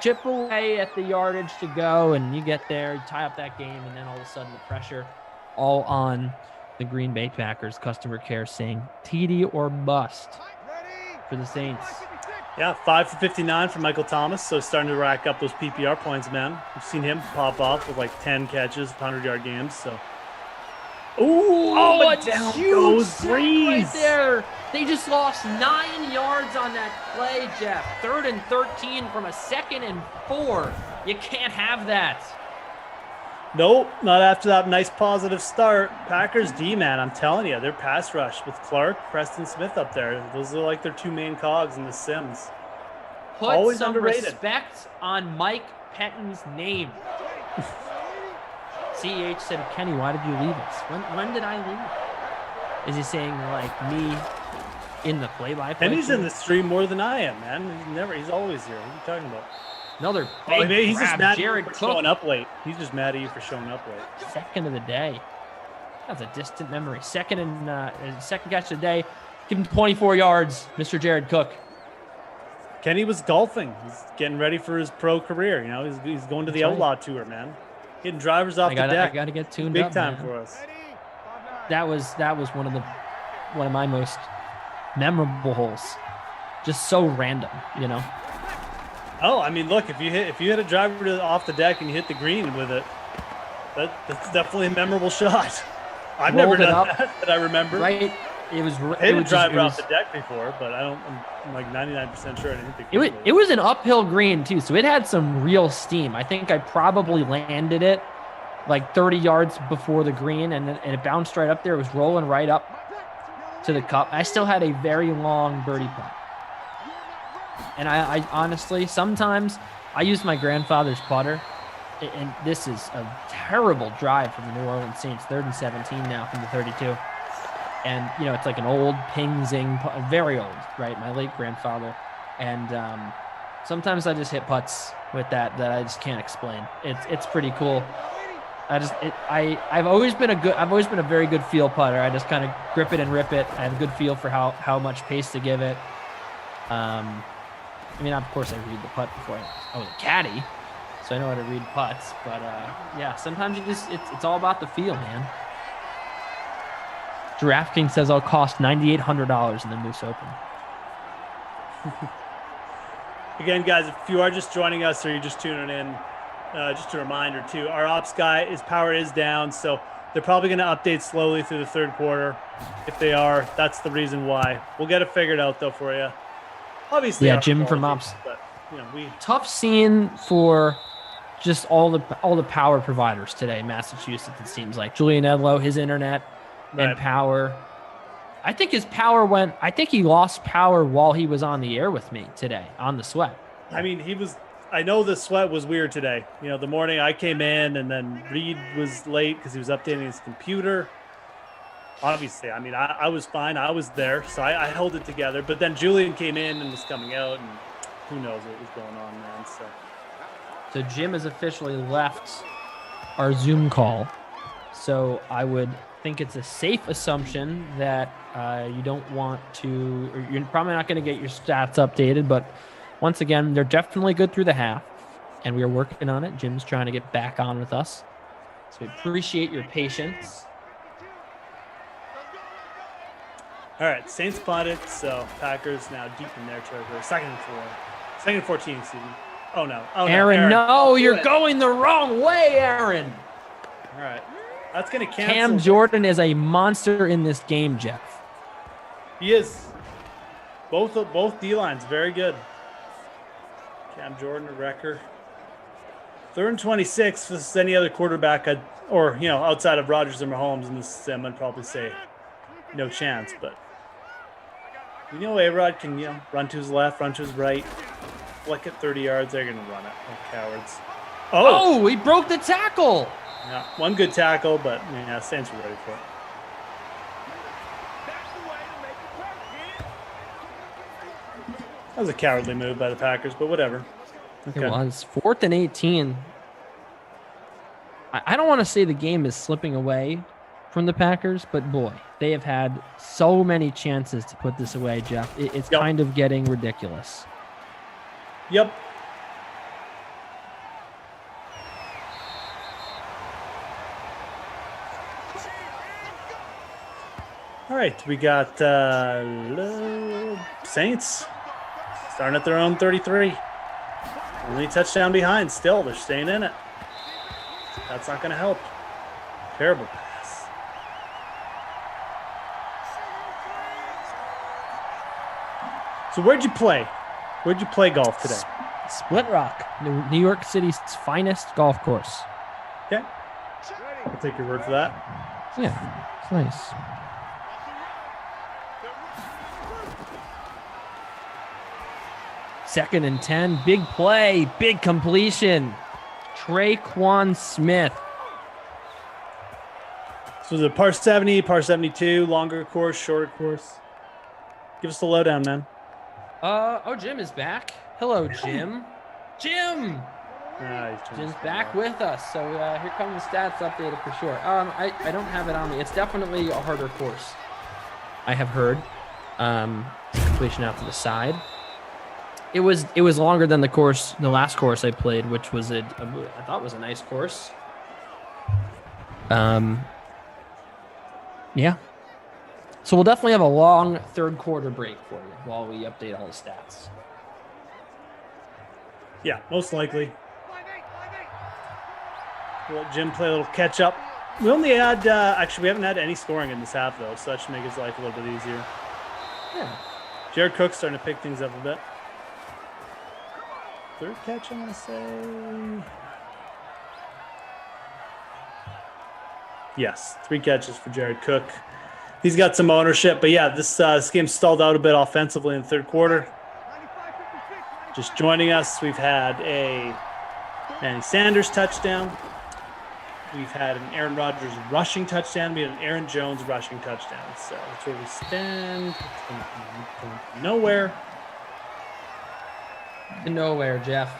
Speaker 5: chip away at the yardage to go, and you get there, you tie up that game, and then all of a sudden the pressure all on the Green Bay Packers. Customer care saying TD or bust for the Saints.
Speaker 6: Yeah, 5 for 59 for Michael Thomas. So starting to rack up those PPR points, man. We've seen him pop off with like 10 catches, 100-yard games. So,
Speaker 5: oh,
Speaker 6: but
Speaker 5: a
Speaker 6: down
Speaker 5: huge
Speaker 6: goes
Speaker 5: sack
Speaker 6: Breeze.
Speaker 5: right there. They just lost 9 yards on that play, Jeff. 3rd and 13 from a 2nd and 4. You can't have that.
Speaker 6: Nope, not after that nice positive start. Packers D, man, I'm telling you, their pass rush with Clark, Preston Smith up there. Those are like their 2 main cogs in the Sims.
Speaker 5: Put
Speaker 6: Always
Speaker 5: some
Speaker 6: underrated.
Speaker 5: respect on Mike Pettin's name. CH said, Kenny, why did you leave us? When did I leave? Is he saying like me in the play-by-play?
Speaker 6: And he's
Speaker 5: team?
Speaker 6: in the stream more than I am, man. He's always here. What are you talking about?
Speaker 5: Another
Speaker 6: Oh,
Speaker 5: big
Speaker 6: maybe he's just
Speaker 5: grab.
Speaker 6: mad
Speaker 5: Jared
Speaker 6: at you for
Speaker 5: Cook,
Speaker 6: showing up late. He's just mad at you for showing up late.
Speaker 5: second of the day. That's a distant memory. Second catch of the day. Give him 24 yards, Mr. Jared Cook.
Speaker 6: Kenny was golfing. He's getting ready for his pro career. You know, he's going to the
Speaker 5: That's right.
Speaker 6: Outlaw Tour, man. Getting drivers off the deck.
Speaker 5: I gotta get tuned
Speaker 6: Big
Speaker 5: up.
Speaker 6: time
Speaker 5: man.
Speaker 6: for us.
Speaker 5: That was one of my most memorable holes. Just so random, you know.
Speaker 6: Oh, I mean, look, if you hit a driver off the deck and you hit the green with it, that's definitely a memorable shot. I've never
Speaker 5: Rolled it
Speaker 6: done
Speaker 5: up,
Speaker 6: that I remember.
Speaker 5: Right? It was.
Speaker 6: I
Speaker 5: It
Speaker 6: hit a
Speaker 5: was
Speaker 6: driver off the deck before, but I'm like 99% sure I didn't hit the green.
Speaker 5: It was an uphill green too, so it had some real steam. I think I probably landed it like 30 yards before the green, and it bounced right up there. It was rolling right up to the cup. I still had a very long birdie putt. And I honestly, sometimes I use my grandfather's putter, and this is a terrible drive from the New Orleans Saints. 3rd and 17 now from the 32. And, you know, it's like an old Ping Zing, very old, right? My late grandfather. And sometimes I just hit putts with that I just can't explain. It's pretty cool. I've always been a very good feel putter. I just kind of grip it and rip it. I have a good feel for how much pace to give it. I mean, of course, I read the putt before I was a caddy, so I know how to read putts. But yeah, sometimes it's all about the feel, man. DraftKings says I'll cost $9,800 in the Moose Open.
Speaker 6: Again, guys, if you are just joining us or you're just tuning in, just a reminder too, our ops guy, his power is down, so they're probably going to update slowly through the 3rd quarter. If they are, that's the reason why. We'll get it figured out though for you. Obviously,
Speaker 5: yeah, Jim from Ops.
Speaker 6: But, you know,
Speaker 5: Tough scene for just all the power providers today, Massachusetts. It seems like Julian Edlow, his internet and power. I think his power went. I think he lost power while he was on the air with me today on the Sweat.
Speaker 6: I mean, I know the Sweat was weird today. You know, the morning I came in and then Reed was late because he was updating his computer. Obviously, I mean, I was fine. I was there, so I held it together. But then Julian came in and was coming out, and who knows what was going on, man.
Speaker 5: So Jim has officially left our Zoom call. So I would think it's a safe assumption that you don't want to, or you're probably not going to get your stats updated. But once again, they're definitely good through the half, and we are working on it. Jim's trying to get back on with us. So we appreciate your patience.
Speaker 6: All right, Saints punted, so Packers now deep in their territory. 2nd and 14, excuse me. Oh, no.
Speaker 5: Aaron, no, you're going the wrong way, Aaron.
Speaker 6: All right. That's going to cancel.
Speaker 5: Cam Jordan is a monster in this game, Jeff.
Speaker 6: He is. Both D-lines, very good. Cam Jordan, a wrecker. 3rd and 26. If this is any other quarterback, outside of Rodgers and Mahomes in this sim, I'd probably say no chance, but A-Rod can, run to his left, run to his right, flick it 30 yards. They're going to run it like cowards.
Speaker 5: Oh, he broke the tackle.
Speaker 6: Yeah, one good tackle, but yeah, Saints were ready for it. That was a cowardly move by the Packers, but whatever.
Speaker 5: Okay. It was 4th and 18. I don't want to say the game is slipping away from the Packers, but boy, they have had so many chances to put this away, Jeff. It's kind of getting ridiculous.
Speaker 6: Yep. All right, we got Saints starting at their own 33. Only touchdown behind still. They're staying in it. That's not going to help. Terrible pass. So where'd you play? Where'd you play golf today?
Speaker 5: Split Rock, New York City's finest golf course.
Speaker 6: Okay. I'll take your word for that.
Speaker 5: Yeah, it's nice. Second and 10, big play, big completion. Traquan Smith.
Speaker 6: So the par 70, par 72, longer course, shorter course. Give us the lowdown, man.
Speaker 5: Jim is back. Hello, Jim. Jim! Jim's back with us. So here come the stats updated for sure. I don't have it on me. It's definitely a harder course. I have heard. Completion out to the side. It was longer than the last course I played, which was I thought was a nice course. Yeah. So we'll definitely have a long third quarter break for you while we update all the stats.
Speaker 6: Yeah, most likely. We'll let Jim play a little catch up. We only had, actually, we haven't had any scoring in this half, though, so that should make his life a little bit easier.
Speaker 5: Yeah.
Speaker 6: Jared Cook's starting to pick things up a bit. Third catch, I'm going to say. Yes, 3 catches for Jared Cook. He's got some ownership, but yeah, this game stalled out a bit offensively in the third quarter. Just joining us, we've had a Manny Sanders touchdown. We've had an Aaron Rodgers rushing touchdown. We had an Aaron Jones rushing touchdown. So that's where we stand. Nowhere.
Speaker 5: Nowhere, Jeff.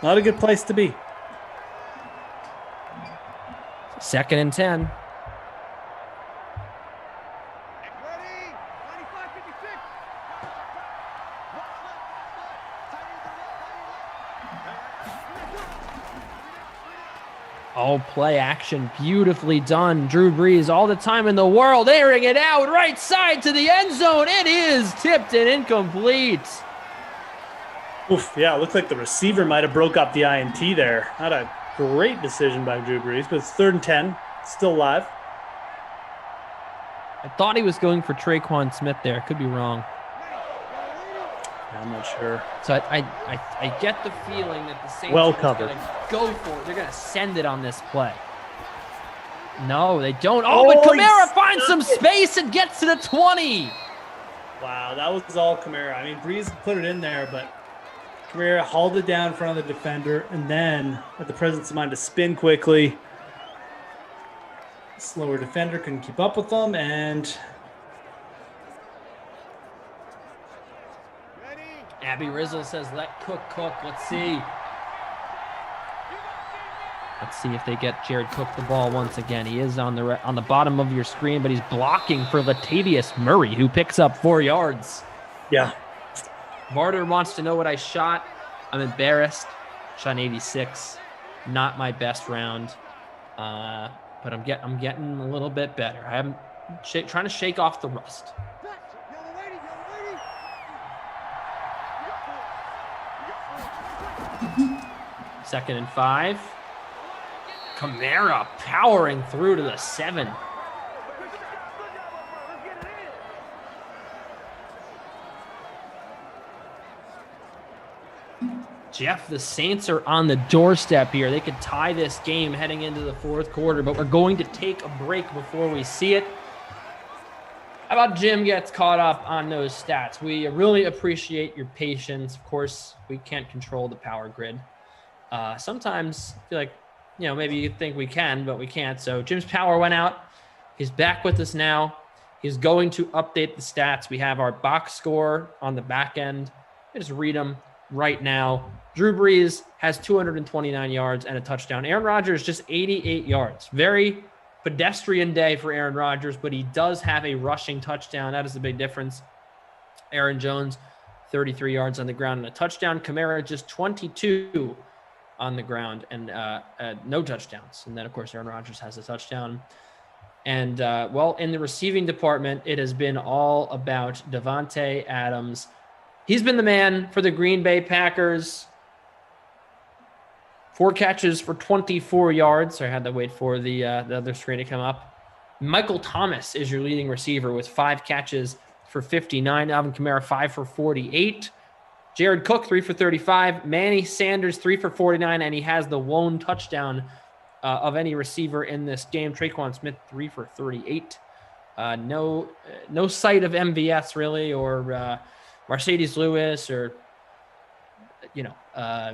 Speaker 6: Not a good place to be.
Speaker 5: Second and 10. Oh, play action. Beautifully done. Drew Brees, all the time in the world, airing it out right side to the end zone. It is tipped and incomplete.
Speaker 6: Oof, yeah, it looked like the receiver might have broke up the INT there. Not a great decision by Drew Brees, but it's 3rd and 10. Still live.
Speaker 5: I thought he was going for Traquan Smith there. Could be wrong.
Speaker 6: I'm not sure.
Speaker 5: So I get the feeling that the Saints
Speaker 6: well
Speaker 5: are
Speaker 6: covered.
Speaker 5: going to go for it. They're going to send it on this play. No, they don't. Oh, but Kamara finds some space and gets to the 20.
Speaker 6: Wow, that was all Kamara. I mean, Breeze put it in there, but Kamara hauled it down in front of the defender and then had the presence of mind to spin quickly. Slower defender couldn't keep up with them, and
Speaker 5: Abby Rizzle says, let Cook cook. Let's see. Let's see if they get Jared Cook the ball once again. He is on the bottom of your screen, but he's blocking for Latavius Murray, who picks up 4 yards.
Speaker 6: Yeah.
Speaker 5: Martyr wants to know what I shot. I'm embarrassed. Shot an 86. Not my best round. But I'm getting a little bit better. I'm trying to shake off the rust. Second and 5. Kamara powering through to the 7. Jeff, the Saints are on the doorstep here. They could tie this game heading into the 4th quarter, but we're going to take a break before we see it. How about Jim gets caught up on those stats? We really appreciate your patience. Of course, we can't control the power grid. Sometimes I feel like, maybe you think we can, but we can't. So Jim's power went out. He's back with us now. He's going to update the stats. We have our box score on the back end. I just read them right now. Drew Brees has 229 yards and a touchdown. Aaron Rodgers just 88 yards. Very pedestrian day for Aaron Rodgers, but he does have a rushing touchdown. That is the big difference. Aaron Jones, 33 yards on the ground and a touchdown. Kamara just 22 on the ground and no touchdowns. And then, of course, Aaron Rodgers has a touchdown. And, in the receiving department, it has been all about Davante Adams. He's been the man for the Green Bay Packers. 4 catches for 24 yards. So I had to wait for the other screen to come up. Michael Thomas is your leading receiver with 5 catches for 59. Alvin Kamara, 5 for 48. Jared Cook, 3 for 35. Manny Sanders, 3 for 49. And he has the lone touchdown of any receiver in this game. Traquan Smith, 3 for 38. No sight of MVS really, or Mercedes Lewis, or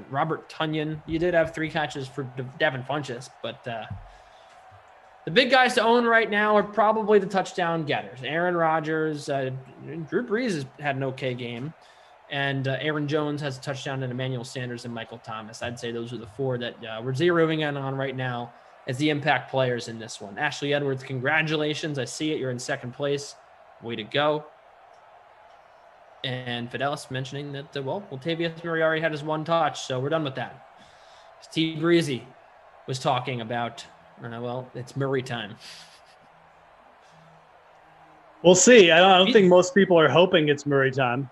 Speaker 5: Robert Tonyan. You did have 3 catches for Devin Funchess, but the big guys to own right now are probably the touchdown getters. Aaron Rodgers, Drew Brees has had an okay game, and Aaron Jones has a touchdown, and Emmanuel Sanders and Michael Thomas. I'd say those are the 4 that we're zeroing in on right now as the impact players in this one. Ashley Edwards, congratulations. I see it. You're in second place. Way to go. And Fidelis mentioning that, Latavius Murray already had his 1 touch, so we're done with that. T. Breezy was talking about, it's Murray time.
Speaker 6: We'll see. I don't think most people are hoping it's Murray time.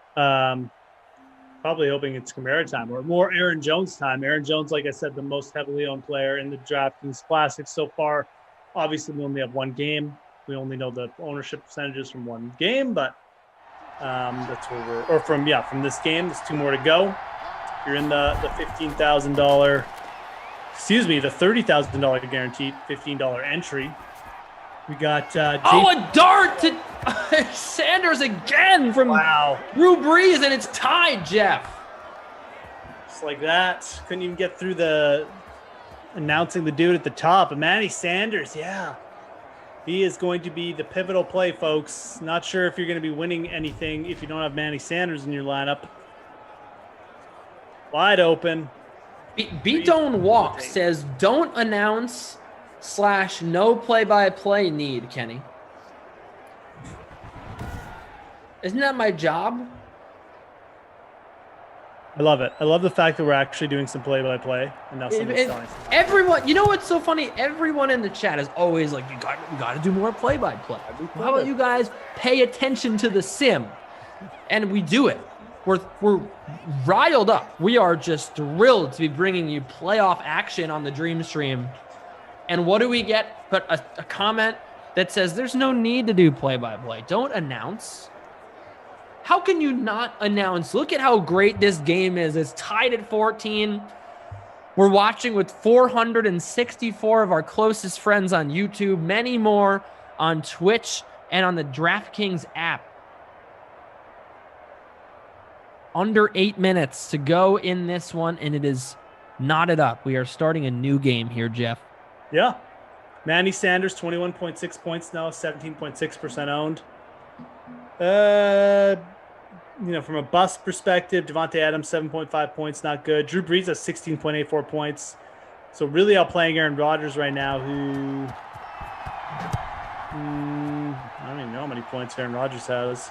Speaker 6: Probably hoping it's Kamara time or more Aaron Jones time. Aaron Jones, like I said, the most heavily owned player in the DraftKings Classic so far. Obviously, we only have 1 game. We only know the ownership percentages from 1 game, but that's where from this game. There's 2 more to go. You're in the $15,000, the $30,000 guaranteed $15 entry. We got
Speaker 5: a dart to Sanders again from Drew Brees, and it's tied, Jeff.
Speaker 6: Just like that. Couldn't even get through the announcing the dude at the top. But Manny Sanders, he is going to be the pivotal play, folks. Not sure if you're going to be winning anything if you don't have Manny Sanders in your lineup. Wide open.
Speaker 5: Beatone Walk says, don't announce / no play-by-play need, Kenny. Isn't that my job?
Speaker 6: I love it. I love the fact that we're actually doing some play-by-play, and now someone's telling us.
Speaker 5: Everyone, you know what's so funny? Everyone in the chat is always like, you got to do more play-by-play. How about you guys pay attention to the sim? And we do it. We're riled up. We are just thrilled to be bringing you playoff action on the Dream Stream. And what do we get but a comment that says there's no need to do play-by-play. Don't announce. How can you not announce? Look at how great this game is. It's tied at 14. We're watching with 464 of our closest friends on YouTube, many more on Twitch and on the DraftKings app. Under 8 minutes to go in this one, and it is knotted up. We are starting a new game here, Jeff.
Speaker 6: Yeah. Manny Sanders, 21.6 points now, 17.6% owned. From a bust perspective, Davante Adams, 7.5 points, not good. Drew Brees has 16.84 points. So really outplaying Aaron Rodgers right now, who I don't even know how many points Aaron Rodgers has.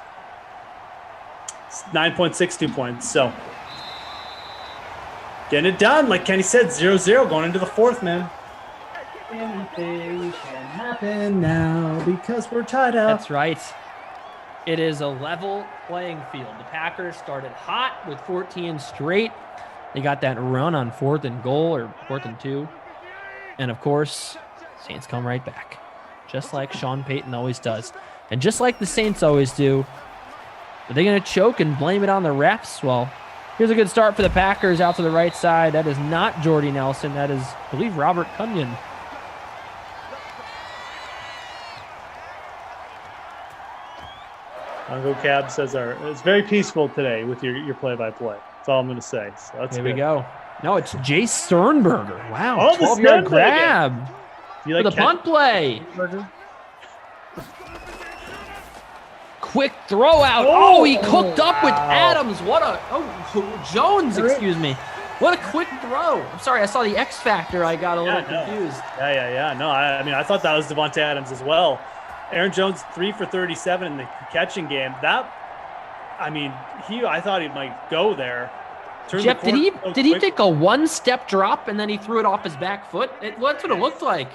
Speaker 6: 9.62 points. So getting it done. Like Kenny said, 0-0 going into the fourth, man. Anything can happen now because we're tied up.
Speaker 5: That's right. It is a level playing field. The Packers started hot with 14 straight. They got that run on 4th and goal or 4th and 2. And of course, Saints come right back. Just like Sean Payton always does. And just like the Saints always do. Are they going to choke and blame it on the refs? Well, here's a good start for the Packers out to the right side. That is not Jordy Nelson. That is, I believe, Robert Cunyon.
Speaker 6: Uncle Cab says it's very peaceful today with your play-by-play. That's all I'm going to say. So that's
Speaker 5: There
Speaker 6: good.
Speaker 5: we go. No, it's Jay Sternberger. Wow,
Speaker 6: Oh, the
Speaker 5: 12-yard
Speaker 6: Sternberger.
Speaker 5: grab
Speaker 6: Do you
Speaker 5: for
Speaker 6: like
Speaker 5: the punt play. Quick throw out. Oh, he cooked up with Adams. What a Jones, excuse me. What a quick throw. I'm sorry, I saw the X Factor. I got a little confused.
Speaker 6: Yeah. No, I mean, I thought that was Devontae Adams as well. Aaron Jones 3 for 37 in the catching game. I thought he might go there.
Speaker 5: Jeff, did he take a one-step drop and then he threw it off his back foot? That's what it looked like.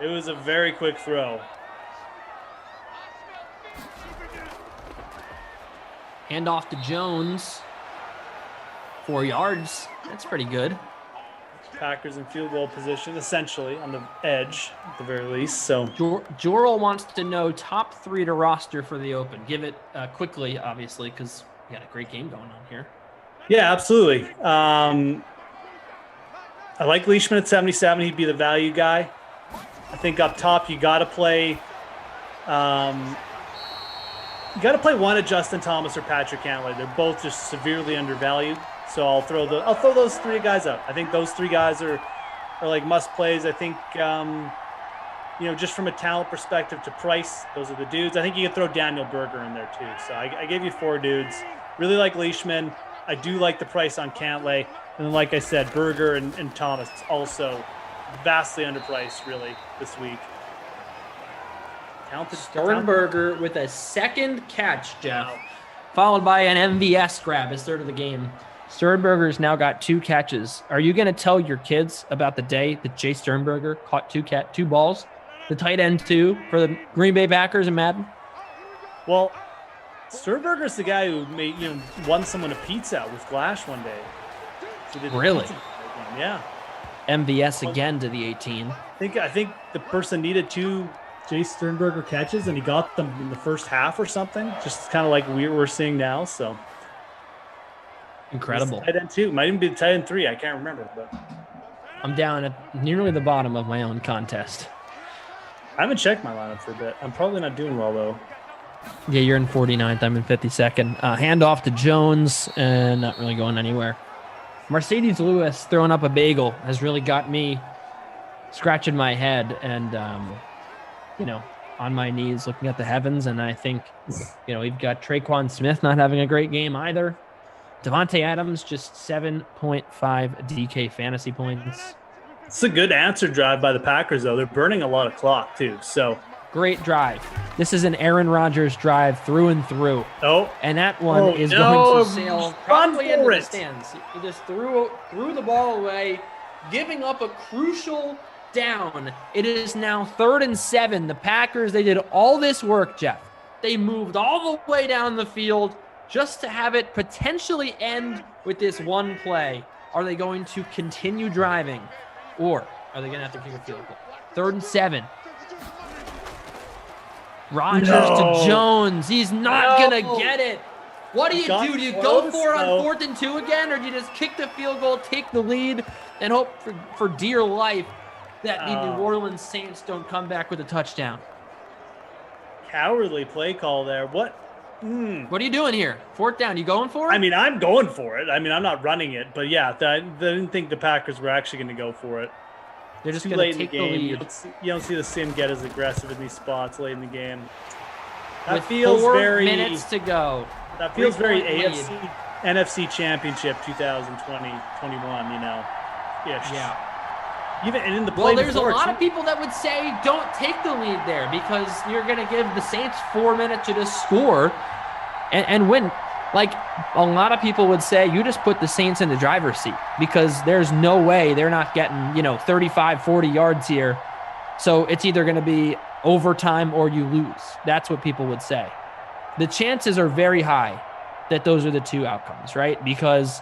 Speaker 6: It was a very quick throw.
Speaker 5: Hand off to Jones. 4 yards. That's pretty good.
Speaker 6: Packers in field goal position, essentially on the edge at the very least. So
Speaker 5: Jorel wants to know top 3 to roster for the Open. Give it quickly, obviously, because we got a great game going on here.
Speaker 6: Yeah, absolutely. I like Leishman at 77. He'd be the value guy. I think up top you got to play. You got to play one of Justin Thomas or Patrick Cantlay. They're both just severely undervalued. So I'll throw those 3 guys out. I think those 3 guys are like must plays. I think just from a talent perspective to price, those are the dudes. I think you can throw Daniel Berger in there too. So I gave you 4 dudes. Really like Leishman. I do like the price on Cantlay. And then, like I said, Berger and Thomas also vastly underpriced really this week.
Speaker 5: Sternberger with a second catch, Jeff, followed by an MVS grab, his third of the game. Sternberger's now got 2 catches. Are you going to tell your kids about the day that Jay Sternberger caught 2 balls, the tight end 2 for the Green Bay Packers in Madden?
Speaker 6: Well, Sternberger's the guy who won someone a pizza with Glash one day. So
Speaker 5: really?
Speaker 6: Yeah.
Speaker 5: MVS again to the 18.
Speaker 6: I think the person needed 2 Jay Sternberger catches, and he got them in the first half or something, just kind of like we're seeing now. So
Speaker 5: incredible.
Speaker 6: Tight end 2 might even be the tight end 3. I can't remember, but
Speaker 5: I'm down at nearly the bottom of my own contest.
Speaker 6: I haven't checked my lineup for a bit. I'm probably not doing well though.
Speaker 5: Yeah, you're in 49th. I'm in 52nd. Hand off to Jones, and not really going anywhere. Mercedes Lewis throwing up a bagel has really got me scratching my head and, on my knees looking at the heavens. And I think, we've got Traquan Smith not having a great game either. Devontae Adams, just 7.5 DK fantasy points.
Speaker 6: It's a good answer drive by the Packers, though. They're burning a lot of clock, too. So
Speaker 5: great drive. This is an Aaron Rodgers drive through and through.
Speaker 6: Oh.
Speaker 5: And that one is going to sail probably into the stands. He just threw the ball away, giving up a crucial down. It is now 3rd and 7. The Packers, they did all this work, Jeff. They moved all the way down the field just to have it potentially end with this one play. Are they going to continue driving, or are they going to have to kick a field goal? 3rd and 7. Rodgers to Jones. He's not going to get it. What do you do? Do you go for it on 4th and 2 again, or do you just kick the field goal, take the lead, and hope for dear life that the New Orleans Saints don't come back with a touchdown?
Speaker 6: Cowardly play call there. What
Speaker 5: are you doing here? 4th down. You going for it?
Speaker 6: I mean, I'm going for it. I mean, I'm not running it, but yeah, I didn't think the Packers were actually going to go for it.
Speaker 5: They're just going to take the lead.
Speaker 6: You don't see the Sim get as aggressive in these spots late in the game. That
Speaker 5: With
Speaker 6: feels
Speaker 5: 4
Speaker 6: very
Speaker 5: minutes to go.
Speaker 6: That feels very
Speaker 5: AFC,
Speaker 6: NFC Championship 2020-21.
Speaker 5: Yeah.
Speaker 6: Even and in the play
Speaker 5: there's a lot of people that would say don't take the lead there because you're going to give the Saints 4 minutes to just score and win. Like, a lot of people would say you just put the Saints in the driver's seat because there's no way they're not getting, 35, 40 yards here. So it's either going to be overtime or you lose. That's what people would say. The chances are very high that those are the 2 outcomes, right? Because,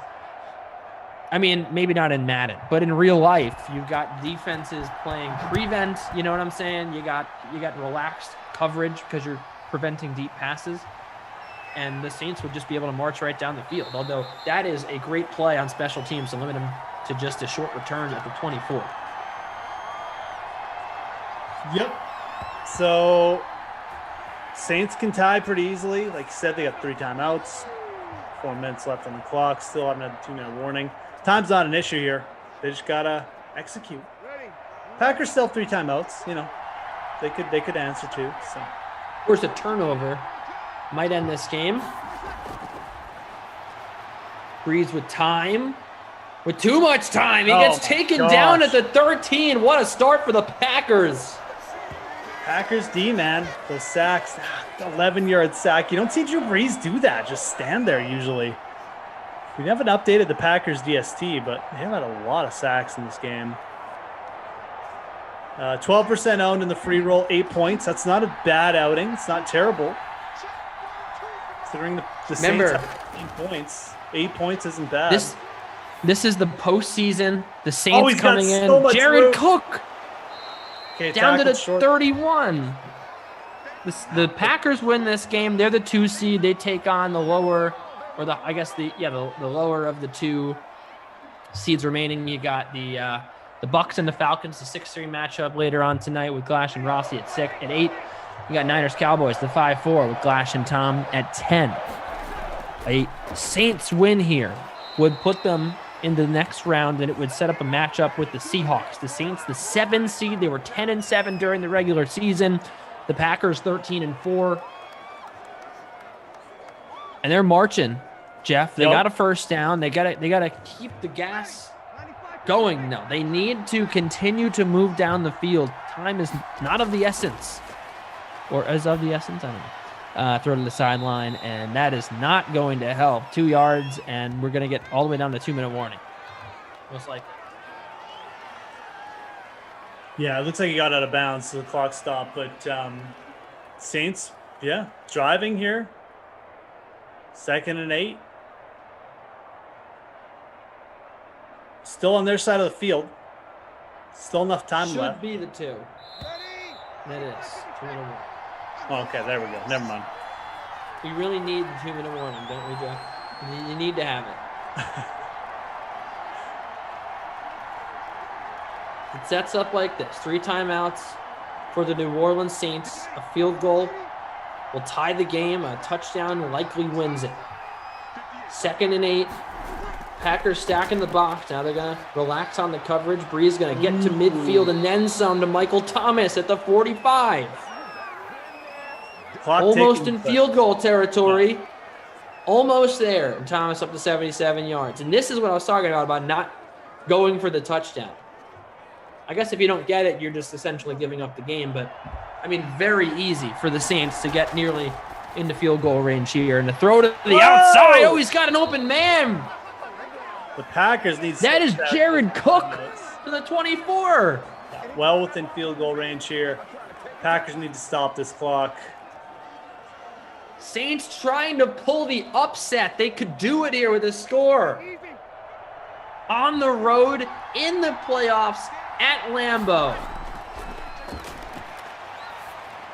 Speaker 5: I mean, maybe not in Madden, but in real life, you've got defenses playing prevent, you know what I'm saying? You got relaxed coverage because you're preventing deep passes. And the Saints would just be able to march right down the field. Although that is a great play on special teams to limit them to just a short return at the 24.
Speaker 6: Yep. So Saints can tie pretty easily. Like you said, they got 3 timeouts, 4 minutes left on the clock. Still haven't had a 2-minute warning. Time's not an issue here. They just gotta execute. Packers still have 3 timeouts. They could answer too. So
Speaker 5: of course, a turnover might end this game. Breeze with time.
Speaker 3: with too much time. He gets taken down at the 13. What a start for the Packers.
Speaker 6: Packers D, man. Those sacks. 11-yard sack. You don't see Drew Brees do that. Just stand there usually. We haven't updated the Packers DST, but they have had a lot of sacks in this game. 12% owned in the free roll, 8 points. That's not a bad outing. It's not terrible. Considering the Saints have 15 points. 8 points isn't bad.
Speaker 3: This is the postseason. The Saints
Speaker 6: he's
Speaker 3: coming
Speaker 6: got so
Speaker 3: in.
Speaker 6: much
Speaker 3: Jared
Speaker 6: room.
Speaker 3: Cook
Speaker 6: Okay,
Speaker 3: down to the
Speaker 6: short.
Speaker 3: 31. The Packers win this game. They're the 2 seed. They take on the lower, or the lower of the 2 seeds remaining. You got the Bucks and the Falcons, the 6-3 matchup later on tonight with Glash and Rossi at 8. You got Niners Cowboys, the 5-4 with Glash and Tom at 10. A Saints win here would put them in the next round, and it would set up a matchup with the Seahawks. The Saints, the 7 seed, they were 10-7 during the regular season. The Packers 13-4, and they're marching. Jeff, they got a first down. They gotta keep the gas going. No, they need to continue to move down the field. Time is not of the essence, or as of the essence. I don't know. Throw to the sideline, and that is not going to help. 2 yards, and we're going to get all the way down to 2-minute warning. Most likely.
Speaker 6: Yeah, it looks like he got out of bounds, so the clock stopped. But Saints, driving here. 2nd and 8. Still on their side of the field. Still enough time left.
Speaker 3: Should be the 2. That is 2-minute warning.
Speaker 6: Oh, okay, there we go. Never mind.
Speaker 3: We really need the 2-minute warning, don't we, Jeff? You need to have it. It sets up like this. 3 timeouts for the New Orleans Saints. A field goal will tie the game. A touchdown likely wins it. 2nd and 8. Packers stacking the box. Now they're going to relax on the coverage. Brees going to get to midfield and then some to Michael Thomas at the 45. Almost in field goal territory. Almost there. And Thomas up to 77 yards. And this is what I was talking about not going for the touchdown. I guess if you don't get it, you're just essentially giving up the game. But, I mean, very easy for the Saints to get nearly into field goal range here. And to throw to the outside. Oh, he's got an open man.
Speaker 6: The Packers need...
Speaker 3: That is Jared Cook to the 24.
Speaker 6: Well within field goal range here. Packers need to stop this clock.
Speaker 3: Saints trying to pull the upset. They could do it here with a score. On the road, in the playoffs, at Lambeau.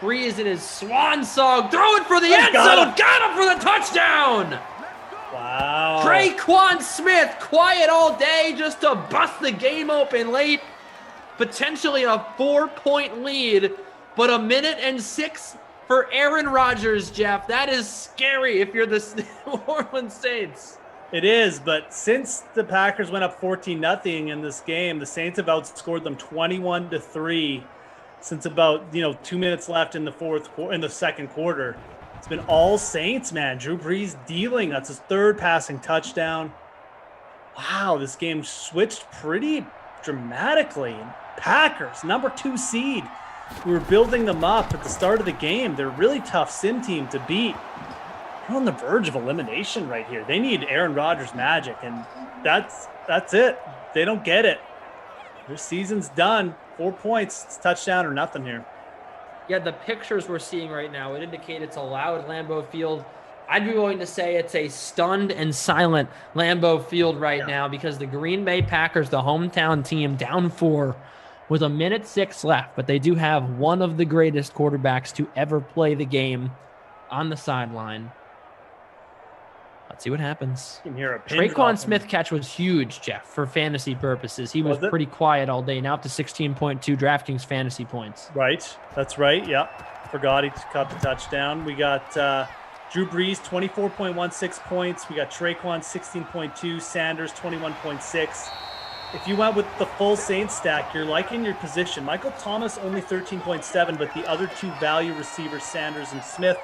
Speaker 3: Brees in his swan song, throwing for the end zone, got him for the touchdown.
Speaker 6: Wow.
Speaker 3: Traquan Smith, quiet all day just to bust the game open late. Potentially a 4-point lead, but 1:06 for Aaron Rodgers, Jeff. That is scary if you're the New Orleans Saints.
Speaker 6: It is, but since the Packers went up 14-0 in this game, the Saints have outscored them 21-3 since about 2 minutes left in the second quarter. It's been all Saints, man. Drew Brees dealing. That's his 3rd passing touchdown. Wow, this game switched pretty dramatically. Packers, number 2 seed. We were building them up at the start of the game. They're a really tough sim team to beat. They're on the verge of elimination right here. They need Aaron Rodgers magic, and that's it. They don't get it. Their season's done. 4 points. It's touchdown or nothing here.
Speaker 3: Yeah, the pictures we're seeing right now would indicate it's a loud Lambeau Field. I'd be willing to say it's a stunned and silent Lambeau Field right now because the Green Bay Packers, the hometown team, down 4 with 1:06 left. But they do have one of the greatest quarterbacks to ever play the game on the sideline. Let's see what happens.
Speaker 6: You can hear a pin
Speaker 3: Traquan
Speaker 6: drop.
Speaker 3: Smith catch was huge, Jeff, for fantasy purposes. He was pretty quiet all day. Now up to 16.2 DraftKings fantasy points.
Speaker 6: Right. That's right. Yep. Forgot he caught the touchdown. We got Drew Brees, 24.16 points. We got Traquan, 16.2. Sanders, 21.6. If you went with the full Saints stack, you're liking your position. Michael Thomas, only 13.7, but the other 2 value receivers, Sanders and Smith,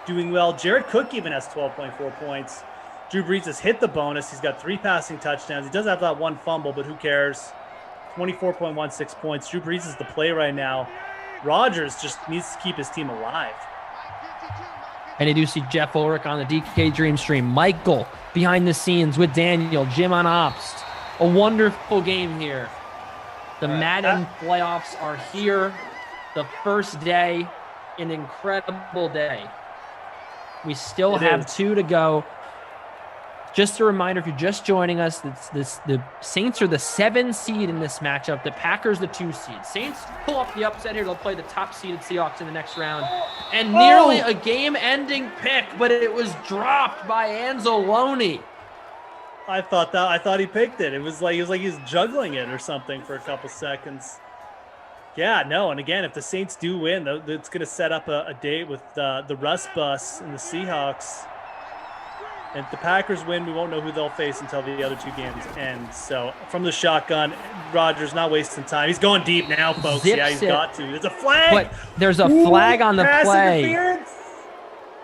Speaker 6: doing well. Jared Cook even has 12.4 points. Drew Brees has hit the bonus. He's got 3 passing touchdowns. He does have that 1 fumble, but who cares? 24.16 points. Drew Brees is the play right now. Rodgers just needs to keep his team alive.
Speaker 5: And you do see Jeff Ulrich on the DK Dream stream. Michael behind the scenes with Daniel. Jim on ops. A wonderful game here. The Madden playoffs are here. The first day, an incredible day. We still have 2 to go. Just a reminder, if you're just joining us, the Saints are the 7 seed in this matchup. The Packers the 2 seed. Saints pull off the upset here. They'll play the top seeded Seahawks in the next round. And nearly a game-ending pick, but it was dropped by Anzalone.
Speaker 6: I thought he picked it. It was like he was juggling it or something for a couple seconds. Yeah, no, and again, if the Saints do win, it's going to set up a date with the Russ Bus and the Seahawks. And if the Packers win, we won't know who they'll face until the other 2 games end. So from the shotgun, Rodgers not wasting time. He's going deep now, folks.
Speaker 5: Zips
Speaker 6: He's
Speaker 5: it.
Speaker 6: got to. There's a flag.
Speaker 5: But there's a flag on the
Speaker 6: pass
Speaker 5: play.
Speaker 6: interference.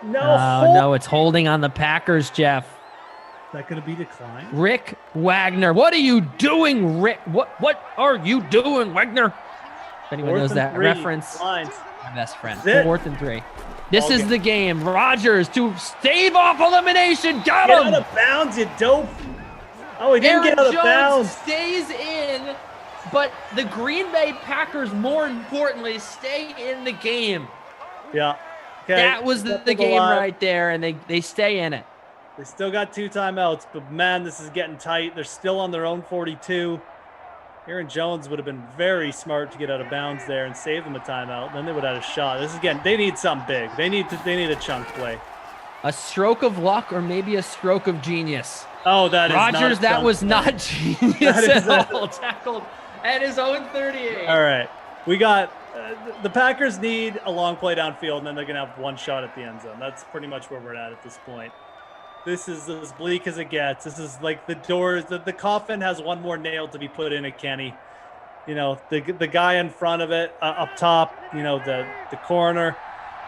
Speaker 5: No, it's holding on the Packers, Jeff.
Speaker 6: Is that going to be declined?
Speaker 5: Rick Wagner. What are you doing, Rick? What are you doing, Wagner? If anyone knows that reference, my best friend. 4th and 3. This is the game. Rodgers to stave off elimination. Got him.
Speaker 6: Get out of bounds, you dope. Oh, he didn't get out of bounds.
Speaker 5: Stays in, but the Green Bay Packers, more importantly, stay in the game.
Speaker 6: Yeah. Okay.
Speaker 5: That was the game right there, and they stay in it.
Speaker 6: They still got 2 timeouts, but man, this is getting tight. They're still on their own 42. Aaron Jones would have been very smart to get out of bounds there and save them a timeout. Then they would have had a shot. This is, again, they need something big. They need a chunk play.
Speaker 5: A stroke of luck or maybe a stroke of genius.
Speaker 6: Oh, that is
Speaker 5: Rodgers, that was not genius at all.
Speaker 6: That.
Speaker 5: Tackled at his own 38.
Speaker 6: All right. We got the Packers need a long play downfield, and then they're going to have 1 shot at the end zone. That's pretty much where we're at this point. This is as bleak as it gets. This is like the doors. The coffin has 1 more nail to be put in it, Kenny. You know, the guy in front of it, up top, you know, the corner,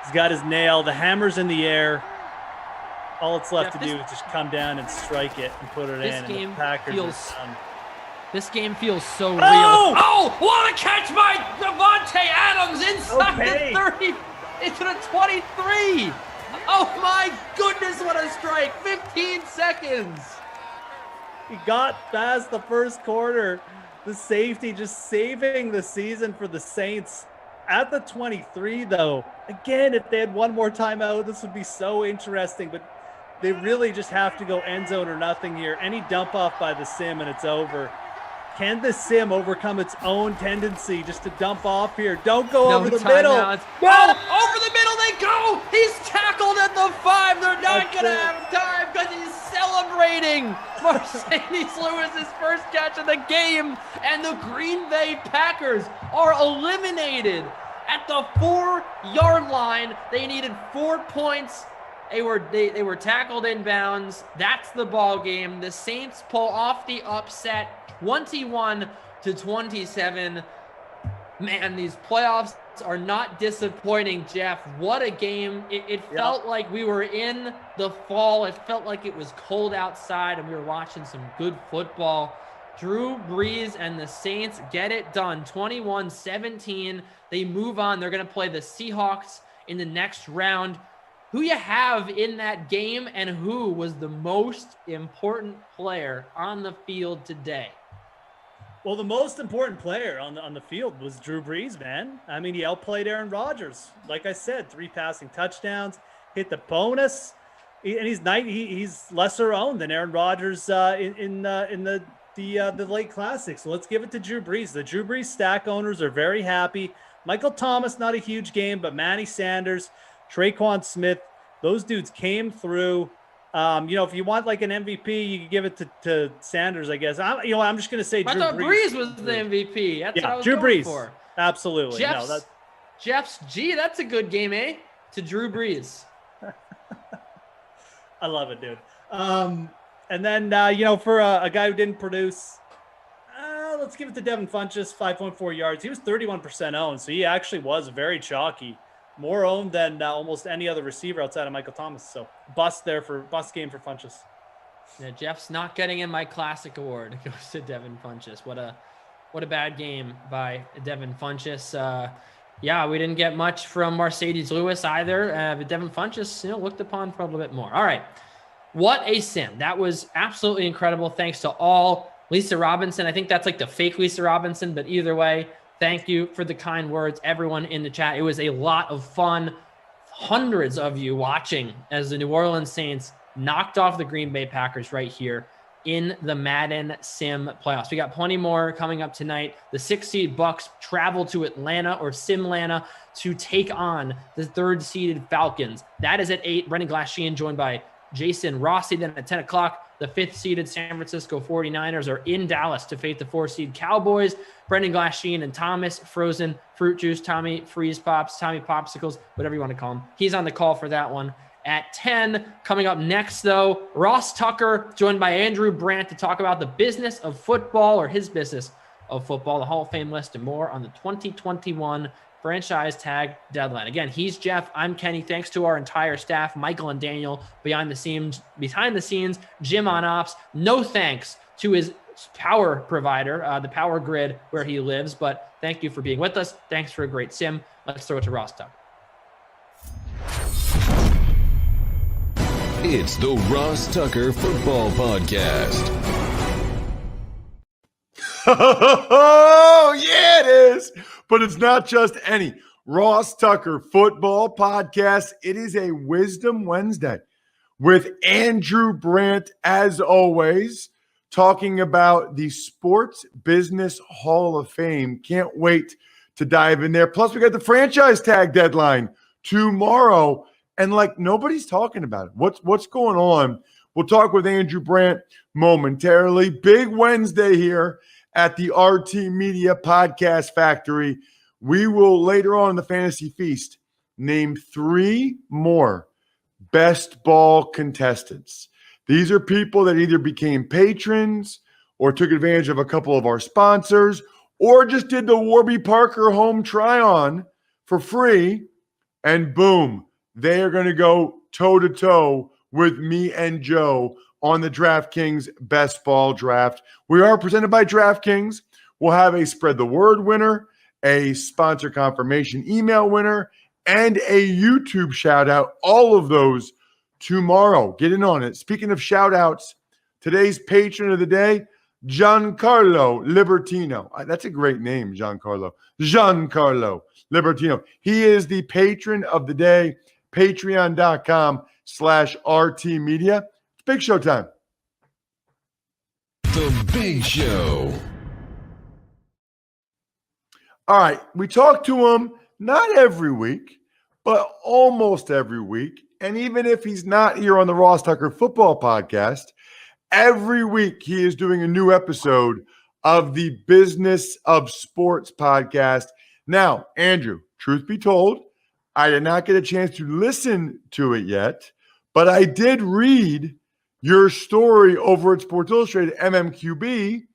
Speaker 6: he's got his nail. The hammer's in the air. All it's left to do is just come down and strike it and put it in. And the Packers are done.
Speaker 5: This game feels so real. Oh, what a catch by Devontae Adams inside the 30 into the 23. Oh my goodness, what a strike. 15 seconds.
Speaker 6: He got past the first quarter. The safety just saving the season for the Saints. At the 23, though, again, if they had 1 more timeout, this would be so interesting. But they really just have to go end zone or nothing here. Any dump off by the sim and it's over. Can the sim overcome its own tendency just to dump off here? Don't go over the middle.
Speaker 5: No, over the middle they go. He's tackled at the 5. They're not going to have time because he's celebrating Mercedes Lewis's first catch of the game. And the Green Bay Packers are eliminated at the 4-yard line. They needed 4 points. They were tackled inbounds. That's the ball game. The Saints pull off the upset. 21-27. Man, these playoffs are not disappointing, Jeff. What a game. It felt like we were in the fall. It felt like it was cold outside and we were watching some good football. Drew Brees and the Saints get it done. 21-17. They move on. They're going to play the Seahawks in the next round. Who you have in that game and who was the most important player on the field today?
Speaker 6: Well, the most important player on the field was Drew Brees, man. I mean, he outplayed Aaron Rodgers. Like I said, 3 passing touchdowns, hit the bonus, and he's lesser owned than Aaron Rodgers in the late classics. So let's give it to Drew Brees. The Drew Brees stack owners are very happy. Michael Thomas, not a huge game, but Manny Sanders, Traquan Smith, those dudes came through. If you want like an MVP, you can give it to Sanders, I guess. I'm just going to say Drew Brees.
Speaker 5: I thought Brees was the MVP. That's what I was
Speaker 6: Drew
Speaker 5: going
Speaker 6: Brees.
Speaker 5: for.
Speaker 6: Absolutely.
Speaker 5: Jeff's G, that's a good game, eh? To Drew Brees.
Speaker 6: I love it, dude. And then, for a guy who didn't produce, let's give it to Devin Funchess, 5.4 yards. He was 31% owned, so he actually was very chalky. More owned than almost any other receiver outside of Michael Thomas. So bust game for Funchess.
Speaker 5: Yeah, Jeff's not getting in my classic award. It goes to Devin Funchess. What a bad game by Devin Funchess. Yeah, we didn't get much from Mercedes Lewis either. But Devin Funchess, looked upon for a little bit more. All right. What a sim. That was absolutely incredible. Thanks to all. Lisa Robinson, I think that's like the fake Lisa Robinson, but either way, thank you for the kind words, everyone in the chat. It was a lot of fun. Hundreds of you watching as the New Orleans Saints knocked off the Green Bay Packers right here in the Madden Sim playoffs. We got plenty more coming up tonight. The 6-seed Bucks travel to Atlanta or Simlana to take on the 3rd-seeded Falcons. That is at 8. Brendan Glashian joined by Jason Rossi. Then at 10 o'clock, the 5th-seeded San Francisco 49ers are in Dallas to face the 4th-seed Cowboys. Brendan Glashian and Thomas Frozen Fruit Juice, Tommy Freeze Pops, Tommy Popsicles, whatever you want to call him. He's on the call for that one. At 10, coming up next, though, Ross Tucker, joined by Andrew Brandt to talk about the business of football, or his business of football, the Hall of Fame list, and more on the 2021 franchise tag deadline. Again, he's Jeff. I'm Kenny. Thanks to our entire staff, Michael and Daniel behind the scenes, Jim on ops. No thanks to his power provider, the Power Grid, where he lives. But thank you for being with us. Thanks for a great sim. Let's throw it to Ross Tucker.
Speaker 7: It's the Ross Tucker Football Podcast.
Speaker 8: Oh, yeah, it is. But it's not just any Ross Tucker Football Podcast. It is a Wisdom Wednesday with Andrew Brandt, as always, talking about the Sports Business Hall of Fame. Can't wait to dive in there. Plus, we got the franchise tag deadline tomorrow. And nobody's talking about it. What's going on? We'll talk with Andrew Brandt momentarily. Big Wednesday here at the RT Media Podcast Factory. We will later on in the Fantasy Feast name 3 more best ball contestants. These are people that either became patrons or took advantage of a couple of our sponsors or just did the Warby Parker home try-on for free, and boom, they are going to go toe-to-toe with me and Joe on the DraftKings Best Ball Draft. We are presented by DraftKings. We'll have a Spread the Word winner, a sponsor confirmation email winner, and a YouTube shout-out. All of those tomorrow. Get in on it. Speaking of shout-outs, today's patron of the day, Giancarlo Libertino. That's a great name, Giancarlo. Giancarlo Libertino. He is the patron of the day. Patreon.com/RT Media. It's Big Show time.
Speaker 7: The Big Show.
Speaker 8: All right. We talk to him not every week, but almost every week. And even if he's not here on the Ross Tucker Football Podcast, every week he is doing a new episode of the Business of Sports podcast. Now, Andrew, truth be told, I did not get a chance to listen to it yet, but I did read your story over at Sports Illustrated, MMQB,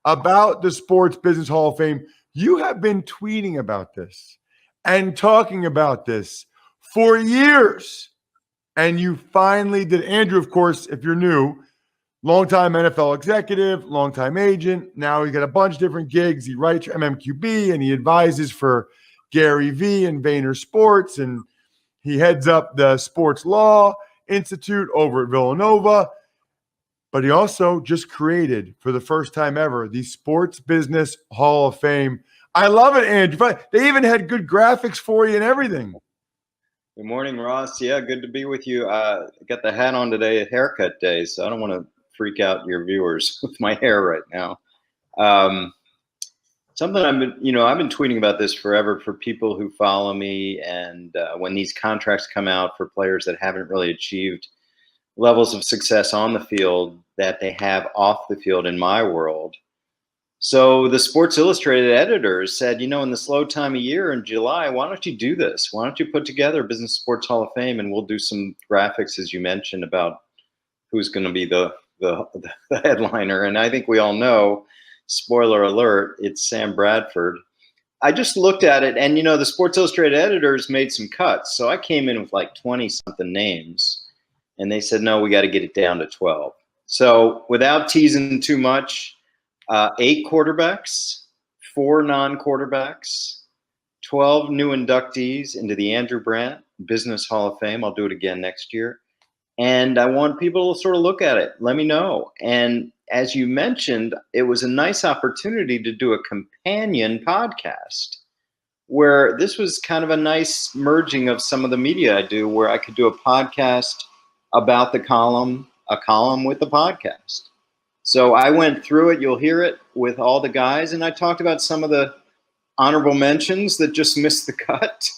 Speaker 8: about the Sports Business Hall of Fame. You have been tweeting about this and talking about this for years, and you finally did. Andrew, of course, if you're new, longtime NFL executive, longtime agent. Now he's got a bunch of different gigs. He writes for MMQB, and he advises for Gary Vee and Vayner Sports, and he heads up the Sports Law Institute over at Villanova. But he also just created, for the first time ever, the Sports Business Hall of Fame. I love it, Andrew. They even had good graphics for you and everything.
Speaker 23: Good morning, Ross. Yeah, good to be with you. I got the hat on today at haircut day, so I don't want to freak out your viewers with my hair right now. Something I've been tweeting about this forever for people who follow me, and when these contracts come out for players that haven't really achieved levels of success on the field that they have off the field in my world. So the Sports Illustrated editors said, in the slow time of year in July, why don't you do this? Why don't you put together a Business Sports Hall of Fame, and we'll do some graphics, as you mentioned, about who's going to be the headliner. And I think we all know, spoiler alert, it's Sam Bradford. I just looked at it, and the Sports Illustrated editors made some cuts. So I came in with 20-something names, and they said, no, we got to get it down to 12. So without teasing too much, 8 quarterbacks, 4 non-quarterbacks, 12 new inductees into the Andrew Brandt Business Hall of Fame. I'll do it again next year. And I want people to sort of look at it. Let me know. And as you mentioned, it was a nice opportunity to do a companion podcast where this was kind of a nice merging of some of the media I do, where I could do a podcast about the column, a column with the podcast. So I went through it. You'll hear it with all the guys. And I talked about some of the honorable mentions that just missed the cut.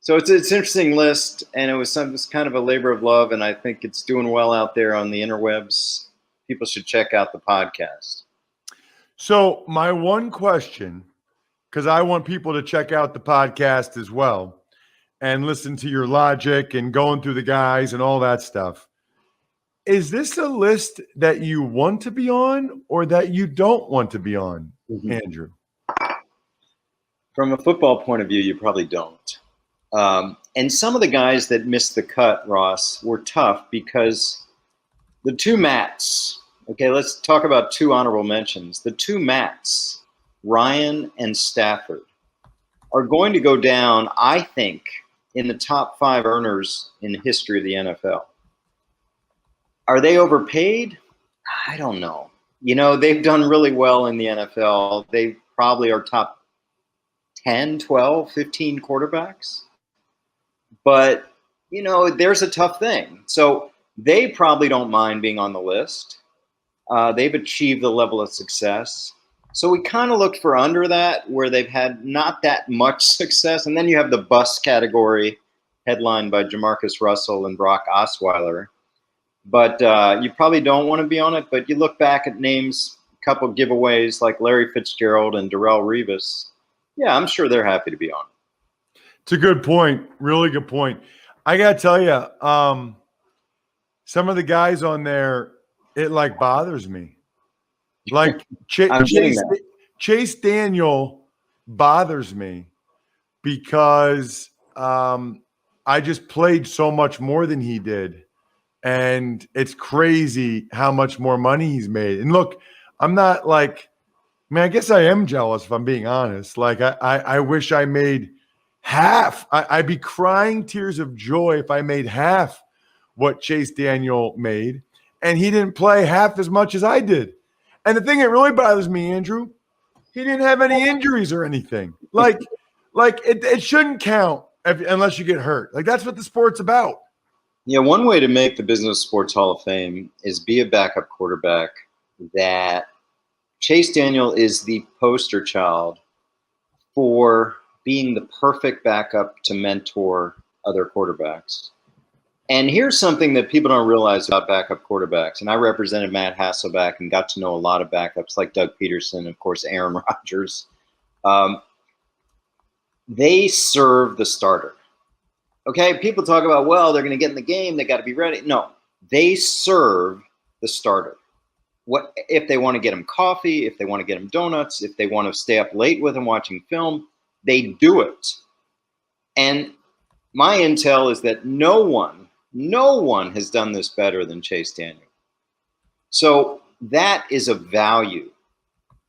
Speaker 23: So it's an interesting list, and it's kind of a labor of love, and I think it's doing well out there on the interwebs. People should check out the podcast.
Speaker 8: So my one question, because I want people to check out the podcast as well and listen to your logic and going through the guys and all that stuff. Is this a list that you want to be on or that you don't want to be on, Andrew?
Speaker 23: From a football point of view, you probably don't. And some of the guys that missed the cut, Ross, were tough because the 2 Matts, okay, let's talk about 2 honorable mentions. The 2 Matts, Ryan and Stafford, are going to go down, I think, in the top 5 earners in the history of the NFL. Are they overpaid? I don't know. You know, they've done really well in the NFL. They probably are top 10, 12, 15 quarterbacks. But, you know, there's a tough thing. So they probably don't mind being on the list. They've achieved the level of success. So we kind of looked for under that, where they've had not that much success. And then you have the bust category headlined by Jamarcus Russell and Brock Osweiler. But you probably don't want to be on it. But you look back at names, a couple of giveaways like Larry Fitzgerald and Darrelle Revis. Yeah, I'm sure they're happy to be on it.
Speaker 8: It's a good point. Really good point. I got to tell you, some of the guys on there, it like bothers me. Like Chase Daniel bothers me because I just played so much more than he did. And it's crazy how much more money he's made. And look, I'm not like, I mean, I guess I am jealous if I'm being honest. Like I wish I made half. I'd be crying tears of joy if I made half what Chase Daniel made, and he didn't play half as much as I did. And the thing that really bothers me, Andrew, he didn't have any injuries or anything. Like it shouldn't count unless you get hurt. Like that's what the sport's about.
Speaker 23: Yeah, one way to make the Business Sports Hall of Fame is be a backup quarterback. That Chase Daniel is the poster child for being the perfect backup to mentor other quarterbacks. And here's something that people don't realize about backup quarterbacks. And I represented Matt Hasselbeck and got to know a lot of backups like Doug Peterson, of course, Aaron Rodgers. They serve the starter. Okay, people talk about, well, they're going to get in the game, they got to be ready. No, they serve the starter. What if they want to get him coffee, if they want to get him donuts, if they want to stay up late with him watching film, they do it. And my intel is that no one has done this better than Chase Daniel. So that is a value.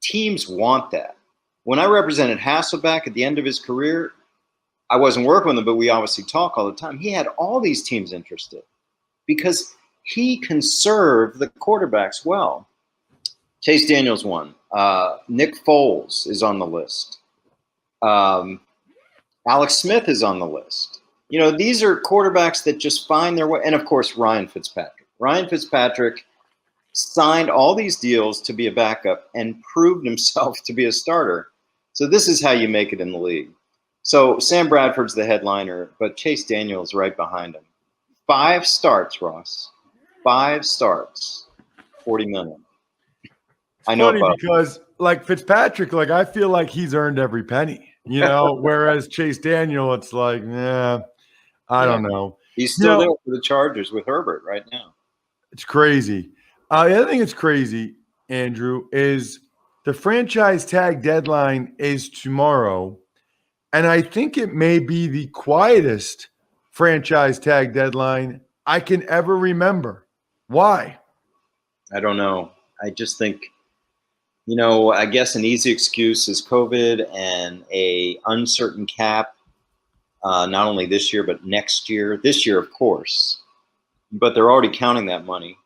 Speaker 23: Teams want that. When I represented Hasselbeck at the end of his career, I wasn't working with him, but we obviously talk all the time. He had all these teams interested because he can serve the quarterbacks well. Chase Daniels one. Nick Foles is on the list. Alex Smith is on the list. You know, these are quarterbacks that just find their way. And, of course, Ryan Fitzpatrick. Ryan Fitzpatrick signed all these deals to be a backup and proved himself to be a starter. So this is how you make it in the league. So Sam Bradford's the headliner, but Chase Daniel's right behind him. 5 starts, Ross. 5 starts, $40 million. I know
Speaker 8: funny because like Fitzpatrick, like I feel like he's earned every penny, you know, whereas Chase Daniel, it's like, I don't know.
Speaker 23: He's still there for the Chargers with Herbert right now.
Speaker 8: It's crazy. The other thing that's crazy, Andrew, is the franchise tag deadline is tomorrow. And I think it may be the quietest franchise tag deadline I can ever remember. Why?
Speaker 23: I don't know. I just think, I guess an easy excuse is COVID and a uncertain cap, not only this year, but next year. This year, of course, but they're already counting that money.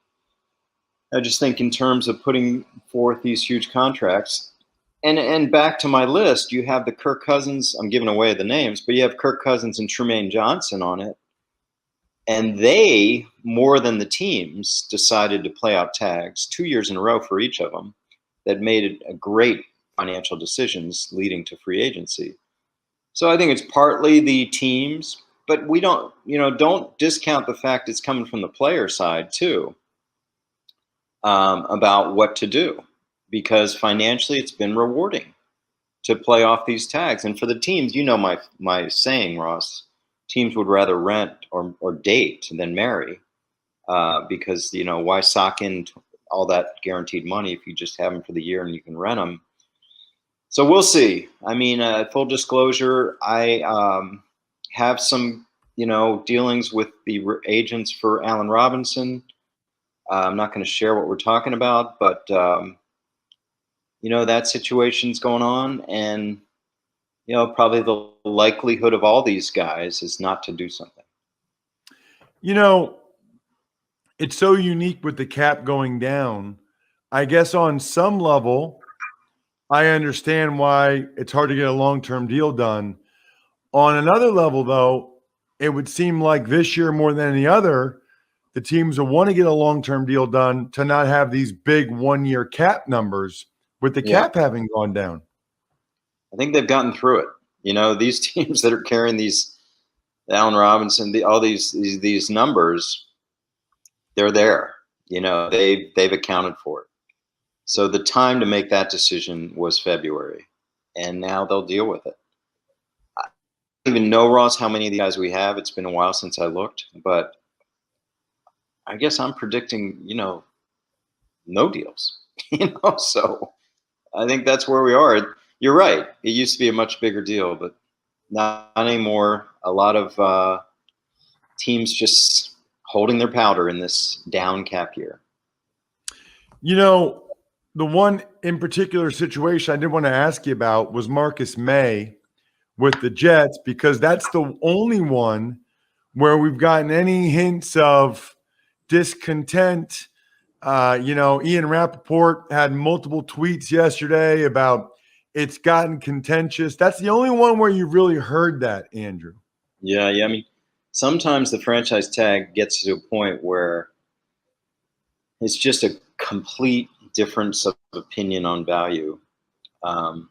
Speaker 23: I just think in terms of putting forth these huge contracts, and back to my list, you have the Kirk Cousins, I'm giving away the names, but you have Kirk Cousins and Trumaine Johnson on it. And they, more than the teams, decided to play out tags 2 years in a row for each of them that made it a great financial decisions leading to free agency. So I think it's partly the teams, but we don't discount the fact it's coming from the player side too, about what to do, because financially it's been rewarding to play off these tags. And for the teams, my saying, Ross, teams would rather rent or date than marry, because why sock in all that guaranteed money if you just have them for the year and you can rent them. So we'll see. I mean, full disclosure, I have some dealings with the agents for Allen Robinson. I'm not going to share what we're talking about, but that situation's going on, and probably the likelihood of all these guys is not to do something.
Speaker 8: It's so unique with the cap going down. I guess on some level, I understand why it's hard to get a long-term deal done. On another level, though, it would seem like this year more than any other, the teams will want to get a long-term deal done to not have these big one-year cap numbers with the cap having gone down.
Speaker 23: I think they've gotten through it. These teams that are carrying these Allen Robinson, all these numbers, they're there. They've accounted for it. So the time to make that decision was February, and now they'll deal with it. I don't even know, Ross, how many of the guys we have. It's been a while since I looked, but I guess I'm predicting, no deals. So I think that's where we are. You're right. It used to be a much bigger deal, but not anymore. A lot of teams just holding their powder in this down cap year.
Speaker 8: The one in particular situation I did want to ask you about was Marcus May with the Jets, because that's the only one where we've gotten any hints of discontent. Ian Rappaport had multiple tweets yesterday about it's gotten contentious. That's the only one where you really heard that, Andrew.
Speaker 23: Yeah. I mean, sometimes the franchise tag gets to a point where it's just a complete difference of opinion on value. And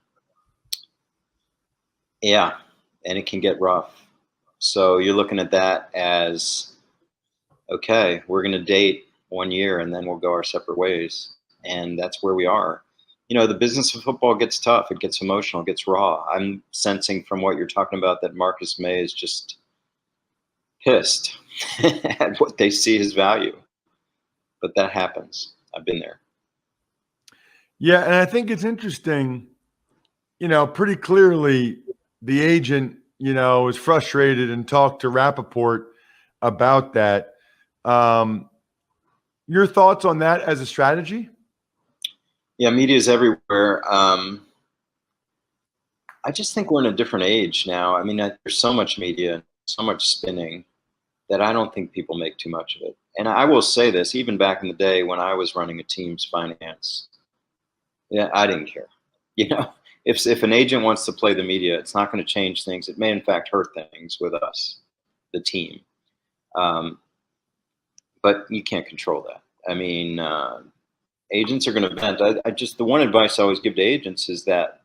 Speaker 23: it can get rough. So you're looking at that as, okay, we're going to date 1 year and then we'll go our separate ways. And that's where we are. The business of football gets tough. It gets emotional. It gets raw. I'm sensing from what you're talking about that Marcus May is just pissed at what they see as value. But that happens. I've been there.
Speaker 8: Yeah, and I think it's interesting, pretty clearly the agent, is frustrated and talked to Rappaport about that. Your thoughts on that as a strategy?
Speaker 23: Yeah, media is everywhere. I just think we're in a different age now. I mean, there's so much media, so much spinning that I don't think people make too much of it. And I will say this, even back in the day when I was running a team's finance, I didn't care. If an agent wants to play the media, it's not going to change things. It may, in fact, hurt things with us, the team. But you can't control that. I mean, agents are going to vent. The one advice I always give to agents is that,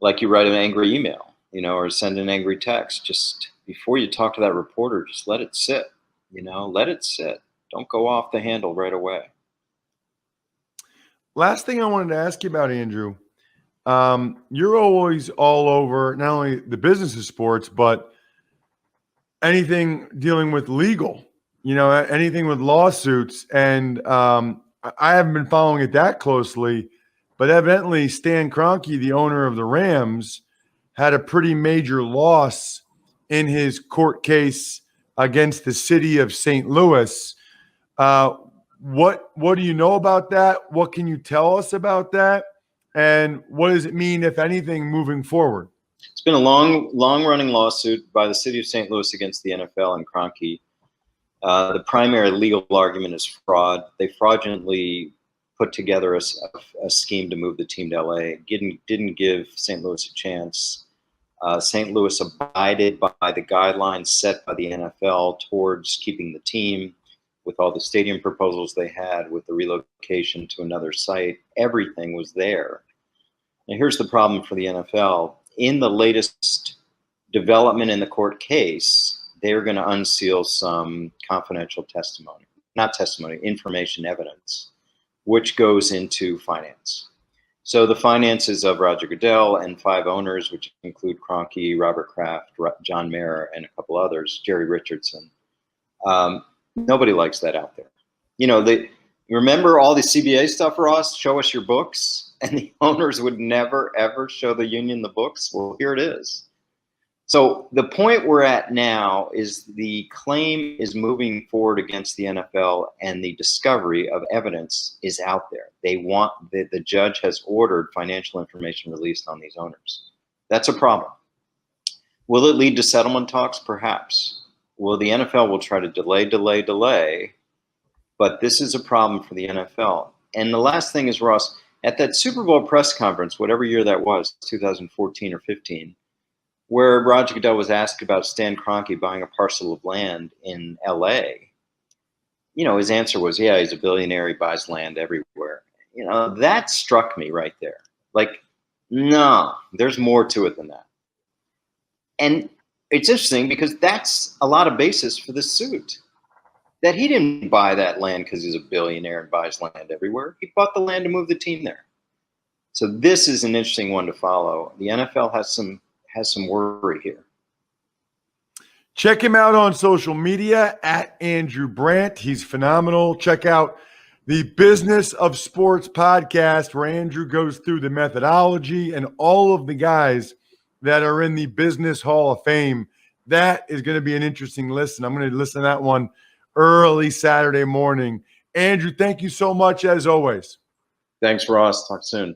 Speaker 23: like you write an angry email, or send an angry text, just before you talk to that reporter, just let it sit, let it sit. Don't go off the handle right away.
Speaker 8: Last thing I wanted to ask you about, Andrew, you're always all over not only the business of sports, but anything dealing with legal, anything with lawsuits. And I haven't been following it that closely, but evidently Stan Kroenke, the owner of the Rams, had a pretty major loss in his court case against the city of St. Louis. What do you know about that? What can you tell us about that? And what does it mean, if anything, moving forward?
Speaker 23: It's been a long running lawsuit by the city of St. Louis against the NFL and Kroenke. The primary legal argument is fraud. They fraudulently put together a scheme to move the team to LA. Didn't give St. Louis a chance. St. Louis abided by the guidelines set by the NFL towards keeping the team, with all the stadium proposals they had, with the relocation to another site. Everything was there. Now, here's the problem for the NFL. In the latest development in the court case, they're going to unseal some confidential information evidence, which goes into finance. So the finances of Roger Goodell and 5 owners, which include Kroenke, Robert Kraft, John Mayer, and a couple others, Jerry Richardson. Nobody likes that out there. You remember all the CBA stuff, Ross? Show us your books. And the owners would never, ever show the union the books. Well, here it is. So the point we're at now is the claim is moving forward against the NFL, and the discovery of evidence is out there. They want the judge has ordered financial information released on these owners. That's a problem. Will it lead to settlement talks? Perhaps. Well, the NFL will try to delay, but this is a problem for the NFL. And the last thing is, Ross, at that Super Bowl press conference, whatever year that was, 2014 or 15, where Roger Goodell was asked about Stan Kroenke buying a parcel of land in LA, his answer was, yeah, he's a billionaire, he buys land everywhere. That struck me right there. Like, no, there's more to it than that. And it's interesting because that's a lot of basis for this suit. That he didn't buy that land because he's a billionaire and buys land everywhere. He bought the land to move the team there. So this is an interesting one to follow. The NFL has some worry here.
Speaker 8: Check him out on social media at Andrew Brandt. He's phenomenal. Check out the Business of Sports podcast, where Andrew goes through the methodology and all of the guys that are in the Business Hall of Fame. That is going to be an interesting listen. I'm going to listen to that one early Saturday morning. Andrew, thank you so much as always.
Speaker 23: Thanks, Ross. Talk soon.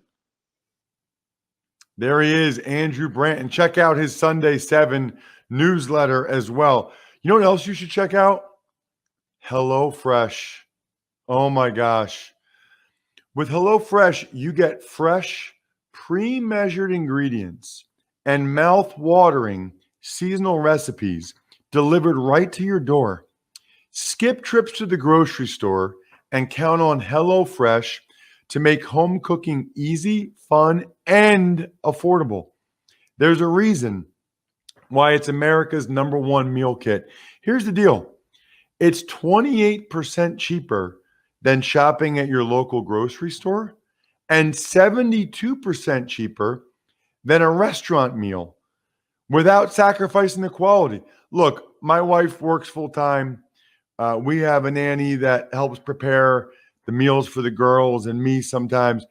Speaker 8: There he is, Andrew Brandt. And check out his Sunday 7 newsletter as well. You know what else you should check out? HelloFresh. Oh my gosh. With HelloFresh, you get fresh, pre-measured ingredients and mouth-watering seasonal recipes delivered right to your door. Skip trips to the grocery store and count on HelloFresh to make home cooking easy, fun, and affordable. There's a reason why it's America's #1 meal kit. Here's the deal. It's 28% cheaper than shopping at your local grocery store and 72% cheaper than a restaurant meal without sacrificing the quality. Look, my wife works full-time. We have a nanny that helps prepare the meals for the girls and me sometimes.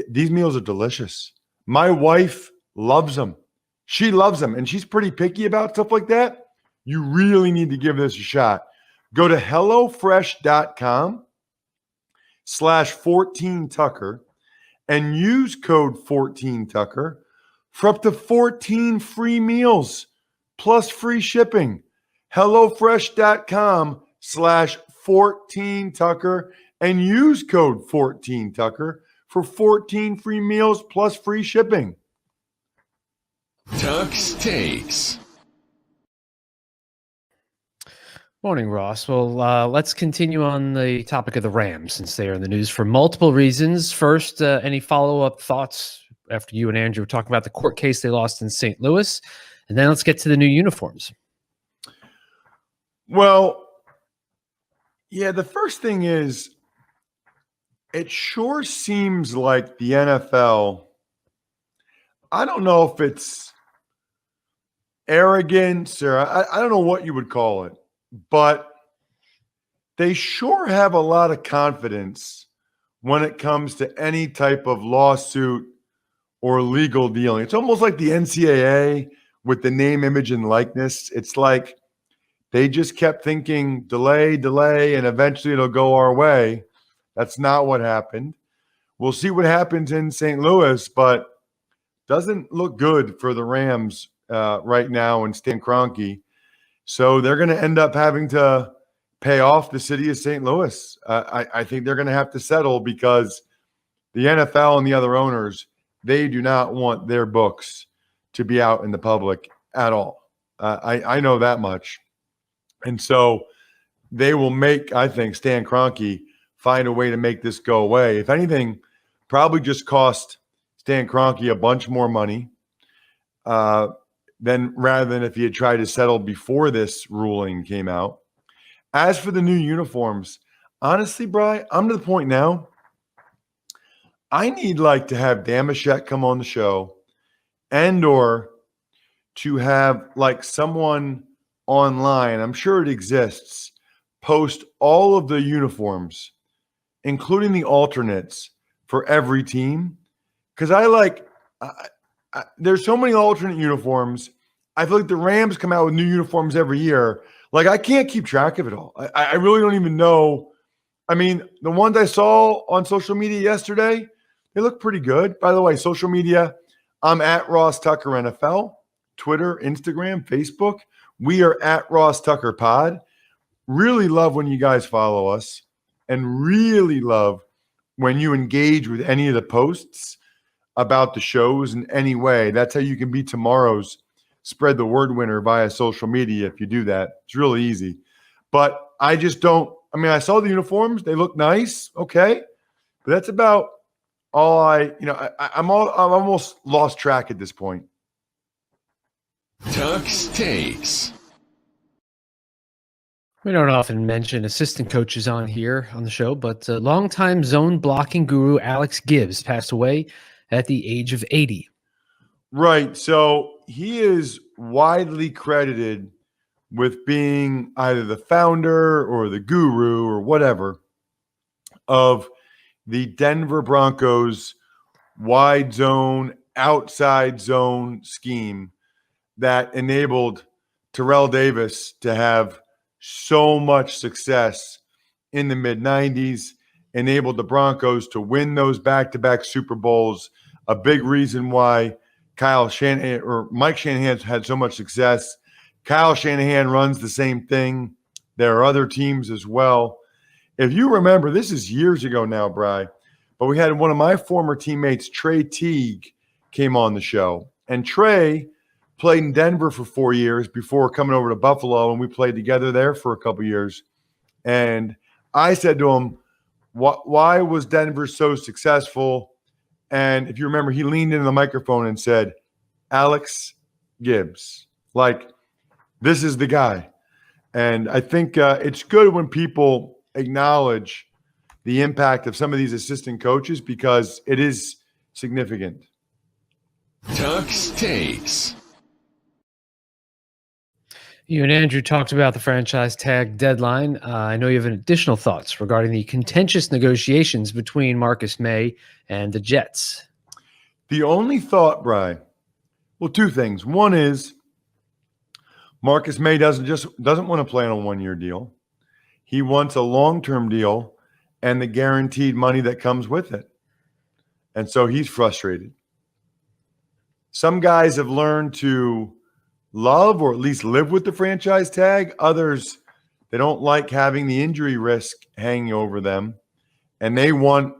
Speaker 8: These meals are delicious. My wife loves them. She loves them, and she's pretty picky about stuff like that. You really need to give this a shot. Go to HelloFresh.com/14Tucker and use code 14Tucker for up to 14 free meals plus free shipping. HelloFresh.com/14Tucker and use code 14Tucker for 14 free meals plus free shipping.
Speaker 7: Tuck's Takes.
Speaker 5: Morning, Ross. Well, let's continue on the topic of the Rams, since they are in the news for multiple reasons. First, any follow-up thoughts after you and Andrew were talking about the court case they lost in St. Louis? And then let's get to the new uniforms.
Speaker 8: Well, yeah, the first thing is, it sure seems like the NFL, I don't know if it's arrogance or I don't know what you would call it, but they sure have a lot of confidence when it comes to any type of lawsuit or legal dealing. It's almost like the NCAA with the name, image, and likeness. It's like They just kept thinking delay, and eventually it'll go our way. That's not what happened. We'll see what happens in St. Louis, but doesn't look good for the Rams right now and Stan Kroenke. So they're going to end up having to pay off the city of St. Louis. I think they're going to have to settle because the NFL and the other owners, they do not want their books to be out in the public at all. I know that much. And so they will make, I think, Stan Kroenke find a way to make this go away. If anything, probably just cost Stan Kroenke a bunch more money than rather than if he had tried to settle before this ruling came out. As for the new uniforms, honestly, Bri, I'm to the point now, I need like to have Damashek come on the show and or to have like someone online, I'm sure it exists, post all of the uniforms, including the alternates for every team. Because there's so many alternate uniforms. I feel like the Rams come out with new uniforms every year. Like, I can't keep track of it all. I really don't even know. I mean, the ones I saw on social media yesterday, they look pretty good. By the way, social media, I'm at Ross Tucker NFL, Twitter, Instagram, Facebook. We are at Ross Tucker Pod. Really love when you guys follow us and really love when you engage with any of the posts about the shows in any way. That's how you can be tomorrow's spread the word winner via social media if you do that. It's really easy. But I just don't, I mean, I saw the uniforms. They look nice. Okay. But that's about all I'm almost lost track at this point.
Speaker 7: Tuck's Takes.
Speaker 5: We don't often mention assistant coaches on here on the show, but longtime zone blocking guru Alex Gibbs passed away at the age of 80.
Speaker 8: Right. So he is widely credited with being either the founder or the guru or whatever of the Denver Broncos wide zone, outside zone scheme that enabled Terrell Davis to have so much success in the mid-90s, enabled the Broncos to win those back-to-back Super Bowls. A big reason why Mike Shanahan had so much success. Kyle Shanahan runs the same thing. There are other teams as well. If you remember, this is years ago now, Bri, but we had one of my former teammates, Trey Teague, came on the show. And Trey played in Denver for 4 years before coming over to Buffalo, and we played together there for a couple years. And I said to him, why was Denver so successful? And if you remember, he leaned into the microphone and said, Alex Gibbs. Like, this is the guy. And I think it's good when people acknowledge the impact of some of these assistant coaches because it is significant.
Speaker 7: Tuck's Takes.
Speaker 5: You and Andrew talked about the franchise tag deadline. I know you have additional thoughts regarding the contentious negotiations between Marcus May and the Jets.
Speaker 8: The only thought, Bri, well, two things. One is Marcus May doesn't want to play on a one-year deal. He wants a long-term deal and the guaranteed money that comes with it. And so he's frustrated. Some guys have learned to love or at least live with the franchise tag. Others, they don't like having the injury risk hanging over them, and they want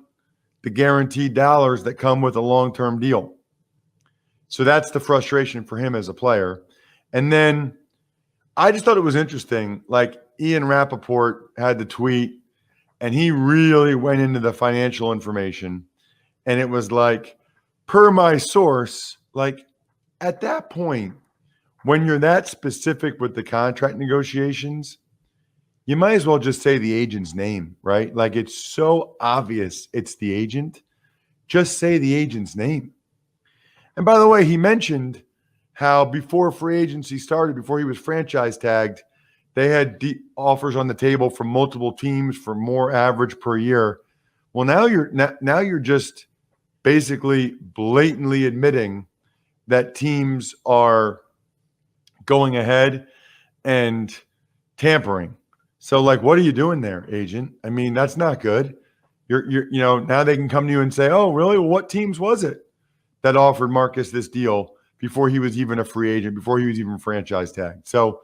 Speaker 8: the guaranteed dollars that come with a long-term deal. So that's the frustration for him as a player. And then I just thought it was interesting. Like, Ian Rappaport had the tweet, and he really went into the financial information. And it was like, per my source, like at that point, when you're that specific with the contract negotiations, you might as well just say the agent's name, right? Like, it's so obvious it's the agent. Just say the agent's name. And by the way, he mentioned how before free agency started, before he was franchise tagged, they had offers on the table from multiple teams for more average per year. Well, now you're just basically blatantly admitting that teams are going ahead and tampering. So, like, what are you doing there, agent? I mean, that's not good. You're now they can come to you and say, oh, really? Well, what teams was it that offered Marcus this deal before he was even a free agent, before he was even franchise tagged? So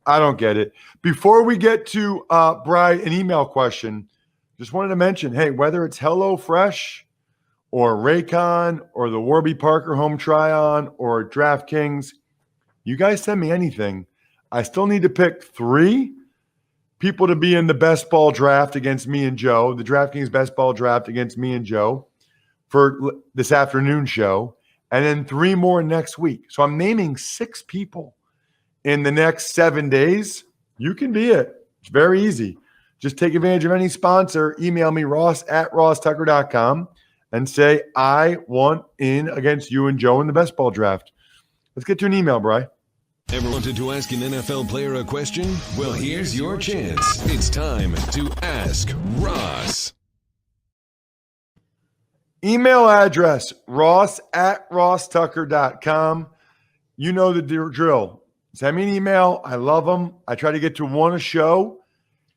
Speaker 8: I don't get it. Before we get to Bri, an email question, just wanted to mention, hey, whether it's HelloFresh or Raycon or the Warby Parker Home Try-On or DraftKings, you guys send me anything. I still need to pick 3 people to be in the best ball draft against me and Joe, the DraftKings best ball draft against me and Joe for this afternoon show, and then 3 more next week. So I'm naming 6 people in the next 7 days. You can be it. It's very easy. Just take advantage of any sponsor. Email me, ross@rosstucker.com, and say, I want in against you and Joe in the best ball draft. Let's get to an email, Bri.
Speaker 7: Ever wanted to ask an NFL player a question? Well, here's your chance. It's time to Ask Ross.
Speaker 8: Email address, ross@rosstucker.com. You know the drill. Send me an email. I love them. I try to get to one a show.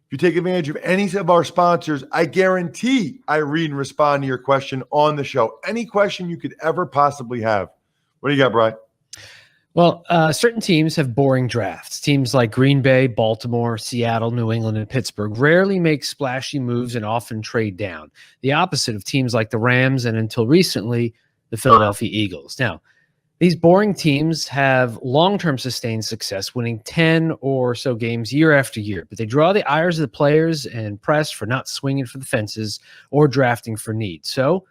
Speaker 8: If you take advantage of any of our sponsors, I guarantee I read and respond to your question on the show. Any question you could ever possibly have. What do you got, Brian?
Speaker 5: Well, certain teams have boring drafts. Teams like Green Bay, Baltimore, Seattle, New England, and Pittsburgh rarely make splashy moves and often trade down. The opposite of teams like the Rams and, until recently, the Philadelphia Eagles. Now, these boring teams have long-term sustained success, winning 10 or so games year after year, but they draw the ires of the players and press for not swinging for the fences or drafting for need. So,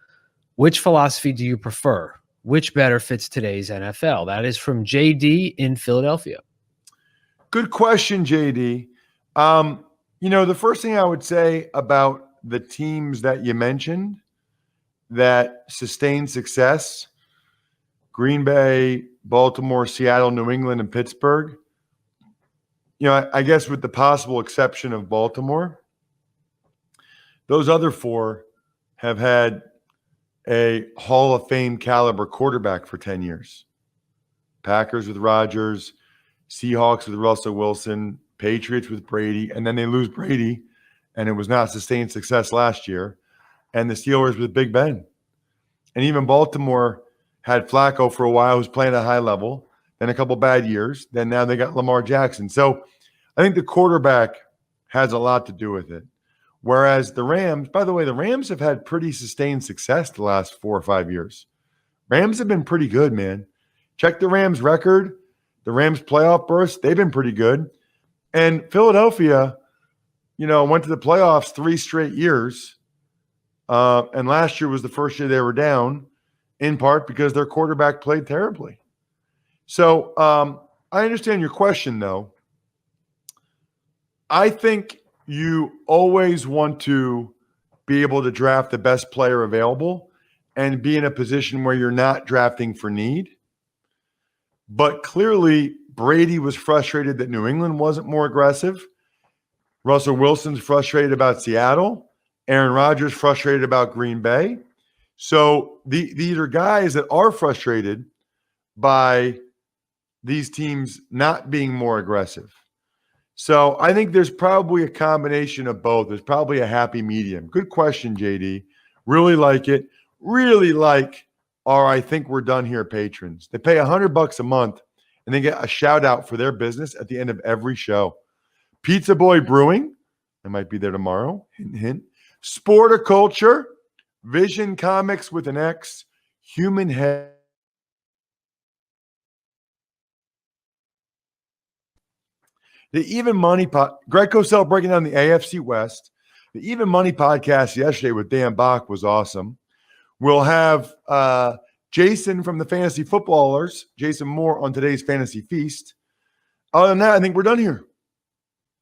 Speaker 5: which philosophy do you prefer? Which better fits today's NFL? That is from JD in Philadelphia.
Speaker 8: Good question, JD. The first thing I would say about the teams that you mentioned that sustained success, Green Bay, Baltimore, Seattle, New England, and Pittsburgh, I guess with the possible exception of Baltimore, those other 4 have had a Hall of Fame caliber quarterback for 10 years. Packers with Rodgers, Seahawks with Russell Wilson, Patriots with Brady, and then they lose Brady, and it was not sustained success last year, and the Steelers with Big Ben. And even Baltimore had Flacco for a while, who's playing at a high level, then a couple bad years, then now they got Lamar Jackson. So I think the quarterback has a lot to do with it. Whereas the Rams, by the way, the Rams have had pretty sustained success the last 4 or 5 years. Rams have been pretty good, man. Check the Rams record, the Rams playoff burst. They've been pretty good. And Philadelphia, went to the playoffs 3 straight years. And last year was the first year they were down, in part because their quarterback played terribly. So I understand your question, though. I think you always want to be able to draft the best player available and be in a position where you're not drafting for need. But clearly, Brady was frustrated that New England wasn't more aggressive. Russell Wilson's frustrated about Seattle. Aaron Rodgers frustrated about Green Bay. So these are guys that are frustrated by these teams not being more aggressive. So I think there's probably a combination of both. There's probably a happy medium. Good question, JD. Really like it. Really like our I think we're done here patrons. They pay $100 a month and they get a shout out for their business at the end of every show. Pizza Boy Brewing, I might be there tomorrow. Hint, hint. Sporticulture, Vision Comics with an X, Human Head. The Even Money Greg Cosell breaking down the AFC West. The Even Money podcast yesterday with Dan Bach was awesome. We'll have Jason from the Fantasy Footballers, Jason Moore, on today's Fantasy Feast. Other than that, I think we're done here.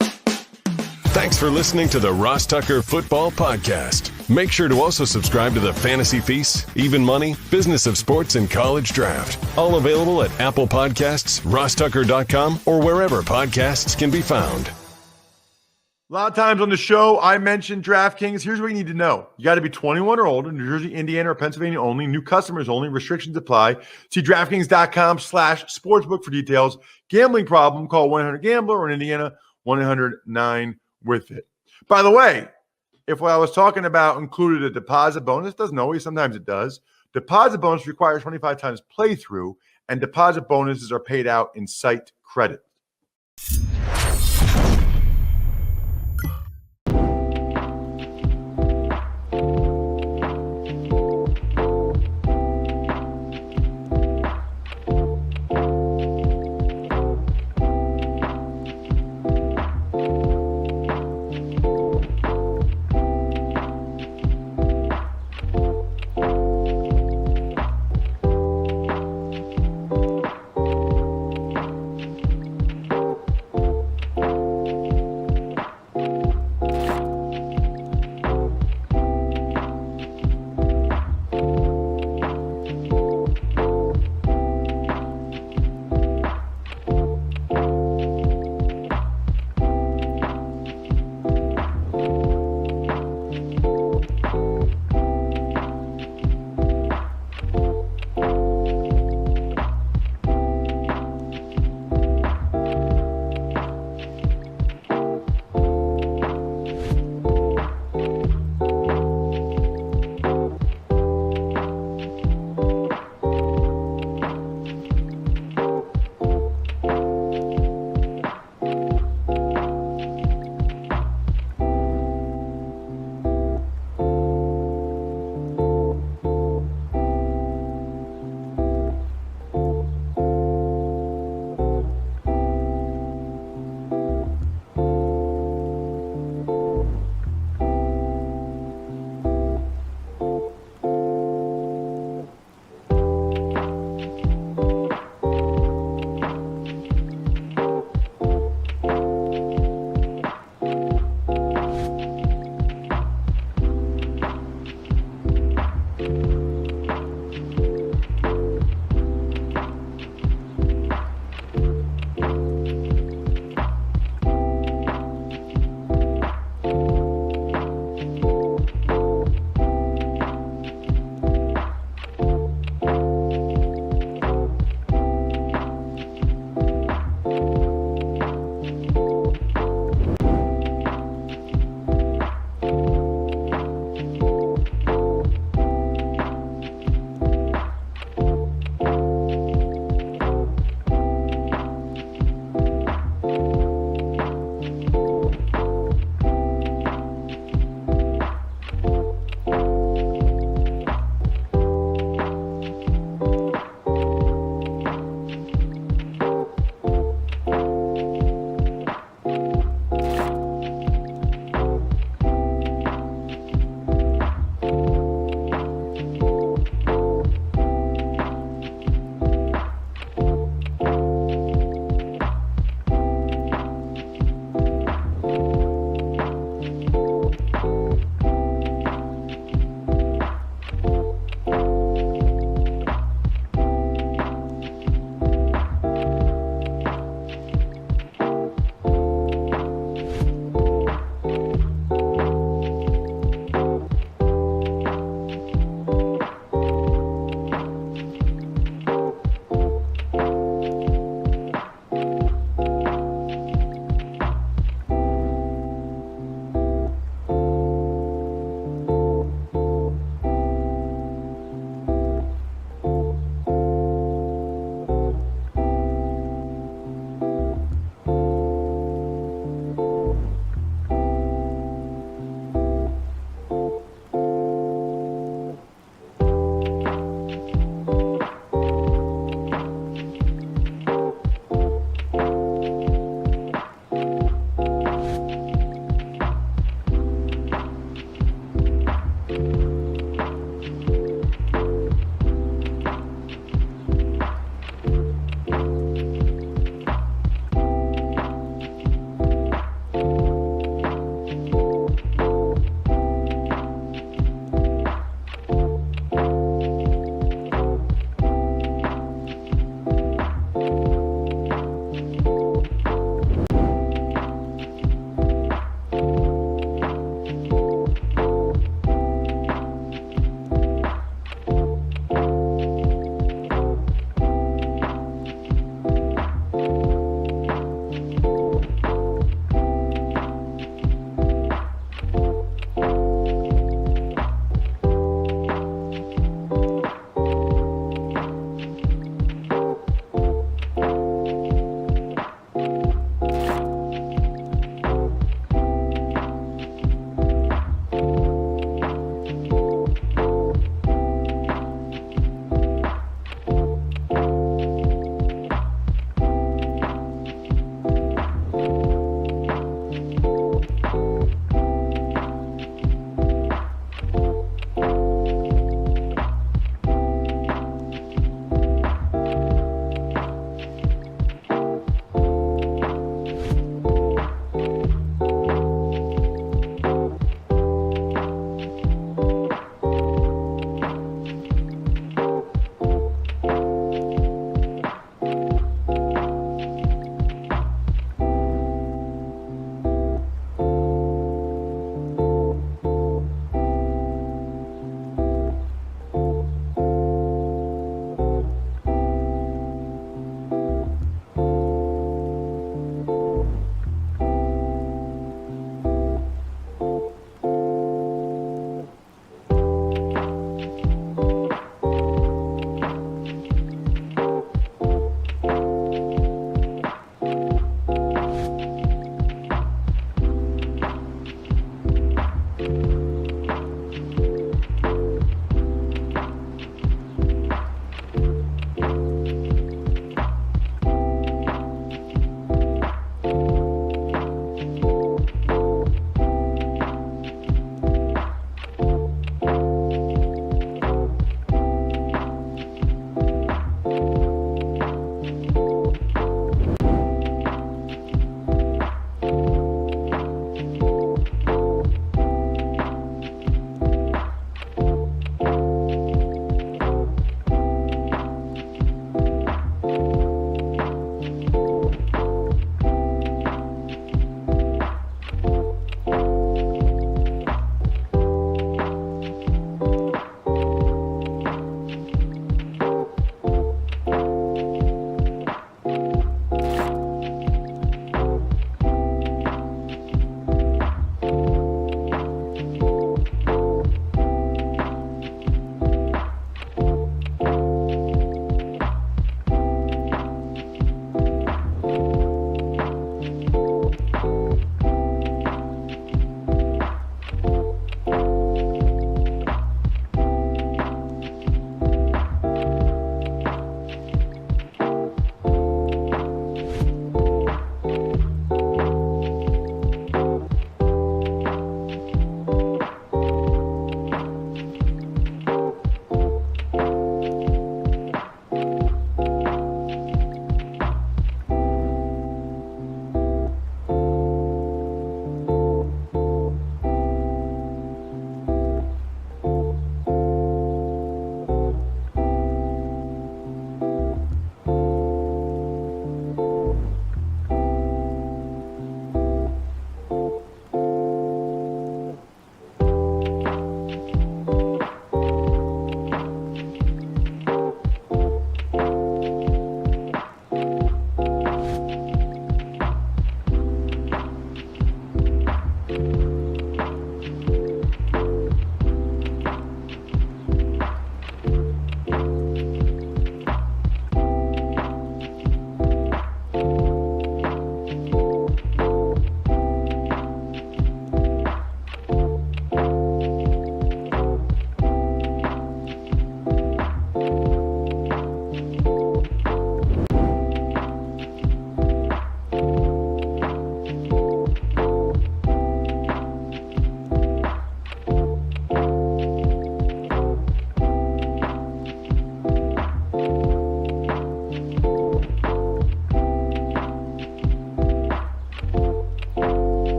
Speaker 7: Thanks for listening to the Ross Tucker Football Podcast. Make sure to also subscribe to the Fantasy Feast, Even Money, Business of Sports, and College Draft. All available at Apple Podcasts, rosstucker.com, or wherever podcasts can be found.
Speaker 8: A lot of times on the show, I mentioned DraftKings. Here's what you need to know. You got to be 21 or older, New Jersey, Indiana, or Pennsylvania only. New customers only. Restrictions apply. See DraftKings.com/sportsbook for details. Gambling problem, call 1-800-GAMBLER, or in Indiana, 1-800-9-WITH-IT. By the way, if what I was talking about included a deposit bonus, doesn't always, sometimes it does. Deposit bonus requires 25 times playthrough, and deposit bonuses are paid out in site credit.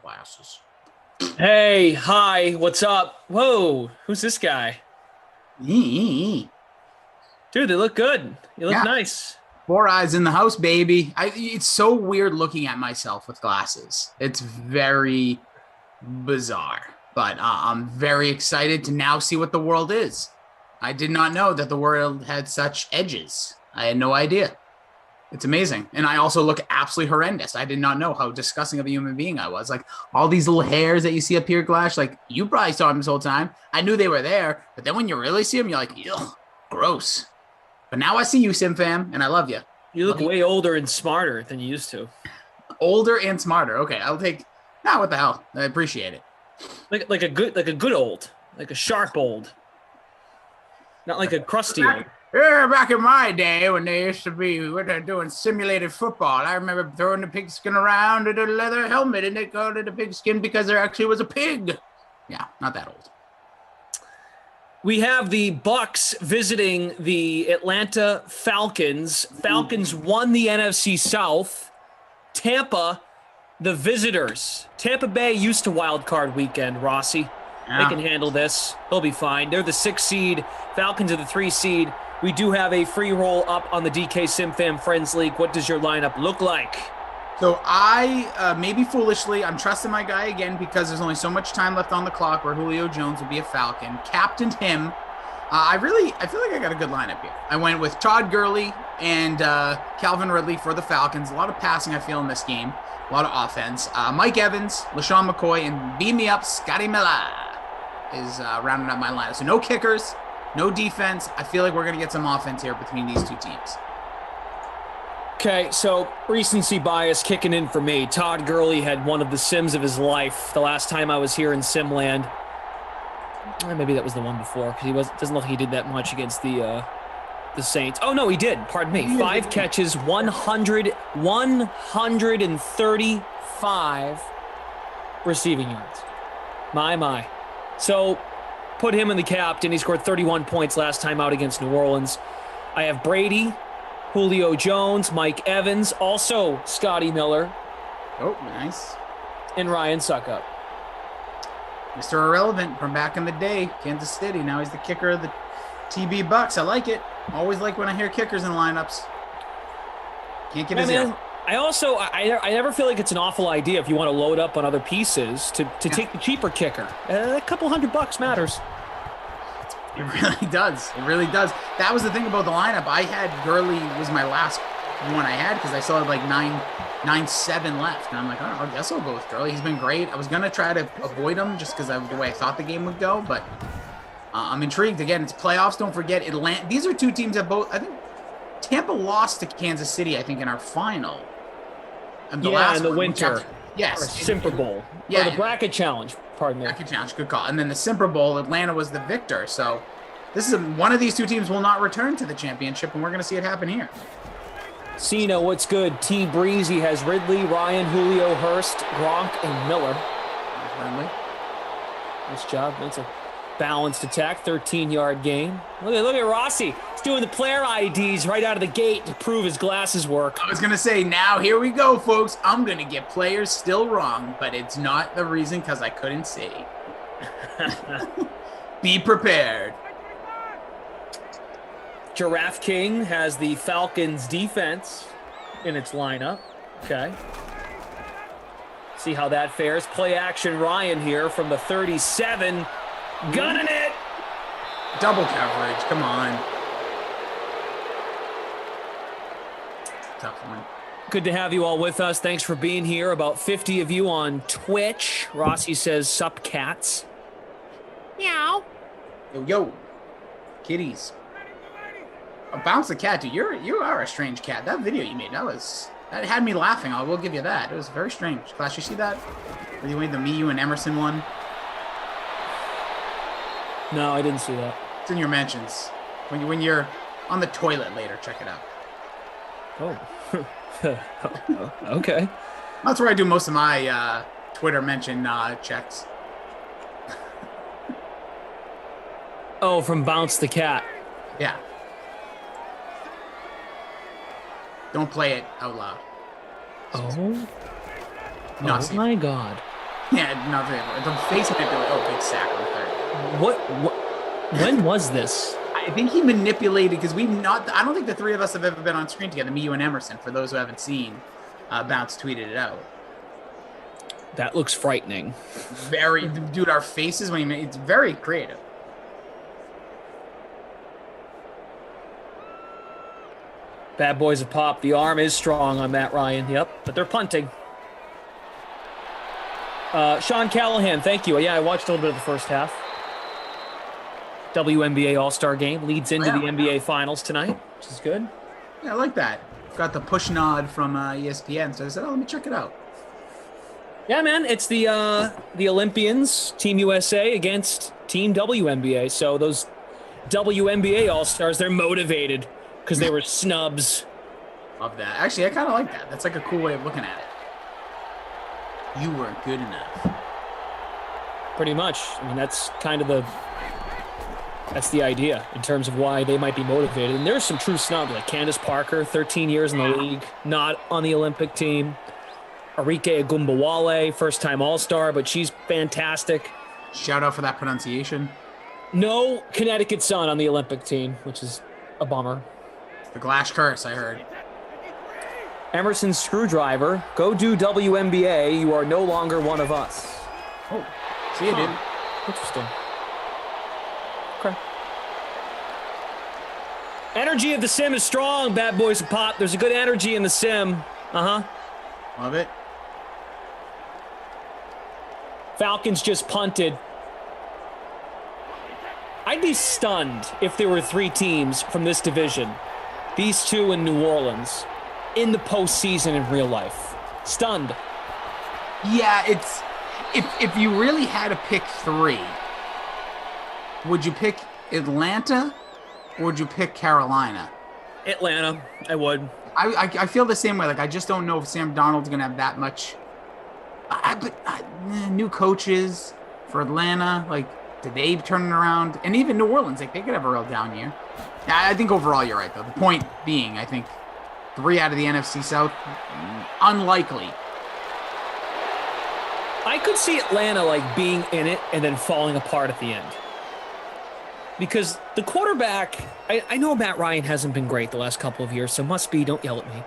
Speaker 2: glasses.
Speaker 3: Hey, hi, what's up? Whoa, who's this guy? Dude, they look good. You look nice.
Speaker 2: 4 eyes in the house, baby. It's so weird looking at myself with glasses. It's very bizarre, but I'm very excited to now see what the world is. I did not know that the world had such edges. I had no idea. It's amazing. And I also look absolutely horrendous. I did not know how disgusting of a human being I was. Like all these little hairs that you see up here, Glash, like you probably saw them this whole time. I knew they were there, but then when you really see them, you're like, ugh, gross. But now I see you, Sim Fam, and I love you.
Speaker 3: You look way older and smarter than you used to.
Speaker 2: Older and smarter. Okay, I'll take. Nah, what the hell? I appreciate it.
Speaker 3: Like a good old, like a sharp old, not like a crusty old.
Speaker 2: Yeah, back in my day when they used to be doing simulated football, I remember throwing the pigskin around in a leather helmet, and they called it a pigskin because there actually was a pig. Yeah, not that old.
Speaker 3: We have the Bucks visiting the Atlanta Falcons. Falcons won the NFC South. Tampa, the visitors. Tampa Bay used to wild card weekend, Rossi.
Speaker 2: Yeah.
Speaker 3: They can handle this. They'll be fine. They're the 6th seed. Falcons are the 3 seed. We do have a free roll up on the DK SimFam Friends League. What does your lineup look like?
Speaker 2: So I, maybe foolishly, I'm trusting my guy again because there's only so much time left on the clock where Julio Jones will be a Falcon. Captained him. I feel like I got a good lineup here. I went with Todd Gurley and Calvin Ridley for the Falcons. A lot of passing I feel in this game. A lot of offense. Mike Evans, LaShawn McCoy, and beam me up, Scotty Miller is rounding up my lineup. So no kickers, no defense. I feel like we're going to get some offense here between these two teams.
Speaker 3: Okay, so recency bias kicking in for me. Todd Gurley had one of the sims of his life the last time I was here in Simland. Maybe that was the one before because doesn't look like he did that much against the Saints. Oh no, he did. Pardon me. 5 catches, 135 receiving yards. My. So put him in the captain. He scored 31 points last time out against New Orleans. I have Brady, Julio Jones, Mike Evans, also Scotty Miller.
Speaker 2: Oh, nice.
Speaker 3: And Ryan Suckup.
Speaker 2: Mr. Irrelevant from back in the day, Kansas City. Now he's the kicker of the TB Bucks. I like it. Always like when I hear kickers in lineups. Can't get a zero.
Speaker 3: I never feel like it's an awful idea if you want to load up on other pieces to take the cheaper kicker. A couple $100 matters.
Speaker 2: It really does. It really does. That was the thing about the lineup. I had Gurley was my last one I had because I still had like 9-7 left. And I'm like, I guess I'll go with Gurley. He's been great. I was going to try to avoid him just because of the way I thought the game would go. But I'm intrigued. Again, it's playoffs. Don't forget Atlanta. These are two teams that both, I think Tampa lost to Kansas City, I think, in our final.
Speaker 3: In the winter.
Speaker 2: Yes.
Speaker 3: Or Super Bowl.
Speaker 2: Yeah.
Speaker 3: Or the bracket challenge. Pardon me.
Speaker 2: Bracket challenge, good call. And then the Super Bowl, Atlanta was the victor. So this is one of these two teams will not return to the championship, and we're going to see it happen here.
Speaker 3: Cena, what's good? T Breezy has Ridley, Ryan, Julio, Hurst, Gronk, and Miller. Nice job. That's a balanced attack, 13-yard gain. Look at Rossi. He's doing the player IDs right out of the gate to prove his glasses work.
Speaker 2: I was going to say, now here we go, folks. I'm going to get players still wrong, but it's not the reason because I couldn't see. Be prepared.
Speaker 3: Giraffe King has the Falcons defense in its lineup. Okay. See how that fares. Play action Ryan here from the 37. Gunning it.
Speaker 2: Double coverage. Come on. Tough one.
Speaker 3: Good to have you all with us. Thanks for being here. About 50 of you on Twitch. Rossi says, sup cats. Meow.
Speaker 2: Yo. Kitties. Bounce the cat, dude. You are a strange cat. That video you made, that had me laughing. I will give you that. It was very strange. Clash, you see that? Where you made the me, you, and Emerson one?
Speaker 3: No, I didn't see that.
Speaker 2: It's in your mentions. When you're on the toilet later, check it out.
Speaker 3: Oh. Okay.
Speaker 2: That's where I do most of my Twitter mention checks.
Speaker 3: Oh, from Bounce the Cat.
Speaker 2: Yeah. Don't play it out loud.
Speaker 3: Oh.
Speaker 2: No,
Speaker 3: oh my God.
Speaker 2: Yeah, nothing. The face manipulation. Oh, big sack on third.
Speaker 5: What? When was this?
Speaker 2: I think he manipulated because I don't think the three of us have ever been on screen together. Me, you, and Emerson. For those who haven't seen, Bounce tweeted it out.
Speaker 5: That looks frightening.
Speaker 2: Very, dude. Our faces when it's very creative.
Speaker 5: Bad boys of pop. The arm is strong on Matt Ryan. Yep, but they're punting. Sean Callahan, thank you. Yeah, I watched a little bit of the first half. WNBA All-Star Game leads into the NBA Finals tonight, which is good.
Speaker 2: Yeah, I like that. Got the push nod from ESPN, so I said, let me check it out.
Speaker 5: Yeah, man, it's the Olympians, Team USA against Team WNBA. So those WNBA All-Stars, they're motivated because they were snubs.
Speaker 2: Love that. Actually, I kind of like that. That's like a cool way of looking at it. You weren't good enough.
Speaker 5: Pretty much. I mean, that's kind of the idea in terms of why they might be motivated. And there's some true snubs, like Candace Parker, 13 years in the league, not on the Olympic team. Arike Agumbawale, first-time All-Star, but she's fantastic.
Speaker 2: Shout out for that pronunciation.
Speaker 5: No Connecticut Sun on the Olympic team, which is a bummer.
Speaker 2: The Glash curse, I heard.
Speaker 5: Emerson Screwdriver, go do WNBA. You are no longer one of us.
Speaker 2: Oh, see you, dude.
Speaker 5: Interesting. Okay. Energy of the sim is strong, bad boys of pop. There's a good energy in the sim. Uh-huh.
Speaker 2: Love it.
Speaker 5: Falcons just punted. I'd be stunned if there were 3 teams from this division, these 2 in New Orleans, in the postseason in real life. Stunned.
Speaker 2: Yeah, it's if you really had to pick 3, would you pick Atlanta or would you pick Carolina?
Speaker 5: Atlanta, I would.
Speaker 2: I feel the same way. Like, I just don't know if Sam Darnold's going to have that much. New coaches for Atlanta, like, did they turn it around? And even New Orleans, like, they could have a real down year. I think overall you're right, though. The point being, I think 3 out of the NFC South, unlikely.
Speaker 5: I could see Atlanta, like, being in it and then falling apart at the end. Because the quarterback, I know Matt Ryan hasn't been great the last couple of years, so must be, don't yell at me.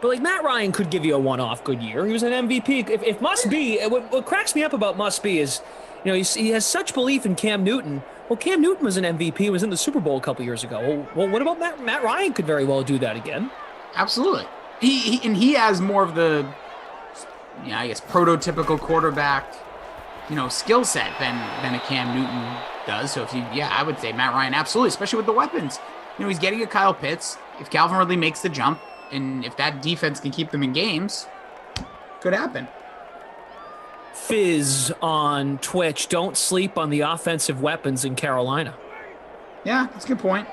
Speaker 5: But, like, Matt Ryan could give you a one-off good year. He was an MVP. If must be, what cracks me up about must be is, you know, he has such belief in Cam Newton. Well, Cam Newton was an MVP, was in the Super Bowl a couple years ago. Well, what about Matt Ryan could very well do that again.
Speaker 2: Absolutely. He has more of the, you know, I guess, prototypical quarterback, you know, skill set than a Cam Newton does. So I would say Matt Ryan, absolutely, especially with the weapons. You know, he's getting a Kyle Pitts. If Calvin Ridley makes the jump, and if that defense can keep them in games, could happen.
Speaker 5: Fizz on Twitch, don't sleep on the offensive weapons in Carolina.
Speaker 2: Yeah, that's a good point.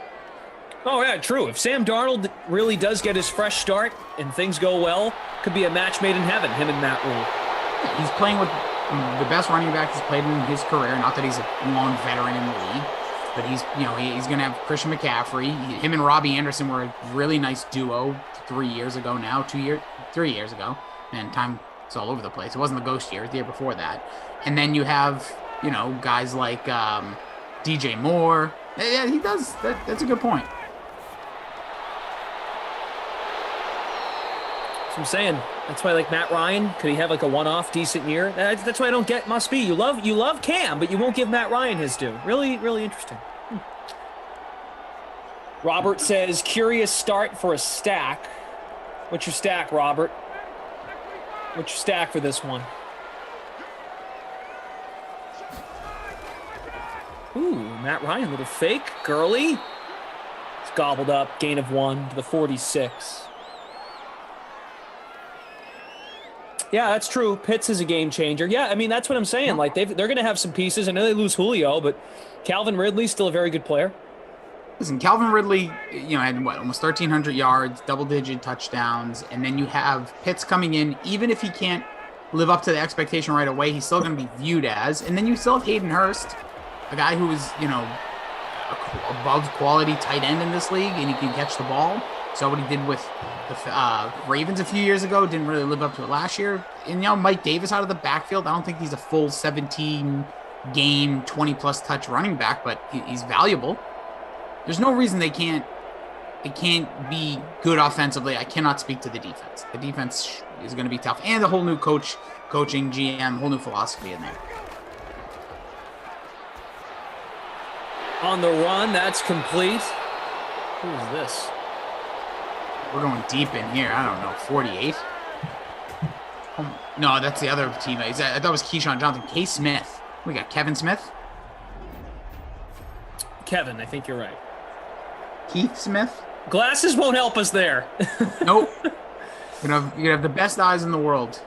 Speaker 5: Oh, yeah, true. If Sam Darnold really does get his fresh start and things go well, could be a match made in heaven, him and Matt Rule.
Speaker 2: Yeah, he's playing with the best running back he's played in his career. Not that he's a long veteran in the league, but he's going to have Christian McCaffrey. Him and Robbie Anderson were a really nice duo 3 years ago now, 3 years ago. And time is all over the place. It wasn't the ghost year, the year before that. And then you have, you know, guys like DJ Moore. Yeah, he does. That's a good point.
Speaker 5: I'm saying that's why, like, Matt Ryan, could he have like a one-off decent year? That's why I don't get must be. You love Cam, but you won't give Matt Ryan his due. Really, really interesting. Robert says, curious start for a stack. What's your stack, Robert? What's your stack for this one? Ooh, Matt Ryan, little fake. Gurley. It's gobbled up. Gain of 1 to the 46. Yeah, that's true. Pitts is a game changer. Yeah, I mean, that's what I'm saying. Like, they're going to have some pieces. I know they lose Julio, but Calvin Ridley's still a very good player.
Speaker 2: Listen, Calvin Ridley, you know, had almost 1,300 yards, double-digit touchdowns, and then you have Pitts coming in. Even if he can't live up to the expectation right away, he's still going to be viewed as. And then you still have Hayden Hurst, a guy who is, you know, above quality tight end in this league, and he can catch the ball. Saw what he did with the Ravens a few years ago. Didn't really live up to it last year. And Mike Davis out of the backfield. I don't think he's a full 17 game, 20+ touch running back, but he's valuable. There's no reason they can't be good offensively. I cannot speak to the defense. The defense is going to be tough, and the whole new coaching GM, whole new philosophy in there.
Speaker 9: On the run, that's complete. Who is this?
Speaker 2: We're going deep in here. I don't know, 48? No, that's the other teammate. I thought it was Keyshawn Johnson. K. Smith. We got Kevin Smith.
Speaker 9: Kevin, I think you're right.
Speaker 2: Keith Smith.
Speaker 9: Glasses won't help us there.
Speaker 2: Nope. You can have the best eyes in the world.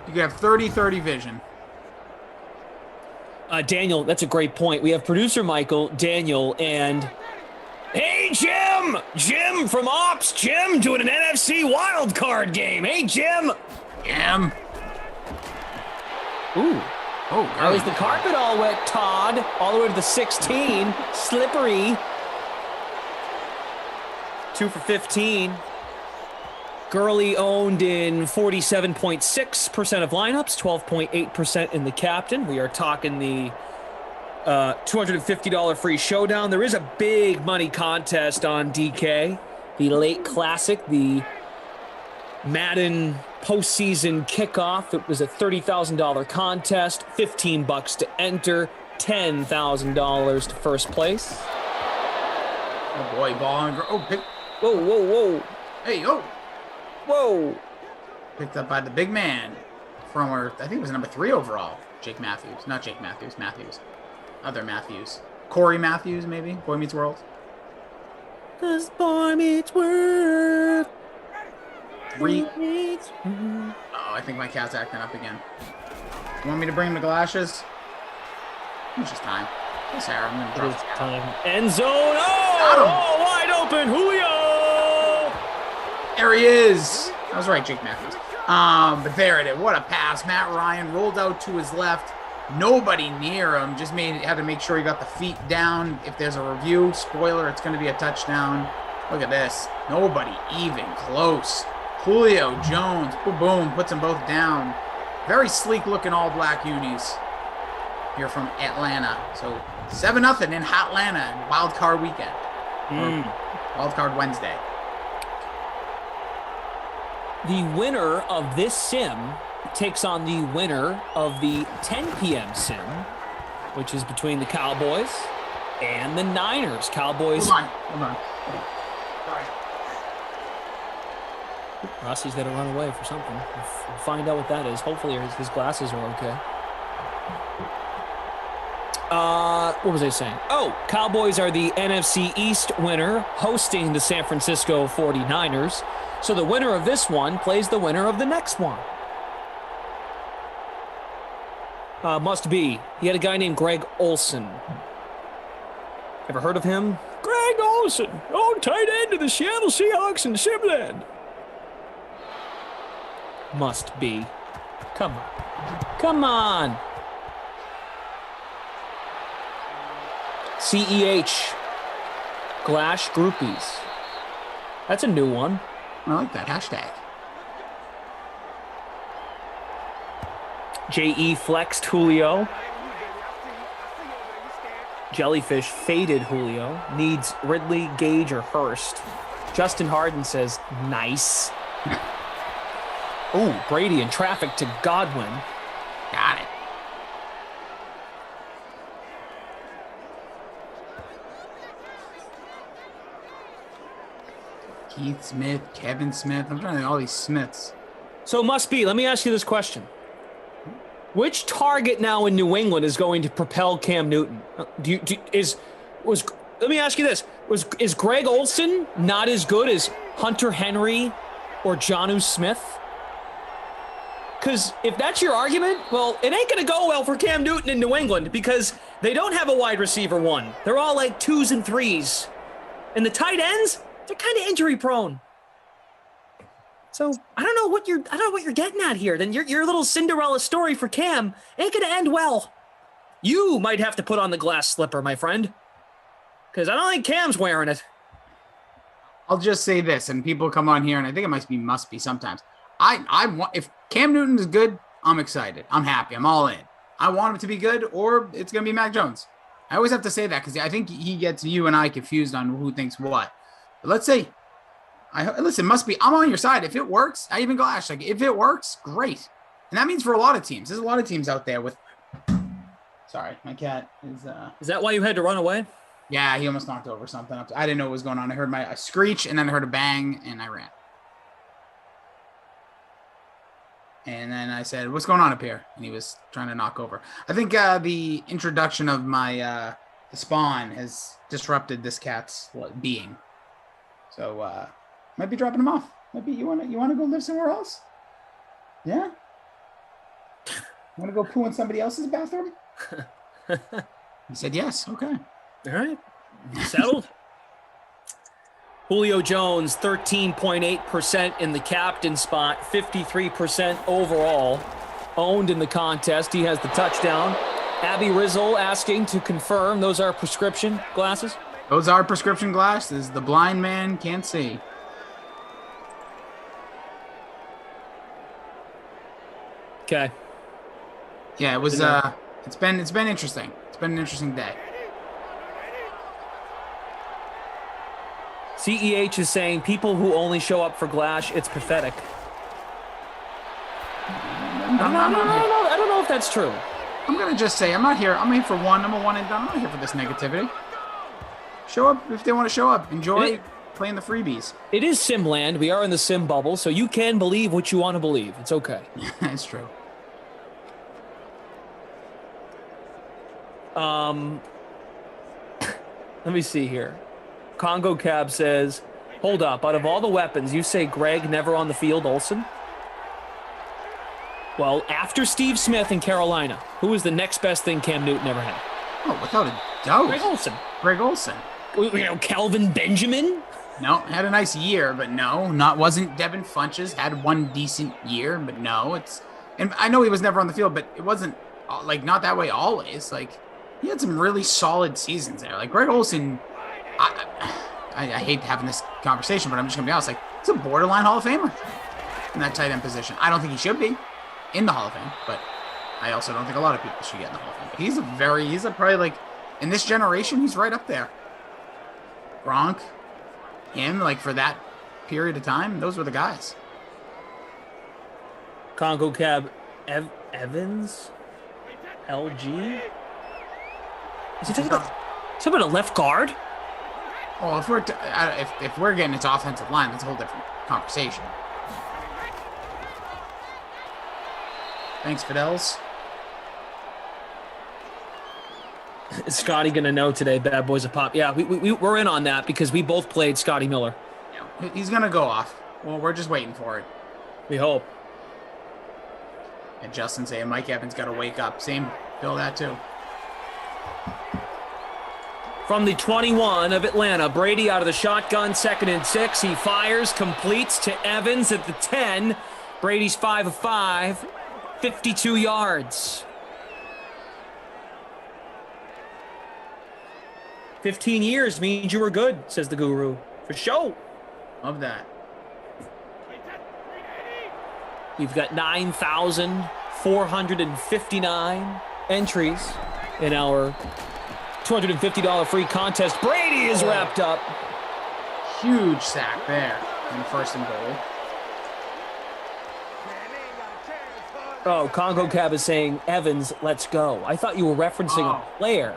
Speaker 2: You can have 30-30 vision.
Speaker 9: Daniel, that's a great point. We have producer Michael, Daniel, and hey, Jim! Jim from Ops. Jim doing an NFC wild card game. Hey, Jim!
Speaker 2: Jim.
Speaker 9: Ooh.
Speaker 2: Oh,
Speaker 9: now is the carpet all wet, Todd? All the way to the 16. Slippery. 2 for 15. Gurley owned in 47.6% of lineups, 12.8% in the captain. We are talking the $250 free showdown. There is a big money contest on DK, the late classic, the Madden postseason kickoff. It was a $30,000 contest, $15 to enter, $10,000 to first place.
Speaker 2: Oh boy, ball on. Oh, pick.
Speaker 9: Whoa, whoa, whoa.
Speaker 2: Hey, yo.
Speaker 9: Whoa.
Speaker 2: Picked up by the big man from I think it was number 3 overall. Jake Matthews. Not Jake Matthews. Matthews. Other Matthews. Corey Matthews, maybe. Boy Meets World.
Speaker 9: 'Cause Boy Meets World.
Speaker 2: 3. Oh, I think my cat's acting up again. You want me to bring him to Galoshes? It's just time. Hey, Sarah, I'm going to drop
Speaker 9: time. End zone. Oh, wide open. Julio.
Speaker 2: There he is. I was right, Jake Matthews. But there it is. What a pass. Matt Ryan rolled out to his left. Nobody near him. Just had to make sure he got the feet down. If there's a review, spoiler, it's going to be a touchdown. Look at this. Nobody even close. Julio Jones, boom, boom, puts them both down. Very sleek looking all black unis here from Atlanta. So 7-0 in Hotlanta, wild card weekend. Wild card Wednesday.
Speaker 9: The winner of this sim takes on the winner of the 10 p.m. sim, which is between the Cowboys and the Niners. Cowboys.
Speaker 2: Hold on.
Speaker 9: Rossi's got to run away for something. We'll find out what that is. Hopefully his glasses are okay. What was I saying? Oh, Cowboys are the NFC East winner, hosting the San Francisco 49ers. So the winner of this one plays the winner of the next one. Must be. He had a guy named Greg Olsen. Ever heard of him? Greg Olsen, tight end of the Seattle Seahawks and Simland. Must be. Come on. Come on. CEH. Glash Groupies. That's a new one.
Speaker 2: I like that hashtag.
Speaker 9: JE flexed Julio. Jellyfish faded Julio. Needs Ridley, Gage, or Hurst. Justin Harden says, nice. Oh, Brady in traffic to Godwin.
Speaker 2: Got it. Keith Smith, Kevin Smith. I'm trying to think of all these Smiths.
Speaker 9: So it must be. Let me ask you this question. Which target now in New England is going to propel Cam Newton? Let me ask you this. Is Greg Olsen not as good as Hunter Henry or Jonnu Smith? Because if that's your argument, well, it ain't going to go well for Cam Newton in New England because they don't have a wide receiver one. They're all like 2s and 3s. And the tight ends, they're kind of injury prone. So I don't know what you're getting at here. Then your little Cinderella story for Cam ain't going to end well. You might have to put on the glass slipper, my friend. Because I don't think Cam's wearing it.
Speaker 2: I'll just say this, and people come on here, and I think it must be sometimes. I want, if Cam Newton is good, I'm excited. I'm happy. I'm all in. I want him to be good, or it's going to be Mac Jones. I always have to say that because I think he gets you and I confused on who thinks what. But let's say, listen, must be, I'm on your side. If it works, I even go, Ash, like, if it works, great. And that means for a lot of teams. There's a lot of teams out there with, sorry, my cat is.
Speaker 9: Is that why you had to run away?
Speaker 2: Yeah, he almost knocked over something. I didn't know what was going on. I heard a screech, and then I heard a bang, and I ran. And then I said, what's going on up here? And he was trying to knock over. I think the introduction of my the spawn has disrupted this cat's being. So might be dropping him off. Maybe you want to go live somewhere else? Yeah? You want to go poo in somebody else's bathroom? He said yes. Okay.
Speaker 9: All right. Settled. Julio Jones, 13.8% in the captain spot, 53% overall. Owned in the contest. He has the touchdown. Abby Rizzle asking to confirm those are prescription glasses?
Speaker 2: Those are prescription glasses. The blind man can't see.
Speaker 9: Okay.
Speaker 2: Yeah, it was it's been interesting. It's been an interesting day.
Speaker 9: CEH is saying people who only show up for Glash, it's pathetic. I don't know if that's true.
Speaker 2: I'm going to just say, I'm not here. I'm here for one. I'm a one and done. I'm not here for this negativity. Show up if they want to show up. Enjoy playing the freebies.
Speaker 9: It is Simland. We are in the Sim bubble, so you can believe what you want to believe. It's okay.
Speaker 2: It's true.
Speaker 9: Let me see here. Congo Cab says, hold up, out of all the weapons, you say Greg never on the field, Olsen? Well, after Steve Smith in Carolina, who was the next best thing Cam Newton ever had?
Speaker 2: Oh, without a doubt.
Speaker 9: Greg Olsen. Calvin Benjamin?
Speaker 2: No, had a nice year, but no. Wasn't Devin Funches. Had one decent year, but no. And I know he was never on the field, but it wasn't, not that way always. He had some really solid seasons there. Greg Olsen... I hate having this conversation, but I'm just going to be honest. He's a borderline Hall of Famer in that tight end position. I don't think he should be in the Hall of Fame, but I also don't think a lot of people should get in the Hall of Fame. But he's probably in this generation, he's right up there. Gronk, him, for that period of time, those were the guys.
Speaker 9: Congo Cab, Evans, LG. Is he talking about a left guard?
Speaker 2: Well, if we're getting into offensive line, that's a whole different conversation. Thanks, Fidels.
Speaker 9: Is Scotty going to know today, Bad Boys of Pop? Yeah, we're in on that because we both played Scotty Miller.
Speaker 2: Yeah, he's going to go off. Well, we're just waiting for it.
Speaker 9: We hope.
Speaker 2: And Justin saying Mike Evans got to wake up. Same, feel that too.
Speaker 9: From the 21 of Atlanta, Brady out of the shotgun, 2nd and 6. He fires, completes to Evans at the 10. Brady's 5 of 5, 52 yards. 15 years means you were good, says the guru. For sure.
Speaker 2: Love that.
Speaker 9: We've got 9,459 entries in our $250 free contest. Brady is wrapped up.
Speaker 2: Huge sack there in 1st and goal.
Speaker 9: Oh, Congo Cab is saying, Evans, let's go. I thought you were referencing a player.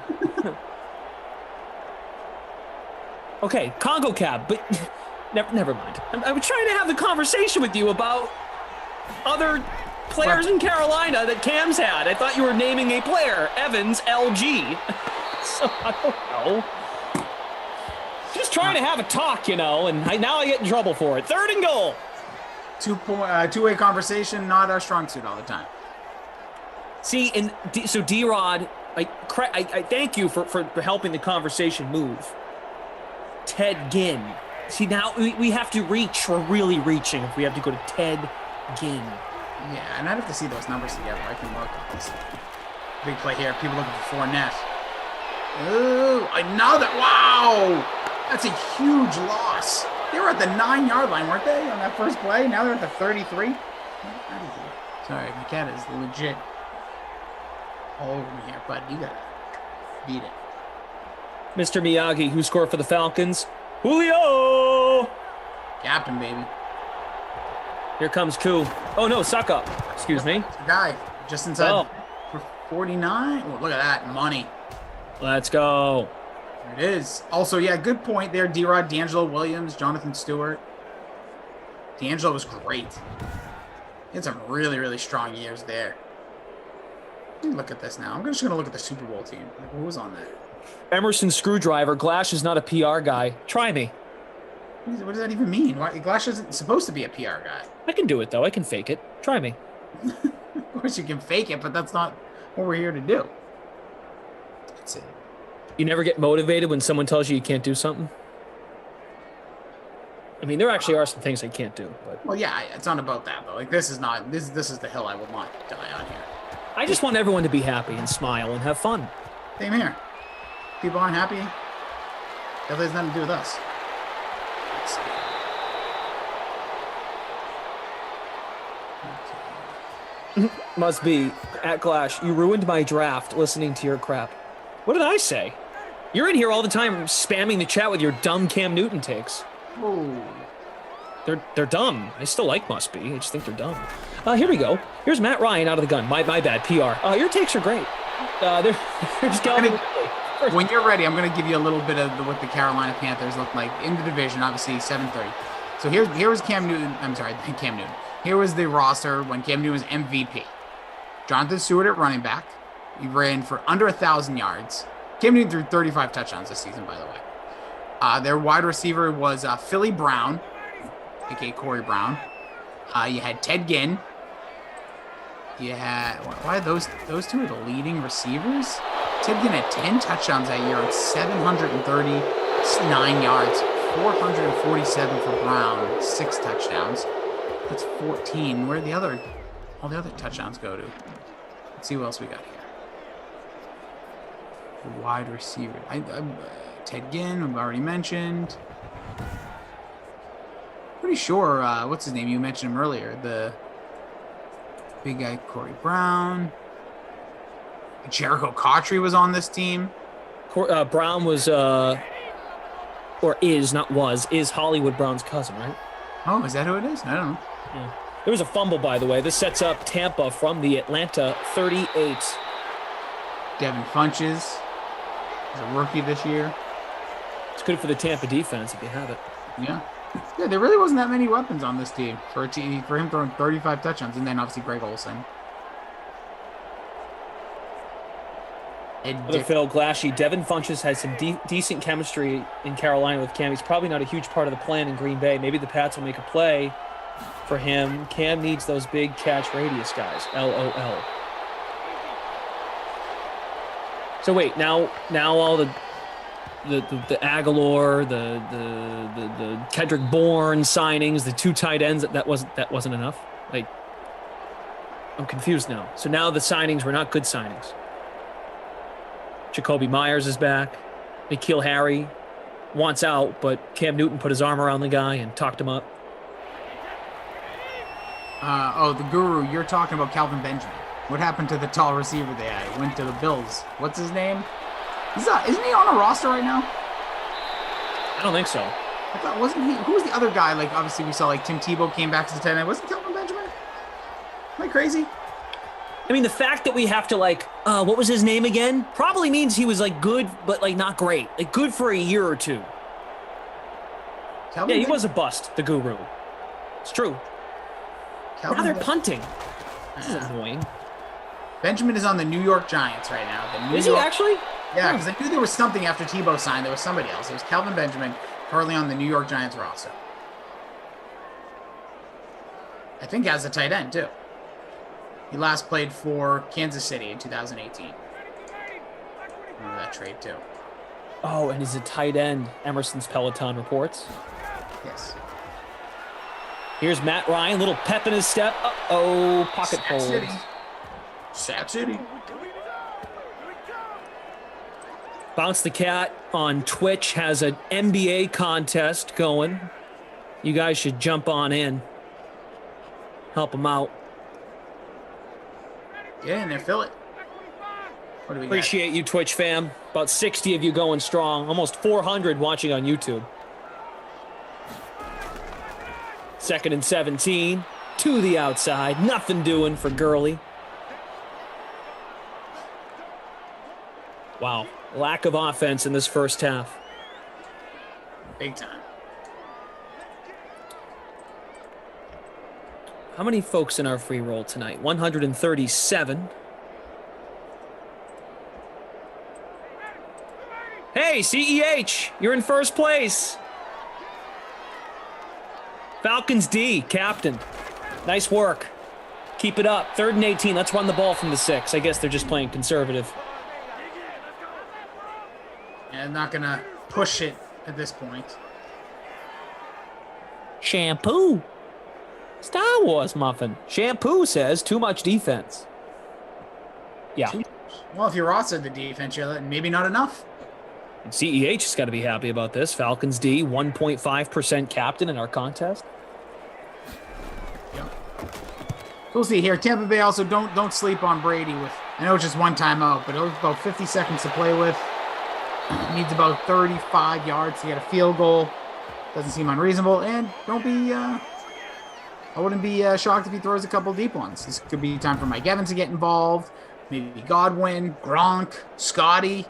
Speaker 9: Okay, Congo Cab, but never mind. I was trying to have the conversation with you about other players in Carolina that Cam's had. I thought you were naming a player, Evans, LG. So, I don't know. Just trying to have a talk, and now I get in trouble for it. 3rd and goal.
Speaker 2: Two-way conversation, not our strong suit all the time.
Speaker 9: See, and so D-Rod, I thank you for helping the conversation move. Ted Ginn. See, now we have to reach. We're really reaching if we have to go to Ted Ginn.
Speaker 2: Yeah, and I'd have to see those numbers together. I can work on this. Big play here. People looking for Fournette. Ooh, another. Wow. That's a huge loss. They were at the 9-yard line, weren't they, on that first play? Now they're at the 33. Sorry, my cat is legit all over me here, but you gotta beat it.
Speaker 9: Mr. Miyagi, who scored for the Falcons? Julio!
Speaker 2: Captain, baby.
Speaker 9: Here comes Koo. Oh, no, suck up. Excuse me.
Speaker 2: It's a guy just inside for 49. Oh, look at that. Money.
Speaker 9: Let's go.
Speaker 2: There it is. Also, yeah, good point there. D-Rod, D'Angelo Williams, Jonathan Stewart. D'Angelo was great. He had some really, really strong years there. Look at this now. I'm just going to look at the Super Bowl team. Like, who was on there?
Speaker 9: Emerson Screwdriver. Glash is not a PR guy. Try me.
Speaker 2: What does that even mean? Why, Glash isn't supposed to be a PR guy.
Speaker 9: I can do it, though. I can fake it. Try me.
Speaker 2: Of course you can fake it, but that's not what we're here to do. That's it.
Speaker 9: You never get motivated when someone tells you can't do something? I mean, there actually are some things I can't do. But
Speaker 2: well, yeah, it's not about that, though. Like, this is not, this is the hill I will not die on here.
Speaker 9: I just want everyone to be happy and smile and have fun.
Speaker 2: Same here. People aren't happy. That has nothing to do with us. Let's see.
Speaker 9: Must be. At Glash, you ruined my draft listening to your crap. What did I say? You're in here all the time spamming the chat with your dumb Cam Newton takes.
Speaker 2: Oh.
Speaker 9: They're dumb. I still like Must Be. I just think they're dumb. Here we go. Here's Matt Ryan out of the gun. My bad. PR. Your takes are great. They're just going.
Speaker 2: When you're ready, I'm going to give you a little bit of what the Carolina Panthers look like in the division. Obviously, 7-3. So here was Cam Newton. I'm sorry, Cam Newton. Here was the roster when Cam Newton was MVP. Jonathan Stewart at running back. He ran for under 1,000 yards. Cam Newton threw 35 touchdowns this season, by the way. Their wide receiver was Philly Brown, a.k.a. Corey Brown. You had Ted Ginn. You had, why those two are the leading receivers? Ted Ginn had 10 touchdowns that year, 739 yards, 447 for Brown, 6 touchdowns. That's 14. Where did all the other touchdowns go to? Let's see what else we got here. The wide receiver. Ted Ginn, I've already mentioned. Pretty sure, what's his name? You mentioned him earlier. The big guy, Corey Brown. Jericho Cotchery was on this team.
Speaker 9: Brown was, is Hollywood Brown's cousin, right?
Speaker 2: Oh, is that who it is? I don't know.
Speaker 9: Yeah. There was a fumble, by the way. This sets up Tampa from the Atlanta 38.
Speaker 2: Devin Funches is a rookie this year.
Speaker 9: It's good for the Tampa defense if you have it.
Speaker 2: Yeah. Yeah, there really wasn't that many weapons on this team for him throwing 35 touchdowns, and then obviously Greg Olsen.
Speaker 9: Phil Glashy, Devin Funches had some decent chemistry in Carolina with Cam. He's probably not a huge part of the plan in Green Bay. Maybe the Pats will make a play for him. Cam needs those big catch radius guys. LOL. So wait, now all the Aguilar, the Kendrick Bourne signings, the 2 tight ends, that wasn't enough. Like, I'm confused now. So now the signings were not good signings. Jacoby Myers is back. N'Keal Harry wants out, but Cam Newton put his arm around the guy and talked him up.
Speaker 2: The guru, you're talking about Calvin Benjamin. What happened to the tall receiver they had? He went to the Bills. What's his name? Isn't he on a roster right now?
Speaker 9: I don't think so.
Speaker 2: I thought, wasn't he? Who was the other guy? Like, obviously we saw like Tim Tebow came back to the tight end. Wasn't Calvin Benjamin? Am I crazy?
Speaker 9: I mean, the fact that we have to what was his name again? Probably means he was like good, but like not great. Like good for a year or two. He was a bust, the guru. It's true. Now they're punting. This is annoying.
Speaker 2: Benjamin is on the New York Giants right now.
Speaker 9: Is he actually?
Speaker 2: Yeah, because I knew there was something after Tebow signed. There was somebody else. It was Calvin Benjamin, currently on the New York Giants roster. I think as a tight end, too. He last played for Kansas City in 2018. Remember that trade, too.
Speaker 9: Oh, and he's a tight end, Emerson's Peloton reports.
Speaker 2: Yes.
Speaker 9: Here's Matt Ryan, little pep in his step. Uh-oh, pocket hold.
Speaker 2: Sack City.
Speaker 9: Bounce the Cat on Twitch has an NBA contest going. You guys should jump on in. Help them out.
Speaker 2: Get in there, fill it. What do we
Speaker 9: Appreciate you, Twitch fam. About 60 of you going strong. Almost 400 watching on YouTube. 2nd and 17. To the outside. Nothing doing for Gurley. Wow. Lack of offense in this first half.
Speaker 2: Big time.
Speaker 9: How many folks in our free roll tonight? 137. Hey, CEH, you're in first place. Falcons D, captain. Nice work. Keep it up. 3rd and 18. Let's run the ball from the 6. I guess they're just playing conservative.
Speaker 2: And I'm not going to push it at this point.
Speaker 9: Shampoo. Star Wars muffin. Shampoo says too much defense. Yeah.
Speaker 2: Well, if you're rostered the defense, you're maybe not enough.
Speaker 9: And CEH has got to be happy about this. Falcons D, 1.5% captain in our contest.
Speaker 2: Yep. We'll see here. Tampa Bay also don't sleep on Brady with. I know it's just one timeout, but it was about 50 seconds to play with. Needs about 35 yards to get a field goal. Doesn't seem unreasonable. And don't be. I wouldn't be shocked if he throws a couple deep ones. This could be time for Mike Evans to get involved. Maybe Godwin, Gronk, Scotty.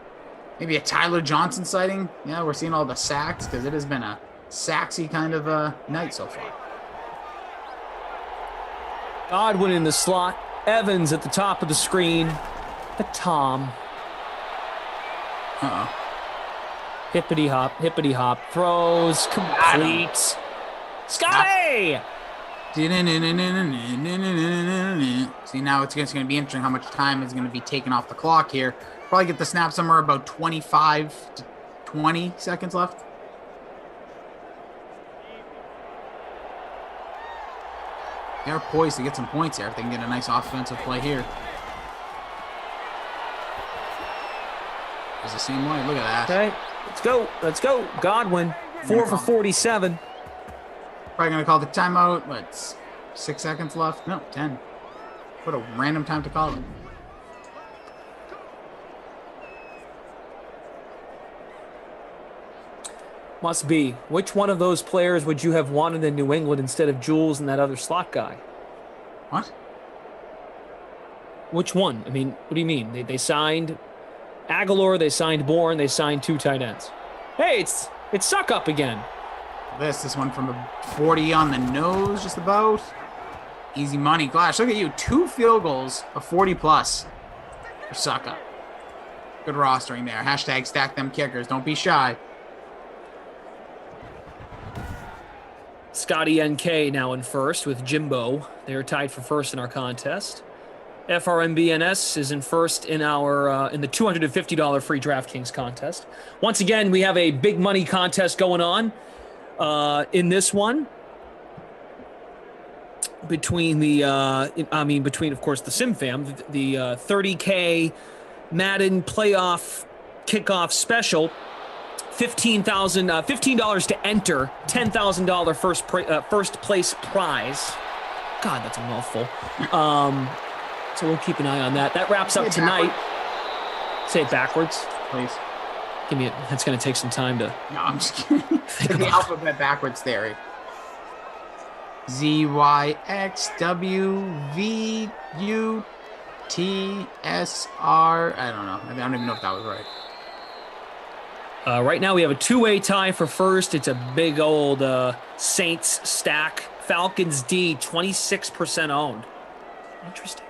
Speaker 2: Maybe a Tyler Johnson sighting. Yeah, we're seeing all the sacks because it has been a saxy kind of night so far.
Speaker 9: Godwin in the slot. Evans at the top of the screen. But Tom.
Speaker 2: Uh-oh.
Speaker 9: Hippity hop. Throws complete. Scotty!
Speaker 2: See, now it's going to be interesting how much time is going to be taken off the clock here. Probably get the snap somewhere about 25 to 20 seconds left. They're poised to get some points here if they can get a nice offensive play here. It's the same way. Look at that.
Speaker 9: Okay, let's go. Godwin, 4 for 47.
Speaker 2: Probably going to call the timeout. What, 6 seconds left? No, 10. What a random time to call it.
Speaker 9: Must be. Which one of those players would you have wanted in New England instead of Jules and that other slot guy?
Speaker 2: What?
Speaker 9: Which one? I mean, what do you mean? They signed Aguilar, they signed Bourne, they signed 2 tight ends. Hey, it's Suck Up again.
Speaker 2: This one from a 40 on the nose, just about. Easy money. Gosh, look at you. 2 field goals of 40 plus for Suck Up. Good rostering there. Hashtag stack them kickers. Don't be shy.
Speaker 9: Scotty NK now in first with Jimbo. They are tied for first in our contest. FRMBNS is in first in our in the $250 free DraftKings contest. Once again, we have a big money contest going on in this one between between of course the Sim Fam, the 30K Madden playoff kickoff special. $15 to enter, $10,000 first place prize. God, that's a mouthful. So we'll keep an eye on that. That wraps up tonight. Say it backwards,
Speaker 2: please.
Speaker 9: Give me it. That's going to take some time to.
Speaker 2: No, I'm just kidding. The alphabet backwards theory. Z Y X W V U T S R. I don't know. I don't even know if that was right.
Speaker 9: Right now we have a 2-way tie for first. It's a big old Saints stack. Falcons D, 26% owned. Interesting.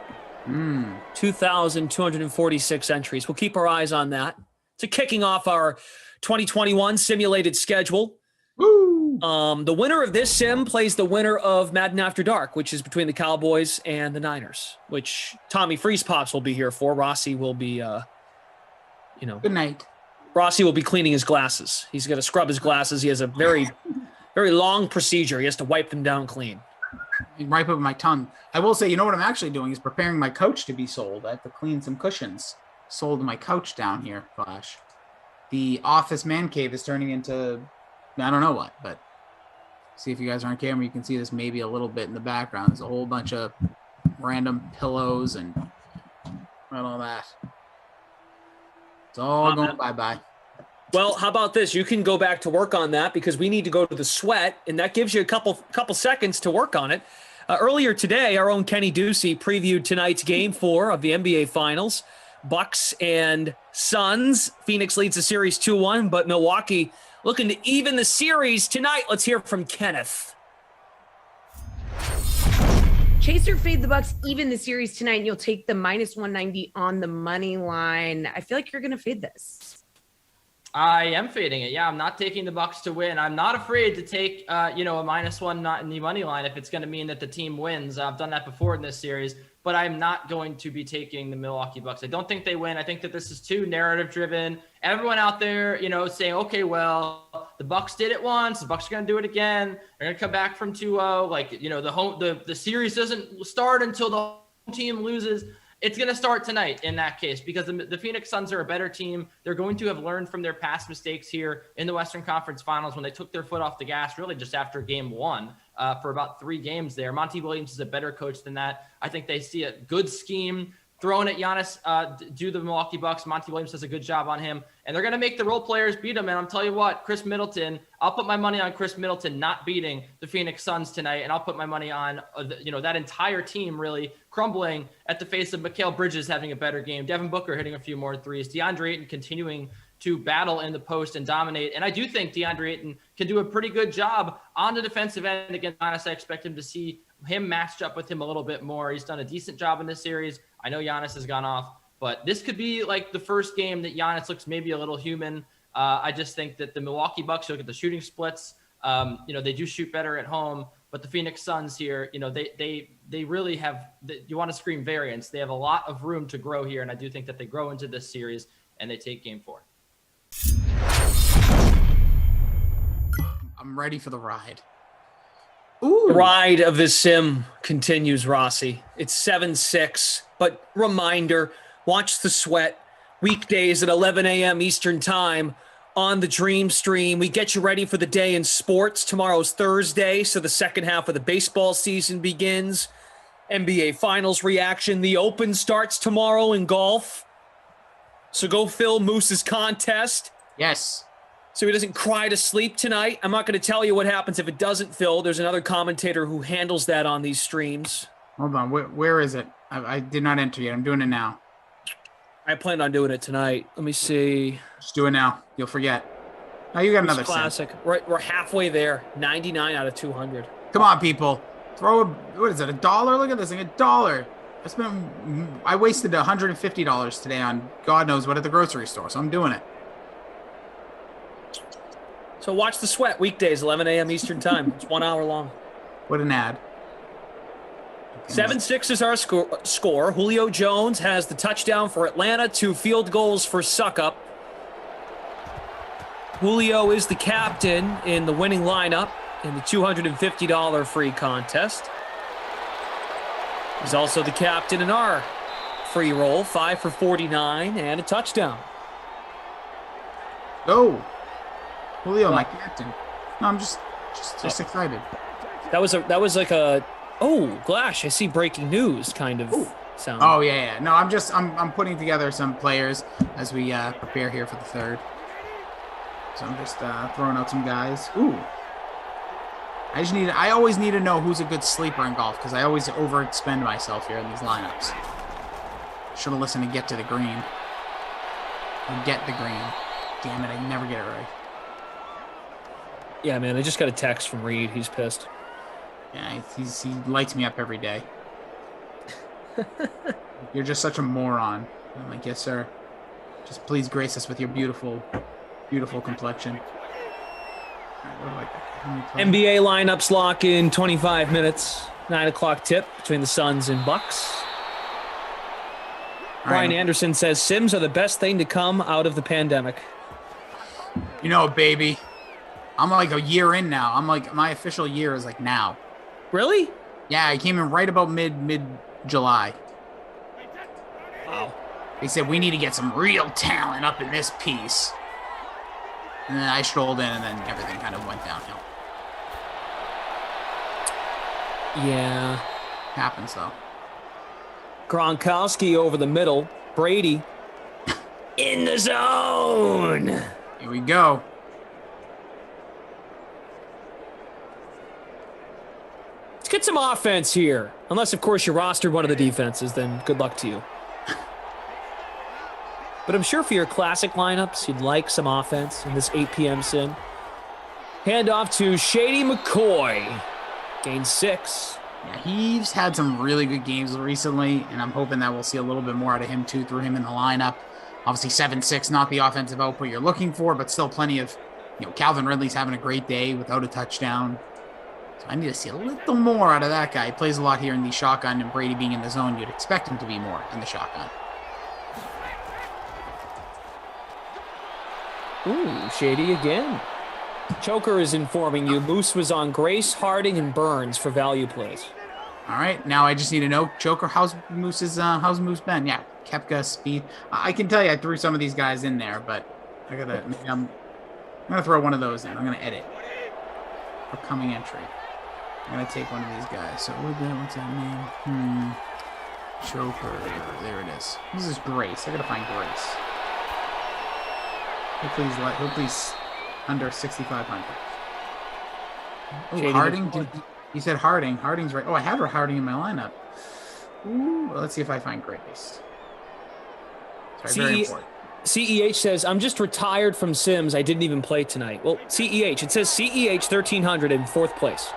Speaker 9: 2,246 entries. We'll keep our eyes on that. So kicking off our 2021 simulated schedule.
Speaker 2: Woo!
Speaker 9: The winner of this sim plays the winner of Madden After Dark, which is between the Cowboys and the Niners, which Tommy Freeze Pops will be here for. Rossi will be,
Speaker 2: Good night.
Speaker 9: Rossi will be cleaning his glasses. He's going to scrub his glasses. He has a very, very long procedure. He has to wipe them down clean.
Speaker 2: Wipe it with my tongue. I will say, what I'm actually doing is preparing my couch to be sold. I have to clean some cushions. Sold my couch down here, Flash. The office man cave is turning into, I don't know what, but See if you guys are on camera, you can see this maybe a little bit in the background. There's a whole bunch of random pillows and all that. It's all going bye-bye.
Speaker 9: Well, how about this? You can go back to work on that because we need to go to the sweat, and that gives you a couple seconds to work on it. Earlier today, our own Kenny Ducey previewed tonight's Game 4 of the NBA Finals. Bucks and Suns. Phoenix leads the series 2-1, but Milwaukee looking to even the series tonight. Let's hear from Kenneth.
Speaker 1: Chaser fade the Bucks even the series tonight, and you'll take the -190 on the money line. I feel like you're going to fade this.
Speaker 3: I am fading it. Yeah, I'm not taking the Bucks to win. I'm not afraid to take, a -1 not in the money line if it's going to mean that the team wins. I've done that before in this series, but I'm not going to be taking the Milwaukee Bucks. I don't think they win. I think that this is too narrative driven. Everyone out there, saying, okay, well, the Bucks did it once. The Bucks are going to do it again. They're going to come back from 2-0. The series doesn't start until the home team loses. It's going to start tonight in that case because the Phoenix Suns are a better team. They're going to have learned from their past mistakes here in the Western Conference Finals when they took their foot off the gas really just after Game 1 for about 3 games there. Monty Williams is a better coach than that. I think they see a good scheme thrown at Giannis, do the Milwaukee Bucks. Monty Williams does a good job on him. And they're going to make the role players beat him. And I'm telling you what, Chris Middleton, I'll put my money on Chris Middleton not beating the Phoenix Suns tonight. And I'll put my money on, that entire team really crumbling at the face of Mikal Bridges having a better game. Devin Booker hitting a few more threes. DeAndre Ayton continuing to battle in the post and dominate. And I do think DeAndre Ayton can do a pretty good job on the defensive end against Giannis. I expect him to see him matched up with him a little bit more. He's done a decent job in this series. I know Giannis has gone off, but this could be like the first game that Giannis looks maybe a little human. I just think that the Milwaukee Bucks, look at the shooting splits. They do shoot better at home, but the Phoenix Suns here, they really have, you want to scream variance. They have a lot of room to grow here. And I do think that they grow into this series and they take Game 4.
Speaker 2: I'm ready for the ride.
Speaker 9: Ooh. The ride of this sim continues, Rossi. It's 7-6, but reminder, watch the sweat. Weekdays at 11 a.m. Eastern time on the Dream Stream. We get you ready for the day in sports. Tomorrow's Thursday, so the second half of the baseball season begins. NBA Finals reaction. The Open starts tomorrow in golf. So go fill Moose's contest.
Speaker 2: Yes.
Speaker 9: So he doesn't cry to sleep tonight. I'm not going to tell you what happens if it doesn't fill. There's another commentator who handles that on these streams.
Speaker 2: Hold on. Where is it? I did not enter yet. I'm doing it now.
Speaker 9: I planned on doing it tonight. Let me see.
Speaker 2: Just do it now. You'll forget. Oh, you got another
Speaker 9: classic. We're halfway there. 99 out of 200.
Speaker 2: Come on, people. What is it, $1? Look at this thing, $1. I wasted $150 today on God knows what at the grocery store, so I'm doing it.
Speaker 9: So watch the sweat weekdays, 11 a.m. Eastern time. It's 1 hour long.
Speaker 2: What an ad.
Speaker 9: 7-6 is our score. Julio Jones has the touchdown for Atlanta, 2 field goals for Suckup. Julio is the captain in the winning lineup in the $250 free contest. He's also the captain in our free roll, 5 for 49 and a touchdown.
Speaker 2: Go. Julio, my captain. No, I'm just excited.
Speaker 9: That was like a Glash, I see breaking news kind of sound.
Speaker 2: Oh yeah. No, I'm putting together some players as we prepare here for the third. So I'm just throwing out some guys. Ooh. I always need to know who's a good sleeper in golf because I always overexpend myself here in these lineups. Should have listened to Get to the Green. Get the Green. Damn it, I never get it right.
Speaker 9: Yeah, man, I just got a text from Reed. He's pissed.
Speaker 2: Yeah, he lights me up every day. You're just such a moron. I'm like, yes, sir. Just please grace us with your beautiful, beautiful complexion. All right,
Speaker 9: NBA lineups lock in 25 minutes. 9 o'clock tip between the Suns and Bucks. Brian Anderson says Sims are the best thing to come out of the pandemic.
Speaker 2: You know, baby. I'm like a year in now. I'm like, my official year is like now.
Speaker 9: Really?
Speaker 2: Yeah, I came in right about mid-July.
Speaker 9: Wow.
Speaker 2: They said, we need to get some real talent up in this piece. And then I strolled in, and then everything kind of went downhill.
Speaker 9: Yeah.
Speaker 2: Happens, though.
Speaker 9: Gronkowski over the middle. Brady in the zone.
Speaker 2: Here we go.
Speaker 9: Let's get some offense here. Unless, of course, you rostered one of the defenses, then good luck to you. But I'm sure for your classic lineups, you'd like some offense in this 8 p.m. sim. Hand off to Shady McCoy. Gain 6.
Speaker 2: Yeah, he's had some really good games recently, and I'm hoping that we'll see a little bit more out of him, too, through him in the lineup. Obviously, 7-6, not the offensive output you're looking for, but still plenty of, Calvin Ridley's having a great day without a touchdown. So I need to see a little more out of that guy. He plays a lot here in the shotgun, and Brady being in the zone, you'd expect him to be more in the shotgun.
Speaker 9: Ooh, Shady again. Choker is informing you Moose was on Grace, Harding, and Burns for value plays.
Speaker 2: All right, now I just need to know, Choker, how's Moose been? Yeah, Koepka, Speed. I can tell you I threw some of these guys in there, but I'm gonna throw one of those in. I'm gonna edit. Upcoming entry. I'm gonna take one of these guys. So what's that name? Choker. There it is. This is Grace. I gotta find Grace. Hopefully he's under 6,500. Oh, Harding. You said Harding. Harding's right. Oh, I have Harding in my lineup. Ooh, well, let's see if I find Grace. Sorry, very important.
Speaker 9: CEH says, I'm just retired from Sims. I didn't even play tonight. Well, CEH. It says CEH 1,300 in 4th place.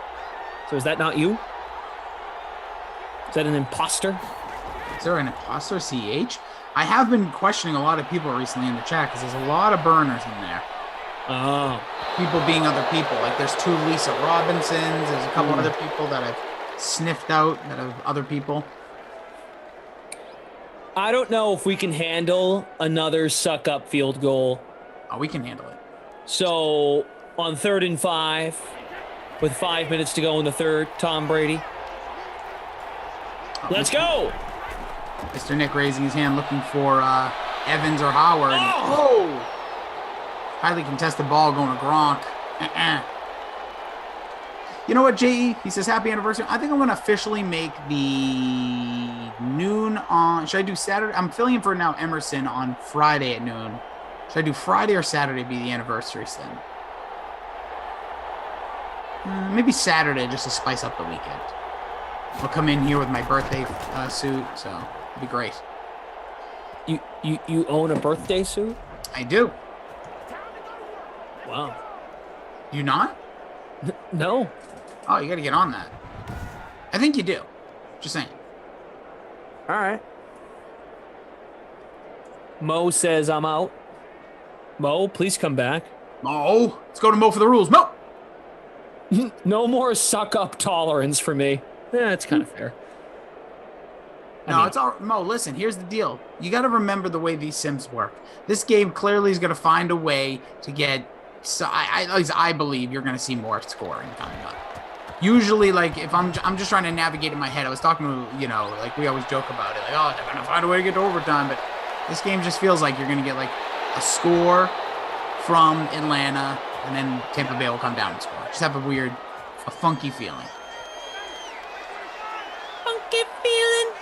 Speaker 9: So is that not you? Is that an imposter?
Speaker 2: Is there an imposter, CEH? I have been questioning a lot of people recently in the chat because there's a lot of burners in there.
Speaker 9: Oh.
Speaker 2: People being other people. Like there's 2 Lisa Robinsons. There's a couple other people that I've sniffed out that have other people.
Speaker 9: I don't know if we can handle another suck-up field goal.
Speaker 2: Oh, we can handle it.
Speaker 9: So, on 3rd and 5, with 5 minutes to go in the third, Tom Brady. Let's go!
Speaker 2: Mr. Nick raising his hand, looking for Evans or Howard.
Speaker 9: Oh!
Speaker 2: Highly contested ball going to Gronk. You know what, J.E.? He says, happy anniversary. I think I'm going to officially make the noon on... Should I do Saturday? I'm filling in for now Emerson on Friday at noon. Should I do Friday or Saturday be the anniversary then? Maybe Saturday just to spice up the weekend. I'll come in here with my birthday suit, so it'll be great.
Speaker 9: You own a birthday suit?
Speaker 2: I do.
Speaker 9: Wow.
Speaker 2: You not?
Speaker 9: No.
Speaker 2: Oh, you got to get on that. I think you do. Just saying.
Speaker 9: All right. Mo says I'm out. Mo, please come back.
Speaker 2: Mo, let's go to Mo for the rules. Mo!
Speaker 9: No more suck-up tolerance for me. Yeah, it's kind of fair.
Speaker 2: It's all Mo. Listen, here's the deal. You got to remember the way these sims work. This game clearly is going to find a way to get. So at least I believe you're going to see more scoring coming up. Usually, like if I'm just trying to navigate in my head. I was talking to like we always joke about it. Like, oh, they're going to find a way to get to overtime, but this game just feels like you're going to get like a score from Atlanta, and then Tampa Bay will come down and score. Just have a funky feeling.
Speaker 9: Funky feeling.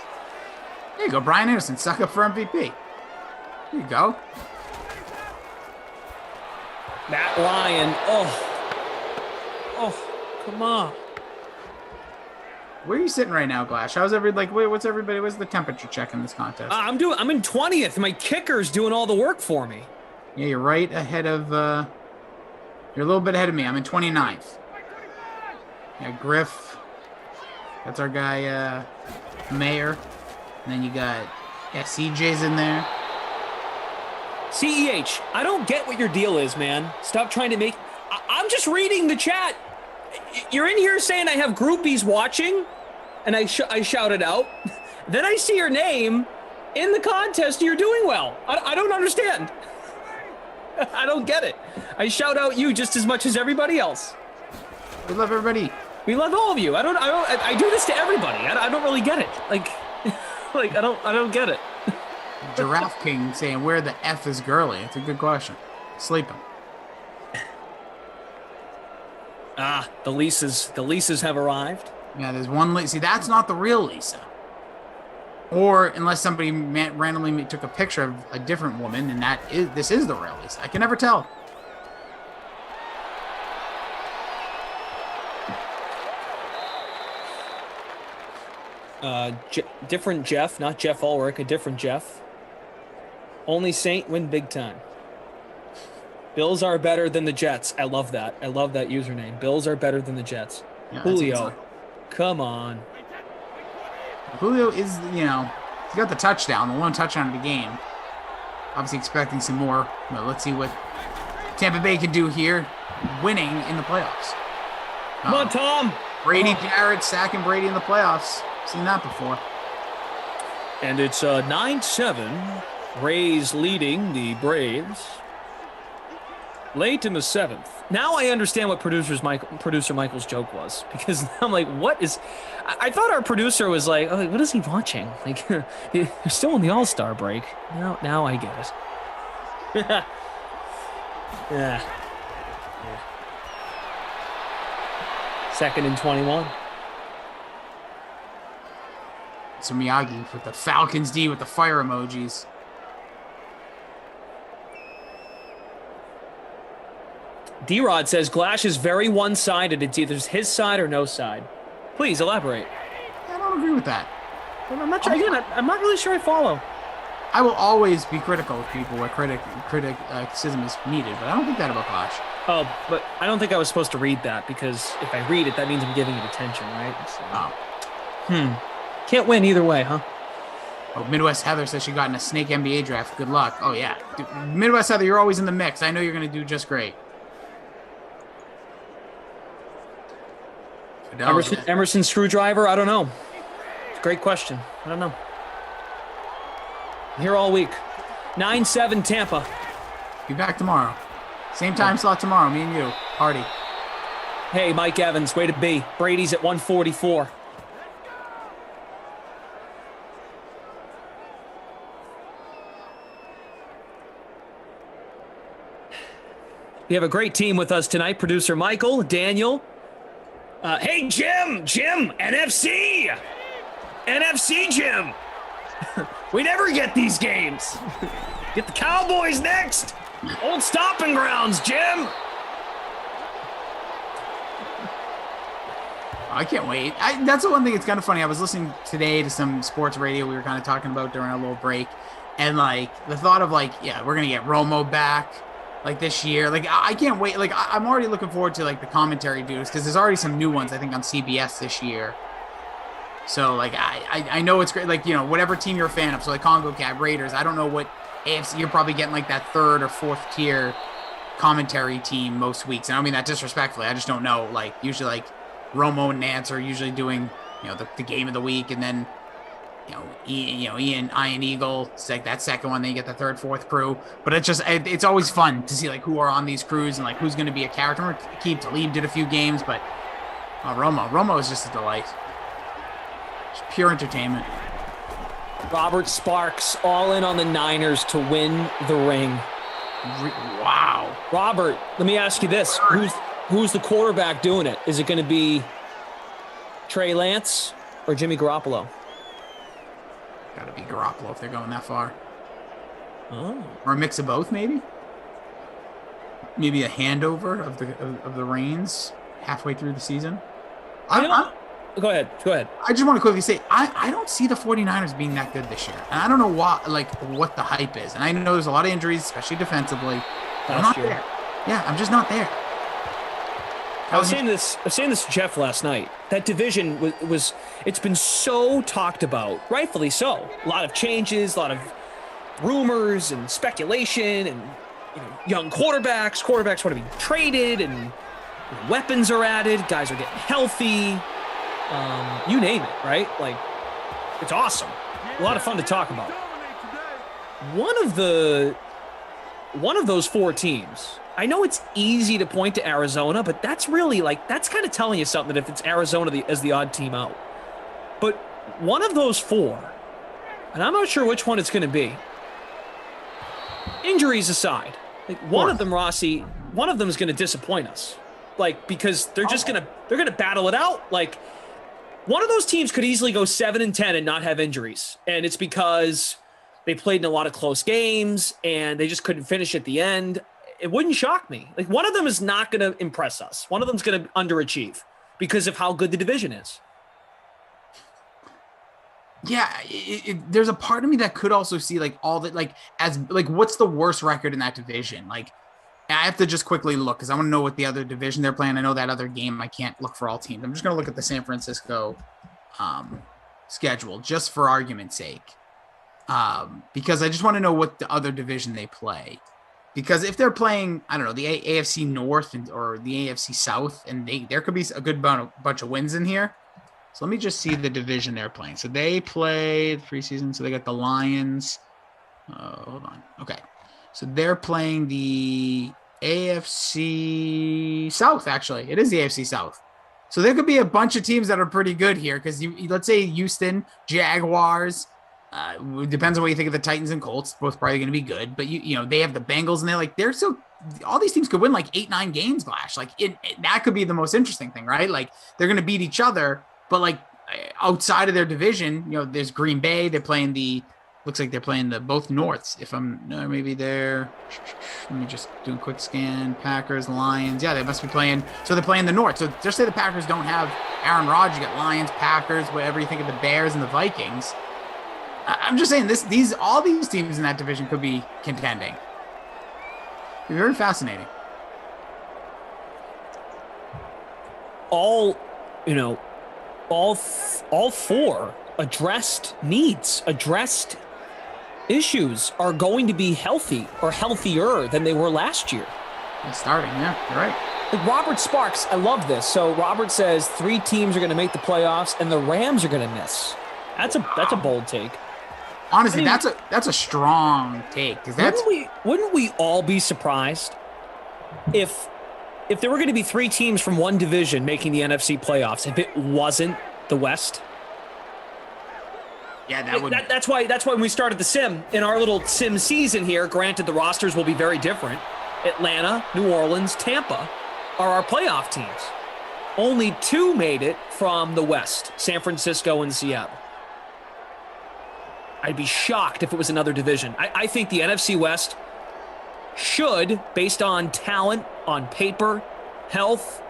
Speaker 2: There you go, Brian Anderson, suck up for MVP. There you go.
Speaker 9: Matt Ryan. Oh, come on.
Speaker 2: Where are you sitting right now, Glash? How's what's the temperature check in this contest?
Speaker 9: I'm in 20th. My kicker's doing all the work for me.
Speaker 2: Yeah, you're right ahead of, you're a little bit ahead of me. I'm in 29th. Yeah, Griff. That's our guy, Mayor. And then you got, CJ's in there.
Speaker 9: CEH, I don't get what your deal is, man. Stop trying to make... I'm just reading the chat. You're in here saying I have groupies watching, and I shout it out. Then I see your name in the contest, and you're doing well. I don't understand. I don't get it. I shout out you just as much as everybody else.
Speaker 2: We love everybody.
Speaker 9: We love all of you. I do this to everybody. I don't really get it. Like I don't get it.
Speaker 2: DraftKings saying where the F is Gurley. It's a good question. Sleeping.
Speaker 9: The leases have arrived.
Speaker 2: Yeah, there's one. See, that's not the real Lisa. Or unless somebody randomly took a picture of a different woman, and this is the real Lisa. I can never tell.
Speaker 9: Different Jeff, not Jeff Ulrich, a different Jeff. Only Saint win big time. Bills are better than the Jets. I love that. I love that username. Bills are better than the Jets.
Speaker 2: Yeah,
Speaker 9: Julio, come on.
Speaker 2: Julio is, he got the touchdown, the one touchdown of the game. Obviously expecting some more, but let's see what Tampa Bay can do here, winning in the playoffs.
Speaker 9: Come on, Tom.
Speaker 2: Brady Jarrett sacking Brady in the playoffs. Seen that before.
Speaker 9: And it's 9-7. Rays leading the Braves. Late in the 7th. Now I understand what producer Michael's joke was, because I'm like, what is? I thought our producer was like, oh, what is he watching? Like, they're still in the All-Star break. Now I get it. Yeah. 2nd and 21.
Speaker 2: So Miyagi with the Falcons D with the fire emojis.
Speaker 9: D-Rod says Glash is very one-sided. It's either his side or no side. Please elaborate.
Speaker 2: I don't agree with that.
Speaker 9: Well, I'm not sure. Again, I'm not really sure I follow.
Speaker 2: I will always be critical of people where criticism is needed, but I don't think that about Glash.
Speaker 9: Oh, but I don't think I was supposed to read that, because if I read it, that means I'm giving it attention, right? So, Can't win either way, huh?
Speaker 2: Oh, Midwest Heather says she got in a snake NBA draft. Good luck. Oh, yeah. Dude, Midwest Heather, you're always in the mix. I know you're going to do just great.
Speaker 9: Emerson Screwdriver? I don't know. It's a great question. I don't know. I'm here all week. 9-7 Tampa.
Speaker 2: Be back tomorrow. Same time slot tomorrow. Me and you. Party.
Speaker 9: Hey, Mike Evans. Way to be. Brady's at 144. We have a great team with us tonight. Producer Michael, Daniel. Hey, Jim, NFC Jim. We never get these games. Get the Cowboys next. Old stomping grounds, Jim.
Speaker 2: I can't wait. That's the one thing that's kind of funny. I was listening today to some sports radio we were kind of talking about during a little break. And, the thought of, we're going to get Romo back. This year, I can't wait. I'm already looking forward to the commentary dudes, because there's already some new ones I think on CBS this year. So I know it's great. Whatever team you're a fan of. So Congo Cat, Raiders. I don't know what AFC. You're probably getting that 3rd or 4th tier commentary team most weeks. And I don't mean that disrespectfully. I just don't know. Usually Romo and Nance are usually doing the game of the week, and then. Ian Eagle, it's that second one, then you get the 3rd, 4th crew. But it's always fun to see who are on these crews and who's going to be a character. Keith Talib did a few games, but Romo is just a delight. Just pure entertainment.
Speaker 9: Robert Sparks all in on the Niners to win the ring.
Speaker 2: Wow.
Speaker 9: Robert, let me ask you this: who's the quarterback doing it? Is it going to be Trey Lance or Jimmy Garoppolo?
Speaker 2: Got to be Garoppolo if they're going that far.
Speaker 9: Oh.
Speaker 2: Or a mix of both, maybe. Maybe a handover of the reins halfway through the season.
Speaker 9: Go ahead.
Speaker 2: I just want to quickly say I don't see the 49ers being that good this year, and I don't know what the hype is. And I know there's a lot of injuries, especially defensively. I'm not there. Yeah, I'm just not there.
Speaker 9: I was saying this to Jeff last night. That division was it's been so talked about, rightfully so. A lot of changes, a lot of rumors and speculation, and young quarterbacks want to be traded, and weapons are added, guys are getting healthy. You name it, right? It's awesome. A lot of fun to talk about. One of those 4 teams. I know it's easy to point to Arizona, but that's really that's kind of telling you something if it's Arizona as the odd team out. But one of those 4, and I'm not sure which one it's going to be. Injuries aside, one of them, Rossi, one of them is going to disappoint us. Because they're just going to battle it out. one of those teams could easily go 7-10 and not have injuries. And it's because they played in a lot of close games and they just couldn't finish at the end. It wouldn't shock me. Like, one of them is not going to impress us. One of them's going to underachieve because of how good the division is.
Speaker 2: Yeah, there's a part of me that could also see like all that, like as like what's the worst record in that division? Like, I have to just quickly look because I want to know what the other division they're playing. I know that other game. I can't look for all teams. I'm just going to look at the San Francisco schedule just for argument's sake, because I just want to know what the other division they play. Because if they're playing, I don't know, the AFC North or the AFC South, and there could be a good bunch of wins in here. So let me just see the division they're playing. So they played preseason. So they got the Lions. Hold on. Okay. So they're playing the AFC South, actually. It is the AFC South. So there could be a bunch of teams that are pretty good here because let's say Houston, Jaguars. Depends on what you think of the Titans and Colts. Both probably going to be good. But, you know, they have the Bengals and they're so – all these teams could win like 8-9 games, Glash. Like, that could be the most interesting thing, right? Like, they're going to beat each other. But, like, outside of their division, you know, there's Green Bay. They're playing looks like they're playing both Norths. Maybe they're, let me just do a quick scan. Packers, Lions. Yeah, they must be playing. So they're playing the North. So just say the Packers don't have Aaron Rodgers. You got Lions, Packers, whatever you think of the Bears and the Vikings. I'm just saying all these teams in that division could be contending. It'd be very fascinating.
Speaker 9: All four addressed issues are going to be healthy or healthier than they were last year.
Speaker 2: Starting, yeah, you're right.
Speaker 9: Like Robert Sparks, I love this. So Robert says 3 teams are going to make the playoffs and the Rams are going to miss. That's a bold take.
Speaker 2: Honestly, that's a strong take because
Speaker 9: wouldn't we all be surprised if there were going to be 3 teams from one division making the NFC playoffs if it wasn't the West?
Speaker 2: Yeah,
Speaker 9: that's why when we started the sim in our little sim season here, granted the rosters will be very different. Atlanta, New Orleans, Tampa are our playoff teams. Only 2 made it from the West, San Francisco and Seattle. I'd be shocked if it was another division. I think the NFC West should, based on talent, on paper, health,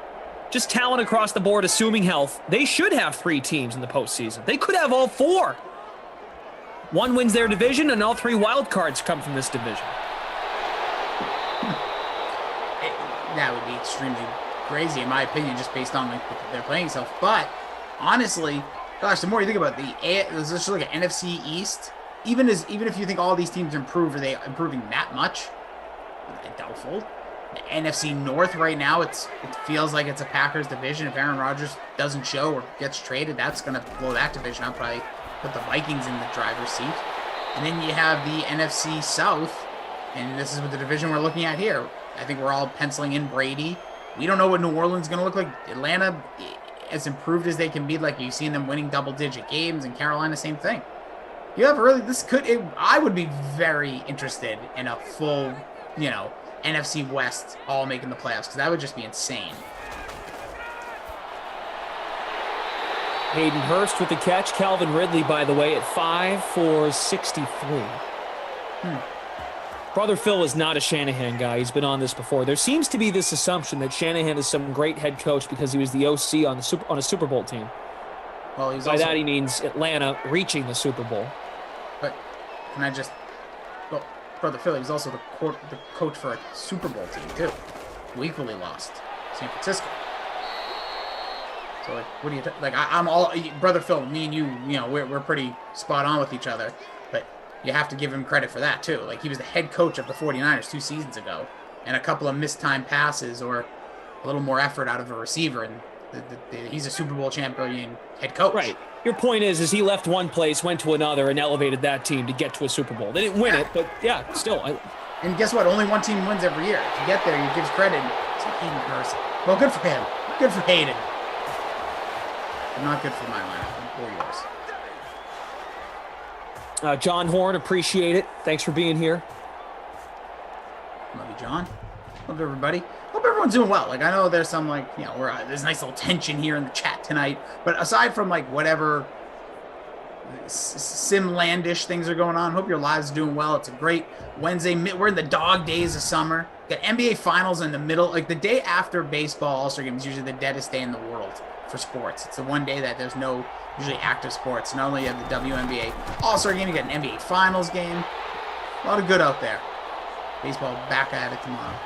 Speaker 9: just talent across the board, assuming health, they should have 3 teams in the postseason. They could have all 4. 1 wins their division, and all 3 wild cards come from this division.
Speaker 2: That would be extremely crazy, in my opinion, just based on like their playing stuff. But honestly, gosh, the more you think about let's just look at NFC East. Even if you think all these teams improve, are they improving that much? Doubtful. The NFC North right now, it feels like it's a Packers division. If Aaron Rodgers doesn't show or gets traded, that's going to blow that division up. Probably put the Vikings in the driver's seat. And then you have the NFC South, and this is what the division we're looking at here. I think we're all penciling in Brady. We don't know what New Orleans is going to look like. Atlanta, as improved as they can be, like you've seen them winning double-digit games, and Carolina, same thing. You have I would be very interested in a full, NFC West all making the playoffs, because that would just be insane.
Speaker 9: Hayden Hurst with the catch. Calvin Ridley, by the way, at 5 for 63. Brother Phil is not a Shanahan guy. He's been on this before. There seems to be this assumption that Shanahan is some great head coach because he was the OC on a Super Bowl team.
Speaker 2: Well,
Speaker 9: By that he means Atlanta reaching the Super Bowl.
Speaker 2: But can I just... Well, Brother Phil, he was also the coach for a Super Bowl team, too, who equally lost. San Francisco. So, what do you... I'm all... Brother Phil, me and you, we're pretty spot on with each other. But you have to give him credit for that, too. Like, he was the head coach of the 49ers 2 seasons ago. And a couple of mistimed passes or a little more effort out of a receiver. And he's a Super Bowl champion head coach.
Speaker 9: Right. Your point is he left one place, went to another, and elevated that team to get to a Super Bowl. They didn't win it, but yeah, still.
Speaker 2: And guess what? Only one team wins every year. To get there, he gives credit. It's like Hayden Hurst. Well, good for him. Good for Hayden. But not good for my lineup or yours.
Speaker 9: John Horn, appreciate it. Thanks for being here.
Speaker 2: Love you, John. Love everybody. Hope everybody everyone's doing well. Like, I know there's some, like, you know, there's a nice little tension here in the chat tonight. But aside from, like, whatever Simlandish things are going on, hope your lives are doing well. It's a great Wednesday. We're in the dog days of summer. Got NBA Finals in the middle. Like, the day after baseball All-Star Game is usually the deadest day in the world for sports. It's the one day that there's no usually active sports. Not only you have the WNBA All-Star Game, you got an NBA Finals game. A lot of good out there. Baseball back at it tomorrow.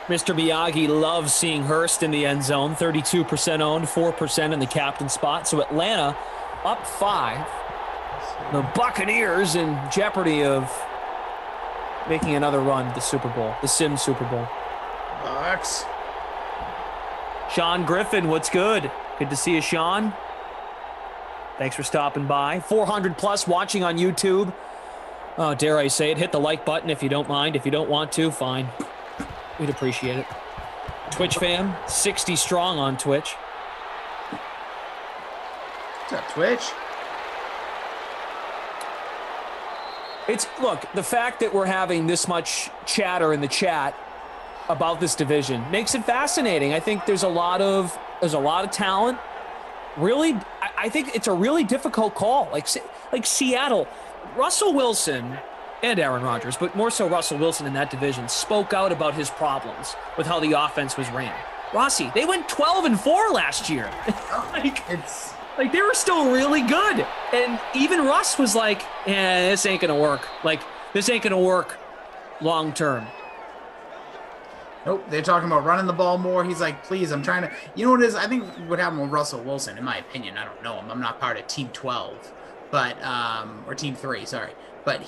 Speaker 9: Mr. Miyagi loves seeing Hurst in the end zone. 32% owned, 4% in the captain spot. So Atlanta up 5. The Buccaneers in jeopardy of making another run to the Super Bowl, the Sim Super Bowl.
Speaker 2: Bucks.
Speaker 9: Sean Griffin, what's good? Good to see you, Sean. Thanks for stopping by. 400 plus watching on YouTube. Oh, dare I say it, hit the like button if you don't mind. If you don't want to, fine. We'd appreciate it. Twitch fam, 60 strong on Twitch.
Speaker 2: What's up, Twitch?
Speaker 9: Look, the fact that we're having this much chatter in the chat about this division makes it fascinating. I think there's a lot of talent. Really, I think it's a really difficult call. Like Seattle, Russell Wilson and Aaron Rodgers, but more so Russell Wilson in that division, spoke out about his problems with how the offense was ran. Rossi, they went 12-4 last year. Like they were still really good. And even Russ was like, this ain't going to work. Like, this ain't going to work long term.
Speaker 2: Nope, they're talking about running the ball more. He's like, please, I'm trying to. You know what it is? I think what happened with Russell Wilson, in my opinion, I don't know him. I'm not part of Team 12, but or Team 3, sorry. But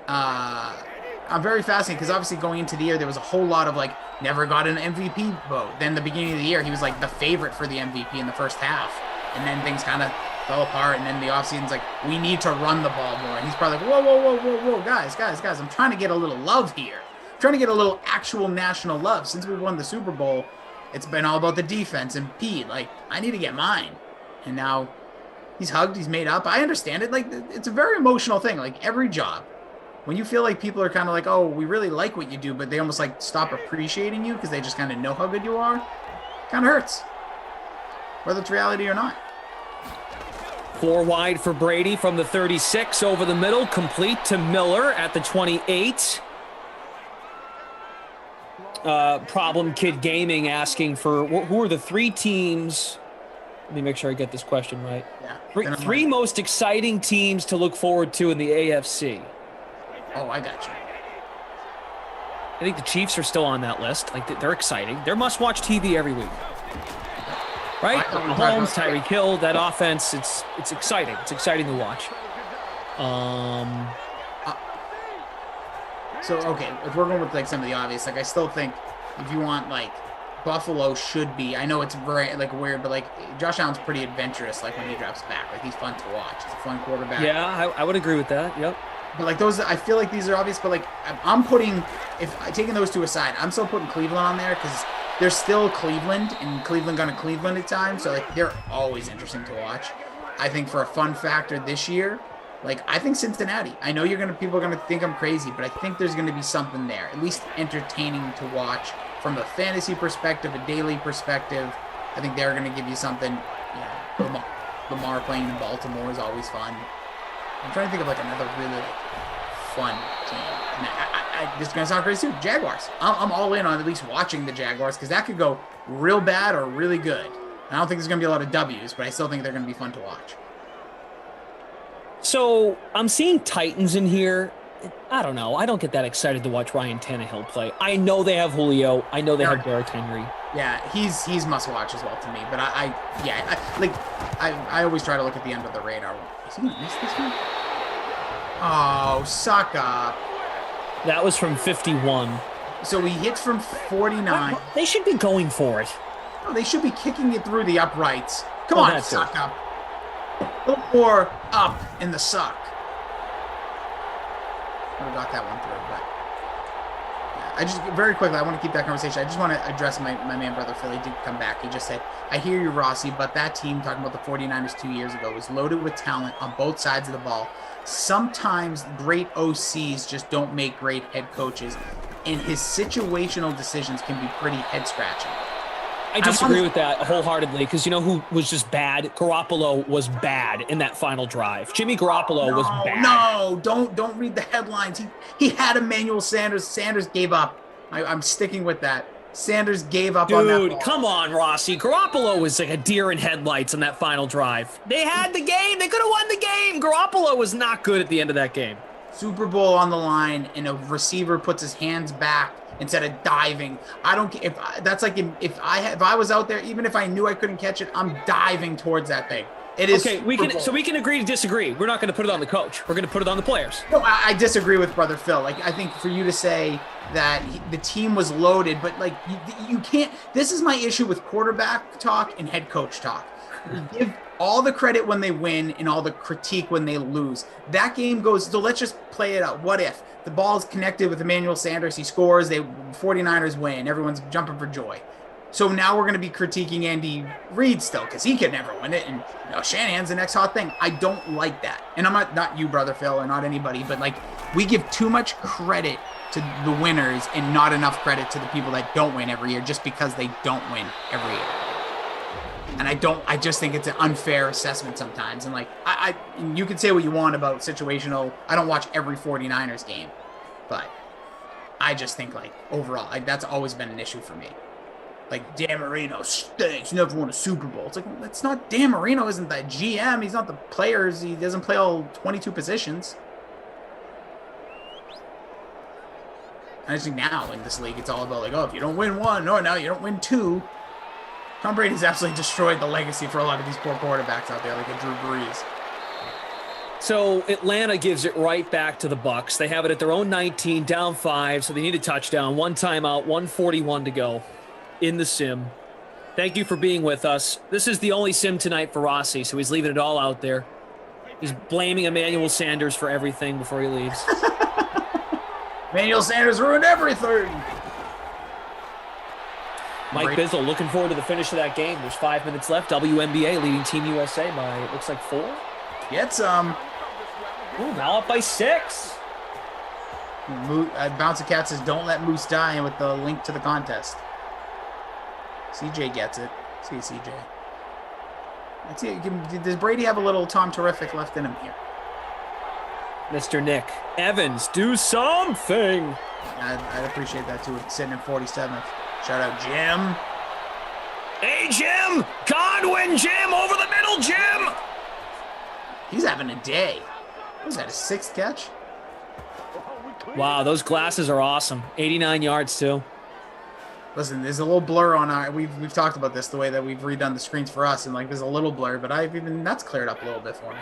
Speaker 2: I'm very fascinated because obviously going into the year, there was a whole lot of like, never got an MVP vote. Then the beginning of the year, he was like the favorite for the MVP in the first half. And then things kind of fell apart. And then the offseason's like, we need to run the ball more. And he's probably like, whoa, guys. I'm trying to get a little love here. I'm trying to get a little actual national love. Since we won the Super Bowl, it's been all about the defense. And Pete, like, I need to get mine. And now he's hugged, he's made up. I understand it. Like, it's a very emotional thing. Like, every job. When you feel like people are kind of like, oh, we really like what you do, but they almost like stop appreciating you because they just kind of know how good you are, kind of hurts. Whether it's reality or not.
Speaker 9: 4 wide for Brady from the 36 over the middle, complete to Miller at the 28. Problem Kid Gaming asking for who are the 3 teams? Let me make sure I get this question right.
Speaker 2: Yeah.
Speaker 9: Three most exciting teams to look forward to in the AFC.
Speaker 2: Oh, I got you.
Speaker 9: I think the Chiefs are still on that list. Like, they're exciting. They're must-watch TV every week. Right? Mahomes, Tyreek Hill, that offense, it's exciting. It's exciting to watch.
Speaker 2: So, okay, if we're going with, like, some of the obvious, like, I still think if you want, like, Buffalo should be, I know it's very, like, weird, but, like, Josh Allen's pretty adventurous, like, when he drops back. Like, he's fun to watch. He's a fun quarterback.
Speaker 9: Yeah, I would agree with that. Yep.
Speaker 2: But, like, those, I feel like these are obvious, but, like, I'm putting, taking those two aside, I'm still putting Cleveland on there because they're still Cleveland, and Cleveland gonna Cleveland at times, so, like, they're always interesting to watch. I think for a fun factor this year, like, I think Cincinnati. I know people are gonna think I'm crazy, but I think there's gonna be something there, at least entertaining to watch from a fantasy perspective, a daily perspective. I think they're gonna give you something. You know, Lamar playing in Baltimore is always fun. I'm trying to think of like another really fun team. This is gonna sound crazy too. Jaguars. I'm all in on at least watching the Jaguars because that could go real bad or really good. And I don't think there's gonna be a lot of W's, but I still think they're gonna be fun to watch.
Speaker 9: So I'm seeing Titans in here. I don't know. I don't get that excited to watch Ryan Tannehill play. I know they have Julio. I know they have Derrick Henry.
Speaker 2: Yeah, he's must watch as well to me. But I always try to look at the end of the radar. Is he gonna miss this one? Oh, suck up.
Speaker 9: That was from 51.
Speaker 2: So he hits from 49.
Speaker 9: They should be going for it.
Speaker 2: No, they should be kicking it through the uprights. Come on, suck up. A little more up in the suck. I got that one through, but yeah, I just very quickly, I want to keep that conversation. I just want to address my man, brother Philly did come back. He just said, I hear you, Rossi, but that team, talking about the 49ers 2 years ago, was loaded with talent on both sides of the ball. Sometimes great OCs just don't make great head coaches. and his situational decisions can be pretty head-scratching.
Speaker 9: I disagree with that wholeheartedly because you know who was just bad? Garoppolo was bad in that final drive. Jimmy Garoppolo was bad.
Speaker 2: No, don't read the headlines. He had Emmanuel Sanders. Sanders gave up. I'm sticking with that. Sanders gave up on that ball.
Speaker 9: Dude, come on, Rossi. Garoppolo was like a deer in headlights on that final drive. They had the game. They could have won the game. Garoppolo was not good at the end of that game.
Speaker 2: Super Bowl on the line, and a receiver puts his hands back instead of diving. I don't care if that's like if I was out there, even if I knew I couldn't catch it, I'm diving towards that thing. It is
Speaker 9: okay. We can agree to disagree. We're not going to put it on the coach. We're going to put it on the players.
Speaker 2: No, I disagree with Brother Phil. Like I think for you to say that the team was loaded, but like you can't. This is my issue with quarterback talk and head coach talk. You give all the credit when they win and all the critique when they lose. That game goes. So let's just play it out. What if the ball is connected with Emmanuel Sanders? He scores. 49ers win. Everyone's jumping for joy. So now we're going to be critiquing Andy Reid still because he could never win it. And Shanahan's the next hot thing. I don't like that. And I'm not you, Brother Phil, or not anybody, but like we give too much credit to the winners and not enough credit to the people that don't win every year just because they don't win every year. And I just think it's an unfair assessment sometimes. And like, you can say what you want about situational. I don't watch every 49ers game, but I just think like overall, that's always been an issue for me. Like Dan Marino stinks, never won a Super Bowl. It's like, that's not Dan Marino, isn't that GM. He's not the players. He doesn't play all 22 positions. I just think now in this league, it's all about like, oh, if you don't win one, no, now you don't win two. Tom Brady's absolutely destroyed the legacy for a lot of these poor quarterbacks out there, like a Drew Brees.
Speaker 9: So Atlanta gives it right back to the Bucs. They have it at their own 19, down 5, so they need a touchdown. 1 timeout, 1:41 to go in the sim. Thank you for being with us. This is the only sim tonight for Rossi, so he's leaving it all out there. He's blaming Emmanuel Sanders for everything before he leaves.
Speaker 2: Emmanuel Sanders ruined everything.
Speaker 9: Mike Bizzle looking forward to the finish of that game. There's 5 minutes left. WNBA leading Team USA by, it looks like 4.
Speaker 2: Get some.
Speaker 9: Ooh, now up by 6.
Speaker 2: Bouncy Cat says, don't let Moose die, with the link to the contest. CJ gets it. See you, CJ. Let's see. Does Brady have a little Tom Terrific left in him here?
Speaker 9: Mr. Nick Evans, do something.
Speaker 2: I'd appreciate that too. Sitting in 47th. Shout out, Jim.
Speaker 9: Hey, Jim. Godwin, Jim. Over the middle, Jim.
Speaker 2: He's having a day. Was that his 6th catch?
Speaker 9: Wow, those glasses are awesome. 89 yards, too.
Speaker 2: Listen, there's a little blur on our. We've talked about this, the way that we've redone the screens for us, and like there's a little blur, but that's cleared up a little bit for me.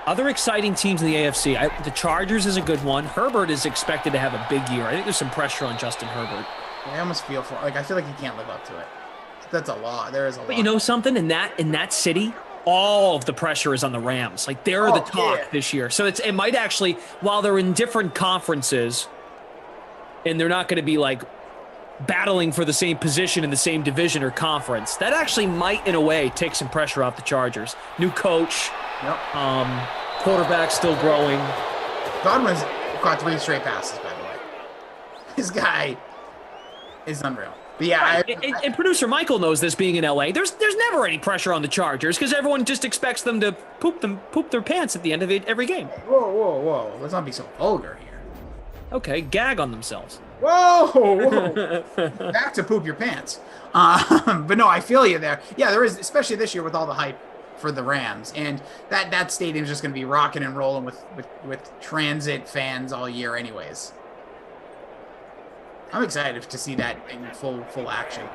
Speaker 9: Other exciting teams in the AFC. The Chargers is a good one. Herbert is expected to have a big year. I think there's some pressure on Justin Herbert.
Speaker 2: I almost feel I feel like he can't live up to it. That's a lot. There is a lot.
Speaker 9: But you know something? In that city, all of the pressure is on the Rams. Like they're the talk this year. So it might actually, while they're in different conferences, and they're not going to be like battling for the same position in the same division or conference, that actually might, in a way, take some pressure off the Chargers. New coach.
Speaker 2: Yep.
Speaker 9: Quarterback still growing.
Speaker 2: Godwin's caught 3 straight passes, by the way. This guy is unreal. But yeah,
Speaker 9: and producer Michael knows this, being in LA. There's never any pressure on the Chargers because everyone just expects them to poop their pants at the end of every game.
Speaker 2: Whoa! Let's not be so vulgar here.
Speaker 9: Okay, gag on themselves.
Speaker 2: Whoa! Back to poop your pants. But no, I feel you there. Yeah, there is, especially this year with all the hype for the Rams, and that stadium's just going to be rocking and rolling with transit fans all year anyways. I'm excited to see that in full action.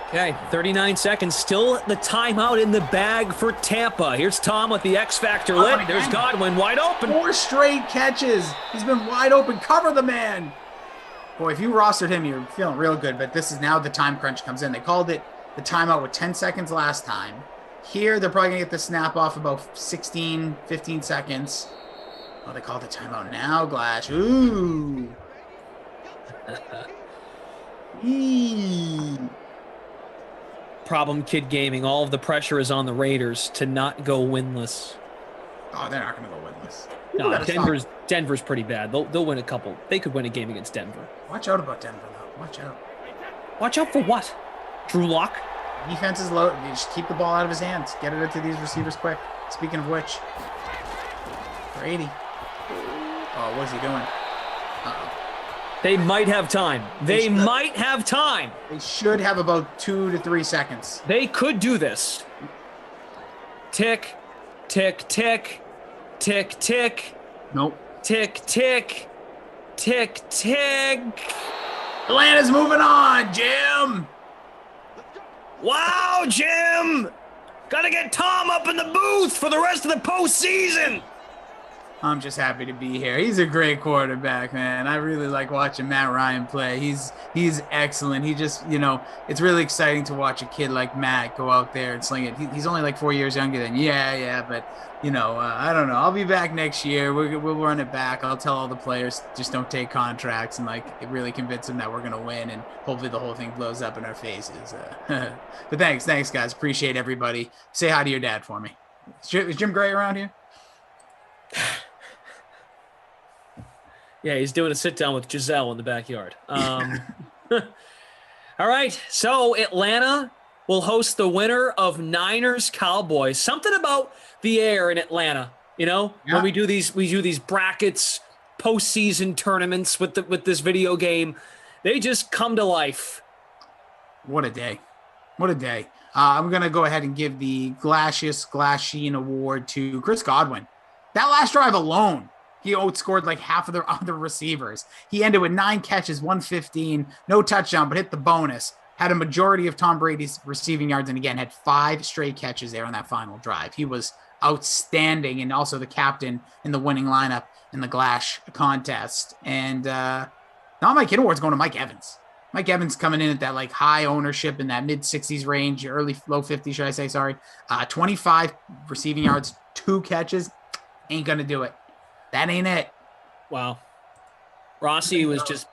Speaker 9: Okay, 39 seconds. Still the timeout in the bag for Tampa. Here's Tom with the X Factor lit. There's Godwin wide open.
Speaker 2: 4 straight catches. He's been wide open. Cover the man. Boy, if you rostered him, you're feeling real good, but this is now the time crunch comes in. They called it the timeout with 10 seconds last time. Here, they're probably going to get the snap off about 16, 15 seconds. Oh, they called the timeout now, Glash. Ooh.
Speaker 9: Problem Kid Gaming. All of the pressure is on the Raiders to not go winless.
Speaker 2: Oh, they're not going to go winless.
Speaker 9: No, Denver's pretty bad. They'll win a couple. They could win a game against Denver.
Speaker 2: Watch out about Denver, though. Watch out.
Speaker 9: Watch out for what? Drew Lock?
Speaker 2: Defense is low. You just keep the ball out of his hands. Get it into these receivers quick. Speaking of which, Brady. Oh, what's he doing?
Speaker 9: They might have time. They might have time.
Speaker 2: They should have about 2 to 3 seconds.
Speaker 9: They could do this. Tick, tick, tick, tick, tick.
Speaker 2: Nope.
Speaker 9: Tick, tick, tick, tick.
Speaker 2: Atlanta's moving on, Jim.
Speaker 9: Wow, Jim. Got to get Tom up in the booth for the rest of the postseason.
Speaker 2: I'm just happy to be here. He's a great quarterback, man. I really like watching Matt Ryan play. He's excellent. He just, it's really exciting to watch a kid like Matt go out there and sling it. He's only like 4 years younger than but I don't know. I'll be back next year. We'll run it back. I'll tell all the players just don't take contracts and really convince them that we're gonna win, and hopefully the whole thing blows up in our faces. But thanks guys. Appreciate everybody. Say hi to your dad for me. Is Jim Gray around here?
Speaker 9: Yeah, he's doing a sit-down with Giselle in the backyard. All right, so Atlanta will host the winner of Niners-Cowboys. Something about the air in Atlanta, when we do these brackets, postseason tournaments with this video game, they just come to life.
Speaker 2: What a day. What a day. I'm going to go ahead and give the Glacius Award to Chris Godwin. That last drive alone, he outscored like half of the other receivers. He ended with 9 catches, 115, no touchdown, but hit the bonus. Had a majority of Tom Brady's receiving yards, and again, had 5 straight catches there on that final drive. He was outstanding, and also the captain in the winning lineup in the Glash contest. And now my kid award's going to Mike Evans. Mike Evans coming in at that like high ownership in that mid-60s range, low 50s, should I say, sorry. 25 receiving yards, 2 catches. Ain't going to do it. That ain't it.
Speaker 9: Wow. Rossi was just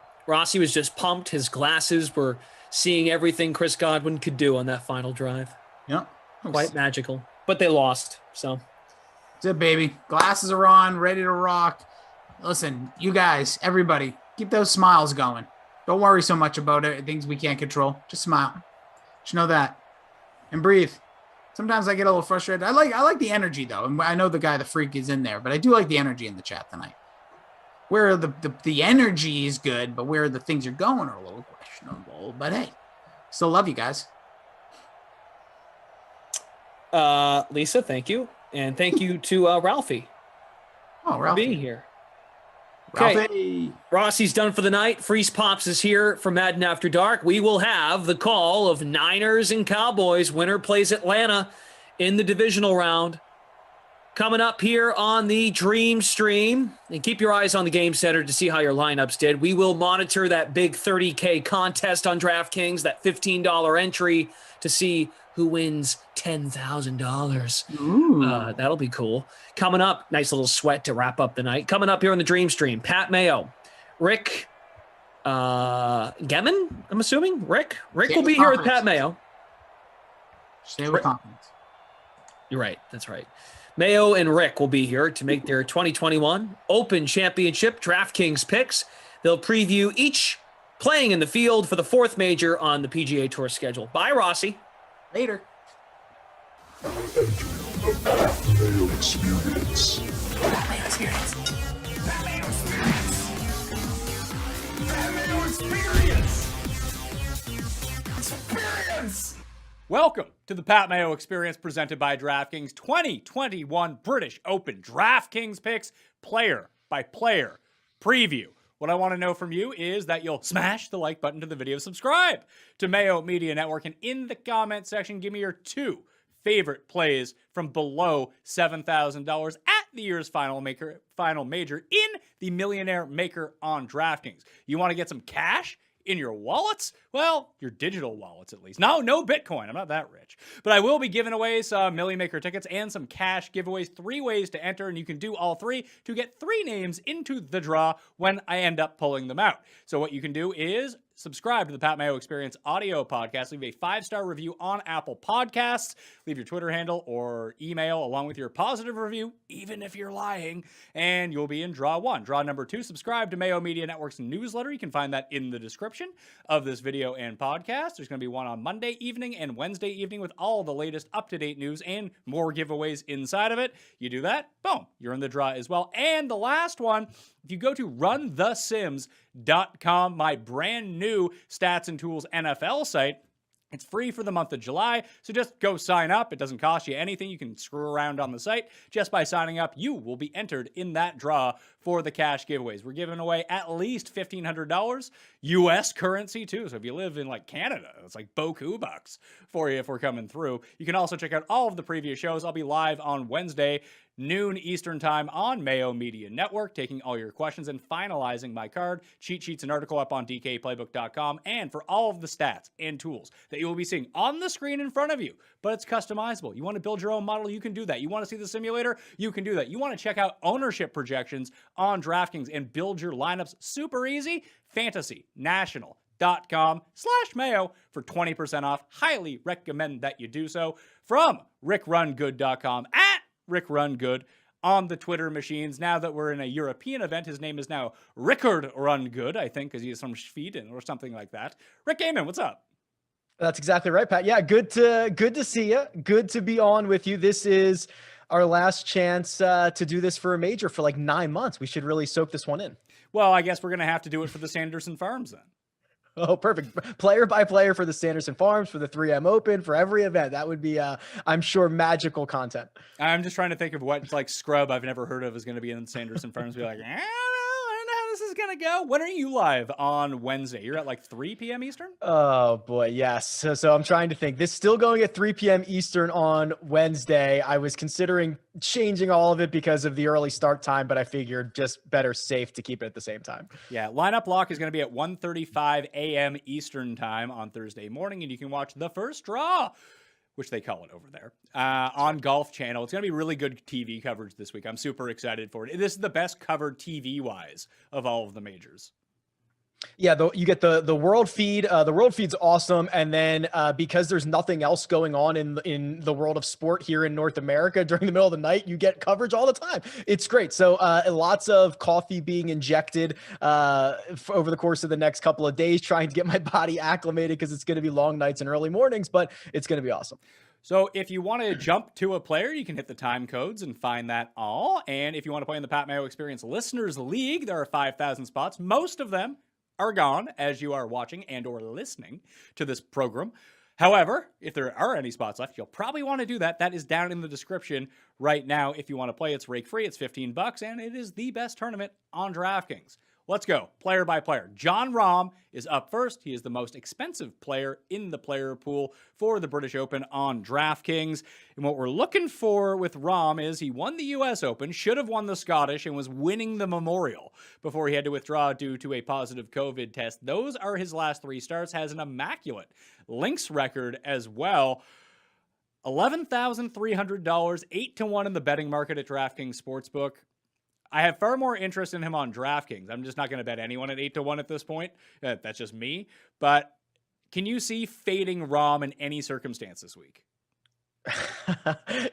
Speaker 9: pumped. His glasses were seeing everything Chris Godwin could do on that final drive.
Speaker 2: Yep.
Speaker 9: Quite magical. But they lost, so.
Speaker 2: That's it, baby. Glasses are on, ready to rock. Listen, you guys, everybody, keep those smiles going. Don't worry so much about it, things we can't control. Just smile. Just know that. And breathe. Sometimes I get a little frustrated. I like the energy, though. And I know the freak is in there, but I do like the energy in the chat tonight. Where the energy is good, but where the things are going are a little questionable. But hey, still love you guys.
Speaker 9: Lisa, thank you. And thank you to Ralphie.
Speaker 2: Oh, Ralphie.
Speaker 9: For being here. Okay. Rossi's done for the night. Freeze Pops is here for Madden After Dark. We will have the call of Niners and Cowboys. Winner plays Atlanta in the divisional round. Coming up here on the Dream Stream. And keep your eyes on the Game Center to see how your lineups did. We will monitor that big $30K contest on DraftKings, that $15 entry to see who wins $10,000. That'll be cool. Coming up, nice little sweat to wrap up the night. Coming up here on the Dream Stream, Pat Mayo, Rick Gemin, I'm assuming. Rick will be here with Pat Mayo.
Speaker 2: Stay with confidence.
Speaker 9: You're right. That's right. Mayo and Rick will be here to make their 2021 Open Championship DraftKings picks. They'll preview each playing in the field for the 4th major on the PGA Tour schedule. Bye, Rossi.
Speaker 2: Later.
Speaker 7: Mayo Experience.
Speaker 4: Welcome to the Pat Mayo Experience presented by DraftKings 2021 British Open DraftKings picks player by player preview. What I want to know from you is that you'll smash the like button to the video, subscribe to Mayo Media Network, and in the comment section, give me your 2 favorite plays from below $7,000 at the year's final major in the Millionaire Maker on DraftKings. You want to get some cash in your wallets? Well, your digital wallets at least. No Bitcoin. I'm not that rich. But I will be giving away some Million Maker tickets and some cash giveaways. 3 ways to enter, and you can do all 3 to get 3 names into the draw when I end up pulling them out. So what you can do is subscribe to the Pat Mayo Experience audio podcast. Leave a 5-star review on Apple Podcasts. Leave your Twitter handle or email along with your positive review, even if you're lying, and you'll be in draw 1. Draw number 2, subscribe to Mayo Media Network's newsletter. You can find that in the description of this video and podcast. There's going to be one on Monday evening and Wednesday evening with all the latest up-to-date news and more giveaways inside of it. You do that, boom, you're in the draw as well. And the last one, if you go to runthesims.com, my brand new stats and tools NFL site, it's free for the month of July, so just go sign up. It doesn't cost you anything. You can screw around on the site. Just by signing up, you will be entered in that draw for the cash giveaways. We're giving away at least $1,500 U.S. currency, too. So if you live in, like, Canada, it's like beaucoup bucks for you if we're coming through. You can also check out all of the previous shows. I'll be live on Wednesday, noon Eastern time on Mayo Media Network, taking all your questions and finalizing my card, cheat sheets, and article up on DKPlaybook.com. And for all of the stats and tools that you will be seeing on the screen in front of you, but it's customizable. You want to build your own model, you can do that. You want to see the simulator, you can do that. You want to check out ownership projections on DraftKings and build your lineups super easy? FantasyNational.com/Mayo for 20% off. Highly recommend that you do so. From RickRunGood.com at RickRunGood on the Twitter machines. Now that we're in a European event, his name is now Rickard Rungood, I think, because he has some Sweden or something like that. Rick Gaiman, what's up?
Speaker 10: That's exactly right, Pat. Yeah, good to see you. Good to be on with you. This is our last chance to do this for a major for like 9 months. We should really soak this one in.
Speaker 4: Well, I guess we're going to have to do it for the Sanderson Farms then.
Speaker 10: Oh, perfect. Player by player for the Sanderson Farms, for the 3M Open, for every event. That would be, I'm sure, magical content.
Speaker 4: I'm just trying to think of what like scrub I've never heard of is going to be in Sanderson Farms. Be like, I don't know how this is going to go. When are you live on Wednesday? You're at like 3 p.m. Eastern?
Speaker 10: Oh, boy, yes. So I'm trying to think. This is still going at 3 p.m. Eastern on Wednesday. I was considering changing all of it because of the early start time, but I figured just better safe to keep it at the same time.
Speaker 4: Yeah, lineup lock is going to be at 1:35 a.m. Eastern time on Thursday morning, and you can watch the first draw, which they call it over there, on Golf Channel. It's going to be really good TV coverage this week. I'm super excited for it. This is the best covered TV-wise of all of the majors.
Speaker 10: Yeah, you get the world feed. The world feed's awesome, and then because there's nothing else going on in the world of sport here in North America during the middle of the night, you get coverage all the time. It's great. So lots of coffee being injected over the course of the next couple of days, trying to get my body acclimated because it's going to be long nights and early mornings, but it's going to be awesome.
Speaker 4: So if you want to jump to a player, you can hit the time codes and find that all. And if you want to play in the Pat Mayo Experience Listeners League, there are 5,000 spots. Most of them are gone as you are watching and or listening to this program. However, if there are any spots left, you'll probably want to do that. That is down in the description right now. If you want to play, it's rake free. It's $15, and it is the best tournament on DraftKings. Let's go player by player. Jon Rahm is up first. He is the most expensive player in the player pool for the British Open on DraftKings. And what we're looking for with Rahm is he won the U.S. Open, should have won the Scottish, and was winning the Memorial before he had to withdraw due to a positive COVID test. Those are his last 3 starts. Has an immaculate links record as well. $11,300, 8-1 in the betting market at DraftKings Sportsbook. I have far more interest in him on DraftKings. I'm just not going to bet anyone at 8-1 at this point. That's just me. But can you see fading Rahm in any circumstance this week?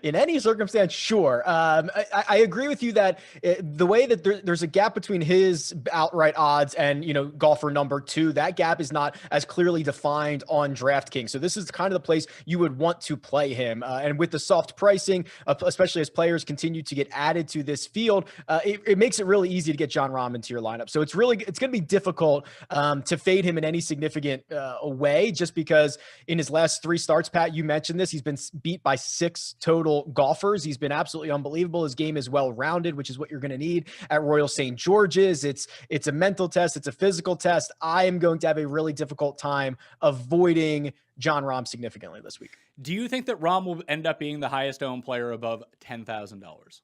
Speaker 10: In any circumstance, sure. I agree with you that the way that there's a gap between his outright odds and, golfer number 2, that gap is not as clearly defined on DraftKings. So this is kind of the place you would want to play him. And with the soft pricing, especially as players continue to get added to this field, it makes it really easy to get Jon Rahm into your lineup. So it's going to be difficult to fade him in any significant way, just because in his last 3 starts, Pat, you mentioned this, he's been beat by 6 total golfers. He's been absolutely unbelievable. His game is well-rounded, which is what you're going to need at Royal St. George's. It's a mental test. It's a physical test. I am going to have a really difficult time avoiding Jon Rahm significantly this week.
Speaker 4: Do you think that Rahm will end up being the highest owned player above $10,000?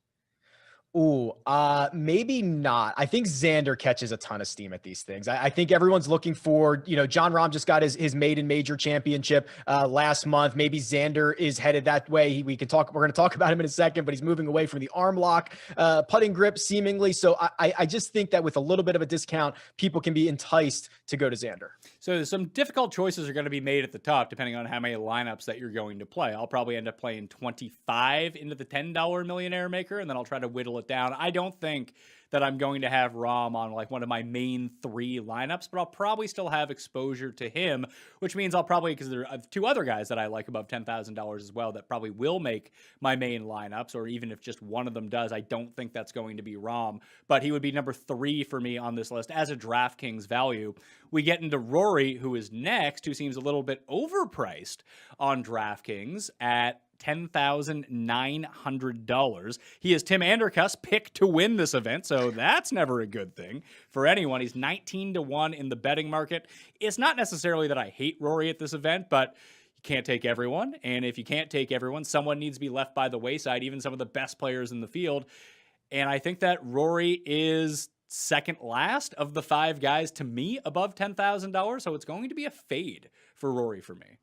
Speaker 10: Ooh, maybe not. I think Xander catches a ton of steam at these things. I think everyone's looking for, John Rahm just got his maiden major championship last month. Maybe Xander is headed that way. We're going to talk about him in a second, but he's moving away from the arm lock, putting grip seemingly. So I just think that with a little bit of a discount, people can be enticed to go to Xander.
Speaker 4: So some difficult choices are going to be made at the top, depending on how many lineups that you're going to play. I'll probably end up playing 25 into the $10 millionaire maker, and then I'll try to whittle it down. I don't think that I'm going to have Rahm on like one of my main 3 lineups, but I'll probably still have exposure to him, which means I'll probably, because there are 2 other guys that I like above $10,000 as well that probably will make my main lineups, or even if just one of them does, I don't think that's going to be Rahm, but he would be number 3 for me on this list as a DraftKings value. We get into Rory, who is next, who seems a little bit overpriced on DraftKings at $10,900. He is Tim Andercutt's pick to win this event, so that's never a good thing for anyone. He's 19-1 in the betting market. It's not necessarily that I hate Rory at this event, but you can't take everyone, and if you can't take everyone, someone needs to be left by the wayside, even some of the best players in the field. And I think that Rory is second last of the 5 guys to me above $10,000, so it's going to be a fade for Rory for me.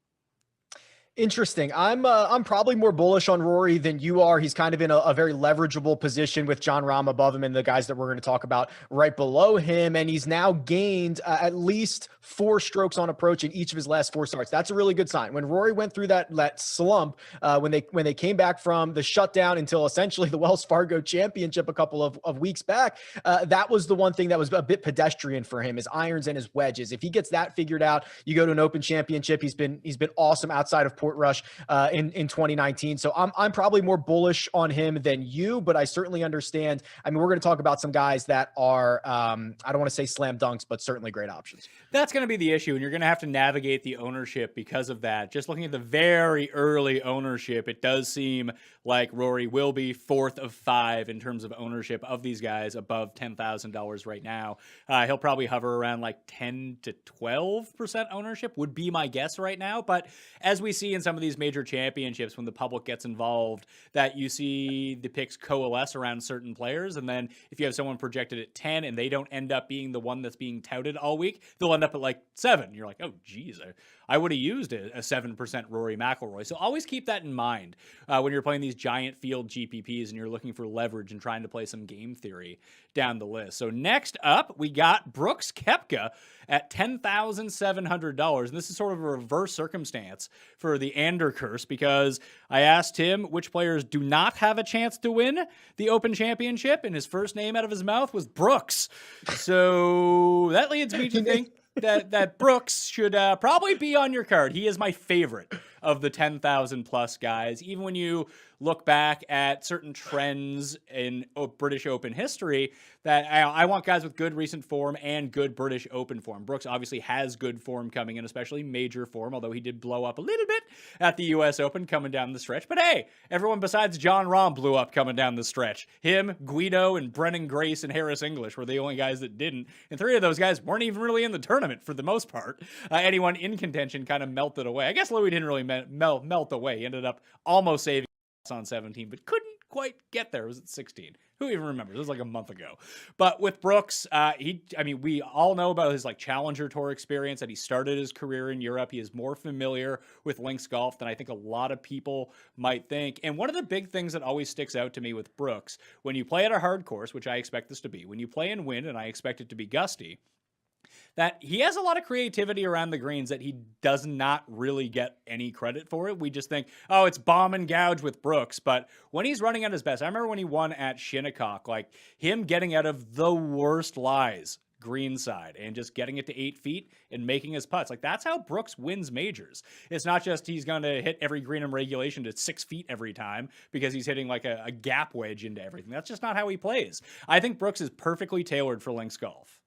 Speaker 10: Interesting. I'm probably more bullish on Rory than you are. He's kind of in a very leverageable position with John Rahm above him and the guys that we're going to talk about right below him. And he's now gained at least 4 strokes on approach in each of his last 4 starts. That's a really good sign. When Rory went through that slump, when they came back from the shutdown until essentially the Wells Fargo Championship a couple of weeks back, that was the one thing that was a bit pedestrian for him, his irons and his wedges. If he gets that figured out, you go to an Open Championship. He's been awesome outside of Portrush in 2019. So I'm probably more bullish on him than you, but I certainly understand. I mean, we're going to talk about some guys that are, I don't want to say slam dunks, but certainly great options.
Speaker 4: That's going to be the issue, and you're going to have to navigate the ownership because of that. Just looking at the very early ownership, it does seem like Rory will be 4th of 5 in terms of ownership of these guys above $10,000 right now. He'll probably hover around like 10 to 12% ownership would be my guess right now. But as we see in some of these major championships, when the public gets involved, that you see the picks coalesce around certain players. And then if you have someone projected at 10 and they don't end up being the one that's being touted all week, they'll end up at like 7. You're like, oh, geez, I would have used a 7% Rory McIlroy. So always keep that in mind when you're playing these giant field GPPs and you're looking for leverage and trying to play some game theory down the list. So next up, we got Brooks Koepka at $10,700. And this is sort of a reverse circumstance for the Ander curse, because I asked him which players do not have a chance to win the Open Championship, and his first name out of his mouth was Brooks. So that leads me to think that Brooks should probably be on your card. He is my favorite of the 10,000 plus guys. Even when you look back at certain trends in British Open history, that I want guys with good recent form and good British Open form. Brooks obviously has good form coming in, especially major form, although he did blow up a little bit at the US Open coming down the stretch. But hey, everyone besides John Rahm blew up coming down the stretch. Him, Guido, and Brennan Grace and Harris English were the only guys that didn't. And 3 of those guys weren't even really in the tournament for the most part. Anyone in contention kind of melted away. I guess Louis didn't really melt away. He ended up almost saving on 17, but couldn't quite get there. It was at 16. Who even remembers? It was like a month ago. But with Brooks, we all know about his like Challenger Tour experience, that he started his career in Europe. He is more familiar with links golf than I think a lot of people might think. And one of the big things that always sticks out to me with Brooks, when you play at a hard course, which I expect this to be, when you play in wind, and I expect it to be gusty, that he has a lot of creativity around the greens that he does not really get any credit for it. We just think, oh, it's bomb and gouge with Brooks. But when he's running at his best, I remember when he won at Shinnecock, like him getting out of the worst lies greenside and just getting it to 8 feet and making his putts. Like that's how Brooks wins majors. It's not just he's going to hit every green in regulation to 6 feet every time because he's hitting like a gap wedge into everything. That's just not how he plays. I think Brooks is perfectly tailored for links golf.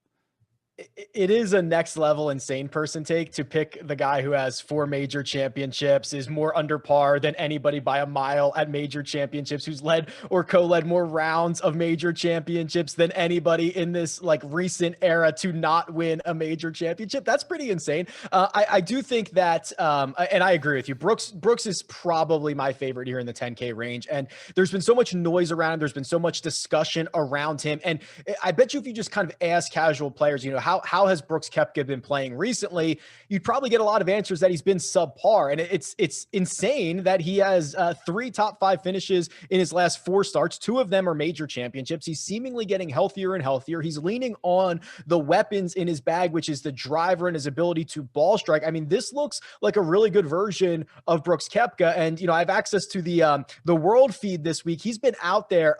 Speaker 10: It is a next level insane person take to pick the guy who has 4 major championships, is more under par than anybody by a mile at major championships, who's led or co-led more rounds of major championships than anybody in this like recent era to not win a major championship. That's pretty insane. I do think that, and I agree with you. Brooks is probably my favorite here in the 10K range. And there's been so much noise around him. There's been so much discussion around him. And I bet you if you just kind of ask casual players, you know, how has Brooks Koepka been playing recently, you'd probably get a lot of answers that he's been subpar. And it's insane that he has 3 top 5 finishes in his last 4 starts. 2 of them are major championships. He's seemingly getting healthier and healthier. He's leaning on the weapons in his bag, which is the driver and his ability to ball strike. I mean, this looks like a really good version of Brooks Koepka. And, you know, I have access to the world feed this week. He's been out there.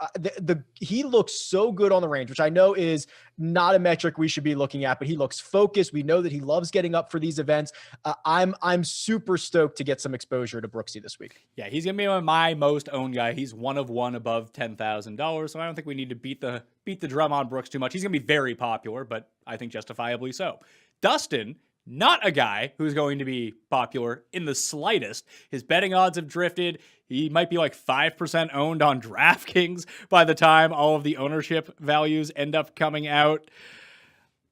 Speaker 10: He looks so good on the range, which I know is not a metric we should be looking at, but he looks focused. We know that he loves getting up for these events. I'm super stoked to get some exposure to Brooksy this week.
Speaker 4: Yeah, he's gonna be my most owned guy. He's one of one above $10,000, so I don't think we need to beat the drum on Brooks too much. He's gonna be very popular, but I think justifiably so. Dustin, not a guy who's going to be popular in the slightest. His betting odds have drifted. He might be like 5% owned on DraftKings by the time all of the ownership values end up coming out.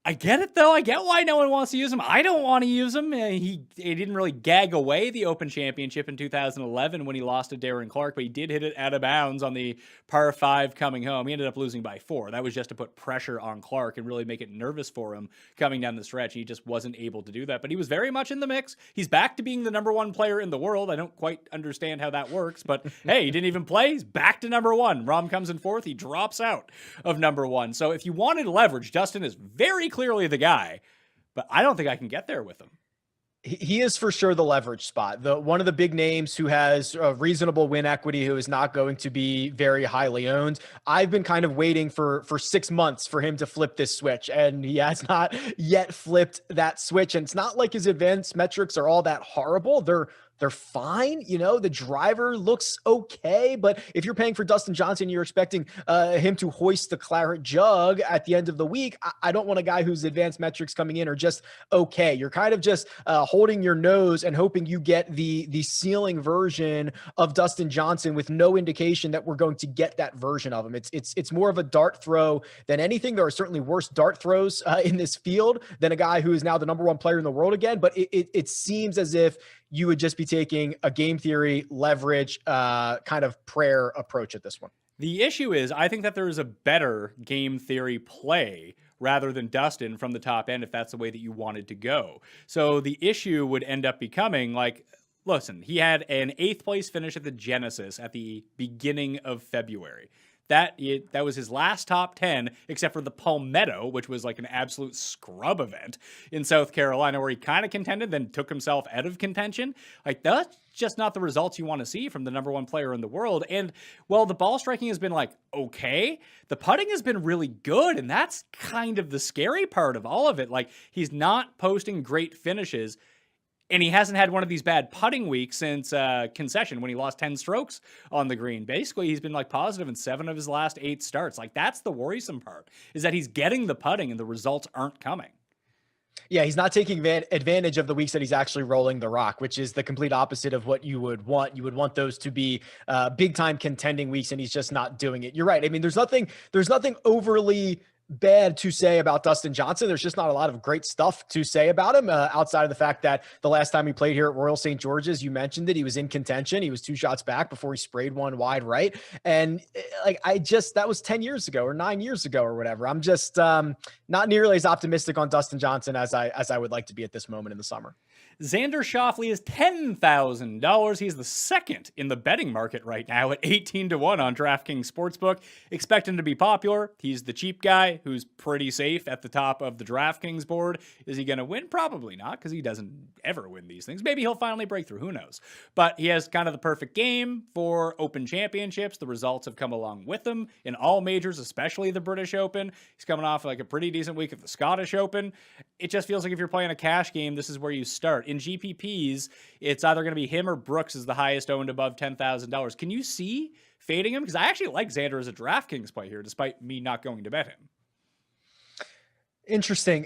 Speaker 4: I get it, though. I get why no one wants to use him. I don't want to use him. He didn't really gag away the Open Championship in 2011 when he lost to Darren Clarke, but he did hit it out of bounds on the par 5 coming home. He ended up losing by 4. That was just to put pressure on Clarke and really make it nervous for him coming down the stretch. He just wasn't able to do that, but he was very much in the mix. He's back to being the number 1 player in the world. I don't quite understand how that works, but hey, he didn't even play. He's back to number 1. Rahm comes in 4th. He drops out of number 1. So if you wanted leverage, Dustin is very clearly the guy, but I don't think I can get there with him.
Speaker 10: He is for sure the leverage spot. One of the big names who has a reasonable win equity, who is not going to be very highly owned. I've been kind of waiting for 6 months for him to flip this switch, and he has not yet flipped that switch. And it's not like his advanced metrics are all that horrible. They're fine. You know, the driver looks okay, but if you're paying for Dustin Johnson, you're expecting him to hoist the claret jug at the end of the week. I don't want a guy whose advanced metrics coming in are just okay. You're kind of just holding your nose and hoping you get the ceiling version of Dustin Johnson with no indication that we're going to get that version of him. It's more of a dart throw than anything. There are certainly worse dart throws in this field than a guy who is now the number 1 player in the world again, but it seems as if you would just be taking a game theory leverage kind of prayer approach at this one.
Speaker 4: The issue is I think that there is a better game theory play rather than Dustin from the top end if that's the way that you wanted to go. So the issue would end up becoming like, listen, he had an 8th place finish at the Genesis at the beginning of February. That was his last top 10, except for the Palmetto, which was like an absolute scrub event in South Carolina, where he kind of contended, then took himself out of contention. Like, that's just not the results you want to see from the number 1 player in the world. And, well, the ball striking has been like, okay. The putting has been really good, and that's kind of the scary part of all of it. Like, he's not posting great finishes, and he hasn't had one of these bad putting weeks since concession when he lost 10 strokes on the green. Basically, he's been like positive in 7 of his last 8 starts. Like, that's the worrisome part, is that he's getting the putting and the results aren't coming.
Speaker 10: Yeah, he's not taking advantage of the weeks that he's actually rolling the rock, which is the complete opposite of what you would want. You would want those to be big time contending weeks, and he's just not doing it. You're right. I mean, there's nothing overly bad to say about Dustin Johnson. There's just not a lot of great stuff to say about him outside of the fact that the last time he played here at Royal St. George's, you mentioned it, he was in contention. He was 2 shots back before he sprayed one wide right. And like, that was 10 years ago or 9 years ago or whatever. I'm just not nearly as optimistic on Dustin Johnson as I would like to be at this moment in the summer.
Speaker 4: Xander Schauffele is $10,000. He's the 2nd in the betting market right now at 18-1 on DraftKings Sportsbook. Expect him to be popular. He's the cheap guy who's pretty safe at the top of the DraftKings board. Is he going to win? Probably not, because he doesn't ever win these things. Maybe he'll finally break through. Who knows? But he has kind of the perfect game for Open Championships. The results have come along with him in all majors, especially the British Open. He's coming off like a pretty decent week at the Scottish Open. It just feels like if you're playing a cash game, this is where you start. In GPPs, it's either going to be him or Brooks is the highest owned above $10,000. Can you see fading him? Because I actually like Xander as a DraftKings play here, despite me not going to bet him.
Speaker 10: Interesting.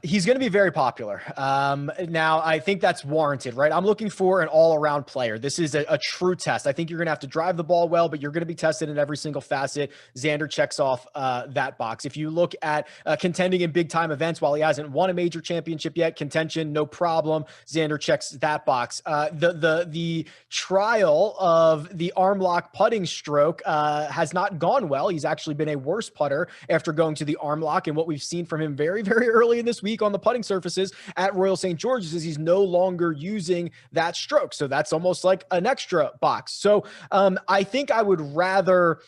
Speaker 10: He's going to be very popular. Now I think that's warranted, right? I'm looking for an all-around player. This is a true test. I think you're going to have to drive the ball well, but you're going to be tested in every single facet. Xander checks off that box. If you look at contending in big-time events, while he hasn't won a major championship yet, contention, no problem. Xander checks that box. The trial of the arm lock putting stroke has not gone well. He's actually been a worse putter after going to the arm lock, and what we've seen from him very, very early in this week on the putting surfaces at Royal St. George's is he's no longer using that stroke. So that's almost like an extra box. So I think I would rather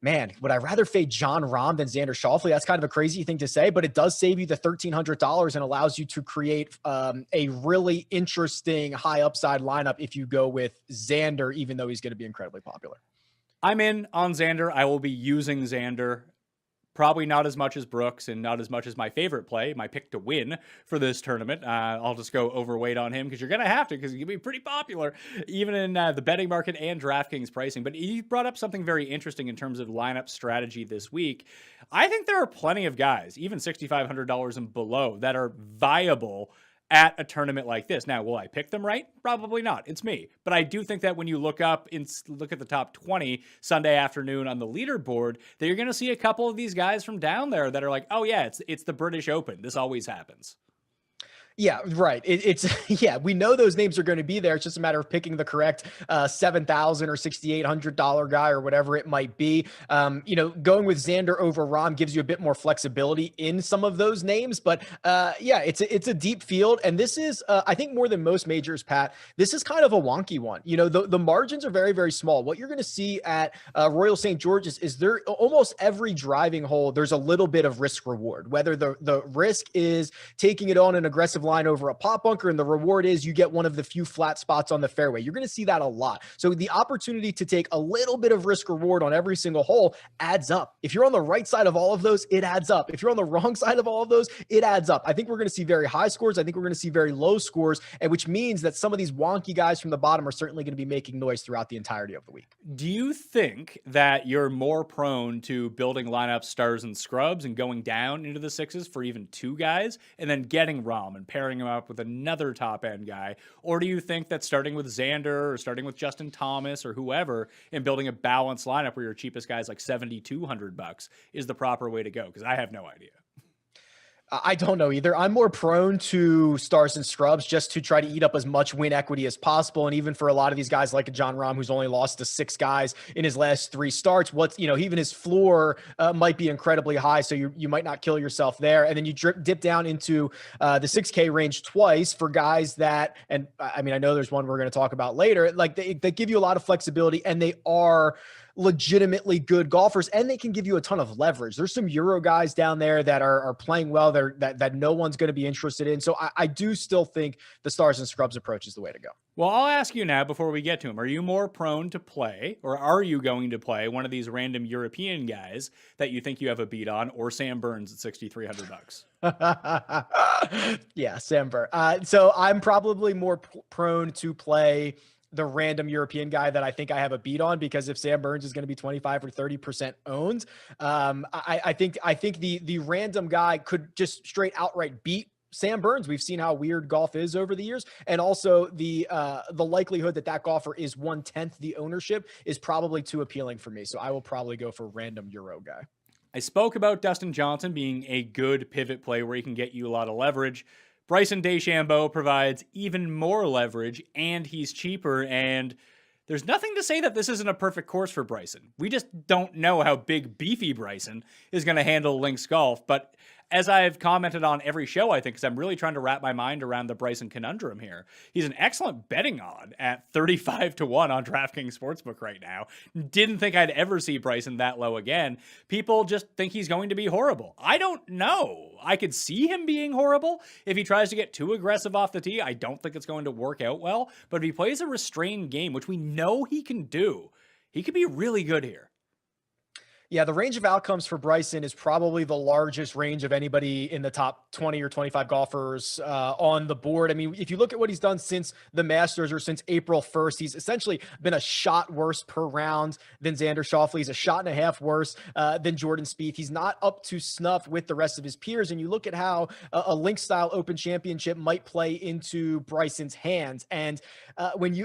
Speaker 10: fade John Rahm than Xander Schauffele? That's kind of a crazy thing to say, but it does save you the $1,300 and allows you to create a really interesting high upside lineup if you go with Xander, even though he's going to be incredibly popular.
Speaker 4: I'm in on Xander. I will be using Xander. Probably not as much as Brooks and not as much as my favorite play, my pick to win for this tournament. I'll just go overweight on him because you're going to have to, because he's going to be pretty popular even in the betting market and DraftKings pricing. But he brought up something very interesting in terms of lineup strategy this week. I think there are plenty of guys, even $6,500 and below, that are viable at a tournament like this. Now, will I pick them right? Probably not. It's me. But I do think that when you look at the top 20 Sunday afternoon on the leaderboard, that you're going to see a couple of these guys from down there that are like, oh yeah, it's the British Open. This always happens.
Speaker 10: Yeah, right. Yeah, we know those names are going to be there. It's just a matter of picking the correct $7,000 or $6,800 guy or whatever it might be. Going with Xander over Rahm gives you a bit more flexibility in some of those names. But yeah, it's a deep field, and this is I think more than most majors, Pat. This is kind of a wonky one. The margins are very, very small. What you're going to see at Royal St. George's is there almost every driving hole there's a little bit of risk reward. Whether the risk is taking it on an aggressive line over a pop bunker, and the reward is you get one of the few flat spots on the fairway. You're going to see that a lot. So the opportunity to take a little bit of risk reward on every single hole adds up. If you're on the right side of all of those, it adds up. If you're on the wrong side of all of those, it adds up. I think we're going to see very high scores. I think we're going to see very low scores, and which means that some of these wonky guys from the bottom are certainly going to be making noise throughout the entirety of the week.
Speaker 4: Do you think that you're more prone to building lineup stars and scrubs and going down into the sixes for even two guys and then getting Rahm and pairing him up with another top end guy? Or do you think that starting with Xander or starting with Justin Thomas or whoever and building a balanced lineup where your cheapest guy is like $7,200 is the proper way to go? Because I have no idea.
Speaker 10: I don't know either. I'm more prone to stars and scrubs just to try to eat up as much win equity as possible. And even for a lot of these guys like John Rahm, who's only lost to 6 guys in his last 3 starts, even his floor might be incredibly high. So you might not kill yourself there. And then you dip down into the 6K range twice for guys that, and I mean, I know there's one we're going to talk about later, like they give you a lot of flexibility, and they are legitimately good golfers, and they can give you a ton of leverage. There's some Euro guys down there that are playing well there that no one's going to be interested in. So I do still think the stars and scrubs approach is the way to go.
Speaker 4: Well, I'll ask you now before we get to him. Are you more prone to play, or are you going to play one of these random European guys that you think you have a beat on, or Sam Burns at $6,300?
Speaker 10: Yeah, Sam Burns. So I'm probably more prone to play the random European guy that I think I have a beat on, because if Sam Burns is going to be 25 or 30% owned, I think the random guy could just straight outright beat Sam Burns. We've seen how weird golf is over the years. And also the likelihood that golfer is 1/10 the ownership is probably too appealing for me. So I will probably go for random Euro guy.
Speaker 4: I spoke about Dustin Johnson being a good pivot play where he can get you a lot of leverage. Bryson DeChambeau provides even more leverage, and he's cheaper, and there's nothing to say that this isn't a perfect course for Bryson. We just don't know how big, beefy Bryson is going to handle links golf, but as I've commented on every show, I think, because I'm really trying to wrap my mind around the Bryson conundrum here. He's an excellent betting odd at 35-1 on DraftKings Sportsbook right now. Didn't think I'd ever see Bryson that low again. People just think he's going to be horrible. I don't know. I could see him being horrible. If he tries to get too aggressive off the tee, I don't think it's going to work out well. But if he plays a restrained game, which we know he can do, he could be really good here.
Speaker 10: Yeah, the range of outcomes for Bryson is probably the largest range of anybody in the top 20 or 25 golfers on the board. I mean, if you look at what he's done since the Masters or since April 1st, he's essentially been a shot worse per round than Xander Schauffele. He's a shot and a half worse than Jordan Spieth. He's not up to snuff with the rest of his peers. And you look at how a link-style Open Championship might play into Bryson's hands. And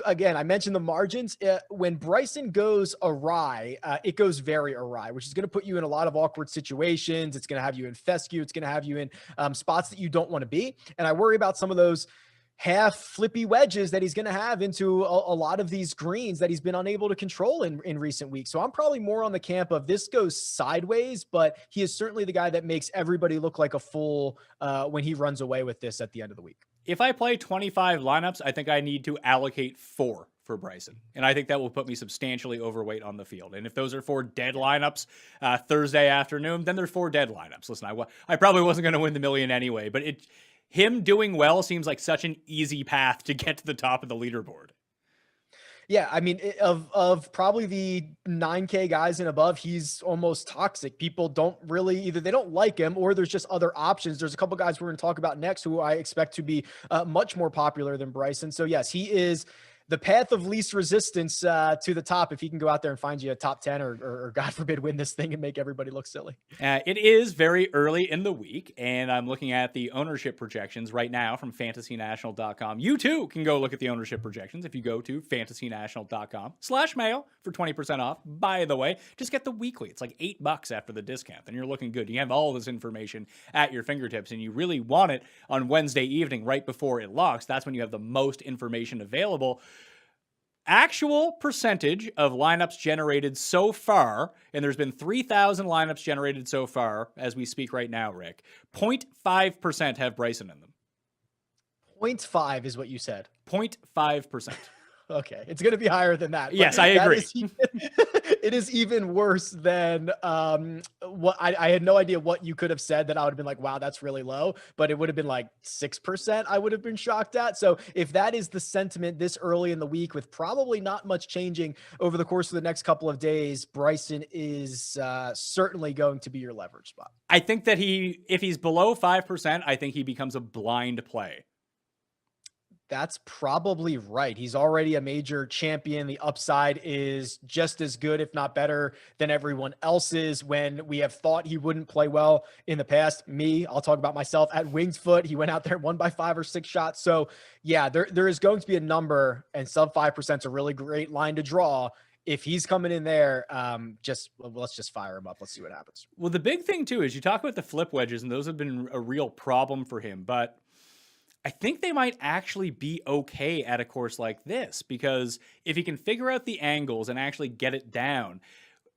Speaker 10: again, I mentioned the margins. When Bryson goes awry, it goes very awry, which is going to put you in a lot of awkward situations. It's going to have you in fescue. It's going to have you in spots that you don't want to be. And I worry about some of those half flippy wedges that he's going to have into a lot of these greens that he's been unable to control in recent weeks. So I'm probably more on the camp of this goes sideways, but he is certainly the guy that makes everybody look like a fool when he runs away with this at the end of the week.
Speaker 4: If I play 25 lineups, I think I need to allocate 4 for Bryson. And I think that will put me substantially overweight on the field. And if those are 4 dead lineups Thursday afternoon, then there's 4 dead lineups. Listen, I probably wasn't going to win the million anyway, but him doing well seems like such an easy path to get to the top of the leaderboard.
Speaker 10: Yeah, I mean, of probably the 9K guys and above, he's almost toxic. People don't really, either they don't like him or there's just other options. There's a couple guys we're going to talk about next who I expect to be much more popular than Bryson. So yes, he is the path of least resistance to the top if he can go out there and find you a top 10 or God forbid win this thing and make everybody look silly.
Speaker 4: It is very early in the week, and I'm looking at the ownership projections right now from fantasynational.com. You too can go look at the ownership projections if you go to fantasynational.com/mail for 20% off. By the way, just get the weekly. It's like $8 after the discount, and you're looking good. You have all this information at your fingertips, and you really want it on Wednesday evening right before it locks. That's when you have the most information available. Actual percentage of lineups generated so far, and there's been 3,000 lineups generated so far as we speak right now, Rick. 0.5% have Bryson in them.
Speaker 10: 0.5 is what you said.
Speaker 4: 0.5%.
Speaker 10: Okay, it's going to be higher than that.
Speaker 4: Yes, I agree.
Speaker 10: It is even worse than what I had no idea what you could have said that I would have been like, wow, that's really low. But it would have been like 6%. I would have been shocked at. So if that is the sentiment this early in the week, with probably not much changing over the course of the next couple of days, Bryson is certainly going to be your leverage spot.
Speaker 4: I think that if he's below 5%, I think he becomes a blind play.
Speaker 10: That's probably right. He's already a major champion. The upside is just as good, if not better, than everyone else's. When we have thought he wouldn't play well in the past, I'll talk about myself at Winged Foot. He went out there and won by 5 or 6 shots. So yeah, there is going to be a number, and sub 5% is a really great line to draw. If he's coming in there, let's just fire him up. Let's see what happens.
Speaker 4: Well, the big thing too is you talk about the flip wedges, and those have been a real problem for him, but I think they might actually be okay at a course like this, because if he can figure out the angles and actually get it down,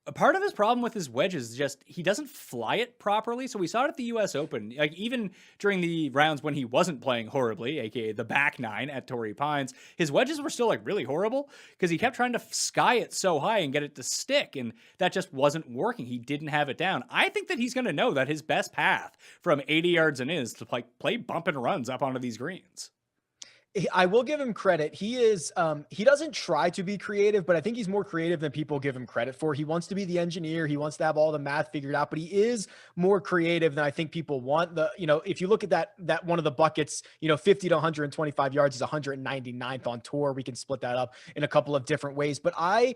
Speaker 4: a part of his problem with his wedges is just he doesn't fly it properly. So we saw it at the U.S. Open, like even during the rounds when he wasn't playing horribly, aka the back 9 at Torrey Pines, his wedges were still like really horrible because he kept trying to sky it so high and get it to stick, and that just wasn't working. He didn't have it down. I think that he's going to know that his best path from 80 yards and in is to play bump and runs up onto these greens.
Speaker 10: I will give him credit. He doesn't try to be creative, but I think he's more creative than people give him credit for. He wants to be the engineer. He wants to have all the math figured out, but he is more creative than I think people want. If you look at that one of the buckets, 50 to 125 yards is 199th on tour. We can split that up in a couple of different ways, but I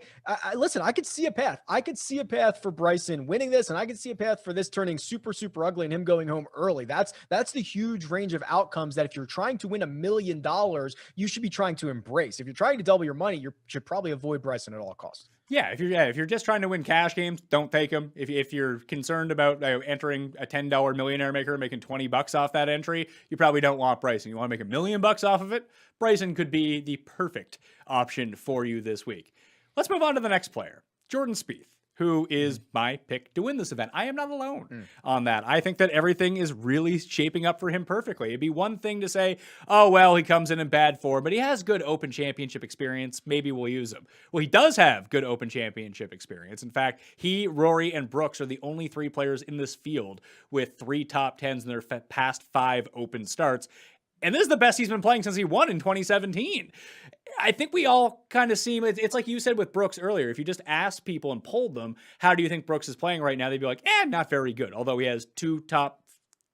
Speaker 10: listen, I could see a path. I could see a path for Bryson winning this, and I could see a path for this turning super, super ugly and him going home early. That's the huge range of outcomes that if you're trying to win $1 million, you should be trying to embrace. If you're trying to double your money, you should probably avoid Bryson at all costs.
Speaker 4: Yeah, if you're just trying to win cash games, don't take him. If you're concerned about entering a $10 millionaire maker, making $20 off that entry, you probably don't want Bryson. You want to make $1 million off of it? Bryson could be the perfect option for you this week. Let's move on to the next player, Jordan Spieth, who is my pick to win this event. I am not alone on that. I think that everything is really shaping up for him perfectly. It'd be one thing to say, oh, well, he comes in bad form, but he has good Open Championship experience. Maybe we'll use him. Well, he does have good Open Championship experience. In fact, he, Rory, and Brooks are the only 3 players in this field with 3 top 10s in their past 5 Open starts. And this is the best he's been playing since he won in 2017. I think we all kind of seem, it's like you said with Brooks earlier. If you just asked people and polled them, how do you think Brooks is playing right now? They'd be like, not very good. Although he has 2 top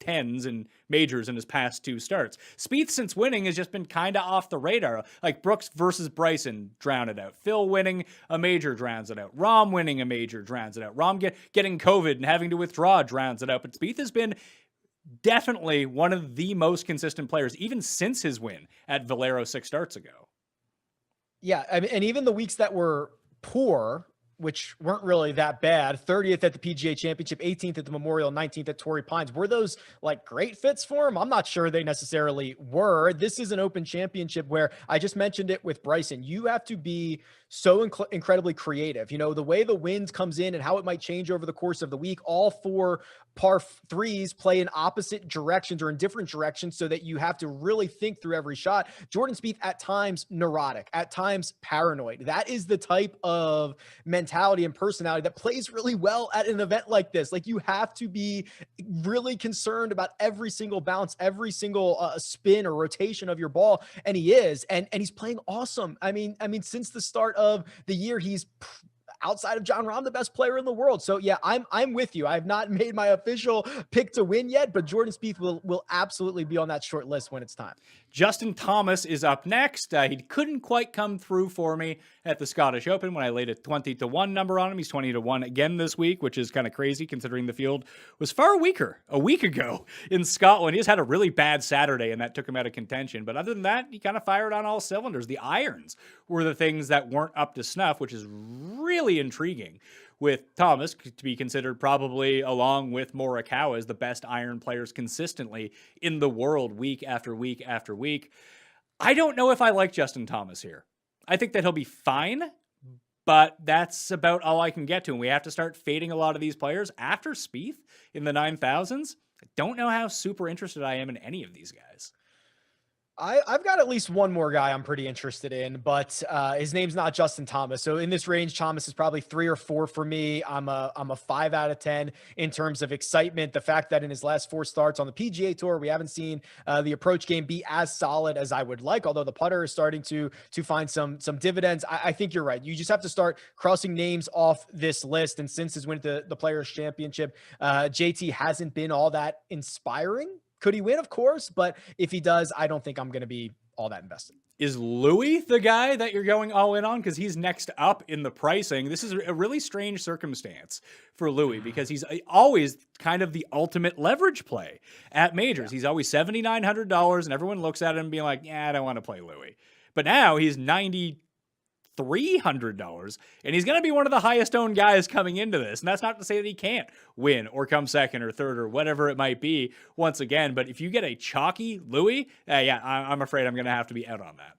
Speaker 4: 10s and majors in his past 2 starts. Spieth, since winning, has just been kind of off the radar. Like Brooks versus Bryson drowned it out. Phil winning a major drowns it out. Rahm winning a major drowns it out. Rahm getting COVID and having to withdraw drowns it out. But Spieth has been definitely one of the most consistent players, even since his win at Valero 6 starts ago.
Speaker 10: Yeah, I mean, and even the weeks that were poor, which weren't really that bad, 30th at the PGA Championship, 18th at the Memorial, 19th at Torrey Pines, were those like great fits for him? I'm not sure they necessarily were. This is an Open Championship where I just mentioned it with Bryson. You have to be so incredibly creative. You know, the way the wind comes in and how it might change over the course of the week, all 4 par 3s play in opposite directions or in different directions so that you have to really think through every shot. Jordan Spieth at times neurotic, at times paranoid. That is the type of mentality and personality that plays really well at an event like this. Like you have to be really concerned about every single bounce, every single spin or rotation of your ball. And he is, and he's playing awesome. I mean, since the start of the year, he's outside of Jon Rahm, the best player in the world. So yeah, I'm with you. I have not made my official pick to win yet, but Jordan Spieth will absolutely be on that short list when it's time.
Speaker 4: Justin Thomas is up next. He couldn't quite come through for me at the Scottish Open when I laid a 20-1 number on him. He's 20-1 again this week, which is kind of crazy considering the field was far weaker a week ago in Scotland. He just had a really bad Saturday and that took him out of contention. But other than that, he kind of fired on all cylinders. The irons were the things that weren't up to snuff, which is really intriguing with Thomas to be considered probably along with Morikawa as the best iron players consistently in the world week after week after week. I don't know if I like Justin Thomas here. I think that he'll be fine, but that's about all I can get to. And we have to start fading a lot of these players after Spieth in the 9,000s. I don't know how super interested I am in any of these guys.
Speaker 10: I've got at least one more guy I'm pretty interested in, but his name's not Justin Thomas. So in this range, Thomas is probably 3 or 4 for me. I'm a 5 out of 10 in terms of excitement. The fact that in his last 4 starts on the PGA Tour, we haven't seen the approach game be as solid as I would like, although the putter is starting to find some dividends. I think you're right. You just have to start crossing names off this list. And since his win at the Players Championship, JT hasn't been all that inspiring. Could he win? Of course. But if he does, I don't think I'm going to be all that invested.
Speaker 4: Is Louis the guy that you're going all in on? Because he's next up in the pricing. This is a really strange circumstance for Louis because he's always kind of the ultimate leverage play at majors. Yeah. He's always $7,900 and everyone looks at him being like, yeah, I don't want to play Louis. But now he's $9,300 and he's going to be one of the highest owned guys coming into this. And that's not to say that he can't win or come second or third or whatever it might be once again. But if you get a chalky Louis, I'm afraid I'm going to have to be out on that.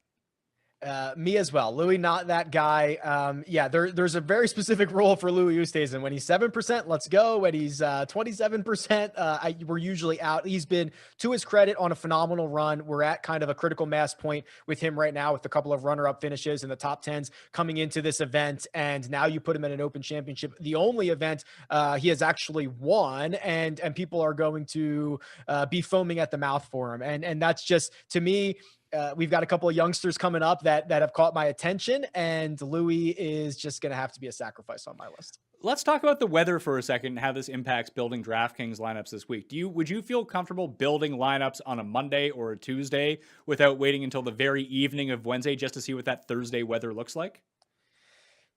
Speaker 10: Me as well. Louis, not that guy. There's a very specific rule for Louis Oosthuizen. When he's 7%, let's go. When he's 27%, we're usually out. He's been, to his credit, on a phenomenal run. We're at kind of a critical mass point with him right now with a couple of runner-up finishes in the top 10s coming into this event. And now you put him in an Open Championship, the only event he has actually won, and people are going to be foaming at the mouth for him. And that's just, to me, we've got a couple of youngsters coming up that have caught my attention, and Louis is just going to have to be a sacrifice on my list.
Speaker 4: Let's talk about the weather for a second and how this impacts building DraftKings lineups this week. Would you feel comfortable building lineups on a Monday or a Tuesday without waiting until the very evening of Wednesday just to see what that Thursday weather looks like?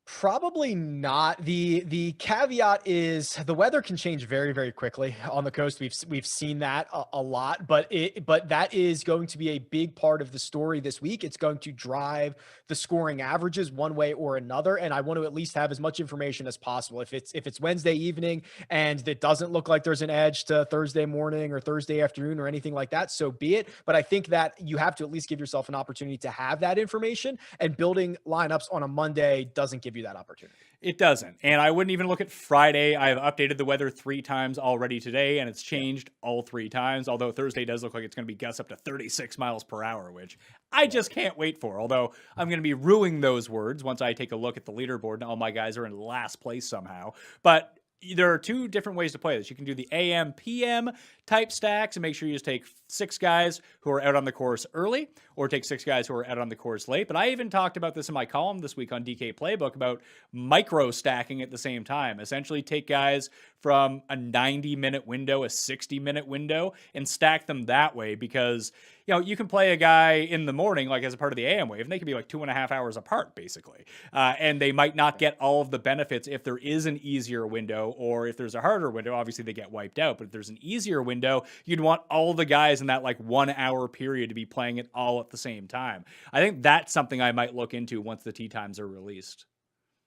Speaker 10: Probably not. The caveat is the weather can change very, very quickly on the coast. We've seen that a lot, but that is going to be a big part of the story this week. It's going to drive the scoring averages one way or another, and I want to at least have as much information as possible. If it's Wednesday evening and it doesn't look like there's an edge to Thursday morning or Thursday afternoon or anything like that, so be it. But I think that you have to at least give yourself an opportunity to have that information, and building lineups on a Monday doesn't give you that opportunity.
Speaker 4: It doesn't. And I wouldn't even look at Friday. I've updated the weather 3 times already today, and it's changed all 3 times. Although Thursday does look like it's going to be gusts up to 36 miles per hour, which I just can't wait for. Although I'm going to be ruining those words once I take a look at the leaderboard and all my guys are in last place somehow. But there are two different ways to play this. You can do the AM, PM type stacks and make sure you just take 6 guys who are out on the course early, or take 6 guys who are out on the course late. But I even talked about this in my column this week on DK Playbook about micro stacking at the same time. Essentially take guys from a 90-minute window, a 60-minute window, and stack them that way, because you can play a guy in the morning, like as a part of the AM wave, and they can be like 2.5 hours apart, basically. And they might not get all of the benefits if there is an easier window, or if there's a harder window, obviously they get wiped out. But if there's an easier window, you'd want all the guys in that like 1 hour period to be playing it all at the same time. I think that's something I might look into once the tee times are released.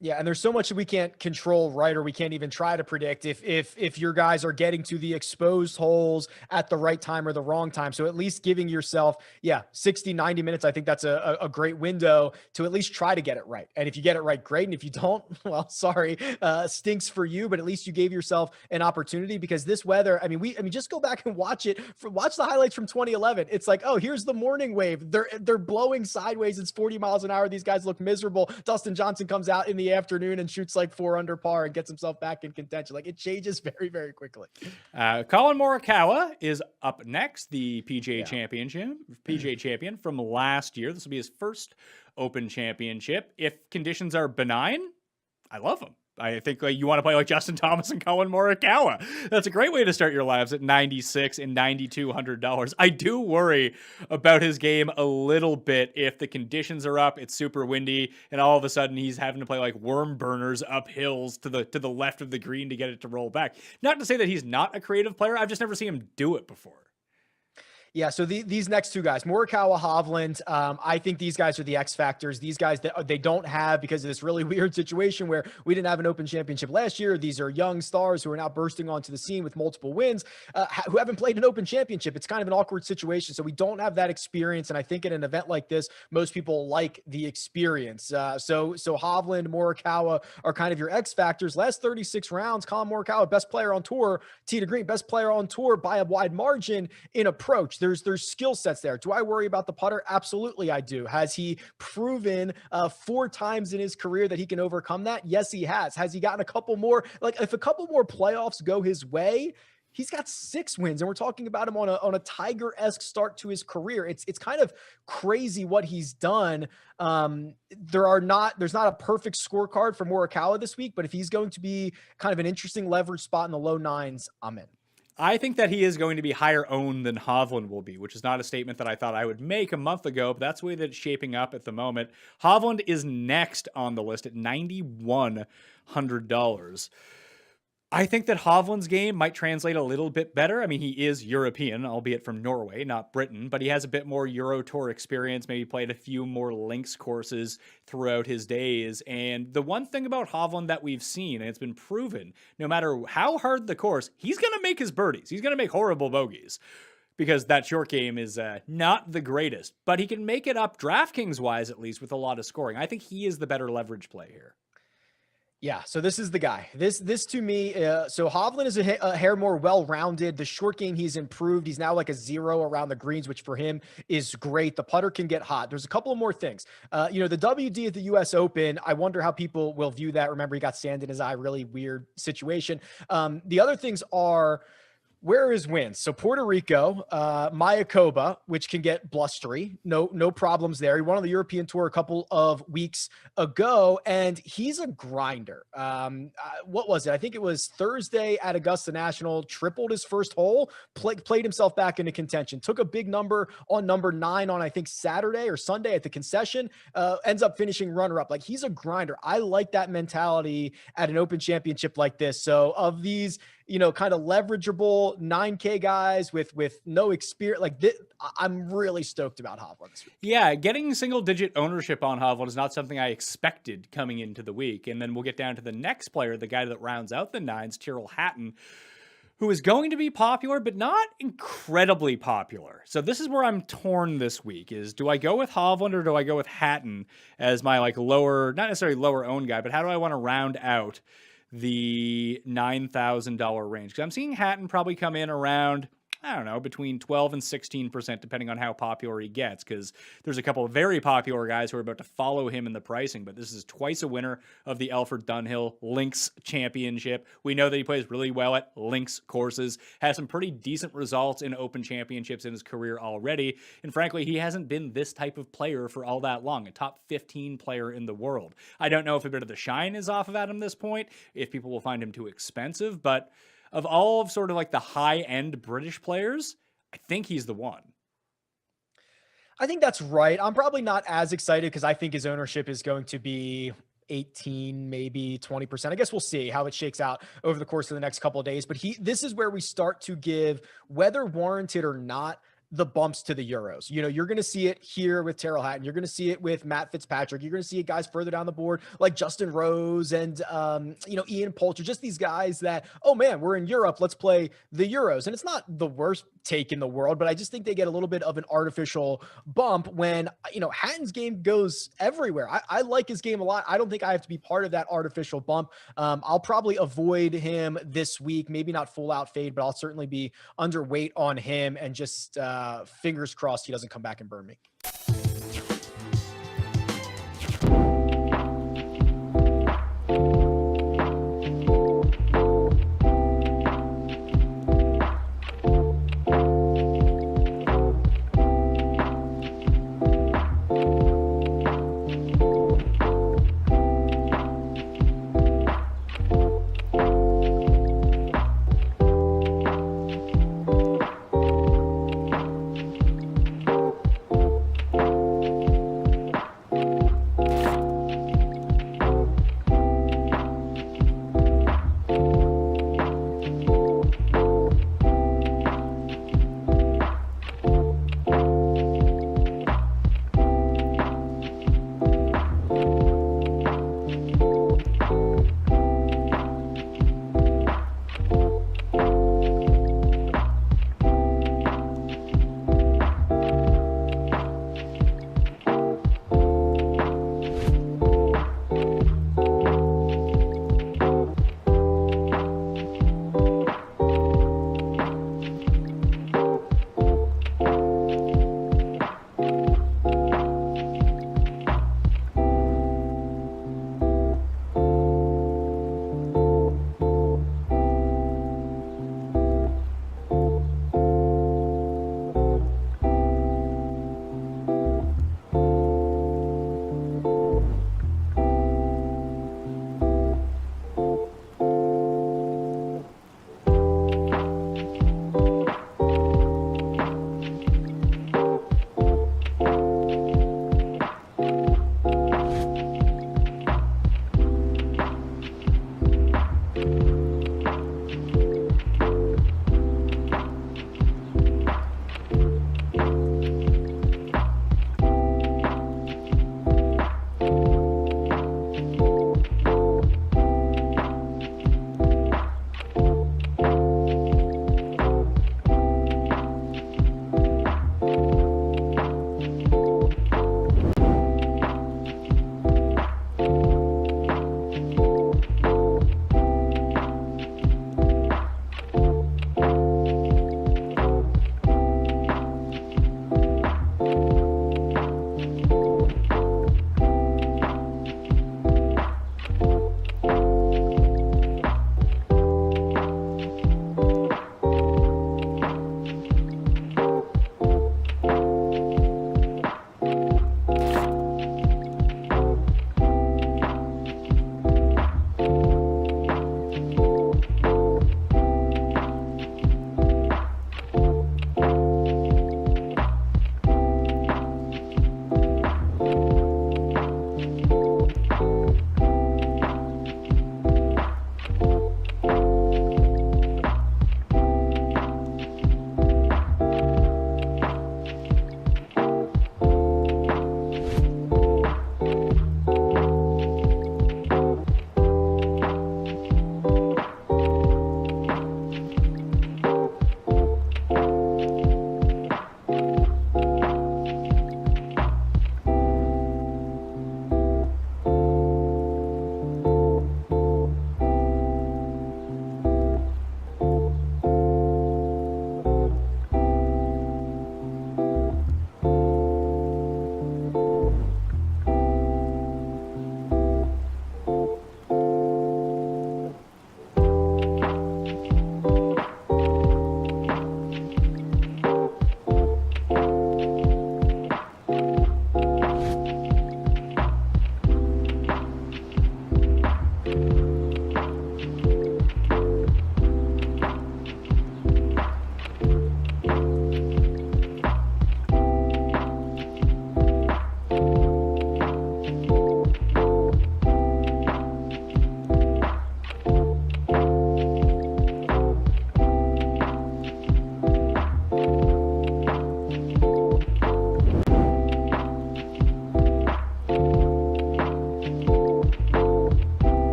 Speaker 10: Yeah, and there's so much that we can't control, right? Or we can't even try to predict if your guys are getting to the exposed holes at the right time or the wrong time. So at least giving yourself, 60, 90 minutes, I think that's a great window to at least try to get it right. And if you get it right, great. And if you don't, well, sorry, stinks for you, but at least you gave yourself an opportunity, because this weather, I mean, just go back and watch it. Watch the highlights from 2011. It's like, oh, here's the morning wave. They're blowing sideways. It's 40 miles an hour. These guys look miserable. Dustin Johnson comes out in the afternoon and shoots like 4 under par and gets himself back in contention. Like, it changes very, very quickly.
Speaker 4: Colin Morikawa is up next, the PGA champion from last year. This will be his first Open Championship. If conditions are benign, I love him. I think you want to play like Justin Thomas and Colin Morikawa. That's a great way to start your lives at $96 and $9,200. I do worry about his game a little bit if the conditions are up, it's super windy, and all of a sudden he's having to play like worm burners up hills to the left of the green to get it to roll back. Not to say that he's not a creative player. I've just never seen him do it before.
Speaker 10: Yeah, so these next two guys, Morikawa, Hovland, I think these guys are the X factors. These guys that they don't have because of this really weird situation where we didn't have an Open Championship last year. These are young stars who are now bursting onto the scene with multiple wins, who haven't played an Open Championship. It's kind of an awkward situation, so we don't have that experience. And I think at an event like this, most people like the experience. So Hovland, Morikawa are kind of your X factors. Last 36 rounds, Colin Morikawa, best player on tour, tee to green, best player on tour by a wide margin in approach. There's skill sets there. Do I worry about the putter? Absolutely, I do. Has he proven 4 times in his career that he can overcome that? Yes, he has. Has he gotten a couple more? Like, if a couple more playoffs go his way, he's got 6 wins, and we're talking about him on a Tiger-esque start to his career. It's kind of crazy what he's done. There's not a perfect scorecard for Morikawa this week, but if he's going to be kind of an interesting leverage spot in the low 9s, I'm in.
Speaker 4: I think that he is going to be higher owned than Hovland will be, which is not a statement that I thought I would make a month ago, but that's the way that it's shaping up at the moment. Hovland is next on the list at $9,100. I think that Hovland's game might translate a little bit better. I mean, he is European, albeit from Norway, not Britain, but he has a bit more Euro Tour experience, maybe played a few more links courses throughout his days. And the one thing about Hovland that we've seen, and it's been proven, no matter how hard the course, he's going to make his birdies. He's going to make horrible bogeys, because that short game is not the greatest. But he can make it up DraftKings-wise, at least, with a lot of scoring. I think he is the better leverage play here.
Speaker 10: Yeah, so this is the guy. This to me, so Hovland is a hair more well-rounded. The short game, he's improved. He's now like a 0 around the greens, which for him is great. The putter can get hot. There's a couple of more things. The WD at the U.S. Open, I wonder how people will view that. Remember, he got sand in his eye, really weird situation. The other things are, where are his wins? So Puerto Rico, Mayakoba, which can get blustery. No problems there. He won on the European Tour a couple of weeks ago, and he's a grinder. What was it? I think it was Thursday at Augusta National, tripled his first hole, played himself back into contention, took a big number on number 9 on, I think, Saturday or Sunday at the concession, ends up finishing runner-up. Like, he's a grinder. I like that mentality at an Open Championship like this. So of these, kind of leverageable 9K guys with no experience like this, I'm really stoked about Hovland this week.
Speaker 4: Yeah, getting single-digit ownership on Hovland is not something I expected coming into the week. And then we'll get down to the next player, the guy that rounds out the 9s, Tyrrell Hatton, who is going to be popular, but not incredibly popular. So this is where I'm torn this week, is do I go with Hovland or do I go with Hatton as my lower, not necessarily lower owned guy, but how do I want to round out the $9,000 range? Because I'm seeing Hatton probably come in around I don't know, between 12 and 16%, depending on how popular he gets, because there's a couple of very popular guys who are about to follow him in the pricing, but this is twice a winner of the Alfred Dunhill Links Championship. We know that he plays really well at Links courses, has some pretty decent results in Open Championships in his career already, and frankly, he hasn't been this type of player for all that long, a top 15 player in the world. I don't know if a bit of the shine is off of at this point, if people will find him too expensive, but of all of sort of like the high-end British players, I think he's the one.
Speaker 10: I think that's right. I'm probably not as excited because I think his ownership is going to be 18, maybe 20%. I guess we'll see how it shakes out over the course of the next couple of days. But this is where we start to give, whether warranted or not, the bumps to the Euros. You know, you're going to see it here with Terrell Hatton. You're going to see it with Matt Fitzpatrick. You're going to see it guys further down the board like Justin Rose and, Ian Poulter, just these guys that, oh man, we're in Europe. Let's play the Euros. And it's not the worst take in the world, but I just think they get a little bit of an artificial bump when, Hatton's game goes everywhere. I like his game a lot. I don't think I have to be part of that artificial bump. I'll probably avoid him this week, maybe not full out fade, but I'll certainly be underweight on him and just, fingers crossed he doesn't come back and burn me.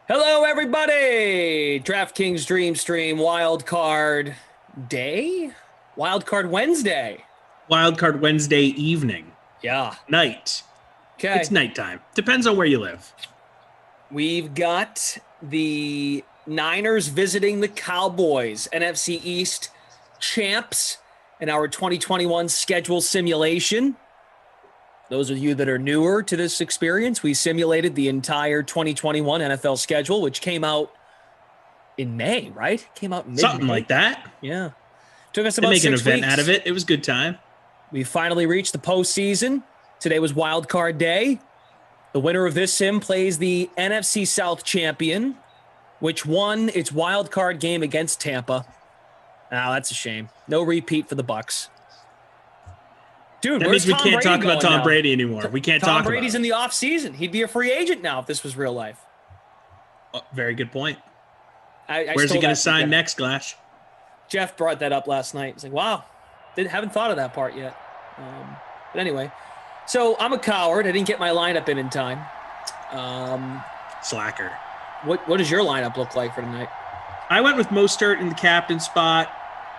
Speaker 9: Hello, everybody. DraftKings Dream Stream Wild Card Day? Wild Card Wednesday.
Speaker 20: Wild Card Wednesday evening.
Speaker 9: Yeah.
Speaker 20: Night.
Speaker 9: Okay.
Speaker 20: It's nighttime. Depends on where you live.
Speaker 9: We've got the Niners visiting the Cowboys, NFC East champs, in our 2021 schedule simulation. Those of you that are newer to this experience, we simulated the entire 2021 NFL schedule, which came out in May, right? Came out in mid-May.
Speaker 20: Something like that.
Speaker 9: Yeah. Took us about
Speaker 20: make
Speaker 9: 6
Speaker 20: an event
Speaker 9: weeks.
Speaker 20: out of it. It was a good time.
Speaker 9: We finally reached the postseason. Today was Wild Card Day. The winner of this sim plays the NFC South champion, which won its wild card game against Tampa. Oh, that's a shame. No repeat for the Bucs. Dude,
Speaker 20: that
Speaker 9: where's
Speaker 20: means we
Speaker 9: Tom
Speaker 20: can't
Speaker 9: Brady
Speaker 20: talk about
Speaker 9: going
Speaker 20: Tom
Speaker 9: now?
Speaker 20: Brady anymore. We can't
Speaker 9: Tom
Speaker 20: talk
Speaker 9: Brady's
Speaker 20: about
Speaker 9: in the offseason. He'd be a free agent now if this was real life.
Speaker 20: Very good point.
Speaker 9: I
Speaker 20: Where's he
Speaker 9: stole
Speaker 20: going to
Speaker 9: that from
Speaker 20: sign
Speaker 9: Jeff.
Speaker 20: next, Glash?
Speaker 9: Jeff brought that up last night. He's like, wow, haven't thought of that part yet. But anyway, so I'm a coward. I didn't get my lineup in time.
Speaker 20: Slacker.
Speaker 9: What does your lineup look like for tonight?
Speaker 20: I went with Mostert in the captain spot,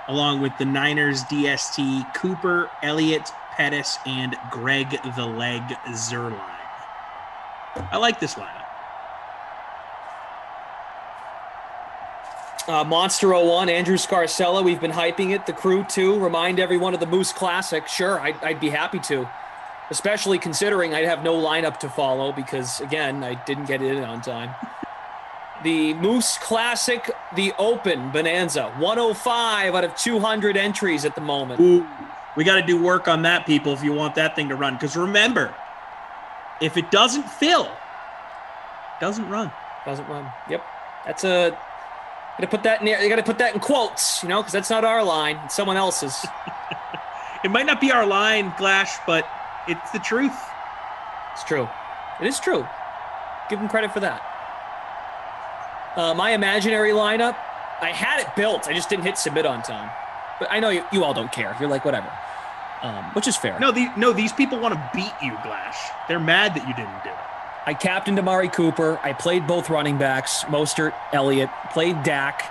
Speaker 20: along with the Niners DST, Cooper, Elliott, Pettis, and Greg the Leg Zuerlein. I like this lineup.
Speaker 9: Monster 01, Andrew Scarcella. We've been hyping it. The crew, too. Remind everyone of the Moose Classic. Sure, I'd be happy to. Especially considering I'd have no lineup to follow because, again, I didn't get it in on time. The Moose Classic, the Open Bonanza. 105 out of 200 entries at the moment.
Speaker 20: Ooh, we got to do work on that, people, if you want that thing to run. Because remember, if it doesn't fill, it doesn't run.
Speaker 9: Doesn't run. Yep. That's a... You got to put that in quotes, because that's not our line. It's someone else's.
Speaker 20: It might not be our line, Glash, but it's the truth.
Speaker 9: It's true. It is true. Give him credit for that. My imaginary lineup, I had it built. I just didn't hit submit on time. But I know you all don't care. You're like, whatever. Which is fair.
Speaker 20: No, these people want to beat you, Glash. They're mad that you didn't do it.
Speaker 9: I captained Amari Cooper. I played both running backs, Mostert, Elliott, played Dak.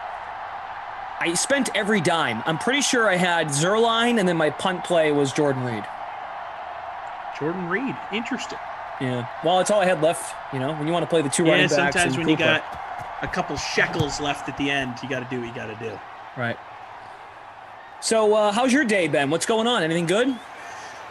Speaker 9: I spent every dime. I'm pretty sure I had Zuerlein, and then my punt play was Jordan Reed.
Speaker 20: Jordan Reed. Interesting.
Speaker 9: Yeah. Well, it's all I had left, when you want to play the two running backs.
Speaker 20: Sometimes when
Speaker 9: Cooper.
Speaker 20: you got a couple shekels left at the end, you got to do what you got to do.
Speaker 9: Right. So how's your day, Ben? What's going on? Anything good?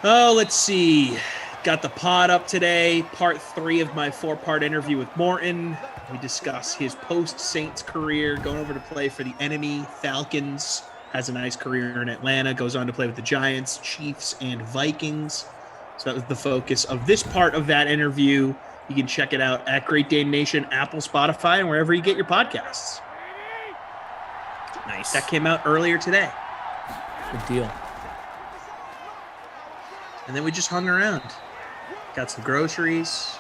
Speaker 20: Oh, let's see. Got the pod up today, part 3 of my 4-part interview with Morton. We discuss his post-Saints career, going over to play for the enemy Falcons, has a nice career in Atlanta, goes on to play with the Giants, Chiefs, and Vikings. So that was the focus of this part of that interview. You can check it out at Great Dane Nation, Apple, Spotify, and wherever you get your podcasts.
Speaker 9: Nice.
Speaker 20: That came out earlier today.
Speaker 9: Good deal.
Speaker 20: And then we just hung around. Got some groceries.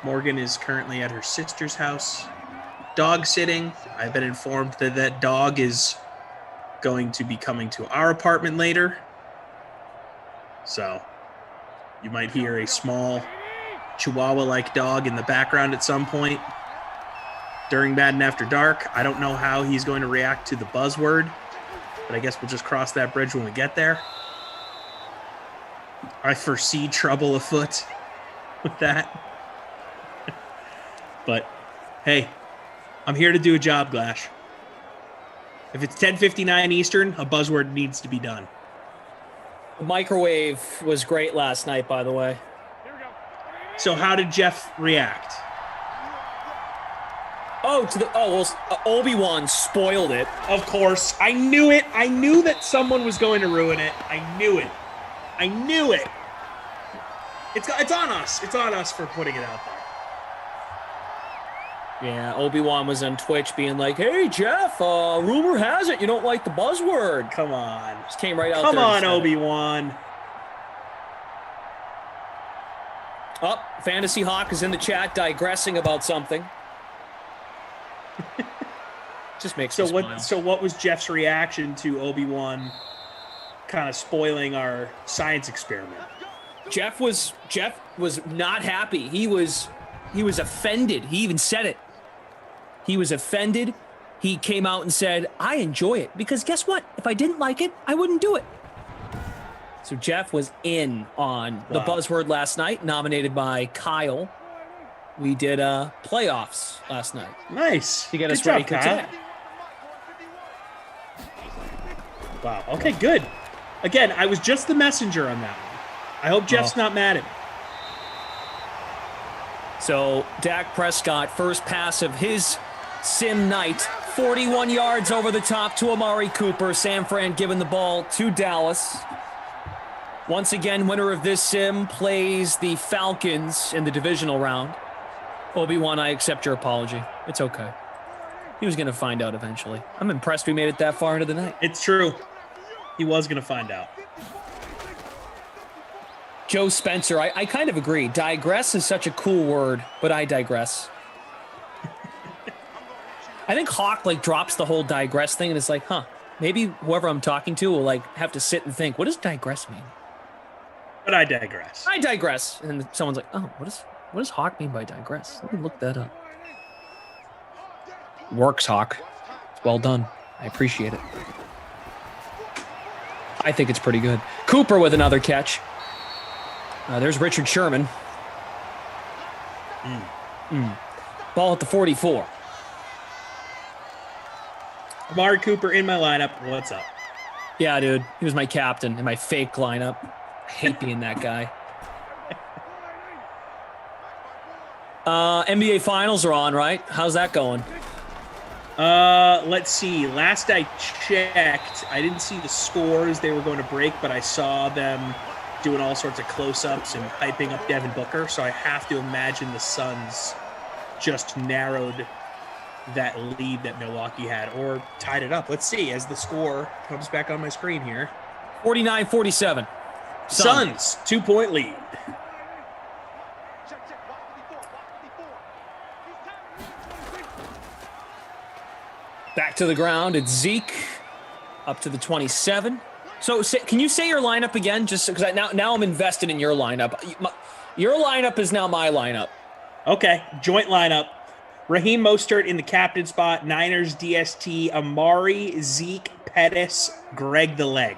Speaker 20: Morgan is currently at her sister's house, dog sitting. I've been informed that that dog is going to be coming to our apartment later. So you might hear a small Chihuahua-like dog in the background at some point during Madden After Dark. I don't know how he's going to react to the buzzword, but I guess we'll just cross that bridge when we get there. I foresee trouble afoot with that. But, hey, I'm here to do a job, Glash. If it's 10:59 Eastern, a buzzword needs to be done.
Speaker 9: The microwave was great last night, by the way.
Speaker 20: So how did Jeff react?
Speaker 9: Obi-Wan spoiled it.
Speaker 20: Of course. I knew it. I knew that someone was going to ruin it. I knew it. It's on us. It's on us for putting it out there.
Speaker 9: Yeah, Obi-Wan was on Twitch being like, hey, Jeff, rumor has it you don't like the buzzword.
Speaker 20: Come on.
Speaker 9: Just came right out
Speaker 20: Come
Speaker 9: there.
Speaker 20: on, Obi-Wan.
Speaker 9: Oh, Fantasy Hawk is in the chat digressing about something. Just makes me smile.
Speaker 20: So what was Jeff's reaction to Obi-Wan kind of spoiling our science experiment?
Speaker 9: Jeff was not happy. He was offended. He even said it. He was offended. He came out and said, I enjoy it because guess what? If I didn't like it, I wouldn't do it. So Jeff was in on the buzzword last night, nominated by Kyle. We did playoffs last night.
Speaker 20: Nice.
Speaker 9: To get
Speaker 20: Good
Speaker 9: us ready
Speaker 20: job,
Speaker 9: for
Speaker 20: Kyle.
Speaker 9: today.
Speaker 20: Wow. Okay, good. Again, I was just the messenger on that one. I hope Jeff's not mad at me.
Speaker 9: So Dak Prescott, first pass of his sim night, 41 yards over the top to Amari Cooper. San Fran giving the ball to Dallas. Once again, winner of this sim plays the Falcons in the divisional round. Obi-Wan, I accept your apology. It's okay. He was going to find out eventually. I'm impressed we made it that far into the night.
Speaker 20: It's true. He was going to find out.
Speaker 9: Joe Spencer, I kind of agree. Digress is such a cool word, but I digress. I think Hawk drops the whole digress thing and it's like, maybe whoever I'm talking to will have to sit and think, what does digress mean?
Speaker 20: But I digress.
Speaker 9: I digress. And then someone's like, oh, what does Hawk mean by digress? Let me look that up. Works, Hawk. It's well done. I appreciate it. I think it's pretty good. Cooper with another catch. There's Richard Sherman. Ball at the 44.
Speaker 20: Amari Cooper in my lineup. What's up?
Speaker 9: Yeah, dude. He was my captain in my fake lineup. I hate being that guy. NBA Finals are on, right? How's that going?
Speaker 20: Let's see. Last I checked, I didn't see the scores. They were going to break, but I saw them doing all sorts of close-ups and hyping up Devin Booker. So I have to imagine the Suns just narrowed that lead that Milwaukee had or tied it up. Let's see as the score comes back on my screen here.
Speaker 9: 49-47.
Speaker 20: Suns, 2-point lead.
Speaker 9: Back to the ground. It's Zeke up to the 27. So can you say your lineup again? Just because now I'm invested in your lineup. Your lineup is now my lineup.
Speaker 20: Okay, joint lineup. Raheem Mostert in the captain spot. Niners DST. Amari, Zeke, Pettis, Greg the Leg.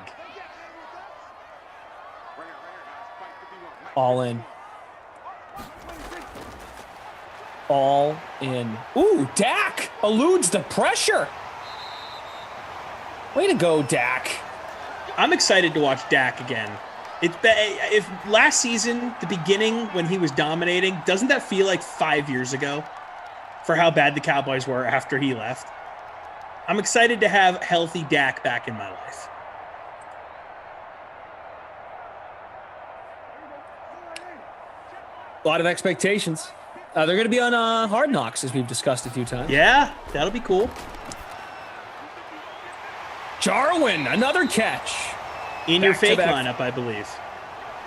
Speaker 9: All in. All in. Ooh, Dak eludes the pressure. Way to go, Dak.
Speaker 20: I'm excited to watch Dak again. If last season, the beginning when he was dominating, doesn't that feel like 5 years ago for how bad the Cowboys were after he left? I'm excited to have healthy Dak back in my life.
Speaker 9: A lot of expectations. They're going to be on Hard Knocks, as we've discussed a few times.
Speaker 20: Yeah, that'll be cool.
Speaker 9: Jarwin, another catch.
Speaker 20: In your fake lineup, I believe.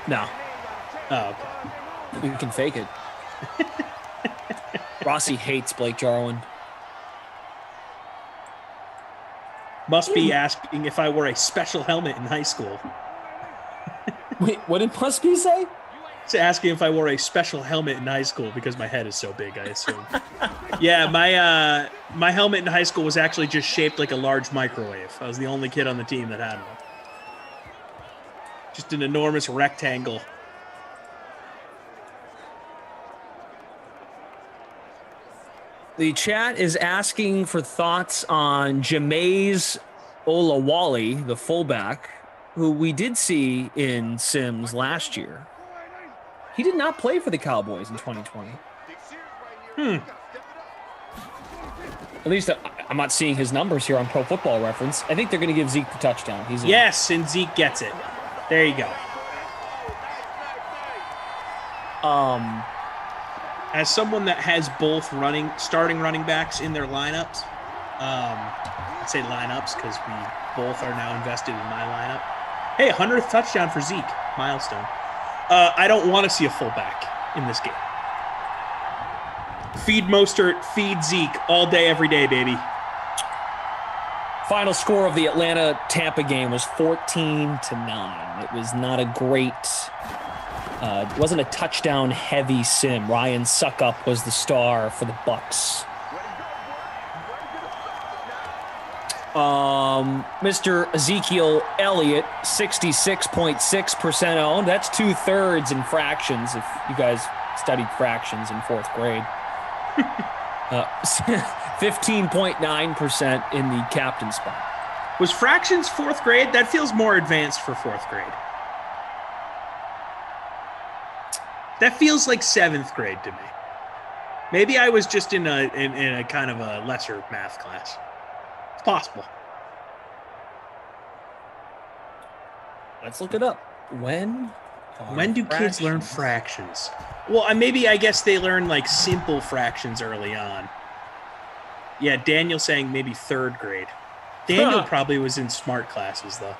Speaker 9: No.
Speaker 20: Oh, okay.
Speaker 9: We can fake it. Rossi hates Blake Jarwin.
Speaker 20: Must be asking if I wore a special helmet in high school.
Speaker 9: Wait, what did Must-Be say?
Speaker 20: It's asking if I wore a special helmet in high school because my head is so big, I assume. Yeah, my helmet in high school was actually just shaped like a large microwave. I was the only kid on the team that had one. Just an enormous rectangle.
Speaker 9: The chat is asking for thoughts on Jameis Olawale, the fullback, who we did see in Sims last year. He did not play for the Cowboys in 2020. At least I'm not seeing his numbers here on Pro Football Reference. I think they're going to give Zeke the touchdown. He's in.
Speaker 20: Yes, and Zeke gets it. There you go. As someone that has both starting running backs in their lineups, I'd say lineups because we both are now invested in my lineup. Hey, 100th touchdown for Zeke. Milestone. I don't want to see a fullback in this game. Feed Mostert, feed Zeke all day, every day, baby.
Speaker 9: Final score of the Atlanta-Tampa game was 14-9. It was not a great... it wasn't a touchdown-heavy sim. Ryan Suckup was the star for the Bucs. Mr. Ezekiel Elliott, 66.6% owned. That's 2/3 in fractions, if you guys studied fractions in 4th grade. 15.9% in the captain spot.
Speaker 20: Was fractions 4th grade? That feels more advanced for 4th grade. That feels like 7th grade to me. Maybe I was just in a kind of a lesser math class. It's possible.
Speaker 9: Let's look it up. When
Speaker 20: do kids learn fractions? Well, I guess they learn like simple fractions early on. Yeah, Daniel saying maybe 3rd grade. Daniel probably was in smart classes though.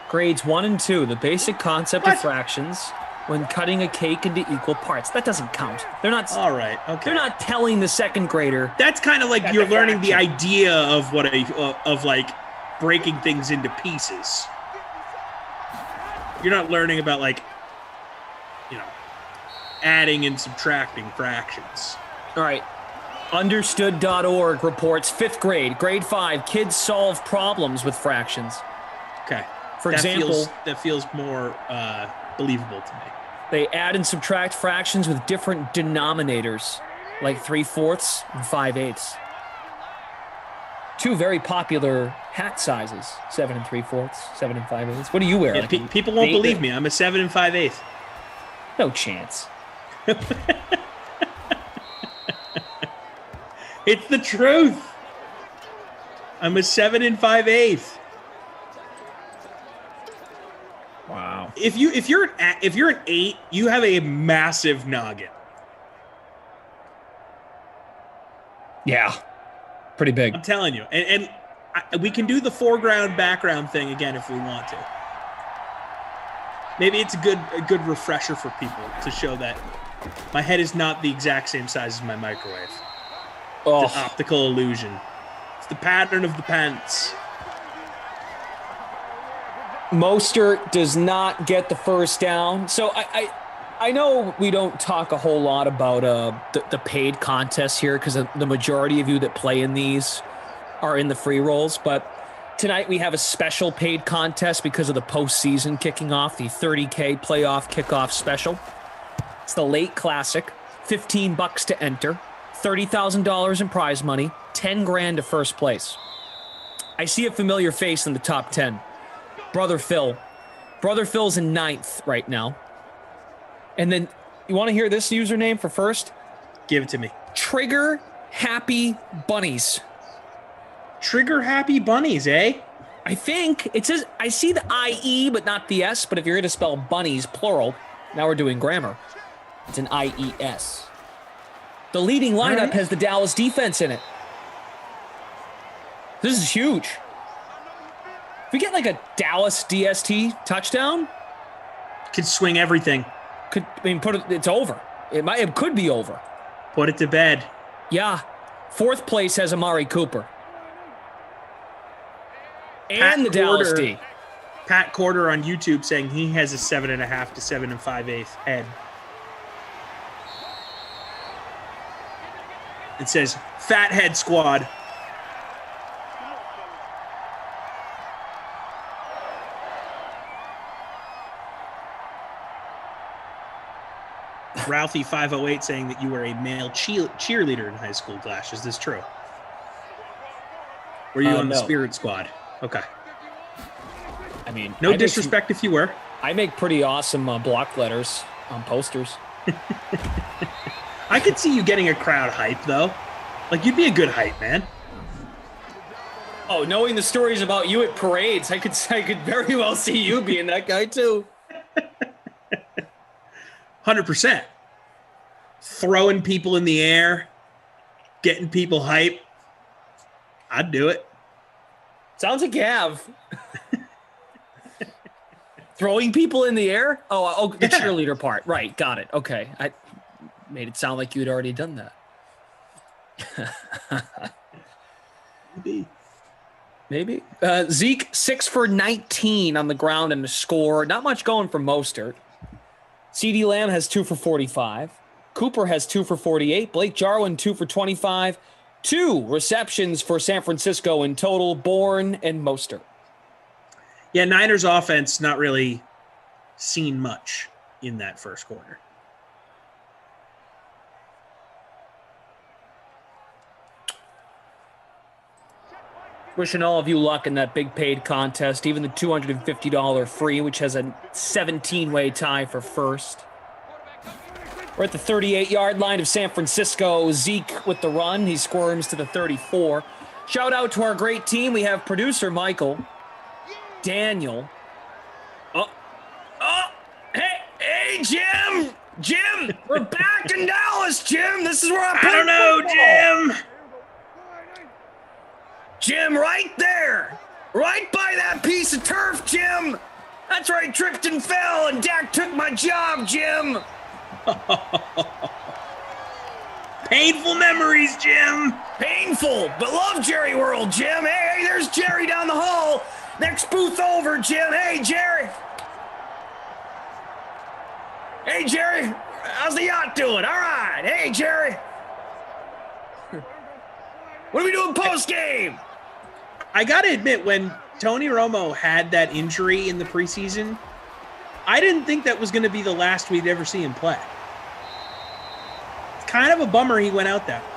Speaker 9: Grades 1 and 2, the basic concept of fractions when cutting a cake into equal parts. That doesn't count. They're not.
Speaker 20: All right. Okay.
Speaker 9: They're not telling the 2nd grader.
Speaker 20: That's kind of like you're learning the idea of what of like breaking things into pieces. You're not learning about like, adding and subtracting fractions.
Speaker 9: All right. Understood.org reports 5th grade, grade 5, kids solve problems with fractions.
Speaker 20: Okay.
Speaker 9: For example,
Speaker 20: that feels more believable to me.
Speaker 9: They add and subtract fractions with different denominators, like 3/4 and 5/8. 2 very popular hat sizes, 7 3/4, 7 5/8. What do you wear?
Speaker 20: Yeah, people won't believe me. I'm a 7 5/8.
Speaker 9: No chance.
Speaker 20: It's the truth. I'm a 7 5/8.
Speaker 9: Wow.
Speaker 20: If you're an 8, you have a massive noggin.
Speaker 9: Yeah. Pretty big.
Speaker 20: I'm telling you. And we can do the foreground background thing again if we want to. Maybe it's a good refresher for people to show that my head is not the exact same size as my microwave.
Speaker 9: Oh.
Speaker 20: It's an optical illusion. It's the pattern of the pants.
Speaker 9: Mostert does not get the first down. So I know we don't talk a whole lot about the paid contests here because the majority of you that play in these are in the free rolls. But tonight we have a special paid contest because of the postseason kicking off, the 30K playoff kickoff special. It's the Late Classic, $15 to enter, $30,000 in prize money, $10,000 to first place. I see a familiar face in the top 10. Brother Phil. Brother Phil's in 9th right now. And then, you want to hear this username for first?
Speaker 20: Give it to me.
Speaker 9: Trigger Happy Bunnies.
Speaker 20: Trigger Happy Bunnies, eh?
Speaker 9: I think it says, I see the IE, but not the S. But if you're going to spell bunnies, plural, now we're doing grammar. It's an IES. The leading lineup has the Dallas defense in it. This is huge. If we get like a Dallas DST touchdown,
Speaker 20: could swing everything.
Speaker 9: It's over. It could be over.
Speaker 20: Put it to bed.
Speaker 9: Yeah. 4th place has Amari Cooper. And the Dallas D.
Speaker 20: Pat Corder on YouTube saying he has a 7.5 to 7 5/8 head. It says Fat Head Squad. Ralphie 508 saying that you were a male cheerleader in high school. Glash, is this true? Were you on the Spirit Squad? Okay.
Speaker 9: I mean,
Speaker 20: no disrespect if you were.
Speaker 9: I make pretty awesome block letters on posters.
Speaker 20: I could see you getting a crowd hype though. Like you'd be a good hype man.
Speaker 9: Oh, knowing the stories about you at parades, I could very well see you being that guy too.
Speaker 20: 100%. Throwing people in the air, getting people hype. I'd do it.
Speaker 9: Sounds like Gav. Throwing people in the air? Oh, the cheerleader part. Right, got it. Okay. I made it sound like you'd already done that. Maybe. Zeke, 6 for 19 on the ground and a score. Not much going for Mostert. CeeDee Lamb has 2 for 45. Cooper has 2 for 48. Blake Jarwin, 2 for 25. 2 receptions for San Francisco in total, Bourne and Mostert.
Speaker 13: Yeah, Niners offense not really seen much in that first quarter.
Speaker 9: Wishing all of you luck in that big paid contest, even the $250 free, which has a 17-way tie for first. We're at the 38-yard line of San Francisco. Zeke with the run. He squirms to the 34. Shout out to our great team. We have producer Michael, Daniel. Hey, Jim! Jim! We're back in Dallas, Jim! This is where I
Speaker 13: don't know, Jim!
Speaker 9: Jim, right there! Right by that piece of turf, Jim! That's right, tripped and fell, and Dak took my job, Jim!
Speaker 13: Painful memories, Jim!
Speaker 9: Painful, but love Jerry World, Jim! Hey, there's Jerry down the hall! Next booth over, Jim! Hey, Jerry! Hey, Jerry! How's the yacht doing? All right! Hey, Jerry! What are we doing post-game?
Speaker 13: I gotta admit, when Tony Romo had that injury in the preseason, I didn't think that was going to be the last we'd ever see him play. It's kind of a bummer he went out that way.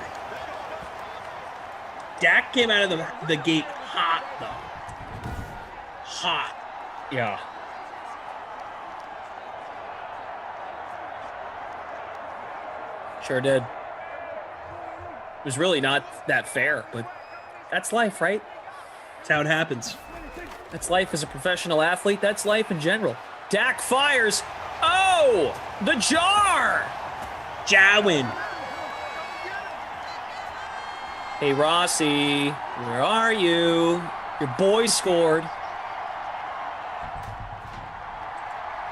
Speaker 13: Dak came out of the gate hot, though. Hot.
Speaker 9: Yeah. Sure did. It was really not that fair, but that's life, right?
Speaker 13: That's how it happens.
Speaker 9: That's life as a professional athlete. That's life in general. Dak fires. Oh, the jar.
Speaker 13: Jawin.
Speaker 9: Hey, Rossi, where are you? Your boy scored.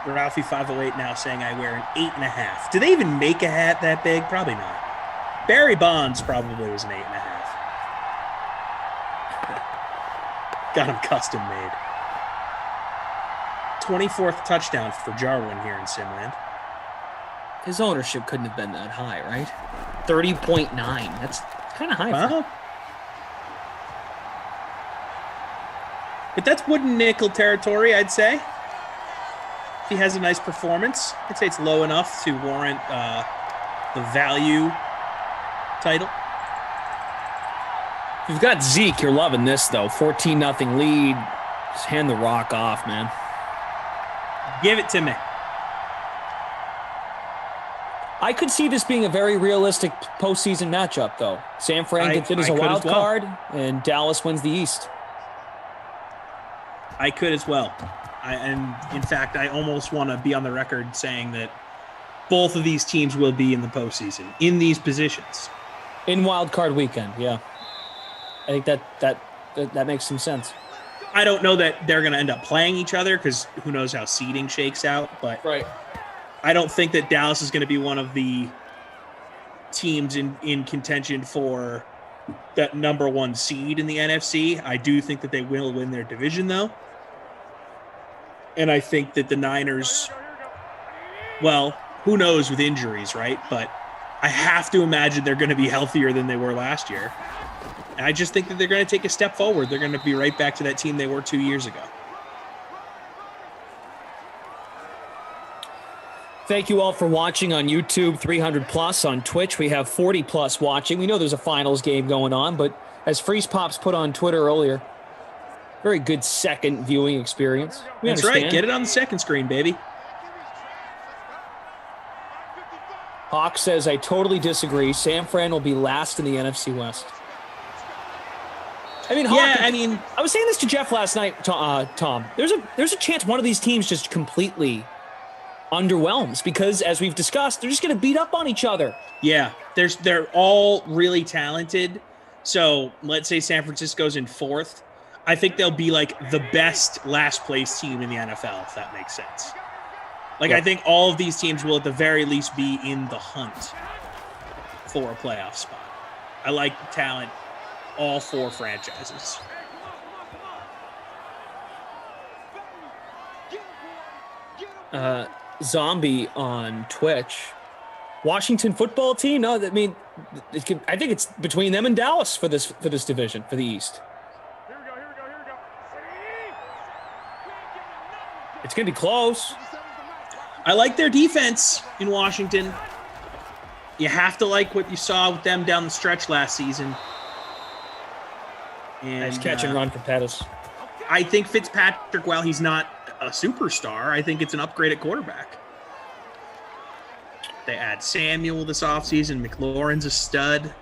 Speaker 13: Ralphie 508 now saying I wear an 8.5. Do they even make a hat that big? Probably not. Barry Bonds probably was an 8.5. Got him custom made. 24th touchdown for Jarwin here in Simland.
Speaker 9: His ownership couldn't have been that high, right? 30.9. That's kind of high.
Speaker 13: Uh-huh. But that's wooden nickel territory, I'd say. If he has a nice performance, I'd say it's low enough to warrant the value title.
Speaker 9: If you've got Zeke, you're loving this, though. 14-0 lead. Just hand the rock off, man.
Speaker 13: Give it to me.
Speaker 9: I could see this being a very realistic postseason matchup, though. San Fran gets in as a wild card, and Dallas wins the East.
Speaker 13: I could as well. And in fact, I almost want to be on the record saying that both of these teams will be in the postseason in these positions.
Speaker 9: In wild card weekend, yeah. I think that makes some sense.
Speaker 13: I don't know that they're going to end up playing each other because who knows how seeding shakes out. But
Speaker 9: right.
Speaker 13: I don't think that Dallas is going to be one of the teams in contention for that number one seed in the NFC. I do think that they will win their division, though. And I think that the Niners, well, who knows with injuries, right? But I have to imagine they're going to be healthier than they were last year. And I just think that they're going to take a step forward. They're going to be right back to that team they were 2 years ago.
Speaker 9: Thank you all for watching on YouTube, 300 plus on Twitch. We have 40 plus watching. We know there's a finals game going on, but as Freeze Pops put on Twitter earlier, very good second viewing experience.
Speaker 13: That's right. Get it on the second screen, baby.
Speaker 9: Hawk says, I totally disagree. San Fran will be last in the NFC West. I mean, Hawk,
Speaker 13: yeah,
Speaker 9: I was saying this to Jeff last night, Tom. There's a chance one of these teams just completely underwhelms because, as we've discussed, they're just going to beat up on each other.
Speaker 13: Yeah, they're all really talented. So let's say San Francisco's in fourth. I think they'll be like the best last place team in the NFL, if that makes sense. Like, yeah. I think all of these teams will at the very least be in the hunt for a playoff spot. I like the talent, all four franchises.
Speaker 9: Zombie on Twitch. Washington football team? No, I mean, I think it's between them and Dallas for this division for the East. It's going to be close.
Speaker 13: I like their defense in Washington. You have to like what you saw with them down the stretch last season. And,
Speaker 9: nice catch and run for Pettis.
Speaker 13: I think Fitzpatrick, while he's not a superstar, I think it's an upgrade at quarterback. They add Samuel this offseason. McLaurin's a stud.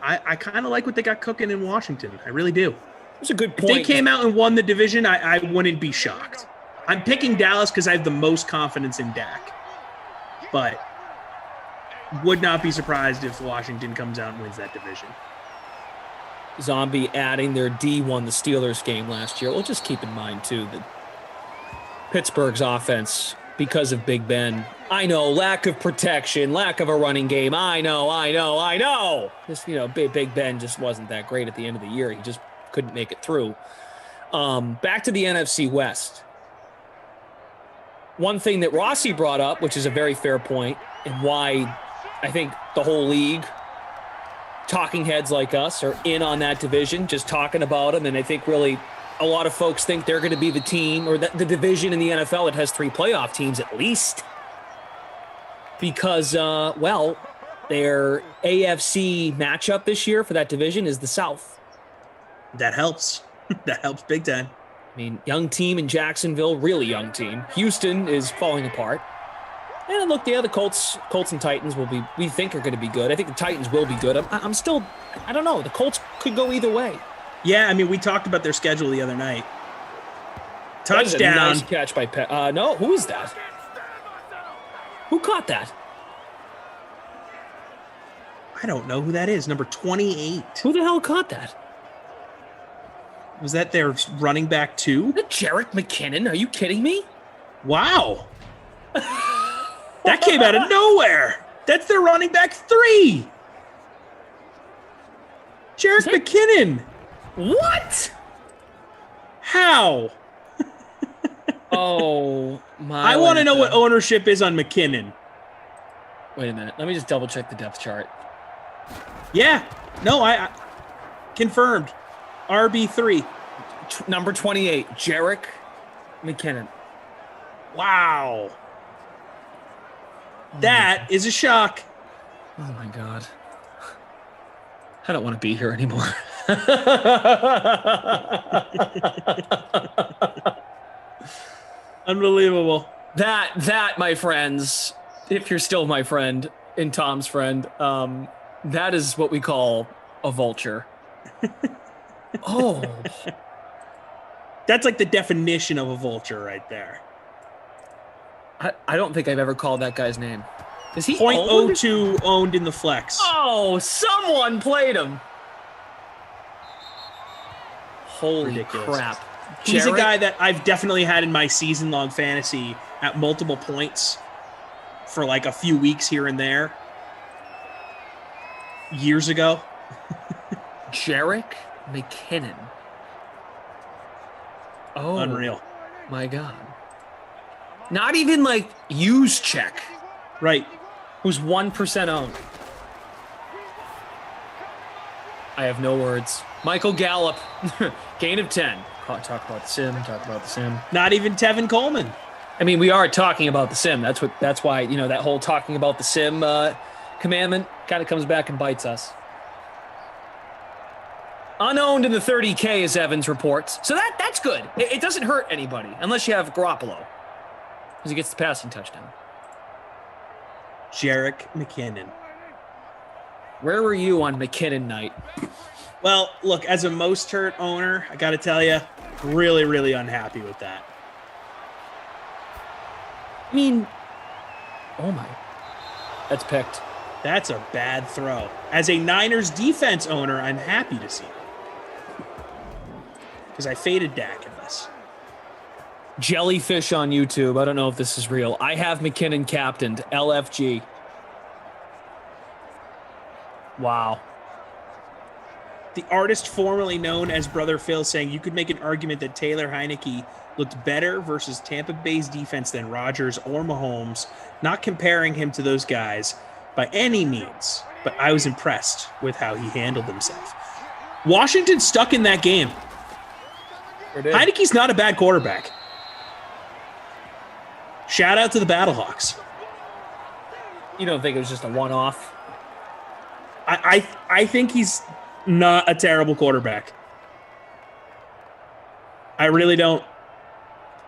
Speaker 13: I kind of like what they got cooking in Washington. I really do.
Speaker 9: That's a good point.
Speaker 13: If they came out and won the division, I wouldn't be shocked. I'm picking Dallas because I have the most confidence in Dak. But would not be surprised if Washington comes out and wins that division.
Speaker 9: Zombie adding their D won the Steelers game last year. Well, just keep in mind, too, that Pittsburgh's offense, because of Big Ben, I know, lack of protection, lack of a running game. I know. Just, Big Ben just wasn't that great at the end of the year. He just couldn't make it through. Back to the NFC West. One thing that Rossi brought up, which is a very fair point, and why I think the whole league, talking heads like us, are in on that division, just talking about them. And I think really a lot of folks think they're going to be the team or the division in the NFL that has 3 playoff teams at least. Because, their AFC matchup this year for that division is the South.
Speaker 13: That helps. That helps big time.
Speaker 9: I mean, young team in Jacksonville, really young team. Houston is falling apart. And look, the other Colts and Titans we think are going to be good. I think the Titans will be good. I'm still, I don't know. The Colts could go either way.
Speaker 13: Yeah, I mean, we talked about their schedule the other night. Touchdown.
Speaker 9: Nice catch by Pet. No, who is that? Who caught that?
Speaker 13: I don't know who that is. Number 28.
Speaker 9: Who the hell caught that?
Speaker 13: Was that their running back 2?
Speaker 9: Jerick McKinnon? Are you kidding me?
Speaker 13: Wow. That came out of nowhere. That's their running back 3. Jerick McKinnon.
Speaker 9: What?
Speaker 13: How?
Speaker 9: Oh, my.
Speaker 13: I want to know what ownership is on McKinnon.
Speaker 9: Wait a minute. Let me just double check the depth chart.
Speaker 13: Yeah. No, I confirmed. RB3.
Speaker 9: Number 28, Jerick McKinnon.
Speaker 13: Wow. That is a shock.
Speaker 9: Oh, my God. I don't want to be here anymore.
Speaker 13: Unbelievable.
Speaker 9: That, my friends, if you're still my friend and Tom's friend, that is what we call a vulture. Oh.
Speaker 13: That's like the definition of a vulture right there.
Speaker 9: I don't think I've ever called that guy's name. Is he
Speaker 13: 0.02 owned in the flex?
Speaker 9: Oh, someone played him. Holy
Speaker 13: Ridiculous.
Speaker 9: crap.
Speaker 13: He's a guy that I've definitely had in my season-long fantasy at multiple points for like a few weeks here and there. Years ago.
Speaker 9: Jerick McKinnon. Oh.
Speaker 13: Unreal.
Speaker 9: My God. Not even like use check.
Speaker 13: Right.
Speaker 9: Who's 1% owned. I have no words. Michael Gallup, gain of 10. Talk about the sim.
Speaker 13: Not even Tevin Coleman.
Speaker 9: I mean, we are talking about the sim. That's why, that whole talking about the sim commandment kind of comes back and bites us. Unowned in the 30K, as Evans reports. So that's good. It doesn't hurt anybody, unless you have Garoppolo, because he gets the passing touchdown.
Speaker 13: Jerick McKinnon.
Speaker 9: Where were you on McKinnon night?
Speaker 13: Well, look, as a most hurt owner, I got to tell you, really, really unhappy with that.
Speaker 9: I mean, oh my. That's picked.
Speaker 13: That's a bad throw. As a Niners defense owner, I'm happy to see it. Because I faded Dak in this.
Speaker 9: Jellyfish on YouTube. I don't know if this is real. I have McKinnon captained. LFG. Wow.
Speaker 13: The artist formerly known as Brother Phil saying you could make an argument that Taylor Heineke looked better versus Tampa Bay's defense than Rodgers or Mahomes, not comparing him to those guys. by any means, but I was impressed with how he handled himself. Washington stuck in that game. Heineke's not a bad quarterback. Shout out to the Battlehawks.
Speaker 9: You don't think it was just a one-off?
Speaker 13: I think he's not a terrible quarterback. I really don't.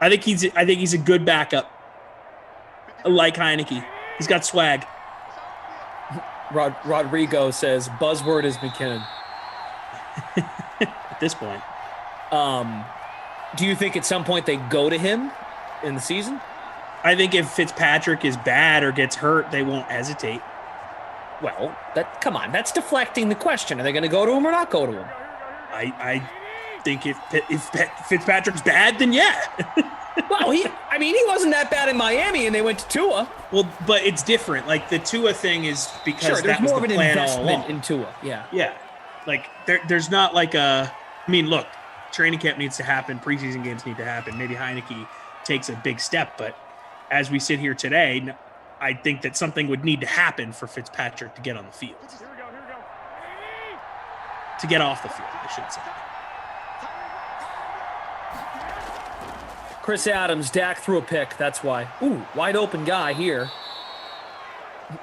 Speaker 13: I think he's a good backup. Like Heineke. He's got swag.
Speaker 9: Rodrigo says buzzword is McKinnon.
Speaker 13: At this point.
Speaker 9: Do you think at some point they go to him in the season?
Speaker 13: I think if Fitzpatrick is bad or gets hurt, they won't hesitate.
Speaker 9: Well, come on, that's deflecting the question. Are they going to go to him or not go to him?
Speaker 13: I think if Fitzpatrick's bad, then yeah.
Speaker 9: Well, he wasn't that bad in Miami, and they went to Tua.
Speaker 13: Well, but it's different. Like the Tua thing is because
Speaker 9: there's
Speaker 13: that was
Speaker 9: more
Speaker 13: the
Speaker 9: of an
Speaker 13: plan all
Speaker 9: investment
Speaker 13: along.
Speaker 9: in Tua. Yeah.
Speaker 13: Yeah, like there's not like a. I mean, look, training camp needs to happen. Preseason games need to happen. Maybe Heineke takes a big step, but as we sit here today, I think that something would need to happen for Fitzpatrick to get on the field. To get off the field, I should say.
Speaker 9: Chris Adams, Dak threw a pick. That's why. Ooh, wide open guy here.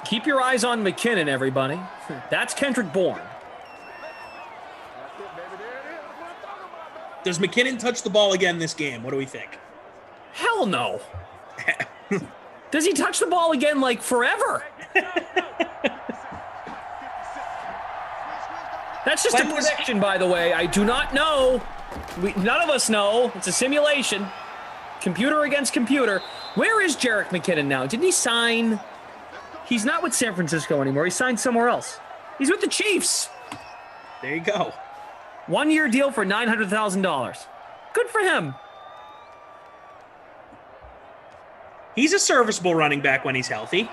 Speaker 9: Keep your eyes on McKinnon, everybody. That's Kendrick Bourne.
Speaker 13: Does McKinnon touch the ball again this game? What do we think?
Speaker 9: Hell no. Does he touch the ball again like forever? That's just a prediction, by the way. I do not know. None of us know. It's a simulation. Computer against computer. Where is Jerick McKinnon now? Didn't he sign? He's not with San Francisco anymore. He signed somewhere else. He's with the Chiefs.
Speaker 13: There you go.
Speaker 9: 1-year deal for $900,000. Good for him.
Speaker 13: He's a serviceable running back when he's healthy.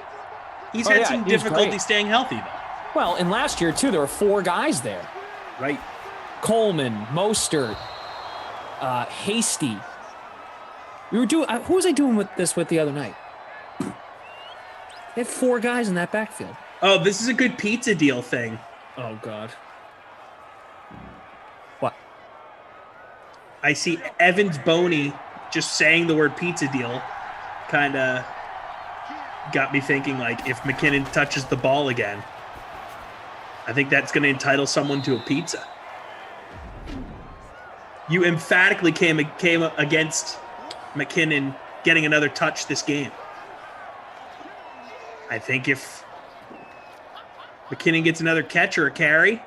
Speaker 13: He's had some difficulty staying healthy, though.
Speaker 9: Well, and last year, too, there were 4 guys there.
Speaker 13: Right.
Speaker 9: Coleman, Mostert, Hasty. We were doing. Who was I doing with the other night? They had 4 guys in that backfield.
Speaker 13: Oh, this is a good pizza deal thing.
Speaker 9: Oh, God.
Speaker 13: I see Evans Boney just saying the word pizza deal kind of got me thinking, like, if McKinnon touches the ball again, I think that's going to entitle someone to a pizza. You emphatically came against McKinnon getting another touch this game. I think if McKinnon gets another catch or a carry,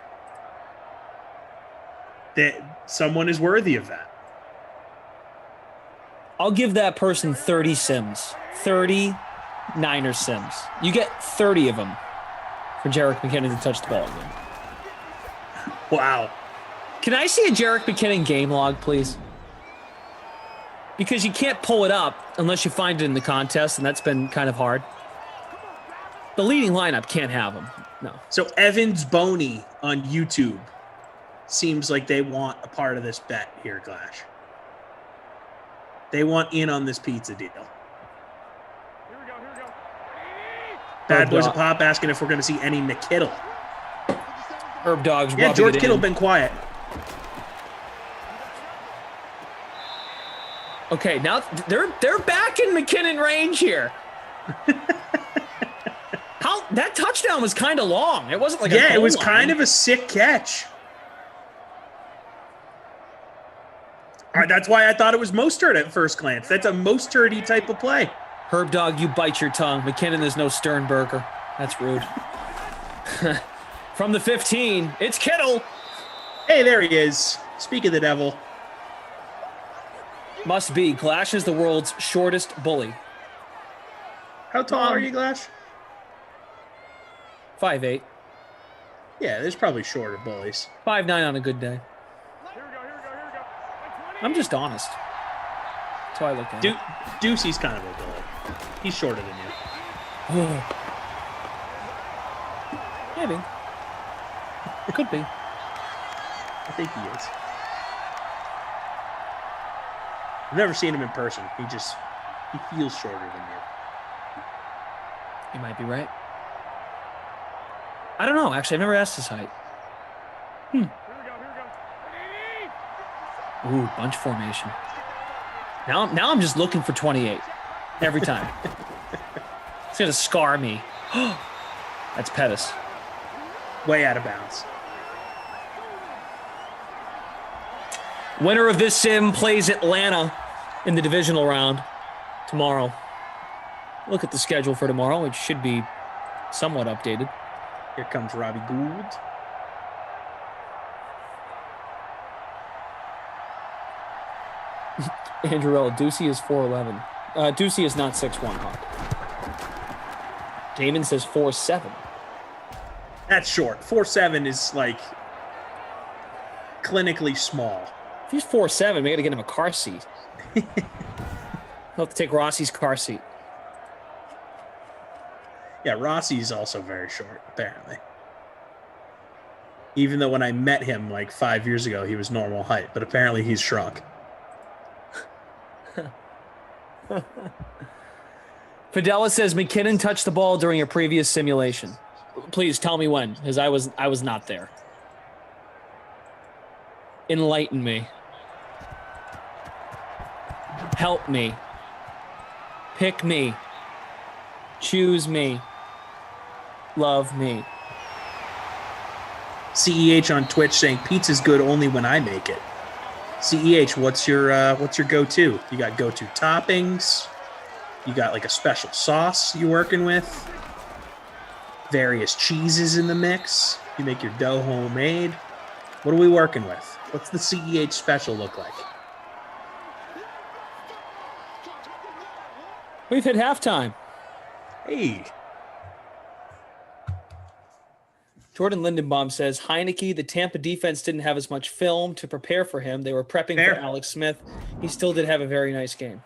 Speaker 13: that someone is worthy of that.
Speaker 9: I'll give that person 30 Sims. 30 Niner Sims. You get 30 of them for Jerick McKinnon to touch the ball again.
Speaker 13: Wow.
Speaker 9: Can I see a Jerick McKinnon game log, please? Because you can't pull it up unless you find it in the contest, and that's been kind of hard. The leading lineup can't have him. No.
Speaker 13: So Evans Boney on YouTube seems like they want a part of this bet here, Glash. They want in on this pizza deal. Bad Boys of Pop asking if we're going to see any McKittle.
Speaker 9: Herb Dogs.
Speaker 13: Yeah, George Kittle been quiet.
Speaker 9: Okay, now they're back in McKinnon range here. That touchdown was kind of long. It wasn't like
Speaker 13: it was kind of a sick catch. That's why I thought it was Mostert at first glance. That's a Mostert-y type of play.
Speaker 9: Herb Dog, you bite your tongue. McKinnon is no Sternberger. That's rude. From the 15, it's Kittle.
Speaker 13: Hey, there he is. Speak of the devil.
Speaker 9: Must be. Glash is the world's shortest bully.
Speaker 13: How tall are you, Glash?
Speaker 9: 5'8".
Speaker 13: Yeah, there's probably shorter bullies.
Speaker 9: 5'9" on a good day. I'm just honest. That's how I look at it.
Speaker 13: Ducey's kind of a bully. He's shorter than you.
Speaker 9: Maybe. Could be.
Speaker 13: I think he is. I've never seen him in person. He feels shorter than you.
Speaker 9: You might be right. I don't know. Actually, I've never asked his height. Ooh, bunch formation. Now I'm just looking for 28 every time. It's going to scar me. That's Pettis.
Speaker 13: Way out of bounds.
Speaker 9: Winner of this sim plays Atlanta in the divisional round tomorrow. Look at the schedule for tomorrow, which should be somewhat updated.
Speaker 13: Here comes Robbie Gould.
Speaker 9: Andrew Ducey is 4'11". Ducey is not 6'1", Hawk. Damon says 4'7".
Speaker 13: That's short. 4'7" is like clinically small.
Speaker 9: If he's 4'7", we got to get him a car seat. He'll have to take Rossi's car seat.
Speaker 13: Yeah, Rossi's also very short, apparently. Even though when I met him like 5 years ago, he was normal height, but apparently he's shrunk.
Speaker 9: Fidela says McKinnon touched the ball during a previous simulation. Please tell me when, because I was not there. Enlighten me. Help me. Pick me. Choose me. Love me.
Speaker 13: CEH on Twitch saying pizza's good only when I make it. CEH, what's your go-to? You got go-to toppings? You got like a special sauce you working with? Various cheeses in the mix? You make your dough homemade? What are we working with? What's the CEH special look like?
Speaker 9: We've hit halftime.
Speaker 13: Hey.
Speaker 9: Jordan Lindenbaum says, Heineke, the Tampa defense didn't have as much film to prepare for him. They were prepping
Speaker 13: Fair.
Speaker 9: for Alex Smith. He still did have a very nice game.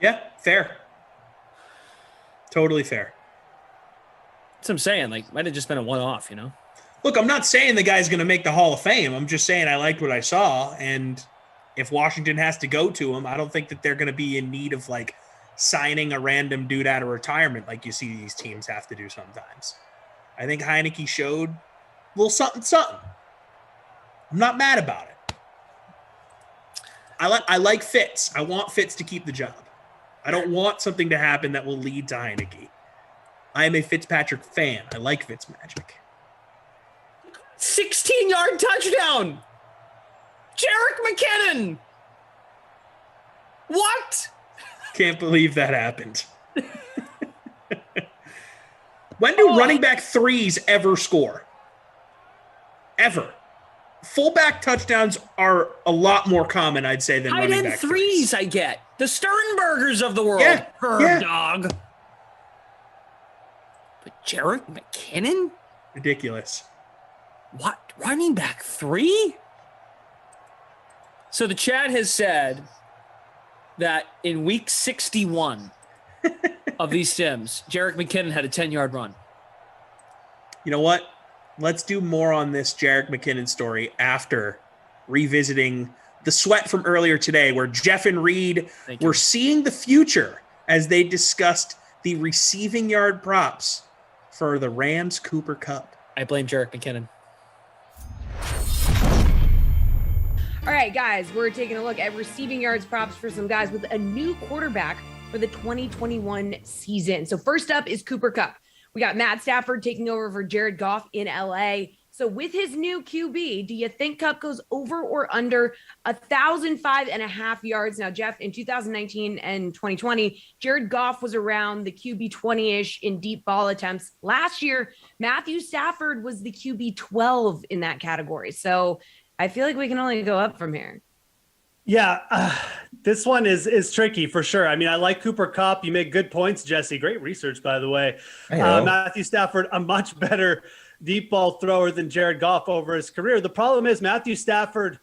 Speaker 13: Yeah, fair. Totally fair.
Speaker 9: That's what I'm saying. Like, might have just been a one-off, you know?
Speaker 13: Look, I'm not saying the guy's going to make the Hall of Fame. I'm just saying I liked what I saw. And if Washington has to go to him, I don't think that they're going to be in need of, like, signing a random dude out of retirement like you see these teams have to do sometimes. I think Heineke showed a little something. I'm not mad about it. I like Fitz. I want Fitz to keep the job. I don't want something to happen that will lead to Heineke. I am a Fitzpatrick fan. I like Fitzmagic.
Speaker 9: 16-yard touchdown! Jerick McKinnon! What?
Speaker 13: Can't believe that happened. When do running back threes ever score? Ever. Fullback touchdowns are a lot more common, I'd say, than
Speaker 9: Tight
Speaker 13: running
Speaker 9: end
Speaker 13: back
Speaker 9: threes, I get. The Sternbergers of the world.
Speaker 13: Yeah, yeah.
Speaker 9: Dog. But Jerick McKinnon?
Speaker 13: Ridiculous.
Speaker 9: What? Running back three? So the chat has said that in week 61 of these sims, Jerick McKinnon had a 10-yard run.
Speaker 13: You know what? Let's do more on this Jerick McKinnon story after revisiting the sweat from earlier today, where Jeff and Reed were seeing the future as they discussed the receiving yard props for the Rams Cooper Cup.
Speaker 9: I blame Jerick McKinnon.
Speaker 1: All right, guys, we're taking a look at receiving yards props for some guys with a new quarterback for the 2021 season. So first up is Cooper Kupp. We got Matt Stafford taking over for Jared Goff in LA. So with his new QB, do you think Kupp goes over or under 1,005.5 yards? Now, Jeff, in 2019 and 2020, Jared Goff was around the QB 20-ish in deep ball attempts. Last year, Matthew Stafford was the QB 12 in that category. So I feel like we can only go up from here.
Speaker 6: Yeah, this one is tricky for sure. I mean, I like Cooper Kupp. You make good points, Jesse. Great research, by the way. Matthew Stafford, a much better deep ball thrower than Jared Goff over his career. The problem is Matthew Stafford,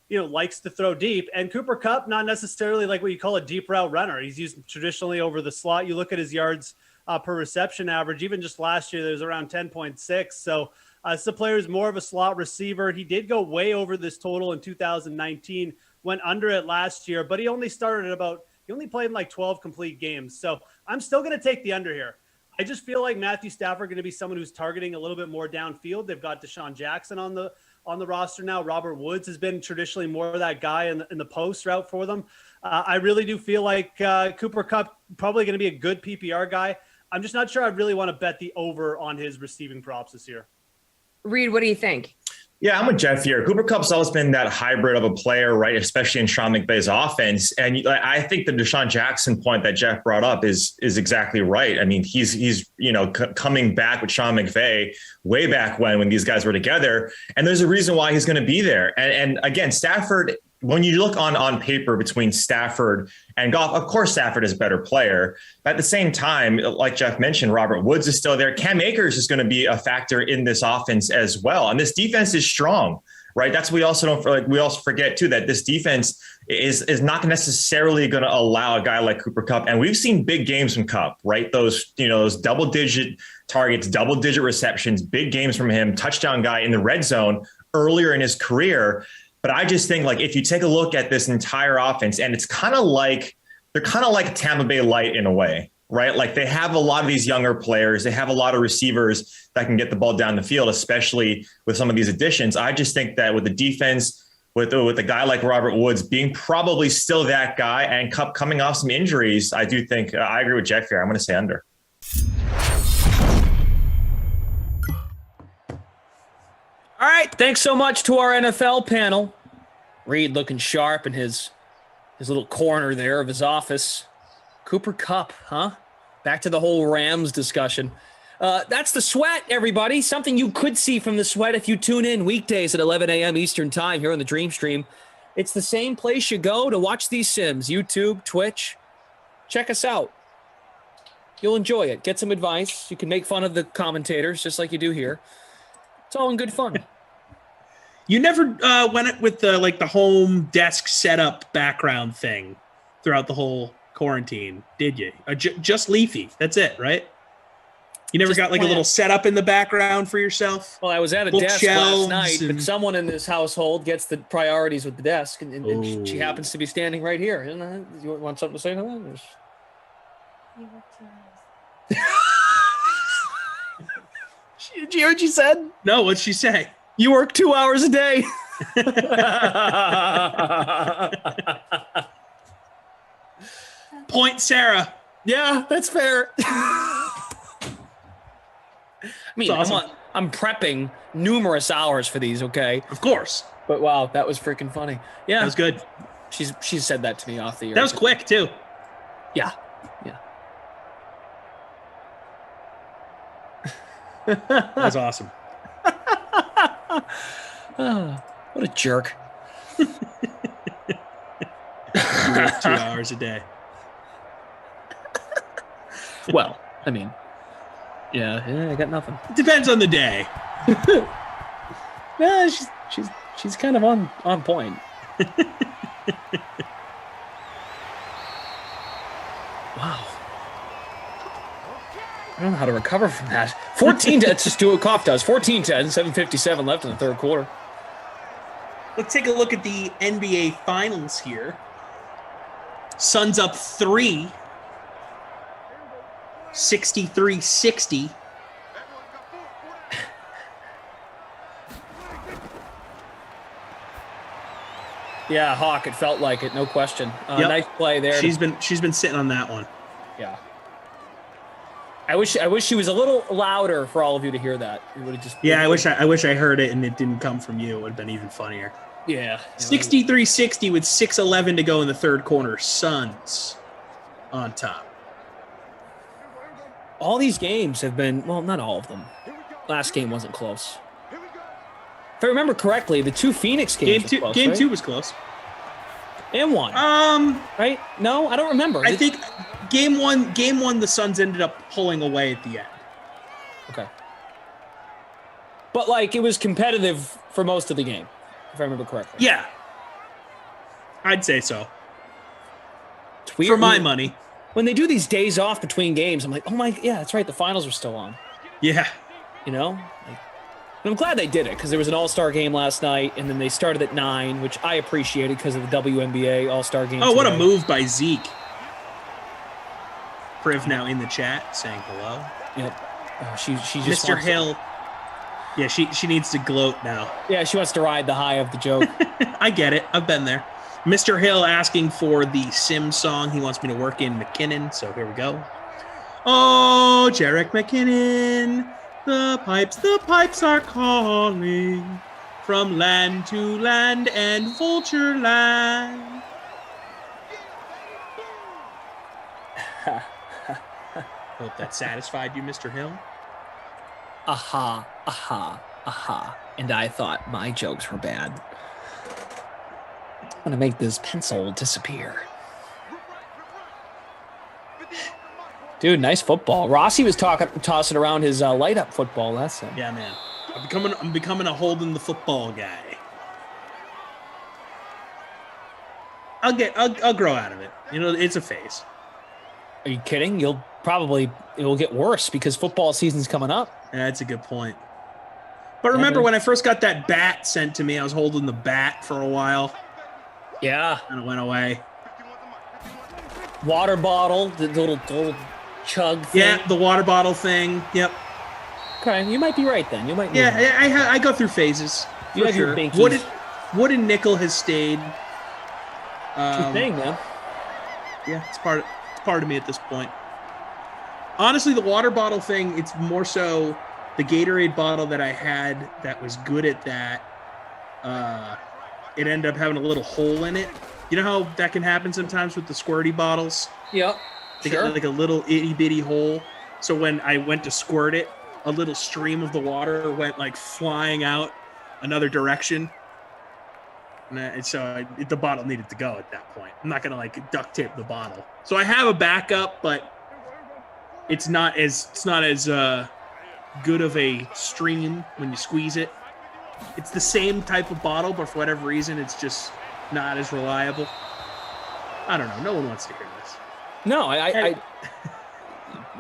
Speaker 6: likes to throw deep, and Cooper Kupp, not necessarily like what you call a deep route runner. He's used traditionally over the slot. You look at his yards per reception average. Even just last year, there was around 10.6. So it's the player is more of a slot receiver. He did go way over this total in 2019. Went under it last year, but he only played in like 12 complete games. So I'm still going to take the under here. I just feel like Matthew Stafford going to be someone who's targeting a little bit more downfield. They've got Deshaun Jackson on the roster now. Robert Woods has been traditionally more of that guy in the post route for them. I really do feel like Cooper Kupp probably going to be a good PPR guy. I'm just not sure I really want to bet the over on his receiving props this year.
Speaker 1: Reed, what do you think?
Speaker 17: Yeah, I'm with Jeff here. Cooper Kupp's always been that hybrid of a player, right? Especially in Sean McVay's offense. And I think the Deshaun Jackson point that Jeff brought up is exactly right. I mean, he's coming back with Sean McVay way back when these guys were together. And there's a reason why he's going to be there. And again, Stafford, when you look on paper between Stafford and Goff, of course, Stafford is a better player. But at the same time, like Jeff mentioned, Robert Woods is still there. Cam Akers is going to be a factor in this offense as well. And this defense is strong, right? That's what we also forget too, that this defense is not necessarily going to allow a guy like Cooper Kupp. And we've seen big games from Kupp, right? Those double-digit targets, double-digit receptions, big games from him, touchdown guy in the red zone earlier in his career. But I just think, like, if you take a look at this entire offense, and it's kind of like they're kind of like Tampa Bay Light in a way, right? Like, they have a lot of these younger players. They have a lot of receivers that can get the ball down the field, especially with some of these additions. I just think that with the defense, with a guy like Robert Woods being probably still that guy and Kupp coming off some injuries, I do think I agree with Jeff here. I'm going to say under.
Speaker 9: All right, thanks so much to our NFL panel. Reed looking sharp in his little corner there of his office. Cooper Kupp, huh? Back to the whole Rams discussion. That's the Sweat, everybody. Something you could see from the Sweat if you tune in weekdays at 11 a.m. Eastern time here on the Dream Stream. It's the same place you go to watch these Sims, YouTube, Twitch. Check us out. You'll enjoy it. Get some advice. You can make fun of the commentators just like you do here. It's all in good fun.
Speaker 13: You never went with the home desk setup background thing throughout the whole quarantine, did you? Just Leafy. That's it, right? You never got like a little setup in the background for yourself?
Speaker 9: Well, I was at a desk last night, but someone in this household gets the priorities with the desk, and she happens to be standing right here. You want something to say to that? Did you hear what she said?
Speaker 13: No, what'd she say?
Speaker 9: You work 2 hours a day.
Speaker 13: Point Sarah.
Speaker 9: Yeah, that's fair. I mean,
Speaker 13: awesome.
Speaker 9: I'm prepping numerous hours for these, okay?
Speaker 13: Of course.
Speaker 9: But wow, that was freaking funny. Yeah.
Speaker 13: That was good.
Speaker 9: She said that to me off the air.
Speaker 13: That was quick, too.
Speaker 9: Yeah.
Speaker 13: That was awesome.
Speaker 9: What a jerk.
Speaker 13: You work 2 hours a day.
Speaker 9: Well, I mean, yeah, I got nothing.
Speaker 13: It depends on the day.
Speaker 9: Yeah, she's kind of on point. Wow. I don't know how to recover from that. 14, let's just do what Koff does. 14-10, 7:57 left in the third quarter.
Speaker 13: Let's take a look at the NBA Finals here. Suns up 3. 63-60.
Speaker 9: Yeah, Hawk, it felt like it, no question.
Speaker 13: Yep.
Speaker 9: Nice play there.
Speaker 13: She's been sitting on that one.
Speaker 9: Yeah. I wish she was a little louder for all of you to hear that. It would have just.
Speaker 13: Yeah, I wish I heard it and it didn't come from you. It would have been even funnier.
Speaker 9: Yeah.
Speaker 13: 63-60 with 6:11 to go in the third quarter. Suns on top.
Speaker 9: All these games have been, well, not all of them. Last game wasn't close. If I remember correctly, the two Phoenix games.
Speaker 13: Game two was close.
Speaker 9: And one. Right? No, I don't remember.
Speaker 13: I think game one, the Suns ended up pulling away at the end.
Speaker 9: Okay. But like it was competitive for most of the game, if I remember correctly.
Speaker 13: Yeah. I'd say so.
Speaker 9: It's weird.
Speaker 13: For my money.
Speaker 9: When they do these days off between games, I'm like, oh my, yeah, that's right. The finals are still on.
Speaker 13: Yeah.
Speaker 9: You know? And I'm glad they did it because there was an all-star game last night and then they started at 9, which I appreciated because of the WNBA all-star game.
Speaker 13: Oh, what a move by Zeke. Priv now in the chat saying hello.
Speaker 9: Yep. She just
Speaker 13: Mr. Hill. Yeah, she needs to gloat now.
Speaker 9: Yeah, she wants to ride the high of the joke.
Speaker 13: I get it. I've been there. Mr. Hill asking for the Sims song. He wants me to work in McKinnon, so here we go. Oh, Jarek McKinnon, the pipes are calling from land to land and vulture land. Hope that satisfied you, Mr. Hill.
Speaker 9: Aha, aha, aha. And I thought my jokes were bad. I'm going to make this pencil disappear. Dude, nice football. Rossi was tossing around his light-up football last time.
Speaker 13: Yeah, man. I'm becoming a holding the football guy. I'll grow out of it. You know, it's a phase.
Speaker 9: Are you kidding? It will get worse because football season's coming up.
Speaker 13: Yeah, that's a good point. But remember when I first got that bat sent to me, I was holding the bat for a while.
Speaker 9: Yeah.
Speaker 13: And it went away.
Speaker 9: Water bottle, the little chug thing.
Speaker 13: Yeah, the water bottle thing. Yep.
Speaker 9: Okay, you might be right then. You might.
Speaker 13: Yeah, I go through phases.
Speaker 9: You have your binkies.
Speaker 13: Wooden nickel has stayed.
Speaker 9: Good thing, man.
Speaker 13: Yeah, it's part of me at this point. Honestly, the water bottle thing, it's more so the Gatorade bottle that I had that was good at that. It ended up having a little hole in it. You know how that can happen sometimes with the squirty bottles?
Speaker 9: Yep.
Speaker 13: They got like a little itty bitty hole. So when I went to squirt it, a little stream of the water went like flying out another direction. And so the bottle needed to go at that point. I'm not going to like duct tape the bottle. So I have a backup, but it's not as good of a stream when you squeeze it. It's the same type of bottle, but for whatever reason, it's just not as reliable. I don't know. No one wants to hear this.
Speaker 9: No, I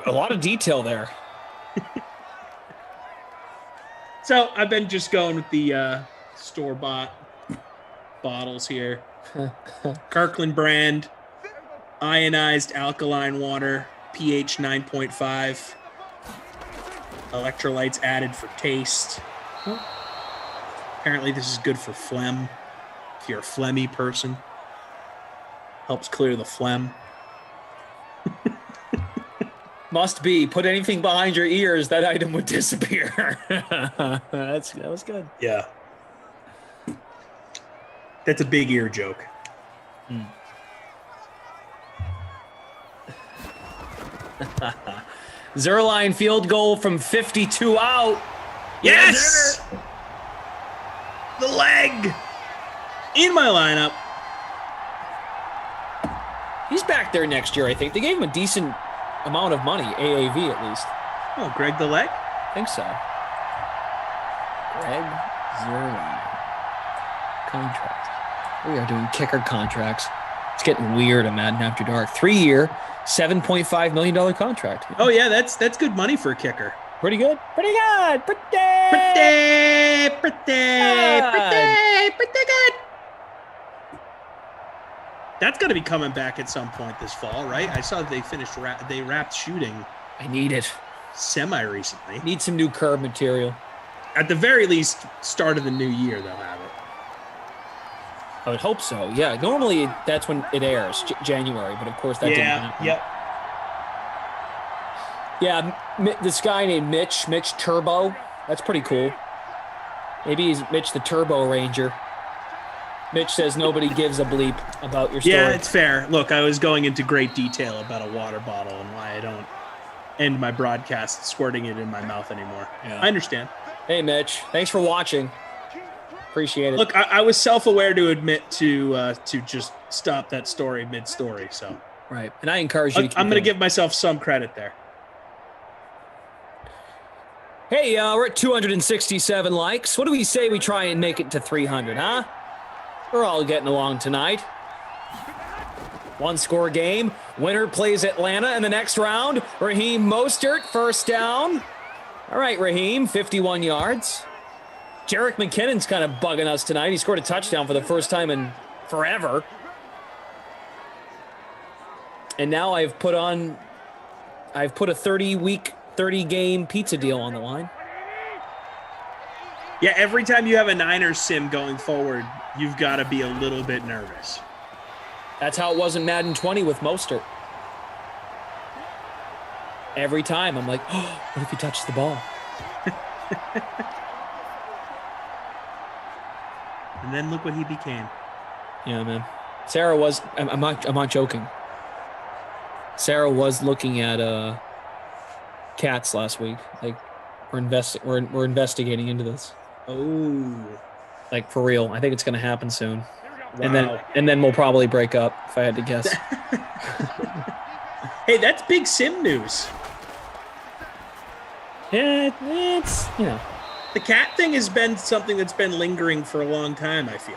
Speaker 9: a lot of detail there.
Speaker 13: So I've been just going with the store-bought bottles here. Kirkland brand, ionized alkaline water, pH 9.5. Electrolytes added for taste. Apparently this is good for phlegm. If you're a phlegmy person, helps clear the phlegm.
Speaker 9: Must be. Put anything behind your ears, that item would disappear. That was good.
Speaker 13: Yeah. That's a big ear joke.
Speaker 9: Zerline field goal from 52 out.
Speaker 13: Yes! The leg! In my lineup.
Speaker 9: He's back there next year, I think. They gave him a decent amount of money, AAV at least.
Speaker 13: Oh, Greg the leg?
Speaker 9: I think so. Greg Zerline. Contract. We are doing kicker contracts. It's getting weird on Madden After Dark. 3-year, $7.5 million contract.
Speaker 13: Oh, yeah, that's good money for a kicker.
Speaker 9: Pretty good. Pretty good. Pretty
Speaker 13: good. That's got to be coming back at some point this fall, right? I saw they finished. They wrapped shooting.
Speaker 9: I need it.
Speaker 13: Semi-recently.
Speaker 9: Need some new curb material.
Speaker 13: At the very least, start of the new year they'll have it.
Speaker 9: I would hope so. Yeah, normally that's when it airs, January. But of course that didn't happen.
Speaker 13: Yep.
Speaker 9: Yeah, this guy named Mitch Turbo. That's pretty cool. Maybe he's Mitch the Turbo Ranger. Mitch says nobody gives a bleep about your story.
Speaker 13: Yeah, it's fair. Look, I was going into great detail about a water bottle and why I don't end my broadcast squirting it in my mouth anymore. Yeah. I understand.
Speaker 9: Hey, Mitch. Thanks for watching. Appreciate it.
Speaker 13: Look, I was self-aware to admit to just stop that story mid-story. So
Speaker 9: right, and I encourage you.
Speaker 13: I'm going to give myself some credit there.
Speaker 9: Hey, we're at 267 likes. What do we say we try and make it to 300, huh? We're all getting along tonight. One-score game. Winner plays Atlanta in the next round. Raheem Mostert, first down. All right, Raheem, 51 yards. Jerick McKinnon's kind of bugging us tonight. He scored a touchdown for the first time in forever. And now I've put on I've put a 30-week, 30-game pizza deal on the line.
Speaker 13: Yeah, every time you have a Niners sim going forward, you've got to be a little bit nervous.
Speaker 9: That's how it was in Madden 20 with Mostert. Every time I'm like, oh, what if he touches the ball?
Speaker 13: And then look what he became.
Speaker 9: Yeah, man. Sarah was. I'm not joking. Sarah was looking at cats last week. Like, we're investigating into this.
Speaker 13: Oh,
Speaker 9: like for real. I think it's going to happen soon.
Speaker 13: Wow.
Speaker 9: And then we'll probably break up, if I had to guess.
Speaker 13: Hey, that's big sim news.
Speaker 9: Yeah, it's, you know.
Speaker 13: The cat thing has been something that's been lingering for a long time, I feel.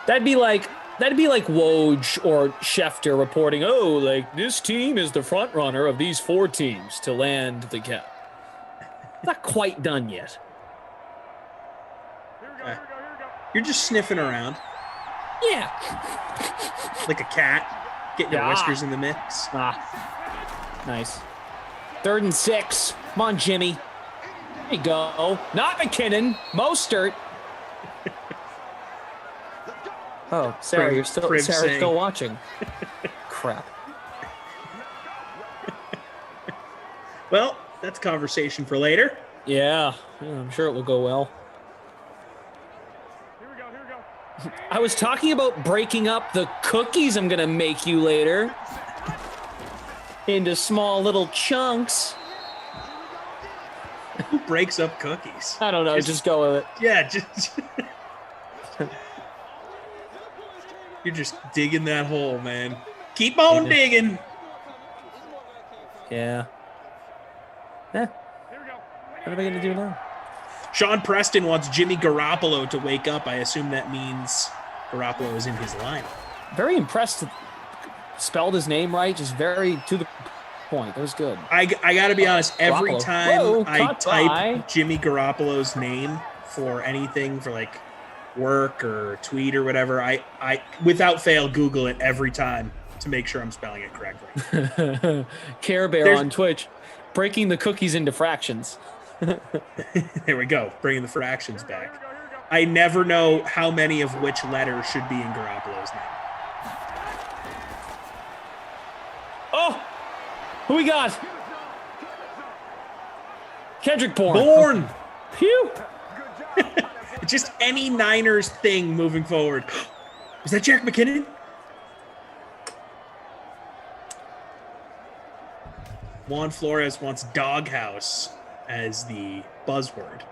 Speaker 9: That'd be like Woj or Schefter reporting, oh, like this team is the front runner of these 4 teams to land the cat. Not quite done yet.
Speaker 13: You're just sniffing around.
Speaker 9: Yeah.
Speaker 13: Like a cat. Get your whiskers in the mix.
Speaker 9: Nice. 3rd and 6. Come on, Jimmy. There you go. Not McKinnon. Mostert. Oh, Sarah, you're still watching. Crap.
Speaker 13: Well, that's conversation for later.
Speaker 9: Yeah, I'm sure it will go well. I was talking about breaking up the cookies I'm going to make you later into small little chunks.
Speaker 13: Who breaks up cookies?
Speaker 9: I don't know. Just go with it.
Speaker 13: Yeah, just... You're just digging that hole, man. Keep on digging.
Speaker 9: Yeah. What are they going to do now?
Speaker 13: Sean Preston wants Jimmy Garoppolo to wake up. I assume that means Garoppolo is in his lineup.
Speaker 9: Very impressed. Spelled his name right. Just very to the point. That was good.
Speaker 13: I got to be honest. Every
Speaker 9: Garoppolo.
Speaker 13: time
Speaker 9: Whoa,
Speaker 13: I type
Speaker 9: by.
Speaker 13: Jimmy Garoppolo's name for anything, for like work or tweet or whatever, I without fail Google it every time to make sure I'm spelling it correctly.
Speaker 9: Care Bear on Twitch, breaking the cookies into fractions.
Speaker 13: There we go, bringing the fractions back. I never know how many of which letter should be in Garoppolo's name.
Speaker 9: Oh, who we got? Kendrick Bourne.
Speaker 13: Bourne.
Speaker 9: Phew.
Speaker 13: Just any Niners thing moving forward. Is that Jack McKinnon? Juan Flores wants doghouse as the buzzword.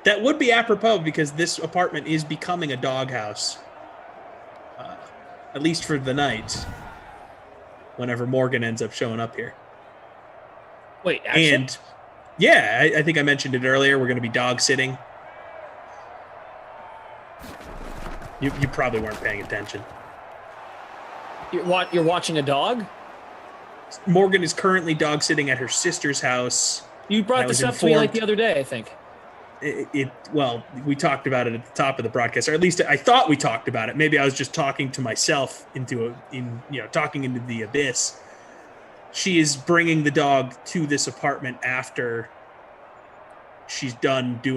Speaker 13: That would be apropos because this apartment is becoming a doghouse. At least for the night. Whenever Morgan ends up showing up here.
Speaker 9: Wait, actually?
Speaker 13: And yeah, I think I mentioned it earlier. We're going to be dog sitting. You probably weren't paying attention.
Speaker 9: You're watching a dog?
Speaker 13: Morgan is currently dog sitting at her sister's house.
Speaker 9: You brought this up to me like the other day, I think.
Speaker 13: Well, we talked about it at the top of the broadcast, or at least I thought we talked about it. Maybe I was just talking to myself talking into the abyss. She is bringing the dog to this apartment after she's done doing